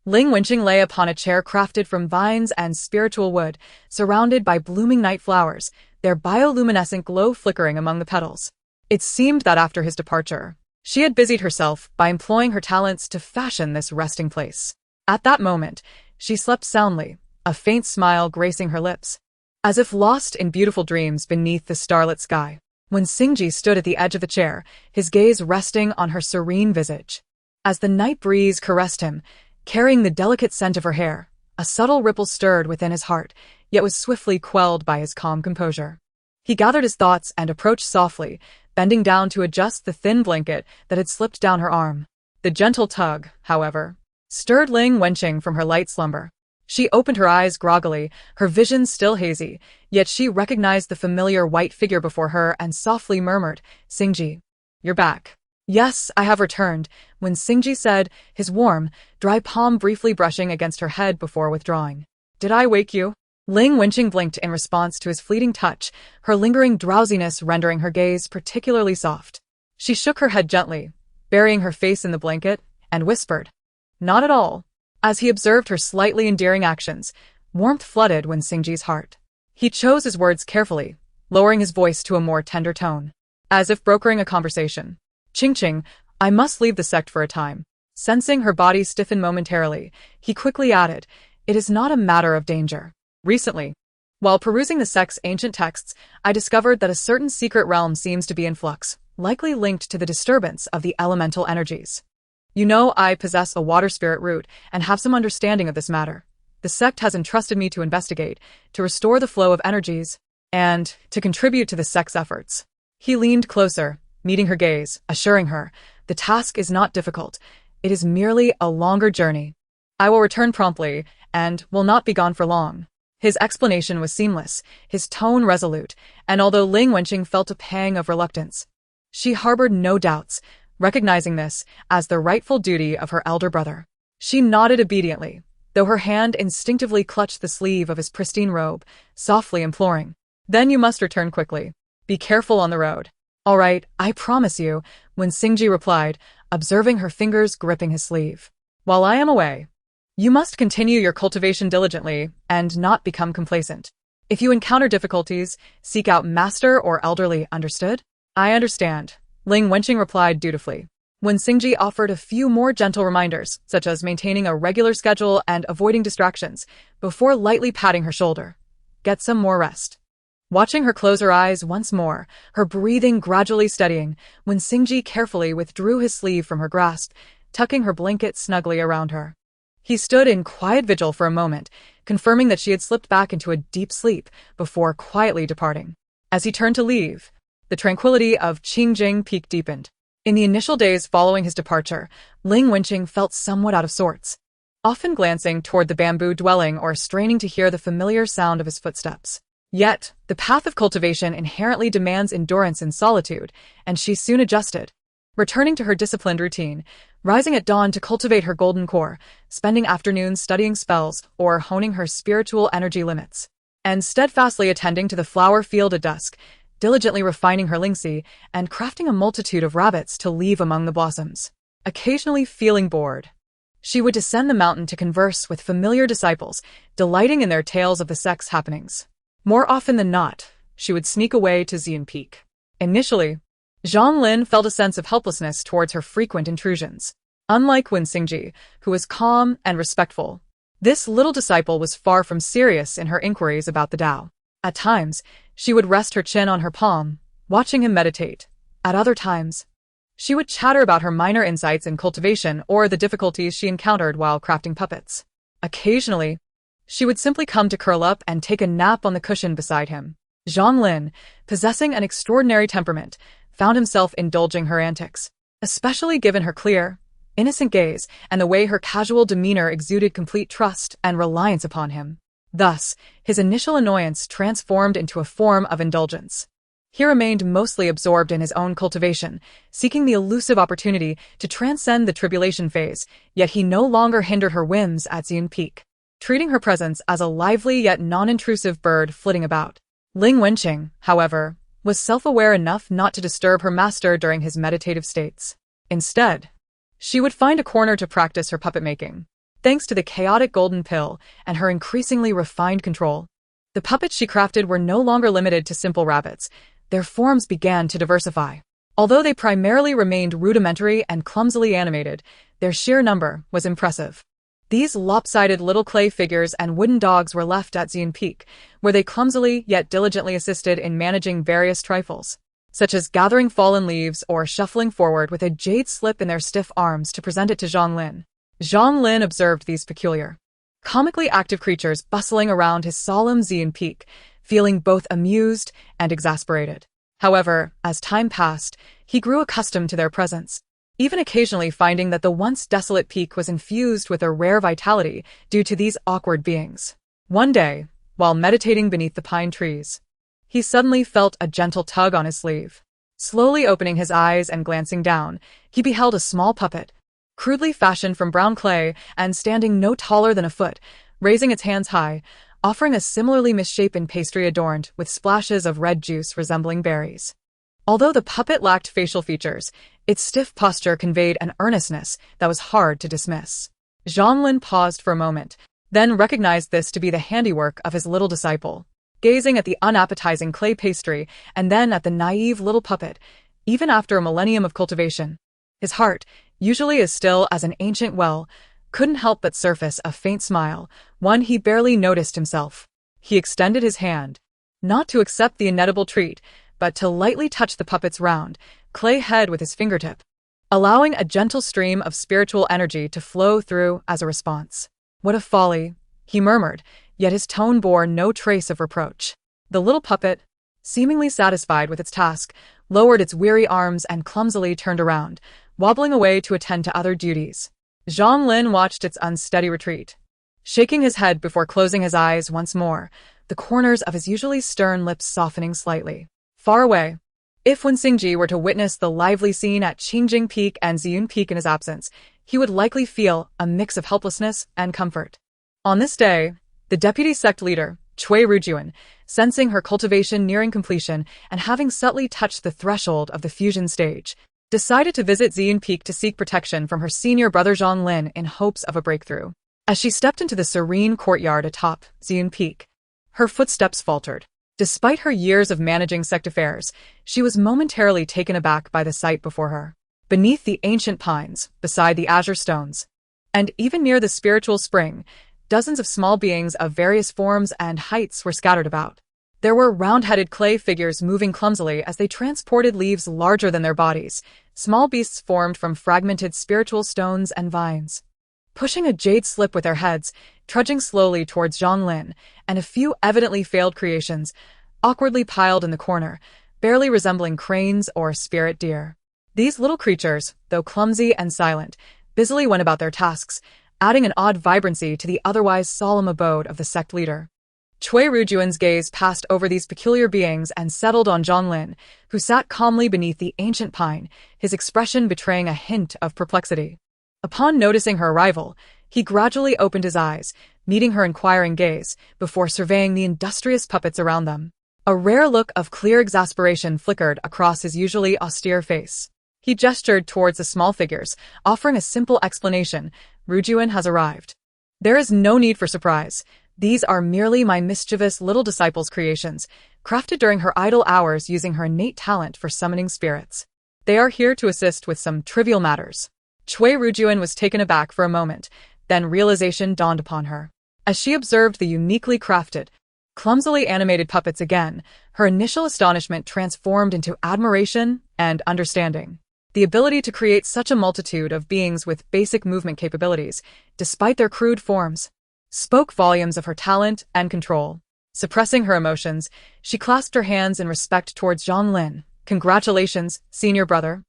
Ling Wenqing lay upon a chair crafted from vines and spiritual wood, surrounded by blooming night flowers, their bioluminescent glow flickering among the petals. It seemed that after his departure, she had busied herself by employing her talents to fashion this resting place. At that moment, she slept soundly, a faint smile gracing her lips, as if lost in beautiful dreams beneath the starlit sky. When Xingji stood at the edge of the chair, his gaze resting on her serene visage. As the night breeze caressed him, carrying the delicate scent of her hair, a subtle ripple stirred within his heart, yet was swiftly quelled by his calm composure. He gathered his thoughts and approached softly, bending down to adjust the thin blanket that had slipped down her arm. The gentle tug, however, stirred Ling Wenqing from her light slumber. She opened her eyes groggily, her vision still hazy, yet she recognized the familiar white figure before her and softly murmured, "Xingji, you're back." "Yes, I have returned," when Xingji said, his warm, dry palm briefly brushing against her head before withdrawing. "Did I wake you?" Ling Wenqing blinked in response to his fleeting touch, her lingering drowsiness rendering her gaze particularly soft. She shook her head gently, burying her face in the blanket, and whispered, "Not at all." As he observed her slightly endearing actions, warmth flooded Xingji's heart. He chose his words carefully, lowering his voice to a more tender tone, as if brokering a conversation. "Qingqing, I must leave the sect for a time." Sensing her body stiffen momentarily, he quickly added, "It is not a matter of danger." Recently, while perusing the sect's ancient texts, I discovered that a certain secret realm seems to be in flux, likely linked to the disturbance of the elemental energies. You know, I possess a water spirit root and have some understanding of this matter. The sect has entrusted me to investigate, to restore the flow of energies, and to contribute to the sect's efforts. He leaned closer, meeting her gaze, assuring her, "The task is not difficult. It is merely a longer journey. I will return promptly, and will not be gone for long." His explanation was seamless, his tone resolute, and although Ling Wenqing felt a pang of reluctance, she harbored no doubts, recognizing this as the rightful duty of her elder brother. She nodded obediently, though her hand instinctively clutched the sleeve of his pristine robe, softly imploring, "Then you must return quickly. Be careful on the road." "All right, I promise you," when Xingji replied, observing her fingers gripping his sleeve. "While I am away, you must continue your cultivation diligently and not become complacent. If you encounter difficulties, seek out master or elderly, understood?" "I understand," Ling Wenqing replied dutifully. When Xingji offered a few more gentle reminders, such as maintaining a regular schedule and avoiding distractions, before lightly patting her shoulder, "Get some more rest." Watching her close her eyes once more, her breathing gradually steadying, when Xingji carefully withdrew his sleeve from her grasp, tucking her blanket snugly around her. He stood in quiet vigil for a moment, confirming that she had slipped back into a deep sleep before quietly departing. As he turned to leave, the tranquility of Qingjing Peak deepened. In the initial days following his departure, Ling Wenqing felt somewhat out of sorts, often glancing toward the bamboo dwelling or straining to hear the familiar sound of his footsteps. Yet, the path of cultivation inherently demands endurance in solitude, and she soon adjusted, returning to her disciplined routine, rising at dawn to cultivate her golden core, spending afternoons studying spells or honing her spiritual energy limits, and steadfastly attending to the flower field at dusk, diligently refining her lingxi and crafting a multitude of rabbits to leave among the blossoms. Occasionally feeling bored, she would descend the mountain to converse with familiar disciples, delighting in their tales of the sect's happenings. More often than not, she would sneak away to Xian Peak. Initially, Zhang Lin felt a sense of helplessness towards her frequent intrusions. Unlike Xingji, who was calm and respectful, this little disciple was far from serious in her inquiries about the Tao. At times, she would rest her chin on her palm, watching him meditate. At other times, she would chatter about her minor insights in cultivation or the difficulties she encountered while crafting puppets. Occasionally, she would simply come to curl up and take a nap on the cushion beside him. Zhang Lin, possessing an extraordinary temperament, found himself indulging her antics, especially given her clear, innocent gaze and the way her casual demeanor exuded complete trust and reliance upon him. Thus, his initial annoyance transformed into a form of indulgence. He remained mostly absorbed in his own cultivation, seeking the elusive opportunity to transcend the tribulation phase, yet he no longer hindered her whims at Xian Peak, treating her presence as a lively yet non-intrusive bird flitting about. Ling Wenqing, however, was self-aware enough not to disturb her master during his meditative states. Instead, she would find a corner to practice her puppet making. Thanks to the chaotic golden pill and her increasingly refined control, the puppets she crafted were no longer limited to simple rabbits. Their forms began to diversify. Although they primarily remained rudimentary and clumsily animated, their sheer number was impressive. These lopsided little clay figures and wooden dogs were left at Xian Peak, where they clumsily yet diligently assisted in managing various trifles, such as gathering fallen leaves or shuffling forward with a jade slip in their stiff arms to present it to Zhang Lin. Zhang Lin observed these peculiar, comically active creatures bustling around his solemn Xian Peak, feeling both amused and exasperated. However, as time passed, he grew accustomed to their presence, even occasionally finding that the once desolate peak was infused with a rare vitality due to these awkward beings. One day, while meditating beneath the pine trees, he suddenly felt a gentle tug on his sleeve. Slowly opening his eyes and glancing down, he beheld a small puppet, crudely fashioned from brown clay and standing no taller than a foot, raising its hands high, offering a similarly misshapen pastry adorned with splashes of red juice resembling berries. Although the puppet lacked facial features, its stiff posture conveyed an earnestness that was hard to dismiss. Zhang Lin paused for a moment, then recognized this to be the handiwork of his little disciple. Gazing at the unappetizing clay pastry and then at the naive little puppet, even after a millennium of cultivation, his heart, usually as still as an ancient well, couldn't help but surface a faint smile, one he barely noticed himself. He extended his hand, not to accept the inedible treat, but to lightly touch the puppet's round, clay head with his fingertip, allowing a gentle stream of spiritual energy to flow through as a response. "What a folly," he murmured, yet his tone bore no trace of reproach. The little puppet, seemingly satisfied with its task, lowered its weary arms and clumsily turned around, wobbling away to attend to other duties. Zhang Lin watched its unsteady retreat, shaking his head before closing his eyes once more, the corners of his usually stern lips softening slightly. Far away, if Wen Xingji were to witness the lively scene at Qingjing Peak and Xian Peak in his absence, he would likely feel a mix of helplessness and comfort. On this day, the deputy sect leader, Cui Rujuan, sensing her cultivation nearing completion and having subtly touched the threshold of the fusion stage, decided to visit Xian Peak to seek protection from her senior brother Zhang Lin in hopes of a breakthrough. As she stepped into the serene courtyard atop Xian Peak, her footsteps faltered. Despite her years of managing sect affairs, she was momentarily taken aback by the sight before her. Beneath the ancient pines, beside the azure stones, and even near the spiritual spring, dozens of small beings of various forms and heights were scattered about. There were round-headed clay figures moving clumsily as they transported leaves larger than their bodies, small beasts formed from fragmented spiritual stones and vines, pushing a jade slip with their heads, trudging slowly towards Zhang Lin, and a few evidently failed creations, awkwardly piled in the corner, barely resembling cranes or spirit deer. These little creatures, though clumsy and silent, busily went about their tasks, adding an odd vibrancy to the otherwise solemn abode of the sect leader. Cui Rujuan's gaze passed over these peculiar beings and settled on Zhang Lin, who sat calmly beneath the ancient pine, his expression betraying a hint of perplexity. Upon noticing her arrival, he gradually opened his eyes, meeting her inquiring gaze, before surveying the industrious puppets around them. A rare look of clear exasperation flickered across his usually austere face. He gestured towards the small figures, offering a simple explanation: "Rujuan has arrived. There is no need for surprise. These are merely my mischievous little disciple's creations, crafted during her idle hours using her innate talent for summoning spirits. They are here to assist with some trivial matters." Cui Rujuan was taken aback for a moment, then realization dawned upon her. As she observed the uniquely crafted, clumsily animated puppets again, her initial astonishment transformed into admiration and understanding. The ability to create such a multitude of beings with basic movement capabilities, despite their crude forms, spoke volumes of her talent and control. Suppressing her emotions, she clasped her hands in respect towards Zhang Lin. "Congratulations, senior brother,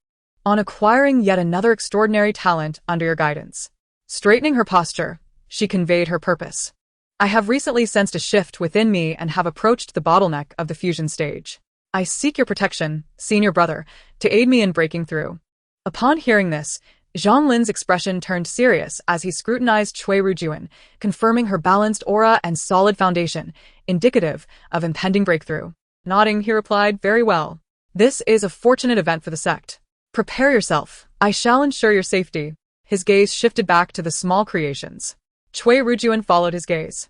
on acquiring yet another extraordinary talent under your guidance." Straightening her posture, she conveyed her purpose. "I have recently sensed a shift within me and have approached the bottleneck of the fusion stage. I seek your protection, senior brother, to aid me in breaking through. Upon hearing this, Zhonglin's expression turned serious as he scrutinized Cui Rujuan, confirming her balanced aura and solid foundation, indicative of impending breakthrough. Nodding, he replied, "Very well. This is a fortunate event for the sect. Prepare yourself. I shall ensure your safety." His gaze shifted back to the small creations. Cui Rujuan followed his gaze,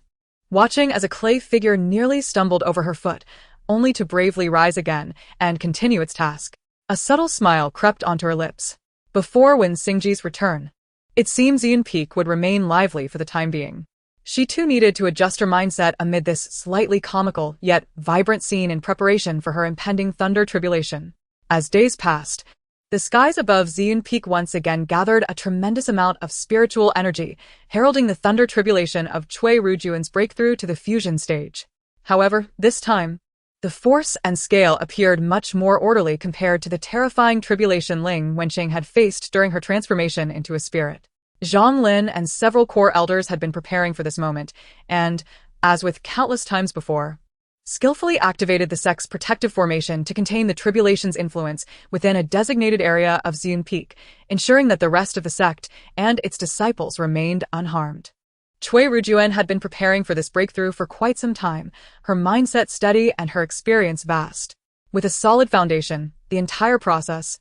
watching as a clay figure nearly stumbled over her foot, only to bravely rise again and continue its task. A subtle smile crept onto her lips. Before Wen Xingji's return, it seemed Xian Peak would remain lively for the time being. She too needed to adjust her mindset amid this slightly comical yet vibrant scene in preparation for her impending thunder tribulation. As days passed, the skies above Xian Peak once again gathered a tremendous amount of spiritual energy, heralding the thunder tribulation of Cui Rujuan's breakthrough to the fusion stage. However, this time, the force and scale appeared much more orderly compared to the terrifying tribulation Ling Wenqing had faced during her transformation into a spirit. Zhang Lin and several core elders had been preparing for this moment, and, as with countless times before, skillfully activated the sect's protective formation to contain the tribulation's influence within a designated area of Xian Peak, ensuring that the rest of the sect and its disciples remained unharmed. Cui Rujuan had been preparing for this breakthrough for quite some time, her mindset steady and her experience vast. With a solid foundation, the entire process,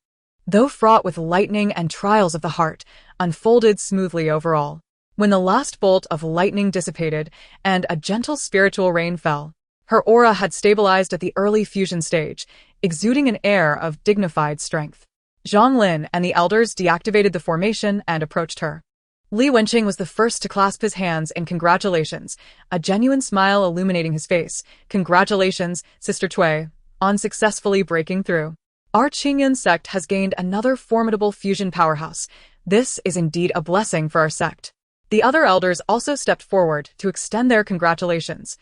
though fraught with lightning and trials of the heart, unfolded smoothly overall. When the last bolt of lightning dissipated and a gentle spiritual rain fell, her aura had stabilized at the early fusion stage, exuding an air of dignified strength. Zhang Lin and the elders deactivated the formation and approached her. Li Wenqing was the first to clasp his hands in congratulations, a genuine smile illuminating his face. "Congratulations, Sister Cui, on successfully breaking through. Our Qingyan sect has gained another formidable fusion powerhouse. This is indeed a blessing for our sect." The other elders also stepped forward to extend their congratulations,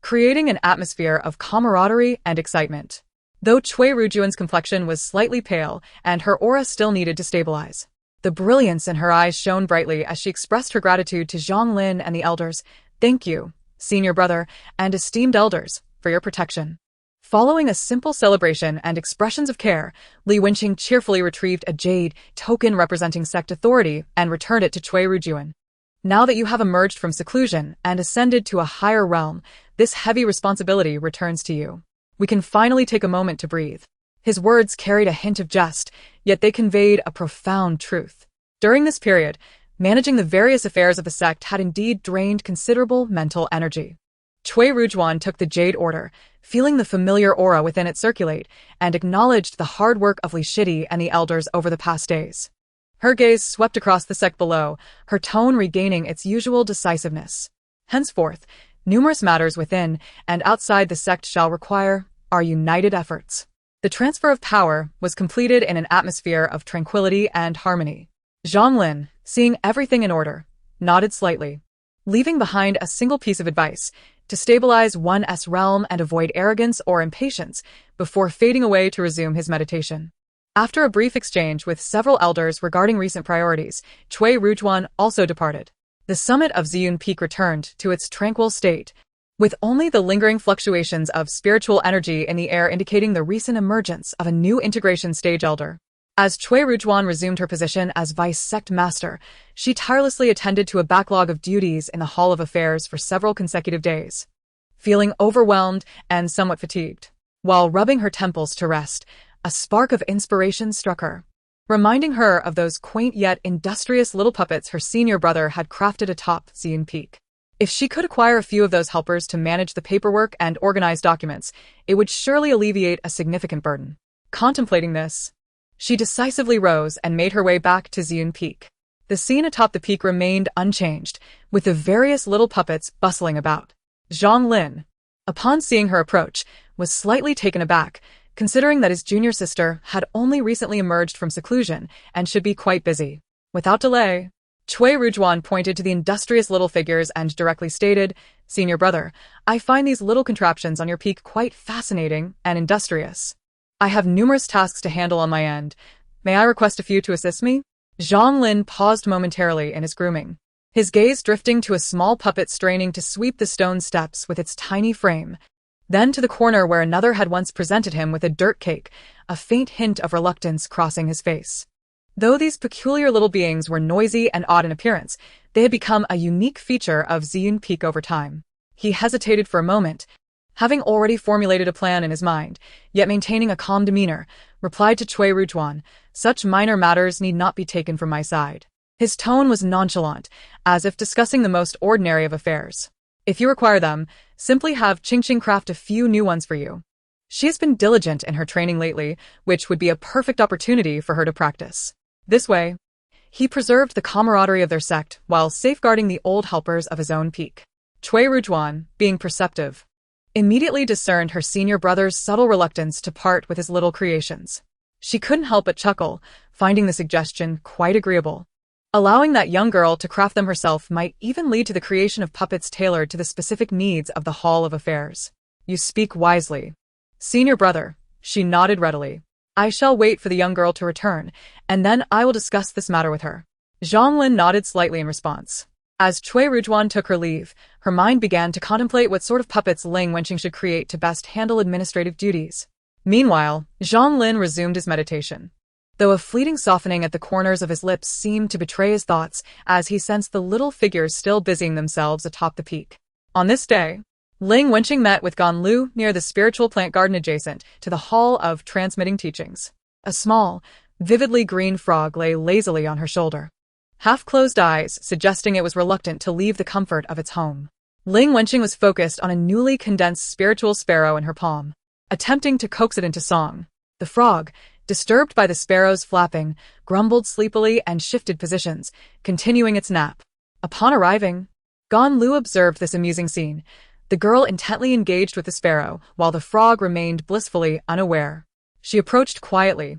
creating an atmosphere of camaraderie and excitement. Though Cui Rujuan's complexion was slightly pale and her aura still needed to stabilize, the brilliance in her eyes shone brightly as she expressed her gratitude to Zhang Lin and the elders. "Thank you, senior brother and esteemed elders, for your protection." Following a simple celebration and expressions of care, Li Wenqing cheerfully retrieved a jade token representing sect authority and returned it to Cui Rujuan. "Now that you have emerged from seclusion and ascended to a higher realm, this heavy responsibility returns to you. We can finally take a moment to breathe." His words carried a hint of jest, yet they conveyed a profound truth. During this period, managing the various affairs of the sect had indeed drained considerable mental energy. Cui Rujuan took the Jade Order, feeling the familiar aura within it circulate, and acknowledged the hard work of Li Shidi and the elders over the past days. Her gaze swept across the sect below, her tone regaining its usual decisiveness. "Henceforth, numerous matters within and outside the sect shall require our united efforts." The transfer of power was completed in an atmosphere of tranquility and harmony. Zhang Lin, seeing everything in order, nodded slightly, leaving behind a single piece of advice: to stabilize one's realm and avoid arrogance or impatience before fading away to resume his meditation. After a brief exchange with several elders regarding recent priorities, Cui Rujuan also departed. The summit of Xian Peak returned to its tranquil state, with only the lingering fluctuations of spiritual energy in the air indicating the recent emergence of a new integration stage elder. As Cui Rujuan resumed her position as vice sect master, she tirelessly attended to a backlog of duties in the Hall of Affairs for several consecutive days. Feeling overwhelmed and somewhat fatigued, while rubbing her temples to rest, a spark of inspiration struck her, reminding her of those quaint yet industrious little puppets her senior brother had crafted atop Xian Peak. If she could acquire a few of those helpers to manage the paperwork and organize documents, it would surely alleviate a significant burden. Contemplating this, she decisively rose and made her way back to Xian Peak. The scene atop the peak remained unchanged, with the various little puppets bustling about. Zhang Lin, upon seeing her approach, was slightly taken aback, considering that his junior sister had only recently emerged from seclusion and should be quite busy. Without delay, Cui Rujuan pointed to the industrious little figures and directly stated, "Senior brother, I find these little contraptions on your peak quite fascinating and industrious. I have numerous tasks to handle on my end. May I request a few to assist me?" Zhang Lin paused momentarily in his grooming, his gaze drifting to a small puppet straining to sweep the stone steps with its tiny frame, then to the corner where another had once presented him with a dirt cake, a faint hint of reluctance crossing his face. Though these peculiar little beings were noisy and odd in appearance, they had become a unique feature of Ziyun Peak over time. He hesitated for a moment, having already formulated a plan in his mind, yet maintaining a calm demeanor, replied to Cui Rujuan, "Such minor matters need not be taken from my side." His tone was nonchalant, as if discussing the most ordinary of affairs. "If you require them, simply have Qingqing craft a few new ones for you. She has been diligent in her training lately, which would be a perfect opportunity for her to practice." This way, he preserved the camaraderie of their sect while safeguarding the old helpers of his own peak. Cui Rujuan, being perceptive, immediately discerned her senior brother's subtle reluctance to part with his little creations. She couldn't help but chuckle, finding the suggestion quite agreeable. Allowing that young girl to craft them herself might even lead to the creation of puppets tailored to the specific needs of the Hall of Affairs. "You speak wisely, senior brother," she nodded readily. "I shall wait for the young girl to return, and then I will discuss this matter with her." Zhonglin nodded slightly in response. As Cui Rujuan took her leave, her mind began to contemplate what sort of puppets Ling Wenqing should create to best handle administrative duties. Meanwhile, Zhonglin resumed his meditation, though a fleeting softening at the corners of his lips seemed to betray his thoughts as he sensed the little figures still busying themselves atop the peak. On this day, Ling Wenqing met with Ganlu near the spiritual plant garden adjacent to the Hall of Transmitting Teachings. A small, vividly green frog lay lazily on her shoulder, half-closed eyes suggesting it was reluctant to leave the comfort of its home. Ling Wenqing was focused on a newly condensed spiritual sparrow in her palm, attempting to coax it into song. The frog, disturbed by the sparrow's flapping, grumbled sleepily and shifted positions, continuing its nap. Upon arriving, Ganlu observed this amusing scene, the girl intently engaged with the sparrow while the frog remained blissfully unaware. She approached quietly,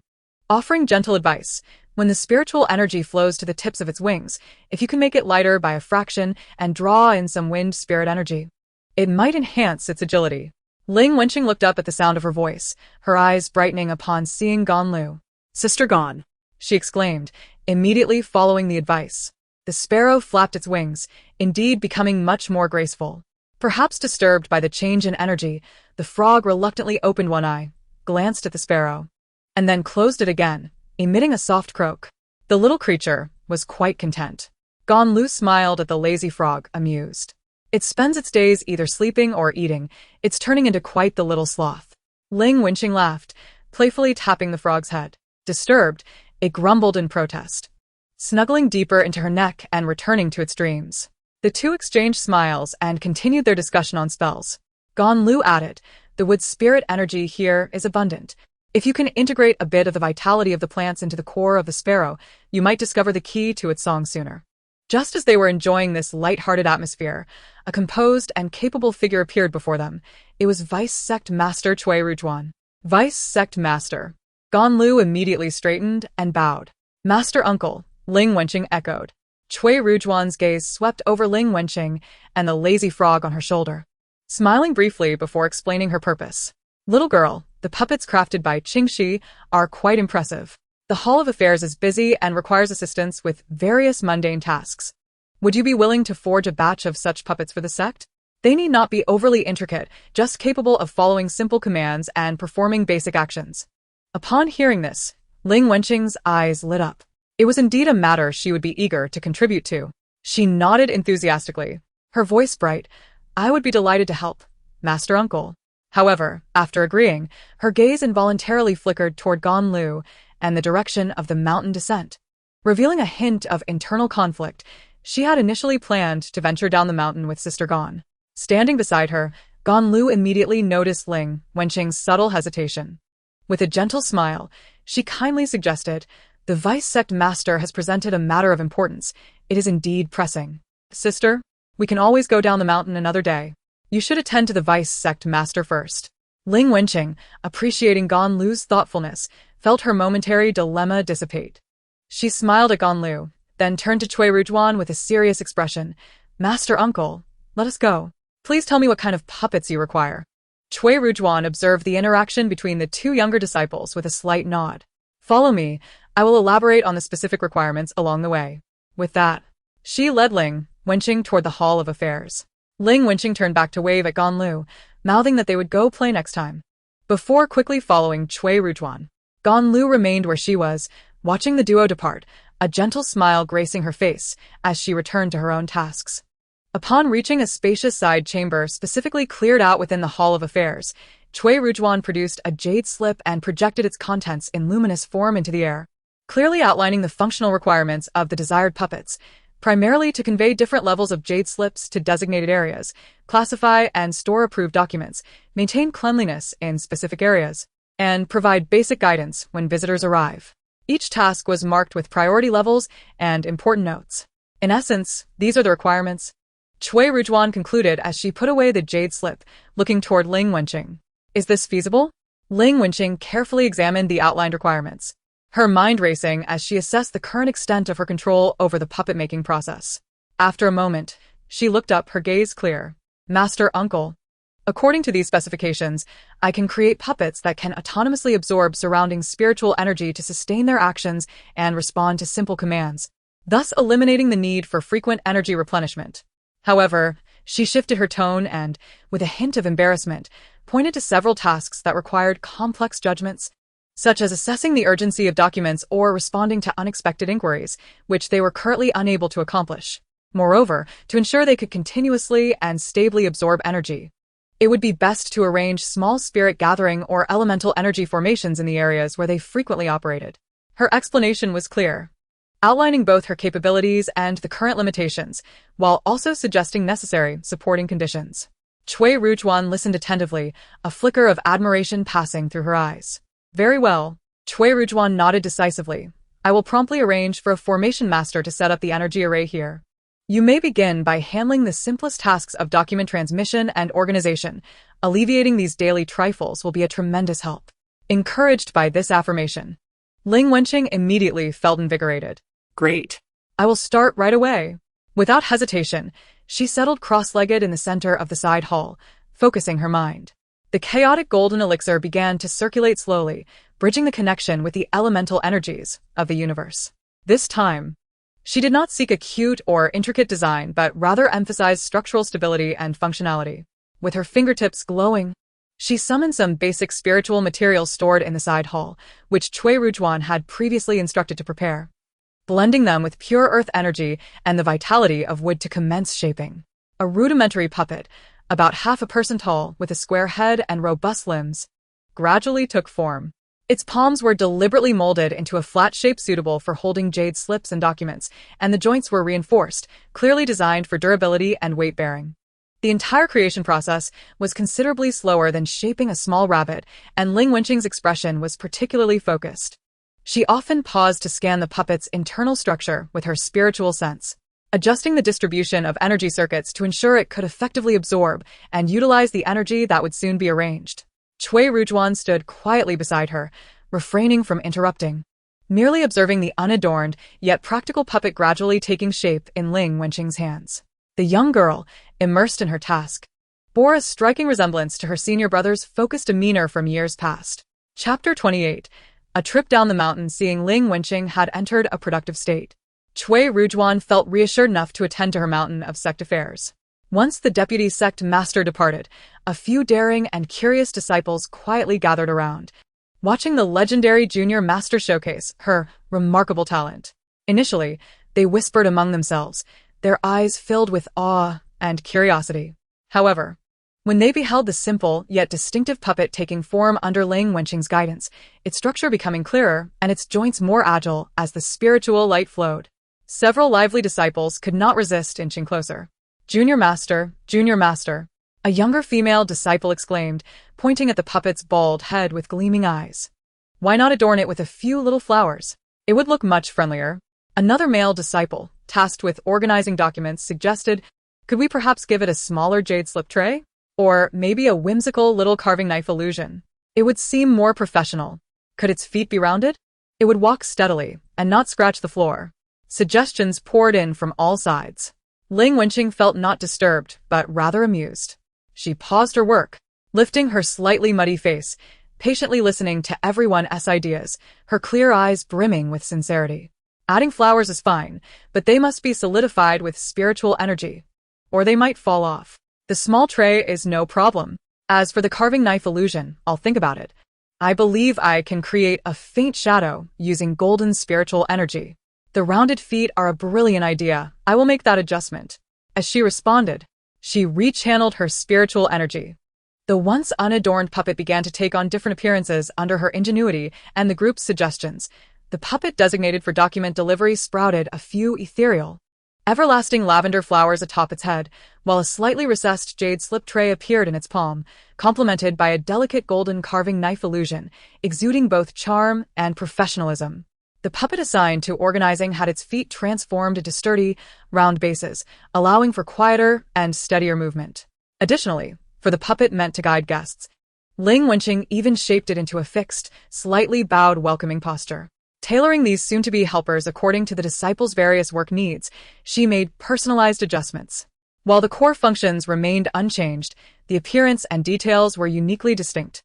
offering gentle advice. "When the spiritual energy flows to the tips of its wings, if you can make it lighter by a fraction and draw in some wind spirit energy, it might enhance its agility." Ling Wenqing looked up at the sound of her voice, her eyes brightening upon seeing Ganlu. "Sister Gan," she exclaimed, immediately following the advice. The sparrow flapped its wings, indeed becoming much more graceful. Perhaps disturbed by the change in energy, the frog reluctantly opened one eye, glanced at the sparrow, and then closed it again, emitting a soft croak. The little creature was quite content. Ganlu smiled at the lazy frog, amused. "It spends its days either sleeping or eating. It's turning into quite the little sloth." Ling Wenqing laughed, playfully tapping the frog's head. Disturbed, it grumbled in protest, snuggling deeper into her neck and returning to its dreams. The two exchanged smiles and continued their discussion on spells. Ganlu added, "The wood spirit energy here is abundant. If you can integrate a bit of the vitality of the plants into the core of the sparrow, you might discover the key to its song sooner." Just as they were enjoying this light-hearted atmosphere, a composed and capable figure appeared before them. It was Vice Sect Master Cui Rujuan. "Vice Sect Master." Ganlu immediately straightened and bowed. "Master Uncle," Ling Wenqing echoed. Cui Rujuan's gaze swept over Ling Wenqing and the lazy frog on her shoulder, smiling briefly before explaining her purpose. "Little girl, the puppets crafted by Qingxi are quite impressive. The Hall of Affairs is busy and requires assistance with various mundane tasks. Would you be willing to forge a batch of such puppets for the sect? They need not be overly intricate, just capable of following simple commands and performing basic actions." Upon hearing this, Ling Wenqing's eyes lit up. It was indeed a matter she would be eager to contribute to. She nodded enthusiastically, her voice bright. "I would be delighted to help, Master Uncle." However, after agreeing, her gaze involuntarily flickered toward Ganlu and the direction of the mountain descent, revealing a hint of internal conflict. She had initially planned to venture down the mountain with Sister Gan. Standing beside her, Ganlu immediately noticed Ling Wenqing's subtle hesitation. With a gentle smile, she kindly suggested, "The Vice Sect Master has presented a matter of importance. It is indeed pressing. Sister, we can always go down the mountain another day. You should attend to the Vice Sect Master first." Ling Wenqing, appreciating Ganlu's thoughtfulness, felt her momentary dilemma dissipate. She smiled at Ganlu, then turned to Cui Rujuan with a serious expression. "Master Uncle, let us go. Please tell me what kind of puppets you require." Cui Rujuan observed the interaction between the two younger disciples with a slight nod. "Follow me. I will elaborate on the specific requirements along the way." With that, she led Ling Wenqing toward the Hall of Affairs. Ling Wenqing turned back to wave at Ganlu, mouthing that they would go play next time. Before quickly following Cui Rujuan, Ganlu remained where she was, watching the duo depart, a gentle smile gracing her face as she returned to her own tasks. Upon reaching a spacious side chamber specifically cleared out within the Hall of Affairs, Cui Rujuan produced a jade slip and projected its contents in luminous form into the air, clearly outlining the functional requirements of the desired puppets, primarily to convey different levels of jade slips to designated areas, classify and store approved documents, maintain cleanliness in specific areas, and provide basic guidance when visitors arrive. Each task was marked with priority levels and important notes. In essence, these are the requirements. Cui Rujuan concluded as she put away the jade slip, looking toward Ling Wenqing. Is this feasible? Ling Wenqing carefully examined the outlined requirements, her mind racing as she assessed the current extent of her control over the puppet-making process. After a moment, she looked up, her gaze clear. Master Uncle. According to these specifications, I can create puppets that can autonomously absorb surrounding spiritual energy to sustain their actions and respond to simple commands, thus eliminating the need for frequent energy replenishment. However, she shifted her tone and, with a hint of embarrassment, pointed to several tasks that required complex judgments, such as assessing the urgency of documents or responding to unexpected inquiries, which they were currently unable to accomplish. Moreover, to ensure they could continuously and stably absorb energy, it would be best to arrange small spirit gathering or elemental energy formations in the areas where they frequently operated. Her explanation was clear, outlining both her capabilities and the current limitations, while also suggesting necessary supporting conditions. Cui Rujuan listened attentively, a flicker of admiration passing through her eyes. Very well. Cui Rujuan nodded decisively. I will promptly arrange for a formation master to set up the energy array here. You may begin by handling the simplest tasks of document transmission and organization. Alleviating these daily trifles will be a tremendous help. Encouraged by this affirmation, Ling Wenqing immediately felt invigorated. Great. I will start right away. Without hesitation, she settled cross-legged in the center of the side hall, focusing her mind. The chaotic golden elixir began to circulate slowly, bridging the connection with the elemental energies of the universe. This time, she did not seek a cute or intricate design, but rather emphasized structural stability and functionality. With her fingertips glowing, she summoned some basic spiritual materials stored in the side hall, which Cui Rujuan had previously instructed to prepare, blending them with pure earth energy and the vitality of wood to commence shaping. A rudimentary puppet, about half a person tall with a square head and robust limbs, gradually took form. Its palms were deliberately molded into a flat shape suitable for holding jade slips and documents, and the joints were reinforced, clearly designed for durability and weight-bearing. The entire creation process was considerably slower than shaping a small rabbit, and Ling Wenqing's expression was particularly focused. She often paused to scan the puppet's internal structure with her spiritual sense, adjusting the distribution of energy circuits to ensure it could effectively absorb and utilize the energy that would soon be arranged. Cui Rujuan stood quietly beside her, refraining from interrupting, merely observing the unadorned yet practical puppet gradually taking shape in Ling Wenqing's hands. The young girl, immersed in her task, bore a striking resemblance to her senior brother's focused demeanor from years past. Chapter 28. A trip down the mountain. Seeing Ling Wenqing had entered a productive state, Cui Rujuan felt reassured enough to attend to her mountain of sect affairs. Once the deputy sect master departed, a few daring and curious disciples quietly gathered around, watching the legendary junior master showcase her remarkable talent. Initially, they whispered among themselves, their eyes filled with awe and curiosity. However, when they beheld the simple yet distinctive puppet taking form under Ling Wenqing's guidance, its structure becoming clearer and its joints more agile as the spiritual light flowed, several lively disciples could not resist inching closer. Junior Master, a younger female disciple exclaimed, pointing at the puppet's bald head with gleaming eyes. Why not adorn it with a few little flowers? It would look much friendlier. Another male disciple, tasked with organizing documents, suggested, could we perhaps give it a smaller jade slip tray? Or maybe a whimsical little carving knife illusion? It would seem more professional. Could its feet be rounded? It would walk steadily and not scratch the floor. Suggestions poured in from all sides. Ling Wenqing felt not disturbed, but rather amused. She paused her work, lifting her slightly muddy face, patiently listening to everyone's ideas, her clear eyes brimming with sincerity. Adding flowers is fine, but they must be solidified with spiritual energy, or they might fall off. The small tray is no problem. As for the carving knife illusion, I'll think about it. I believe I can create a faint shadow using golden spiritual energy. The rounded feet are a brilliant idea. I will make that adjustment. As she responded, she rechanneled her spiritual energy. The once unadorned puppet began to take on different appearances under her ingenuity and the group's suggestions. The puppet designated for document delivery sprouted a few ethereal, everlasting lavender flowers atop its head, while a slightly recessed jade slip tray appeared in its palm, complemented by a delicate golden carving knife illusion, exuding both charm and professionalism. The puppet assigned to organizing had its feet transformed into sturdy, round bases, allowing for quieter and steadier movement. Additionally, for the puppet meant to guide guests, Ling Wenqing even shaped it into a fixed, slightly bowed welcoming posture. Tailoring these soon-to-be helpers according to the disciples' various work needs, she made personalized adjustments. While the core functions remained unchanged, the appearance and details were uniquely distinct.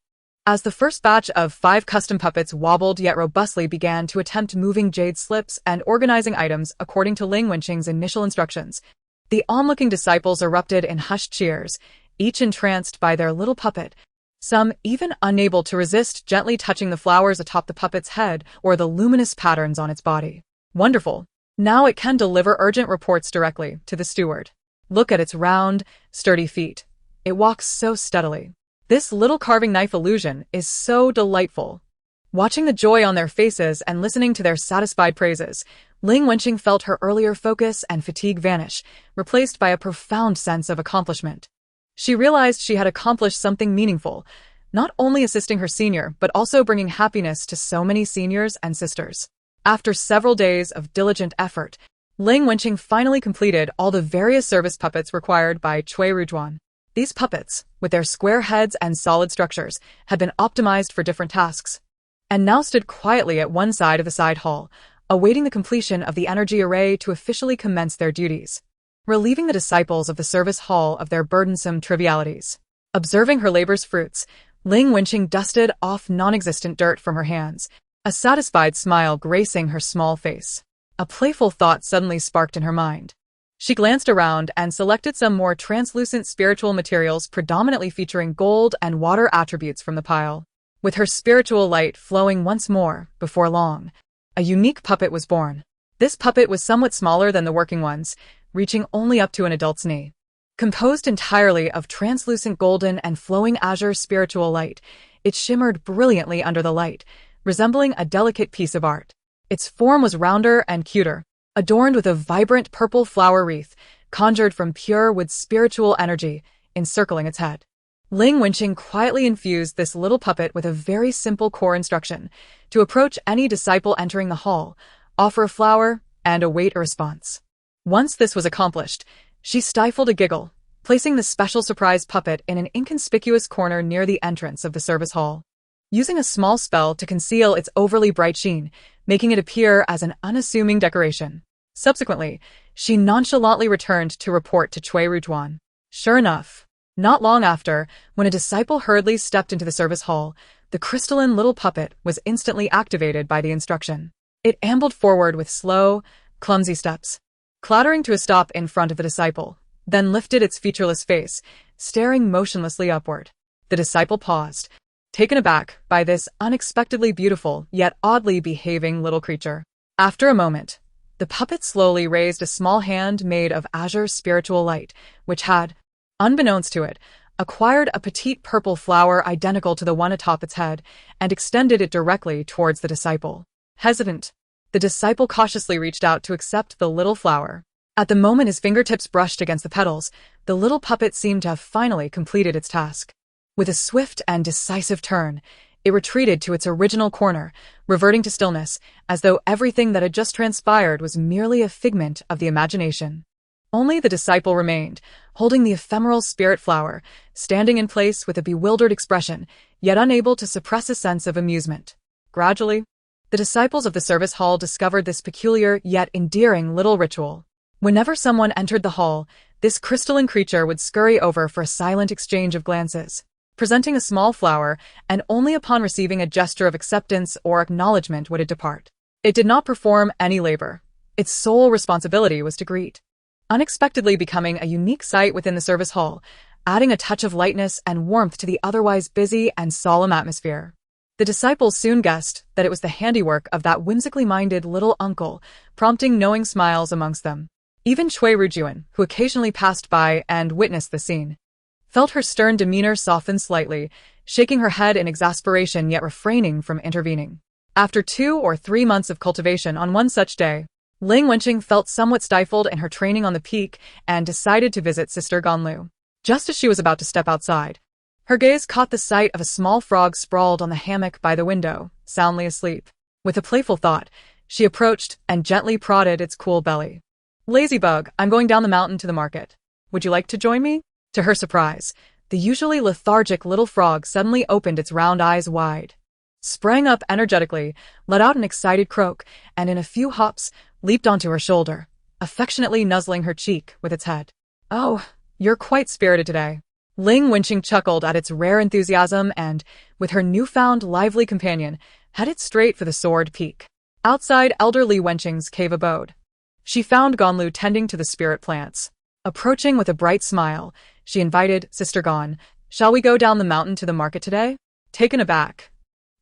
As the first batch of 5 custom puppets wobbled yet robustly began to attempt moving jade slips and organizing items according to Ling Wenqing's initial instructions, the onlooking disciples erupted in hushed cheers, each entranced by their little puppet, some even unable to resist gently touching the flowers atop the puppet's head or the luminous patterns on its body. Wonderful! Now it can deliver urgent reports directly to the steward. Look at its round, sturdy feet. It walks so steadily. This little carving knife illusion is so delightful. Watching the joy on their faces and listening to their satisfied praises, Ling Wenqing felt her earlier focus and fatigue vanish, replaced by a profound sense of accomplishment. She realized she had accomplished something meaningful, not only assisting her senior, but also bringing happiness to so many seniors and sisters. After several days of diligent effort, Ling Wenqing finally completed all the various service puppets required by Cui Rujuan. These puppets, with their square heads and solid structures, had been optimized for different tasks, and now stood quietly at one side of the side hall, awaiting the completion of the energy array to officially commence their duties, relieving the disciples of the service hall of their burdensome trivialities. Observing her labor's fruits, Ling Wenqing dusted off non-existent dirt from her hands, a satisfied smile gracing her small face. A playful thought suddenly sparked in her mind. She glanced around and selected some more translucent spiritual materials predominantly featuring gold and water attributes from the pile. With her spiritual light flowing once more, before long, a unique puppet was born. This puppet was somewhat smaller than the working ones, reaching only up to an adult's knee. Composed entirely of translucent golden and flowing azure spiritual light, it shimmered brilliantly under the light, resembling a delicate piece of art. Its form was rounder and cuter, adorned with a vibrant purple flower wreath, conjured from pure wood spiritual energy, encircling its head. Ling Wenqing quietly infused this little puppet with a very simple core instruction: to approach any disciple entering the hall, offer a flower, and await a response. Once this was accomplished, she stifled a giggle, placing the special surprise puppet in an inconspicuous corner near the entrance of the service hall, using a small spell to conceal its overly bright sheen, making it appear as an unassuming decoration. Subsequently, she nonchalantly returned to report to Cui Rujuan. Sure enough, not long after, when a disciple hurriedly stepped into the service hall, the crystalline little puppet was instantly activated by the instruction. It ambled forward with slow, clumsy steps, clattering to a stop in front of the disciple, then lifted its featureless face, staring motionlessly upward. The disciple paused, taken aback by this unexpectedly beautiful yet oddly behaving little creature. After a moment, the puppet slowly raised a small hand made of azure spiritual light, which had, unbeknownst to it, acquired a petite purple flower identical to the one atop its head, and extended it directly towards the disciple. Hesitant, the disciple cautiously reached out to accept the little flower. At the moment his fingertips brushed against the petals, the little puppet seemed to have finally completed its task. With a swift and decisive turn, it retreated to its original corner, reverting to stillness, as though everything that had just transpired was merely a figment of the imagination. Only the disciple remained, holding the ephemeral spirit flower, standing in place with a bewildered expression, yet unable to suppress a sense of amusement. Gradually, the disciples of the service hall discovered this peculiar yet endearing little ritual. Whenever someone entered the hall, this crystalline creature would scurry over for a silent exchange of glances, presenting a small flower, and only upon receiving a gesture of acceptance or acknowledgement would it depart. It did not perform any labor. Its sole responsibility was to greet. Unexpectedly becoming a unique sight within the service hall, adding a touch of lightness and warmth to the otherwise busy and solemn atmosphere. The disciples soon guessed that it was the handiwork of that whimsically minded little uncle, prompting knowing smiles amongst them. Even Cui Rujuan, who occasionally passed by and witnessed the scene, felt her stern demeanor soften slightly, shaking her head in exasperation yet refraining from intervening. After 2 or 3 months of cultivation on one such day, Ling Wenqing felt somewhat stifled in her training on the peak and decided to visit Sister Ganlu. Just as she was about to step outside, her gaze caught the sight of a small frog sprawled on the hammock by the window, soundly asleep. With a playful thought, she approached and gently prodded its cool belly. "Ladybug, I'm going down the mountain to the market. Would you like to join me?" To her surprise, the usually lethargic little frog suddenly opened its round eyes wide, sprang up energetically, let out an excited croak, and in a few hops, leaped onto her shoulder, affectionately nuzzling her cheek with its head. "Oh, you're quite spirited today." Ling Wenqing chuckled at its rare enthusiasm and, with her newfound lively companion, headed straight for the sword peak. Outside elderly Wenqing's cave abode, she found Ganlu tending to the spirit plants. Approaching with a bright smile, she invited Sister Gan, "Shall we go down the mountain to the market today?" Taken aback,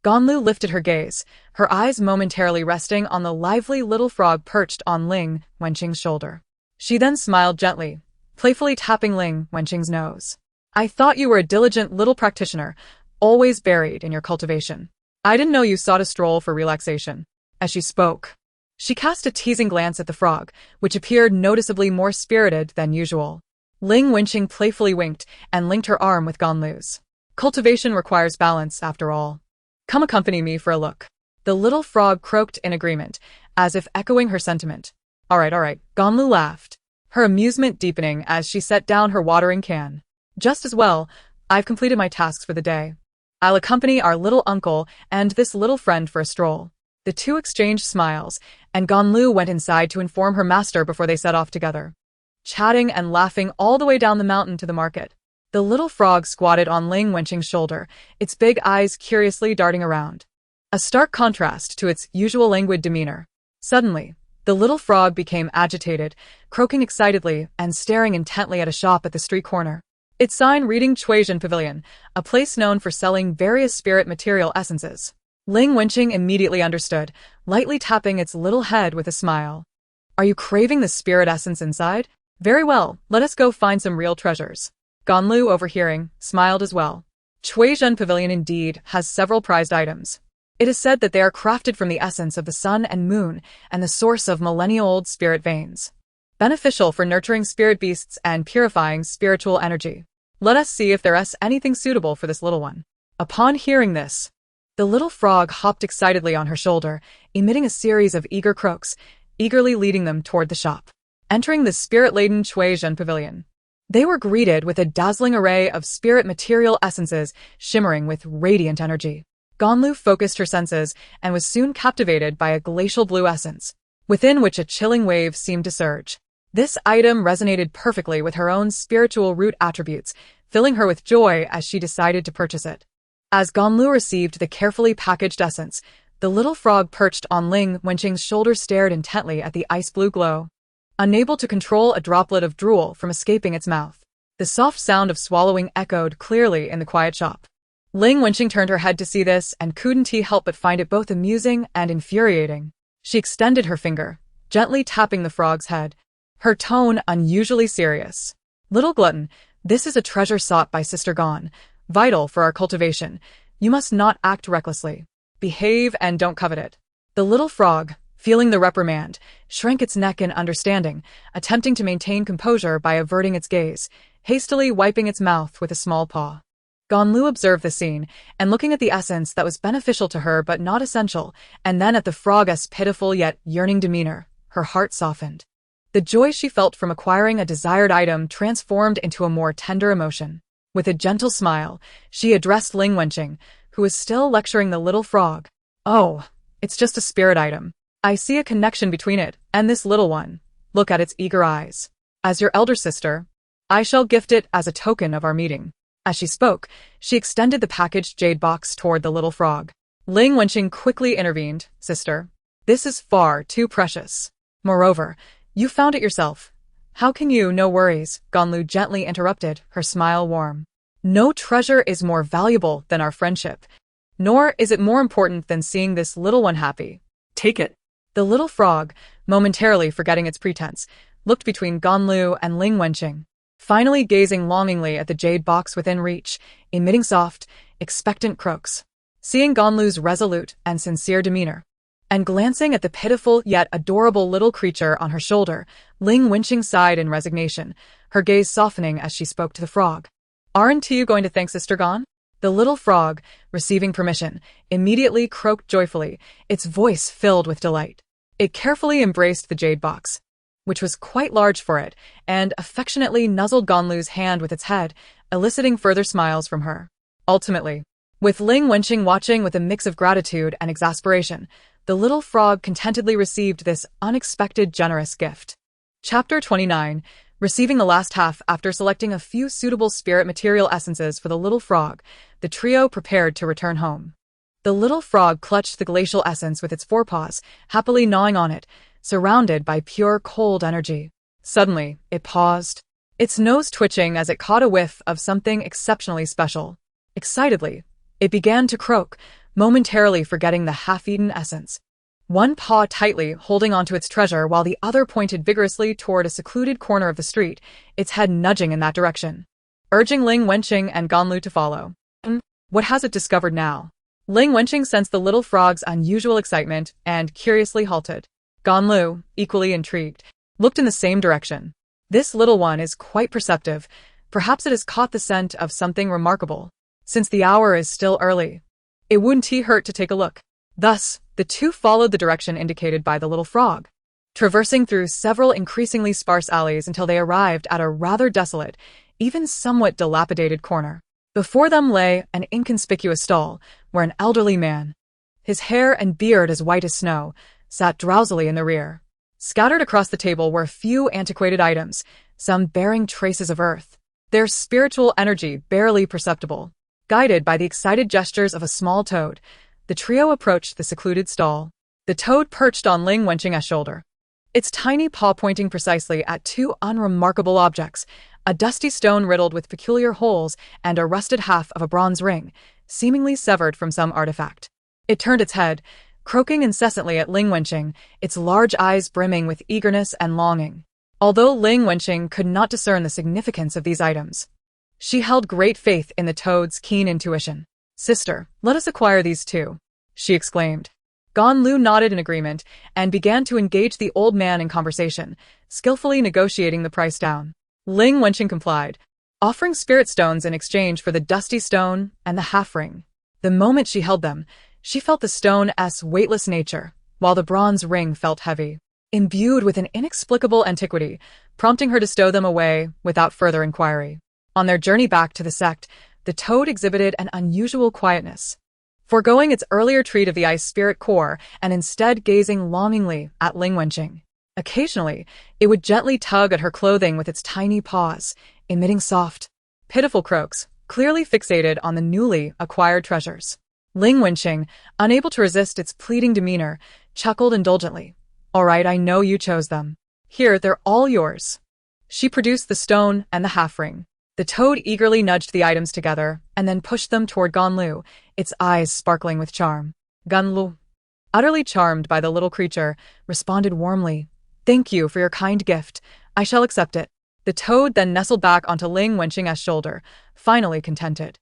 Ganlu lifted her gaze, her eyes momentarily resting on the lively little frog perched on Ling Wenqing's shoulder. She then smiled gently, playfully tapping Ling Wenqing's nose. "I thought you were a diligent little practitioner, always buried in your cultivation. I didn't know you sought a stroll for relaxation." As she spoke, she cast a teasing glance at the frog, which appeared noticeably more spirited than usual. Ling Wenqing playfully winked and linked her arm with Ganlu's. Cultivation requires balance, after all. "Come accompany me for a look." The little frog croaked in agreement, as if echoing her sentiment. All right, Ganlu laughed, her amusement deepening as she set down her watering can. "Just as well, I've completed my tasks for the day. I'll accompany our little uncle and this little friend for a stroll." The two exchanged smiles, and Ganlu went inside to inform her master before they set off together, chatting and laughing all the way down the mountain to the market. The little frog squatted on Ling Wenqing's shoulder, its big eyes curiously darting around, a stark contrast to its usual languid demeanor. Suddenly, the little frog became agitated, croaking excitedly and staring intently at a shop at the street corner, its sign reading Chuajian Pavilion, a place known for selling various spirit material essences. Ling Wenqing immediately understood, lightly tapping its little head with a smile. "Are you craving the spirit essence inside? Very well, let us go find some real treasures." Ganlu, overhearing, smiled as well. Chuajian Pavilion indeed has several prized items. It is said that they are crafted from the essence of the sun and moon and the source of millennia-old spirit veins, beneficial for nurturing spirit beasts and purifying spiritual energy. Let us see if there is anything suitable for this little one. Upon hearing this, the little frog hopped excitedly on her shoulder, emitting a series of eager croaks, eagerly leading them toward the shop. Entering the spirit-laden Chuajian Pavilion, they were greeted with a dazzling array of spirit material essences shimmering with radiant energy. Ganlu focused her senses and was soon captivated by a glacial blue essence, within which a chilling wave seemed to surge. This item resonated perfectly with her own spiritual root attributes, filling her with joy as she decided to purchase it. As Ganlu received the carefully packaged essence, the little frog perched on Ling Wenqing's shoulder stared intently at the ice-blue glow, unable to control a droplet of drool from escaping its mouth. The soft sound of swallowing echoed clearly in the quiet shop. Ling Wenqing turned her head to see this and couldn't help but find it both amusing and infuriating. She extended her finger, gently tapping the frog's head, her tone unusually serious. "Little glutton, this is a treasure sought by Sister Gan, vital for our cultivation. You must not act recklessly. Behave and don't covet it." The little frog, feeling the reprimand, shrank its neck in understanding, attempting to maintain composure by averting its gaze, hastily wiping its mouth with a small paw. Ganlu observed the scene, and looking at the essence that was beneficial to her but not essential, and then at the frog's pitiful yet yearning demeanor, her heart softened. The joy she felt from acquiring a desired item transformed into a more tender emotion. With a gentle smile, she addressed Ling Wenqing, who was still lecturing the little frog. "Oh, it's just a spirit item. I see a connection between it and this little one. Look at its eager eyes. As your elder sister, I shall gift it as a token of our meeting." As she spoke, she extended the packaged jade box toward the little frog. Ling Wenqing quickly intervened. "Sister, this is far too precious. Moreover, you found it yourself. How can you? No worries, Ganlu gently interrupted, her smile warm. No treasure is more valuable than our friendship, nor is it more important than seeing this little one happy. Take it. The little frog, momentarily forgetting its pretense, looked between Ganlu and Ling Wenqing, finally gazing longingly at the jade box within reach, emitting soft, expectant croaks. Seeing Ganlu's resolute and sincere demeanor, and glancing at the pitiful yet adorable little creature on her shoulder, Ling Wenqing sighed in resignation, her gaze softening as she spoke to the frog. Aren't you going to thank Sister Gan? The little frog, receiving permission, immediately croaked joyfully, its voice filled with delight. It carefully embraced the jade box, which was quite large for it, and affectionately nuzzled Ganlu's hand with its head, eliciting further smiles from her. Ultimately, with Ling Wenqing watching with a mix of gratitude and exasperation, the little frog contentedly received this unexpected generous gift. Chapter 29. Receiving the last half after selecting a few suitable spirit material essences for the little frog, the trio prepared to return home. The little frog clutched the glacial essence with its forepaws, happily gnawing on it, surrounded by pure cold energy. Suddenly, it paused, its nose twitching as it caught a whiff of something exceptionally special. Excitedly, it began to croak, momentarily forgetting the half-eaten essence. One paw tightly holding onto its treasure while the other pointed vigorously toward a secluded corner of the street, its head nudging in that direction, urging Ling Wenqing and Ganlu to follow. What has it discovered now? Ling Wenqing sensed the little frog's unusual excitement and curiously halted. Ganlu, equally intrigued, looked in the same direction. This little one is quite perceptive. Perhaps it has caught the scent of something remarkable. Since the hour is still early, it wouldn't hurt to take a look. Thus, the two followed the direction indicated by the little frog, traversing through several increasingly sparse alleys until they arrived at a rather desolate, even somewhat dilapidated corner. Before them lay an inconspicuous stall, where an elderly man, his hair and beard as white as snow, sat drowsily in the rear. Scattered across the table were a few antiquated items, some bearing traces of earth, their spiritual energy barely perceptible. Guided by the excited gestures of a small toad, the trio approached the secluded stall. The toad perched on Ling Wenqing's shoulder, its tiny paw pointing precisely at two unremarkable objects, a dusty stone riddled with peculiar holes and a rusted half of a bronze ring, seemingly severed from some artifact. It turned its head, croaking incessantly at Ling Wenqing, its large eyes brimming with eagerness and longing. Although Ling Wenqing could not discern the significance of these items, she held great faith in the toad's keen intuition. Sister, let us acquire these too, she exclaimed. Ganlu nodded in agreement and began to engage the old man in conversation, skillfully negotiating the price down. Ling Wenqing complied, offering spirit stones in exchange for the dusty stone and the half-ring. The moment she held them, she felt the stone's weightless nature, while the bronze ring felt heavy, imbued with an inexplicable antiquity, prompting her to stow them away without further inquiry. On their journey back to the sect, the toad exhibited an unusual quietness, foregoing its earlier treat of the ice spirit core and instead gazing longingly at Ling Wenqing. Occasionally, it would gently tug at her clothing with its tiny paws, emitting soft, pitiful croaks, clearly fixated on the newly acquired treasures. Ling Wenqing, unable to resist its pleading demeanor, chuckled indulgently. All right, I know you chose them. Here, they're all yours. She produced the stone and the half-ring. The toad eagerly nudged the items together and then pushed them toward Ganlu, its eyes sparkling with charm. Ganlu, utterly charmed by the little creature, responded warmly. Thank you for your kind gift. I shall accept it. The toad then nestled back onto Ling Wenqing's shoulder, finally contented.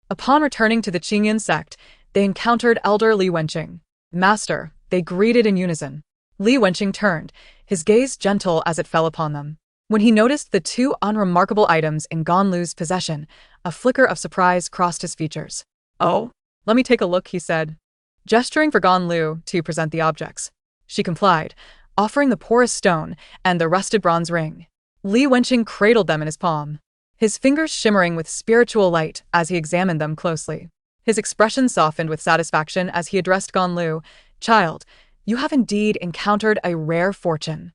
Upon returning to the Qingyan sect, they encountered elder Li Wenqing. Master, they greeted in unison. Li Wenqing turned, his gaze gentle as it fell upon them. When he noticed the two unremarkable items in Ganlu's possession, a flicker of surprise crossed his features. Oh, let me take a look, he said, gesturing for Ganlu to present the objects. She complied, offering the porous stone and the rusted bronze ring. Li Wenqing cradled them in his palm, his fingers shimmering with spiritual light as he examined them closely. His expression softened with satisfaction as he addressed Ganlu. Child, you have indeed encountered a rare fortune.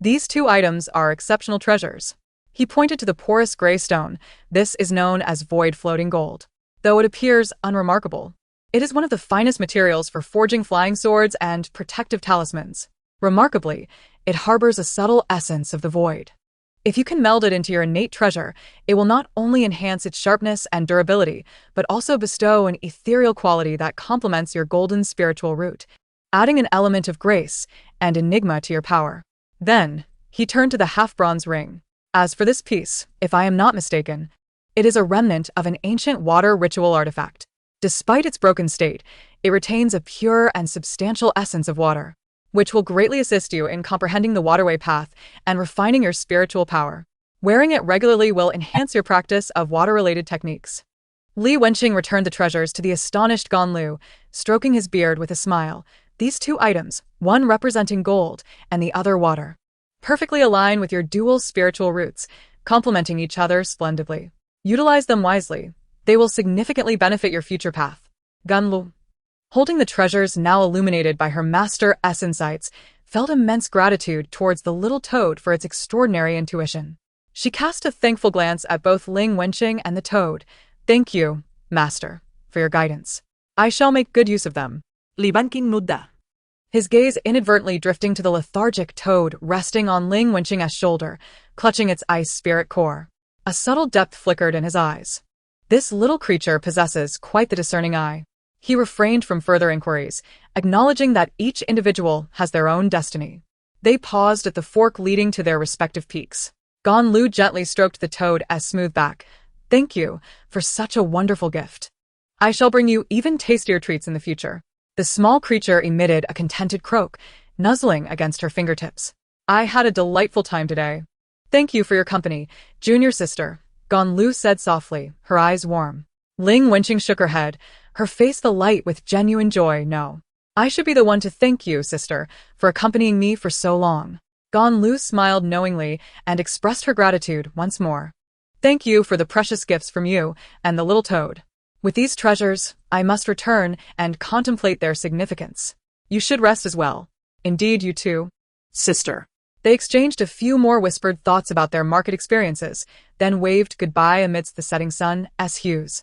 These two items are exceptional treasures. He pointed to the porous gray stone. This is known as void floating gold. Though it appears unremarkable, it is one of the finest materials for forging flying swords and protective talismans. Remarkably, it harbors a subtle essence of the void, If you can meld it into your innate treasure, it will not only enhance its sharpness and durability, but also bestow an ethereal quality that complements your golden spiritual root, adding an element of grace and enigma to your power. Then, he turned to the half-bronze ring. As for this piece, if I am not mistaken, it is a remnant of an ancient water ritual artifact. Despite its broken state, it retains a pure and substantial essence of water, which will greatly assist you in comprehending the waterway path and refining your spiritual power. Wearing it regularly will enhance your practice of water-related techniques. Li Wenqing returned the treasures to the astonished Gan Lu, stroking his beard with a smile. These two items, one representing gold and the other water, perfectly align with your dual spiritual roots, complementing each other splendidly. Utilize them wisely. They will significantly benefit your future path. Gan Lu, holding the treasures now illuminated by her master-s insights, felt immense gratitude towards the little toad for its extraordinary intuition. She cast a thankful glance at both Ling Wenqing and the toad. Thank you, master, for your guidance. I shall make good use of them. Li Wenqing nudda. His gaze inadvertently drifting to the lethargic toad resting on Ling Wenqing's shoulder, clutching its ice spirit core. A subtle depth flickered in his eyes. This little creature possesses quite the discerning eye. He refrained from further inquiries, acknowledging that each individual has their own destiny. They paused at the fork leading to their respective peaks. Gan Lu gently stroked the toad's smooth back. Thank you for such a wonderful gift. I shall bring you even tastier treats in the future. The small creature emitted a contented croak, nuzzling against her fingertips. I had a delightful time today. Thank you for your company, junior sister, Gan Lu said softly, her eyes warm. Ling Wenqing shook her head, her face alight with genuine joy. No, I should be the one to thank you, sister, for accompanying me for so long. Gan Lu smiled knowingly and expressed her gratitude once more. Thank you for the precious gifts from you and the little toad. With these treasures, I must return and contemplate their significance. You should rest as well. Indeed, you too, Sister. They exchanged a few more whispered thoughts about their market experiences, then waved goodbye amidst the setting sun's hues,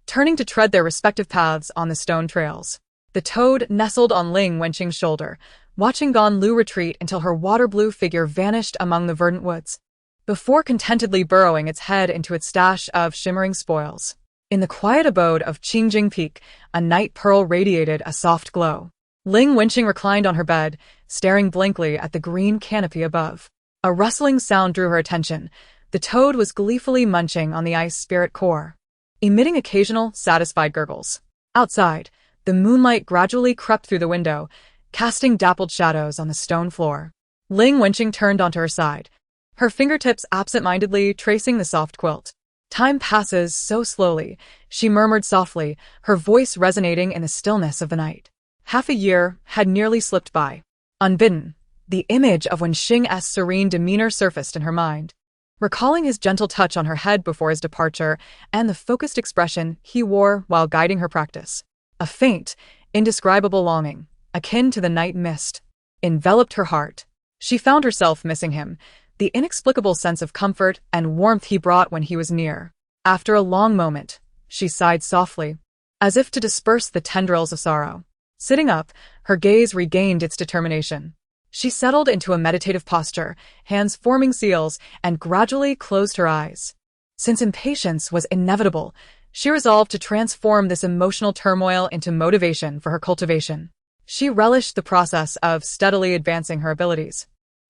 turning to tread their respective paths on the stone trails. The toad nestled on Ling Wenqing's shoulder, watching Gan Lu retreat until her water-blue figure vanished among the verdant woods, before contentedly burrowing its head into its stash of shimmering spoils. In the quiet abode of Qingjing Peak, a night pearl radiated a soft glow. Ling Wenqing reclined on her bed, staring blankly at the green canopy above. A rustling sound drew her attention. The toad was gleefully munching on the ice spirit core, emitting occasional, satisfied gurgles. Outside, the moonlight gradually crept through the window, casting dappled shadows on the stone floor. Ling Wenqing turned onto her side, her fingertips absent-mindedly tracing the soft quilt. Time passes so slowly, she murmured softly, her voice resonating in the stillness of the night. Half a year had nearly slipped by. Unbidden, the image of Wenqing's serene demeanor surfaced in her mind, recalling his gentle touch on her head before his departure and the focused expression he wore while guiding her practice. A faint, indescribable longing, akin to the night mist, enveloped her heart. She found herself missing him, the inexplicable sense of comfort and warmth he brought when he was near. After a long moment, she sighed softly, as if to disperse the tendrils of sorrow. Sitting up, her gaze regained its determination. She settled into a meditative posture, hands forming seals, and gradually closed her eyes. Since impatience was inevitable, she resolved to transform this emotional turmoil into motivation for her cultivation. She relished the process of steadily advancing her abilities,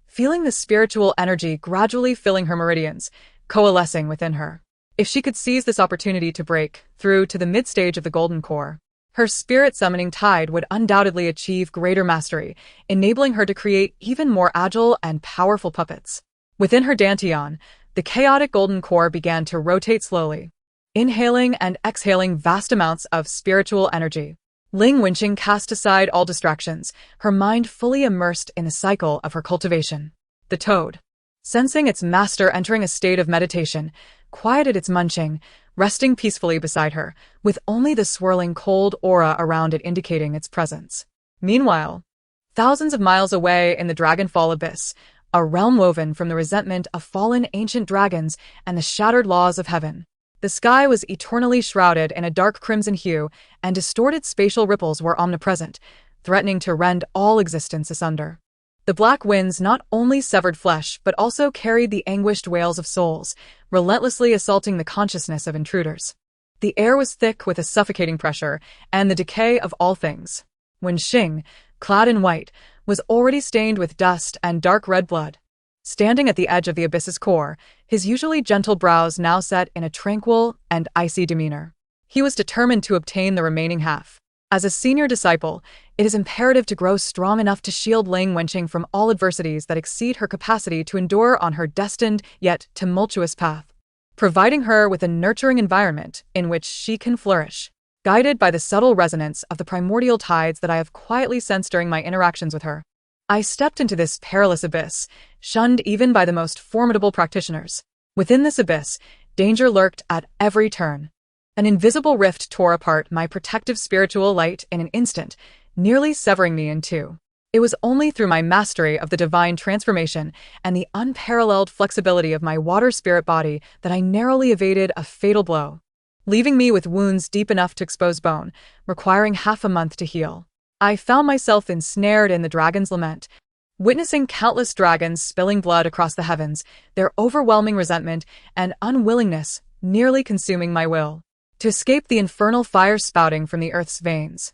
feeling the spiritual energy gradually filling her meridians, coalescing within her. If she could seize this opportunity to break through to the mid-stage of the golden core, her spirit-summoning tide would undoubtedly achieve greater mastery, enabling her to create even more agile and powerful puppets. Within her dantian, the chaotic golden core began to rotate slowly, inhaling and exhaling vast amounts of spiritual energy. Ling Wenqing cast aside all distractions, her mind fully immersed in the cycle of her cultivation. The toad, sensing its master entering a state of meditation, quieted its munching, resting peacefully beside her, with only the swirling cold aura around it indicating its presence. Meanwhile, thousands of miles away in the Dragonfall Abyss, a realm woven from the resentment of fallen ancient dragons and the shattered laws of heaven, the sky was eternally shrouded in a dark crimson hue, and distorted spatial ripples were omnipresent, threatening to rend all existence asunder. The black winds not only severed flesh but also carried the anguished wails of souls, relentlessly assaulting the consciousness of intruders. The air was thick with a suffocating pressure and the decay of all things. When Xing, clad in white, was already stained with dust and dark red blood. Standing at the edge of the abyss's core, his usually gentle brows now set in a tranquil and icy demeanor. He was determined to obtain the remaining half. As a senior disciple, it is imperative to grow strong enough to shield Ling Wenqing from all adversities that exceed her capacity to endure on her destined yet tumultuous path, providing her with a nurturing environment in which she can flourish. Guided by the subtle resonance of the primordial tides that I have quietly sensed during my interactions with her, I stepped into this perilous abyss, shunned even by the most formidable practitioners. Within this abyss, danger lurked at every turn. An invisible rift tore apart my protective spiritual light in an instant, nearly severing me in two. It was only through my mastery of the divine transformation and the unparalleled flexibility of my water spirit body that I narrowly evaded a fatal blow, leaving me with wounds deep enough to expose bone, requiring half a month to heal. I found myself ensnared in the Dragon's Lament, witnessing countless dragons spilling blood across the heavens, their overwhelming resentment and unwillingness nearly consuming my will to escape the infernal fire spouting from the earth's veins.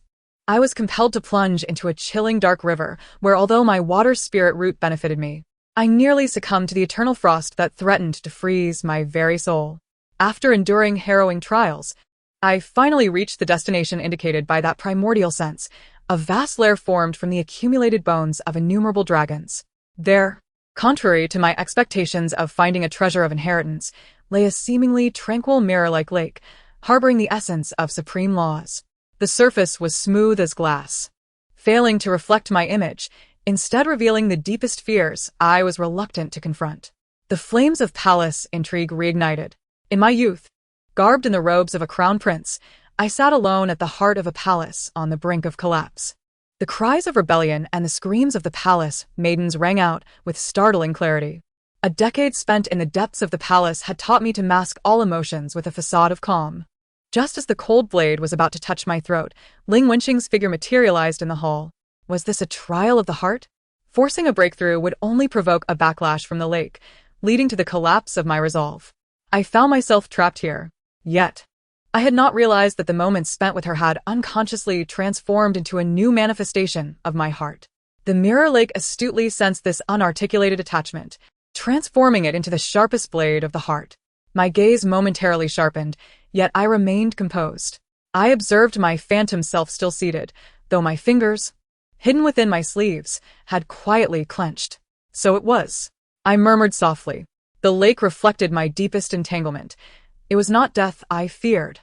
I was compelled to plunge into a chilling dark river where, although my water spirit root benefited me, I nearly succumbed to the eternal frost that threatened to freeze my very soul. After enduring harrowing trials, I finally reached the destination indicated by that primordial sense, a vast lair formed from the accumulated bones of innumerable dragons. There, contrary to my expectations of finding a treasure of inheritance, lay a seemingly tranquil mirror-like lake, harboring the essence of supreme laws. The surface was smooth as glass, failing to reflect my image, instead revealing the deepest fears I was reluctant to confront. The flames of palace intrigue reignited. In my youth, garbed in the robes of a crown prince, I sat alone at the heart of a palace on the brink of collapse. The cries of rebellion and the screams of the palace maidens rang out with startling clarity. A decade spent in the depths of the palace had taught me to mask all emotions with a facade of calm. Just as the cold blade was about to touch my throat, Ling Wenqing's figure materialized in the hall. Was this a trial of the heart? Forcing a breakthrough would only provoke a backlash from the lake, leading to the collapse of my resolve. I found myself trapped here. Yet, I had not realized that the moments spent with her had unconsciously transformed into a new manifestation of my heart. The mirror lake astutely sensed this unarticulated attachment, transforming it into the sharpest blade of the heart. My gaze momentarily sharpened, yet I remained composed. I observed my phantom self still seated, though my fingers, hidden within my sleeves, had quietly clenched. So it was. I murmured softly. The lake reflected my deepest entanglement. It was not death I feared,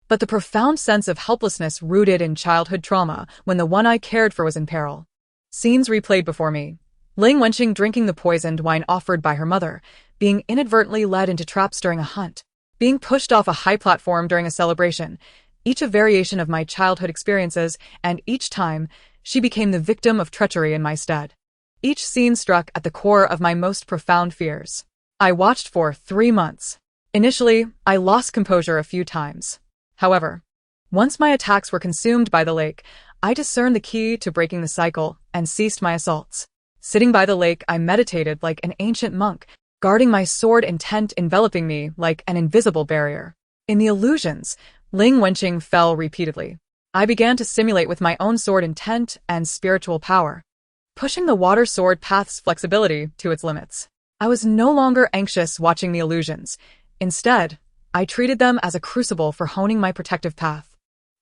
but the profound sense of helplessness rooted in childhood trauma when the one I cared for was in peril. Scenes replayed before me. Ling Wenqing drinking the poisoned wine offered by her mother, being inadvertently led into traps during a hunt, being pushed off a high platform during a celebration, each a variation of my childhood experiences, and each time, she became the victim of treachery in my stead. Each scene struck at the core of my most profound fears. I watched for 3 months. Initially, I lost composure a few times. However, once my attacks were consumed by the lake, I discerned the key to breaking the cycle and ceased my assaults. Sitting by the lake, I meditated like an ancient monk, guarding my sword intent enveloping me like an invisible barrier. In the illusions, Ling Wenqing fell repeatedly. I began to simulate with my own sword intent and spiritual power, pushing the water sword path's flexibility to its limits. I was no longer anxious watching the illusions. Instead, I treated them as a crucible for honing my protective path.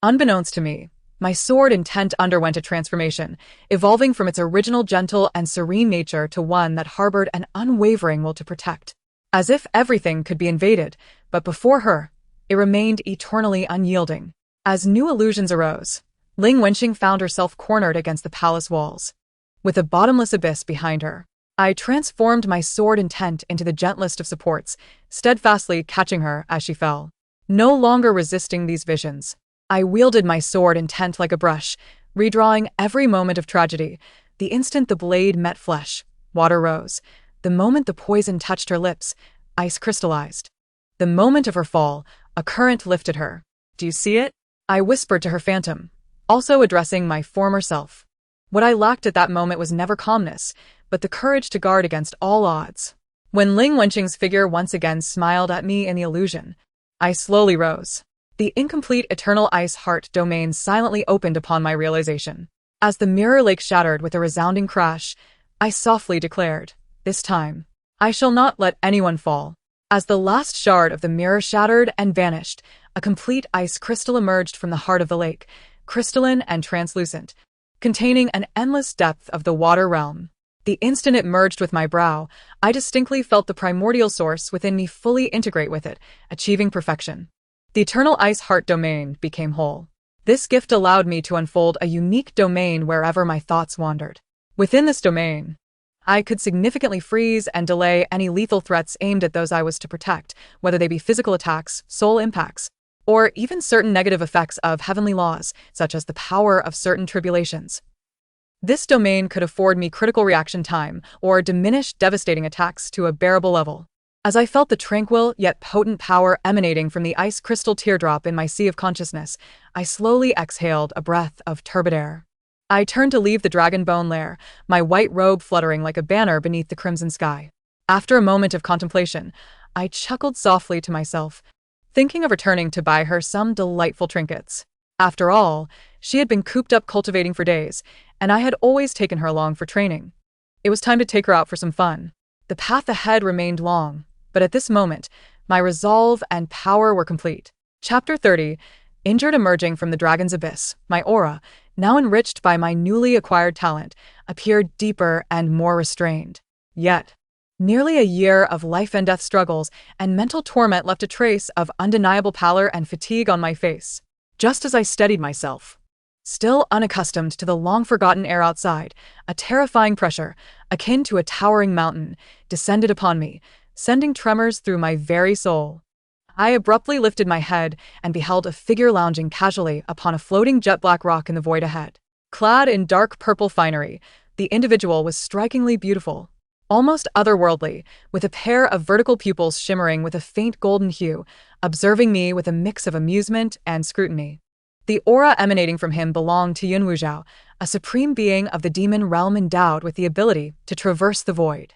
Unbeknownst to me, my sword intent underwent a transformation, evolving from its original gentle and serene nature to one that harbored an unwavering will to protect. As if everything could be invaded, but before her, it remained eternally unyielding. As new illusions arose, Ling Wenqing found herself cornered against the palace walls, with a bottomless abyss behind her. I transformed my sword intent into the gentlest of supports, steadfastly catching her as she fell. No longer resisting these visions, I wielded my sword intent like a brush, redrawing every moment of tragedy. The instant the blade met flesh, water rose. The moment the poison touched her lips, ice crystallized. The moment of her fall, a current lifted her. "Do you see it?" I whispered to her phantom, also addressing my former self. What I lacked at that moment was never calmness, but the courage to guard against all odds. When Ling Wenqing's figure once again smiled at me in the illusion, I slowly rose. The incomplete eternal ice heart domain silently opened upon my realization. As the mirror lake shattered with a resounding crash, I softly declared, "This time, I shall not let anyone fall." As the last shard of the mirror shattered and vanished, a complete ice crystal emerged from the heart of the lake, crystalline and translucent, containing an endless depth of the water realm. The instant it merged with my brow, I distinctly felt the primordial source within me fully integrate with it, achieving perfection. The eternal ice heart domain became whole. This gift allowed me to unfold a unique domain wherever my thoughts wandered. Within this domain, I could significantly freeze and delay any lethal threats aimed at those I was to protect, whether they be physical attacks, soul impacts, or even certain negative effects of heavenly laws, such as the power of certain tribulations. This domain could afford me critical reaction time or diminish devastating attacks to a bearable level. As I felt the tranquil yet potent power emanating from the ice crystal teardrop in my sea of consciousness, I slowly exhaled a breath of turbid air. I turned to leave the dragon bone lair, my white robe fluttering like a banner beneath the crimson sky. After a moment of contemplation, I chuckled softly to myself, thinking of returning to buy her some delightful trinkets. After all, she had been cooped up cultivating for days, and I had always taken her along for training. It was time to take her out for some fun. The path ahead remained long, but at this moment, my resolve and power were complete. Chapter 30. Injured emerging from the dragon's abyss, my aura, now enriched by my newly acquired talent, appeared deeper and more restrained. Yet, nearly a year of life and death struggles and mental torment left a trace of undeniable pallor and fatigue on my face. Just as I steadied myself, still unaccustomed to the long-forgotten air outside, a terrifying pressure, akin to a towering mountain, descended upon me, sending tremors through my very soul. I abruptly lifted my head and beheld a figure lounging casually upon a floating jet-black rock in the void ahead. Clad in dark purple finery, the individual was strikingly beautiful, almost otherworldly, with a pair of vertical pupils shimmering with a faint golden hue, observing me with a mix of amusement and scrutiny. The aura emanating from him belonged to Yun Wuzhao, a supreme being of the demon realm endowed with the ability to traverse the void.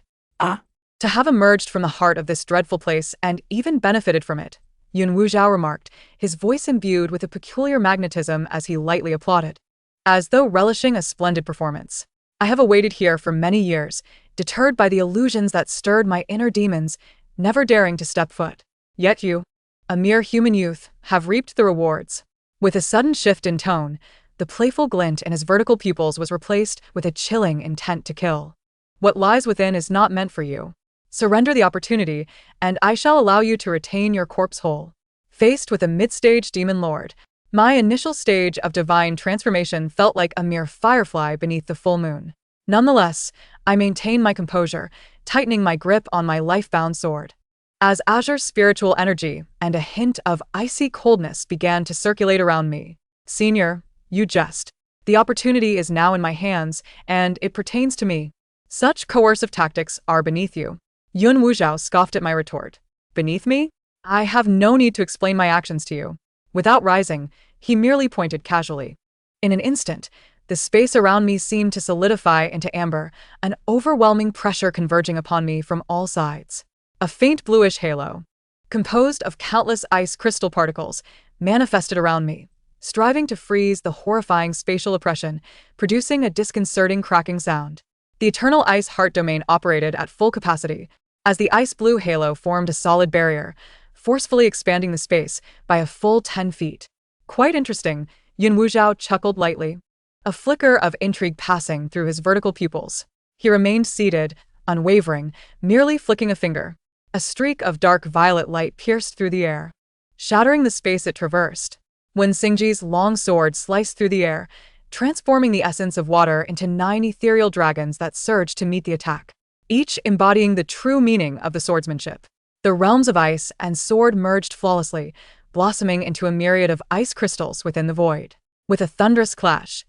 To have emerged from the heart of this dreadful place and even benefited from it, Yun Wuzhao remarked, his voice imbued with a peculiar magnetism as he lightly applauded, as though relishing a splendid performance. I have awaited here for many years, deterred by the illusions that stirred my inner demons, never daring to step foot. Yet you, a mere human youth, have reaped the rewards. With a sudden shift in tone, the playful glint in his vertical pupils was replaced with a chilling intent to kill. What lies within is not meant for you. Surrender the opportunity, and I shall allow you to retain your corpse whole. Faced with a mid-stage demon lord, my initial stage of divine transformation felt like a mere firefly beneath the full moon. Nonetheless, I maintained my composure, tightening my grip on my life-bound sword. As azure spiritual energy and a hint of icy coldness began to circulate around me. Senior, you jest. The opportunity is now in my hands, and it pertains to me. Such coercive tactics are beneath you. Yun Wuzhao scoffed at my retort. Beneath me? I have no need to explain my actions to you. Without rising, he merely pointed casually. In an instant, the space around me seemed to solidify into amber, an overwhelming pressure converging upon me from all sides. A faint bluish halo, composed of countless ice crystal particles, manifested around me, striving to freeze the horrifying spatial oppression, producing a disconcerting cracking sound. The eternal ice heart domain operated at full capacity, as the ice-blue halo formed a solid barrier, forcefully expanding the space by a full 10 feet. Quite interesting, Yun Wuzhao chuckled lightly, a flicker of intrigue passing through his vertical pupils. He remained seated, unwavering, merely flicking a finger. A streak of dark violet light pierced through the air, shattering the space it traversed. When Xingji's long sword sliced through the air, transforming the essence of water into 9 ethereal dragons that surged to meet the attack, each embodying the true meaning of the swordsmanship. The realms of ice and sword merged flawlessly, blossoming into a myriad of ice crystals within the void. With a thunderous clash,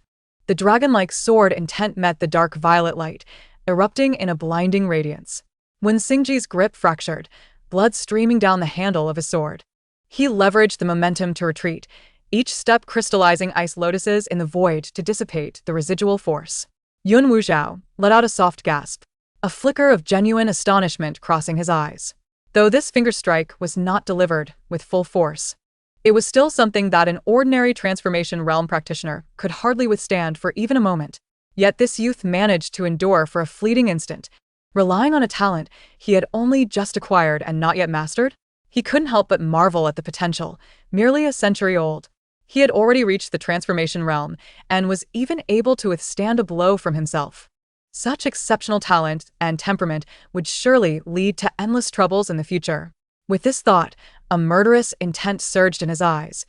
the dragon-like sword intent met the dark violet light, erupting in a blinding radiance. When Xingji's grip fractured, blood streaming down the handle of his sword, he leveraged the momentum to retreat, each step crystallizing ice lotuses in the void to dissipate the residual force. Yun Wuzhao let out a soft gasp, a flicker of genuine astonishment crossing his eyes. Though this finger strike was not delivered with full force, it was still something that an ordinary transformation realm practitioner could hardly withstand for even a moment. Yet this youth managed to endure for a fleeting instant, relying on a talent he had only just acquired and not yet mastered. He couldn't help but marvel at the potential, merely a century old. He had already reached the transformation realm and was even able to withstand a blow from himself. Such exceptional talent and temperament would surely lead to endless troubles in the future. With this thought, a murderous intent surged in his eyes,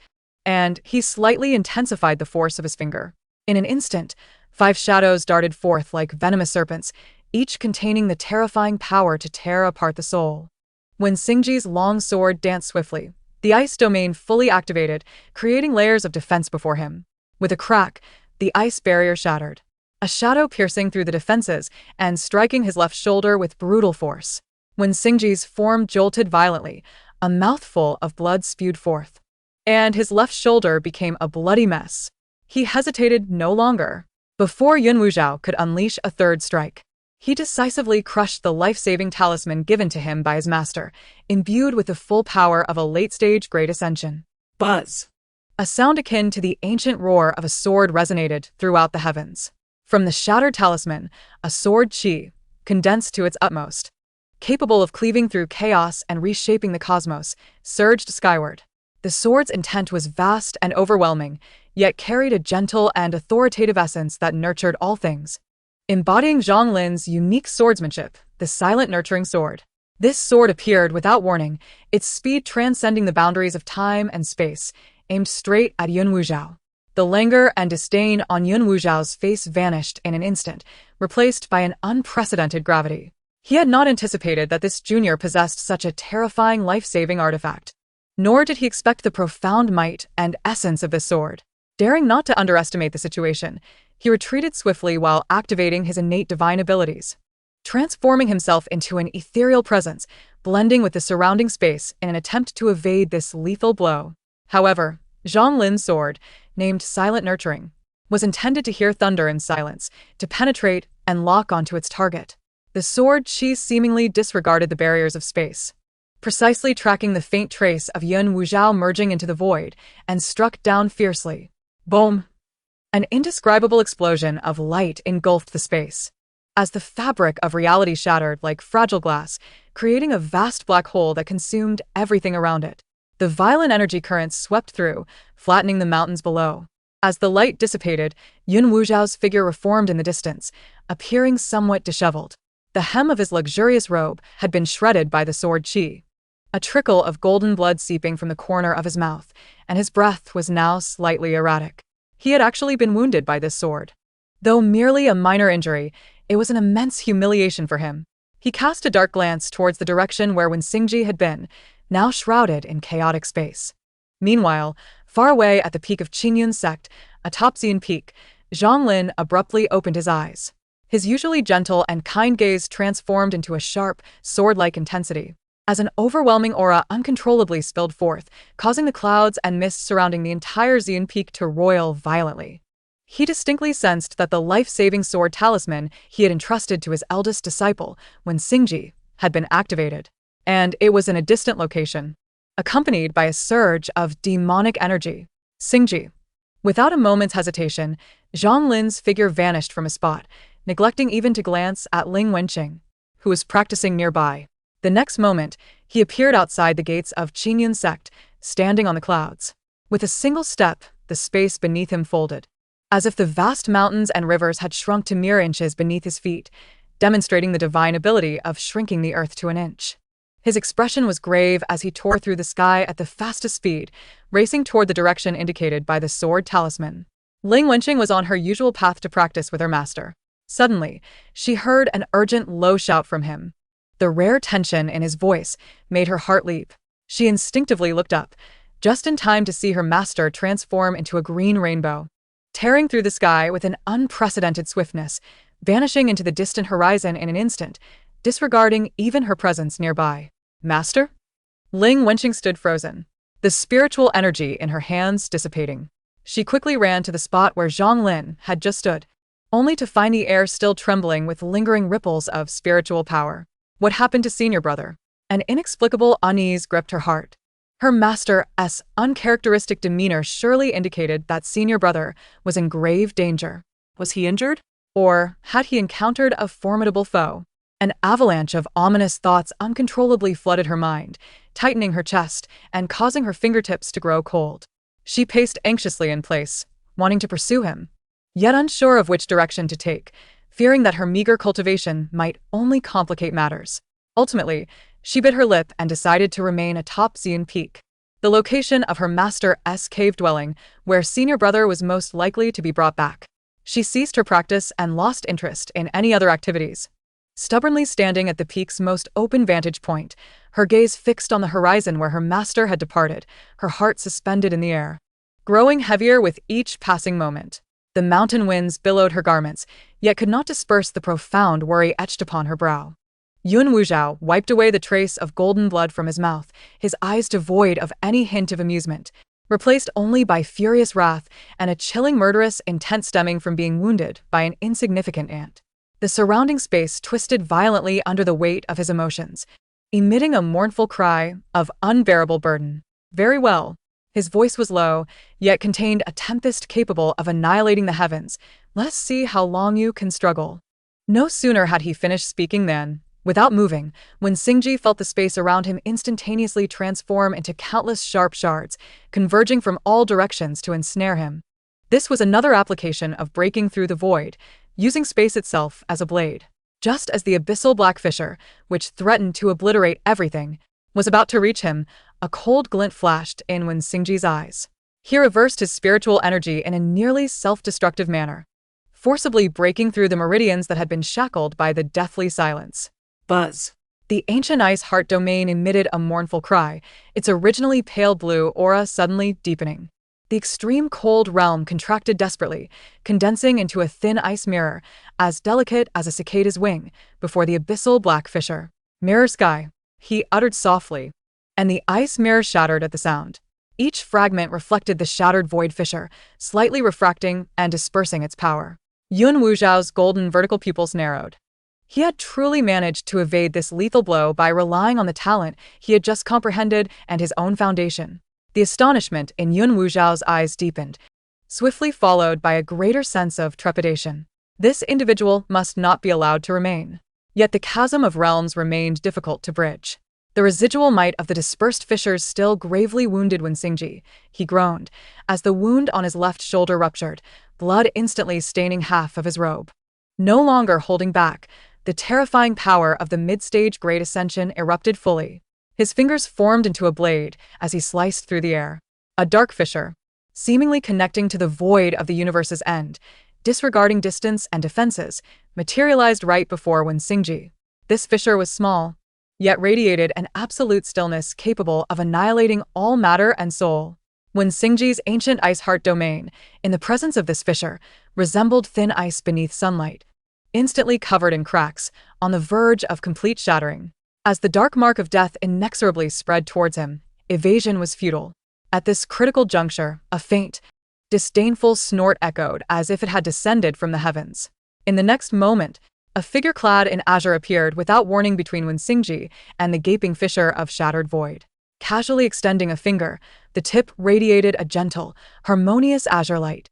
and he slightly intensified the force of his finger. In an instant, 5 shadows darted forth like venomous serpents, each containing the terrifying power to tear apart the soul. When Xingji's long sword danced swiftly, the ice domain fully activated, creating layers of defense before him. With a crack, the ice barrier shattered, a shadow piercing through the defenses and striking his left shoulder with brutal force. When Xingji's form jolted violently, a mouthful of blood spewed forth, and his left shoulder became a bloody mess. He hesitated no longer. Before Yun Wuzhao could unleash a third strike, he decisively crushed the life-saving talisman given to him by his master, imbued with the full power of a late-stage Great Ascension. Buzz. A sound akin to the ancient roar of a sword resonated throughout the heavens. From the shattered talisman, a sword chi, condensed to its utmost, capable of cleaving through chaos and reshaping the cosmos, surged skyward. The sword's intent was vast and overwhelming, yet carried a gentle and authoritative essence that nurtured all things, embodying Zhang Lin's unique swordsmanship, the silent nurturing sword. This sword appeared without warning, its speed transcending the boundaries of time and space, aimed straight at Yun Wuzhao. The languor and disdain on Yun Wuzhao's face vanished in an instant, replaced by an unprecedented gravity. He had not anticipated that this junior possessed such a terrifying life-saving artifact. Nor did he expect the profound might and essence of this sword. Daring not to underestimate the situation, he retreated swiftly while activating his innate divine abilities, transforming himself into an ethereal presence, blending with the surrounding space in an attempt to evade this lethal blow. However, Zhang Lin's sword, named Silent Nurturing, was intended to hear thunder in silence, to penetrate and lock onto its target. The sword chi seemingly disregarded the barriers of space, precisely tracking the faint trace of Yun Wuzhao merging into the void, and struck down fiercely. Boom! An indescribable explosion of light engulfed the space, as the fabric of reality shattered like fragile glass, creating a vast black hole that consumed everything around it. The violent energy currents swept through, flattening the mountains below. As the light dissipated, Yun Wuzhao's figure reformed in the distance, appearing somewhat disheveled. The hem of his luxurious robe had been shredded by the sword chi, a trickle of golden blood seeping from the corner of his mouth, and his breath was now slightly erratic. He had actually been wounded by this sword. Though merely a minor injury, it was an immense humiliation for him. He cast a dark glance towards the direction where Xingji had been, now shrouded in chaotic space. Meanwhile, far away at the peak of Qingyun's sect, atop Xian Peak, Zhang Lin abruptly opened his eyes. His usually gentle and kind gaze transformed into a sharp, sword-like intensity, as an overwhelming aura uncontrollably spilled forth, causing the clouds and mists surrounding the entire Xian Peak to roil violently. He distinctly sensed that the life-saving sword talisman he had entrusted to his eldest disciple, Xingji, had been activated, and it was in a distant location, accompanied by a surge of demonic energy. Xingji. Without a moment's hesitation, Zhang Lin's figure vanished from his spot, neglecting even to glance at Ling Wenqing, who was practicing nearby. The next moment, he appeared outside the gates of Qingyun sect, standing on the clouds. With a single step, the space beneath him folded, as if the vast mountains and rivers had shrunk to mere inches beneath his feet, demonstrating the divine ability of shrinking the earth to an inch. His expression was grave as he tore through the sky at the fastest speed, racing toward the direction indicated by the sword talisman. Ling Wenqing was on her usual path to practice with her master. Suddenly, she heard an urgent low shout from him. The rare tension in his voice made her heart leap. She instinctively looked up, just in time to see her master transform into a green rainbow, tearing through the sky with an unprecedented swiftness, vanishing into the distant horizon in an instant, disregarding even her presence nearby. Master? Ling Wenqing stood frozen, the spiritual energy in her hands dissipating. She quickly ran to the spot where Zhang Lin had just stood, only to find the air still trembling with lingering ripples of spiritual power. What happened to senior brother? An inexplicable unease gripped her heart. Her master's uncharacteristic demeanor surely indicated that senior brother was in grave danger. Was he injured? Or had he encountered a formidable foe? An avalanche of ominous thoughts uncontrollably flooded her mind, tightening her chest and causing her fingertips to grow cold. She paced anxiously in place, wanting to pursue him, yet unsure of which direction to take, fearing that her meager cultivation might only complicate matters. Ultimately, she bit her lip and decided to remain atop Zion Peak, the location of her master's cave dwelling, where senior brother was most likely to be brought back. She ceased her practice and lost interest in any other activities. Stubbornly standing at the peak's most open vantage point, her gaze fixed on the horizon where her master had departed, her heart suspended in the air, growing heavier with each passing moment. The mountain winds billowed her garments, yet could not disperse the profound worry etched upon her brow. Yun Wuzhao wiped away the trace of golden blood from his mouth, his eyes devoid of any hint of amusement, replaced only by furious wrath and a chilling murderous intent stemming from being wounded by an insignificant ant. The surrounding space twisted violently under the weight of his emotions, emitting a mournful cry of unbearable burden. Very well. His voice was low, yet contained a tempest capable of annihilating the heavens. Let us see how long you can struggle. No sooner had he finished speaking than, without moving, when Xingji felt the space around him instantaneously transform into countless sharp shards, converging from all directions to ensnare him. This was another application of breaking through the void, using space itself as a blade. Just as the abyssal black fissure, which threatened to obliterate everything, was about to reach him, a cold glint flashed in Xingji's eyes. He reversed his spiritual energy in a nearly self-destructive manner, forcibly breaking through the meridians that had been shackled by the deathly silence. Buzz. The ancient ice heart domain emitted a mournful cry, its originally pale blue aura suddenly deepening. The extreme cold realm contracted desperately, condensing into a thin ice mirror, as delicate as a cicada's wing, before the abyssal black fissure. "Mirror sky," he uttered softly, and the ice mirror shattered at the sound. Each fragment reflected the shattered void fissure, slightly refracting and dispersing its power. Yun Wuzhao's golden vertical pupils narrowed. He had truly managed to evade this lethal blow by relying on the talent he had just comprehended and his own foundation. The astonishment in Yun Wuzhao's eyes deepened, swiftly followed by a greater sense of trepidation. This individual must not be allowed to remain. Yet the chasm of realms remained difficult to bridge. The residual might of the dispersed fissures still gravely wounded Xingji. He groaned, as the wound on his left shoulder ruptured, blood instantly staining half of his robe. No longer holding back, the terrifying power of the mid-stage Great Ascension erupted fully. His fingers formed into a blade as he sliced through the air. A dark fissure, seemingly connecting to the void of the universe's end, disregarding distance and defenses, materialized right before Xingji. This fissure was small, yet radiated an absolute stillness capable of annihilating all matter and soul. Xingji's ancient ice heart domain, in the presence of this fissure, resembled thin ice beneath sunlight, instantly covered in cracks, on the verge of complete shattering. As the dark mark of death inexorably spread towards him, evasion was futile. At this critical juncture, a faint, disdainful snort echoed as if it had descended from the heavens. In the next moment, a figure clad in azure appeared without warning between Xingji and the gaping fissure of shattered void. Casually extending a finger, the tip radiated a gentle, harmonious azure light,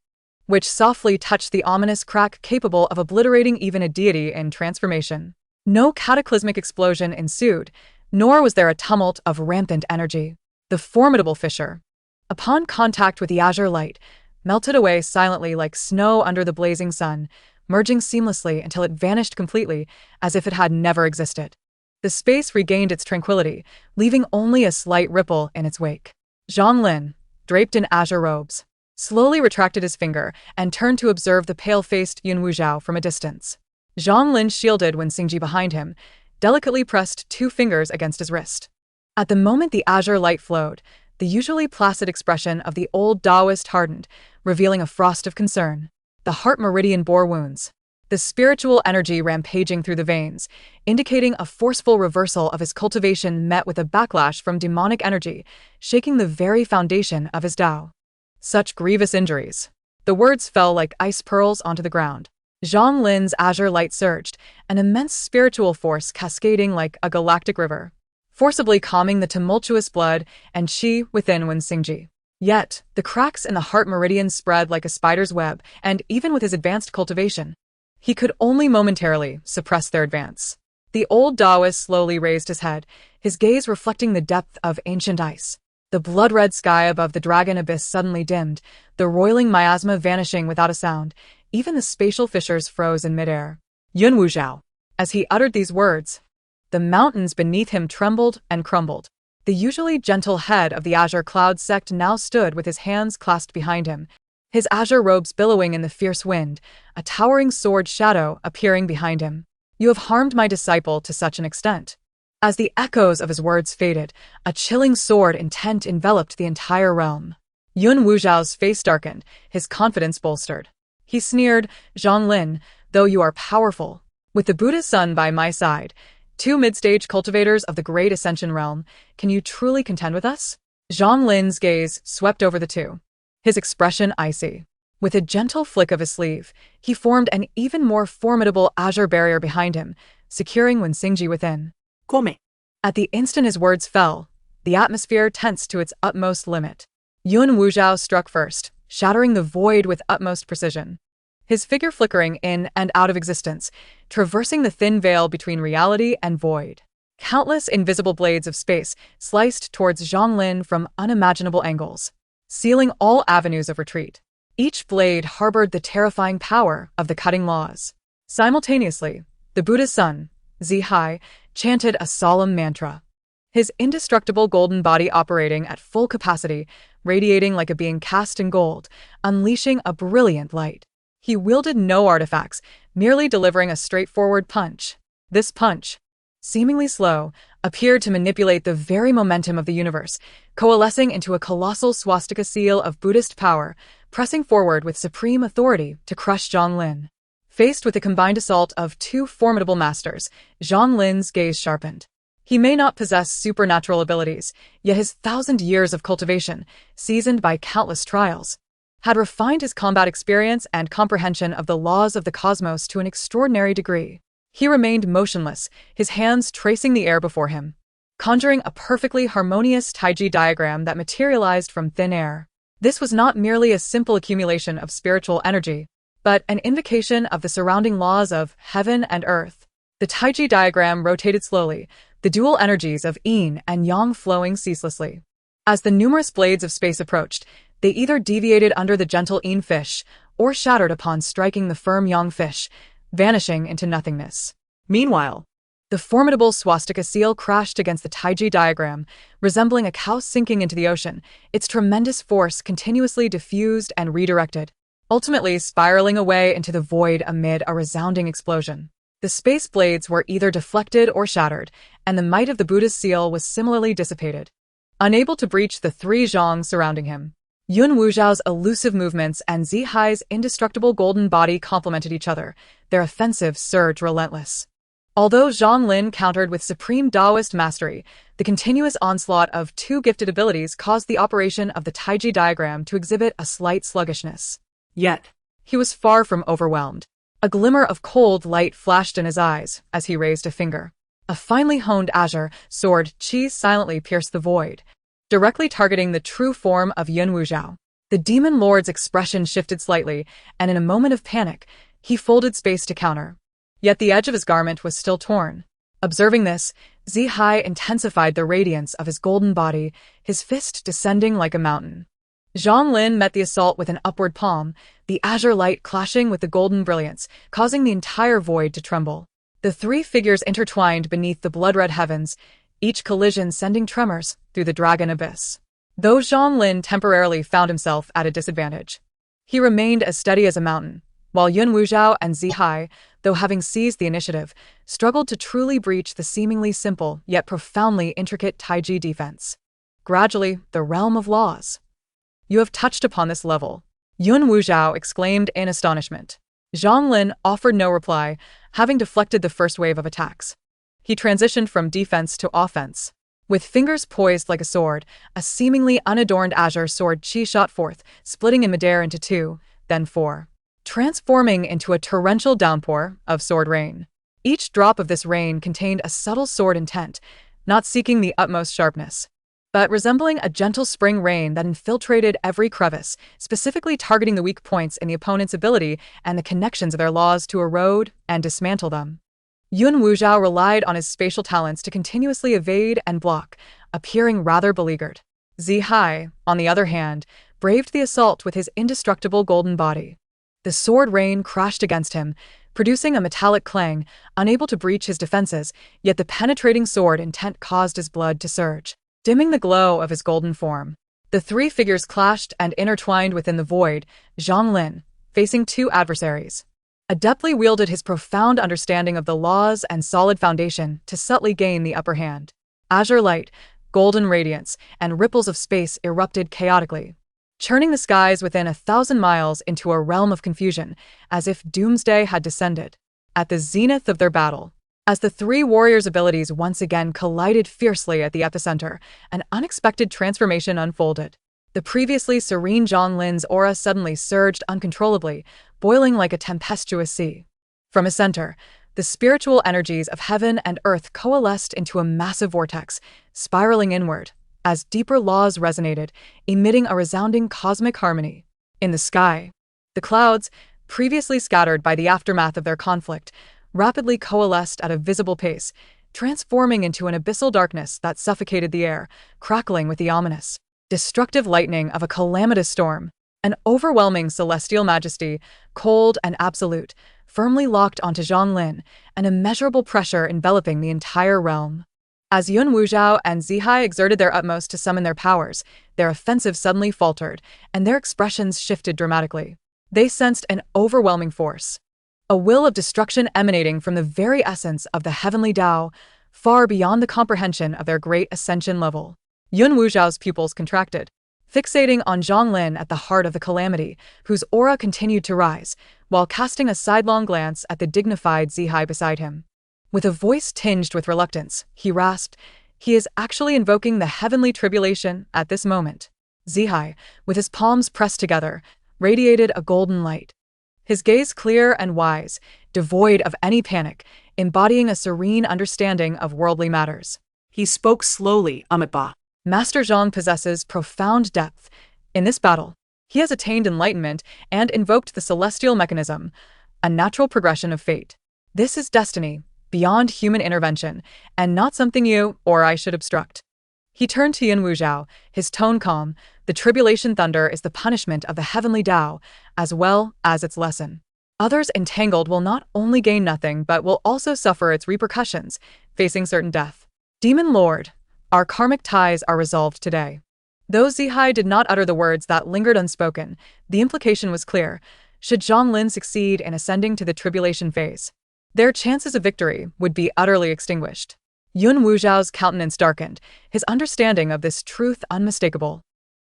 which softly touched the ominous crack capable of obliterating even a deity in transformation. No cataclysmic explosion ensued, nor was there a tumult of rampant energy. The formidable fissure, upon contact with the azure light, melted away silently like snow under the blazing sun, merging seamlessly until it vanished completely, as if it had never existed. The space regained its tranquility, leaving only a slight ripple in its wake. Zhang Lin, draped in azure robes, slowly retracted his finger and turned to observe the pale-faced Yun Wuzhao from a distance. Zhang Lin shielded Xingji behind him, delicately pressed 2 fingers against his wrist. At the moment the azure light flowed, the usually placid expression of the old Taoist hardened, revealing a frost of concern. The heart meridian bore wounds, the spiritual energy rampaging through the veins, indicating a forceful reversal of his cultivation met with a backlash from demonic energy, shaking the very foundation of his Tao. Such grievous injuries. The words fell like ice pearls onto the ground. Zhang Lin's azure light surged, an immense spiritual force cascading like a galactic river, forcibly calming the tumultuous blood and qi within Wen Xingji. Yet, the cracks in the heart meridian spread like a spider's web, and even with his advanced cultivation, he could only momentarily suppress their advance. The old Taoist slowly raised his head, his gaze reflecting the depth of ancient ice. The blood-red sky above the dragon abyss suddenly dimmed, the roiling miasma vanishing without a sound. Even the spatial fissures froze in midair. Yun Wuzhao. As he uttered these words, the mountains beneath him trembled and crumbled. The usually gentle head of the Azure Cloud sect now stood with his hands clasped behind him, his azure robes billowing in the fierce wind, a towering sword shadow appearing behind him. You have harmed my disciple to such an extent. As the echoes of his words faded, a chilling sword intent enveloped the entire realm. Yun Wuzhao's face darkened, his confidence bolstered. He sneered, Zhang Lin, though you are powerful, with the Buddha's son by my side, two mid-stage cultivators of the great ascension realm, can you truly contend with us? Zhang Lin's gaze swept over the two, his expression icy. With a gentle flick of his sleeve, he formed an even more formidable azure barrier behind him, securing Wen Xingji within. Come. At the instant his words fell, the atmosphere tensed to its utmost limit. Yun Wuzhao struck first, shattering the void with utmost precision. His figure flickering in and out of existence, traversing the thin veil between reality and void. Countless invisible blades of space sliced towards Zhang Lin from unimaginable angles, sealing all avenues of retreat. Each blade harbored the terrifying power of the cutting laws. Simultaneously, the Buddha's son, Zihai, chanted a solemn mantra. His indestructible golden body operating at full capacity, radiating like a being cast in gold, unleashing a brilliant light. He wielded no artifacts, merely delivering a straightforward punch. This punch, seemingly slow, appeared to manipulate the very momentum of the universe, coalescing into a colossal swastika seal of Buddhist power, pressing forward with supreme authority to crush Zhang Lin. Faced with the combined assault of two formidable masters, Zhang Lin's gaze sharpened. He may not possess supernatural abilities, yet his 1,000 years of cultivation, seasoned by countless trials, had refined his combat experience and comprehension of the laws of the cosmos to an extraordinary degree. He remained motionless, his hands tracing the air before him, conjuring a perfectly harmonious taiji diagram that materialized from thin air. This was not merely a simple accumulation of spiritual energy, but an invocation of the surrounding laws of heaven and earth. The taiji diagram rotated slowly, the dual energies of yin and yang flowing ceaselessly. As the numerous blades of space approached, they either deviated under the gentle yin fish, or shattered upon striking the firm yang fish, vanishing into nothingness. Meanwhile, the formidable swastika seal crashed against the taiji diagram, resembling a cow sinking into the ocean, its tremendous force continuously diffused and redirected, ultimately spiraling away into the void amid a resounding explosion. The space blades were either deflected or shattered, and the might of the Buddha's seal was similarly dissipated. Unable to breach the three zhongs surrounding him, Yun Wuzhao's elusive movements and Zihai's indestructible golden body complemented each other, their offensive surge relentless. Although Zhang Lin countered with supreme Taoist mastery, the continuous onslaught of two gifted abilities caused the operation of the taiji diagram to exhibit a slight sluggishness. Yet, he was far from overwhelmed. A glimmer of cold light flashed in his eyes as he raised a finger. A finely honed azure sword qi silently pierced the void, directly targeting the true form of Yun Wuzhao. The demon lord's expression shifted slightly, and in a moment of panic, he folded space to counter. Yet the edge of his garment was still torn. Observing this, Zihai intensified the radiance of his golden body, his fist descending like a mountain. Zhang Lin met the assault with an upward palm, the azure light clashing with the golden brilliance, causing the entire void to tremble. The three figures intertwined beneath the blood-red heavens, each collision sending tremors through the dragon abyss. Though Zhang Lin temporarily found himself at a disadvantage, he remained as steady as a mountain, while Yun Wuzhao and Zihai, though having seized the initiative, struggled to truly breach the seemingly simple yet profoundly intricate taiji defense. Gradually, the realm of laws. You have touched upon this level, Yun Wuzhao exclaimed in astonishment. Zhang Lin offered no reply, having deflected the first wave of attacks. He transitioned from defense to offense. With fingers poised like a sword, a seemingly unadorned azure sword qi shot forth, splitting in midair into two, then four. transforming into a torrential downpour of sword rain. Each drop of this rain contained a subtle sword intent, not seeking the utmost sharpness, but resembling a gentle spring rain that infiltrated every crevice, specifically targeting the weak points in the opponent's ability and the connections of their laws to erode and dismantle them. Yun Wuzhao relied on his spatial talents to continuously evade and block, appearing rather beleaguered. Zihai, on the other hand, braved the assault with his indestructible golden body. The sword rain crashed against him, producing a metallic clang, unable to breach his defenses, yet the penetrating sword intent caused his blood to surge, dimming the glow of his golden form. The three figures clashed and intertwined within the void, Zhang Lin, facing two adversaries, adeptly wielded his profound understanding of the laws and solid foundation to subtly gain the upper hand. Azure light, golden radiance, and ripples of space erupted chaotically, churning the skies within 1,000 miles into a realm of confusion, as if doomsday had descended. At the zenith of their battle, as the three warriors' abilities once again collided fiercely at the epicenter, an unexpected transformation unfolded. The previously serene Zhang Lin's aura suddenly surged uncontrollably, boiling like a tempestuous sea. From his center, the spiritual energies of heaven and earth coalesced into a massive vortex, spiraling inward, as deeper laws resonated, emitting a resounding cosmic harmony. In the sky, the clouds, previously scattered by the aftermath of their conflict, rapidly coalesced at a visible pace, transforming into an abyssal darkness that suffocated the air, crackling with the ominous, destructive lightning of a calamitous storm. An overwhelming celestial majesty, cold and absolute, firmly locked onto Zhang Lin, an immeasurable pressure enveloping the entire realm. As Yun Wuzhao and Zihai exerted their utmost to summon their powers, their offensive suddenly faltered, and their expressions shifted dramatically. They sensed an overwhelming force, a will of destruction emanating from the very essence of the heavenly Tao, far beyond the comprehension of their great ascension level. Yun Wuzhao's pupils contracted, fixating on Zhang Lin at the heart of the calamity, whose aura continued to rise, while casting a sidelong glance at the dignified Zihai beside him. With a voice tinged with reluctance, he rasped, "He is actually invoking the heavenly tribulation at this moment." Zihai, with his palms pressed together, radiated a golden light. His gaze clear and wise, devoid of any panic, embodying a serene understanding of worldly matters. He spoke slowly, Amitabha. Master Zhang possesses profound depth. In this battle, he has attained enlightenment and invoked the celestial mechanism, a natural progression of fate. This is destiny, beyond human intervention, and not something you or I should obstruct. He turned to Yun Wuzhao, his tone calm. The tribulation thunder is the punishment of the heavenly Tao, as well as its lesson. Others entangled will not only gain nothing but will also suffer its repercussions, facing certain death. Demon Lord, our karmic ties are resolved today. Though Zihai did not utter the words that lingered unspoken, the implication was clear. Should Zhang Lin succeed in ascending to the tribulation phase, their chances of victory would be utterly extinguished. Yun Wuzhao's countenance darkened, his understanding of this truth unmistakable.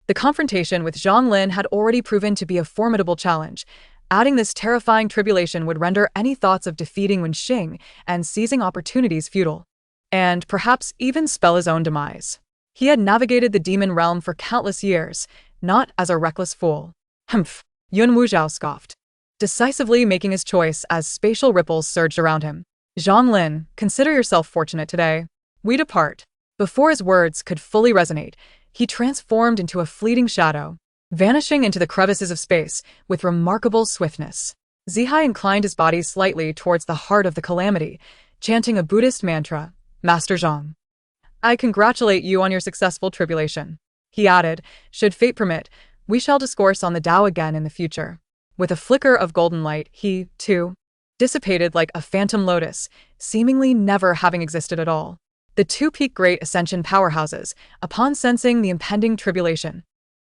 The confrontation with Zhang Lin had already proven to be a formidable challenge. Adding this terrifying tribulation would render any thoughts of defeating Wenxing and seizing opportunities futile, and perhaps even spell his own demise. He had navigated the demon realm for countless years, not as a reckless fool. Humph, Yun Wuzhao scoffed, decisively making his choice as spatial ripples surged around him. Zhang Lin, consider yourself fortunate today. We depart. Before his words could fully resonate, he transformed into a fleeting shadow, vanishing into the crevices of space with remarkable swiftness. Zihai inclined his body slightly towards the heart of the calamity, chanting a Buddhist mantra, "Master Zhang, I congratulate you on your successful tribulation." He added, "Should fate permit, we shall discourse on the Tao again in the future." With a flicker of golden light, he, too, dissipated like a phantom lotus, seemingly never having existed at all. The two peak great ascension powerhouses, upon sensing the impending tribulation,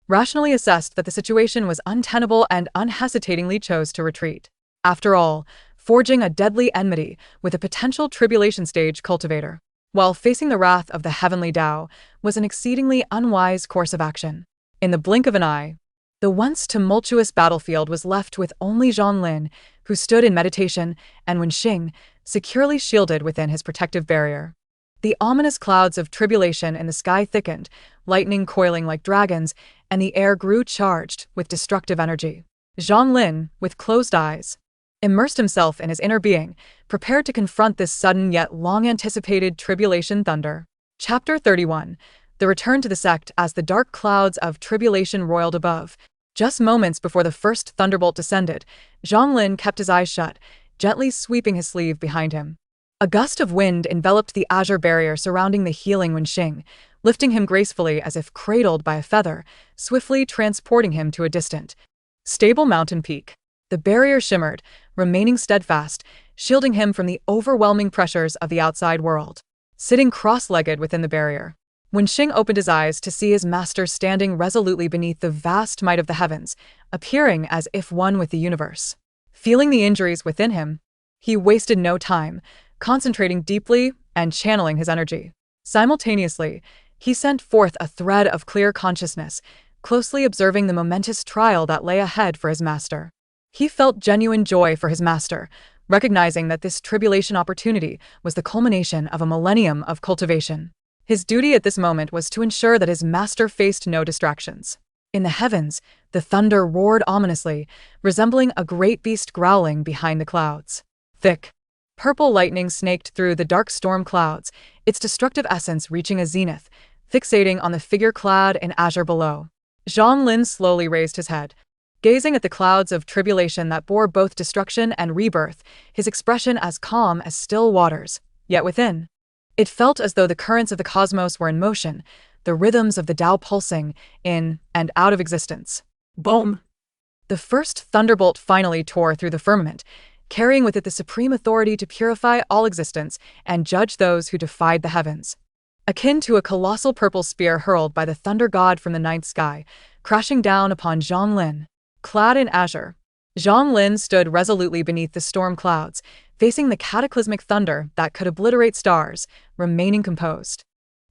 rationally assessed that the situation was untenable and unhesitatingly chose to retreat. After all, forging a deadly enmity with a potential tribulation stage cultivator, while facing the wrath of the heavenly Tao, was an exceedingly unwise course of action. In the blink of an eye, the once tumultuous battlefield was left with only Zhang Lin, who stood in meditation, and Wenxing, securely shielded within his protective barrier. The ominous clouds of tribulation in the sky thickened, lightning coiling like dragons, and the air grew charged with destructive energy. Zhang Lin, with closed eyes, immersed himself in his inner being, prepared to confront this sudden yet long-anticipated tribulation thunder. Chapter 31. The return to the sect. As the dark clouds of tribulation roiled above, just moments before the first thunderbolt descended, Zhang Lin kept his eyes shut, gently sweeping his sleeve behind him. A gust of wind enveloped the azure barrier surrounding the healing Wenxing, lifting him gracefully as if cradled by a feather, swiftly transporting him to a distant, stable mountain peak. The barrier shimmered, remaining steadfast, shielding him from the overwhelming pressures of the outside world. Sitting cross-legged within the barrier, Wenxing opened his eyes to see his master standing resolutely beneath the vast might of the heavens, appearing as if one with the universe. Feeling the injuries within him, he wasted no time, concentrating deeply and channeling his energy. Simultaneously, he sent forth a thread of clear consciousness, closely observing the momentous trial that lay ahead for his master. He felt genuine joy for his master, recognizing that this tribulation opportunity was the culmination of a millennium of cultivation. His duty at this moment was to ensure that his master faced no distractions. In the heavens, the thunder roared ominously, resembling a great beast growling behind the clouds. Thick, purple lightning snaked through the dark storm clouds, its destructive essence reaching a zenith, fixating on the figure clad in azure below. Zhang Lin slowly raised his head, gazing at the clouds of tribulation that bore both destruction and rebirth, his expression as calm as still waters. Yet within, it felt as though the currents of the cosmos were in motion, the rhythms of the Tao pulsing in and out of existence. Boom! The first thunderbolt finally tore through the firmament, carrying with it the supreme authority to purify all existence and judge those who defied the heavens. Akin to a colossal purple spear hurled by the thunder god from the ninth sky, crashing down upon Zhang Lin. Clad in azure, Zhang Lin stood resolutely beneath the storm clouds, facing the cataclysmic thunder that could obliterate stars, remaining composed.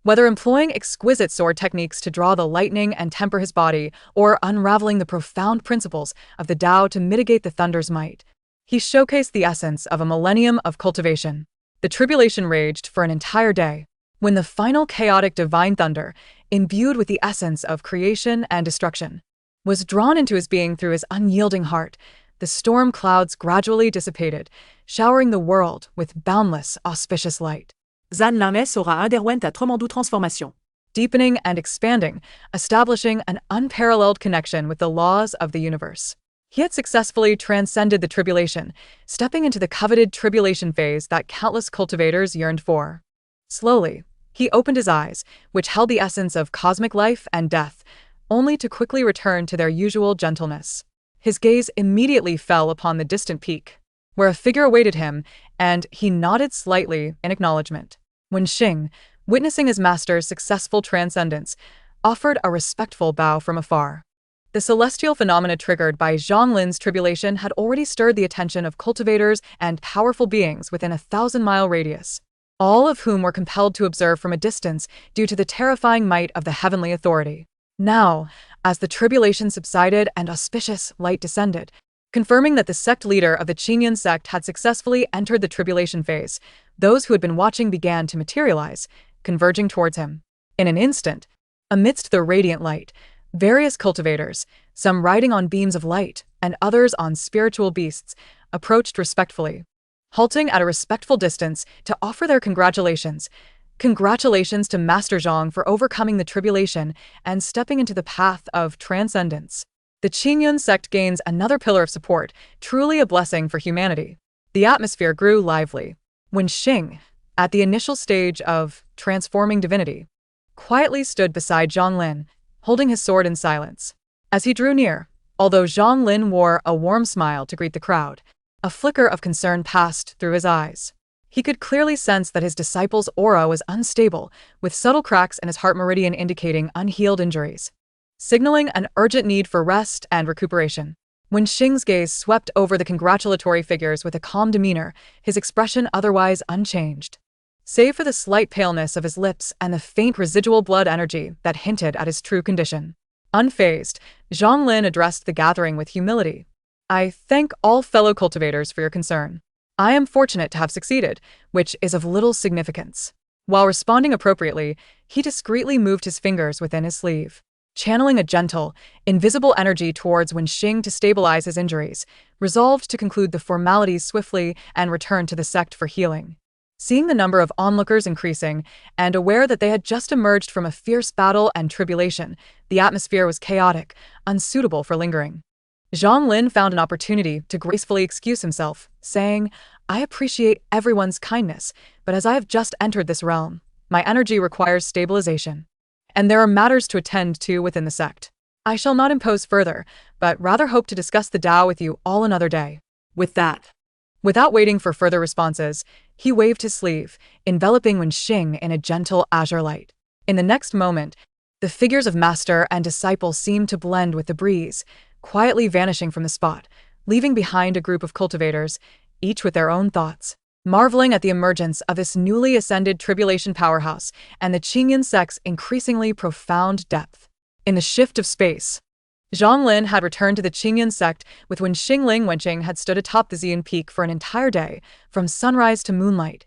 Whether employing exquisite sword techniques to draw the lightning and temper his body, or unraveling the profound principles of the Tao to mitigate the thunder's might, he showcased the essence of a millennium of cultivation. The tribulation raged for an entire day. When the final chaotic divine thunder, imbued with the essence of creation and destruction, was drawn into his being through his unyielding heart, the storm clouds gradually dissipated, showering the world with boundless, auspicious light. Zan Lame sera adherwent à Tremendou transformation. Deepening and expanding, establishing an unparalleled connection with the laws of the universe. He had successfully transcended the tribulation, stepping into the coveted tribulation phase that countless cultivators yearned for. Slowly, he opened his eyes, which held the essence of cosmic life and death, only to quickly return to their usual gentleness. His gaze immediately fell upon the distant peak, where a figure awaited him, and he nodded slightly in acknowledgement. Wenxing, witnessing his master's successful transcendence, offered a respectful bow from afar. The celestial phenomena triggered by Zhang Lin's tribulation had already stirred the attention of cultivators and powerful beings within a 1,000-mile radius, all of whom were compelled to observe from a distance due to the terrifying might of the heavenly authority. Now, as the tribulation subsided and auspicious light descended, confirming that the sect leader of the Qinyan sect had successfully entered the tribulation phase, those who had been watching began to materialize, converging towards him. In an instant, amidst the radiant light, various cultivators, some riding on beams of light and others on spiritual beasts, approached respectfully, halting at a respectful distance to offer their congratulations. Congratulations to Master Zhang for overcoming the tribulation and stepping into the path of transcendence. The Qinyan sect gains another pillar of support, truly a blessing for humanity. The atmosphere grew lively. Wenxing, at the initial stage of transforming divinity, quietly stood beside Zhang Lin, holding his sword in silence. As he drew near, although Zhang Lin wore a warm smile to greet the crowd, a flicker of concern passed through his eyes. He could clearly sense that his disciple's aura was unstable, with subtle cracks in his heart meridian indicating unhealed injuries, signaling an urgent need for rest and recuperation. Wenxing's gaze swept over the congratulatory figures with a calm demeanor, his expression otherwise unchanged, save for the slight paleness of his lips and the faint residual blood energy that hinted at his true condition. Unfazed, Zhang Lin addressed the gathering with humility. I thank all fellow cultivators for your concern. I am fortunate to have succeeded, which is of little significance. While responding appropriately, he discreetly moved his fingers within his sleeve. channeling a gentle, invisible energy towards Wenxing to stabilize his injuries, resolved to conclude the formalities swiftly and return to the sect for healing. Seeing the number of onlookers increasing, and aware that they had just emerged from a fierce battle and tribulation, the atmosphere was chaotic, unsuitable for lingering. Zhang Lin found an opportunity to gracefully excuse himself, saying, "I appreciate everyone's kindness, but as I have just entered this realm, my energy requires stabilization. And there are matters to attend to within the sect. I shall not impose further, but rather hope to discuss the Tao with you all another day." With that, Without waiting for further responses, he waved his sleeve, enveloping Wenxing in a gentle azure light. In the next moment, the figures of master and disciple seemed to blend with the breeze, quietly vanishing from the spot, leaving behind a group of cultivators, each with their own thoughts, marveling at the emergence of this newly ascended tribulation powerhouse and the Qingyan sect's increasingly profound depth. In the shift of space, Zhang Lin had returned to the Qingyan sect with when Wenqing had stood atop the Xian Peak for an entire day, from sunrise to moonlight.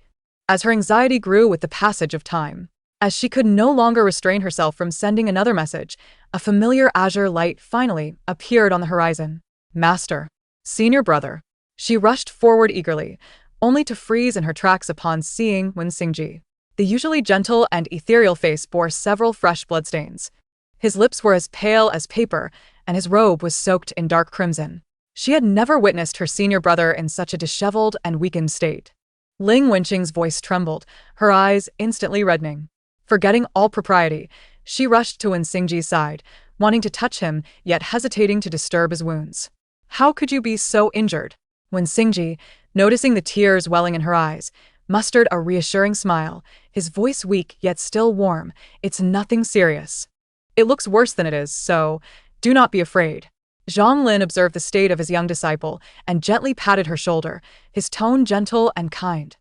As her anxiety grew with the passage of time, as she could no longer restrain herself from sending another message, a familiar azure light finally appeared on the horizon. "Master, senior brother." She rushed forward eagerly, only to freeze in her tracks upon seeing Wenxingji. The usually gentle and ethereal face bore several fresh bloodstains. His lips were as pale as paper, and his robe was soaked in dark crimson. She had never witnessed her senior brother in such a disheveled and weakened state. Ling Wenqing's voice trembled, her eyes instantly reddening. Forgetting all propriety, she rushed to Wenxingji's side, wanting to touch him, yet hesitating to disturb his wounds. "How could you be so injured?" Wenxingji, noticing the tears welling in her eyes, mustered a reassuring smile, his voice weak yet still warm. "It's nothing serious. It looks worse than it is, so do not be afraid." Zhang Lin observed the state of his young disciple and gently patted her shoulder, his tone gentle and kind.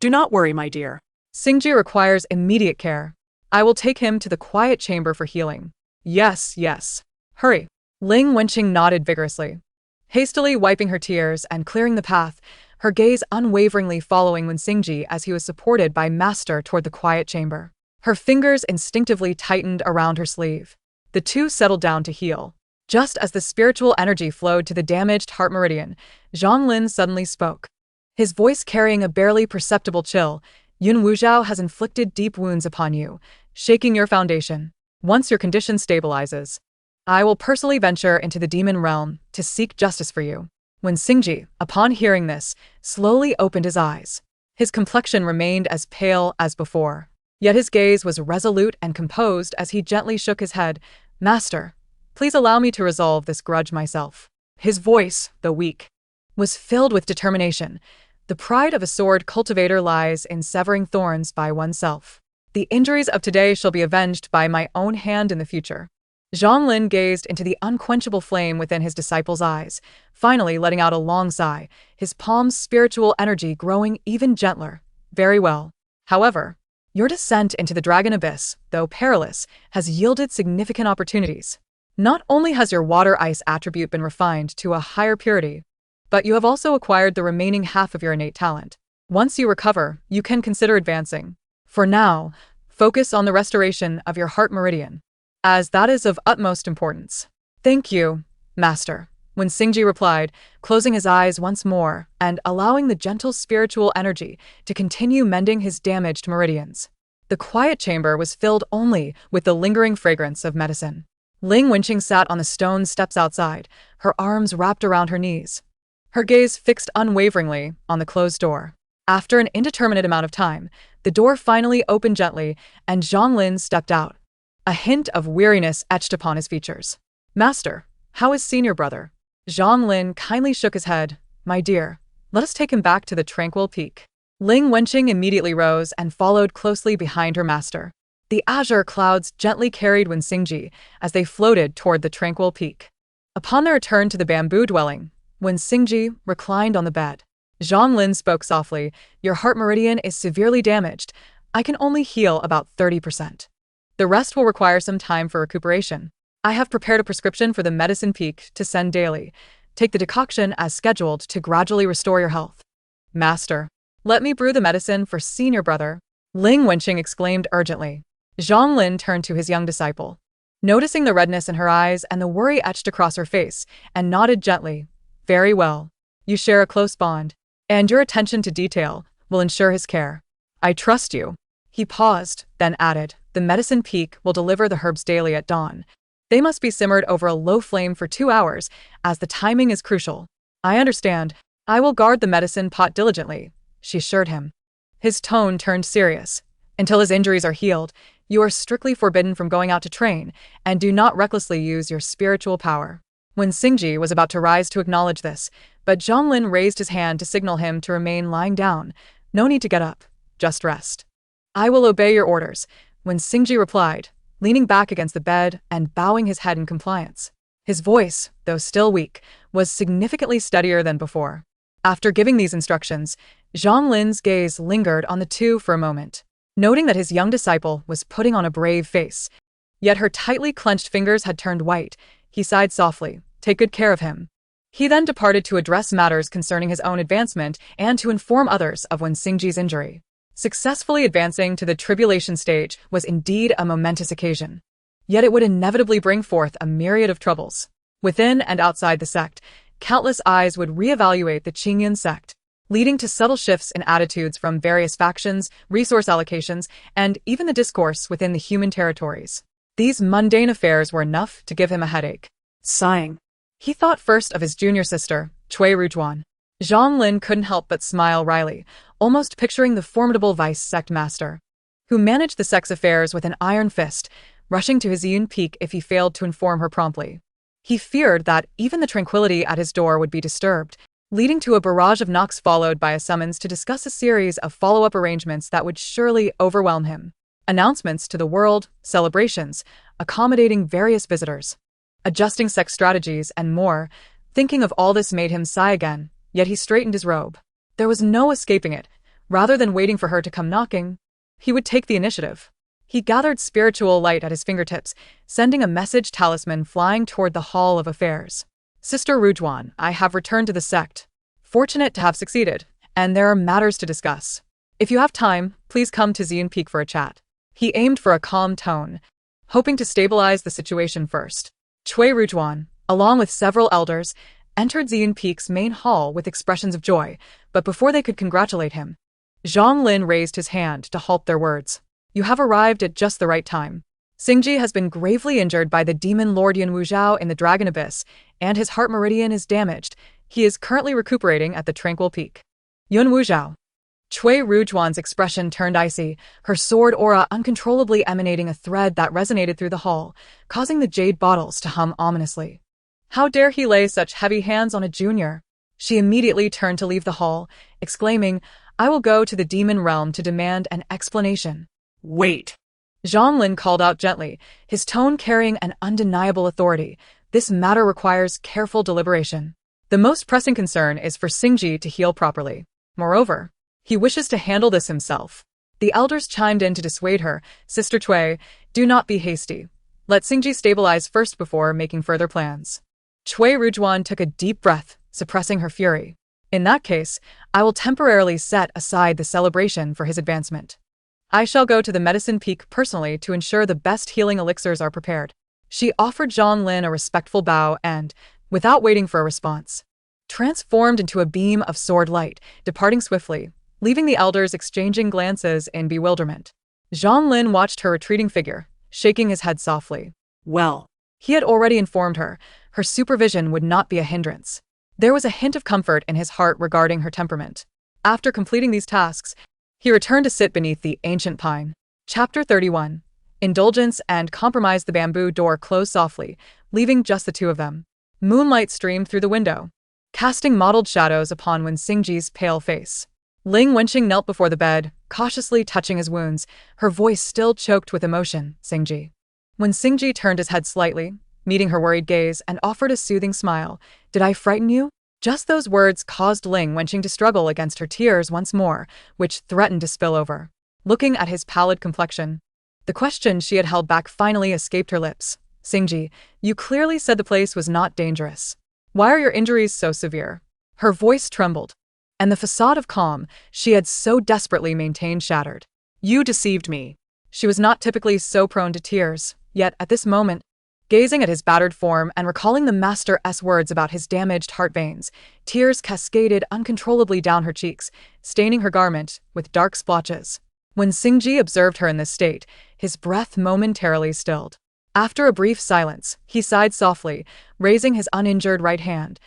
"Do not worry, my dear. "Xingji requires immediate care. I will take him to the quiet chamber for healing." "Yes, yes. Hurry." Ling Wenqing nodded vigorously, hastily wiping her tears and clearing the path, her gaze unwaveringly following Wenxingji as he was supported by master toward the quiet chamber. Her fingers instinctively tightened around her sleeve. The two settled down to heal. Just as the spiritual energy flowed to the damaged heart meridian, Zhang Lin suddenly spoke, his voice carrying a barely perceptible chill. "Yun Wuzhao has inflicted deep wounds upon you, shaking your foundation. Once your condition stabilizes, I will personally venture into the demon realm to seek justice for you." Wenxingji, upon hearing this, slowly opened his eyes. His complexion remained as pale as before, yet his gaze was resolute and composed as he gently shook his head. "Master, please allow me to resolve this grudge myself." His voice, though weak, was filled with determination. The pride of a sword cultivator lies in severing thorns by oneself. "The injuries of today shall be avenged by my own hand in the future." Zhang Lin gazed into the unquenchable flame within his disciple's eyes, finally letting out a long sigh, his palm's spiritual energy growing even gentler. "Very well. However, your descent into the dragon abyss, though perilous, has yielded significant opportunities. Not only has your water-ice attribute been refined to a higher purity, but you have also acquired the remaining half of your innate talent. Once you recover, you can consider advancing. For now, focus on the restoration of your heart meridian, as that is of utmost importance." "Thank you, Master," Wenxingji replied, closing his eyes once more and allowing the gentle spiritual energy to continue mending his damaged meridians. The quiet chamber was filled only with the lingering fragrance of medicine. Ling Wenqing sat on the stone steps outside, her arms wrapped around her knees, her gaze fixed unwaveringly on the closed door. After an indeterminate amount of time, the door finally opened gently and Zhang Lin stepped out. A hint of weariness etched upon his features. "Master, how is senior brother?" Zhang Lin kindly shook his head. "My dear, let us take him back to the tranquil peak." Ling Wenqing immediately rose and followed closely behind her master. The azure clouds gently carried Wenxingji as they floated toward the tranquil peak. Upon their return to the bamboo dwelling, Wenxingji reclined on the bed. Zhang Lin spoke softly, "Your heart meridian is severely damaged. I can only heal about 30%. The rest will require some time for recuperation. I have prepared a prescription for the medicine peak to send daily. Take the decoction as scheduled to gradually restore your health." "Master, let me brew the medicine for senior brother," Ling Wenqing exclaimed urgently. Zhang Lin turned to his young disciple. noticing the redness in her eyes and the worry etched across her face, and nodded gently. Very well. You share a close bond, and your attention to detail will ensure his care. I trust you. He paused, then added, the medicine peak will deliver the herbs daily at dawn. They must be simmered over a low flame for 2 hours, as the timing is crucial. I understand. I will guard the medicine pot diligently, she assured him. His tone turned serious. Until his injuries are healed, you are strictly forbidden from going out to train, and do not recklessly use your spiritual power. When Xingji was about to rise to acknowledge this, but Zhonglin raised his hand to signal him to remain lying down. No need to get up. Just rest. I will obey your orders, when Xingji replied, leaning back against the bed and bowing his head in compliance. His voice, though still weak, was significantly steadier than before. After giving these instructions, Zhonglin's gaze lingered on the two for a moment, noting that his young disciple was putting on a brave face. Yet her tightly clenched fingers had turned white. He sighed softly. Take good care of him. He then departed to address matters concerning his own advancement and to inform others of Wen Xingji's injury. Successfully advancing to the tribulation stage was indeed a momentous occasion. Yet it would inevitably bring forth a myriad of troubles. Within and outside the sect, countless eyes would reevaluate the Qingyan sect, leading to subtle shifts in attitudes from various factions, resource allocations, and even the discourse within the human territories. These mundane affairs were enough to give him a headache. Sighing, he thought first of his junior sister, Cui Rujuan. Zhonglin couldn't help but smile wryly, almost picturing the formidable vice sect master, who managed the sect's affairs with an iron fist, rushing to his Yun Peak if he failed to inform her promptly. He feared that even the tranquility at his door would be disturbed, leading to a barrage of knocks followed by a summons to discuss a series of follow-up arrangements that would surely overwhelm him. Announcements to the world, celebrations, accommodating various visitors, adjusting sect strategies, and more. Thinking of all this made him sigh again, yet he straightened his robe. There was no escaping it. Rather than waiting for her to come knocking, he would take the initiative. He gathered spiritual light at his fingertips, sending a message talisman flying toward the Hall of Affairs. Sister Rujuan, I have returned to the sect. Fortunate to have succeeded, and there are matters to discuss. If you have time, please come to Xian Peak for a chat. He aimed for a calm tone, hoping to stabilize the situation first. Cui Rujuan, along with several elders, entered Xian Peak's main hall with expressions of joy, but before they could congratulate him, Zhonglin raised his hand to halt their words. You have arrived at just the right time. Xingji has been gravely injured by the demon Lord Yun Wuzhao in the Dragon Abyss, and his heart meridian is damaged. He is currently recuperating at the Tranquil Peak. Yun Wuzhao. Cui Rujuan's expression turned icy, her sword aura uncontrollably emanating a thread that resonated through the hall, causing the jade bottles to hum ominously. How dare he lay such heavy hands on a junior? She immediately turned to leave the hall, exclaiming, I will go to the demon realm to demand an explanation. Wait. Zhonglin called out gently, his tone carrying an undeniable authority. This matter requires careful deliberation. The most pressing concern is for Xingji to heal properly. Moreover, he wishes to handle this himself. The elders chimed in to dissuade her. Sister Cui, do not be hasty. Let Xingji stabilize first before making further plans. Cui Rujuan took a deep breath, suppressing her fury. In that case, I will temporarily set aside the celebration for his advancement. I shall go to the medicine peak personally to ensure the best healing elixirs are prepared. She offered Zhonglin a respectful bow and, without waiting for a response, transformed into a beam of sword light, departing swiftly, leaving the elders exchanging glances in bewilderment. Zhonglin watched her retreating figure, shaking his head softly. Well, he had already informed her, her supervision would not be a hindrance. There was a hint of comfort in his heart regarding her temperament. After completing these tasks, he returned to sit beneath the ancient pine. Chapter 31. Indulgence and compromise. The bamboo door closed softly, leaving just the two of them. Moonlight streamed through the window, casting mottled shadows upon Wen Xingji's pale face. Ling Wenqing knelt before the bed, cautiously touching his wounds, her voice still choked with emotion. Xingji. When Xingji turned his head slightly, meeting her worried gaze, and offered a soothing smile, did I frighten you? Just those words caused Ling Wenqing to struggle against her tears once more, which threatened to spill over. Looking at his pallid complexion, the question she had held back finally escaped her lips. Xingji, you clearly said the place was not dangerous. Why are your injuries so severe? Her voice trembled, and the facade of calm she had so desperately maintained shattered. You deceived me. She was not typically so prone to tears, yet at this moment, Gazing at his battered form and recalling the Master's words about his damaged heart veins, tears cascaded uncontrollably down her cheeks, staining her garment with dark splotches. When Singji observed her in this state, his breath momentarily stilled. After a brief silence, he sighed softly, raising his uninjured right hand,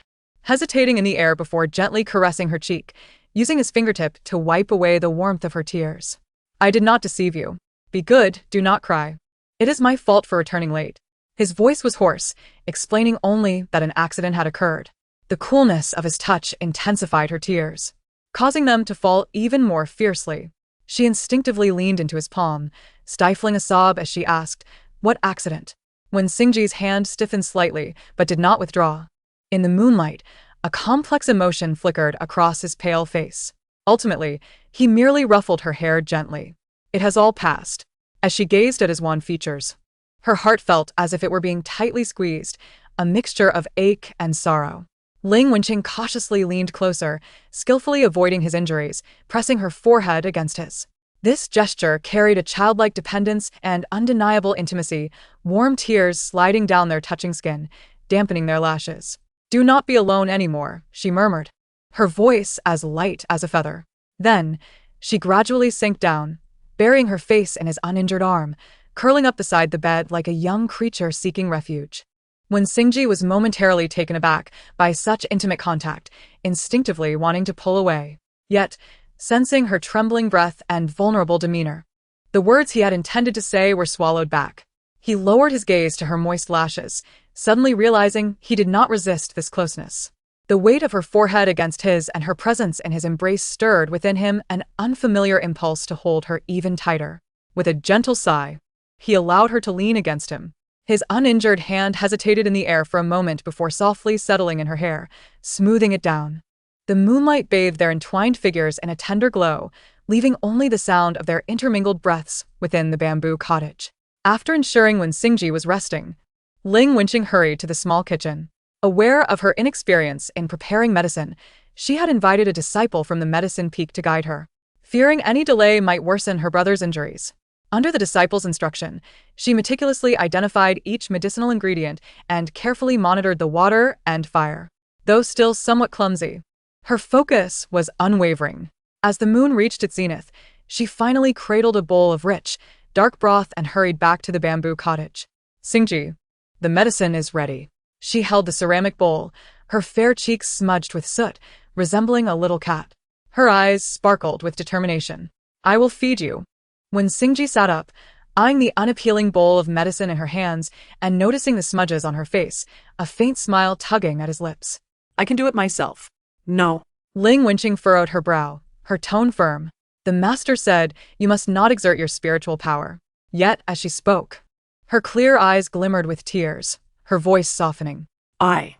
hesitating in the air before gently caressing her cheek, using his fingertip to wipe away the warmth of her tears. "I did not deceive you. Be good, do not cry. It is my fault for returning late." His voice was hoarse, explaining only that an accident had occurred. The coolness of his touch intensified her tears, causing them to fall even more fiercely. She instinctively leaned into his palm, stifling a sob as she asked, "What accident?" When Singji's hand stiffened slightly, but did not withdraw. In the moonlight, a complex emotion flickered across his pale face. Ultimately, he merely ruffled her hair gently. "It has all passed." As she gazed at his wan features, her heart felt as if it were being tightly squeezed, a mixture of ache and sorrow. Ling Wenqing cautiously leaned closer, skillfully avoiding his injuries, pressing her forehead against his. This gesture carried a childlike dependence and undeniable intimacy, warm tears sliding down their touching skin, dampening their lashes. "Do not be alone anymore," she murmured, her voice as light as a feather. Then, she gradually sank down, burying her face in his uninjured arm, curling up beside the bed like a young creature seeking refuge. When Singji was momentarily taken aback by such intimate contact, instinctively wanting to pull away, yet sensing her trembling breath and vulnerable demeanor, the words he had intended to say were swallowed back. He lowered his gaze to her moist lashes, suddenly realizing he did not resist this closeness. The weight of her forehead against his and her presence in his embrace stirred within him an unfamiliar impulse to hold her even tighter. With a gentle sigh, he allowed her to lean against him. His uninjured hand hesitated in the air for a moment before softly settling in her hair, smoothing it down. The moonlight bathed their entwined figures in a tender glow, leaving only the sound of their intermingled breaths within the bamboo cottage. After ensuring when Singji was resting, Ling Wenqing hurried to the small kitchen. Aware of her inexperience in preparing medicine, she had invited a disciple from the medicine peak to guide her, fearing any delay might worsen her brother's injuries. Under the disciple's instruction, she meticulously identified each medicinal ingredient and carefully monitored the water and fire. Though still somewhat clumsy, her focus was unwavering. As the moon reached its zenith, she finally cradled a bowl of rich, dark broth and hurried back to the bamboo cottage. "Singji, the medicine is ready." She held the ceramic bowl, her fair cheeks smudged with soot, resembling a little cat. Her eyes sparkled with determination. "I will feed you." When Singji sat up, eyeing the unappealing bowl of medicine in her hands and noticing the smudges on her face, a faint smile tugging at his lips. "I can do it myself." "No." Ling Wenqing furrowed her brow, her tone firm. "The master said you must not exert your spiritual power." Yet, as she spoke, her clear eyes glimmered with tears, her voice softening. I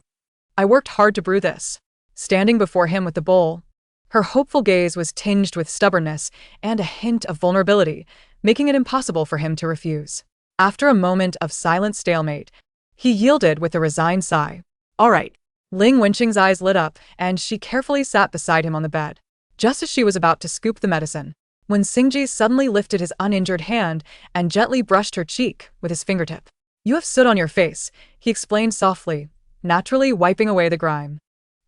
worked hard to brew this." Standing before him with the bowl, her hopeful gaze was tinged with stubbornness and a hint of vulnerability, making it impossible for him to refuse. After a moment of silent stalemate, he yielded with a resigned sigh. "All right." Ling Wenqing's eyes lit up, and she carefully sat beside him on the bed. Just as she was about to scoop the medicine, when Singji suddenly lifted his uninjured hand and gently brushed her cheek with his fingertip. "You have soot on your face," he explained softly, naturally wiping away the grime.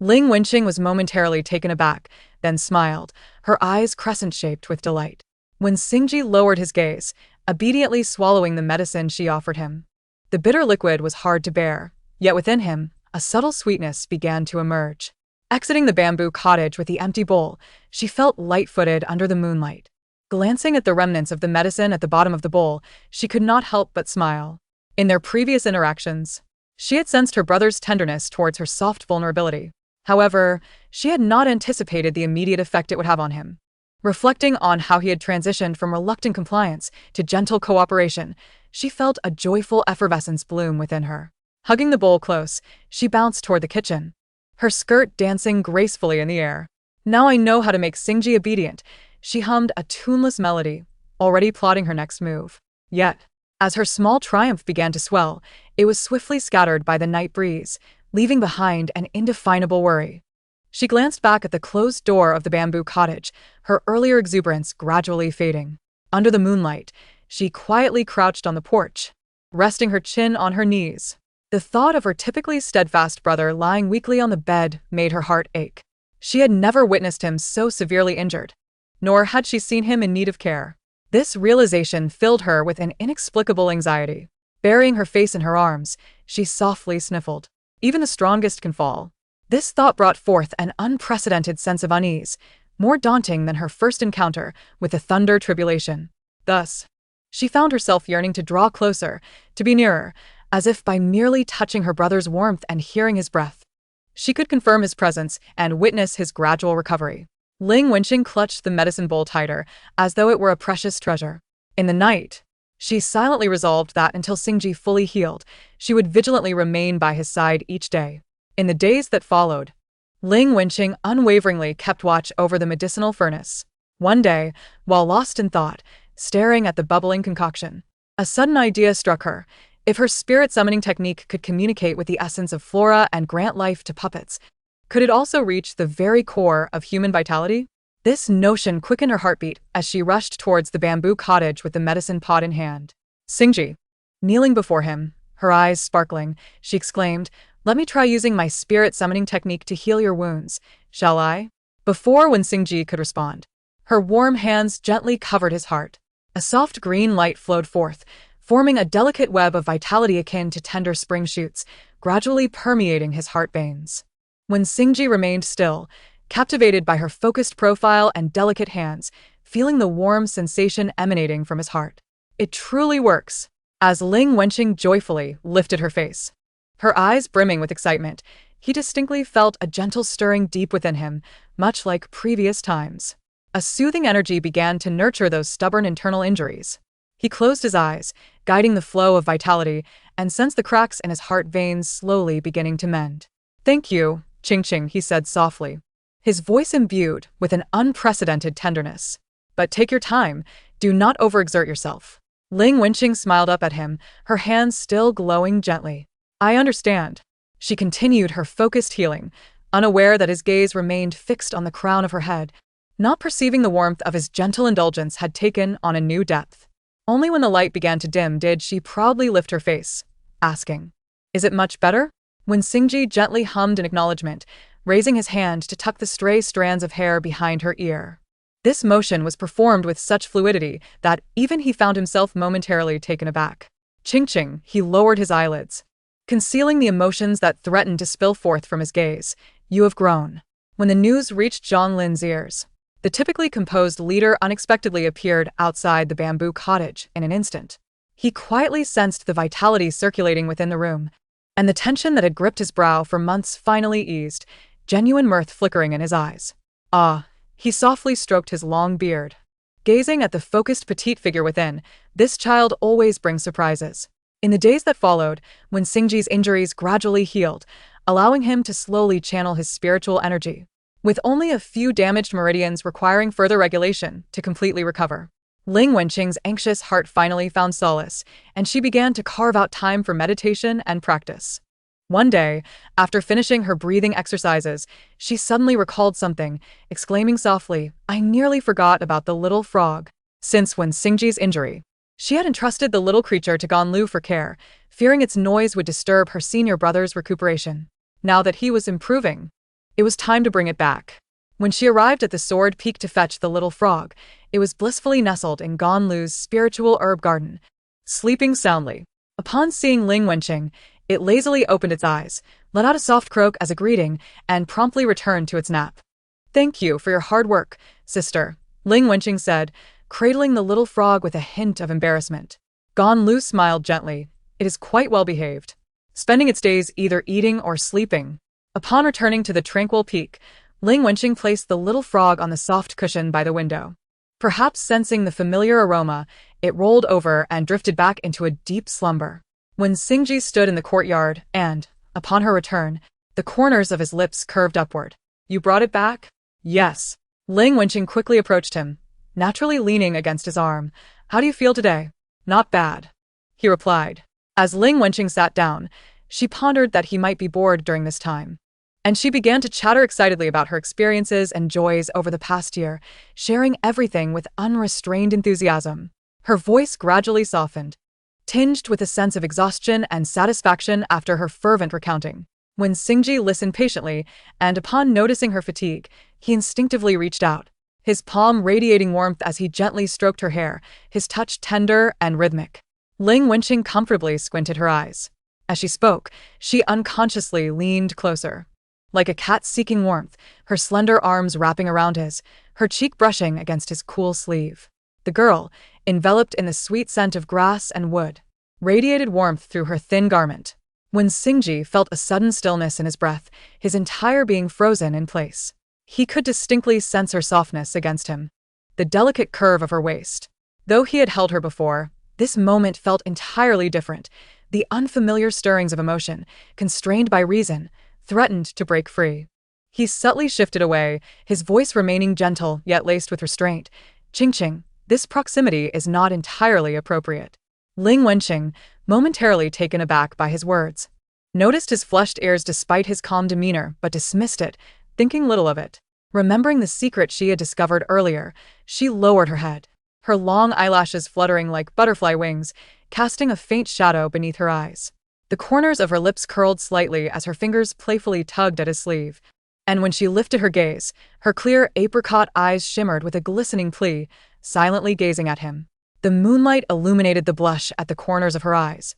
Ling Wenqing was momentarily taken aback, then smiled, her eyes crescent-shaped with delight. When Singji lowered his gaze, obediently swallowing the medicine she offered him, the bitter liquid was hard to bear, yet within him, a subtle sweetness began to emerge. Exiting the bamboo cottage with the empty bowl, she felt light-footed under the moonlight. Glancing at the remnants of the medicine at the bottom of the bowl, she could not help but smile. In their previous interactions, she had sensed her brother's tenderness towards her soft vulnerability. However, she had not anticipated the immediate effect it would have on him. Reflecting on how he had transitioned from reluctant compliance to gentle cooperation, she felt a joyful effervescence bloom within her. Hugging the bowl close, she bounced toward the kitchen, her skirt dancing gracefully in the air. "Now I know how to make Singji obedient," she hummed a tuneless melody, already plotting her next move. Yet, as her small triumph began to swell, it was swiftly scattered by the night breeze, leaving behind an indefinable worry. She glanced back at the closed door of the bamboo cottage, her earlier exuberance gradually fading. Under the moonlight, she quietly crouched on the porch, resting her chin on her knees. The thought of her typically steadfast brother lying weakly on the bed made her heart ache. She had never witnessed him so severely injured, nor had she seen him in need of care. This realization filled her with an inexplicable anxiety. Burying her face in her arms, she softly sniffled. Even the strongest can fall. This thought brought forth an unprecedented sense of unease, more daunting than her first encounter with the thunder tribulation. Thus, she found herself yearning to draw closer, to be nearer, as if by merely touching her brother's warmth and hearing his breath, she could confirm his presence and witness his gradual recovery. Ling Wenqing clutched the medicine bowl tighter, as though it were a precious treasure. In the night, she silently resolved that until Xingji fully healed, she would vigilantly remain by his side each day. In the days that followed, Ling Wenqing unwaveringly kept watch over the medicinal furnace. One day, while lost in thought, staring at the bubbling concoction, a sudden idea struck her. If her spirit summoning technique could communicate with the essence of flora and grant life to puppets, could it also reach the very core of human vitality? This notion quickened her heartbeat as she rushed towards the bamboo cottage with the medicine pot in hand. Xingji, kneeling before him, her eyes sparkling, she exclaimed, "Let me try using my spirit summoning technique to heal your wounds, shall I?" Before when Xingji could respond, her warm hands gently covered his heart. A soft green light flowed forth, forming a delicate web of vitality akin to tender spring shoots, gradually permeating his heart veins. When Xingji remained still, captivated by her focused profile and delicate hands, feeling the warm sensation emanating from his heart. It truly works, as Ling Wenqing joyfully lifted her face, her eyes brimming with excitement. He distinctly felt a gentle stirring deep within him, much like previous times. A soothing energy began to nurture those stubborn internal injuries. He closed his eyes, guiding the flow of vitality, and sensed the cracks in his heart veins slowly beginning to mend. "Thank you, Qingqing," he said softly, his voice imbued with an unprecedented tenderness. "But take your time, do not overexert yourself." Ling Wenqing smiled up at him, her hands still glowing gently. "I understand." She continued her focused healing, unaware that his gaze remained fixed on the crown of her head, not perceiving the warmth of his gentle indulgence had taken on a new depth. Only when the light began to dim did she proudly lift her face, asking, "Is it much better?" When Xingji gently hummed in acknowledgement, raising his hand to tuck the stray strands of hair behind her ear. This motion was performed with such fluidity that even he found himself momentarily taken aback. "Qingqing," he lowered his eyelids, concealing the emotions that threatened to spill forth from his gaze. "You have grown." When the news reached Zhang Lin's ears, the typically composed leader unexpectedly appeared outside the bamboo cottage in an instant. He quietly sensed the vitality circulating within the room, and the tension that had gripped his brow for months finally eased, genuine mirth flickering in his eyes. "Ah," he softly stroked his long beard, gazing at the focused petite figure within. "This child always brings surprises." In the days that followed, when Xingji's injuries gradually healed, allowing him to slowly channel his spiritual energy, with only a few damaged meridians requiring further regulation to completely recover, Ling Wenqing's anxious heart finally found solace, and she began to carve out time for meditation and practice. One day, after finishing her breathing exercises, she suddenly recalled something, exclaiming softly, "I nearly forgot about the little frog." Since when Xingji's injury, she had entrusted the little creature to Ganlu for care, fearing its noise would disturb her senior brother's recuperation. Now that he was improving, it was time to bring it back. When she arrived at the Sword Peak to fetch the little frog, it was blissfully nestled in Ganlu's spiritual herb garden, sleeping soundly. Upon seeing Ling Wenqing, it lazily opened its eyes, let out a soft croak as a greeting, and promptly returned to its nap. "Thank you for your hard work, sister," Ling Wenqing said, cradling the little frog with a hint of embarrassment. Ganlu smiled gently. "It is quite well behaved, spending its days either eating or sleeping." Upon returning to the tranquil peak, Ling Wenqing placed the little frog on the soft cushion by the window. Perhaps sensing the familiar aroma, it rolled over and drifted back into a deep slumber. When Xingji stood in the courtyard and, upon her return, the corners of his lips curved upward. "You brought it back?" "Yes." Ling Wenqing quickly approached him, naturally leaning against his arm. "How do you feel today?" "Not bad," he replied. As Ling Wenqing sat down, she pondered that he might be bored during this time, and she began to chatter excitedly about her experiences and joys over the past year, sharing everything with unrestrained enthusiasm. Her voice gradually softened, tinged with a sense of exhaustion and satisfaction after her fervent recounting. When Xingji listened patiently, and upon noticing her fatigue, he instinctively reached out, his palm radiating warmth as he gently stroked her hair, his touch tender and rhythmic. Ling Wenqing comfortably squinted her eyes. As she spoke, she unconsciously leaned closer. Like a cat seeking warmth, her slender arms wrapping around his, her cheek brushing against his cool sleeve. The girl, enveloped in the sweet scent of grass and wood, radiated warmth through her thin garment. When Xingji felt a sudden stillness in his breath, his entire being frozen in place. He could distinctly sense her softness against him, the delicate curve of her waist. Though he had held her before, this moment felt entirely different. The unfamiliar stirrings of emotion, constrained by reason, threatened to break free. He subtly shifted away, his voice remaining gentle yet laced with restraint. "Qingqing, this proximity is not entirely appropriate." Ling Wenqing, momentarily taken aback by his words, noticed his flushed ears despite his calm demeanor but dismissed it, thinking little of it. Remembering the secret she had discovered earlier, she lowered her head, her long eyelashes fluttering like butterfly wings, casting a faint shadow beneath her eyes. The corners of her lips curled slightly as her fingers playfully tugged at his sleeve. And when she lifted her gaze, her clear apricot eyes shimmered with a glistening plea, silently gazing at him. The moonlight illuminated the blush at the corners of her eyes,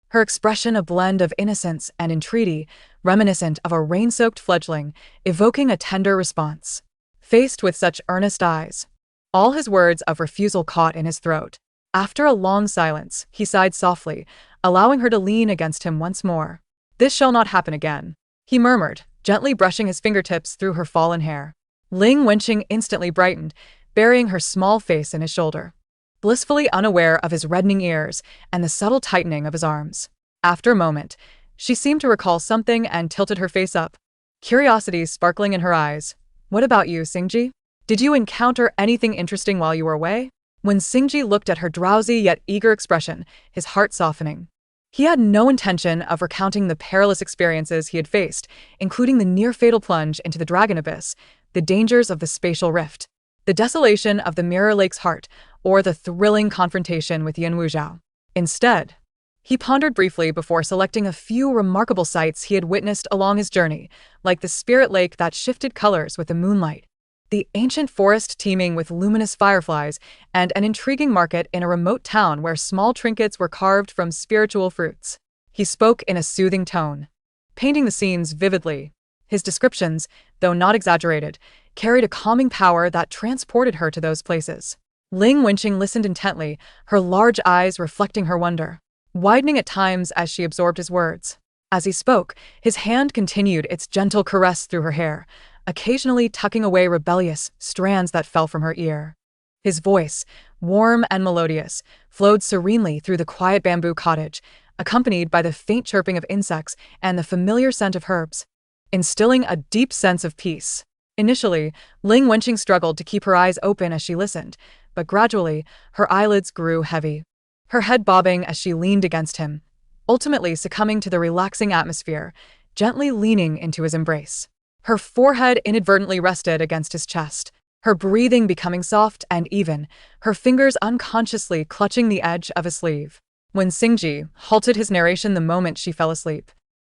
her expression a blend of innocence and entreaty, reminiscent of a rain-soaked fledgling, evoking a tender response. Faced with such earnest eyes, all his words of refusal caught in his throat. After a long silence, he sighed softly, allowing her to lean against him once more. "This shall not happen again," he murmured, gently brushing his fingertips through her fallen hair. Ling Wenqing instantly brightened, burying her small face in his shoulder, blissfully unaware of his reddening ears and the subtle tightening of his arms. After a moment, she seemed to recall something and tilted her face up, curiosity sparkling in her eyes. "What about you, Xingji? Did you encounter anything interesting while you were away?" When Xingji looked at her drowsy yet eager expression, his heart softening. He had no intention of recounting the perilous experiences he had faced, including the near-fatal plunge into the Dragon Abyss, the dangers of the spatial rift, the desolation of the Mirror Lake's heart, or the thrilling confrontation with Yin Wuzhao. Instead, he pondered briefly before selecting a few remarkable sights he had witnessed along his journey, like the spirit lake that shifted colors with the moonlight, the ancient forest teeming with luminous fireflies, and an intriguing market in a remote town where small trinkets were carved from spiritual fruits. He spoke in a soothing tone, painting the scenes vividly. His descriptions, though not exaggerated, carried a calming power that transported her to those places. Ling Wenqing listened intently, her large eyes reflecting her wonder, widening at times as she absorbed his words. As he spoke, his hand continued its gentle caress through her hair, occasionally tucking away rebellious strands that fell from her ear. His voice, warm and melodious, flowed serenely through the quiet bamboo cottage, accompanied by the faint chirping of insects and the familiar scent of herbs, instilling a deep sense of peace. Initially, Ling Wenqing struggled to keep her eyes open as she listened, but gradually, her eyelids grew heavy, her head bobbing as she leaned against him, ultimately succumbing to the relaxing atmosphere, gently leaning into his embrace. Her forehead inadvertently rested against his chest, her breathing becoming soft and even, her fingers unconsciously clutching the edge of his sleeve. When Xingji halted his narration the moment she fell asleep,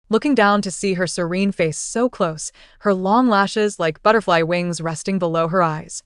looking down to see her serene face so close, her long lashes like butterfly wings resting below her eyes,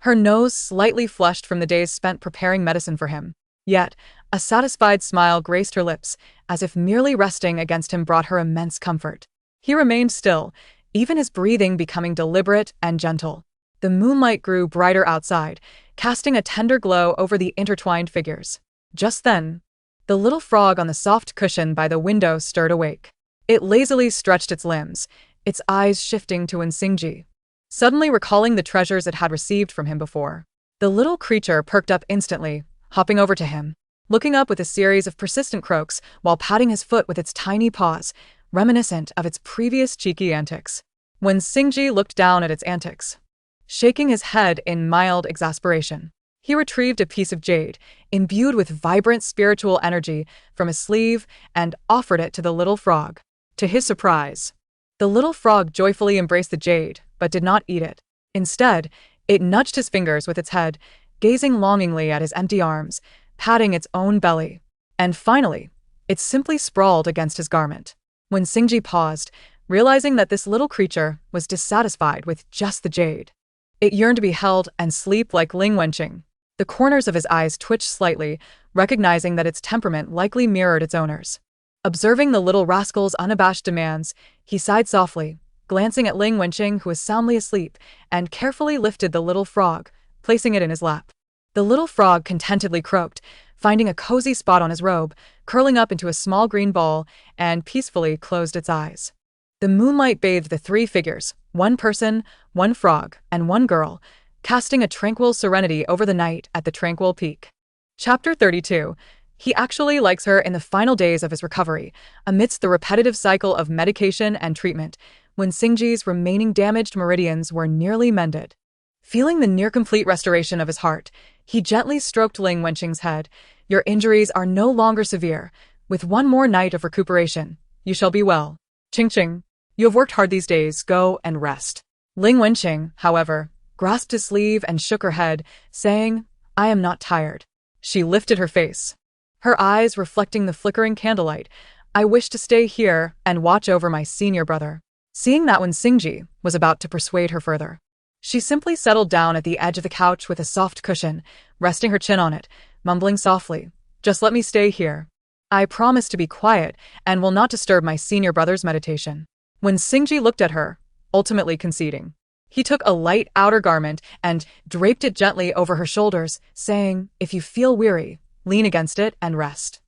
her nose slightly flushed from the days spent preparing medicine for him. Yet, a satisfied smile graced her lips, as if merely resting against him brought her immense comfort. He remained still, even his breathing becoming deliberate and gentle. The moonlight grew brighter outside, casting a tender glow over the intertwined figures. Just then, the little frog on the soft cushion by the window stirred awake. It lazily stretched its limbs, its eyes shifting to Xingji, suddenly recalling the treasures it had received from him before. The little creature perked up instantly, hopping over to him, looking up with a series of persistent croaks while patting his foot with its tiny paws, reminiscent of its previous cheeky antics. When Xingji looked down at its antics, shaking his head in mild exasperation, he retrieved a piece of jade, imbued with vibrant spiritual energy, from his sleeve and offered it to the little frog. To his surprise, the little frog joyfully embraced the jade, but did not eat it. Instead, it nudged his fingers with its head, gazing longingly at his empty arms, patting its own belly. And finally, it simply sprawled against his garment. When Xingji paused, realizing that this little creature was dissatisfied with just the jade. It yearned to be held and sleep like Ling Wenqing. The corners of his eyes twitched slightly, recognizing that its temperament likely mirrored its owner's. Observing the little rascal's unabashed demands, he sighed softly, glancing at Ling Wenqing, who was soundly asleep, and carefully lifted the little frog, placing it in his lap. The little frog contentedly croaked, finding a cozy spot on his robe, curling up into a small green ball, and peacefully closed its eyes. The moonlight bathed the three figures, one person, one frog, and one girl, casting a tranquil serenity over the night at the tranquil peak. Chapter 32. He actually likes her in the final days of his recovery, amidst the repetitive cycle of medication and treatment, when Xingji's remaining damaged meridians were nearly mended. Feeling the near-complete restoration of his heart, he gently stroked Ling Wenqing's head. Your injuries are no longer severe. With one more night of recuperation, you shall be well. Qing. You have worked hard these days, go and rest. Ling Wenqing, however, grasped his sleeve and shook her head, saying, I am not tired. She lifted her face, her eyes reflecting the flickering candlelight. I wish to stay here and watch over my senior brother. Seeing that when Xingji was about to persuade her further, she simply settled down at the edge of the couch with a soft cushion, resting her chin on it, mumbling softly, just let me stay here. I promise to be quiet and will not disturb my senior brother's meditation. When Xingji looked at her, ultimately conceding, he took a light outer garment and draped it gently over her shoulders, saying, if you feel weary, lean against it and rest.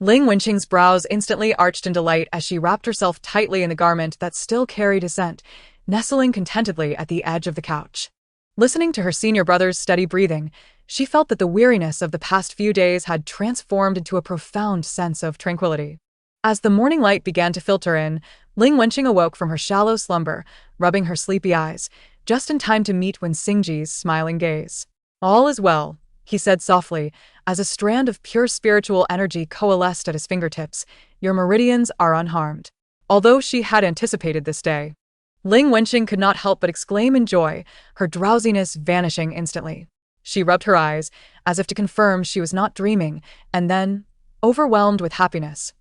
Ling Wenqing's brows instantly arched in delight as she wrapped herself tightly in the garment that still carried his scent, nestling contentedly at the edge of the couch. Listening to her senior brother's steady breathing, she felt that the weariness of the past few days had transformed into a profound sense of tranquility. As the morning light began to filter in, Ling Wenqing awoke from her shallow slumber, rubbing her sleepy eyes, just in time to meet Xingji's smiling gaze. All is well, he said softly, as a strand of pure spiritual energy coalesced at his fingertips. Your meridians are unharmed. Although she had anticipated this day, Ling Wenqing could not help but exclaim in joy, her drowsiness vanishing instantly. She rubbed her eyes, as if to confirm she was not dreaming, and then, overwhelmed with happiness,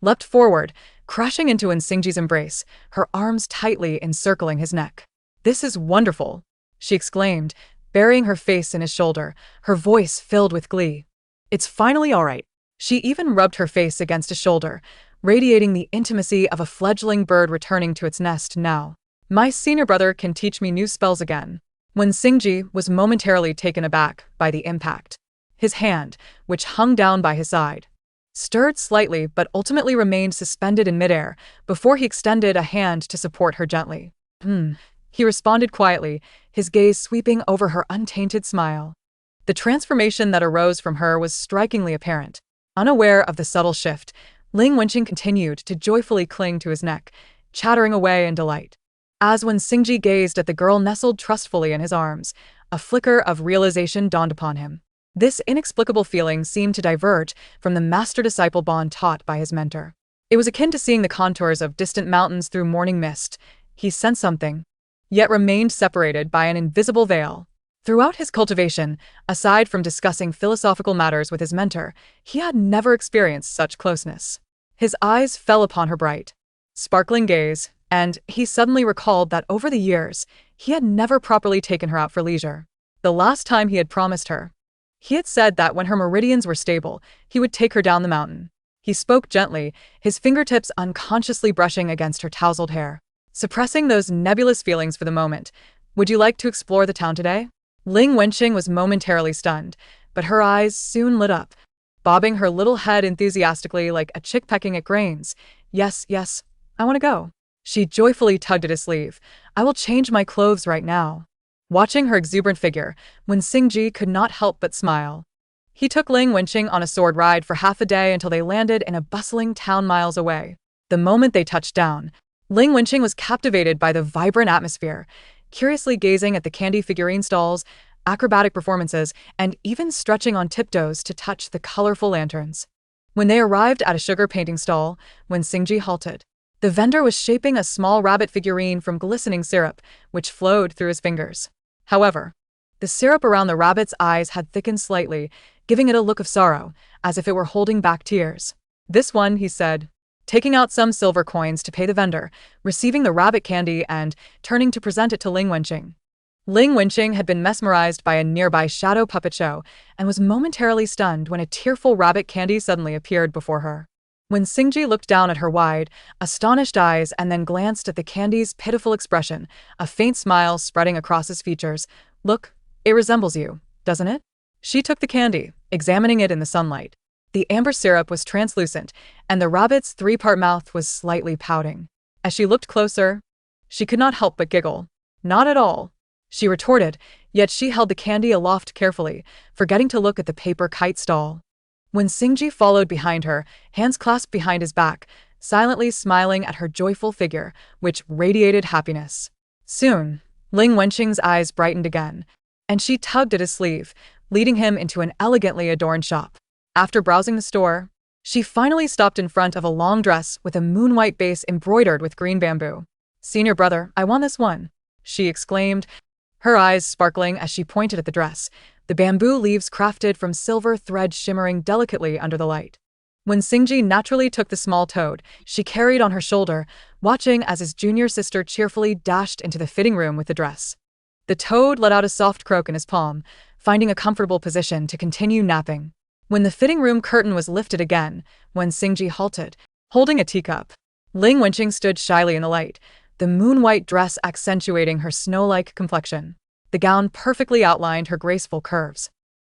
leapt forward, crashing into Xingji's embrace, her arms tightly encircling his neck. This is wonderful, she exclaimed, burying her face in his shoulder, her voice filled with glee. It's finally all right. She even rubbed her face against his shoulder, radiating the intimacy of a fledgling bird returning to its nest now. My senior brother can teach me new spells again. When Xingji was momentarily taken aback by the impact, his hand, which hung down by his side, stirred slightly but ultimately remained suspended in midair before he extended a hand to support her gently. He responded quietly, his gaze sweeping over her untainted smile. The transformation that arose from her was strikingly apparent. Unaware of the subtle shift, Ling Wenqing continued to joyfully cling to his neck, chattering away in delight. As when Xingji gazed at the girl nestled trustfully in his arms, a flicker of realization dawned upon him. This inexplicable feeling seemed to diverge from the master-disciple bond taught by his mentor. It was akin to seeing the contours of distant mountains through morning mist. He sensed something, yet remained separated by an invisible veil. Throughout his cultivation, aside from discussing philosophical matters with his mentor, he had never experienced such closeness. His eyes fell upon her bright, sparkling gaze, and he suddenly recalled that over the years, he had never properly taken her out for leisure. The last time he had promised her, he had said that when her meridians were stable, he would take her down the mountain. He spoke gently, his fingertips unconsciously brushing against her tousled hair, suppressing those nebulous feelings for the moment. Would you like to explore the town today? Ling Wenqing was momentarily stunned, but her eyes soon lit up, bobbing her little head enthusiastically like a chick pecking at grains. Yes, I want to go. She joyfully tugged at his sleeve. I will change my clothes right now. Watching her exuberant figure, Xingji could not help but smile. He took Ling Wenqing on a sword ride for half a day until they landed in a bustling town miles away. The moment they touched down, Ling Wenqing was captivated by the vibrant atmosphere, curiously gazing at the candy figurine stalls, acrobatic performances, and even stretching on tiptoes to touch the colorful lanterns. When they arrived at a sugar painting stall, Xingji halted. The vendor was shaping a small rabbit figurine from glistening syrup, which flowed through his fingers. However, the syrup around the rabbit's eyes had thickened slightly, giving it a look of sorrow, as if it were holding back tears. "This one," he said, taking out some silver coins to pay the vendor, receiving the rabbit candy and turning to present it to Ling Wenqing. Ling Wenqing had been mesmerized by a nearby shadow puppet show and was momentarily stunned when a tearful rabbit candy suddenly appeared before her. When Xingji looked down at her wide, astonished eyes and then glanced at the candy's pitiful expression, a faint smile spreading across his features. "Look, it resembles you, doesn't it?" She took the candy, examining it in the sunlight. The amber syrup was translucent, and the rabbit's three-part mouth was slightly pouting. As she looked closer, she could not help but giggle. "Not at all," she retorted, yet she held the candy aloft carefully, forgetting to look at the paper kite stall. When Xingji followed behind her, hands clasped behind his back, silently smiling at her joyful figure, which radiated happiness. Soon, Ling Wenqing's eyes brightened again, and she tugged at his sleeve, leading him into an elegantly adorned shop. After browsing the store, she finally stopped in front of a long dress with a moon-white base embroidered with green bamboo. "Senior brother, I want this one," she exclaimed, her eyes sparkling as she pointed at the dress, the bamboo leaves crafted from silver thread shimmering delicately under the light. When Xingji naturally took the small toad she carried on her shoulder, watching as his junior sister cheerfully dashed into the fitting room with the dress. The toad let out a soft croak in his palm, finding a comfortable position to continue napping. When the fitting room curtain was lifted again, when Xingji halted, holding a teacup, Ling Wenqing stood shyly in the light, the moon-white dress accentuating her snow-like complexion. The gown perfectly outlined her graceful curves,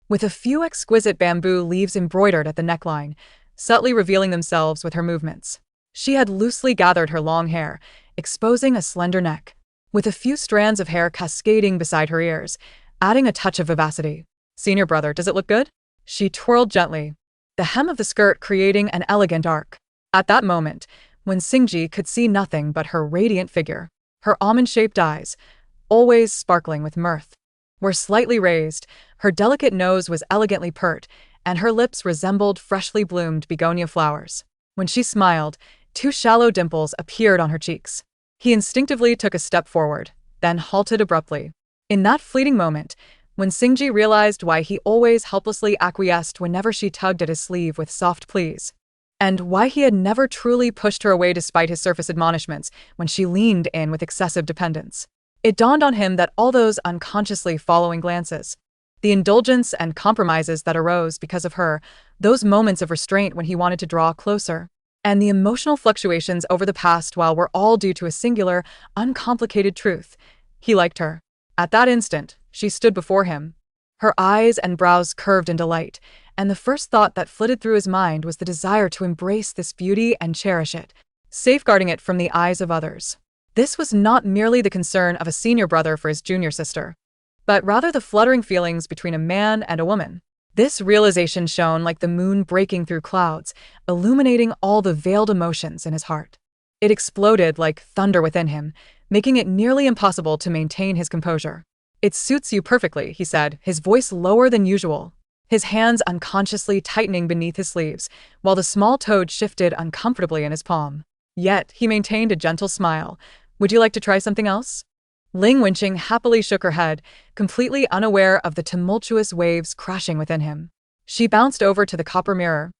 with a few exquisite bamboo leaves embroidered at the neckline, subtly revealing themselves with her movements. She had loosely gathered her long hair, exposing a slender neck, with a few strands of hair cascading beside her ears, adding a touch of vivacity. "Senior brother, does it look good?" She twirled gently, the hem of the skirt creating an elegant arc. At that moment, when Xingji could see nothing but her radiant figure, her almond-shaped eyes, always sparkling with mirth, were slightly raised, her delicate nose was elegantly pert, and her lips resembled freshly bloomed begonia flowers. When she smiled, two shallow dimples appeared on her cheeks. He instinctively took a step forward, then halted abruptly. In that fleeting moment, when Xingji realized why he always helplessly acquiesced whenever she tugged at his sleeve with soft pleas, and why he had never truly pushed her away despite his surface admonishments when she leaned in with excessive dependence, it dawned on him that all those unconsciously following glances, the indulgence and compromises that arose because of her, those moments of restraint when he wanted to draw closer, and the emotional fluctuations over the past while were all due to a singular, uncomplicated truth: he liked her. At that instant, she stood before him, her eyes and brows curved in delight, and the first thought that flitted through his mind was the desire to embrace this beauty and cherish it, safeguarding it from the eyes of others. This was not merely the concern of a senior brother for his junior sister, but rather the fluttering feelings between a man and a woman. This realization shone like the moon breaking through clouds, illuminating all the veiled emotions in his heart. It exploded like thunder within him, making it nearly impossible to maintain his composure. "It suits you perfectly," he said, his voice lower than usual, his hands unconsciously tightening beneath his sleeves, while the small toad shifted uncomfortably in his palm. Yet, he maintained a gentle smile. "Would you like to try something else?" Ling Wenqing happily shook her head, completely unaware of the tumultuous waves crashing within him. She bounced over to the copper mirror,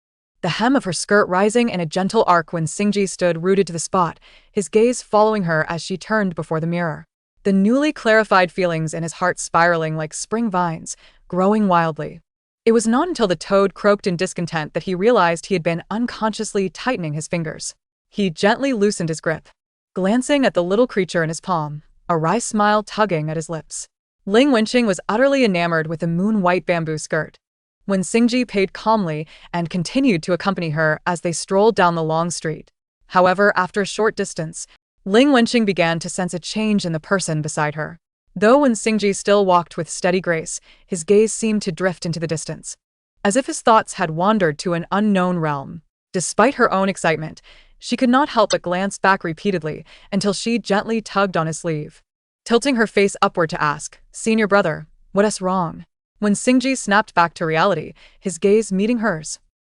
the hem of her skirt rising in a gentle arc when Xingji stood rooted to the spot, his gaze following her as she turned before the mirror. The newly clarified feelings in his heart spiraling like spring vines, growing wildly. It was not until the toad croaked in discontent that he realized he had been unconsciously tightening his fingers. He gently loosened his grip, glancing at the little creature in his palm, a wry smile tugging at his lips. Ling Wenqing was utterly enamored with the moon-white bamboo skirt. When Xingji paid calmly and continued to accompany her as they strolled down the long street. However, after a short distance, Ling Wenqing began to sense a change in the person beside her. Though when Xingji still walked with steady grace, his gaze seemed to drift into the distance, as if his thoughts had wandered to an unknown realm. Despite her own excitement, she could not help but glance back repeatedly until she gently tugged on his sleeve, tilting her face upward to ask, "Senior brother, what's wrong?" When Xingji snapped back to reality, his gaze meeting hers,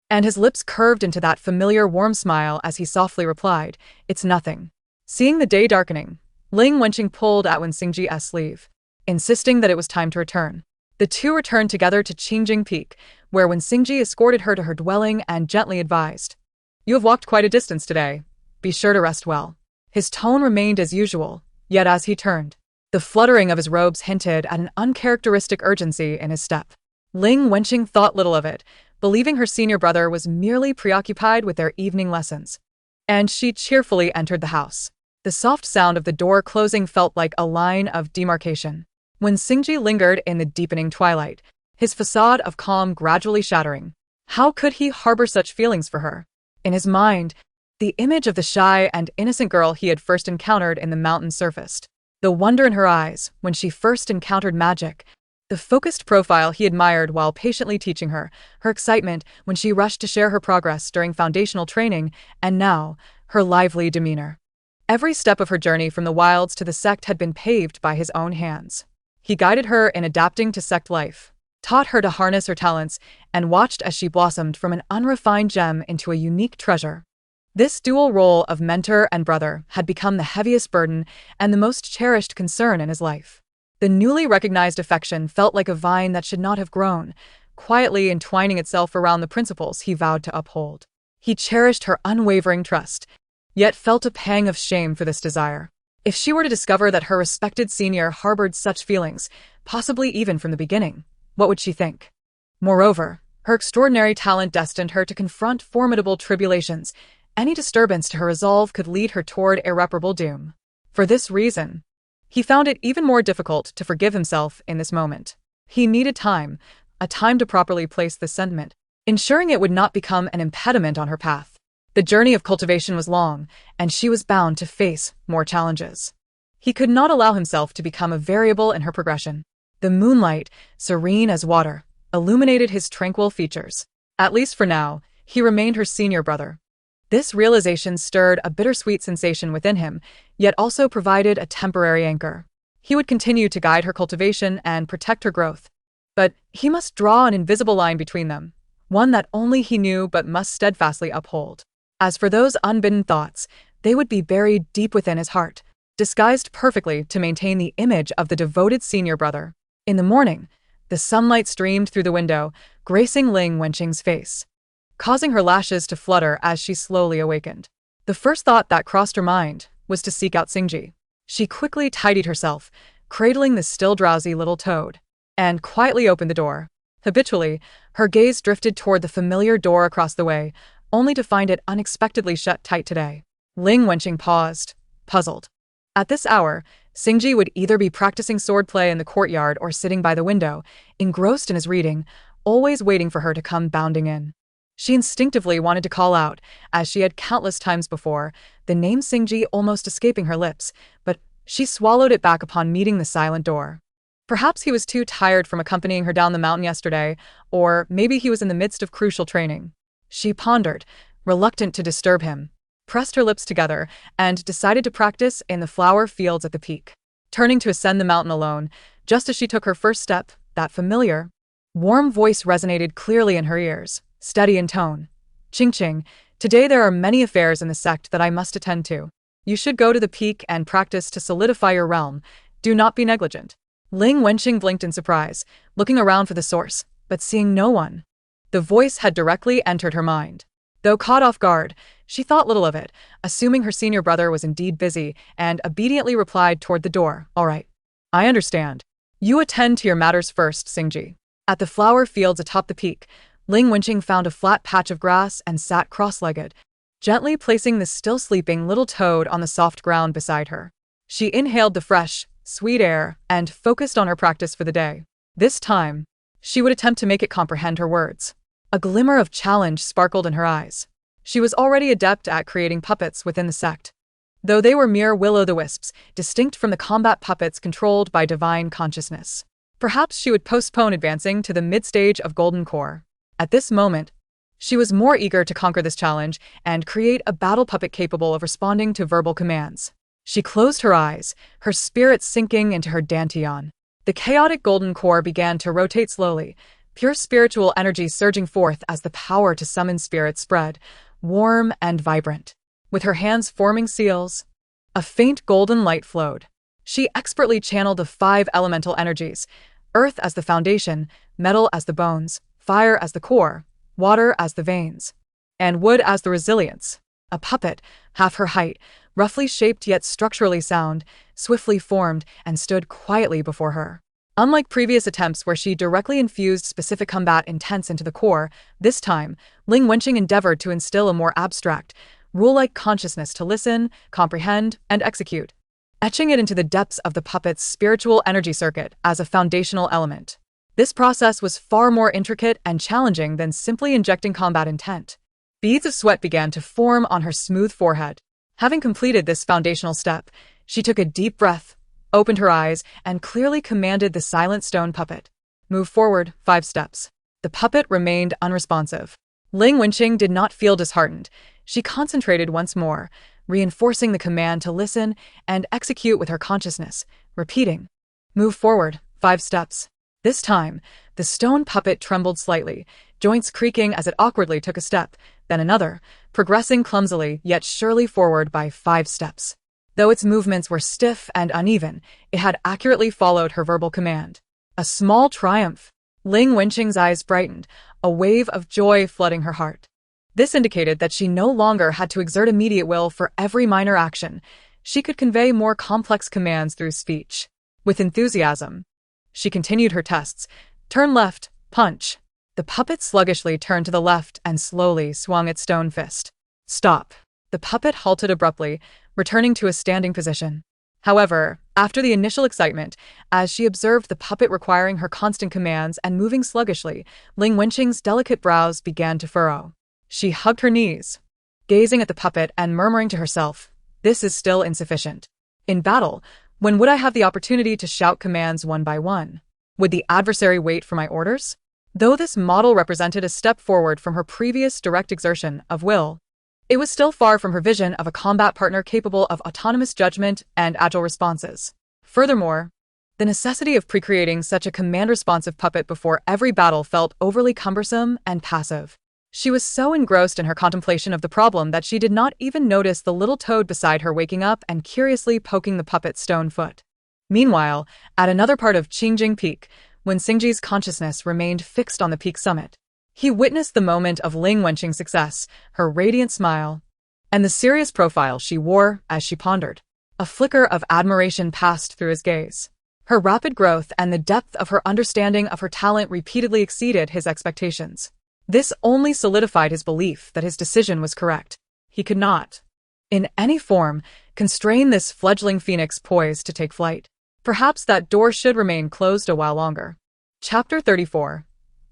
and his lips curved into that familiar warm smile as he softly replied, "It's nothing." Seeing the day darkening, Ling Wenqing pulled at Xingji's sleeve, insisting that it was time to return. The two returned together to Qingjing Peak, where when Xingji escorted her to her dwelling and gently advised, "You have walked quite a distance today. Be sure to rest well." His tone remained as usual, yet as he turned, the fluttering of his robes hinted at an uncharacteristic urgency in his step. Ling Wenqing thought little of it, believing her senior brother was merely preoccupied with their evening lessons. And she cheerfully entered the house. The soft sound of the door closing felt like a line of demarcation. When Xingji lingered in the deepening twilight, his facade of calm gradually shattering. How could he harbor such feelings for her? In his mind, the image of the shy and innocent girl he had first encountered in the mountain surfaced. The wonder in her eyes when she first encountered magic, the focused profile he admired while patiently teaching her, her excitement when she rushed to share her progress during foundational training, and now, her lively demeanor. Every step of her journey from the wilds to the sect had been paved by his own hands. He guided her in adapting to sect life, taught her to harness her talents, and watched as she blossomed from an unrefined gem into a unique treasure. This dual role of mentor and brother had become the heaviest burden and the most cherished concern in his life. The newly recognized affection felt like a vine that should not have grown, quietly entwining itself around the principles he vowed to uphold. He cherished her unwavering trust, yet felt a pang of shame for this desire. If she were to discover that her respected senior harbored such feelings, possibly even from the beginning, what would she think? Moreover, her extraordinary talent destined her to confront formidable tribulations. Any disturbance to her resolve could lead her toward irreparable doom. For this reason, he found it even more difficult to forgive himself in this moment. He needed time, a time to properly place this sentiment, ensuring it would not become an impediment on her path. The journey of cultivation was long, and she was bound to face more challenges. He could not allow himself to become a variable in her progression. The moonlight, serene as water, illuminated his tranquil features. At least for now, he remained her senior brother. This realization stirred a bittersweet sensation within him, yet also provided a temporary anchor. He would continue to guide her cultivation and protect her growth. But he must draw an invisible line between them, one that only he knew but must steadfastly uphold. As for those unbidden thoughts, they would be buried deep within his heart, disguised perfectly to maintain the image of the devoted senior brother. In the morning, the sunlight streamed through the window, gracing Ling Wenqing's face, causing her lashes to flutter as she slowly awakened. The first thought that crossed her mind was to seek out Xingji. She quickly tidied herself, cradling the still drowsy little toad, and quietly opened the door. Habitually, her gaze drifted toward the familiar door across the way, only to find it unexpectedly shut tight today. Ling Wenqing paused, puzzled. At this hour, Xingji would either be practicing swordplay in the courtyard or sitting by the window, engrossed in his reading, always waiting for her to come bounding in. She instinctively wanted to call out, as she had countless times before, the name Xingji almost escaping her lips, but she swallowed it back upon meeting the silent door. Perhaps he was too tired from accompanying her down the mountain yesterday, or maybe he was in the midst of crucial training. She pondered, reluctant to disturb him, pressed her lips together, and decided to practice in the flower fields at the peak. Turning to ascend the mountain alone, just as she took her first step, that familiar, warm voice resonated clearly in her ears, steady in tone. "Qingqing, today there are many affairs in the sect that I must attend to. You should go to the peak and practice to solidify your realm. Do not be negligent." Ling Wenqing blinked in surprise, looking around for the source, but seeing no one. The voice had directly entered her mind. Though caught off guard, she thought little of it, assuming her senior brother was indeed busy, and obediently replied toward the door, "All right. I understand. You attend to your matters first, Xingji." At the flower fields atop the peak, Ling Wenqing found a flat patch of grass and sat cross-legged, gently placing the still sleeping little toad on the soft ground beside her. She inhaled the fresh, sweet air and focused on her practice for the day. This time, she would attempt to make it comprehend her words. A glimmer of challenge sparkled in her eyes. She was already adept at creating puppets within the sect, though they were mere will-o'-the-wisps, distinct from the combat puppets controlled by divine consciousness. Perhaps she would postpone advancing to the mid-stage of Golden Core. At this moment, she was more eager to conquer this challenge and create a battle puppet capable of responding to verbal commands. She closed her eyes, her spirit sinking into her dantian. The chaotic golden core began to rotate slowly, pure spiritual energy surging forth as the power to summon spirits spread, warm and vibrant. With her hands forming seals, a faint golden light flowed. She expertly channeled the 5 elemental energies: earth as the foundation, metal as the bones, fire as the core, water as the veins, and wood as the resilience. A puppet, half her height, roughly shaped yet structurally sound, swiftly formed and stood quietly before her. Unlike previous attempts where she directly infused specific combat intents into the core, this time, Ling Wenqing endeavored to instill a more abstract, rule-like consciousness to listen, comprehend, and execute, etching it into the depths of the puppet's spiritual energy circuit as a foundational element. This process was far more intricate and challenging than simply injecting combat intent. Beads of sweat began to form on her smooth forehead. Having completed this foundational step, she took a deep breath, opened her eyes, and clearly commanded the silent stone puppet. Move forward 5 steps. The puppet remained unresponsive. Ling Wenqing did not feel disheartened. She concentrated once more, reinforcing the command to listen and execute with her consciousness, repeating, "Move forward 5 steps." This time, the stone puppet trembled slightly, joints creaking as it awkwardly took a step, then another, progressing clumsily yet surely forward by 5 steps. Though its movements were stiff and uneven, it had accurately followed her verbal command. A small triumph. Ling Wenqing's eyes brightened, a wave of joy flooding her heart. This indicated that she no longer had to exert immediate will for every minor action. She could convey more complex commands through speech. With enthusiasm, she continued her tests. Turn left, punch. The puppet sluggishly turned to the left and slowly swung its stone fist. Stop. The puppet halted abruptly, returning to a standing position. However, after the initial excitement, as she observed the puppet requiring her constant commands and moving sluggishly, Ling Wenqing's delicate brows began to furrow. She hugged her knees, gazing at the puppet and murmuring to herself, "This is still insufficient. In battle, when would I have the opportunity to shout commands one by one? Would the adversary wait for my orders?" Though this model represented a step forward from her previous direct exertion of will, it was still far from her vision of a combat partner capable of autonomous judgment and agile responses. Furthermore, the necessity of pre-creating such a command-responsive puppet before every battle felt overly cumbersome and passive. She was so engrossed in her contemplation of the problem that she did not even notice the little toad beside her waking up and curiously poking the puppet's stone foot. Meanwhile, at another part of Qingjing Peak, when Xingji's consciousness remained fixed on the peak summit, he witnessed the moment of Ling Wenqing's success, her radiant smile, and the serious profile she wore as she pondered. A flicker of admiration passed through his gaze. Her rapid growth and the depth of her understanding of her talent repeatedly exceeded his expectations. This only solidified his belief that his decision was correct. He could not, in any form, constrain this fledgling phoenix poised to take flight. Perhaps that door should remain closed a while longer. Chapter 34.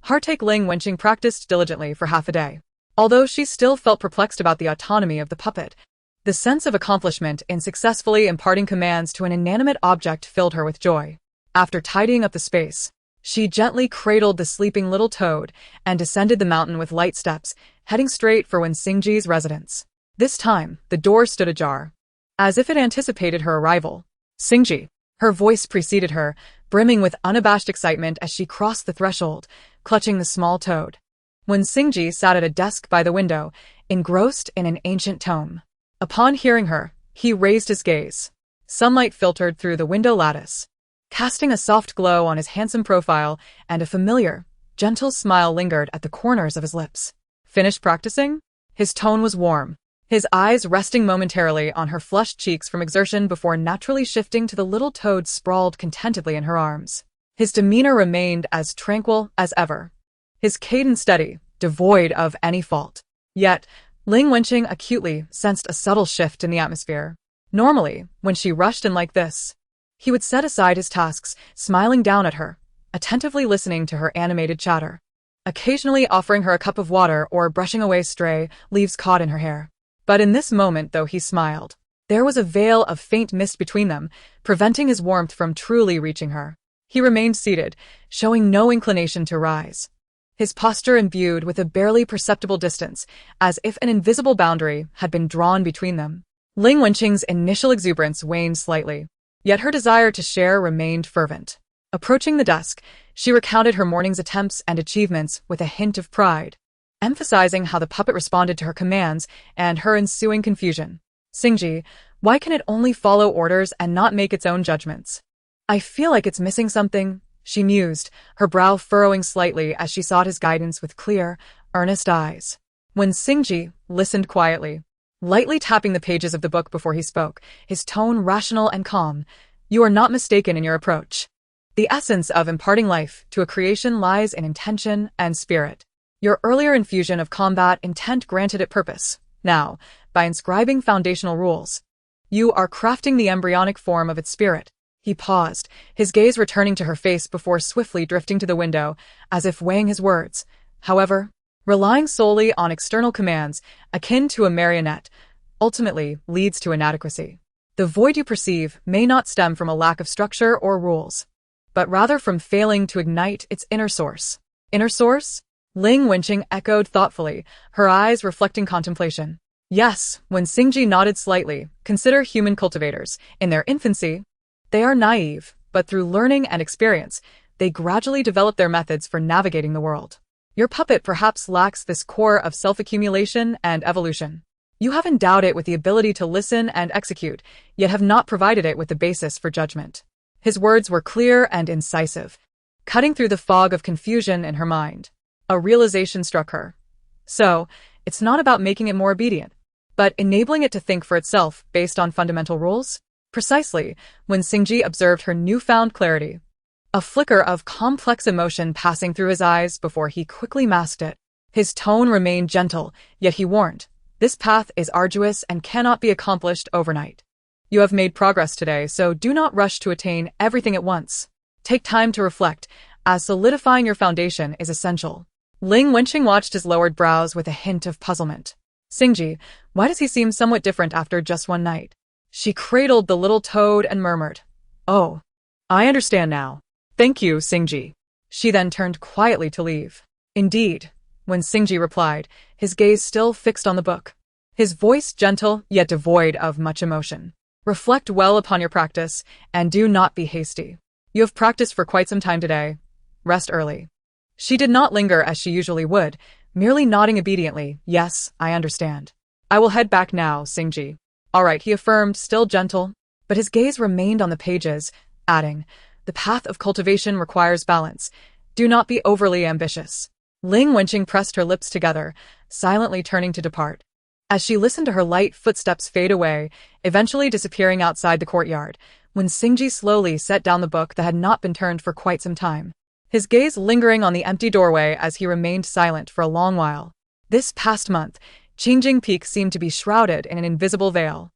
Heartache. Ling Wenqing practiced diligently for half a day. Although she still felt perplexed about the autonomy of the puppet, the sense of accomplishment in successfully imparting commands to an inanimate object filled her with joy. After tidying up the space, she gently cradled the sleeping little toad and descended the mountain with light steps, heading straight for Wen Xingji's residence. This time, the door stood ajar, as if it anticipated her arrival. "Xingji." Her voice preceded her, brimming with unabashed excitement as she crossed the threshold, clutching the small toad. Wen Xingji sat at a desk by the window, engrossed in an ancient tome. Upon hearing her, he raised his gaze. Sunlight filtered through the window lattice, casting a soft glow on his handsome profile, and a familiar, gentle smile lingered at the corners of his lips. "Finished practicing?" His tone was warm, his eyes resting momentarily on her flushed cheeks from exertion before naturally shifting to the little toad sprawled contentedly in her arms. His demeanor remained as tranquil as ever, his cadence steady, devoid of any fault. Yet, Ling Wenqing acutely sensed a subtle shift in the atmosphere. Normally, when she rushed in like this, he would set aside his tasks, smiling down at her, attentively listening to her animated chatter, occasionally offering her a cup of water or brushing away stray leaves caught in her hair. But in this moment, though he smiled, there was a veil of faint mist between them, preventing his warmth from truly reaching her. He remained seated, showing no inclination to rise, his posture imbued with a barely perceptible distance, as if an invisible boundary had been drawn between them. Ling Wenqing's initial exuberance waned slightly, yet her desire to share remained fervent. Approaching the desk, she recounted her morning's attempts and achievements with a hint of pride, emphasizing how the puppet responded to her commands and her ensuing confusion. "Xingji, why can it only follow orders and not make its own judgments? I feel like it's missing something," she mused, her brow furrowing slightly as she sought his guidance with clear, earnest eyes. When Xingji listened quietly, lightly tapping the pages of the book before he spoke, his tone rational and calm, "You are not mistaken in your approach. The essence of imparting life to a creation lies in intention and spirit. Your earlier infusion of combat intent granted it purpose. Now, by inscribing foundational rules, you are crafting the embryonic form of its spirit." He paused, his gaze returning to her face before swiftly drifting to the window, as if weighing his words. However, relying solely on external commands, akin to a marionette, ultimately leads to inadequacy. The void you perceive may not stem from a lack of structure or rules, but rather from failing to ignite its inner source. Inner source? Ling Wenqing echoed thoughtfully, her eyes reflecting contemplation. Yes, when Xingji nodded slightly, consider human cultivators. In their infancy, they are naive, but through learning and experience, they gradually develop their methods for navigating the world. Your puppet perhaps lacks this core of self-accumulation and evolution. You have endowed it with the ability to listen and execute, yet have not provided it with the basis for judgment. His words were clear and incisive, cutting through the fog of confusion in her mind. A realization struck her. So, it's not about making it more obedient, but enabling it to think for itself based on fundamental rules? Precisely, when Xingji observed her newfound clarity, a flicker of complex emotion passing through his eyes before he quickly masked it. His tone remained gentle, yet he warned, "This path is arduous and cannot be accomplished overnight. You have made progress today, so do not rush to attain everything at once. Take time to reflect, as solidifying your foundation is essential." Ling Wenqing watched his lowered brows with a hint of puzzlement. "Xingji, why does he seem somewhat different after just one night?" She cradled the little toad and murmured, "Oh, I understand now. Thank you, Xingji." She then turned quietly to leave. "Indeed," when Xingji replied, his gaze still fixed on the book. His voice gentle, yet devoid of much emotion. "Reflect well upon your practice, and do not be hasty. You have practiced for quite some time today. Rest early." She did not linger as she usually would, merely nodding obediently. "Yes, I understand. I will head back now, Xingji." "All right," he affirmed, still gentle, but his gaze remained on the pages, adding, "The path of cultivation requires balance. Do not be overly ambitious." Ling Wenqing pressed her lips together, silently turning to depart. As she listened to her light footsteps fade away, eventually disappearing outside the courtyard, when Xingji slowly set down the book that had not been turned for quite some time, his gaze lingering on the empty doorway as he remained silent for a long while. This past month, Qingjing Peak seemed to be shrouded in an invisible veil.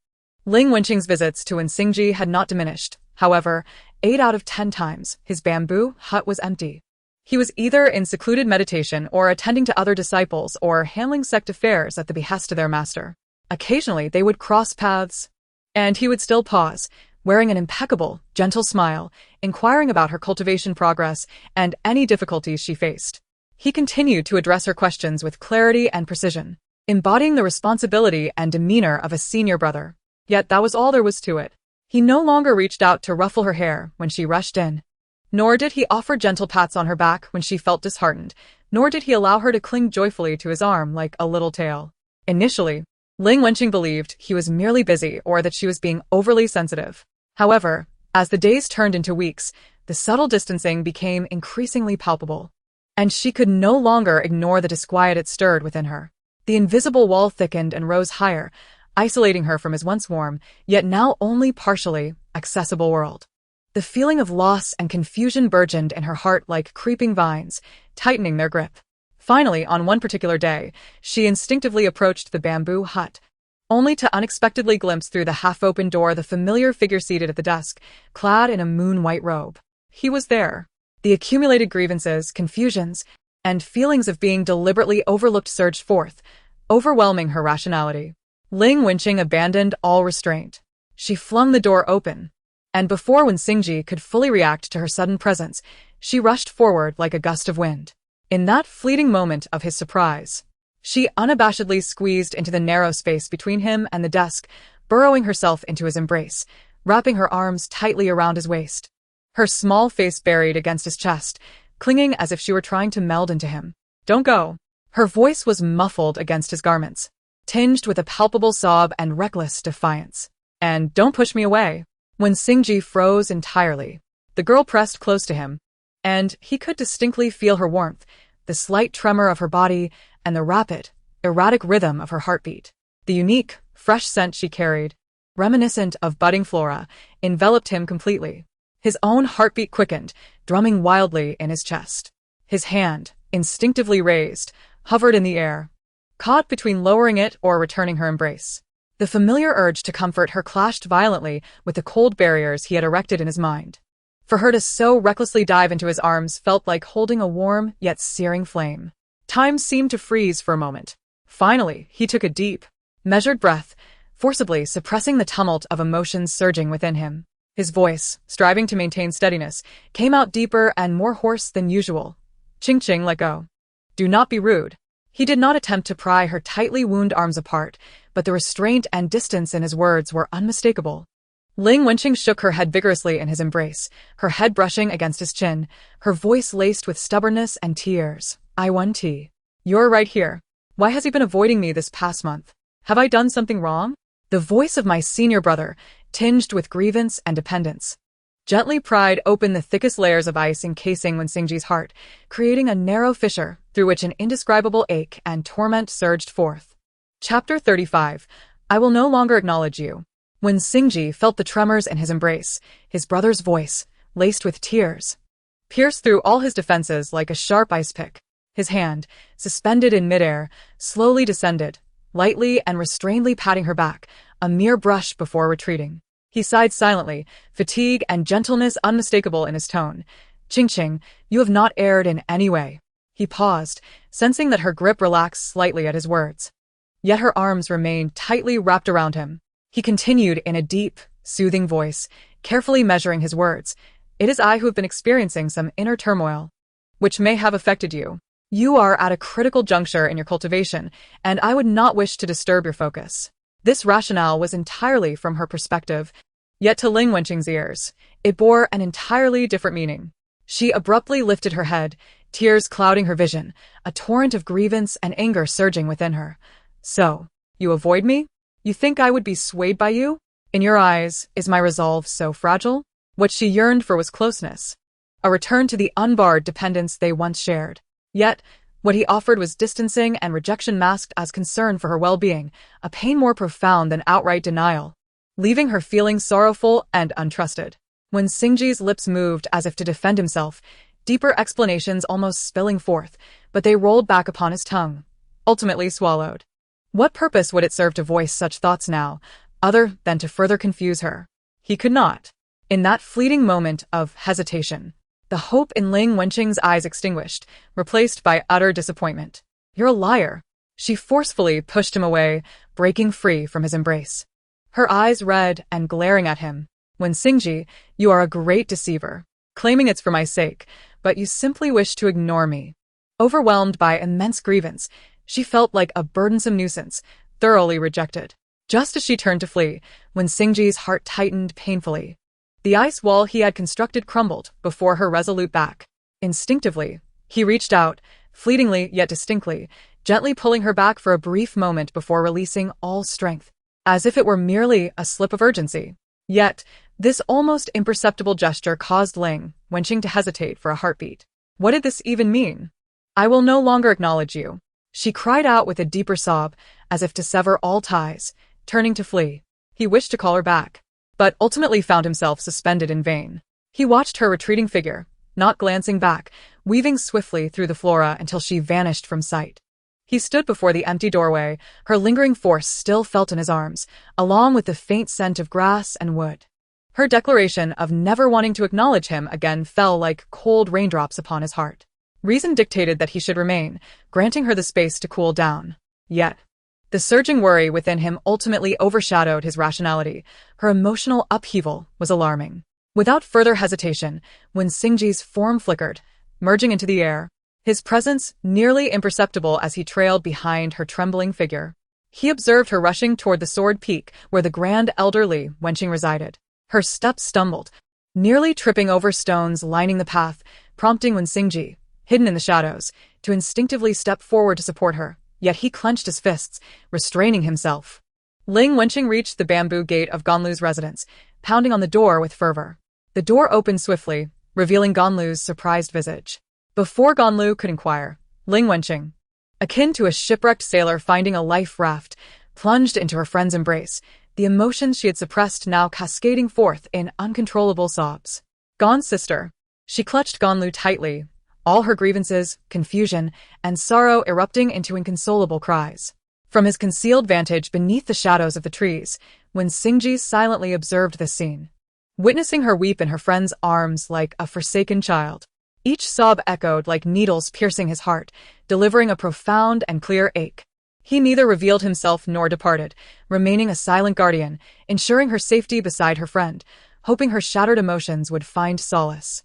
Ling Wenqing's visits to Xingji had not diminished. However, 8 out of 10 times, his bamboo hut was empty. He was either in secluded meditation or attending to other disciples or handling sect affairs at the behest of their master. Occasionally, they would cross paths, and he would still pause, wearing an impeccable, gentle smile, inquiring about her cultivation progress and any difficulties she faced. He continued to address her questions with clarity and precision, embodying the responsibility and demeanor of a senior brother. Yet that was all there was to it. He no longer reached out to ruffle her hair when she rushed in, nor did he offer gentle pats on her back when she felt disheartened, nor did he allow her to cling joyfully to his arm like a little tail. Initially, Ling Wenqing believed he was merely busy or that she was being overly sensitive. However, as the days turned into weeks, the subtle distancing became increasingly palpable, and she could no longer ignore the disquiet it stirred within her. The invisible wall thickened and rose higher, isolating her from his once warm, yet now only partially accessible world. The feeling of loss and confusion burgeoned in her heart like creeping vines, tightening their grip. Finally, on one particular day, she instinctively approached the bamboo hut, only to unexpectedly glimpse through the half-open door the familiar figure seated at the desk, clad in a moon-white robe. He was there. The accumulated grievances, confusions, and feelings of being deliberately overlooked surged forth, overwhelming her rationality. Ling Wenqing abandoned all restraint. She flung the door open, and before Xingji could fully react to her sudden presence, she rushed forward like a gust of wind. In that fleeting moment of his surprise, she unabashedly squeezed into the narrow space between him and the desk, burrowing herself into his embrace, wrapping her arms tightly around his waist. Her small face buried against his chest, clinging as if she were trying to meld into him. "Don't go." Her voice was muffled against his garments, tinged with a palpable sob and reckless defiance. "And don't push me away." When Xingji froze entirely, the girl pressed close to him, and he could distinctly feel her warmth, the slight tremor of her body, and the rapid, erratic rhythm of her heartbeat. The unique, fresh scent she carried, reminiscent of budding flora, enveloped him completely. His own heartbeat quickened, drumming wildly in his chest. His hand, instinctively raised, hovered in the air, caught between lowering it or returning her embrace. The familiar urge to comfort her clashed violently with the cold barriers he had erected in his mind. For her to so recklessly dive into his arms felt like holding a warm yet searing flame. Time seemed to freeze for a moment. Finally, he took a deep, measured breath, forcibly suppressing the tumult of emotions surging within him. His voice, striving to maintain steadiness, came out deeper and more hoarse than usual. Ching-ching, let go. Do not be rude. He did not attempt to pry her tightly wound arms apart, but the restraint and distance in his words were unmistakable. Ling Wenqing shook her head vigorously in his embrace, her head brushing against his chin, her voice laced with stubbornness and tears. I want tea. You're right here. Why has he been avoiding me this past month? Have I done something wrong? The voice of my senior brother, tinged with grievance and dependence, gently pried open the thickest layers of ice encasing Wenxingji's heart, creating a narrow fissure through which an indescribable ache and torment surged forth. Chapter 35. I will no longer acknowledge you. When Xingji felt the tremors in his embrace, his brother's voice, laced with tears, pierced through all his defenses like a sharp ice pick. His hand, suspended in midair, slowly descended, lightly and restrainedly patting her back, a mere brush before retreating. He sighed silently, fatigue and gentleness unmistakable in his tone. Ching-ching, you have not erred in any way. He paused, sensing that her grip relaxed slightly at his words. Yet her arms remained tightly wrapped around him. He continued in a deep, soothing voice, carefully measuring his words. It is I who have been experiencing some inner turmoil, which may have affected you. You are at a critical juncture in your cultivation, and I would not wish to disturb your focus. This rationale was entirely from her perspective, yet to Ling Wenqing's ears, it bore an entirely different meaning. She abruptly lifted her head, tears clouding her vision, a torrent of grievance and anger surging within her. So, you avoid me? You think I would be swayed by you? In your eyes, is my resolve so fragile? What she yearned for was closeness, a return to the unbarred dependence they once shared. Yet, what he offered was distancing and rejection masked as concern for her well-being, a pain more profound than outright denial, leaving her feeling sorrowful and untrusted. When Xingji's lips moved as if to defend himself, deeper explanations almost spilling forth, but they rolled back upon his tongue, ultimately swallowed. What purpose would it serve to voice such thoughts now, other than to further confuse her? He could not. In that fleeting moment of hesitation, the hope in Ling Wenqing's eyes extinguished, replaced by utter disappointment. You're a liar. She forcefully pushed him away, breaking free from his embrace. Her eyes red and glaring at him. When Xingji, you are a great deceiver, claiming it's for my sake, but you simply wish to ignore me. Overwhelmed by immense grievance, she felt like a burdensome nuisance, thoroughly rejected. Just as she turned to flee, when Xingji's heart tightened painfully, the ice wall he had constructed crumbled before her resolute back. Instinctively, he reached out, fleetingly yet distinctly, gently pulling her back for a brief moment before releasing all strength, as if it were merely a slip of urgency. Yet, this almost imperceptible gesture caused Ling Wenqing to hesitate for a heartbeat. What did this even mean? I will no longer acknowledge you. She cried out with a deeper sob, as if to sever all ties, turning to flee. He wished to call her back, but ultimately found himself suspended in vain. He watched her retreating figure, not glancing back, weaving swiftly through the flora until she vanished from sight. He stood before the empty doorway, her lingering force still felt in his arms, along with the faint scent of grass and wood. Her declaration of never wanting to acknowledge him again fell like cold raindrops upon his heart. Reason dictated that he should remain, granting her the space to cool down. Yet, the surging worry within him ultimately overshadowed his rationality. Her emotional upheaval was alarming. Without further hesitation, when Xingji's form flickered, merging into the air, his presence nearly imperceptible as he trailed behind her trembling figure, he observed her rushing toward the sword peak where the grand elderly Wenqing resided. Her steps stumbled, nearly tripping over stones lining the path, prompting Wen Xingji, hidden in the shadows, to instinctively step forward to support her. Yet he clenched his fists, restraining himself. Ling Wenqing reached the bamboo gate of Ganlu's residence, pounding on the door with fervor. The door opened swiftly, revealing Ganlu's surprised visage. Before Ganlu could inquire, Ling Wenqing, akin to a shipwrecked sailor finding a life raft, plunged into her friend's embrace, the emotions she had suppressed now cascading forth in uncontrollable sobs. Gan's sister. She clutched Ganlu tightly, all her grievances, confusion, and sorrow erupting into inconsolable cries. From his concealed vantage beneath the shadows of the trees, when Xingji silently observed this scene, witnessing her weep in her friend's arms like a forsaken child, each sob echoed like needles piercing his heart, delivering a profound and clear ache. He neither revealed himself nor departed, remaining a silent guardian, ensuring her safety beside her friend, hoping her shattered emotions would find solace.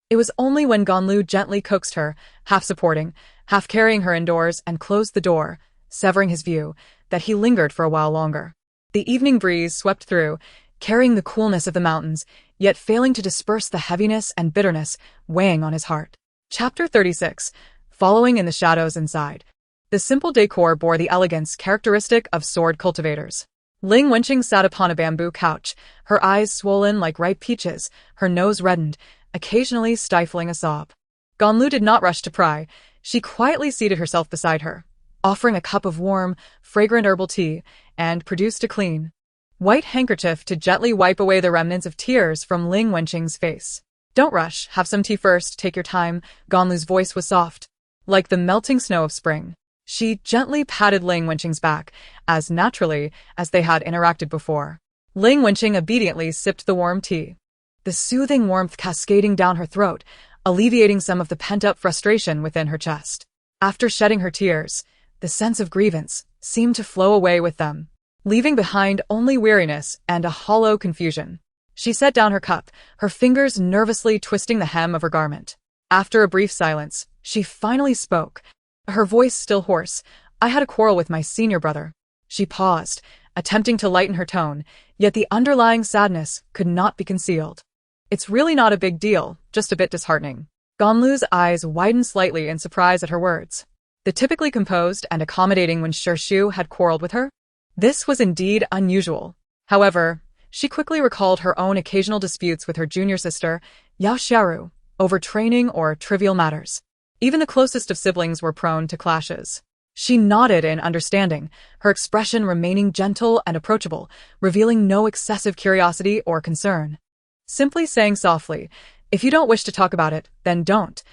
It was only when Ganlu gently coaxed her, half supporting, half carrying her indoors, and closed the door, severing his view, that he lingered for a while longer. The evening breeze swept through, carrying the coolness of the mountains, yet failing to disperse the heaviness and bitterness weighing on his heart. Chapter 36. Following in the shadows inside. The simple decor bore the elegance characteristic of sword cultivators. Ling Wenqing sat upon a bamboo couch, her eyes swollen like ripe peaches, her nose reddened, occasionally stifling a sob. Ganlu did not rush to pry. She quietly seated herself beside her, offering a cup of warm, fragrant herbal tea, and produced a clean, white handkerchief to gently wipe away the remnants of tears from Ling Wenqing's face. "Don't rush, have some tea first, take your time." Ganlu's voice was soft, like the melting snow of spring. She gently patted Ling Wenqing's back, as naturally as they had interacted before. Ling Wenqing obediently sipped the warm tea, the soothing warmth cascading down her throat, alleviating some of the pent-up frustration within her chest. After shedding her tears, the sense of grievance seemed to flow away with them, leaving behind only weariness and a hollow confusion. She set down her cup, her fingers nervously twisting the hem of her garment. After a brief silence, she finally spoke, her voice still hoarse. "I had a quarrel with my senior brother." She paused, attempting to lighten her tone, yet the underlying sadness could not be concealed. "It's really not a big deal, just a bit disheartening." Ganlu's eyes widened slightly in surprise at her words. The typically composed and accommodating Wen Shu had quarreled with her? This was indeed unusual. However, she quickly recalled her own occasional disputes with her junior sister, Yao Xiaoru, over training or trivial matters. Even the closest of siblings were prone to clashes. She nodded in understanding, her expression remaining gentle and approachable, revealing no excessive curiosity or concern. Simply saying softly, "If you don't wish to talk about it, then don't.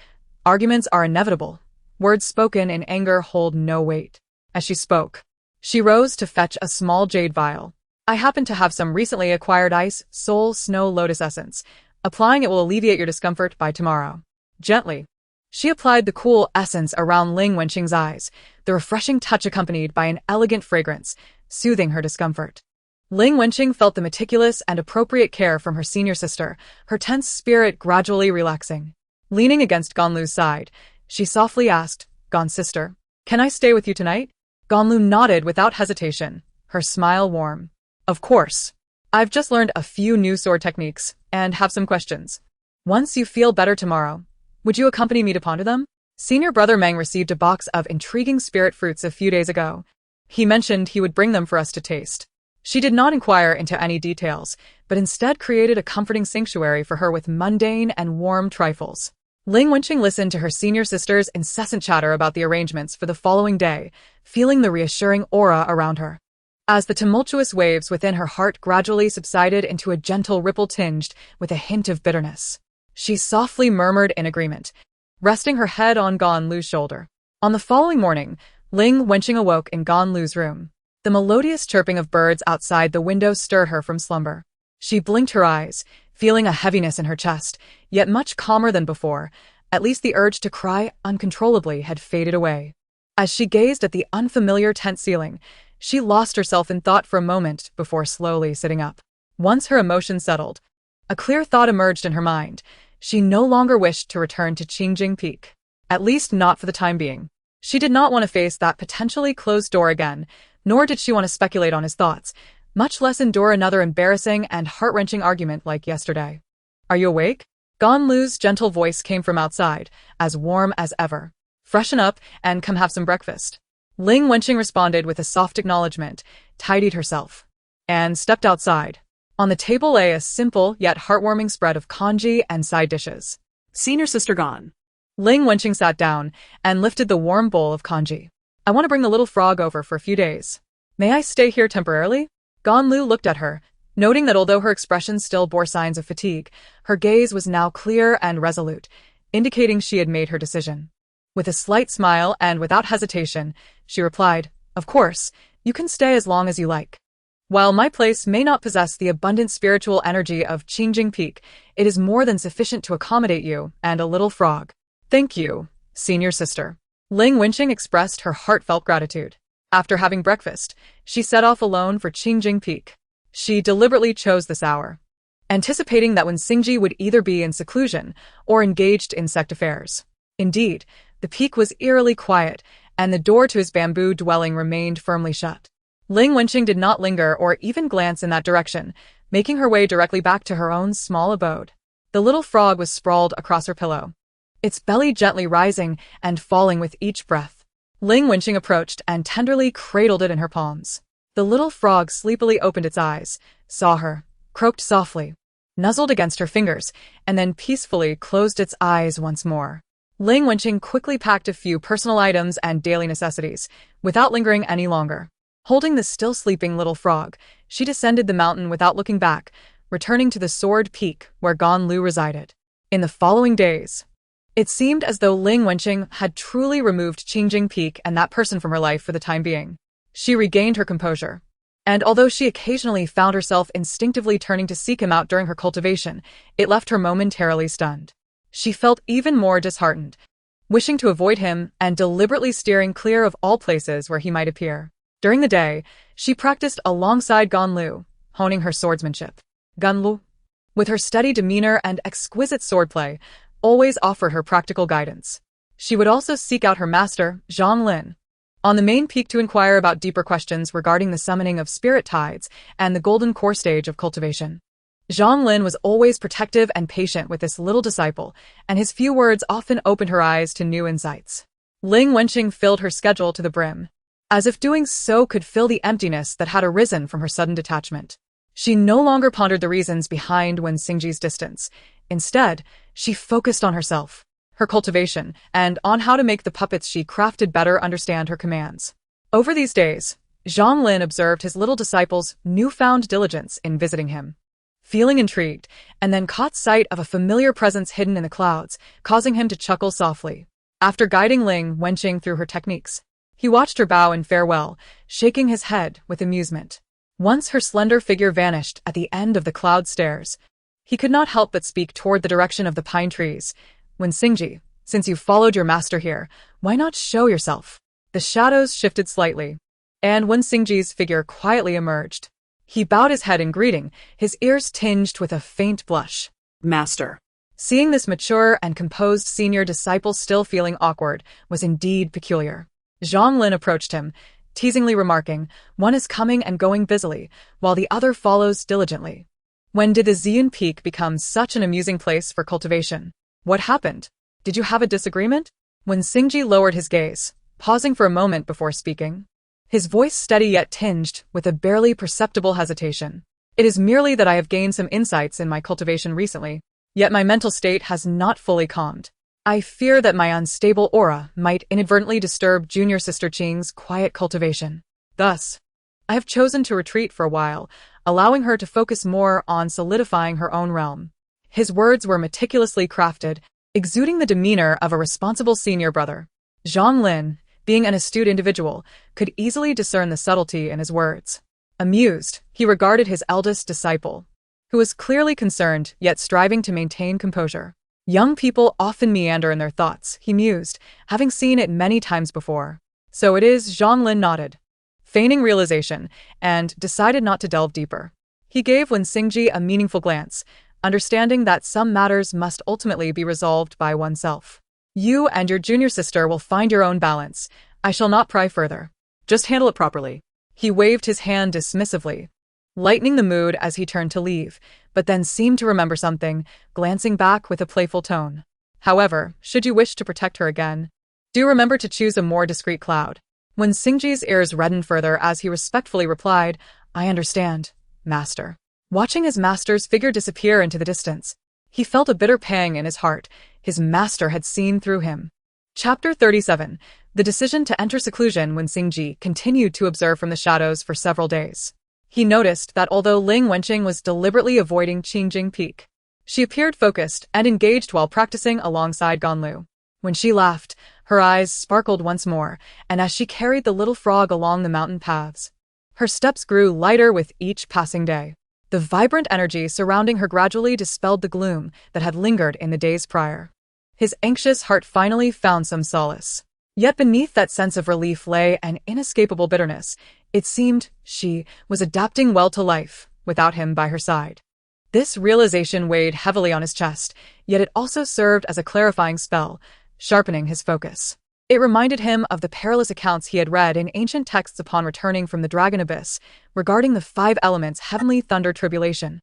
Arguments are inevitable." Words spoken in anger hold no weight. As she spoke, she rose to fetch a small jade vial. "I happen to have some recently acquired ice, soul, snow lotus essence. Applying it will alleviate your discomfort by tomorrow." Gently, she applied the cool essence around Ling Wenqing's eyes, the refreshing touch accompanied by an elegant fragrance, soothing her discomfort. Ling Wenqing felt the meticulous and appropriate care from her senior sister, her tense spirit gradually relaxing. Leaning against Ganlu's side, she softly asked, "Gan's sister, can I stay with you tonight?" Ganlu nodded without hesitation, her smile warm. "Of course. I've just learned a few new sword techniques and have some questions. Once you feel better tomorrow, would you accompany me to ponder them?" Senior brother Meng received a box of intriguing spirit fruits a few days ago. He mentioned he would bring them for us to taste. She did not inquire into any details, but instead created a comforting sanctuary for her with mundane and warm trifles. Ling Wenqing listened to her senior sister's incessant chatter about the arrangements for the following day, feeling the reassuring aura around her. As the tumultuous waves within her heart gradually subsided into a gentle ripple tinged with a hint of bitterness, she softly murmured in agreement, resting her head on Ganlu's shoulder. On the following morning, Ling Wenqing awoke in Ganlu's room. The melodious chirping of birds outside the window stirred her from slumber. She blinked her eyes, feeling a heaviness in her chest, yet much calmer than before. At least the urge to cry uncontrollably had faded away. As she gazed at the unfamiliar tent ceiling, she lost herself in thought for a moment before slowly sitting up. Once her emotions settled, a clear thought emerged in her mind. She no longer wished to return to Qingjing Peak. At least not for the time being. She did not want to face that potentially closed door again, nor did she want to speculate on his thoughts, much less endure another embarrassing and heart-wrenching argument like yesterday. "Are you awake?" Ganlu's gentle voice came from outside, as warm as ever. "Freshen up and come have some breakfast." Ling Wenqing responded with a soft acknowledgement, tidied herself, and stepped outside. On the table lay a simple yet heartwarming spread of congee and side dishes. Senior sister gone. Ling Wenqing sat down and lifted the warm bowl of congee. I want to bring the little frog over for a few days. May I stay here temporarily? Ganlu looked at her, noting that although her expression still bore signs of fatigue, her gaze was now clear and resolute, indicating she had made her decision. With a slight smile and without hesitation, she replied, "Of course, you can stay as long as you like. While my place may not possess the abundant spiritual energy of Qingjing Peak, it is more than sufficient to accommodate you and a little frog. Thank you, senior sister." Ling Wenqing expressed her heartfelt gratitude. After having breakfast, she set off alone for Qingjing Peak. She deliberately chose this hour, anticipating that when Xingji would either be in seclusion or engaged in sect affairs. Indeed, the peak was eerily quiet, and the door to his bamboo dwelling remained firmly shut. Ling Wenqing did not linger or even glance in that direction, making her way directly back to her own small abode. The little frog was sprawled across her pillow, its belly gently rising and falling with each breath. Ling Wenqing approached and tenderly cradled it in her palms. The little frog sleepily opened its eyes, saw her, croaked softly, nuzzled against her fingers, and then peacefully closed its eyes once more. Ling Wenqing quickly packed a few personal items and daily necessities, without lingering any longer. Holding the still sleeping little frog, she descended the mountain without looking back, returning to the Sword Peak where Gan Lu resided. In the following days, it seemed as though Ling Wenqing had truly removed Qingjing Peak and that person from her life for the time being. She regained her composure, and although she occasionally found herself instinctively turning to seek him out during her cultivation, it left her momentarily stunned. She felt even more disheartened, wishing to avoid him and deliberately steering clear of all places where he might appear. During the day, she practiced alongside Gan Lu, honing her swordsmanship. Gan Lu, with her steady demeanor and exquisite swordplay, always offered her practical guidance. She would also seek out her master, Zhang Lin, on the main peak to inquire about deeper questions regarding the summoning of spirit tides and the golden core stage of cultivation. Zhang Lin was always protective and patient with this little disciple, and his few words often opened her eyes to new insights. Ling Wenqing filled her schedule to the brim, as if doing so could fill the emptiness that had arisen from her sudden detachment. She no longer pondered the reasons behind Wen Xingji's distance. Instead, she focused on herself, her cultivation, and on how to make the puppets she crafted better understand her commands. Over these days, Zhang Lin observed his little disciple's newfound diligence in visiting him, feeling intrigued, and then caught sight of a familiar presence hidden in the clouds, causing him to chuckle softly. After guiding Ling Wenqing through her techniques, he watched her bow in farewell, shaking his head with amusement. Once her slender figure vanished at the end of the cloud stairs, he could not help but speak toward the direction of the pine trees. "Wen Xingji, since you've followed your master here, why not show yourself?" The shadows shifted slightly, and Wen Xingji's figure quietly emerged. He bowed his head in greeting, his ears tinged with a faint blush. Master. Seeing this mature and composed senior disciple still feeling awkward was indeed peculiar. Zhang Lin approached him, teasingly remarking, "One is coming and going busily, while the other follows diligently. When did the Ziyun Peak become such an amusing place for cultivation? What happened? Did you have a disagreement?" When Xingji lowered his gaze, pausing for a moment before speaking, his voice steady yet tinged with a barely perceptible hesitation. "It is merely that I have gained some insights in my cultivation recently, yet my mental state has not fully calmed. I fear that my unstable aura might inadvertently disturb junior sister Qing's quiet cultivation. Thus, I have chosen to retreat for a while, allowing her to focus more on solidifying her own realm." His words were meticulously crafted, exuding the demeanor of a responsible senior brother. Zhang Lin, being an astute individual, could easily discern the subtlety in his words. Amused, he regarded his eldest disciple, who was clearly concerned yet striving to maintain composure. Young people often meander in their thoughts, he mused, having seen it many times before. "So it is." Zhang Lin nodded, feigning realization, and decided not to delve deeper. He gave Wen Xingji a meaningful glance, understanding that some matters must ultimately be resolved by oneself. "You and your junior sister will find your own balance. I shall not pry further. Just handle it properly." He waved his hand dismissively, lightening the mood as he turned to leave, but then seemed to remember something, glancing back with a playful tone. "However, should you wish to protect her again, do remember to choose a more discreet cloud." When Xingji's ears reddened further as he respectfully replied, "I understand, master." Watching his master's figure disappear into the distance, he felt a bitter pang in his heart, His master had seen through him. Chapter 37. The decision to enter seclusion. When Xingji continued to observe from the shadows for several days, he noticed that although Ling Wenqing was deliberately avoiding Qingjing Peak, she appeared focused and engaged while practicing alongside Ganlu. When she laughed, her eyes sparkled once more, and as she carried the little frog along the mountain paths, her steps grew lighter with each passing day. The vibrant energy surrounding her gradually dispelled the gloom that had lingered in the days prior. His anxious heart finally found some solace. Yet beneath that sense of relief lay an inescapable bitterness. It seemed she was adapting well to life without him by her side. This realization weighed heavily on his chest, yet it also served as a clarifying spell, sharpening his focus. It reminded him of the perilous accounts he had read in ancient texts upon returning from the Dragon Abyss, regarding the 5 elements, heavenly thunder, tribulation,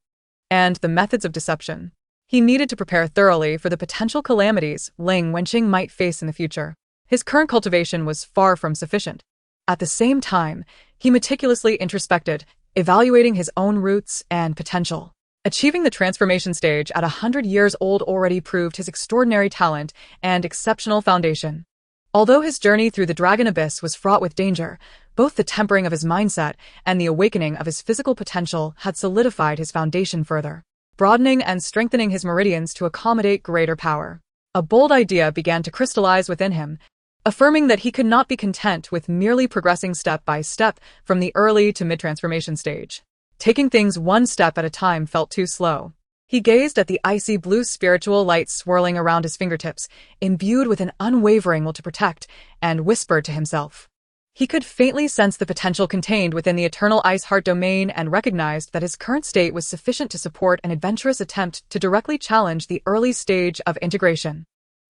and the methods of deception. He needed to prepare thoroughly for the potential calamities Ling Wenqing might face in the future. His current cultivation was far from sufficient. At the same time, he meticulously introspected, evaluating his own roots and potential. Achieving the transformation stage at 100 years old already proved his extraordinary talent and exceptional foundation. Although his journey through the Dragon Abyss was fraught with danger, both the tempering of his mindset and the awakening of his physical potential had solidified his foundation further, broadening and strengthening his meridians to accommodate greater power. A bold idea began to crystallize within him, affirming that he could not be content with merely progressing step by step from the early to mid-transformation stage. Taking things one step at a time felt too slow. He gazed at the icy blue spiritual light swirling around his fingertips, imbued with an unwavering will to protect, and whispered to himself. He could faintly sense the potential contained within the eternal ice heart domain and recognized that his current state was sufficient to support an adventurous attempt to directly challenge the early stage of integration.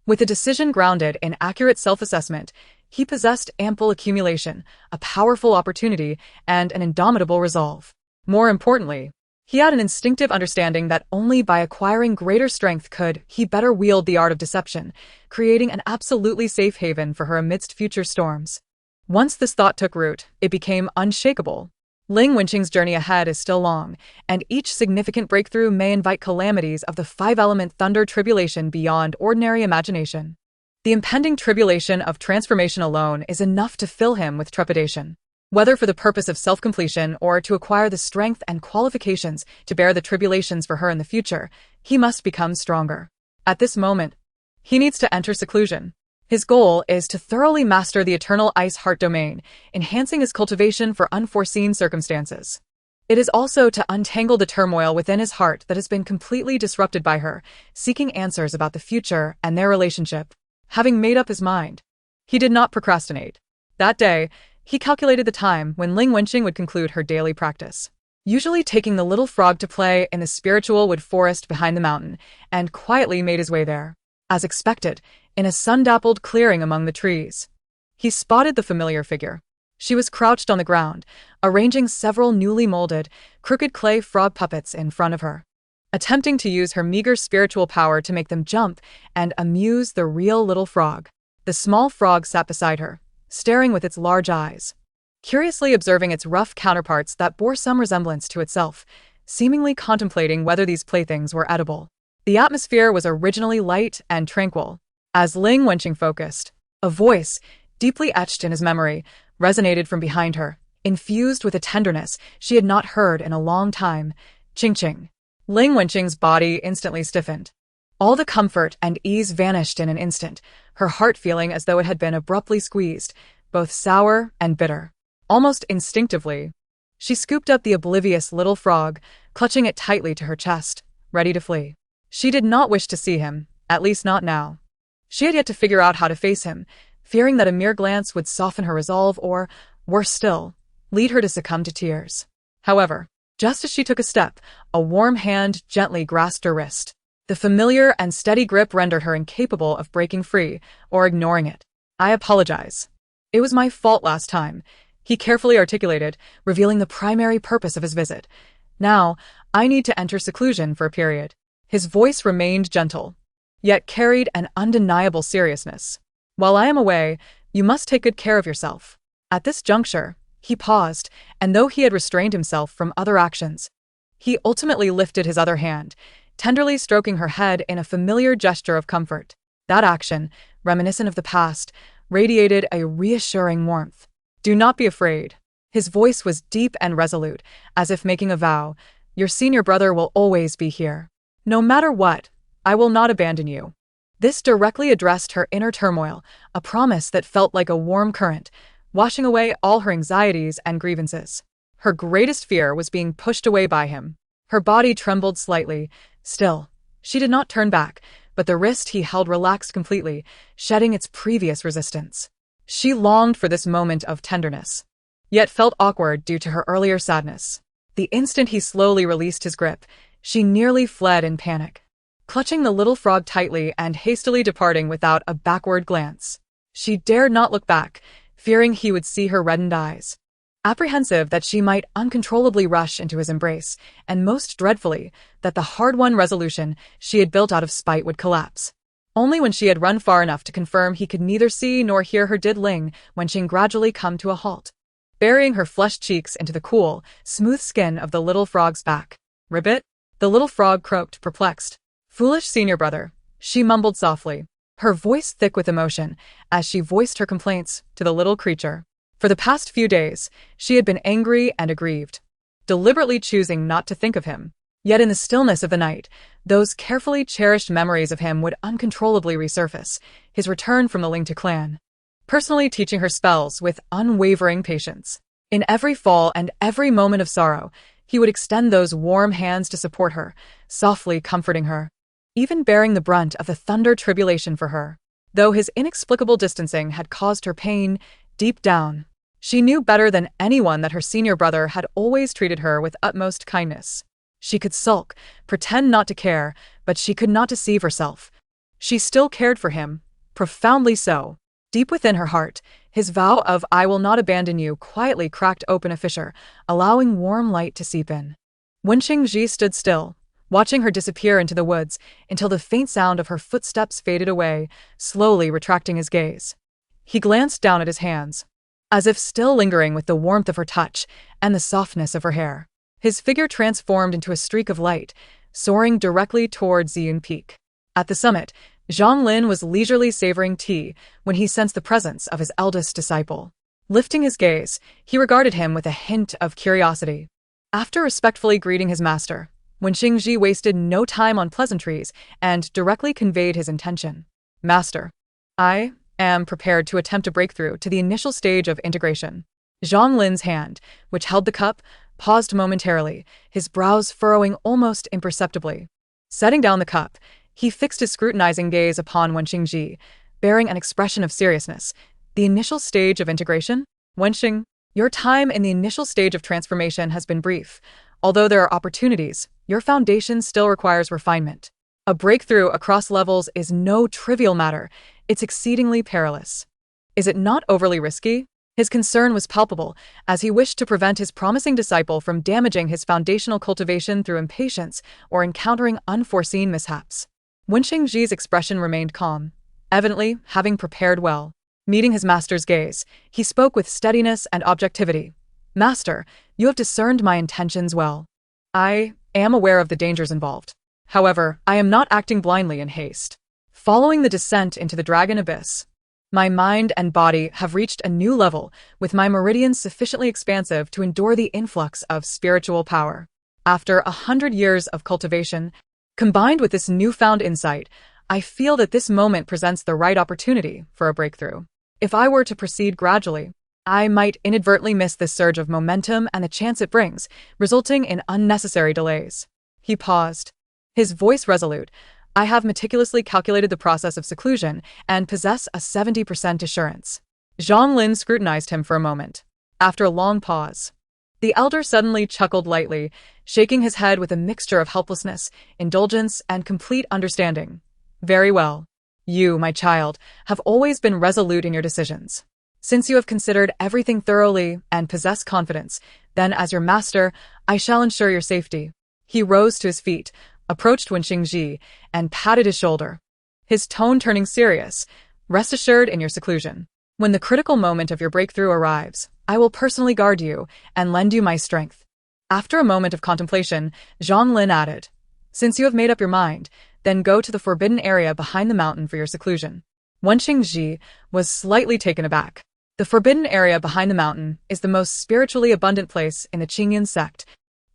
With a decision grounded in accurate self-assessment, he possessed ample accumulation, a powerful opportunity, and an indomitable resolve. More importantly, he had an instinctive understanding that only by acquiring greater strength could he better wield the art of deception, creating an absolutely safe haven for her amidst future storms. Once this thought took root, it became unshakable. Ling Wenqing's journey ahead is still long, and each significant breakthrough may invite calamities of the 5-element thunder tribulation beyond ordinary imagination. The impending tribulation of transformation alone is enough to fill him with trepidation. Whether for the purpose of self-completion or to acquire the strength and qualifications to bear the tribulations for her in the future, he must become stronger. At this moment, he needs to enter seclusion. His goal is to thoroughly master the eternal ice heart domain, enhancing his cultivation for unforeseen circumstances. It is also to untangle the turmoil within his heart that has been completely disrupted by her, seeking answers about the future and their relationship. Having made up his mind, he did not procrastinate. That day, he calculated the time when Ling Wenqing would conclude her daily practice, usually taking the little frog to play in the spiritual wood forest behind the mountain, and quietly made his way there. As expected, in a sun-dappled clearing among the trees, he spotted the familiar figure. She was crouched on the ground, arranging several newly molded, crooked clay frog puppets in front of her, attempting to use her meager spiritual power to make them jump and amuse the real little frog. The small frog sat beside her, staring with its large eyes, curiously observing its rough counterparts that bore some resemblance to itself, seemingly contemplating whether these playthings were edible. The atmosphere was originally light and tranquil. As Ling Wenqing focused, a voice, deeply etched in his memory, resonated from behind her, infused with a tenderness she had not heard in a long time. Ching-ching. Ling Wenqing's body instantly stiffened. All the comfort and ease vanished in an instant, her heart feeling as though it had been abruptly squeezed, both sour and bitter. Almost instinctively, she scooped up the oblivious little frog, clutching it tightly to her chest, ready to flee. She did not wish to see him, at least not now. She had yet to figure out how to face him, fearing that a mere glance would soften her resolve or, worse still, lead her to succumb to tears. However, just as she took a step, a warm hand gently grasped her wrist. The familiar and steady grip rendered her incapable of breaking free or ignoring it. "I apologize. It was my fault last time," he carefully articulated, revealing the primary purpose of his visit. "Now, I need to enter seclusion for a period." His voice remained gentle, yet carried an undeniable seriousness. "While I am away, you must take good care of yourself." At this juncture, he paused, and though he had restrained himself from other actions, he ultimately lifted his other hand, tenderly stroking her head in a familiar gesture of comfort. That action, reminiscent of the past, radiated a reassuring warmth. Do not be afraid. His voice was deep and resolute, as if making a vow. Your senior brother will always be here. No matter what, I will not abandon you. This directly addressed her inner turmoil, a promise that felt like a warm current, washing away all her anxieties and grievances. Her greatest fear was being pushed away by him. Her body trembled slightly. Still, she did not turn back, but the wrist he held relaxed completely, shedding its previous resistance. She longed for this moment of tenderness, yet felt awkward due to her earlier sadness. The instant he slowly released his grip, she nearly fled in panic, clutching the little frog tightly and hastily departing without a backward glance. She dared not look back, fearing he would see her reddened eyes. Apprehensive that she might uncontrollably rush into his embrace, and most dreadfully, that the hard-won resolution she had built out of spite would collapse. Only when she had run far enough to confirm he could neither see nor hear her did Ling Wenqing gradually come to a halt, burying her flushed cheeks into the cool, smooth skin of the little frog's back. Ribbit? The little frog croaked, perplexed. Foolish senior brother, she mumbled softly, her voice thick with emotion, as she voiced her complaints to the little creature. For the past few days, she had been angry and aggrieved, deliberately choosing not to think of him. Yet in the stillness of the night, those carefully cherished memories of him would uncontrollably resurface, his return from the Lingtu clan, personally teaching her spells with unwavering patience. In every fall and every moment of sorrow, he would extend those warm hands to support her, softly comforting her, even bearing the brunt of the thunder tribulation for her. Though his inexplicable distancing had caused her pain, deep down, she knew better than anyone that her senior brother had always treated her with utmost kindness. She could sulk, pretend not to care, but she could not deceive herself. She still cared for him, profoundly so. Deep within her heart, his vow of "I will not abandon you" quietly cracked open a fissure, allowing warm light to seep in. Wenqing Ji stood still, watching her disappear into the woods until the faint sound of her footsteps faded away, slowly retracting his gaze. He glanced down at his hands, as if still lingering with the warmth of her touch and the softness of her hair. His figure transformed into a streak of light, soaring directly toward Ziyun Peak. At the summit, Zhang Lin was leisurely savoring tea when he sensed the presence of his eldest disciple. Lifting his gaze, he regarded him with a hint of curiosity. After respectfully greeting his master, Wenqing Ji wasted no time on pleasantries and directly conveyed his intention. Master, I am prepared to attempt a breakthrough to the initial stage of integration. Zhang Lin's hand, which held the cup, paused momentarily, his brows furrowing almost imperceptibly. Setting down the cup, he fixed his scrutinizing gaze upon Wenqing Ji, bearing an expression of seriousness. The initial stage of integration? Wenqing, your time in the initial stage of transformation has been brief. Although there are opportunities, your foundation still requires refinement. A breakthrough across levels is no trivial matter. It's exceedingly perilous. Is it not overly risky? His concern was palpable, as he wished to prevent his promising disciple from damaging his foundational cultivation through impatience or encountering unforeseen mishaps. Wenqing Ji's expression remained calm, evidently having prepared well. Meeting his master's gaze, he spoke with steadiness and objectivity. Master, you have discerned my intentions well. I am aware of the dangers involved. However, I am not acting blindly in haste. Following the descent into the dragon abyss, my mind and body have reached a new level, with my meridians sufficiently expansive to endure the influx of spiritual power. After 100 years of cultivation, combined with this newfound insight, I feel that this moment presents the right opportunity for a breakthrough. If I were to proceed gradually, I might inadvertently miss this surge of momentum and the chance it brings, resulting in unnecessary delays. He paused, his voice resolute. I have meticulously calculated the process of seclusion and possess a 70% assurance. Zhang Lin scrutinized him for a moment. After a long pause, the elder suddenly chuckled lightly, shaking his head with a mixture of helplessness, indulgence, and complete understanding. Very well. You, my child, have always been resolute in your decisions. Since you have considered everything thoroughly and possess confidence, then as your master, I shall ensure your safety. He rose to his feet, approached Wenqing Ji, and patted his shoulder, his tone turning serious. Rest assured in your seclusion. When the critical moment of your breakthrough arrives, I will personally guard you and lend you my strength. After a moment of contemplation, Zhang Lin added, since you have made up your mind, then go to the forbidden area behind the mountain for your seclusion. Wenqing was slightly taken aback. The forbidden area behind the mountain is the most spiritually abundant place in the Qingyan sect,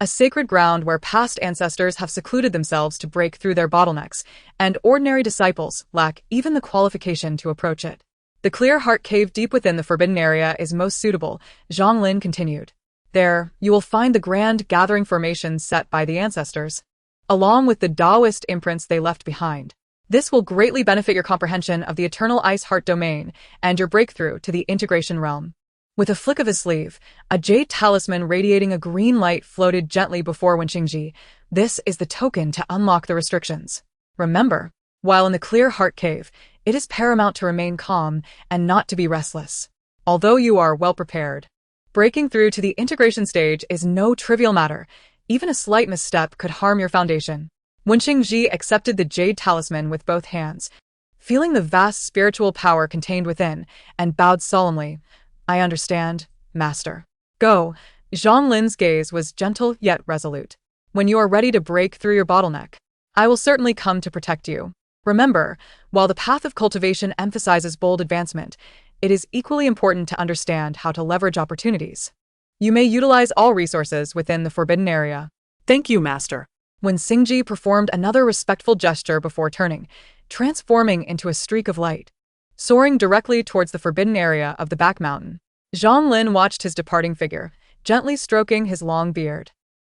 a sacred ground where past ancestors have secluded themselves to break through their bottlenecks, and ordinary disciples lack even the qualification to approach it. The clear heart cave deep within the forbidden area is most suitable, Zhang Lin continued. There, you will find the grand gathering formations set by the ancestors, along with the Taoist imprints they left behind. This will greatly benefit your comprehension of the eternal ice heart domain and your breakthrough to the integration realm. With a flick of his sleeve, a jade talisman radiating a green light floated gently before Wenqing. This is the token to unlock the restrictions. Remember, while in the clear heart cave, it is paramount to remain calm and not to be restless. Although you are well prepared, breaking through to the integration stage is no trivial matter. Even a slight misstep could harm your foundation. Wenqing accepted the jade talisman with both hands, feeling the vast spiritual power contained within, and bowed solemnly. I understand, Master. Go. Zhang Lin's gaze was gentle yet resolute. When you are ready to break through your bottleneck, I will certainly come to protect you. Remember, while the path of cultivation emphasizes bold advancement, it is equally important to understand how to leverage opportunities. You may utilize all resources within the forbidden area. Thank you, Master. Wenqing performed another respectful gesture before turning, transforming into a streak of light, soaring directly towards the forbidden area of the back mountain. Zhang Lin watched his departing figure, gently stroking his long beard.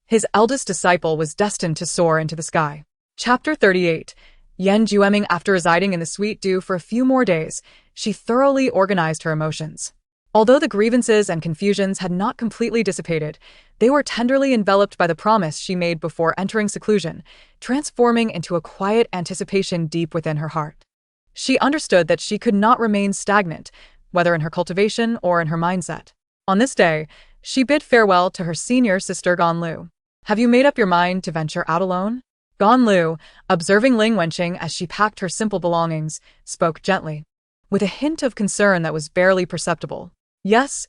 His eldest disciple was destined to soar into the sky. Chapter 38. Yan Jueming. After residing in the Sweet Dew for a few more days, she thoroughly organized her emotions. Although the grievances and confusions had not completely dissipated, they were tenderly enveloped by the promise she made before entering seclusion, transforming into a quiet anticipation deep within her heart. She understood that she could not remain stagnant, whether in her cultivation or in her mindset. On this day, she bid farewell to her senior sister Ganlu. Have you made up your mind to venture out alone? Ganlu, observing Ling Wenqing as she packed her simple belongings, spoke gently, with a hint of concern that was barely perceptible. Yes,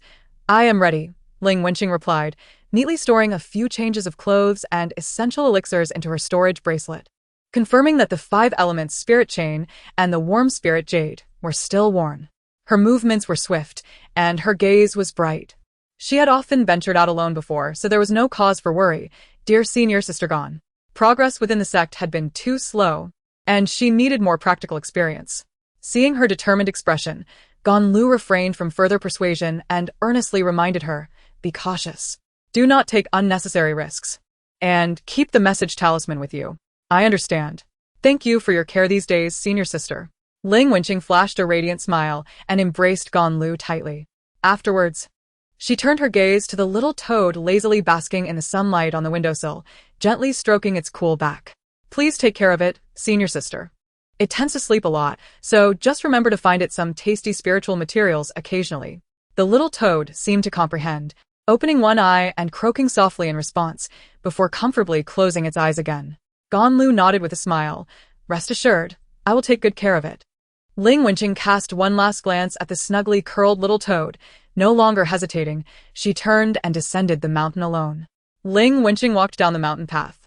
I am ready, Ling Wenqing replied, neatly storing a few changes of clothes and essential elixirs into her storage bracelet, confirming that the 5 elements spirit chain and the warm spirit jade were still worn. Her movements were swift, and her gaze was bright. She had often ventured out alone before, so there was no cause for worry. Dear senior sister Gan, progress within the sect had been too slow, and she needed more practical experience. Seeing her determined expression, Ganlu refrained from further persuasion and earnestly reminded her, be cautious. Do not take unnecessary risks. And keep the message talisman with you. I understand. Thank you for your care these days, senior sister. Ling Wenqing flashed a radiant smile and embraced Ganlu tightly. Afterwards, she turned her gaze to the little toad lazily basking in the sunlight on the windowsill, gently stroking its cool back. Please take care of it, senior sister. It tends to sleep a lot, so just remember to find it some tasty spiritual materials occasionally. The little toad seemed to comprehend, opening one eye and croaking softly in response, before comfortably closing its eyes again. Ganlu nodded with a smile. Rest assured, I will take good care of it. Ling Wenqing cast one last glance at the snugly curled little toad. No longer hesitating, she turned and descended the mountain alone. Ling Wenqing walked down the mountain path.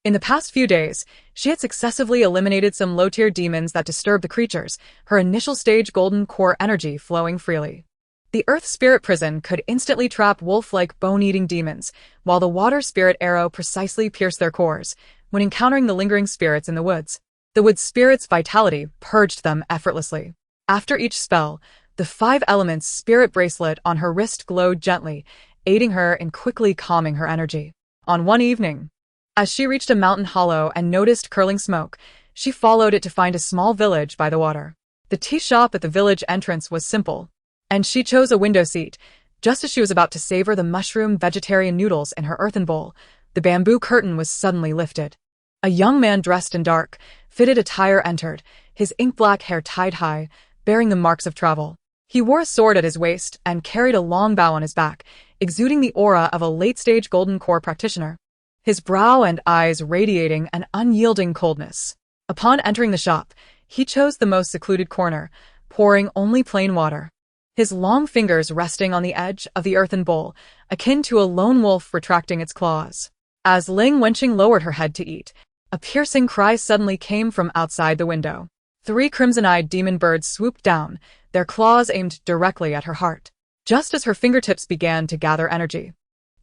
In the past few days, she had successively eliminated some low-tier demons that disturbed the creatures, her initial stage golden core energy flowing freely. The earth spirit prison could instantly trap wolf-like bone-eating demons, while the water spirit arrow precisely pierced their cores when encountering the lingering spirits in the woods. The wood spirit's vitality purged them effortlessly. After each spell, the 5 elements spirit bracelet on her wrist glowed gently, aiding her in quickly calming her energy. On one evening, as she reached a mountain hollow and noticed curling smoke, she followed it to find a small village by the water. The tea shop at the village entrance was simple, and she chose a window seat. Just as she was about to savor the mushroom vegetarian noodles in her earthen bowl, the bamboo curtain was suddenly lifted. A young man dressed in dark, fitted attire entered, his ink-black hair tied high, bearing the marks of travel. He wore a sword at his waist and carried a long bow on his back, exuding the aura of a late-stage golden core practitioner, his brow and eyes radiating an unyielding coldness. Upon entering the shop, he chose the most secluded corner, pouring only plain water, his long fingers resting on the edge of the earthen bowl, akin to a lone wolf retracting its claws. As Ling Wenqing lowered her head to eat, A piercing cry suddenly came from outside the window. 3 crimson-eyed demon birds swooped down, their claws aimed directly at her heart. Just as her fingertips began to gather energy,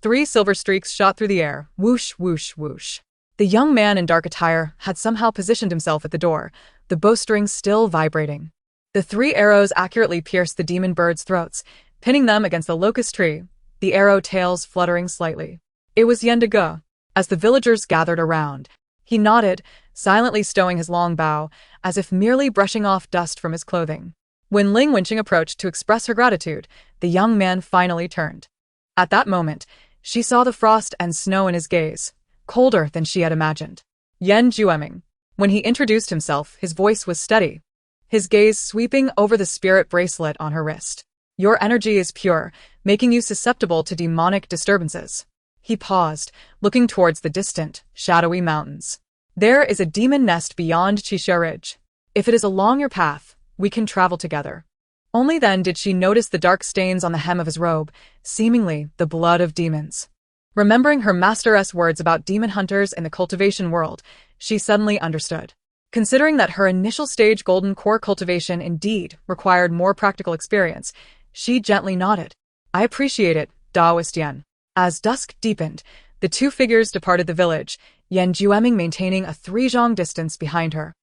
3 silver streaks shot through the air, whoosh, whoosh, whoosh. The young man in dark attire had somehow positioned himself at the door, the bowstring still vibrating. The 3 arrows accurately pierced the demon birds' throats, pinning them against the locust tree, the arrow tails fluttering slightly. It was Yendigo. As the villagers gathered around, he nodded, silently stowing his long bow, as if merely brushing off dust from his clothing. When Ling Wenqing approached to express her gratitude, the young man finally turned. At that moment, she saw the frost and snow in his gaze, colder than she had imagined. Yan Jueming. When he introduced himself, his voice was steady, his gaze sweeping over the spirit bracelet on her wrist. Your energy is pure, making you susceptible to demonic disturbances. He paused, looking towards the distant, shadowy mountains. There is a demon nest beyond Qixia Ridge. If it is along your path, we can travel together. Only then did she notice the dark stains on the hem of his robe, seemingly the blood of demons. Remembering her master's words about demon hunters in the cultivation world, she suddenly understood. Considering that her initial stage golden core cultivation indeed required more practical experience, she gently nodded. I appreciate it, Daoist Yan. As dusk deepened, the 2 figures departed the village, Yan Jueming maintaining a 3 zhang distance behind her,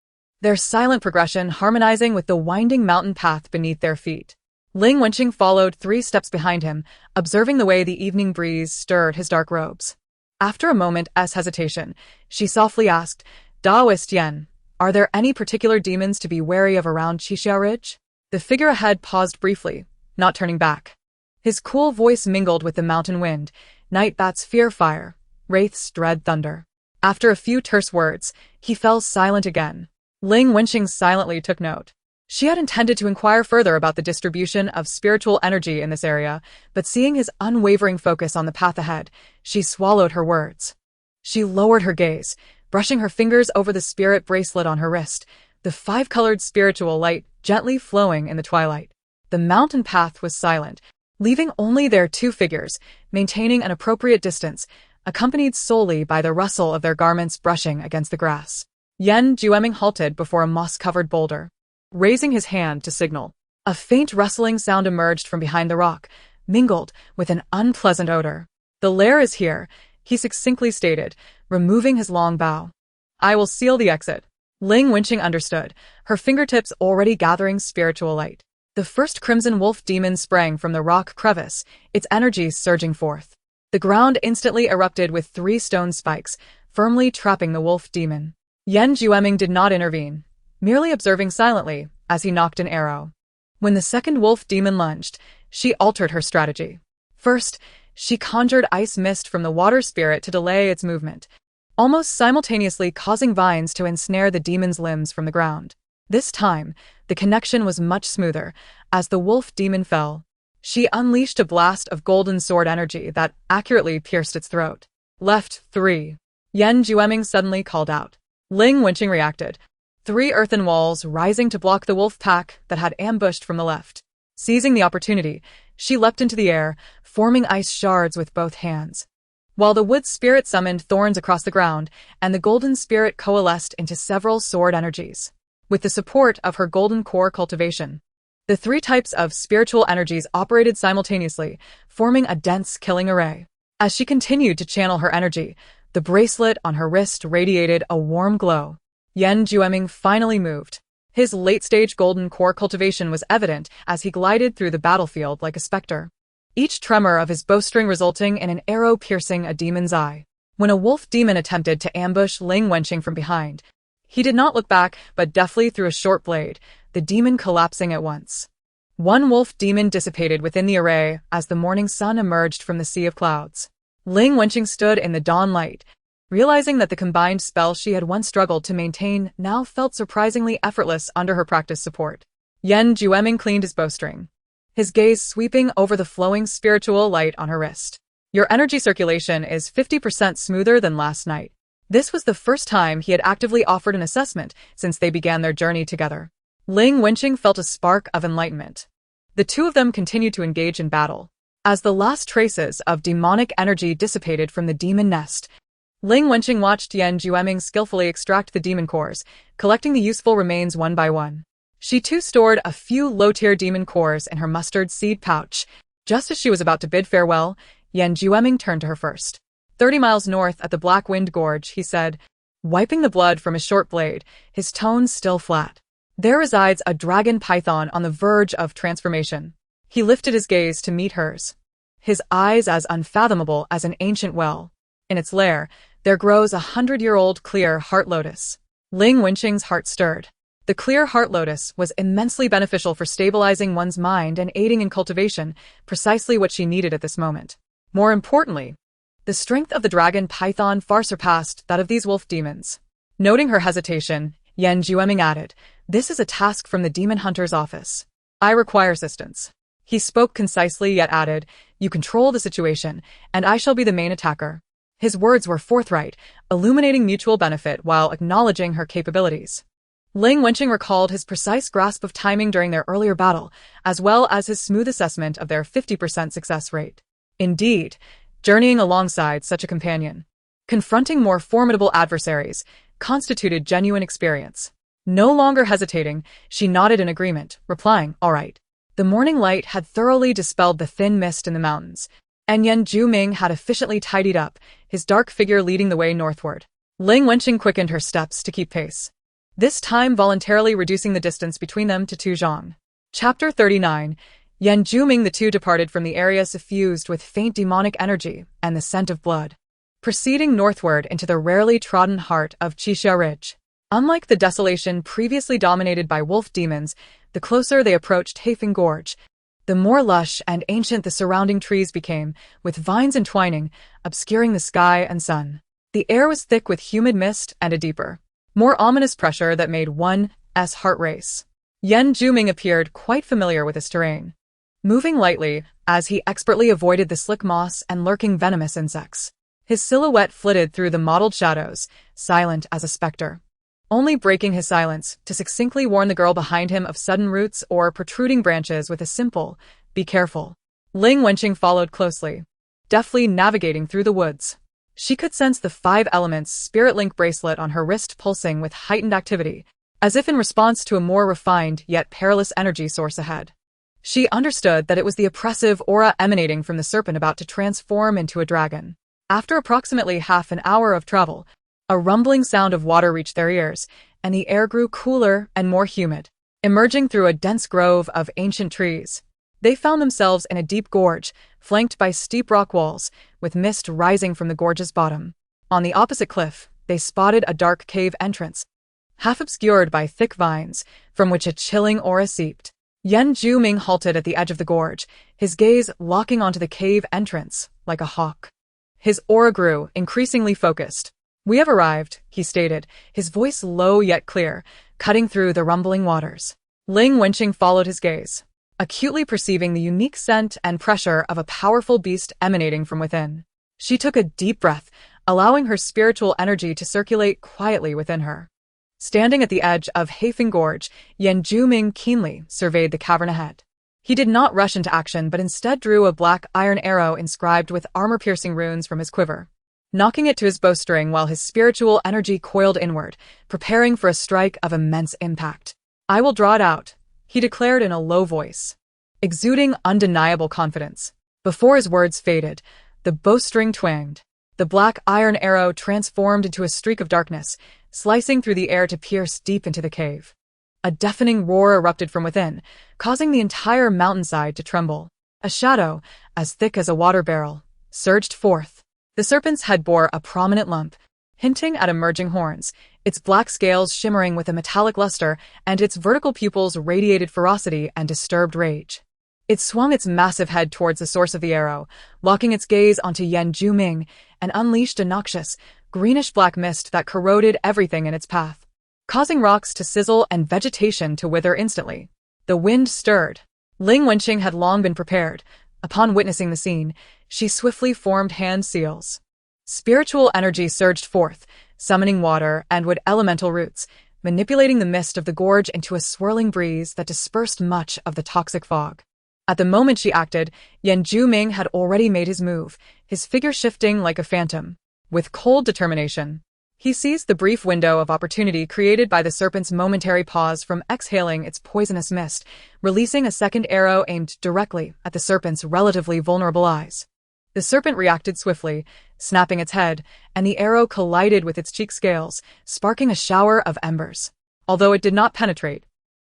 their silent progression harmonizing with the winding mountain path beneath their feet. Ling Wenqing followed 3 steps behind him, observing the way the evening breeze stirred his dark robes. After a moment's hesitation, she softly asked, Daoist Yan, are there any particular demons to be wary of around Qixia Ridge? The figure ahead paused briefly, not turning back. His cool voice mingled with the mountain wind, night bats fear fire, wraiths dread thunder. After a few terse words, he fell silent again. Ling Wenqing silently took note. She had intended to inquire further about the distribution of spiritual energy in this area, but seeing his unwavering focus on the path ahead, she swallowed her words. She lowered her gaze, brushing her fingers over the spirit bracelet on her wrist, the 5-colored spiritual light gently flowing in the twilight. The mountain path was silent, leaving only their 2 figures, maintaining an appropriate distance, accompanied solely by the rustle of their garments brushing against the grass. Yan Jueming halted before a moss-covered boulder, raising his hand to signal. A faint rustling sound emerged from behind the rock, mingled with an unpleasant odor. The lair is here, he succinctly stated, removing his long bow. I will seal the exit. Ling Wenqing understood, her fingertips already gathering spiritual light. The first crimson wolf demon sprang from the rock crevice, its energy surging forth. The ground instantly erupted with 3 stone spikes, firmly trapping the wolf demon. Yan Jueming did not intervene, merely observing silently as he nocked an arrow. When the second wolf demon lunged, she altered her strategy. First, she conjured ice mist from the water spirit to delay its movement, almost simultaneously causing vines to ensnare the demon's limbs from the ground. This time, the connection was much smoother. As the wolf demon fell, she unleashed a blast of golden sword energy that accurately pierced its throat. Left 3. Yan Jueming suddenly called out. Ling Wenqing reacted, 3 earthen walls rising to block the wolf pack that had ambushed from the left. Seizing the opportunity, she leapt into the air, forming ice shards with both hands. While the wood spirit summoned thorns across the ground, and the golden spirit coalesced into several sword energies. With the support of her golden core cultivation, the 3 types of spiritual energies operated simultaneously, forming a dense killing array. As she continued to channel her energy, the bracelet on her wrist radiated a warm glow. Yan Jueming finally moved. His late-stage golden core cultivation was evident as he glided through the battlefield like a specter, each tremor of his bowstring resulting in an arrow piercing a demon's eye. When a wolf demon attempted to ambush Ling Wenqing from behind, he did not look back but deftly threw a short blade, the demon collapsing at once. 1 wolf demon dissipated within the array as the morning sun emerged from the sea of clouds. Ling Wenqing stood in the dawn light, realizing that the combined spell she had once struggled to maintain now felt surprisingly effortless under her practiced support. Yan Jueming cleaned his bowstring, his gaze sweeping over the flowing spiritual light on her wrist. Your energy circulation is 50% smoother than last night. This was the first time he had actively offered an assessment since they began their journey together. Ling Wenqing felt a spark of enlightenment. The 2 of them continued to engage in battle. As the last traces of demonic energy dissipated from the demon nest, Ling Wenqing watched Yan Jueming skillfully extract the demon cores, collecting the useful remains one by one. She too stored a few low-tier demon cores in her mustard seed pouch. Just as she was about to bid farewell, Yan Jueming turned to her first. 30 miles north at the Black Wind Gorge, he said, wiping the blood from his short blade, his tone still flat. There resides a dragon python on the verge of transformation. He lifted his gaze to meet hers, his eyes as unfathomable as an ancient well. In its lair, there grows a 100-year-old clear heart lotus. Ling Wenqing's heart stirred. The clear heart lotus was immensely beneficial for stabilizing one's mind and aiding in cultivation, precisely what she needed at this moment. More importantly, the strength of the dragon python far surpassed that of these wolf demons. Noting her hesitation, Yan Jueming added, "This is a task from the demon hunter's office. I require assistance." He spoke concisely yet added, "You control the situation, and I shall be the main attacker." His words were forthright, illuminating mutual benefit while acknowledging her capabilities. Ling Wenqing recalled his precise grasp of timing during their earlier battle, as well as his smooth assessment of their 50% success rate. Indeed, journeying alongside such a companion, confronting more formidable adversaries, constituted genuine experience. No longer hesitating, she nodded in agreement, replying, "All right." The morning light had thoroughly dispelled the thin mist in the mountains, and Yan Jueming had efficiently tidied up, his dark figure leading the way northward. Ling Wenqing quickened her steps to keep pace, this time voluntarily reducing the distance between them to 2 zhang. Chapter 39. Yan Jueming. The two departed from the area suffused with faint demonic energy and the scent of blood, proceeding northward into the rarely trodden heart of Qixia Ridge. Unlike the desolation previously dominated by wolf demons, the closer they approached Heifeng Gorge, the more lush and ancient the surrounding trees became, with vines entwining, obscuring the sky and sun. The air was thick with humid mist and a deeper, more ominous pressure that made one's heart race. Yan Jueming appeared quite familiar with this terrain, moving lightly as he expertly avoided the slick moss and lurking venomous insects. His silhouette flitted through the mottled shadows, silent as a specter, only breaking his silence to succinctly warn the girl behind him of sudden roots or protruding branches with a simple, "Be careful." Ling Wenqing followed closely, deftly navigating through the woods. She could sense the 5 elements spirit link bracelet on her wrist pulsing with heightened activity, as if in response to a more refined yet perilous energy source ahead. She understood that it was the oppressive aura emanating from the serpent about to transform into a dragon. After approximately half an hour of travel, a rumbling sound of water reached their ears, and the air grew cooler and more humid. Emerging through a dense grove of ancient trees, they found themselves in a deep gorge, flanked by steep rock walls, with mist rising from the gorge's bottom. On the opposite cliff, they spotted a dark cave entrance, half obscured by thick vines, from which a chilling aura seeped. Yan Jueming halted at the edge of the gorge, his gaze locking onto the cave entrance, like a hawk. His aura grew, increasingly focused. "We have arrived," he stated, his voice low yet clear, cutting through the rumbling waters. Ling Wenqing followed his gaze, acutely perceiving the unique scent and pressure of a powerful beast emanating from within. She took a deep breath, allowing her spiritual energy to circulate quietly within her. Standing at the edge of Heifeng Gorge, Yan Jueming keenly surveyed the cavern ahead. He did not rush into action but instead drew a black iron arrow inscribed with armor-piercing runes from his quiver, knocking it to his bowstring while his spiritual energy coiled inward, preparing for a strike of immense impact. "I will draw it out," he declared in a low voice, exuding undeniable confidence. Before his words faded, the bowstring twanged. The black iron arrow transformed into a streak of darkness, slicing through the air to pierce deep into the cave. A deafening roar erupted from within, causing the entire mountainside to tremble. A shadow, as thick as a water barrel, surged forth. The serpent's head bore a prominent lump, hinting at emerging horns, its black scales shimmering with a metallic luster, and its vertical pupils radiated ferocity and disturbed rage. It swung its massive head towards the source of the arrow, locking its gaze onto Yan Jueming, and unleashed a noxious, greenish-black mist that corroded everything in its path, causing rocks to sizzle and vegetation to wither instantly. The wind stirred. Ling Wenqing had long been prepared. Upon witnessing the scene, she swiftly formed hand seals. Spiritual energy surged forth, summoning water and wood elemental roots, manipulating the mist of the gorge into a swirling breeze that dispersed much of the toxic fog. At the moment she acted, Yan Jueming had already made his move, his figure shifting like a phantom. With cold determination, he seized the brief window of opportunity created by the serpent's momentary pause from exhaling its poisonous mist, releasing a second arrow aimed directly at the serpent's relatively vulnerable eyes. The serpent reacted swiftly, snapping its head, and the arrow collided with its cheek scales, sparking a shower of embers. Although it did not penetrate,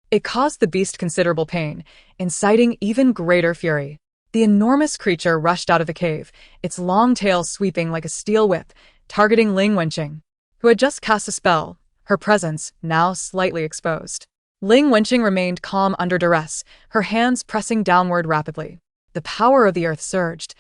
it caused the beast considerable pain, inciting even greater fury. The enormous creature rushed out of the cave, its long tail sweeping like a steel whip, targeting Ling Wenqing, who had just cast a spell, her presence now slightly exposed. Ling Wenqing remained calm under duress, her hands pressing downward rapidly. The power of the earth surged,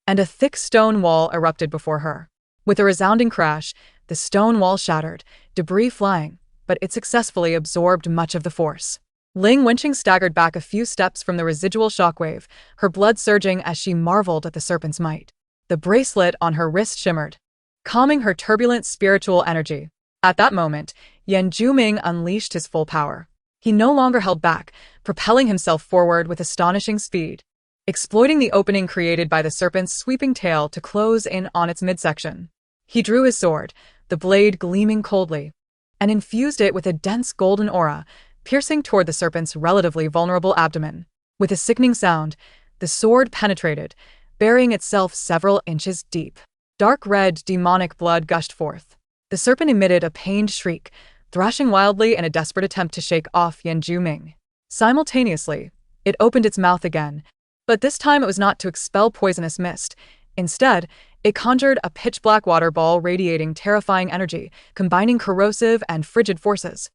and a thick stone wall erupted before her. With a resounding crash, the stone wall shattered, debris flying, but it successfully absorbed much of the force. Ling Wenqing staggered back a few steps from the residual shockwave, her blood surging as she marveled at the serpent's might. The bracelet on her wrist shimmered, calming her turbulent spiritual energy. At that moment, Yan Zhuming unleashed his full power. He no longer held back, propelling himself forward with astonishing speed, exploiting the opening created by the serpent's sweeping tail to close in on its midsection. He drew his sword, the blade gleaming coldly, and infused it with a dense golden aura, piercing toward the serpent's relatively vulnerable abdomen. With a sickening sound, the sword penetrated, burying itself several inches deep. Dark red, demonic blood gushed forth. The serpent emitted a pained shriek, thrashing wildly in a desperate attempt to shake off Yan Zhuming. Simultaneously, it opened its mouth again, but this time it was not to expel poisonous mist. Instead, it conjured a pitch-black water ball radiating terrifying energy, combining corrosive and frigid forces.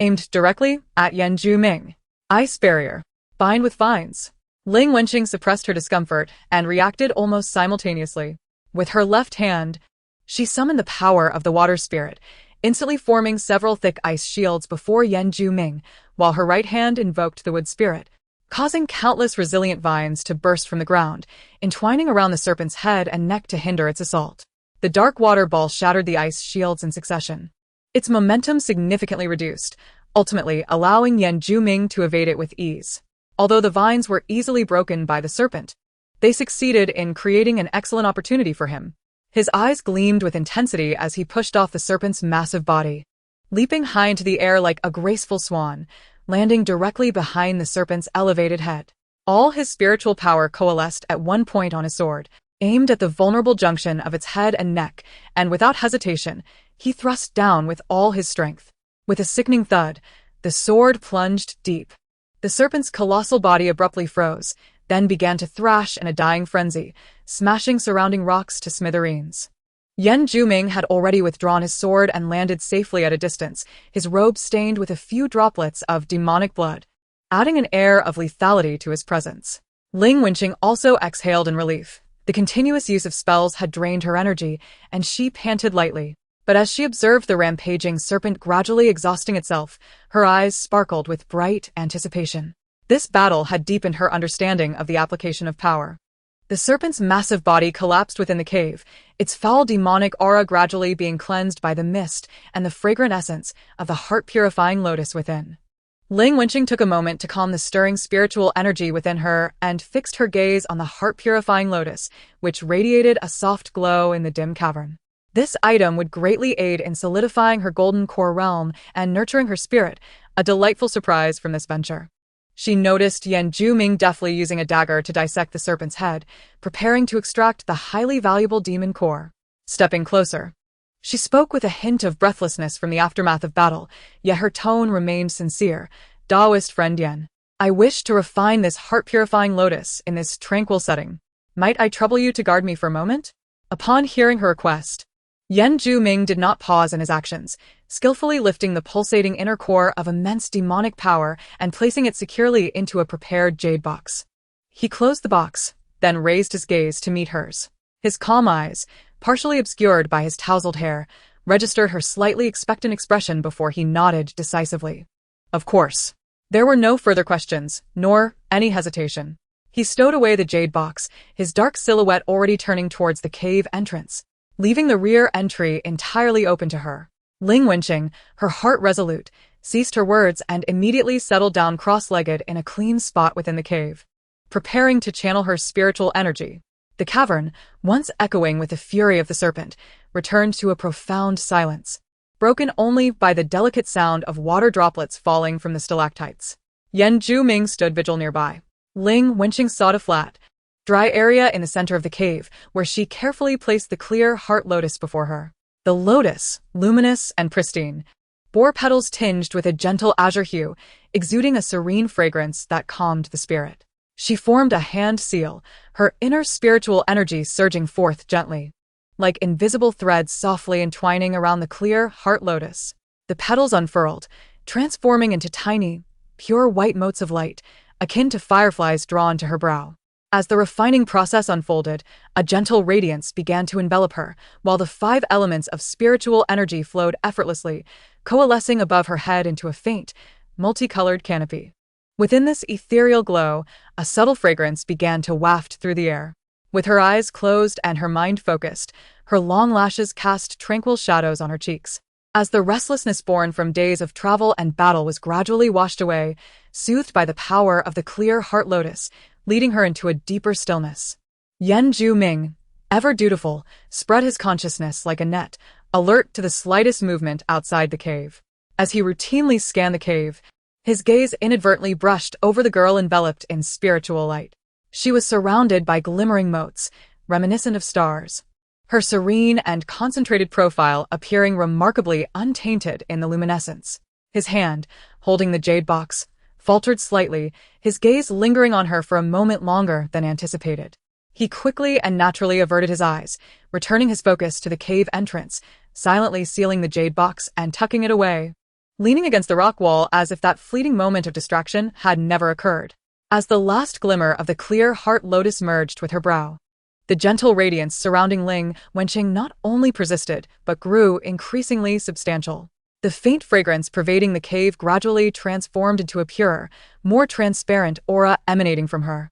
Aimed directly at Yan Zhuming. Ice barrier. Bind with vines. Ling Wenqing suppressed her discomfort and reacted almost simultaneously. With her left hand, she summoned the power of the water spirit, instantly forming several thick ice shields before Yan Zhuming, while her right hand invoked the wood spirit, causing countless resilient vines to burst from the ground, entwining around the serpent's head and neck to hinder its assault. The dark water ball shattered the ice shields in succession. Its momentum significantly reduced, ultimately allowing Yan Zhuming to evade it with ease. Although the vines were easily broken by the serpent, they succeeded in creating an excellent opportunity for him. His eyes gleamed with intensity as he pushed off the serpent's massive body, leaping high into the air like a graceful swan, landing directly behind the serpent's elevated head. All his spiritual power coalesced at one point on his sword, aimed at the vulnerable junction of its head and neck, and without hesitation, he thrust down with all his strength. With a sickening thud, the sword plunged deep. The serpent's colossal body abruptly froze, then began to thrash in a dying frenzy, smashing surrounding rocks to smithereens. Yan Zhuming had already withdrawn his sword and landed safely at a distance, his robe stained with a few droplets of demonic blood, adding an air of lethality to his presence. Ling Wenqing also exhaled in relief. The continuous use of spells had drained her energy, and she panted lightly. But as she observed the rampaging serpent gradually exhausting itself, her eyes sparkled with bright anticipation. This battle had deepened her understanding of the application of power. The serpent's massive body collapsed within the cave, its foul demonic aura gradually being cleansed by the mist and the fragrant essence of the heart-purifying lotus within. Ling Wenqing took a moment to calm the stirring spiritual energy within her and fixed her gaze on the heart-purifying lotus, which radiated a soft glow in the dim cavern. This item would greatly aid in solidifying her golden core realm and nurturing her spirit, a delightful surprise from this venture. She noticed Yan Zhuming deftly using a dagger to dissect the serpent's head, preparing to extract the highly valuable demon core. Stepping closer, she spoke with a hint of breathlessness from the aftermath of battle, yet her tone remained sincere. Daoist friend Yan, I wish to refine this heart-purifying lotus in this tranquil setting. Might I trouble you to guard me for a moment? Upon hearing her request, Yan Zhuming did not pause in his actions, skillfully lifting the pulsating inner core of immense demonic power and placing it securely into a prepared jade box. He closed the box, then raised his gaze to meet hers. His calm eyes, partially obscured by his tousled hair, registered her slightly expectant expression before he nodded decisively. Of course. There were no further questions, nor any hesitation. He stowed away the jade box, his dark silhouette already turning towards the cave entrance, leaving the rear entry entirely open to her. Ling Wenqing, her heart resolute, ceased her words and immediately settled down cross-legged in a clean spot within the cave, preparing to channel her spiritual energy. The cavern, once echoing with the fury of the serpent, returned to a profound silence, broken only by the delicate sound of water droplets falling from the stalactites. Yan Zhuming stood vigil nearby. Ling Wenqing sought a flat, dry area in the center of the cave, where she carefully placed the clear heart lotus before her. The lotus, luminous and pristine, bore petals tinged with a gentle azure hue, exuding a serene fragrance that calmed the spirit. She formed a hand seal, her inner spiritual energy surging forth gently, like invisible threads softly entwining around the clear heart lotus. The petals unfurled, transforming into tiny, pure white motes of light, akin to fireflies drawn to her brow. As the refining process unfolded, a gentle radiance began to envelop her, while the 5 elements of spiritual energy flowed effortlessly, coalescing above her head into a faint, multicolored canopy. Within this ethereal glow, a subtle fragrance began to waft through the air. With her eyes closed and her mind focused, her long lashes cast tranquil shadows on her cheeks. As the restlessness born from days of travel and battle was gradually washed away, soothed by the power of the clear heart lotus, leading her into a deeper stillness. Yan Zhuming, ever dutiful, spread his consciousness like a net, alert to the slightest movement outside the cave. As he routinely scanned the cave, his gaze inadvertently brushed over the girl enveloped in spiritual light. She was surrounded by glimmering motes, reminiscent of stars, her serene and concentrated profile appearing remarkably untainted in the luminescence. His hand, holding the jade box, faltered slightly, his gaze lingering on her for a moment longer than anticipated. He quickly and naturally averted his eyes, returning his focus to the cave entrance, silently sealing the jade box and tucking it away, leaning against the rock wall as if that fleeting moment of distraction had never occurred. As the last glimmer of the clear heart lotus merged with her brow, the gentle radiance surrounding Ling Wenqing not only persisted, but grew increasingly substantial. The faint fragrance pervading the cave gradually transformed into a purer, more transparent aura emanating from her.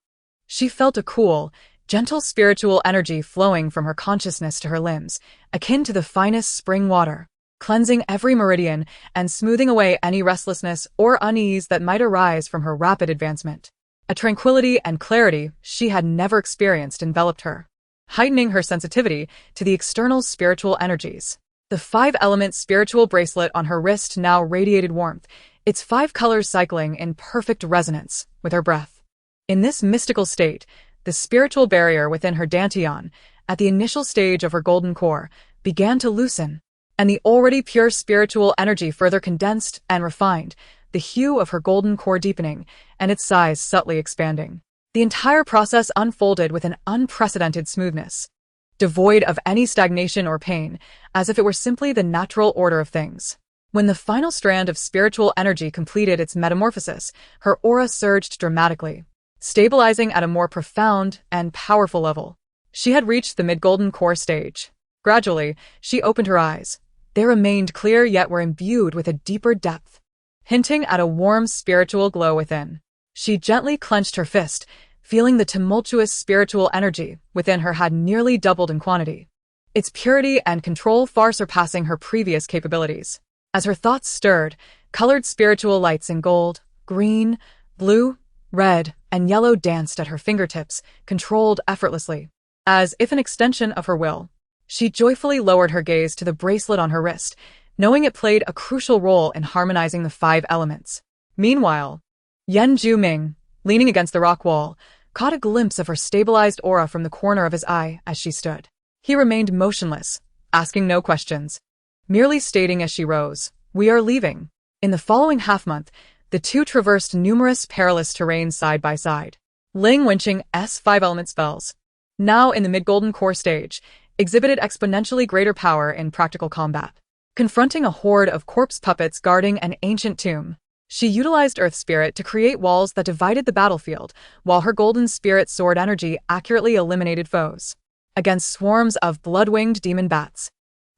She felt a cool, gentle spiritual energy flowing from her consciousness to her limbs, akin to the finest spring water, cleansing every meridian and smoothing away any restlessness or unease that might arise from her rapid advancement. A tranquility and clarity she had never experienced enveloped her, heightening her sensitivity to the external spiritual energies. The 5-element spiritual bracelet on her wrist now radiated warmth, its 5 colors cycling in perfect resonance with her breath. In this mystical state, the spiritual barrier within her dantian, at the initial stage of her golden core, began to loosen, and the already pure spiritual energy further condensed and refined, the hue of her golden core deepening, and its size subtly expanding. The entire process unfolded with an unprecedented smoothness, devoid of any stagnation or pain, as if it were simply the natural order of things. When the final strand of spiritual energy completed its metamorphosis, her aura surged dramatically, stabilizing at a more profound and powerful level. She had reached the mid-golden core stage. Gradually, she opened her eyes. They remained clear yet were imbued with a deeper depth, hinting at a warm spiritual glow within. She gently clenched her fist, feeling the tumultuous spiritual energy within her had nearly doubled in quantity, its purity and control far surpassing her previous capabilities. As her thoughts stirred, colored spiritual lights in gold, green, blue, red, and yellow danced at her fingertips, controlled effortlessly. As if an extension of her will, she joyfully lowered her gaze to the bracelet on her wrist, knowing it played a crucial role in harmonizing the 5 elements. Meanwhile, Yan Zhuming, leaning against the rock wall, caught a glimpse of her stabilized aura from the corner of his eye as she stood. He remained motionless, asking no questions, merely stating as she rose, "We are leaving." In the following half-month, the two traversed numerous perilous terrains side by side. Ling Wenqing's 5-element spells, now in the mid-golden core stage, exhibited exponentially greater power in practical combat. Confronting a horde of corpse puppets guarding an ancient tomb, she utilized Earth Spirit to create walls that divided the battlefield, while her golden spirit sword energy accurately eliminated foes. Against swarms of blood-winged demon bats,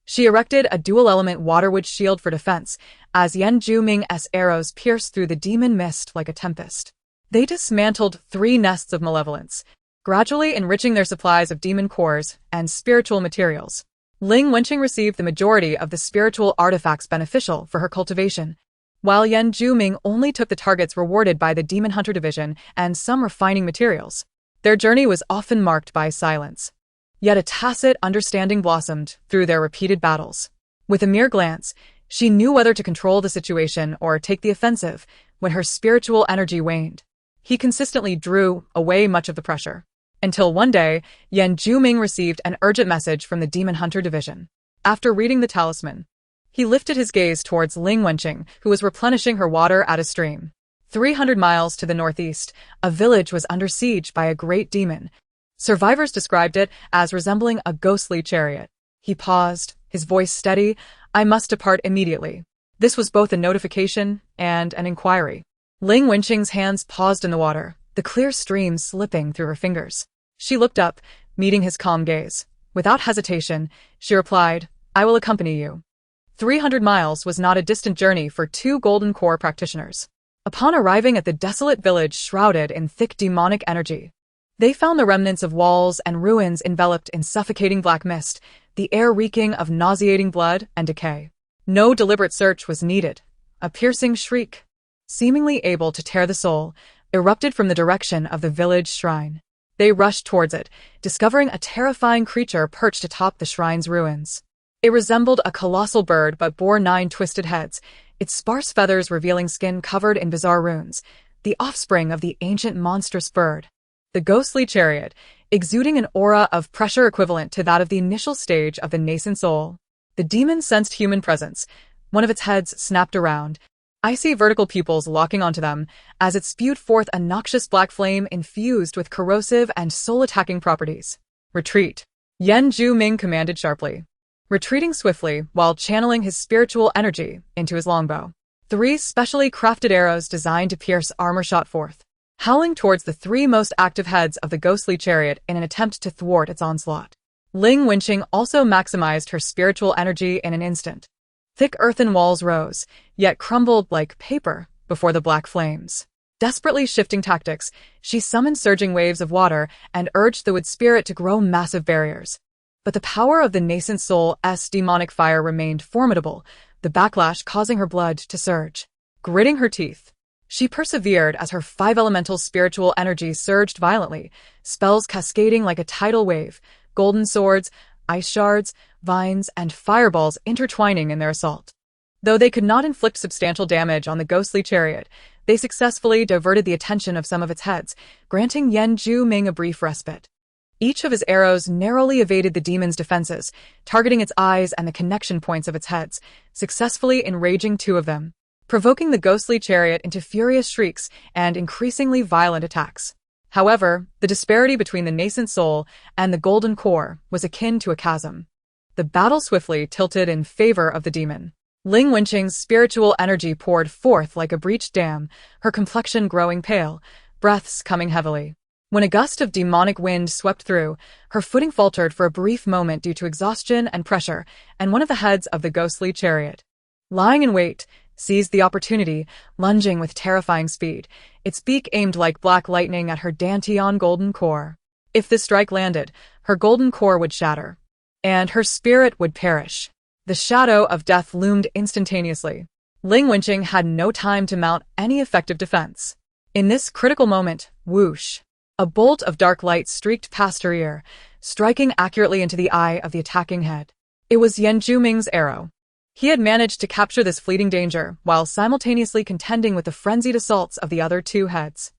she erected a dual-element waterwood shield for defense, as Yan Zhuming's arrows pierced through the demon mist like a tempest. They dismantled 3 nests of malevolence, gradually enriching their supplies of demon cores and spiritual materials. Ling Wenqing received the majority of the spiritual artifacts beneficial for her cultivation, while Yan Zhuming only took the targets rewarded by the Demon Hunter Division and some refining materials. Their journey was often marked by silence, Yet a tacit understanding blossomed through their repeated battles. With a mere glance, she knew whether to control the situation or take the offensive when her spiritual energy waned. He consistently drew away much of the pressure. Until one day, Yan Zhuming received an urgent message from the Demon Hunter Division. After reading the talisman, he lifted his gaze towards Ling Wenqing, who was replenishing her water at a stream. 300 miles to the northeast, a village was under siege by a great demon. Survivors described it as resembling a ghostly chariot. He paused, his voice steady. "I must depart immediately." This was both a notification and an inquiry. Ling Wenqing's hands paused in the water, the clear stream slipping through her fingers. She looked up, meeting his calm gaze. Without hesitation, she replied, "I will accompany you." 300 miles was not a distant journey for two Golden Core practitioners. Upon arriving at the desolate village shrouded in thick demonic energy, they found the remnants of walls and ruins enveloped in suffocating black mist, the air reeking of nauseating blood and decay. No deliberate search was needed. A piercing shriek, seemingly able to tear the soul, erupted from the direction of the village shrine. They rushed towards it, discovering a terrifying creature perched atop the shrine's ruins. It resembled a colossal bird but bore 9 twisted heads, its sparse feathers revealing skin covered in bizarre runes, the offspring of the ancient monstrous bird. The ghostly chariot, exuding an aura of pressure equivalent to that of the initial stage of the nascent soul. The demon sensed human presence. One of its heads snapped around, icy vertical pupils locking onto them, as it spewed forth a noxious black flame infused with corrosive and soul-attacking properties. "Retreat," Yan Zhuming commanded sharply, retreating swiftly while channeling his spiritual energy into his longbow. 3 specially crafted arrows designed to pierce armor shot forth, howling towards the 3 most active heads of the ghostly chariot in an attempt to thwart its onslaught. Ling Wenqing also maximized her spiritual energy in an instant. Thick earthen walls rose, yet crumbled like paper before the black flames. Desperately shifting tactics, she summoned surging waves of water and urged the wood spirit to grow massive barriers. But the power of the nascent soul's demonic fire remained formidable, the backlash causing her blood to surge. Gritting her teeth, she persevered as her 5 elemental spiritual energy surged violently, spells cascading like a tidal wave, golden swords, ice shards, vines, and fireballs intertwining in their assault. Though they could not inflict substantial damage on the ghostly chariot, they successfully diverted the attention of some of its heads, granting Yan Zhuming a brief respite. Each of his arrows narrowly evaded the demon's defenses, targeting its eyes and the connection points of its heads, successfully enraging 2 of them, provoking the ghostly chariot into furious shrieks and increasingly violent attacks. However, the disparity between the nascent soul and the golden core was akin to a chasm. The battle swiftly tilted in favor of the demon. Ling Wenqing's spiritual energy poured forth like a breached dam, her complexion growing pale, breaths coming heavily. When a gust of demonic wind swept through, her footing faltered for a brief moment due to exhaustion and pressure, and one of the heads of the ghostly chariot, lying in wait, seized the opportunity, lunging with terrifying speed, its beak aimed like black lightning at her Dantian golden core. If this strike landed, her golden core would shatter, and her spirit would perish. The shadow of death loomed instantaneously. Ling Wenqing had no time to mount any effective defense. In this critical moment, whoosh, a bolt of dark light streaked past her ear, striking accurately into the eye of the attacking head. It was Yan Zhuming's arrow. He had managed to capture this fleeting danger while simultaneously contending with the frenzied assaults of the other 2 heads.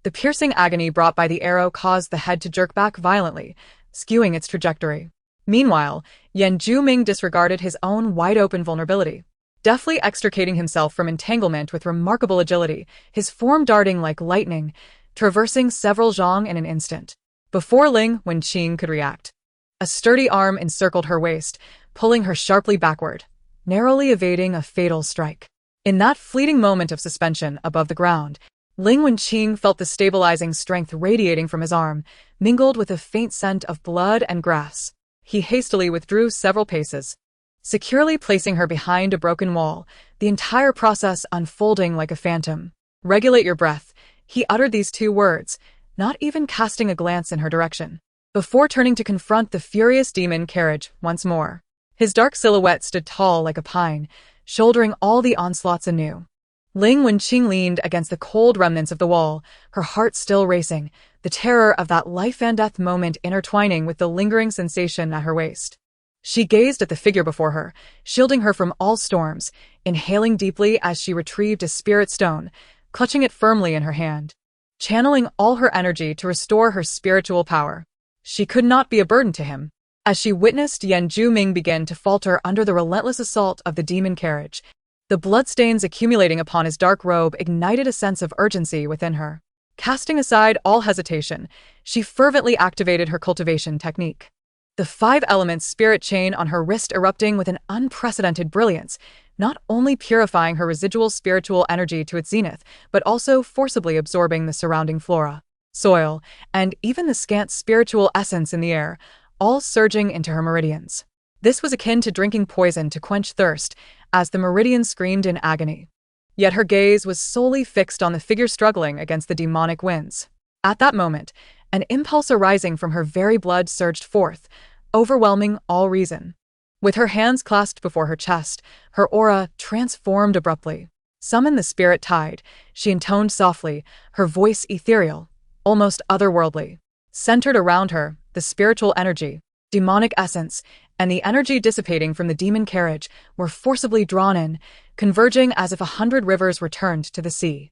The piercing agony brought by the arrow caused the head to jerk back violently, skewing its trajectory. Meanwhile, Yan Zhuming disregarded his own wide-open vulnerability, deftly extricating himself from entanglement with remarkable agility, his form darting like lightning, traversing several zhang in an instant. Before Ling Wenqing could react, a sturdy arm encircled her waist, pulling her sharply backward, narrowly evading a fatal strike. In that fleeting moment of suspension above the ground, Ling Wenqing felt the stabilizing strength radiating from his arm, mingled with a faint scent of blood and grass. He hastily withdrew several paces, securely placing her behind a broken wall, the entire process unfolding like a phantom. "Regulate your breath," he uttered these 2 words, not even casting a glance in her direction, before turning to confront the furious demon carriage once more. His dark silhouette stood tall like a pine, shouldering all the onslaughts anew. Ling Wenqing leaned against the cold remnants of the wall, her heart still racing, the the terror of that life and death moment intertwining with the lingering sensation at her waist. She gazed at the figure before her, shielding her from all storms, inhaling deeply as she retrieved a spirit stone, clutching it firmly in her hand. Channeling all her energy to restore her spiritual power. She could not be a burden to him. As she witnessed Yan Zhuming begin to falter under the relentless assault of the demon carriage, the bloodstains accumulating upon his dark robe ignited a sense of urgency within her. Casting aside all hesitation, she fervently activated her cultivation technique. The 5 elements spirit chain on her wrist erupting with an unprecedented brilliance, not only purifying her residual spiritual energy to its zenith, but also forcibly absorbing the surrounding flora, soil, and even the scant spiritual essence in the air, all surging into her meridians. This was akin to drinking poison to quench thirst, as the meridians screamed in agony. Yet her gaze was solely fixed on the figure struggling against the demonic winds. At that moment, an impulse arising from her very blood surged forth, overwhelming all reason. With her hands clasped before her chest, her aura transformed abruptly. Summon the spirit tide, she intoned softly, her voice ethereal, almost otherworldly. Centered around her, the spiritual energy, demonic essence, and the energy dissipating from the demon carriage were forcibly drawn in, converging as if 100 rivers were turned to the sea.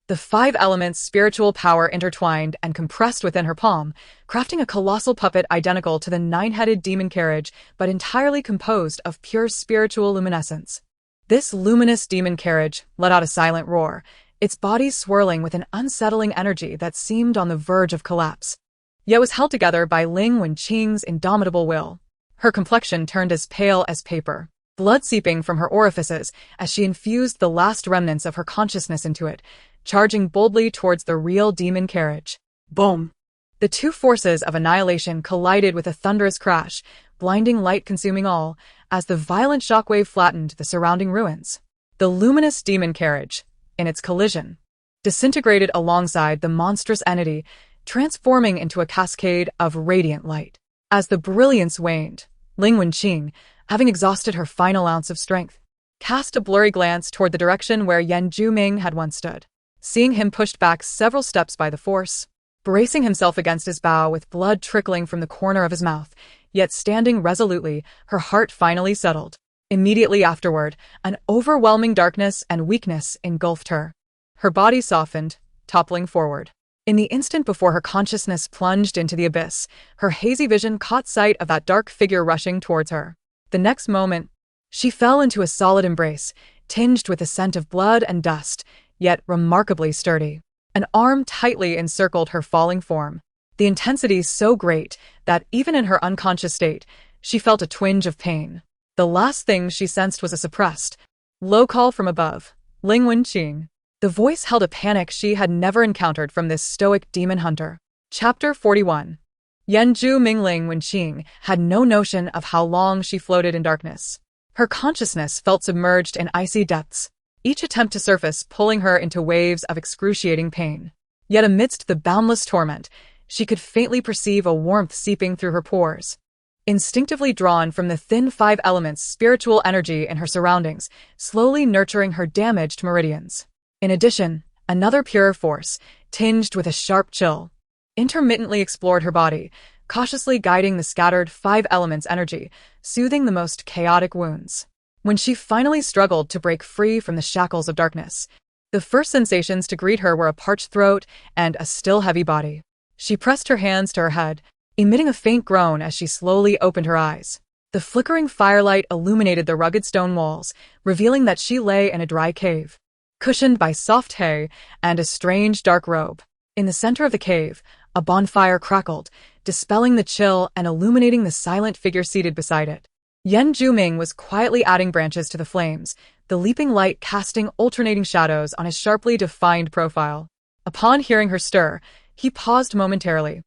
The 5 elements' spiritual power intertwined and compressed within her palm, crafting a colossal puppet identical to the 9-headed demon carriage, but entirely composed of pure spiritual luminescence. This luminous demon carriage let out a silent roar, its body swirling with an unsettling energy that seemed on the verge of collapse. Yet was held together by Ling Wenqing's indomitable will. Her complexion turned as pale as paper, blood seeping from her orifices as she infused the last remnants of her consciousness into it, charging boldly towards the real demon carriage. Boom! The 2 forces of annihilation collided with a thunderous crash, blinding light consuming all, as the violent shockwave flattened the surrounding ruins. The luminous demon carriage, in its collision, disintegrated alongside the monstrous entity, transforming into a cascade of radiant light. As the brilliance waned, Ling Wenqing, having exhausted her final ounce of strength, cast a blurry glance toward the direction where Yan Zhuming had once stood. Seeing him pushed back several steps by the force, bracing himself against his bow with blood trickling from the corner of his mouth, yet standing resolutely, her heart finally settled. Immediately afterward, an overwhelming darkness and weakness engulfed her. Her body softened, toppling forward. In the instant before her consciousness plunged into the abyss, her hazy vision caught sight of that dark figure rushing towards her. The next moment, she fell into a solid embrace, tinged with the scent of blood and dust, yet remarkably sturdy. An arm tightly encircled her falling form, the intensity so great that even in her unconscious state, she felt a twinge of pain. The last thing she sensed was a suppressed, low call from above. Ling Wenqing. The voice held a panic she had never encountered from this stoic demon hunter. Chapter 41. Yan Zhuming. Ling Wenqing had no notion of how long she floated in darkness. Her consciousness felt submerged in icy depths, each attempt to surface pulling her into waves of excruciating pain. Yet amidst the boundless torment, she could faintly perceive a warmth seeping through her pores. Instinctively drawn from the thin 5 elements spiritual energy in her surroundings, slowly nurturing her damaged meridians. In addition, another pure force, tinged with a sharp chill, intermittently explored her body, cautiously guiding the scattered 5 elements energy, soothing the most chaotic wounds. When she finally struggled to break free from the shackles of darkness, the first sensations to greet her were a parched throat and a still heavy body. She pressed her hands to her head, emitting a faint groan as she slowly opened her eyes. The flickering firelight illuminated the rugged stone walls, revealing that she lay in a dry cave, cushioned by soft hay and a strange dark robe. In the center of the cave, a bonfire crackled, dispelling the chill and illuminating the silent figure seated beside it. Yan Zhuming was quietly adding branches to the flames, the leaping light casting alternating shadows on his sharply defined profile. Upon hearing her stir, he paused momentarily,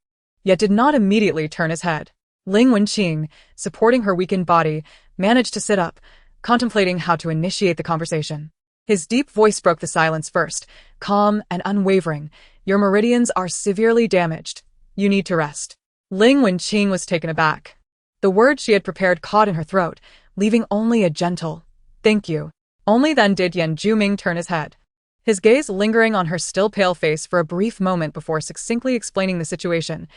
yet did not immediately turn his head. Ling Wenqing, supporting her weakened body, managed to sit up, contemplating how to initiate the conversation. His deep voice broke the silence first, calm and unwavering. Your meridians are severely damaged. You need to rest. Ling Wenqing was taken aback. The words she had prepared caught in her throat, leaving only a gentle, "Thank you." Only then did Yan Zhuming turn his head. his gaze lingering on her still pale face for a brief moment before succinctly explaining the situation.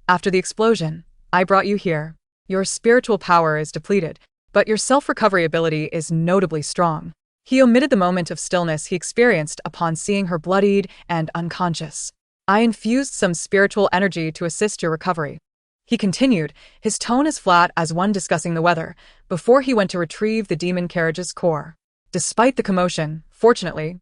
After the explosion, I brought you here. Your spiritual power is depleted, but your self-recovery ability is notably strong. He omitted the moment of stillness he experienced upon seeing her bloodied and unconscious. I infused some spiritual energy to assist your recovery. He continued, his tone as flat as one discussing the weather, before he went to retrieve the demon carriage's core. Despite the commotion, fortunately,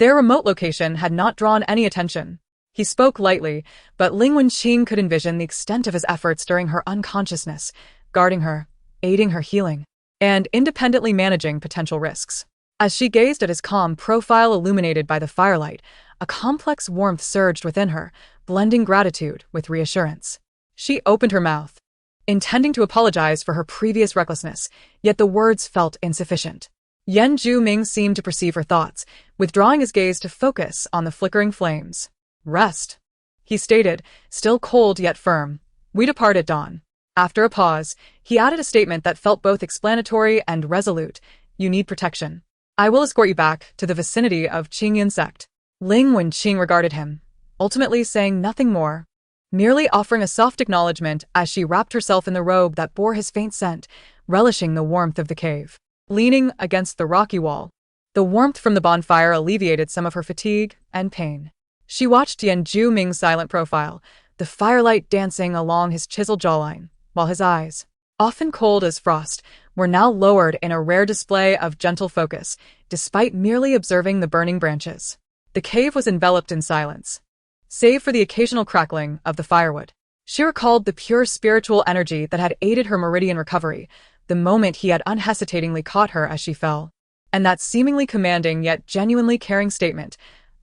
their remote location had not drawn any attention. He spoke lightly, but Ling Wenqing could envision the extent of his efforts during her unconsciousness, guarding her, aiding her healing, and independently managing potential risks. As she gazed at his calm profile illuminated by the firelight, a complex warmth surged within her, blending gratitude with reassurance. She opened her mouth, intending to apologize for her previous recklessness, yet the words felt insufficient. Yan Zhuming seemed to perceive her thoughts, withdrawing his gaze to focus on the flickering flames. Rest, he stated, still cold yet firm. We depart at dawn. After a pause, he added a statement that felt both explanatory and resolute. You need protection. I will escort you back to the vicinity of Qingyan sect. Ling Wenqing regarded him, ultimately saying nothing more, merely offering a soft acknowledgement as she wrapped herself in the robe that bore his faint scent, relishing the warmth of the cave. Leaning against the rocky wall, the warmth from the bonfire alleviated some of her fatigue and pain. She watched Yan Zhuming's silent profile, the firelight dancing along his chiseled jawline, while his eyes, often cold as frost, were now lowered in a rare display of gentle focus, despite merely observing the burning branches. The cave was enveloped in silence, save for the occasional crackling of the firewood. She recalled the pure spiritual energy that had aided her meridian recovery, the moment he had unhesitatingly caught her as she fell, and that seemingly commanding yet genuinely caring statement,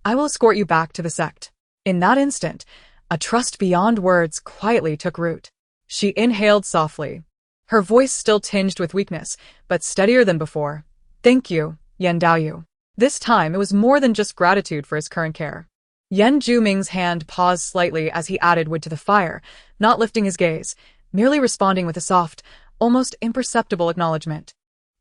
I will escort you back to the sect. In that instant, a trust beyond words quietly took root. She inhaled softly, her voice still tinged with weakness, but steadier than before. Thank you, Yan Daoyu. This time it was more than just gratitude for his current care. Yan Zhuming's hand paused slightly as he added wood to the fire, not lifting his gaze, merely responding with a soft, almost imperceptible acknowledgement.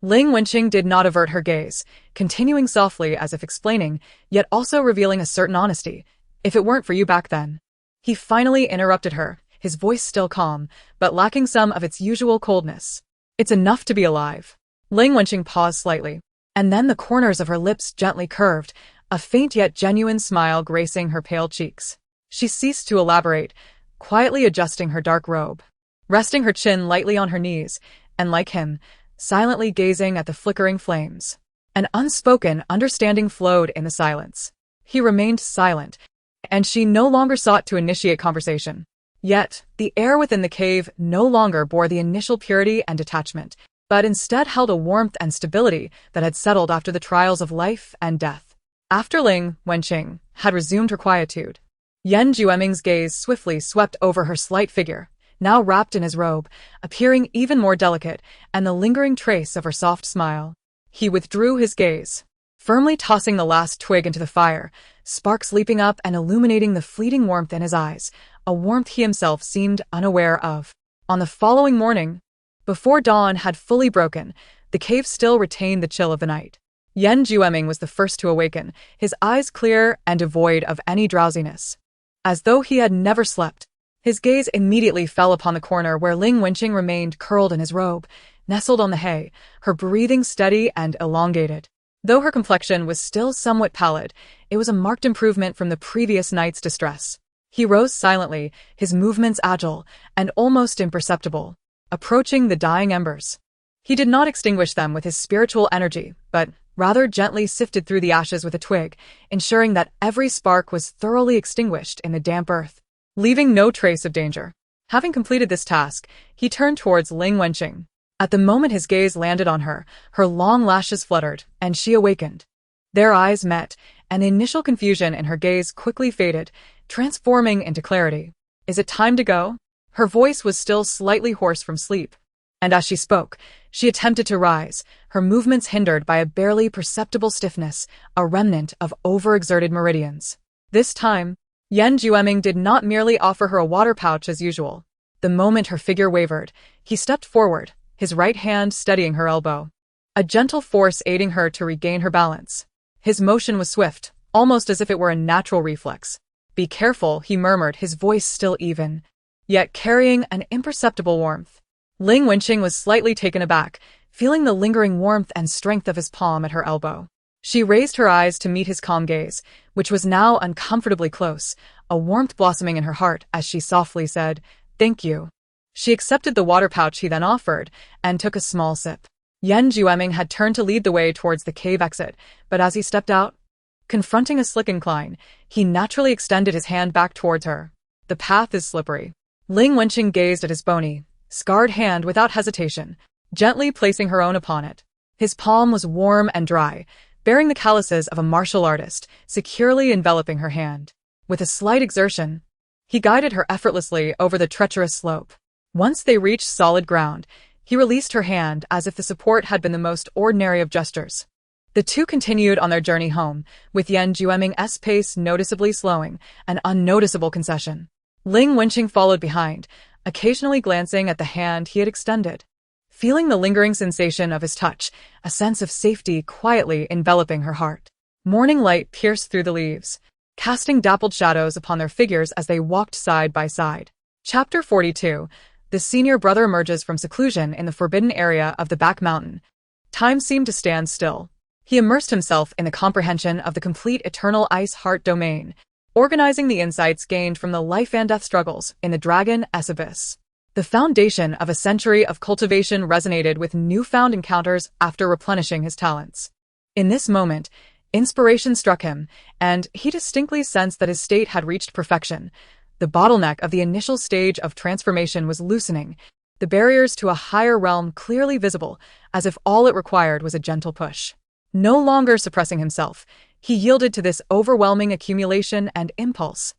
Ling Wenqing did not avert her gaze, continuing softly as if explaining, yet also revealing a certain honesty. If it weren't for you back then. He finally interrupted her, his voice still calm, but lacking some of its usual coldness. It's enough to be alive. Ling Wenqing paused slightly, and then the corners of her lips gently curved, a faint yet genuine smile gracing her pale cheeks. She ceased to elaborate, quietly adjusting her dark robe, resting her chin lightly on her knees, and like him, silently gazing at the flickering flames. An unspoken understanding flowed in the silence. He remained silent, and she no longer sought to initiate conversation. Yet, the air within the cave no longer bore the initial purity and detachment, but instead held a warmth and stability that had settled after the trials of life and death. After Ling Wenqing had resumed her quietude, Yan Zhuming's gaze swiftly swept over her slight figure, now wrapped in his robe, appearing even more delicate, and the lingering trace of her soft smile. He withdrew his gaze, firmly tossing the last twig into the fire, sparks leaping up and illuminating the fleeting warmth in his eyes, a warmth he himself seemed unaware of. On the following morning, before dawn had fully broken, the cave still retained the chill of the night. Yan Zhuming was the first to awaken, his eyes clear and devoid of any drowsiness. As though he had never slept, his gaze immediately fell upon the corner where Ling Wenqing remained curled in his robe, nestled on the hay, her breathing steady and elongated. Though her complexion was still somewhat pallid, it was a marked improvement from the previous night's distress. He rose silently, his movements agile and almost imperceptible, approaching the dying embers. He did not extinguish them with his spiritual energy, but rather gently sifted through the ashes with a twig, ensuring that every spark was thoroughly extinguished in the damp earth, leaving no trace of danger. Having completed this task, he turned towards Ling Wenqing. At the moment his gaze landed on her, her long lashes fluttered, and she awakened. Their eyes met, and the initial confusion in her gaze quickly faded, transforming into clarity. Is it time to go? Her voice was still slightly hoarse from sleep, and as she spoke, she attempted to rise, her movements hindered by a barely perceptible stiffness, a remnant of overexerted meridians. This time, Yan Zhuming did not merely offer her a water pouch as usual. The moment her figure wavered, he stepped forward, his right hand steadying her elbow, a gentle force aiding her to regain her balance. His motion was swift, almost as if it were a natural reflex. "Be careful," he murmured, his voice still even, yet carrying an imperceptible warmth. Ling Wenqing was slightly taken aback, feeling the lingering warmth and strength of his palm at her elbow. She raised her eyes to meet his calm gaze, which was now uncomfortably close, a warmth blossoming in her heart as she softly said, "Thank you." She accepted the water pouch he then offered and took a small sip. Yan Jueming had turned to lead the way towards the cave exit, but as he stepped out, confronting a slick incline, he naturally extended his hand back towards her. "The path is slippery." Ling Wenqing gazed at his bony, scarred hand without hesitation, gently placing her own upon it. His palm was warm and dry, bearing the calluses of a martial artist, securely enveloping her hand. With a slight exertion, he guided her effortlessly over the treacherous slope. Once they reached solid ground, he released her hand as if the support had been the most ordinary of gestures. The two continued on their journey home, with Yan Jueming's pace noticeably slowing, an unnoticeable concession. Ling Wenqing followed behind, occasionally glancing at the hand he had extended. Feeling the lingering sensation of his touch, a sense of safety quietly enveloping her heart. Morning light pierced through the leaves, casting dappled shadows upon their figures as they walked side by side. Chapter 42. The senior brother emerges from seclusion in the forbidden area of the back mountain. Time seemed to stand still. He immersed himself in the comprehension of the complete eternal ice heart domain, organizing the insights gained from the life and death struggles in the dragon abyss. The foundation of a century of cultivation resonated with newfound encounters after replenishing his talents. In this moment, inspiration struck him, and he distinctly sensed that his state had reached perfection. The bottleneck of the initial stage of transformation was loosening, the barriers to a higher realm clearly visible, as if all it required was a gentle push. No longer suppressing himself, he yielded to this overwhelming accumulation and impulse,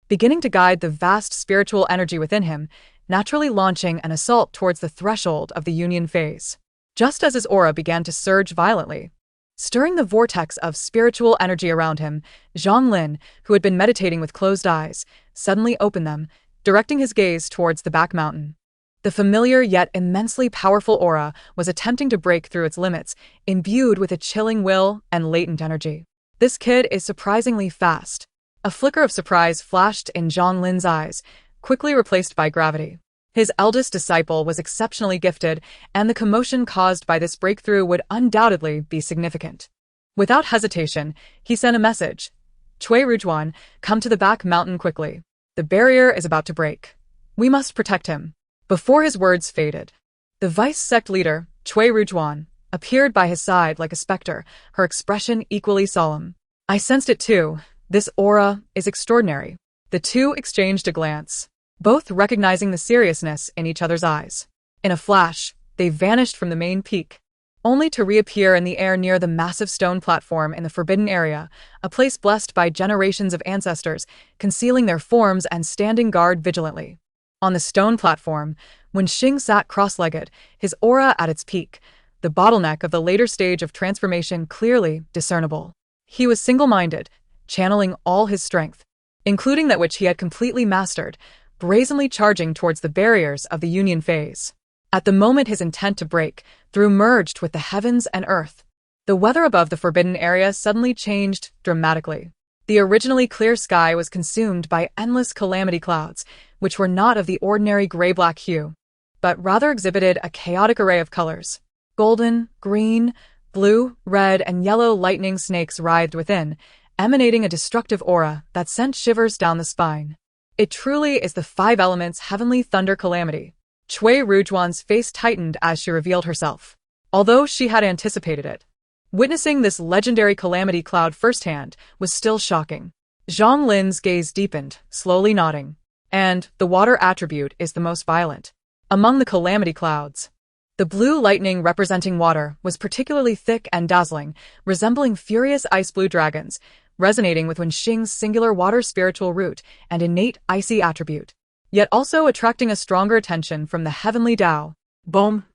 beginning to guide the vast spiritual energy within him, naturally launching an assault towards the threshold of the union phase. Just as his aura began to surge violently, stirring the vortex of spiritual energy around him, Zhang Lin, who had been meditating with closed eyes, suddenly opened them, directing his gaze towards the back mountain. The familiar yet immensely powerful aura was attempting to break through its limits, imbued with a chilling will and latent energy. "This kid is surprisingly fast." A flicker of surprise flashed in Zhang Lin's eyes, quickly replaced by gravity. His eldest disciple was exceptionally gifted, and the commotion caused by this breakthrough would undoubtedly be significant. Without hesitation, he sent a message. "Cui Rujuan, come to the back mountain quickly. The barrier is about to break. We must protect him." Before his words faded, the vice sect leader, Cui Rujuan, appeared by his side like a specter, her expression equally solemn. "I sensed it too. This aura is extraordinary." The two exchanged a glance, both recognizing the seriousness in each other's eyes. In a flash, they vanished from the main peak, only to reappear in the air near the massive stone platform in the forbidden area, a place blessed by generations of ancestors, concealing their forms and standing guard vigilantly. On the stone platform, when Xing sat cross-legged, his aura at its peak, the bottleneck of the later stage of transformation clearly discernible. He was single-minded, channeling all his strength, including that which he had completely mastered, brazenly charging towards the barriers of the union phase. At the moment his intent to break through merged with the heavens and earth, the weather above the forbidden area suddenly changed dramatically. The originally clear sky was consumed by endless calamity clouds, which were not of the ordinary gray-black hue, but rather exhibited a chaotic array of colors. Golden, green, blue, red, and yellow lightning snakes writhed within, emanating a destructive aura that sent shivers down the spine. It truly is the five elements' heavenly thunder calamity. Cui Rujuan's face tightened as she revealed herself, although she had anticipated it. Witnessing this legendary calamity cloud firsthand was still shocking. Zhang Lin's gaze deepened, slowly nodding. "And the water attribute is the most violent among the calamity clouds." The blue lightning representing water was particularly thick and dazzling, resembling furious ice-blue dragons, resonating with Wenxing's singular water spiritual root and innate icy attribute, yet also attracting a stronger attention from the heavenly Tao. Boom!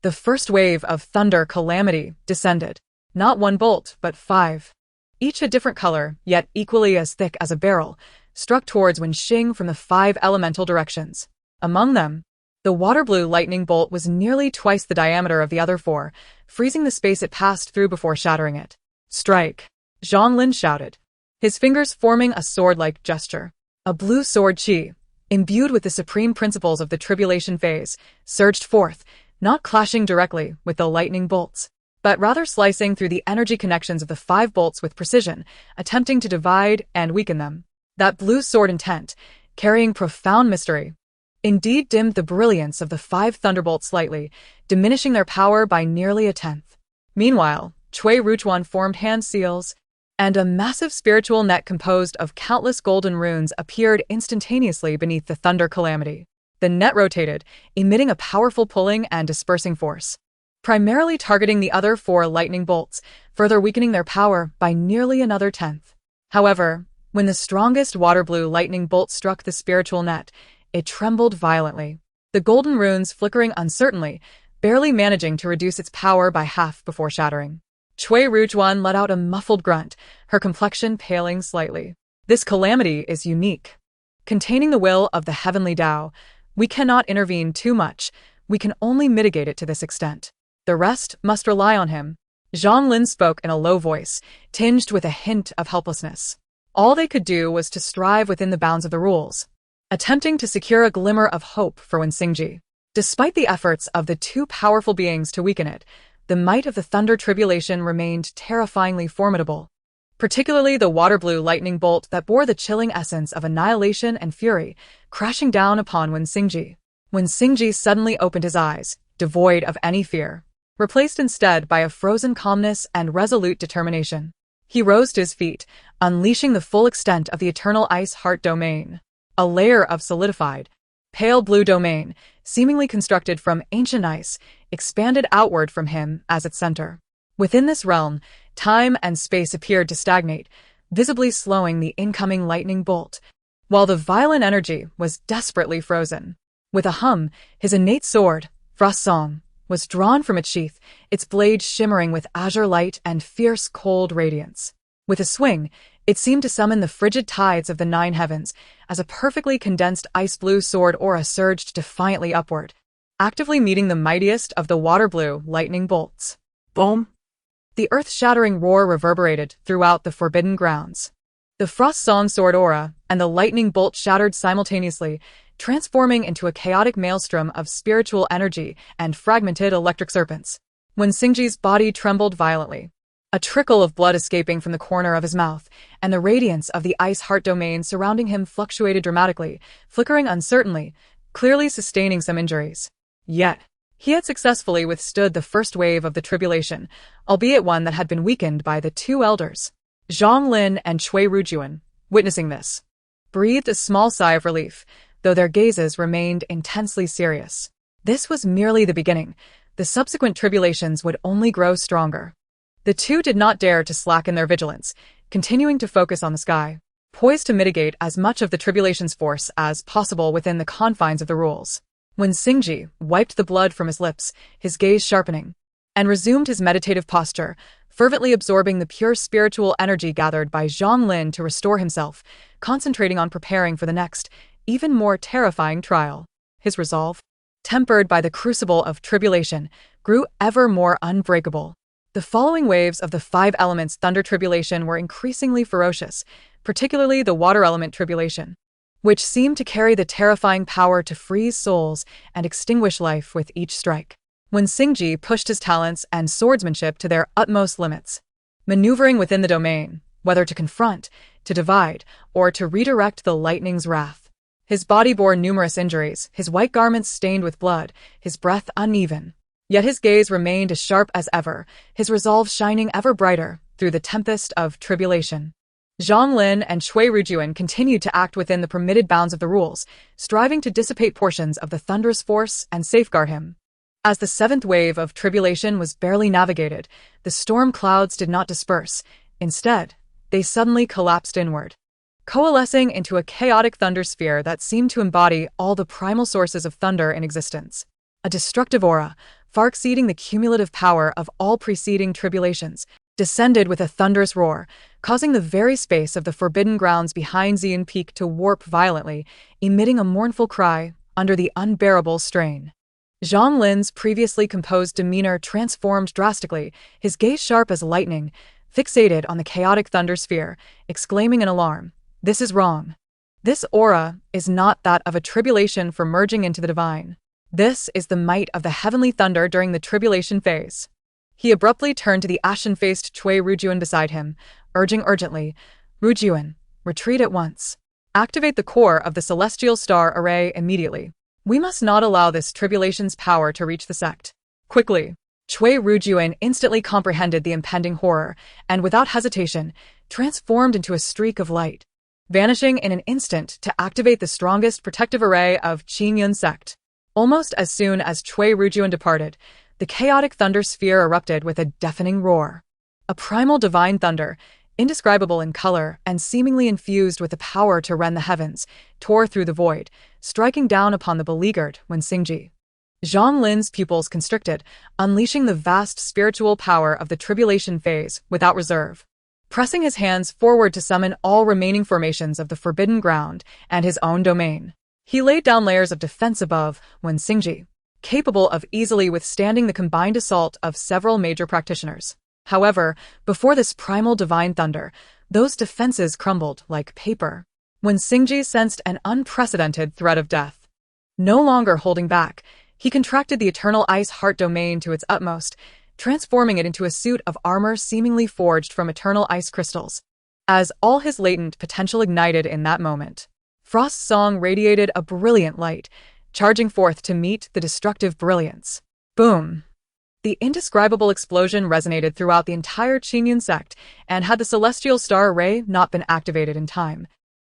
The first wave of thunder calamity descended. Not one bolt, but five. Each a different color, yet equally as thick as a barrel, struck towards Wenxing from the five elemental directions. Among them, the water-blue lightning bolt was nearly twice the diameter of the other four, freezing the space it passed through before shattering it. "Strike!" Zhang Lin shouted. his fingers forming a sword-like gesture. A blue sword chi, imbued with the supreme principles of the tribulation phase, surged forth, not clashing directly with the lightning bolts, but rather slicing through the energy connections of the 5 bolts with precision, attempting to divide and weaken them. That blue sword intent, carrying profound mystery, indeed dimmed the brilliance of the 5 thunderbolts slightly, diminishing their power by nearly a tenth. Meanwhile, Cui Ruchuan formed hand seals, and a massive spiritual net composed of countless golden runes appeared instantaneously beneath the thunder calamity. The net rotated, emitting a powerful pulling and dispersing force, primarily targeting the other 4 lightning bolts, further weakening their power by nearly another tenth. However, when the strongest water blue lightning bolt struck the spiritual net, it trembled violently, the golden runes flickering uncertainly, barely managing to reduce its power by half before shattering. Cui Rujuan let out a muffled grunt, her complexion paling slightly. This calamity is unique. Containing the will of the heavenly Tao, we cannot intervene too much, we can only mitigate it to this extent. The rest must rely on him. Zhang Lin spoke in a low voice, tinged with a hint of helplessness. All they could do was to strive within the bounds of the rules, attempting to secure a glimmer of hope for Wenxingji. Despite the efforts of the 2 powerful beings to weaken it, the might of the thunder tribulation remained terrifyingly formidable, particularly the water blue lightning bolt that bore the chilling essence of annihilation and fury, crashing down upon Wenxingji. Wenxingji suddenly opened his eyes, devoid of any fear, replaced instead by a frozen calmness and resolute determination. He rose to his feet, unleashing the full extent of the eternal ice heart domain, a layer of solidified, pale blue domain, seemingly constructed from ancient ice, expanded outward from him as its center. Within this realm, time and space appeared to stagnate, visibly slowing the incoming lightning bolt, while the violent energy was desperately frozen. With a hum, his innate sword, Frost Song, was drawn from its sheath, its blade shimmering with azure light and fierce cold radiance. With a swing, it seemed to summon the frigid tides of the 9 heavens, as a perfectly condensed ice-blue sword aura surged defiantly upward, actively meeting the mightiest of the water-blue lightning bolts. Boom! The earth-shattering roar reverberated throughout the forbidden grounds. The Frost Song sword aura and the lightning bolt shattered simultaneously, transforming into a chaotic maelstrom of spiritual energy and fragmented electric serpents. Wenxingji's body trembled violently, a trickle of blood escaping from the corner of his mouth, and the radiance of the ice heart domain surrounding him fluctuated dramatically, flickering uncertainly, clearly sustaining some injuries. Yet, he had successfully withstood the first wave of the tribulation, albeit one that had been weakened by the 2 elders. Zhang Lin and Cui Rujuan, witnessing this, breathed a small sigh of relief, though their gazes remained intensely serious. This was merely the beginning. The subsequent tribulations would only grow stronger. The 2 did not dare to slacken their vigilance, continuing to focus on the sky, poised to mitigate as much of the tribulation's force as possible within the confines of the rules. Wenxingji wiped the blood from his lips, his gaze sharpening, and resumed his meditative posture, fervently absorbing the pure spiritual energy gathered by Zhang Lin to restore himself, concentrating on preparing for the next, even more terrifying trial. His resolve, tempered by the crucible of tribulation, grew ever more unbreakable. The following waves of the 5 elements thunder tribulation were increasingly ferocious, particularly the water element tribulation, which seemed to carry the terrifying power to freeze souls and extinguish life with each strike. Wenxingji pushed his talents and swordsmanship to their utmost limits, maneuvering within the domain, whether to confront, to divide, or to redirect the lightning's wrath. His body bore numerous injuries, his white garments stained with blood, his breath uneven. Yet his gaze remained as sharp as ever, his resolve shining ever brighter through the tempest of tribulation. Zhang Lin and Cui Rujuan continued to act within the permitted bounds of the rules, striving to dissipate portions of the thunder's force and safeguard him. As the 7th wave of tribulation was barely navigated, the storm clouds did not disperse. Instead, they suddenly collapsed inward, coalescing into a chaotic thunder sphere that seemed to embody all the primal sources of thunder in existence. A destructive aura, far exceeding the cumulative power of all preceding tribulations, descended with a thunderous roar, causing the very space of the forbidden grounds behind Xian Peak to warp violently, emitting a mournful cry under the unbearable strain. Zhang Lin's previously composed demeanor transformed drastically, his gaze sharp as lightning, fixated on the chaotic thunder sphere, exclaiming in alarm, "This is wrong. This aura is not that of a tribulation for merging into the divine. This is the might of the heavenly thunder during the tribulation phase." He abruptly turned to the ashen-faced Chui Rujuan beside him, urging urgently, "Rujuan, retreat at once. Activate the core of the celestial star array immediately. We must not allow this tribulation's power to reach the sect." Quickly, Chui Rujuan instantly comprehended the impending horror, and without hesitation, transformed into a streak of light, vanishing in an instant to activate the strongest protective array of Qingyun sect. Almost as soon as Chui Rujuan departed, the chaotic thunder sphere erupted with a deafening roar. A primal divine thunder, indescribable in color and seemingly infused with the power to rend the heavens, tore through the void, striking down upon the beleaguered Wenxingji. Zhang Lin's pupils constricted, unleashing the vast spiritual power of the tribulation phase without reserve. Pressing his hands forward to summon all remaining formations of the forbidden ground and his own domain, he laid down layers of defense above Wenxingji, capable of easily withstanding the combined assault of several major practitioners. However, before this primal divine thunder, those defenses crumbled like paper. Wenxingji sensed an unprecedented threat of death. No longer holding back, he contracted the eternal ice heart domain to its utmost, transforming it into a suit of armor seemingly forged from eternal ice crystals. As all his latent potential ignited in that moment, Frost's song radiated a brilliant light, charging forth to meet the destructive brilliance. Boom! The indescribable explosion resonated throughout the entire Qingyun sect, and had the celestial star array not been activated in time,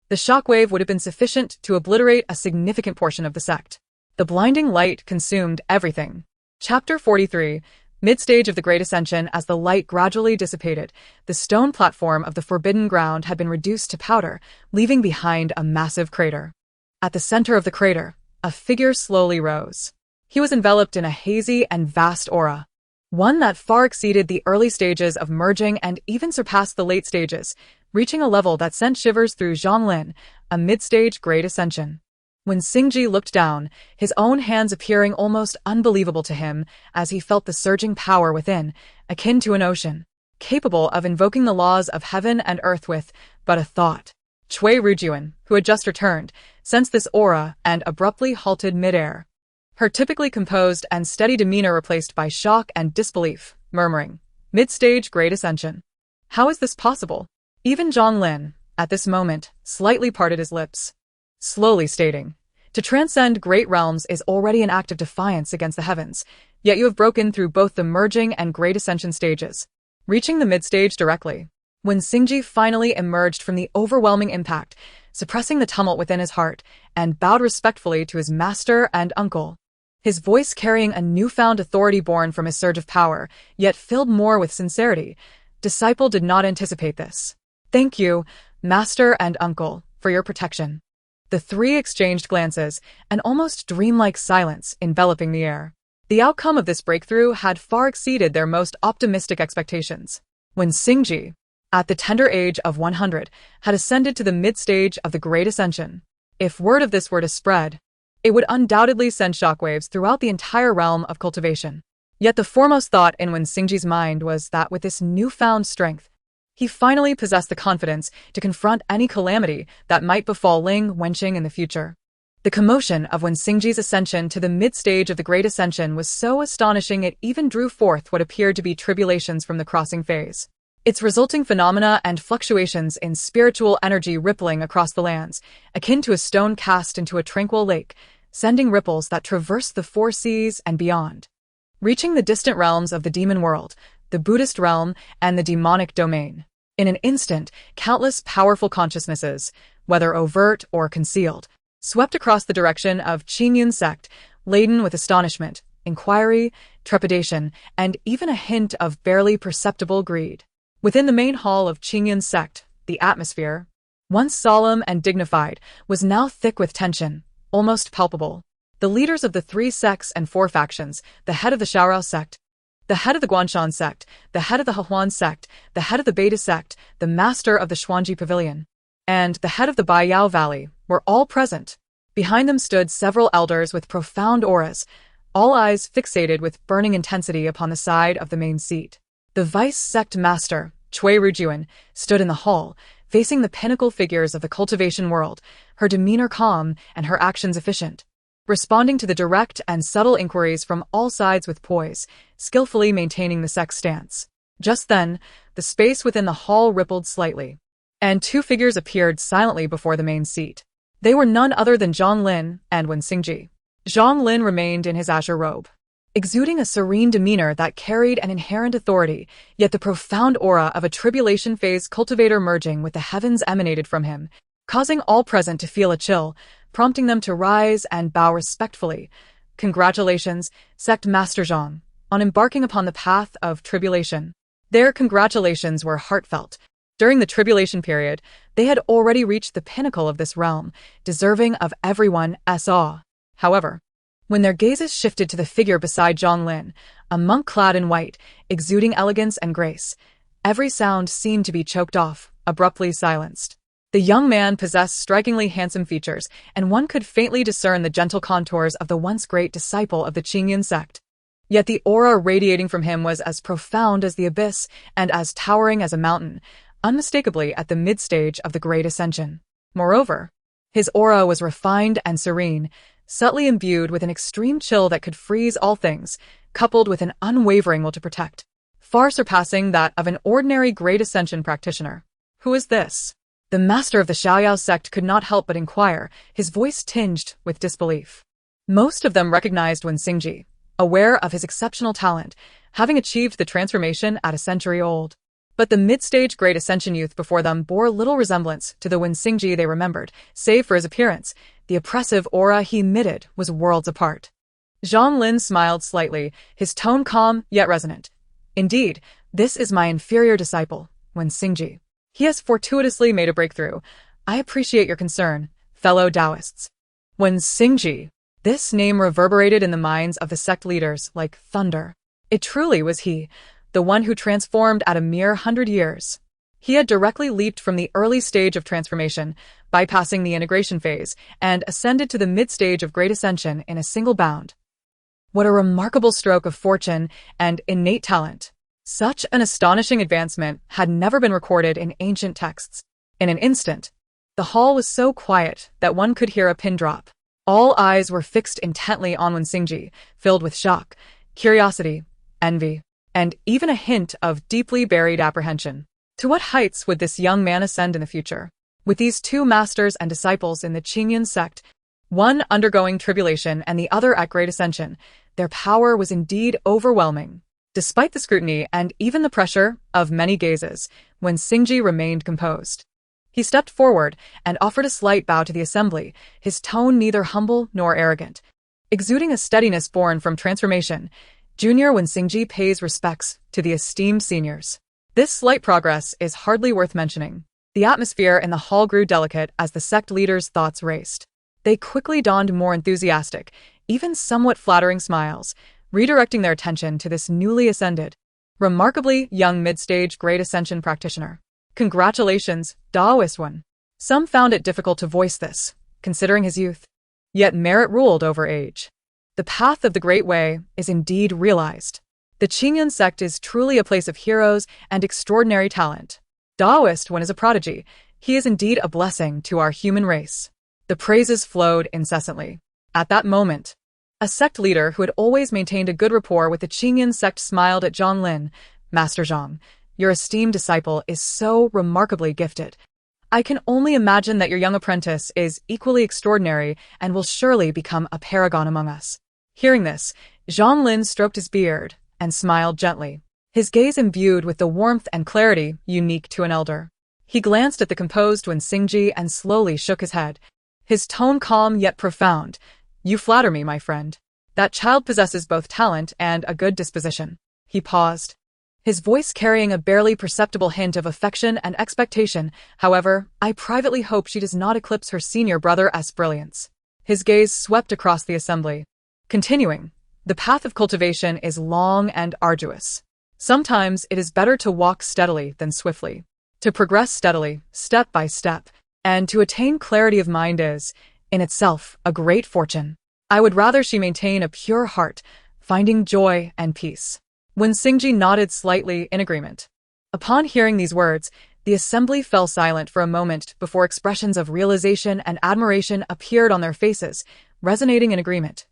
the shockwave would have been sufficient to obliterate a significant portion of the sect. The blinding light consumed everything. Chapter 43, Mid-stage of the Great Ascension. As the light gradually dissipated, the stone platform of the forbidden ground had been reduced to powder, leaving behind a massive crater. At the center of the crater, a figure slowly rose. He was enveloped in a hazy and vast aura, one that far exceeded the early stages of merging and even surpassed the late stages, reaching a level that sent shivers through Zhang Lin, a mid-stage Great Ascension. When Xingji looked down, his own hands appearing almost unbelievable to him as he felt the surging power within, akin to an ocean, capable of invoking the laws of heaven and earth with but a thought. Chui Rujuan, who had just returned, sensed this aura and abruptly halted midair. Her typically composed and steady demeanor replaced by shock and disbelief, murmuring, "Mid-stage Great Ascension. How is this possible?" Even Zhang Lin, at this moment, slightly parted his lips, slowly stating, "To transcend great realms is already an act of defiance against the heavens, yet you have broken through both the merging and Great Ascension stages, reaching the mid-stage directly." When Xingji finally emerged from the overwhelming impact, suppressing the tumult within his heart, and bowed respectfully to his master and uncle, his voice carrying a newfound authority born from his surge of power, yet filled more with sincerity, "Disciple did not anticipate this. Thank you, master and uncle, for your protection." The three exchanged glances, an almost dreamlike silence enveloping the air. The outcome of this breakthrough had far exceeded their most optimistic expectations. When Xingji, at the tender age of 100, had ascended to the mid-stage of the Great Ascension, if word of this were to spread, it would undoubtedly send shockwaves throughout the entire realm of cultivation. Yet the foremost thought in Wen Xingji's mind was that with this newfound strength, he finally possessed the confidence to confront any calamity that might befall Ling Wenqing in the future. The commotion of Wen Xingji's ascension to the mid-stage of the Great Ascension was so astonishing it even drew forth what appeared to be tribulations from the crossing phase. Its resulting phenomena and fluctuations in spiritual energy rippling across the lands, akin to a stone cast into a tranquil lake, sending ripples that traversed the four seas and beyond, reaching the distant realms of the demon world, the Buddhist realm, and the demonic domain. In an instant, countless powerful consciousnesses, whether overt or concealed, swept across the direction of Qingyun sect, laden with astonishment, inquiry, trepidation, and even a hint of barely perceptible greed. Within the main hall of Qingyun sect, the atmosphere, once solemn and dignified, was now thick with tension, almost palpable. The leaders of the three sects and four factions, the head of the Shaorao sect, the head of the Guanshan sect, the head of the Hehuan sect, the head of the Beta sect, the master of the Xuanji Pavilion, and the head of the Baiyao Valley, were all present. Behind them stood several elders with profound auras, all eyes fixated with burning intensity upon the side of the main seat. The vice sect master, Cui Rujuan, stood in the hall, facing the pinnacle figures of the cultivation world, her demeanor calm and her actions efficient, responding to the direct and subtle inquiries from all sides with poise, skillfully maintaining the sect's stance. Just then, the space within the hall rippled slightly, and two figures appeared silently before the main seat. They were none other than Zhang Lin and Wen Xingji. Zhang Lin remained in his azure robe, exuding a serene demeanor that carried an inherent authority, yet the profound aura of a tribulation phase cultivator merging with the heavens emanated from him, causing all present to feel a chill, prompting them to rise and bow respectfully. Congratulations, Sect Master Zhang, on embarking upon the path of tribulation. Their congratulations were heartfelt. During the tribulation period, they had already reached the pinnacle of this realm, deserving of everyone's awe. However, when their gazes shifted to the figure beside Zhang Lin, a monk clad in white, exuding elegance and grace, every sound seemed to be choked off, abruptly silenced. The young man possessed strikingly handsome features, and one could faintly discern the gentle contours of the once great disciple of the Qingyan sect. Yet the aura radiating from him was as profound as the abyss and as towering as a mountain, unmistakably at the mid-stage of the Great Ascension. Moreover, his aura was refined and serene, subtly imbued with an extreme chill that could freeze all things, coupled with an unwavering will to protect, far surpassing that of an ordinary Great Ascension practitioner. Who is this? The master of the Xiaoyao sect could not help but inquire, his voice tinged with disbelief. Most of them recognized Wen Xingji, aware of his exceptional talent, having achieved the transformation at a century old. But the mid-stage Great Ascension youth before them bore little resemblance to the Wen Xingji they remembered, save for his appearance. The oppressive aura he emitted was worlds apart. Zhang Lin smiled slightly, his tone calm yet resonant. Indeed, this is my inferior disciple, Wen Xingji. He has fortuitously made a breakthrough. I appreciate your concern, fellow Taoists. Wen Xingji. This name reverberated in the minds of the sect leaders like thunder. It truly was he, the one who transformed at a mere 100 years. He had directly leaped from the early stage of transformation, bypassing the integration phase, and ascended to the mid-stage of Great Ascension in a single bound. What a remarkable stroke of fortune and innate talent! Such an astonishing advancement had never been recorded in ancient texts. In an instant, the hall was so quiet that one could hear a pin drop. All eyes were fixed intently on Wen Xingji, filled with shock, curiosity, envy, and even a hint of deeply buried apprehension. To what heights would this young man ascend in the future? With these two masters and disciples in the Qingyan sect, one undergoing tribulation and the other at Great Ascension, their power was indeed overwhelming. Despite the scrutiny and even the pressure of many gazes, Wen Xingji remained composed. He stepped forward and offered a slight bow to the assembly, his tone neither humble nor arrogant. Exuding a steadiness born from transformation, Junior Wen Xingji pays respects to the esteemed seniors. This slight progress is hardly worth mentioning. The atmosphere in the hall grew delicate as the sect leaders' thoughts raced. They quickly donned more enthusiastic, even somewhat flattering smiles, redirecting their attention to this newly ascended, remarkably young mid-stage Great Ascension practitioner. Congratulations, Taoist one. Some found it difficult to voice this, considering his youth. Yet merit ruled over age. The path of the Great Way is indeed realized. The Qingyan sect is truly a place of heroes and extraordinary talent. Taoist one is a prodigy. He is indeed a blessing to our human race. The praises flowed incessantly. At that moment, a sect leader who had always maintained a good rapport with the Qingyan sect smiled at Zhang Lin. Master Zhang, your esteemed disciple is so remarkably gifted. I can only imagine that your young apprentice is equally extraordinary and will surely become a paragon among us. Hearing this, Zhang Lin stroked his beard and smiled gently, his gaze imbued with the warmth and clarity unique to an elder. He glanced at the composed Wen Xingji and slowly shook his head, his tone calm yet profound. You flatter me, my friend. That child possesses both talent and a good disposition. He paused, his voice carrying a barely perceptible hint of affection and expectation. However, I privately hope she does not eclipse her senior brother as brilliance. His gaze swept across the assembly. Continuing, the path of cultivation is long and arduous. Sometimes it is better to walk steadily than swiftly. To progress steadily, step by step, and to attain clarity of mind is, in itself, a great fortune. I would rather she maintain a pure heart, finding joy and peace. Wen Xingji nodded slightly in agreement. Upon hearing these words, the assembly fell silent for a moment before expressions of realization and admiration appeared on their faces, resonating in agreement.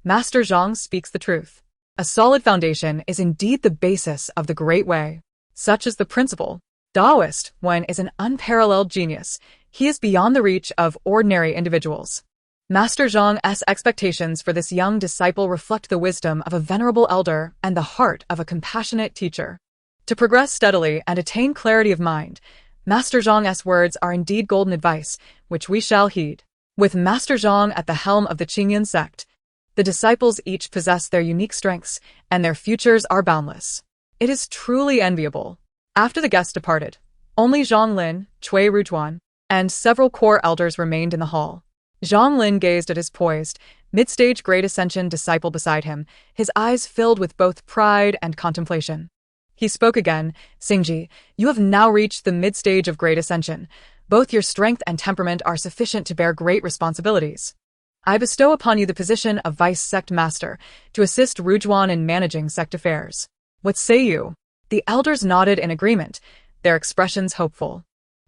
Master Zhang speaks the truth. A solid foundation is indeed the basis of the Great Way. Such is the principle. Taoist Wen is an unparalleled genius. He is beyond the reach of ordinary individuals. Master Zhang's expectations for this young disciple reflect the wisdom of a venerable elder and the heart of a compassionate teacher. To progress steadily and attain clarity of mind, Master Zhang's words are indeed golden advice, which we shall heed. With Master Zhang at the helm of the Qingyan sect, the disciples each possess their unique strengths, and their futures are boundless. It is truly enviable. After the guests departed, only Zhang Lin, Cui Rujuan, and several core elders remained in the hall. Zhang Lin gazed at his poised, mid-stage Great Ascension disciple beside him, his eyes filled with both pride and contemplation. He spoke again, "Xingji, you have now reached the mid-stage of Great Ascension. Both your strength and temperament are sufficient to bear great responsibilities. I bestow upon you the position of Vice Sect Master to assist Rujuan in managing sect affairs. What say you?" The elders nodded in agreement, their expressions hopeful.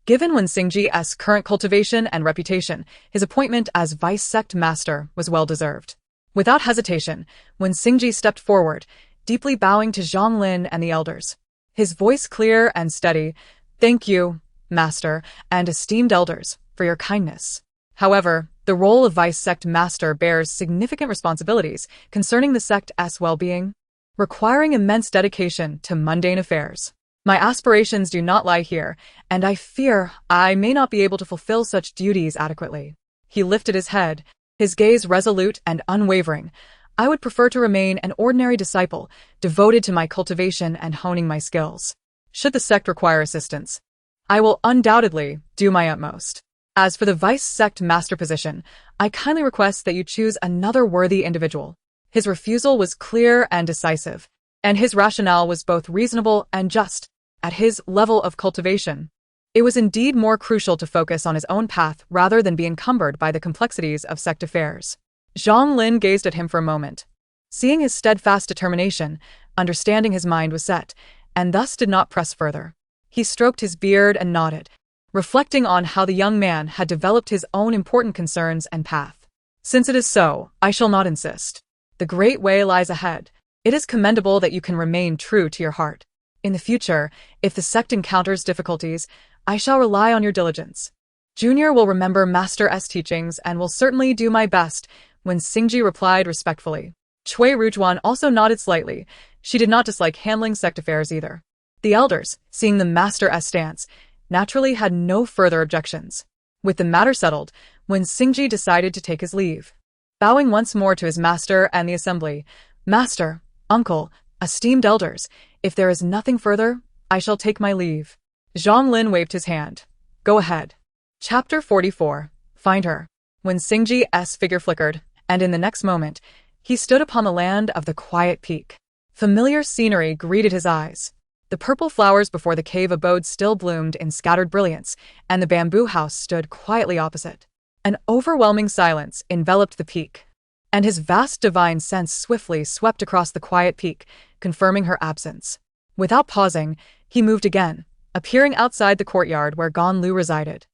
Given Wen Xingji's current cultivation and reputation, his appointment as Vice Sect Master was well-deserved. Without hesitation, Wen Xingji stepped forward, deeply bowing to Zhang Lin and the elders. His voice clear and steady, "Thank you, Master, and esteemed elders, for your kindness. However, the role of Vice Sect Master bears significant responsibilities concerning the sect's well-being, requiring immense dedication to mundane affairs. My aspirations do not lie here, and I fear I may not be able to fulfill such duties adequately." He lifted his head, his gaze resolute and unwavering. "I would prefer to remain an ordinary disciple, devoted to my cultivation and honing my skills. Should the sect require assistance, I will undoubtedly do my utmost. As for the Vice Sect Master position, I kindly request that you choose another worthy individual." His refusal was clear and decisive, and his rationale was both reasonable and just. At his level of cultivation, it was indeed more crucial to focus on his own path rather than be encumbered by the complexities of sect affairs. Zhang Lin gazed at him for a moment. Seeing his steadfast determination, understanding his mind was set, and thus did not press further. He stroked his beard and nodded, reflecting on how the young man had developed his own important concerns and path. "Since it is so, I shall not insist. The Great Way lies ahead. It is commendable that you can remain true to your heart. In the future, if the sect encounters difficulties, I shall rely on your diligence. Junior will remember Master's teachings and will certainly do my best," Wen Xingji replied respectfully. Cui Rujuan also nodded slightly. She did not dislike handling sect affairs either. The elders, seeing the Master's stance, naturally had no further objections. With the matter settled, Wen Xingji decided to take his leave. Bowing once more to his master and the assembly, "Master, uncle, esteemed elders, if there is nothing further, I shall take my leave." Zhang Lin waved his hand. "Go ahead." Chapter 44. Find her. When Xingji's figure flickered, and in the next moment, he stood upon the land of the quiet peak. Familiar scenery greeted his eyes. The purple flowers before the cave abode still bloomed in scattered brilliance, and the bamboo house stood quietly opposite. An overwhelming silence enveloped the peak, and his vast divine sense swiftly swept across the quiet peak, confirming her absence. Without pausing, he moved again, appearing outside the courtyard where Gan Lu resided.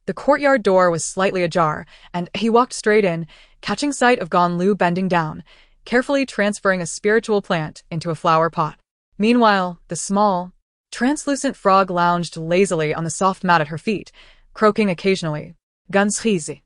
The courtyard door was slightly ajar, and he walked straight in, catching sight of Gan Lu bending down, carefully transferring a spiritual plant into a flower pot. Meanwhile, the small, translucent frog lounged lazily on the soft mat at her feet, croaking occasionally. "Gunshizi."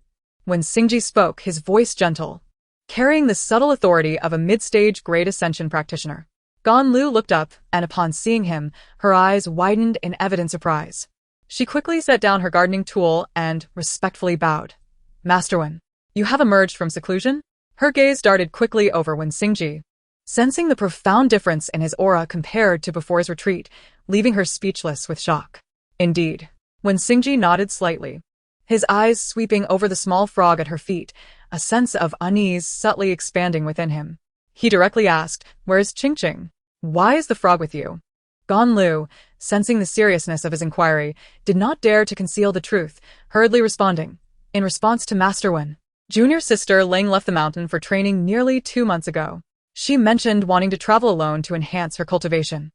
When Xingji spoke, his voice gentle, carrying the subtle authority of a mid-stage Great Ascension practitioner. Gan Lu looked up, and upon seeing him, her eyes widened in evident surprise. She quickly set down her gardening tool and respectfully bowed. "Master Wen, you have emerged from seclusion?" Her gaze darted quickly over Wen Xingji, sensing the profound difference in his aura compared to before his retreat, leaving her speechless with shock. "Indeed." Wen Xingji nodded slightly, his eyes sweeping over the small frog at her feet, a sense of unease subtly expanding within him. He directly asked, "Where is Qingqing? Why is the frog with you?" Gan Lu, sensing the seriousness of his inquiry, did not dare to conceal the truth, hurriedly responding, "In response to Master Wen, junior sister Ling left the mountain for training nearly 2 months ago. She mentioned wanting to travel alone to enhance her cultivation.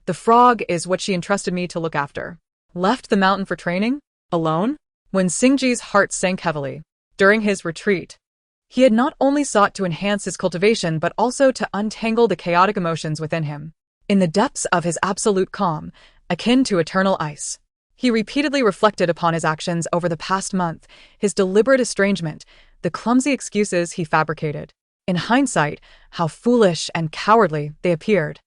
The frog is what she entrusted me to look after. Left the mountain for training? Alone? When Singji's heart sank heavily. During his retreat, he had not only sought to enhance his cultivation but also to untangle the chaotic emotions within him. In the depths of his absolute calm, akin to eternal ice, he repeatedly reflected upon his actions over the past month, his deliberate estrangement, the clumsy excuses he fabricated. In hindsight, how foolish and cowardly they appeared.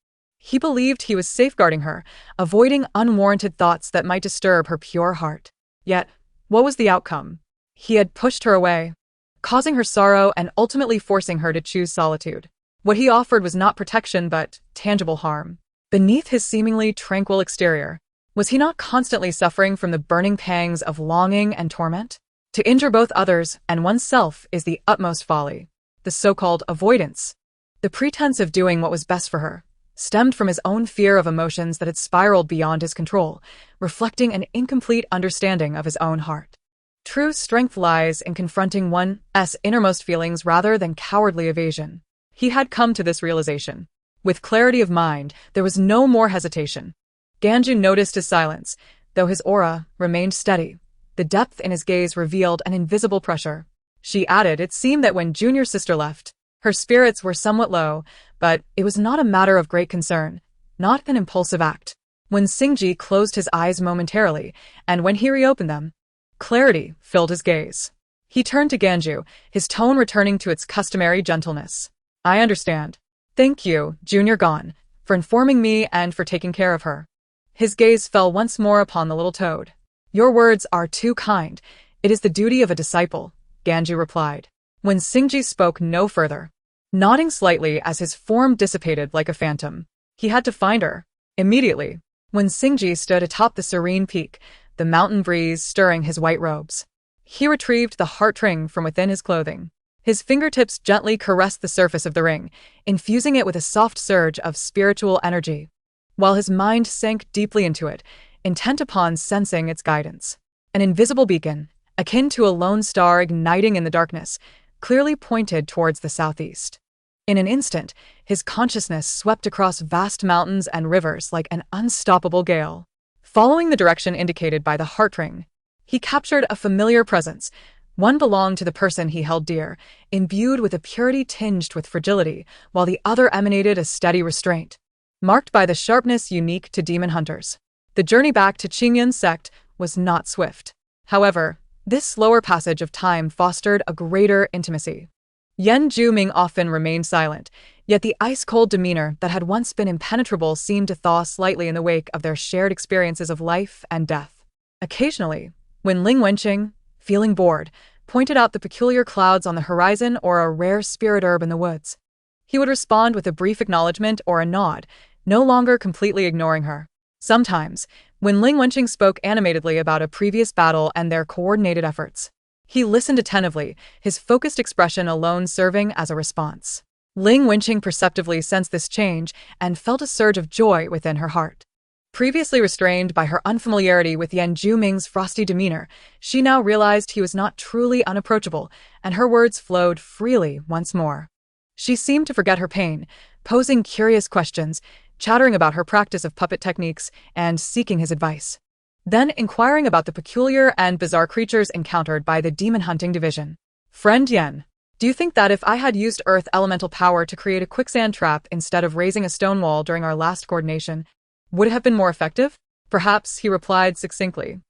He believed he was safeguarding her, avoiding unwarranted thoughts that might disturb her pure heart. Yet, what was the outcome? He had pushed her away, causing her sorrow and ultimately forcing her to choose solitude. What he offered was not protection but tangible harm. Beneath his seemingly tranquil exterior, was he not constantly suffering from the burning pangs of longing and torment? To injure both others and oneself is the utmost folly. The so-called avoidance, the pretense of doing what was best for her, stemmed from his own fear of emotions that had spiraled beyond his control, reflecting an incomplete understanding of his own heart. True strength lies in confronting one's innermost feelings rather than cowardly evasion. He had come to this realization. With clarity of mind, there was no more hesitation. Ganju noticed his silence, though his aura remained steady. The depth in his gaze revealed an invisible pressure. She added, it seemed that when junior sister left, her spirits were somewhat low, but it was not a matter of great concern, not an impulsive act. When Singji closed his eyes momentarily, and when he reopened them, clarity filled his gaze. He turned to Ganju, his tone returning to its customary gentleness. I understand. Thank you, Junior Gon, for informing me and for taking care of her. His gaze fell once more upon the little toad. Your words are too kind. It is the duty of a disciple, Ganju replied. When Singji spoke no further, nodding slightly as his form dissipated like a phantom, he had to find her. Immediately, when Singji stood atop the serene peak, the mountain breeze stirring his white robes, he retrieved the heart ring from within his clothing. His fingertips gently caressed the surface of the ring, infusing it with a soft surge of spiritual energy, while his mind sank deeply into it, intent upon sensing its guidance. An invisible beacon, akin to a lone star igniting in the darkness, clearly pointed towards the southeast. In an instant, his consciousness swept across vast mountains and rivers like an unstoppable gale. Following the direction indicated by the heart ring, he captured a familiar presence. One belonged to the person he held dear, imbued with a purity tinged with fragility, while the other emanated a steady restraint, marked by the sharpness unique to demon hunters. The journey back to Qingyun's sect was not swift. However, this slower passage of time fostered a greater intimacy. Yan Zhuming often remained silent, yet the ice-cold demeanor that had once been impenetrable seemed to thaw slightly in the wake of their shared experiences of life and death. Occasionally, when Ling Wenqing, feeling bored, pointed out the peculiar clouds on the horizon or a rare spirit herb in the woods, he would respond with a brief acknowledgement or a nod, no longer completely ignoring her. Sometimes, when Ling Wenqing spoke animatedly about a previous battle and their coordinated efforts, he listened attentively, his focused expression alone serving as a response. Ling Wenqing perceptibly sensed this change and felt a surge of joy within her heart. Previously restrained by her unfamiliarity with Yan Zhuming's frosty demeanor, she now realized he was not truly unapproachable, and her words flowed freely once more. She seemed to forget her pain, posing curious questions, chattering about her practice of puppet techniques, and seeking his advice. Then inquiring about the peculiar and bizarre creatures encountered by the demon hunting division. Friend Yan, do you think that if I had used earth elemental power to create a quicksand trap instead of raising a stone wall during our last coordination, would it have been more effective? Perhaps, he replied succinctly.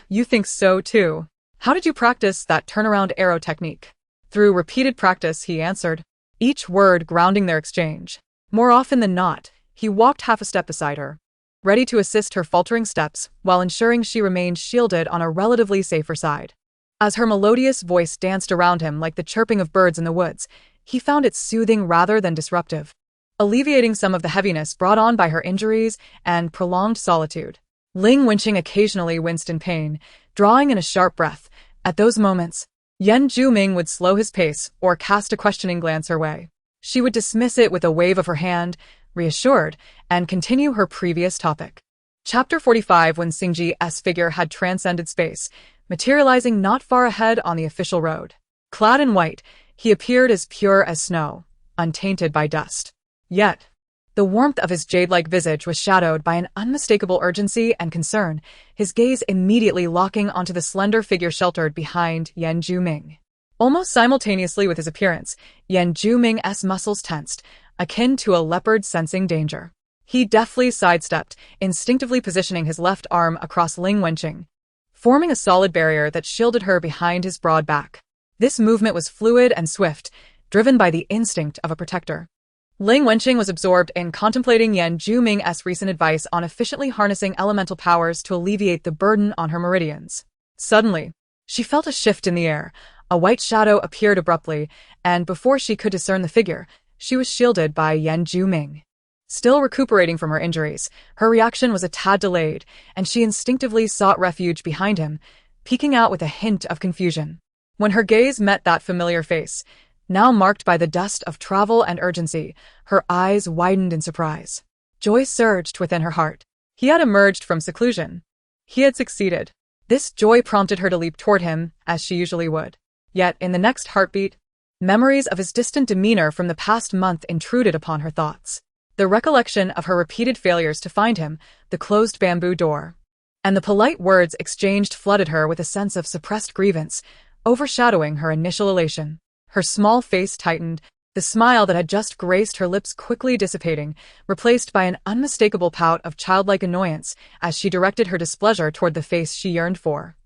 You think so too. How did you practice that turnaround arrow technique? Through repeated practice, he answered, each word grounding their exchange. More often than not, he walked half a step beside her, ready to assist her faltering steps while ensuring she remained shielded on a relatively safer side. As her melodious voice danced around him like the chirping of birds in the woods, he found it soothing rather than disruptive, alleviating some of the heaviness brought on by her injuries and prolonged solitude. Ling Wenqing occasionally winced in pain, drawing in a sharp breath. At those moments, Yan Zhuming would slow his pace or cast a questioning glance her way. She would dismiss it with a wave of her hand, reassured, and continue her previous topic. Chapter 45. When Singji's figure had transcended space, materializing not far ahead on the official road. Clad in white, he appeared as pure as snow, untainted by dust. Yet, The warmth of his jade-like visage was shadowed by an unmistakable urgency and concern, his gaze immediately locking onto the slender figure sheltered behind Yan Zhuming. Almost simultaneously with his appearance, Yan Zhuming's muscles tensed, akin to a leopard sensing danger. He deftly sidestepped, instinctively positioning his left arm across Ling Wenqing, forming a solid barrier that shielded her behind his broad back. This movement was fluid and swift, driven by the instinct of a protector. Ling Wenqing was absorbed in contemplating Yan Zhuming's recent advice on efficiently harnessing elemental powers to alleviate the burden on her meridians. Suddenly, she felt a shift in the air. A white shadow appeared abruptly, and before she could discern the figure, she was shielded by Yan Zhuming. Still recuperating from her injuries, her reaction was a tad delayed, and she instinctively sought refuge behind him, peeking out with a hint of confusion. When her gaze met that familiar face, now marked by the dust of travel and urgency, her eyes widened in surprise. Joy surged within her heart. He had emerged from seclusion. He had succeeded. This joy prompted her to leap toward him, as she usually would. Yet, in the next heartbeat, memories of his distant demeanor from the past month intruded upon her thoughts. The recollection of her repeated failures to find him, the closed bamboo door, and the polite words exchanged flooded her with a sense of suppressed grievance, overshadowing her initial elation. Her small face tightened, the smile that had just graced her lips quickly dissipating, replaced by an unmistakable pout of childlike annoyance as she directed her displeasure toward the face she yearned for.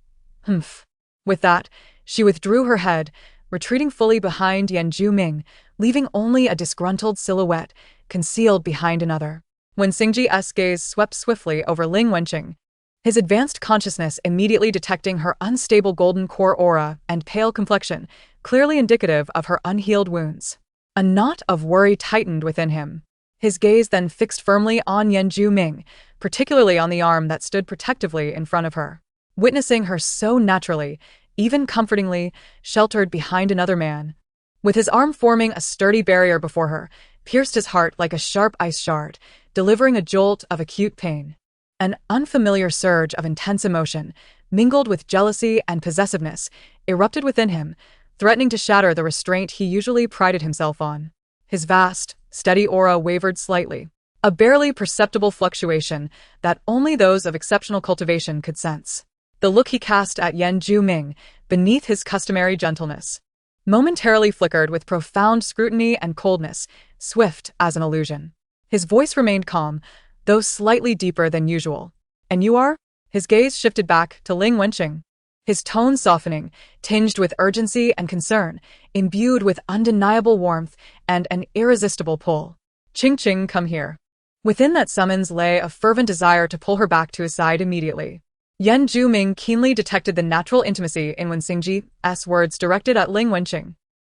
Humph. With that, she withdrew her head, retreating fully behind Yan Zhuming, leaving only a disgruntled silhouette concealed behind another. When Xingji's gaze swept swiftly over Ling Wenqing, his advanced consciousness immediately detecting her unstable golden core aura and pale complexion, clearly indicative of her unhealed wounds. A knot of worry tightened within him. His gaze then fixed firmly on Yan Zhuming, particularly on the arm that stood protectively in front of her. Witnessing her so naturally, even comfortingly, sheltered behind another man, with his arm forming a sturdy barrier before her, pierced his heart like a sharp ice shard, delivering a jolt of acute pain. An unfamiliar surge of intense emotion, mingled with jealousy and possessiveness, erupted within him, threatening to shatter the restraint he usually prided himself on. His vast, steady aura wavered slightly, a barely perceptible fluctuation that only those of exceptional cultivation could sense. The look he cast at Yan Zhuming, beneath his customary gentleness, momentarily flickered with profound scrutiny and coldness, swift as an illusion. His voice remained calm, though slightly deeper than usual. "And you are?" His gaze shifted back to Ling Wenqing, his tone softening, tinged with urgency and concern, imbued with undeniable warmth and an irresistible pull. "Ching, come here." Within that summons lay a fervent desire to pull her back to his side immediately. Yan Zhuming keenly detected the natural intimacy in Wen Xingji's words directed at Ling Wenqing,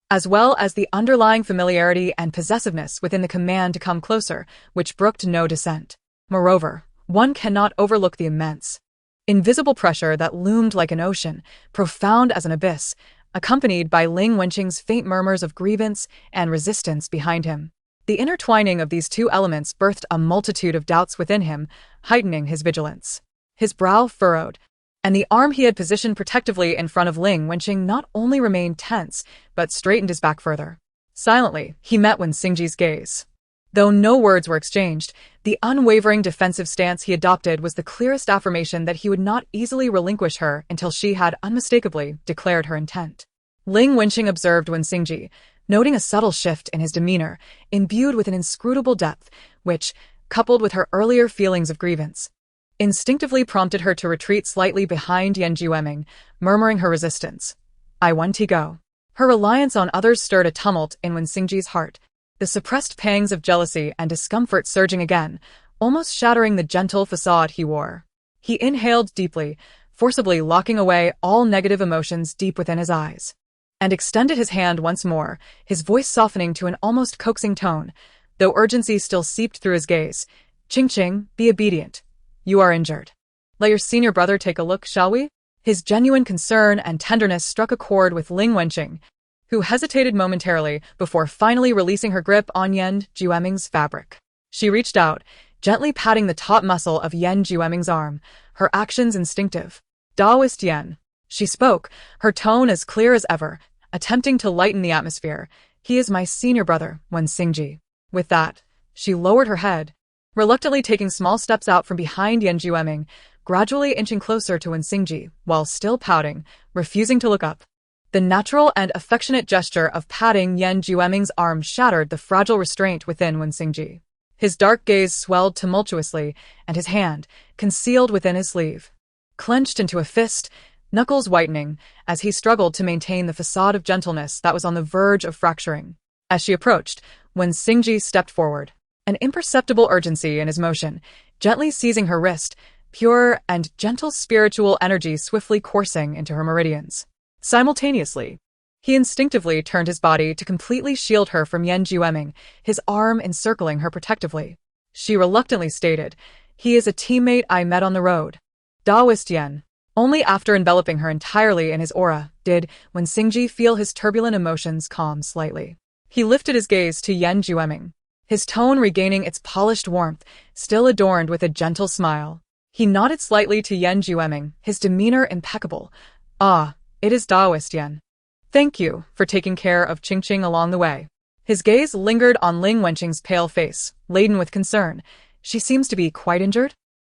as well as the underlying familiarity and possessiveness within the command to come closer, which brooked no dissent. Moreover, one cannot overlook the immense, invisible pressure that loomed like an ocean, profound as an abyss, accompanied by Ling Wenqing's faint murmurs of grievance and resistance behind him. The intertwining of these two elements birthed a multitude of doubts within him, heightening his vigilance. His brow furrowed, and the arm he had positioned protectively in front of Ling Wenqing not only remained tense, but straightened his back further. Silently, he met Wen Xingji's gaze. Though no words were exchanged, the unwavering defensive stance he adopted was the clearest affirmation that he would not easily relinquish her until she had unmistakably declared her intent. Ling Wenqing observed Wen Xingji, noting a subtle shift in his demeanor, imbued with an inscrutable depth, which, coupled with her earlier feelings of grievance, instinctively prompted her to retreat slightly behind Yan Zhuming, murmuring her resistance. "I want to go." Her reliance on others stirred a tumult in Wen Xingji's heart, the suppressed pangs of jealousy and discomfort surging again, almost shattering the gentle facade he wore. He inhaled deeply, forcibly locking away all negative emotions deep within his eyes, and extended his hand once more, his voice softening to an almost coaxing tone, though urgency still seeped through his gaze. "Ching, be obedient. You are injured. Let your senior brother take a look, shall we?" His genuine concern and tenderness struck a chord with Ling Wenqing, who hesitated momentarily before finally releasing her grip on Yan Zhuming's fabric. She reached out, gently patting the taut muscle of Yan Zhuming's arm, her actions instinctive. "Daoist Yan," she spoke, her tone as clear as ever, attempting to lighten the atmosphere. "He is my senior brother, Wen Xingji." With that, She lowered her head, reluctantly taking small steps out from behind Yan Jueming, gradually inching closer to Wen Xingji, while still pouting, refusing to look up. The natural and affectionate gesture of patting Yan Jueming's arm shattered the fragile restraint within Wen Xingji. His dark gaze swelled tumultuously, and his hand, concealed within his sleeve, clenched into a fist, knuckles whitening, as he struggled to maintain the facade of gentleness that was on the verge of fracturing. As she approached, Wen Xingji stepped forward, an imperceptible urgency in his motion, gently seizing her wrist, pure and gentle spiritual energy swiftly coursing into her meridians. Simultaneously, he instinctively turned his body to completely shield her from Yan Jueming, his arm encircling her protectively. She reluctantly stated, "He is a teammate I met on the road." Daoist Yan. Only after enveloping her entirely in his aura did Wen Xingji feel his turbulent emotions calm slightly. He lifted his gaze to Yan Jueming, his tone regaining its polished warmth, still adorned with a gentle smile. He nodded slightly to Yan Jueming, his demeanor impeccable. "Ah, it is Daoist Yan. Thank you for taking care of Qingqing along the way." His gaze lingered on Ling Wenqing's pale face, laden with concern. She seems to be quite injured?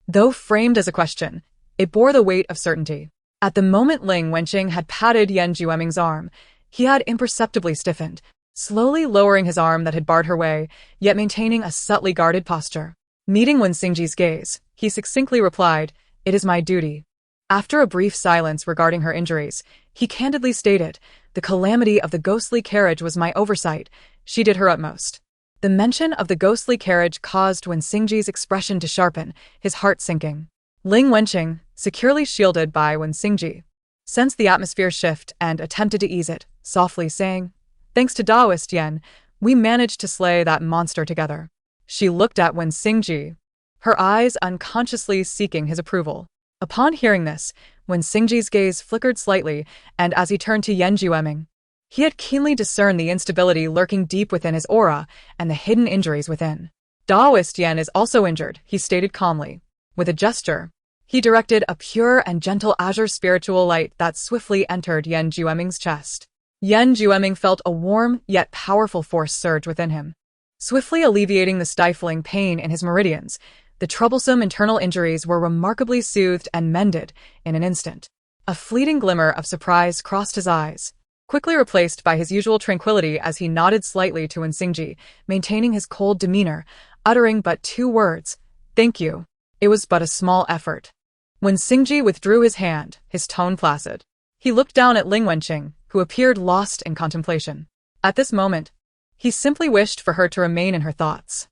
Though framed as a question, it bore the weight of certainty. At the moment Ling Wenqing had patted Yan Jueming's arm, he had imperceptibly stiffened, slowly lowering his arm that had barred her way, yet maintaining a subtly guarded posture. Meeting Wen Xingji's gaze, he succinctly replied, "It is my duty." After a brief silence regarding her injuries, he candidly stated, "The calamity of the ghostly carriage was my oversight. She did her utmost." The mention of the ghostly carriage caused Wen Xingji's expression to sharpen, his heart sinking. Ling Wenqing, securely shielded by Wen Xingji, sensed the atmosphere shift and attempted to ease it, softly saying, "Thanks to Daoist Yan, we managed to slay that monster together." She looked at Wen Xingji, her eyes unconsciously seeking his approval. Upon hearing this, Wen Xingji's gaze flickered slightly, and as he turned to Yan Jueming, he had keenly discerned the instability lurking deep within his aura and the hidden injuries within. "Daoist Yan is also injured," he stated calmly. With a gesture, he directed a pure and gentle azure spiritual light that swiftly entered Yan Jueming's chest. Yan Jueming felt a warm yet powerful force surge within him, swiftly alleviating the stifling pain in his meridians. The troublesome internal injuries were remarkably soothed and mended in an instant. A fleeting glimmer of surprise crossed his eyes, quickly replaced by his usual tranquility as he nodded slightly to Wen Xingji, maintaining his cold demeanor, uttering but 2 words, "Thank you." It was but a small effort. Wen Xingji withdrew his hand, his tone placid. He looked down at Ling Wenqing, who appeared lost in contemplation. At this moment, he simply wished for her to remain in her thoughts.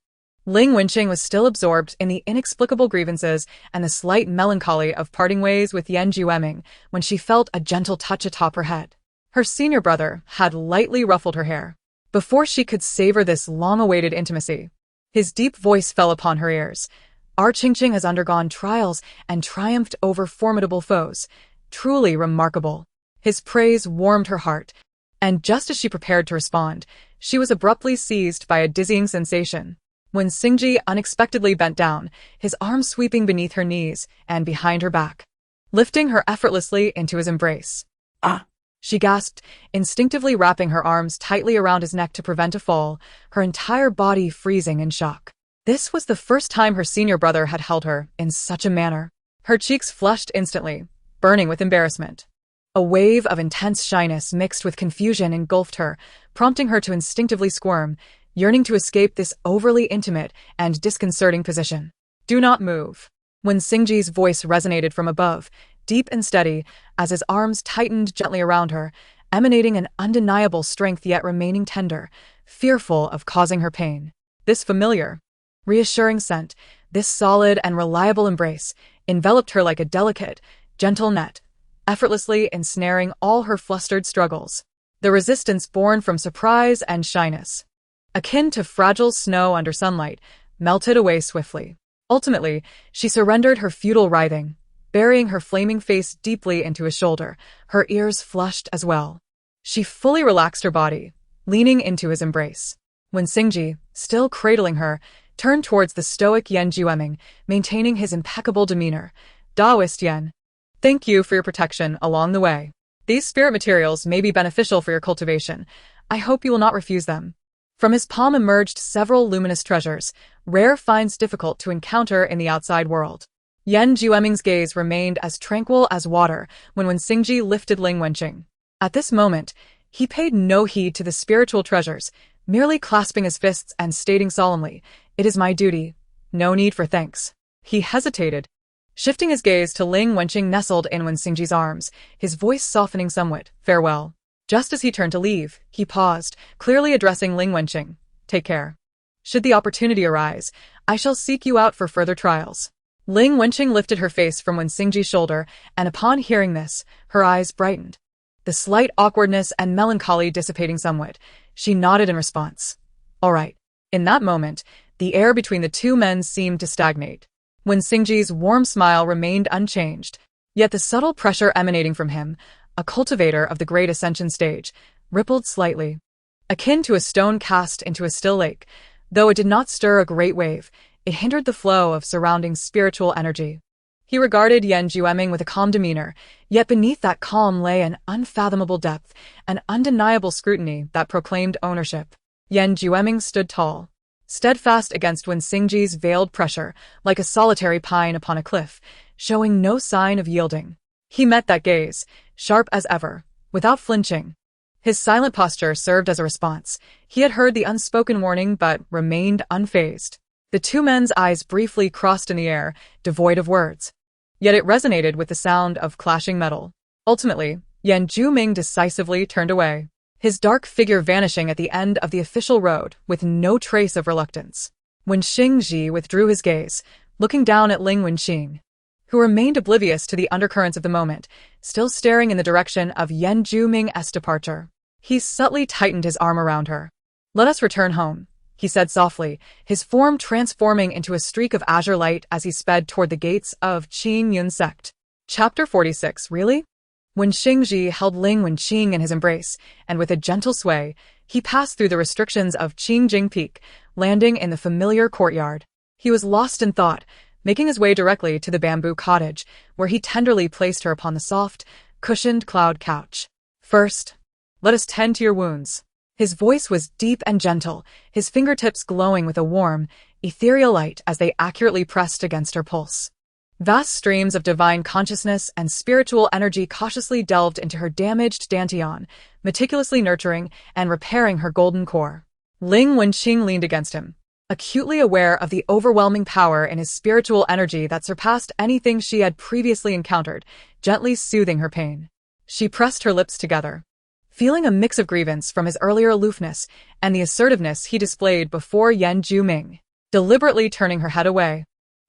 Ling Wenqing was still absorbed in the inexplicable grievances and the slight melancholy of parting ways with Yan Jueming when she felt a gentle touch atop her head. Her senior brother had lightly ruffled her hair. Before she could savor this long-awaited intimacy, his deep voice fell upon her ears. "Our Qingqing has undergone trials and triumphed over formidable foes. Truly remarkable." His praise warmed her heart, and just as she prepared to respond, she was abruptly seized by a dizzying sensation. Wen Xingji unexpectedly bent down, his arms sweeping beneath her knees and behind her back, lifting her effortlessly into his embrace. "Ah!" She gasped, instinctively wrapping her arms tightly around his neck to prevent a fall, her entire body freezing in shock. This was the first time her senior brother had held her in such a manner. Her cheeks flushed instantly, burning with embarrassment. A wave of intense shyness mixed with confusion engulfed her, prompting her to instinctively squirm, yearning to escape this overly intimate and disconcerting position. "Do not move." Wen Xingji's voice resonated from above, deep and steady, as his arms tightened gently around her, emanating an undeniable strength yet remaining tender, fearful of causing her pain. This familiar, reassuring scent, this solid and reliable embrace, enveloped her like a delicate, gentle net, effortlessly ensnaring all her flustered struggles. The resistance born from surprise and shyness, akin to fragile snow under sunlight, melted away swiftly. Ultimately, she surrendered her futile writhing, burying her flaming face deeply into his shoulder, her ears flushed as well. She fully relaxed her body, leaning into his embrace. Wen Xingji, still cradling her, turned towards the stoic Yan Jueming, maintaining his impeccable demeanor. "Daoist Yan, thank you for your protection along the way. These spirit materials may be beneficial for your cultivation. I hope you will not refuse them." From his palm emerged several luminous treasures, rare finds difficult to encounter in the outside world. Yan Jueming's gaze remained as tranquil as water when Xingji lifted Ling Wenqing. At this moment, he paid no heed to the spiritual treasures, merely clasping his fists and stating solemnly, "It is my duty. No need for thanks." He hesitated, shifting his gaze to Ling Wenqing nestled in Xingji's arms, his voice softening somewhat. "Farewell." Just as he turned to leave, he paused, clearly addressing Ling Wenqing. "Take care. Should the opportunity arise, I shall seek you out for further trials." Ling Wenqing lifted her face from Xingji's shoulder, and upon hearing this, her eyes brightened. The slight awkwardness and melancholy dissipating somewhat, she nodded in response. "All right." In that moment, the air between the two men seemed to stagnate. Xingji's warm smile remained unchanged, yet the subtle pressure emanating from him, a cultivator of the great ascension stage, rippled slightly. Akin to a stone cast into a still lake, though it did not stir a great wave, it hindered the flow of surrounding spiritual energy. He regarded Yan Jueming with a calm demeanor, yet beneath that calm lay an unfathomable depth, an undeniable scrutiny that proclaimed ownership. Yan Jueming stood tall, steadfast against Xingji's veiled pressure, like a solitary pine upon a cliff, showing no sign of yielding. He met that gaze, sharp as ever, without flinching. His silent posture served as a response. He had heard the unspoken warning but remained unfazed. The two men's eyes briefly crossed in the air, devoid of words. Yet it resonated with the sound of clashing metal. Ultimately, Yan Jueming decisively turned away, his dark figure vanishing at the end of the official road with no trace of reluctance. Xingji withdrew his gaze, looking down at Ling Wenqing, who remained oblivious to the undercurrents of the moment, still staring in the direction of Yan Jueming's departure. He subtly tightened his arm around her. "Let us return home," he said softly, his form transforming into a streak of azure light as he sped toward the gates of Qin Yun sect. Chapter 46. Really? Xingji held Ling Wenqing in his embrace, and with a gentle sway, he passed through the restrictions of Qingjing Peak, landing in the familiar courtyard. He was lost in thought, making his way directly to the bamboo cottage, where he tenderly placed her upon the soft, cushioned cloud couch. "First, let us tend to your wounds." His voice was deep and gentle, his fingertips glowing with a warm, ethereal light as they accurately pressed against her pulse. Vast streams of divine consciousness and spiritual energy cautiously delved into her damaged dantian, meticulously nurturing and repairing her golden core. Ling Wenqing leaned against him, acutely aware of the overwhelming power in his spiritual energy that surpassed anything she had previously encountered, gently soothing her pain. She pressed her lips together, feeling a mix of grievance from his earlier aloofness and the assertiveness he displayed before Yan Jueming. Deliberately turning her head away,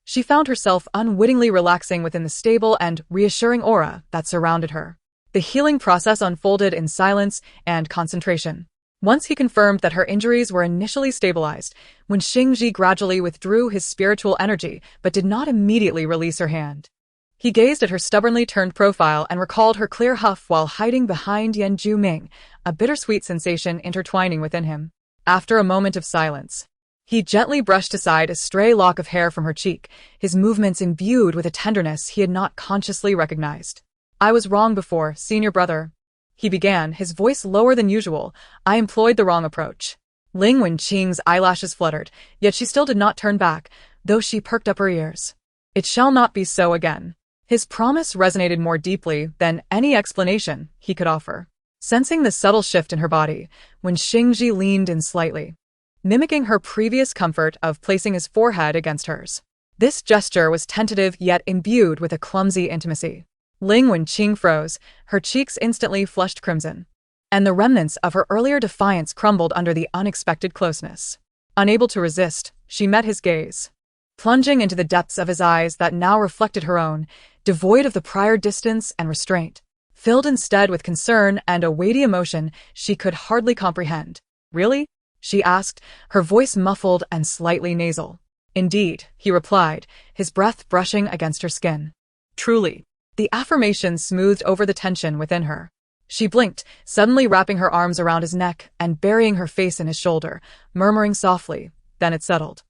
she found herself unwittingly relaxing within the stable and reassuring aura that surrounded her. The healing process unfolded in silence and concentration. Once he confirmed that her injuries were initially stabilized, Xingji gradually withdrew his spiritual energy but did not immediately release her hand. He gazed at her stubbornly turned profile and recalled her clear huff while hiding behind Yan Jueming, a bittersweet sensation intertwining within him. After a moment of silence, he gently brushed aside a stray lock of hair from her cheek, his movements imbued with a tenderness he had not consciously recognized. "I was wrong before, senior brother," he began, his voice lower than usual. "I employed the wrong approach." Ling Wenqing's eyelashes fluttered, yet she still did not turn back, though she perked up her ears. "It shall not be so again." His promise resonated more deeply than any explanation he could offer. Sensing the subtle shift in her body, Xingji leaned in slightly, mimicking her previous comfort of placing his forehead against hers. This gesture was tentative yet imbued with a clumsy intimacy. Ling Wenqing froze, her cheeks instantly flushed crimson, and the remnants of her earlier defiance crumbled under the unexpected closeness. Unable to resist, she met his gaze, plunging into the depths of his eyes that now reflected her own, devoid of the prior distance and restraint, filled instead with concern and a weighty emotion she could hardly comprehend. "Really?" she asked, her voice muffled and slightly nasal. "Indeed," he replied, his breath brushing against her skin. "Truly." The affirmation smoothed over the tension within her. She blinked, suddenly wrapping her arms around his neck and burying her face in his shoulder, murmuring softly. Then it settled.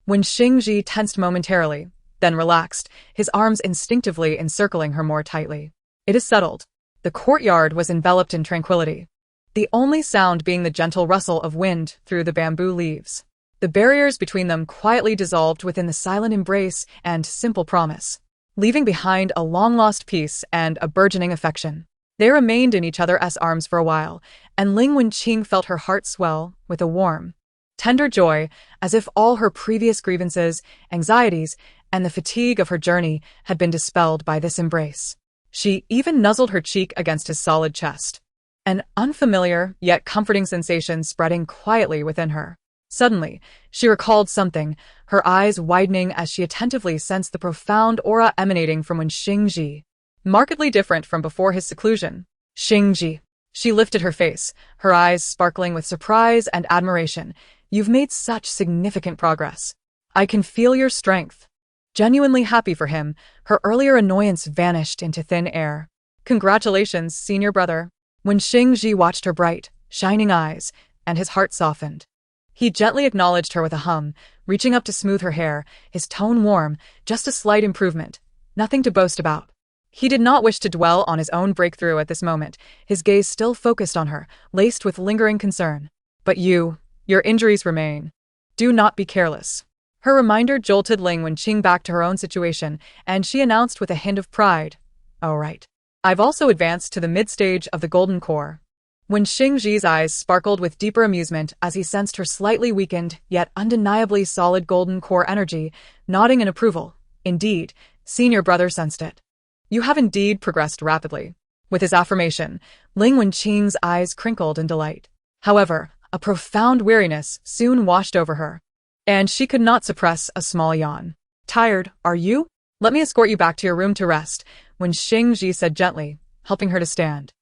Xingji tensed momentarily, then relaxed, his arms instinctively encircling her more tightly. "It is settled." The courtyard was enveloped in tranquility. the only sound being the gentle rustle of wind through the bamboo leaves. The barriers between them quietly dissolved within the silent embrace and simple promise, leaving behind a long-lost peace and a burgeoning affection. They remained in each other's arms for a while, and Ling Wenqing felt her heart swell with a warm, tender joy, as if all her previous grievances, anxieties, and the fatigue of her journey had been dispelled by this embrace. She even nuzzled her cheek against his solid chest, an unfamiliar yet comforting sensation spreading quietly within her. Suddenly, she recalled something, her eyes widening as she attentively sensed the profound aura emanating from Wenqing, markedly different from before his seclusion. Xingji. She lifted her face, her eyes sparkling with surprise and admiration. You've made such significant progress. I can feel your strength. Genuinely happy for him, her earlier annoyance vanished into thin air. Congratulations, senior brother. When Xingji watched her bright, shining eyes, and his heart softened. He gently acknowledged her with a hum, reaching up to smooth her hair, his tone warm, just a slight improvement, nothing to boast about. He did not wish to dwell on his own breakthrough at this moment, his gaze still focused on her, laced with lingering concern. But your injuries remain. Do not be careless. Her reminder jolted Ling Wenqing back to her own situation, and she announced with a hint of pride, "Oh right. I've also advanced to the mid-stage of the Golden Core." When Xingji's eyes sparkled with deeper amusement as he sensed her slightly weakened, yet undeniably solid golden core energy, nodding in approval. Indeed, senior brother sensed it. You have indeed progressed rapidly. With his affirmation, Ling Wenqing's eyes crinkled in delight. However, a profound weariness soon washed over her, and she could not suppress a small yawn. Tired, are you? Let me escort you back to your room to rest, when Xingji said gently, helping her to stand.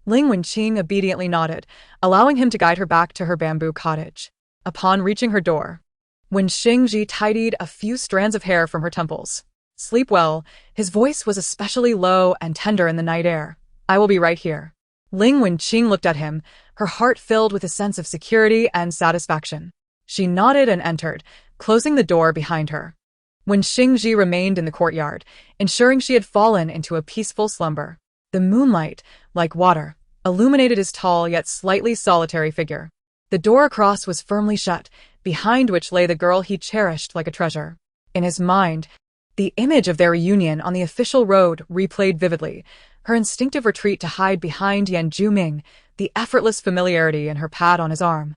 Ling Wenqing obediently nodded, allowing him to guide her back to her bamboo cottage. Upon reaching her door, when Xingji tidied a few strands of hair from her temples. Sleep well, his voice was especially low and tender in the night air. I will be right here. Ling Wenqing looked at him, her heart filled with a sense of security and satisfaction. She nodded and entered, closing the door behind her. When Xingji remained in the courtyard, ensuring she had fallen into a peaceful slumber. The moonlight, like water, illuminated his tall yet slightly solitary figure. The door across was firmly shut, behind which lay the girl he cherished like a treasure. In his mind, the image of their reunion on the official road replayed vividly, her instinctive retreat to hide behind Yan Zhuming, the effortless familiarity in her pat on his arm,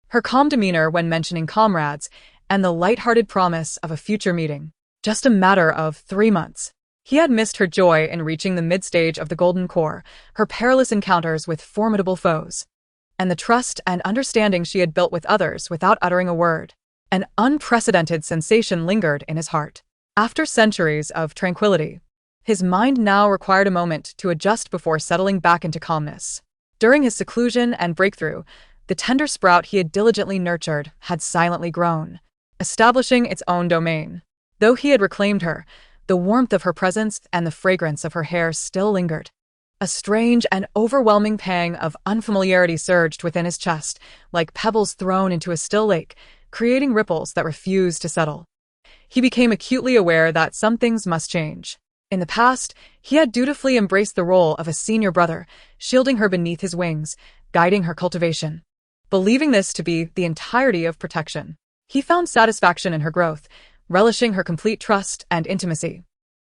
her calm demeanor when mentioning comrades, and the light-hearted promise of a future meeting. Just a matter of 3 months. He had missed her joy in reaching the mid-stage of the Golden Core, her perilous encounters with formidable foes, and the trust and understanding she had built with others without uttering a word. An unprecedented sensation lingered in his heart. After centuries of tranquility, his mind now required a moment to adjust before settling back into calmness. During his seclusion and breakthrough, the tender sprout he had diligently nurtured had silently grown, establishing its own domain. Though he had reclaimed her, the warmth of her presence and the fragrance of her hair still lingered. A strange and overwhelming pang of unfamiliarity surged within his chest, like pebbles thrown into a still lake, creating ripples that refused to settle. He became acutely aware that some things must change. In the past, he had dutifully embraced the role of a senior brother, shielding her beneath his wings, guiding her cultivation. Believing this to be the entirety of protection, he found satisfaction in her growth, relishing her complete trust and intimacy.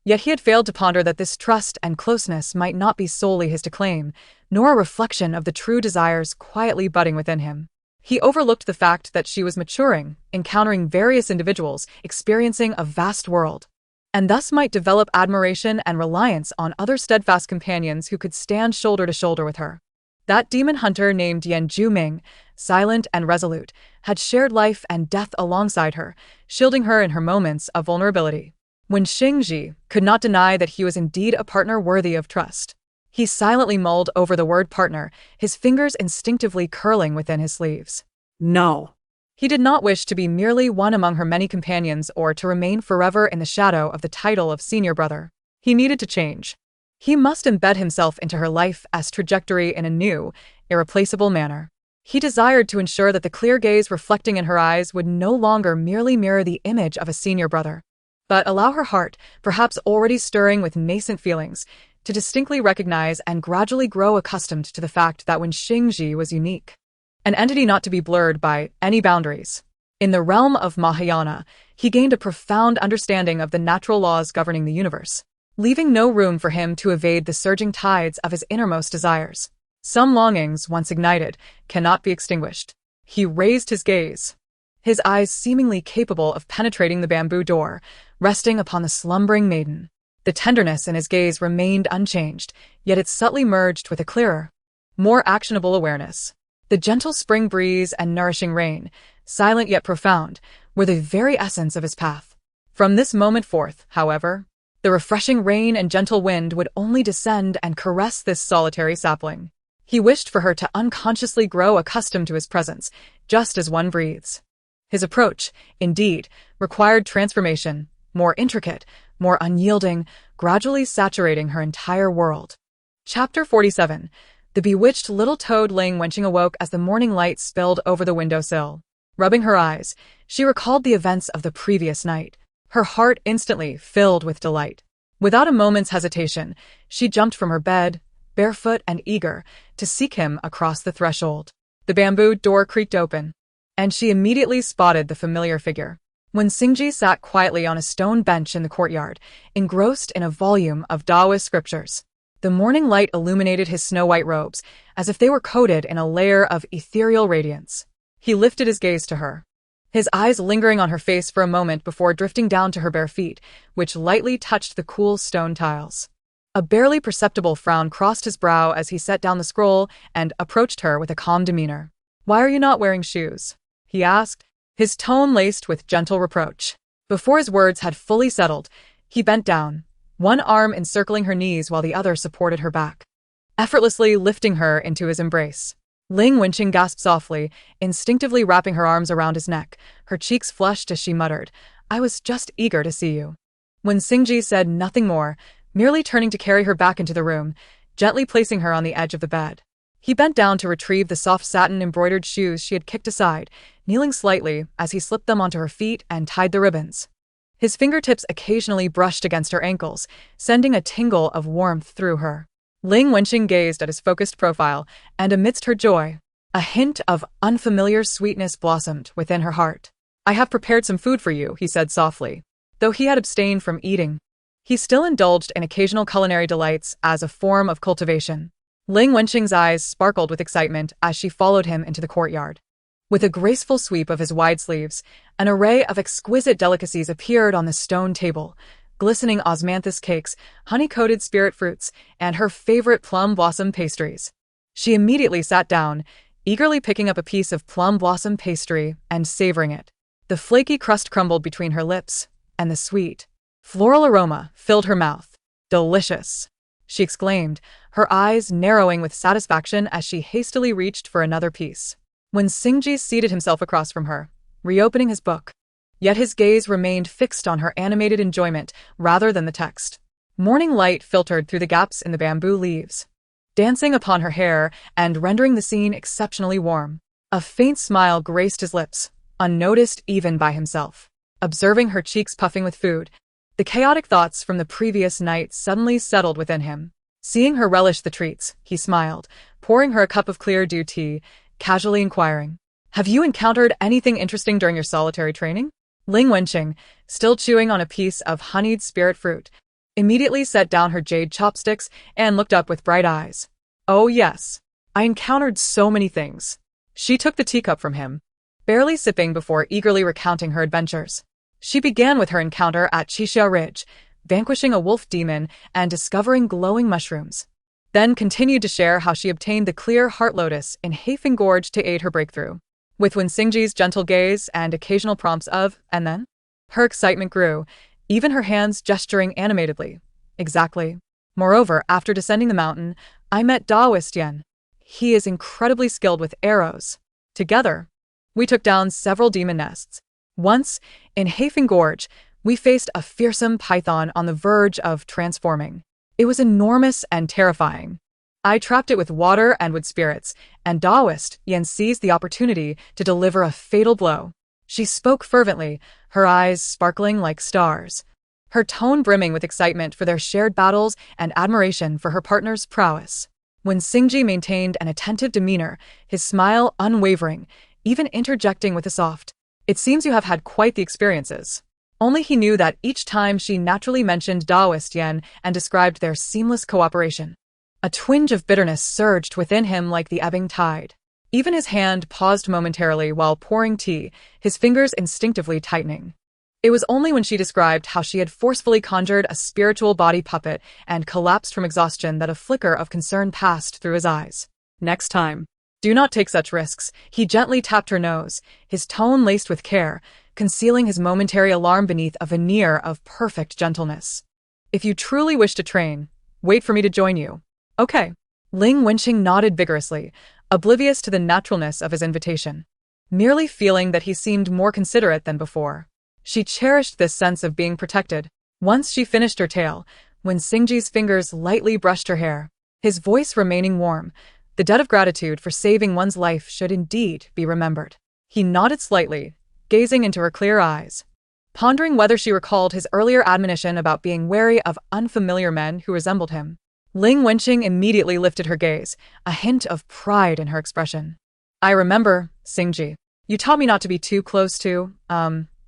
Yet he had failed to ponder that this trust and closeness might not be solely his to claim, nor a reflection of the true desires quietly budding within him. He overlooked the fact that she was maturing, encountering various individuals, experiencing a vast world, and thus might develop admiration and reliance on other steadfast companions who could stand shoulder to shoulder with her. That demon hunter named Yan Zhuming, silent and resolute, had shared life and death alongside her, shielding her in her moments of vulnerability. When Xingji could not deny that he was indeed a partner worthy of trust, he silently mulled over the word partner, his fingers instinctively curling within his sleeves. No. He did not wish to be merely one among her many companions or to remain forever in the shadow of the title of senior brother. He needed to change. He must embed himself into her life as trajectory in a new, irreplaceable manner. He desired to ensure that the clear gaze reflecting in her eyes would no longer merely mirror the image of a senior brother, but allow her heart, perhaps already stirring with nascent feelings, to distinctly recognize and gradually grow accustomed to the fact that when Xingji was unique, an entity not to be blurred by any boundaries. In the realm of Mahayana, he gained a profound understanding of the natural laws governing the universe, leaving no room for him to evade the surging tides of his innermost desires. Some longings, once ignited, cannot be extinguished. He raised his gaze, his eyes seemingly capable of penetrating the bamboo door, resting upon the slumbering maiden. The tenderness in his gaze remained unchanged, yet it subtly merged with a clearer, more actionable awareness. The gentle spring breeze and nourishing rain, silent yet profound, were the very essence of his path. From this moment forth, however, the refreshing rain and gentle wind would only descend and caress this solitary sapling. He wished for her to unconsciously grow accustomed to his presence, just as one breathes. His approach, indeed, required transformation, more intricate, more unyielding, gradually saturating her entire world. Chapter 47. The bewitched little toad Ling Wenqing awoke as the morning light spilled over the windowsill. Rubbing her eyes, she recalled the events of the previous night. Her heart instantly filled with delight. Without a moment's hesitation, she jumped from her bed, barefoot and eager, to seek him across the threshold. The bamboo door creaked open, and she immediately spotted the familiar figure. When Xingji sat quietly on a stone bench in the courtyard, engrossed in a volume of Taoist scriptures. The morning light illuminated his snow-white robes, as if they were coated in a layer of ethereal radiance. He lifted his gaze to her, his eyes lingering on her face for a moment before drifting down to her bare feet, which lightly touched the cool stone tiles. A barely perceptible frown crossed his brow as he set down the scroll and approached her with a calm demeanor. "Why are you not wearing shoes?" he asked, his tone laced with gentle reproach. Before his words had fully settled, he bent down, one arm encircling her knees while the other supported her back, effortlessly lifting her into his embrace. Ling Wenqing gasped softly, instinctively wrapping her arms around his neck, her cheeks flushed as she muttered, "I was just eager to see you." When Xingji said nothing more, merely turning to carry her back into the room, gently placing her on the edge of the bed, he bent down to retrieve the soft satin-embroidered shoes she had kicked aside, kneeling slightly as he slipped them onto her feet and tied the ribbons. His fingertips occasionally brushed against her ankles, sending a tingle of warmth through her. Ling Wenqing gazed at his focused profile, and amidst her joy, a hint of unfamiliar sweetness blossomed within her heart. "I have prepared some food for you," he said softly. Though he had abstained from eating, he still indulged in occasional culinary delights as a form of cultivation. Ling Wenqing's eyes sparkled with excitement as she followed him into the courtyard. With a graceful sweep of his wide sleeves, an array of exquisite delicacies appeared on the stone table, glistening osmanthus cakes, honey-coated spirit fruits, and her favorite plum blossom pastries. She immediately sat down, eagerly picking up a piece of plum blossom pastry and savoring it. The flaky crust crumbled between her lips, and the sweet, floral aroma filled her mouth. "Delicious!" she exclaimed, her eyes narrowing with satisfaction as she hastily reached for another piece. When Xingji seated himself across from her, reopening his book, yet his gaze remained fixed on her animated enjoyment rather than the text. Morning light filtered through the gaps in the bamboo leaves, dancing upon her hair and rendering the scene exceptionally warm. A faint smile graced his lips, unnoticed even by himself. Observing her cheeks puffing with food, the chaotic thoughts from the previous night suddenly settled within him. Seeing her relish the treats, he smiled, pouring her a cup of clear dew tea, casually inquiring, "Have you encountered anything interesting during your solitary training?" Ling Wenqing, still chewing on a piece of honeyed spirit fruit, immediately set down her jade chopsticks and looked up with bright eyes. "Oh yes, I encountered so many things." She took the teacup from him, barely sipping before eagerly recounting her adventures. She began with her encounter at Qixia Ridge, vanquishing a wolf demon and discovering glowing mushrooms, then continued to share how she obtained the clear heart lotus in Hafen Gorge to aid her breakthrough. With Wen Xingji's gentle gaze and occasional prompts of, "and then?" her excitement grew, even her hands gesturing animatedly. "Exactly. Moreover, after descending the mountain, I met Taoist Yen. He is incredibly skilled with arrows. Together, we took down several demon nests. Once, in Hafen Gorge, we faced a fearsome python on the verge of transforming. It was enormous and terrifying. I trapped it with water and wood spirits, and Taoist Yen seized the opportunity to deliver a fatal blow." She spoke fervently, her eyes sparkling like stars. her tone brimming with excitement for their shared battles and admiration for her partner's prowess. When Singji maintained an attentive demeanor, his smile unwavering, even interjecting with a soft, "It seems you have had quite the experiences." Only he knew that each time she naturally mentioned Daoist Yen and described their seamless cooperation, a twinge of bitterness surged within him like the ebbing tide. Even his hand paused momentarily while pouring tea, his fingers instinctively tightening. It was only when she described how she had forcefully conjured a spiritual body puppet and collapsed from exhaustion that a flicker of concern passed through his eyes. "Next time, do not take such risks." He gently tapped her nose, his tone laced with care, concealing his momentary alarm beneath a veneer of perfect gentleness. "If you truly wish to train, wait for me to join you." "Okay." Ling Wenqing nodded vigorously, oblivious to the naturalness of his invitation, merely feeling that he seemed more considerate than before. She cherished this sense of being protected. Once she finished her tale, when Singji's fingers lightly brushed her hair, his voice remaining warm, the debt of gratitude for saving one's life should indeed be remembered. He nodded slightly, gazing into her clear eyes, pondering whether she recalled his earlier admonition about being wary of unfamiliar men who resembled him. Ling Wenqing immediately lifted her gaze, a hint of pride in her expression. "I remember, Singji. You taught me not to be too close to,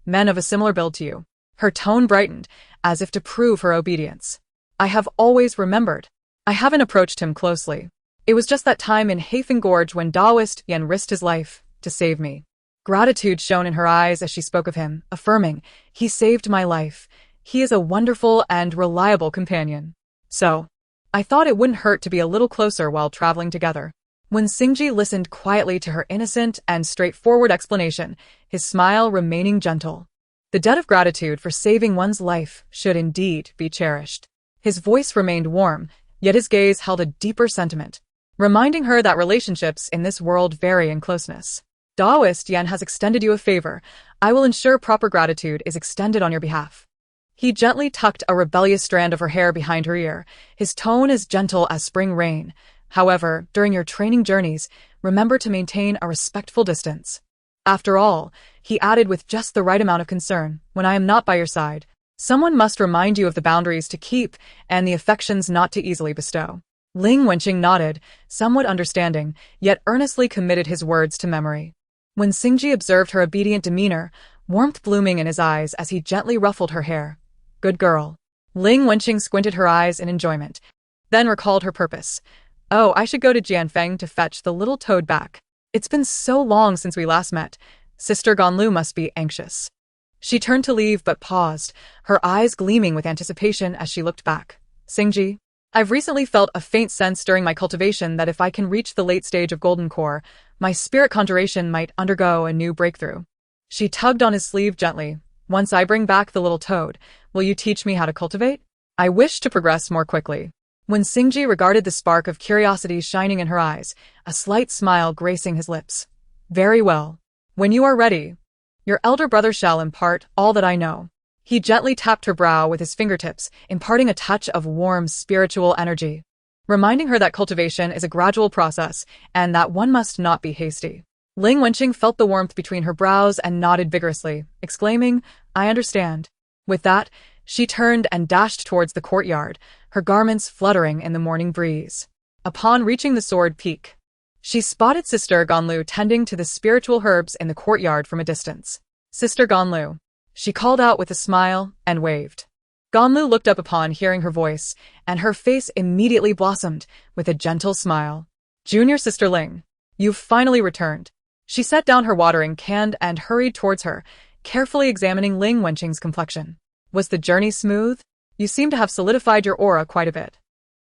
men of a similar build to you." Her tone brightened, as if to prove her obedience. "I have always remembered. I haven't approached him closely. It was just that time in Hafen Gorge when Daoist Yen risked his life to save me." Gratitude shone in her eyes as she spoke of him, affirming, "He saved my life. He is a wonderful and reliable companion. So, I thought it wouldn't hurt to be a little closer while traveling together." When Singji listened quietly to her innocent and straightforward explanation, his smile remaining gentle. The debt of gratitude for saving one's life should indeed be cherished. His voice remained warm, yet his gaze held a deeper sentiment, reminding her that relationships in this world vary in closeness. "Daoist Yen has extended you a favor. I will ensure proper gratitude is extended on your behalf." He gently tucked a rebellious strand of her hair behind her ear, his tone as gentle as spring rain. "However, during your training journeys, remember to maintain a respectful distance. After all," he added with just the right amount of concern, "when I am not by your side, someone must remind you of the boundaries to keep and the affections not to easily bestow." Ling Wenqing nodded, somewhat understanding, yet earnestly committed his words to memory. When Singji observed her obedient demeanor, warmth blooming in his eyes as he gently ruffled her hair. "Good girl." Ling Wenqing squinted her eyes in enjoyment, then recalled her purpose. "Oh, I should go to Jianfeng to fetch the little toad back. It's been so long since we last met. Sister Ganlu must be anxious." She turned to leave but paused, her eyes gleaming with anticipation as she looked back. "Singji, I've recently felt a faint sense during my cultivation that if I can reach the late stage of Golden Core, my spirit conjuration might undergo a new breakthrough." She tugged on his sleeve gently. "Once I bring back the little toad, will you teach me how to cultivate? I wish to progress more quickly." When Singji regarded the spark of curiosity shining in her eyes, a slight smile gracing his lips. "Very well. When you are ready, your elder brother shall impart all that I know." He gently tapped her brow with his fingertips, imparting a touch of warm spiritual energy, reminding her that cultivation is a gradual process and that one must not be hasty. Ling Wenqing felt the warmth between her brows and nodded vigorously, exclaiming, "I understand." With that, she turned and dashed towards the courtyard, her garments fluttering in the morning breeze. Upon reaching the sword peak, she spotted Sister Ganlu tending to the spiritual herbs in the courtyard from a distance. "Sister Ganlu," she called out with a smile and waved. Ganlu looked up upon hearing her voice, and her face immediately blossomed with a gentle smile. "Junior Sister Ling, you've finally returned." She set down her watering can and hurried towards her, carefully examining Ling Wenqing's complexion. "Was the journey smooth? You seem to have solidified your aura quite a bit."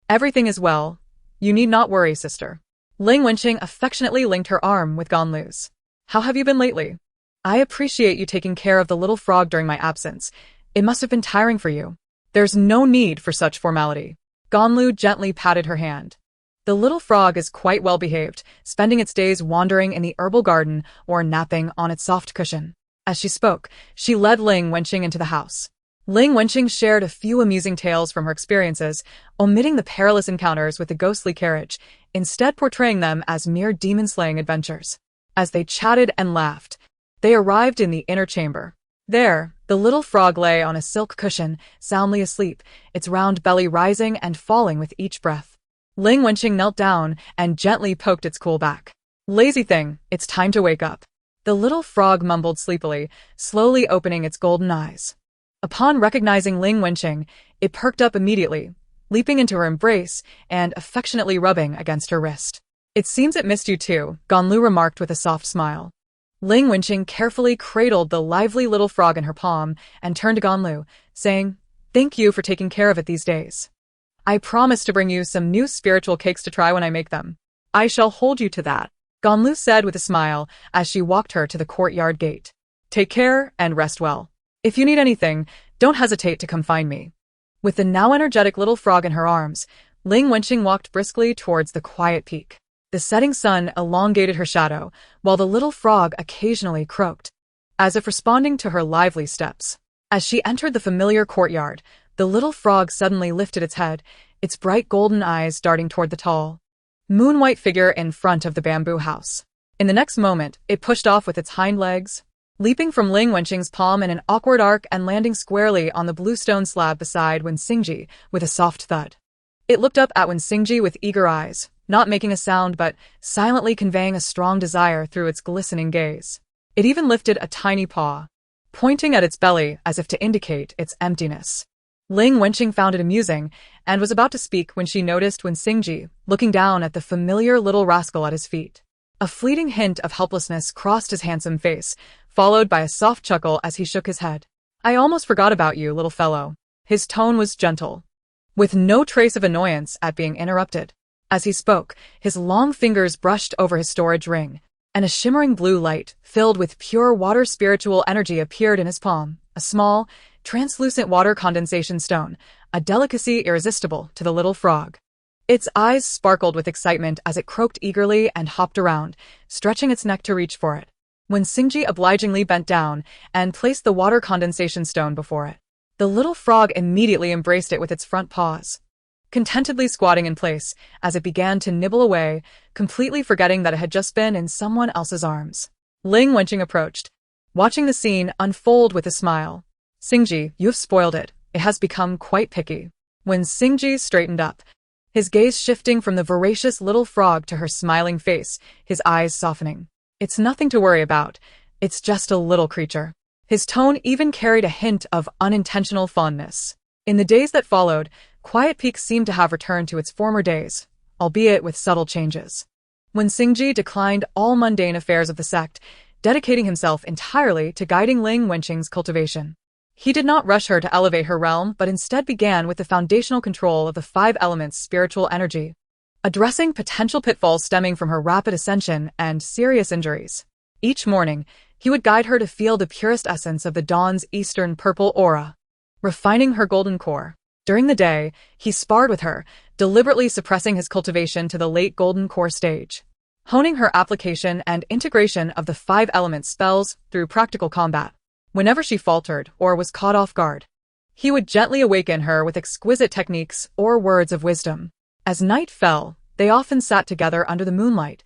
"Everything is well. You need not worry, sister." Ling Wenqing affectionately linked her arm with Ganlu's. "How have you been lately? I appreciate you taking care of the little frog during my absence. It must have been tiring for you." "There's no need for such formality." Ganlu gently patted her hand. "The little frog is quite well behaved, spending its days wandering in the herbal garden or napping on its soft cushion." As she spoke, she led Ling Wenqing into the house. Ling Wenqing shared a few amusing tales from her experiences, omitting the perilous encounters with the ghostly carriage, instead portraying them as mere demon-slaying adventures. As they chatted and laughed, they arrived in the inner chamber. There, the little frog lay on a silk cushion, soundly asleep, its round belly rising and falling with each breath. Ling Wenqing knelt down and gently poked its cool back. Lazy thing, it's time to wake up. The little frog mumbled sleepily, slowly opening its golden eyes. Upon recognizing Ling Wenqing, it perked up immediately, leaping into her embrace and affectionately rubbing against her wrist. It seems it missed you too, Ganlu remarked with a soft smile. Ling Wenqing carefully cradled the lively little frog in her palm and turned to Ganlu, saying, "Thank you for taking care of it these days. I promise to bring you some new spiritual cakes to try when I make them." I shall hold you to that, Ganlu said with a smile as she walked her to the courtyard gate. "Take care and rest well. If you need anything, don't hesitate to come find me." With the now energetic little frog in her arms, Ling Wenqing walked briskly towards the quiet peak. The setting sun elongated her shadow, while the little frog occasionally croaked, as if responding to her lively steps. As she entered the familiar courtyard, the little frog suddenly lifted its head, its bright golden eyes darting toward the tall, moon-white figure in front of the bamboo house. In the next moment, it pushed off with its hind legs, leaping from Ling Wenqing's palm in an awkward arc and landing squarely on the bluestone slab beside Wen Xingji with a soft thud. It looked up at Wen Xingji with eager eyes, not making a sound but silently conveying a strong desire through its glistening gaze. It even lifted a tiny paw, pointing at its belly as if to indicate its emptiness. Ling Wenqing found it amusing and was about to speak when she noticed Wen Xingji looking down at the familiar little rascal at his feet. A fleeting hint of helplessness crossed his handsome face, followed by a soft chuckle as he shook his head. "I almost forgot about you, little fellow." His tone was gentle, with no trace of annoyance at being interrupted. As he spoke, his long fingers brushed over his storage ring, and a shimmering blue light, filled with pure water spiritual energy, appeared in his palm, a small, translucent water condensation stone, a delicacy irresistible to the little frog. Its eyes sparkled with excitement as it croaked eagerly and hopped around, stretching its neck to reach for it. When Xingji obligingly bent down and placed the water condensation stone before it, the little frog immediately embraced it with its front paws, contentedly squatting in place as it began to nibble away, completely forgetting that it had just been in someone else's arms. Ling Wenqing approached, watching the scene unfold with a smile. "Xingji, you have spoiled it. It has become quite picky." When Xingji straightened up, his gaze shifting from the voracious little frog to her smiling face, his eyes softening. "It's nothing to worry about. It's just a little creature." His tone even carried a hint of unintentional fondness. In the days that followed, Quiet Peak seemed to have returned to its former days, albeit with subtle changes. When Xingji declined all mundane affairs of the sect, dedicating himself entirely to guiding Ling Wenqing's cultivation. He did not rush her to elevate her realm, but instead began with the foundational control of the 5 elements' spiritual energy, addressing potential pitfalls stemming from her rapid ascension and serious injuries. Each morning, he would guide her to feel the purest essence of the dawn's eastern purple aura, refining her golden core. During the day, he sparred with her, deliberately suppressing his cultivation to the late golden core stage, honing her application and integration of the 5 elements spells through practical combat. Whenever she faltered or was caught off guard, he would gently awaken her with exquisite techniques or words of wisdom. As night fell, they often sat together under the moonlight,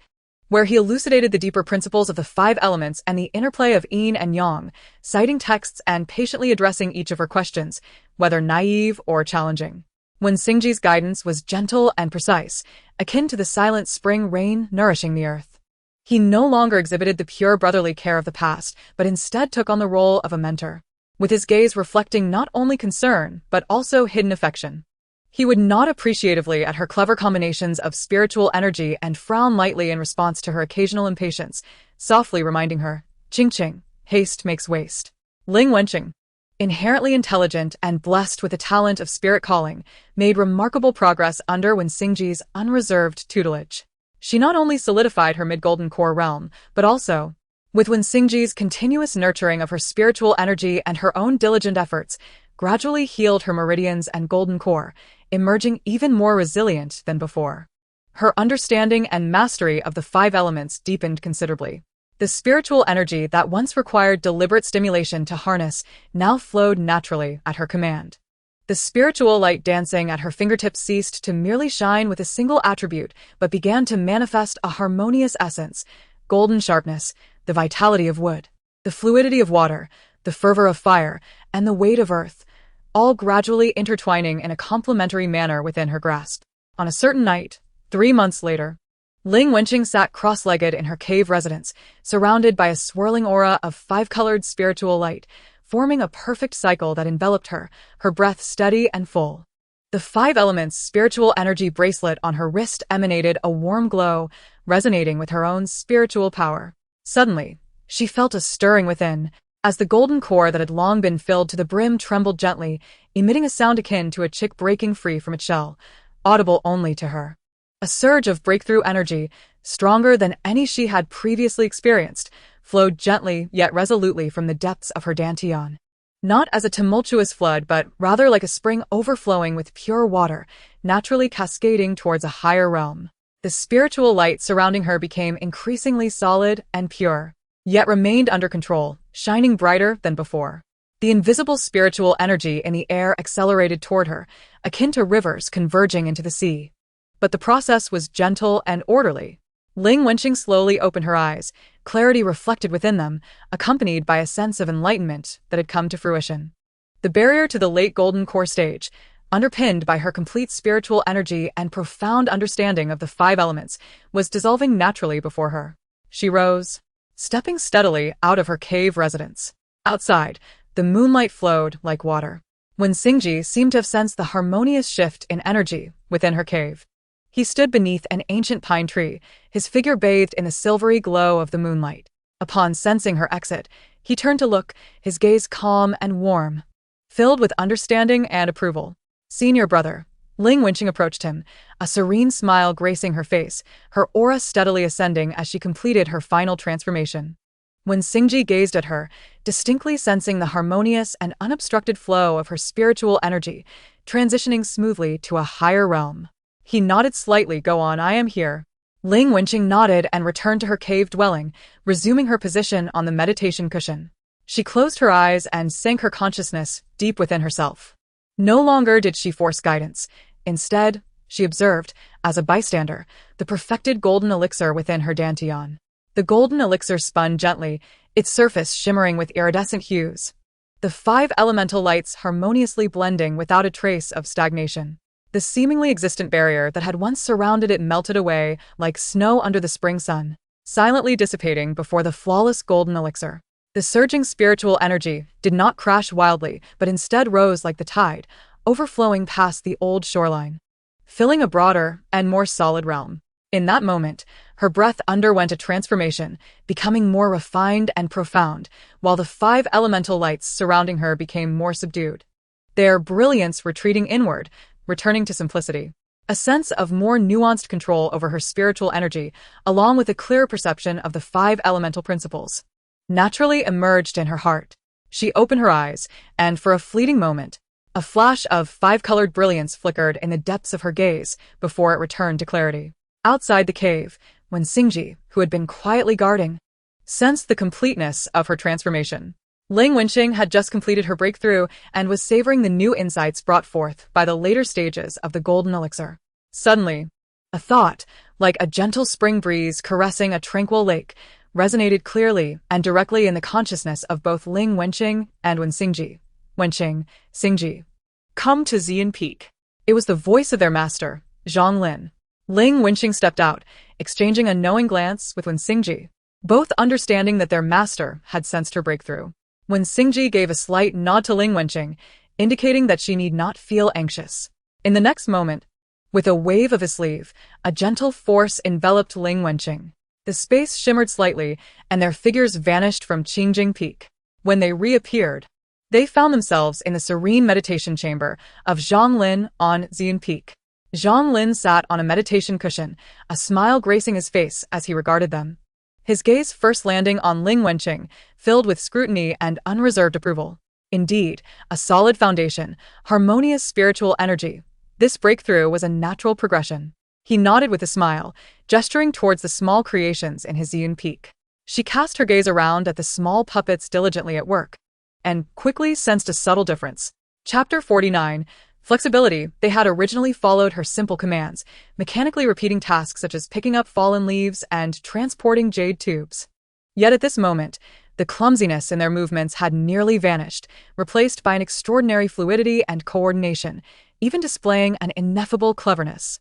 where he elucidated the deeper principles of the 5 elements and the interplay of yin and yang, citing texts and patiently addressing each of her questions, whether naive or challenging. When Xingji's guidance was gentle and precise, akin to the silent spring rain nourishing the earth. He no longer exhibited the pure brotherly care of the past, but instead took on the role of a mentor, with his gaze reflecting not only concern, but also hidden affection. He would nod appreciatively at her clever combinations of spiritual energy and frown lightly in response to her occasional impatience, softly reminding her, "Ching ching, haste makes waste." Ling Wenqing, inherently intelligent and blessed with the talent of spirit calling, made remarkable progress under Wen Xingji's unreserved tutelage. She not only solidified her mid-golden core realm, but also, with Wen Xingji's continuous nurturing of her spiritual energy and her own diligent efforts, gradually healed her meridians and golden core, emerging even more resilient than before. Her understanding and mastery of the 5 elements deepened considerably. The spiritual energy that once required deliberate stimulation to harness now flowed naturally at her command. The spiritual light dancing at her fingertips ceased to merely shine with a single attribute, but began to manifest a harmonious essence: golden sharpness, the vitality of wood, the fluidity of water, the fervor of fire, and the weight of earth, all gradually intertwining in a complementary manner within her grasp. On a certain night, 3 months later, Ling Wenqing sat cross-legged in her cave residence, surrounded by a swirling aura of five-colored spiritual light, forming a perfect cycle that enveloped her, her breath steady and full. The five elements spiritual energy bracelet on her wrist emanated a warm glow, resonating with her own spiritual power. Suddenly, she felt a stirring within, as the golden core that had long been filled to the brim trembled gently, emitting a sound akin to a chick breaking free from its shell, audible only to her. A surge of breakthrough energy, stronger than any she had previously experienced, flowed gently yet resolutely from the depths of her dantian. Not as a tumultuous flood, but rather like a spring overflowing with pure water, naturally cascading towards a higher realm. The spiritual light surrounding her became increasingly solid and pure, yet remained under control, shining brighter than before. The invisible spiritual energy in the air accelerated toward her, akin to rivers converging into the sea. But the process was gentle and orderly. Ling Wenqing slowly opened her eyes, clarity reflected within them, accompanied by a sense of enlightenment that had come to fruition. The barrier to the late golden core stage, underpinned by her complete spiritual energy and profound understanding of the five elements, was dissolving naturally before her. She rose, stepping steadily out of her cave residence. Outside, the moonlight flowed like water. When Xingji seemed to have sensed the harmonious shift in energy within her cave. He stood beneath an ancient pine tree, his figure bathed in the silvery glow of the moonlight. Upon sensing her exit, he turned to look, his gaze calm and warm, filled with understanding and approval. "Senior brother." Ling Wenqing approached him, a serene smile gracing her face, her aura steadily ascending as she completed her final transformation. When Xingji gazed at her, distinctly sensing the harmonious and unobstructed flow of her spiritual energy, transitioning smoothly to a higher realm. He nodded slightly. "Go on, I am here." Ling Wenqing nodded and returned to her cave dwelling, resuming her position on the meditation cushion. She closed her eyes and sank her consciousness deep within herself. No longer did she force guidance. Instead, she observed, as a bystander, the perfected golden elixir within her dantian. The golden elixir spun gently, its surface shimmering with iridescent hues. The five elemental lights harmoniously blending without a trace of stagnation. The seemingly existent barrier that had once surrounded it melted away like snow under the spring sun, silently dissipating before the flawless golden elixir. The surging spiritual energy did not crash wildly, but instead rose like the tide, overflowing past the old shoreline, filling a broader and more solid realm. In that moment, her breath underwent a transformation, becoming more refined and profound, while the five elemental lights surrounding her became more subdued, their brilliance retreating inward, returning to simplicity. A sense of more nuanced control over her spiritual energy, along with a clearer perception of the five elemental principles, naturally emerged in her heart. She opened her eyes, and for a fleeting moment, a flash of five-colored brilliance flickered in the depths of her gaze before it returned to clarity. Outside the cave, when Xingji, who had been quietly guarding, sensed the completeness of her transformation. Ling Wenqing had just completed her breakthrough and was savoring the new insights brought forth by the later stages of the golden elixir. Suddenly, a thought, like a gentle spring breeze caressing a tranquil lake, resonated clearly and directly in the consciousness of both Ling Wenqing and Xingji. "Wenqing, Xingji, come to Xian Peak." It was the voice of their master, Zhang Lin. Ling Wenqing stepped out, exchanging a knowing glance with Xingji, both understanding that their master had sensed her breakthrough. Xingji gave a slight nod to Ling Wenqing, indicating that she need not feel anxious. In the next moment, with a wave of his sleeve, a gentle force enveloped Ling Wenqing. The space shimmered slightly, and their figures vanished from Qingjing Peak. When they reappeared, they found themselves in the serene meditation chamber of Zhang Lin on Xian Peak. Zhang Lin sat on a meditation cushion, a smile gracing his face as he regarded them. His gaze first landing on Ling Wenqing, filled with scrutiny and unreserved approval. Indeed, a solid foundation, harmonious spiritual energy. This breakthrough was a natural progression. He nodded with a smile, gesturing towards the small creations in his Xian Peak. She cast her gaze around at the small puppets diligently at work, and quickly sensed a subtle difference. Chapter 49. Flexibility. They had originally followed her simple commands, mechanically repeating tasks such as picking up fallen leaves and transporting jade tubes. Yet at this moment, The clumsiness in their movements had nearly vanished, replaced by an extraordinary fluidity and coordination, even displaying an ineffable cleverness.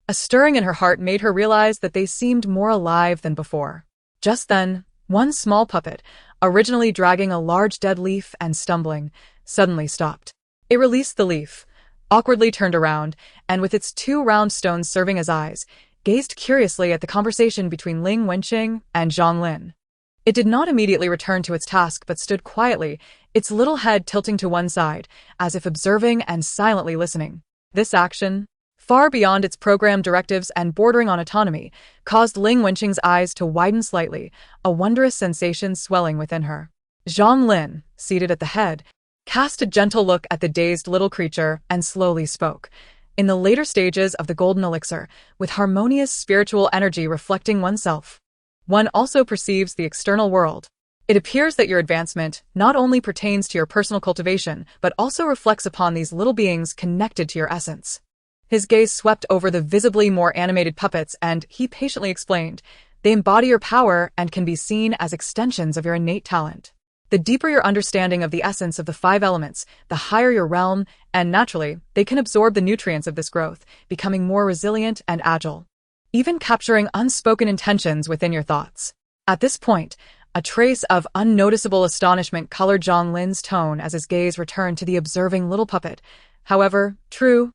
A stirring in her heart made her realize that they seemed more alive than before. Just then, one small puppet, originally dragging a large dead leaf and stumbling, suddenly stopped. It released the leaf, awkwardly turned around, and with its two round stones serving as eyes, gazed curiously at the conversation between Ling Wenqing and Zhang Lin. It did not immediately return to its task but stood quietly, its little head tilting to one side, as if observing and silently listening. This action, far beyond its programmed directives and bordering on autonomy, caused Ling Wenqing's eyes to widen slightly, a wondrous sensation swelling within her. Zhang Lin, seated at the head, cast a gentle look at the dazed little creature and slowly spoke. In the later stages of the golden elixir, with harmonious spiritual energy reflecting oneself, one also perceives the external world. It appears that your advancement not only pertains to your personal cultivation, but also reflects upon these little beings connected to your essence. His gaze swept over the visibly more animated puppets and he patiently explained, they embody your power and can be seen as extensions of your innate talent. The deeper your understanding of the essence of the five elements, the higher your realm, and naturally, they can absorb the nutrients of this growth, becoming more resilient and agile, even capturing unspoken intentions within your thoughts. At this point, a trace of unnoticeable astonishment colored Zhang Lin's tone as his gaze returned to the observing little puppet. However, true,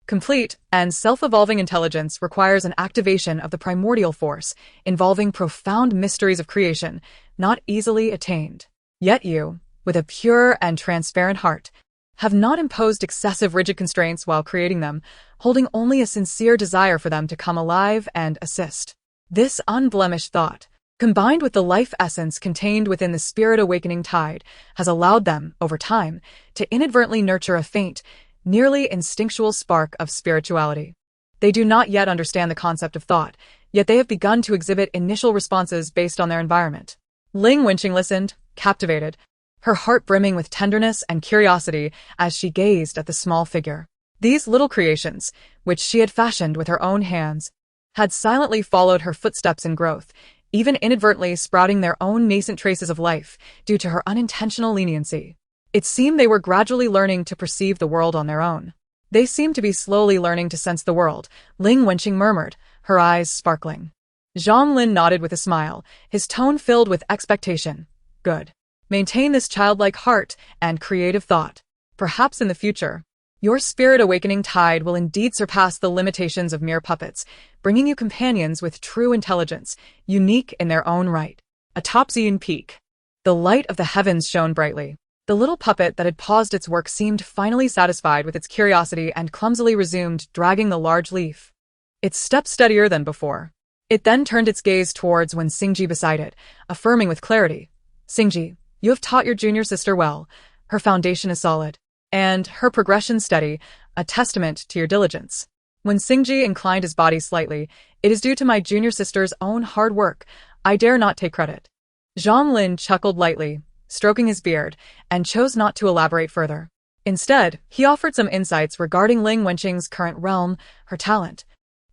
complete, and self-evolving intelligence requires an activation of the primordial force, involving profound mysteries of creation, not easily attained. Yet you, with a pure and transparent heart, have not imposed excessive rigid constraints while creating them, holding only a sincere desire for them to come alive and assist. This unblemished thought, combined with the life essence contained within the spirit awakening tide, has allowed them, over time, to inadvertently nurture a faint, nearly instinctual spark of spirituality. They do not yet understand the concept of thought, yet they have begun to exhibit initial responses based on their environment. Ling Wenqing listened, captivated, her heart brimming with tenderness and curiosity as she gazed at the small figure. These little creations, which she had fashioned with her own hands, had silently followed her footsteps in growth, even inadvertently sprouting their own nascent traces of life due to her unintentional leniency. It seemed they were gradually learning to perceive the world on their own. They seemed to be slowly learning to sense the world, Ling Wenqing murmured, her eyes sparkling. Zhang Lin nodded with a smile, his tone filled with expectation. Good. Maintain this childlike heart and creative thought. Perhaps in the future, your spirit awakening tide will indeed surpass the limitations of mere puppets, bringing you companions with true intelligence, unique in their own right. Atop Xian Peak, the light of the heavens shone brightly. The little puppet that had paused its work seemed finally satisfied with its curiosity and clumsily resumed dragging the large leaf. It stepped steadier than before. It then turned its gaze towards Wen Xingji beside it, affirming with clarity, Xingji, you have taught your junior sister well. Her foundation is solid, and her progression steady, a testament to your diligence. When Xingji inclined his body slightly, it is due to my junior sister's own hard work. I dare not take credit. Zhang Lin chuckled lightly, stroking his beard, and chose not to elaborate further. Instead, he offered some insights regarding Ling Wenqing's current realm, her talent,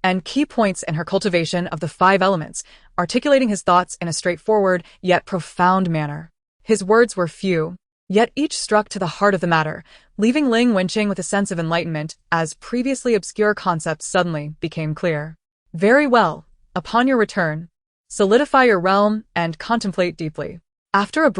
and key points in her cultivation of the five elements, articulating his thoughts in a straightforward yet profound manner. His words were few, yet each struck to the heart of the matter, leaving Ling Wenqing with a sense of enlightenment as previously obscure concepts suddenly became clear. Very well. Upon your return, solidify your realm and contemplate deeply. After a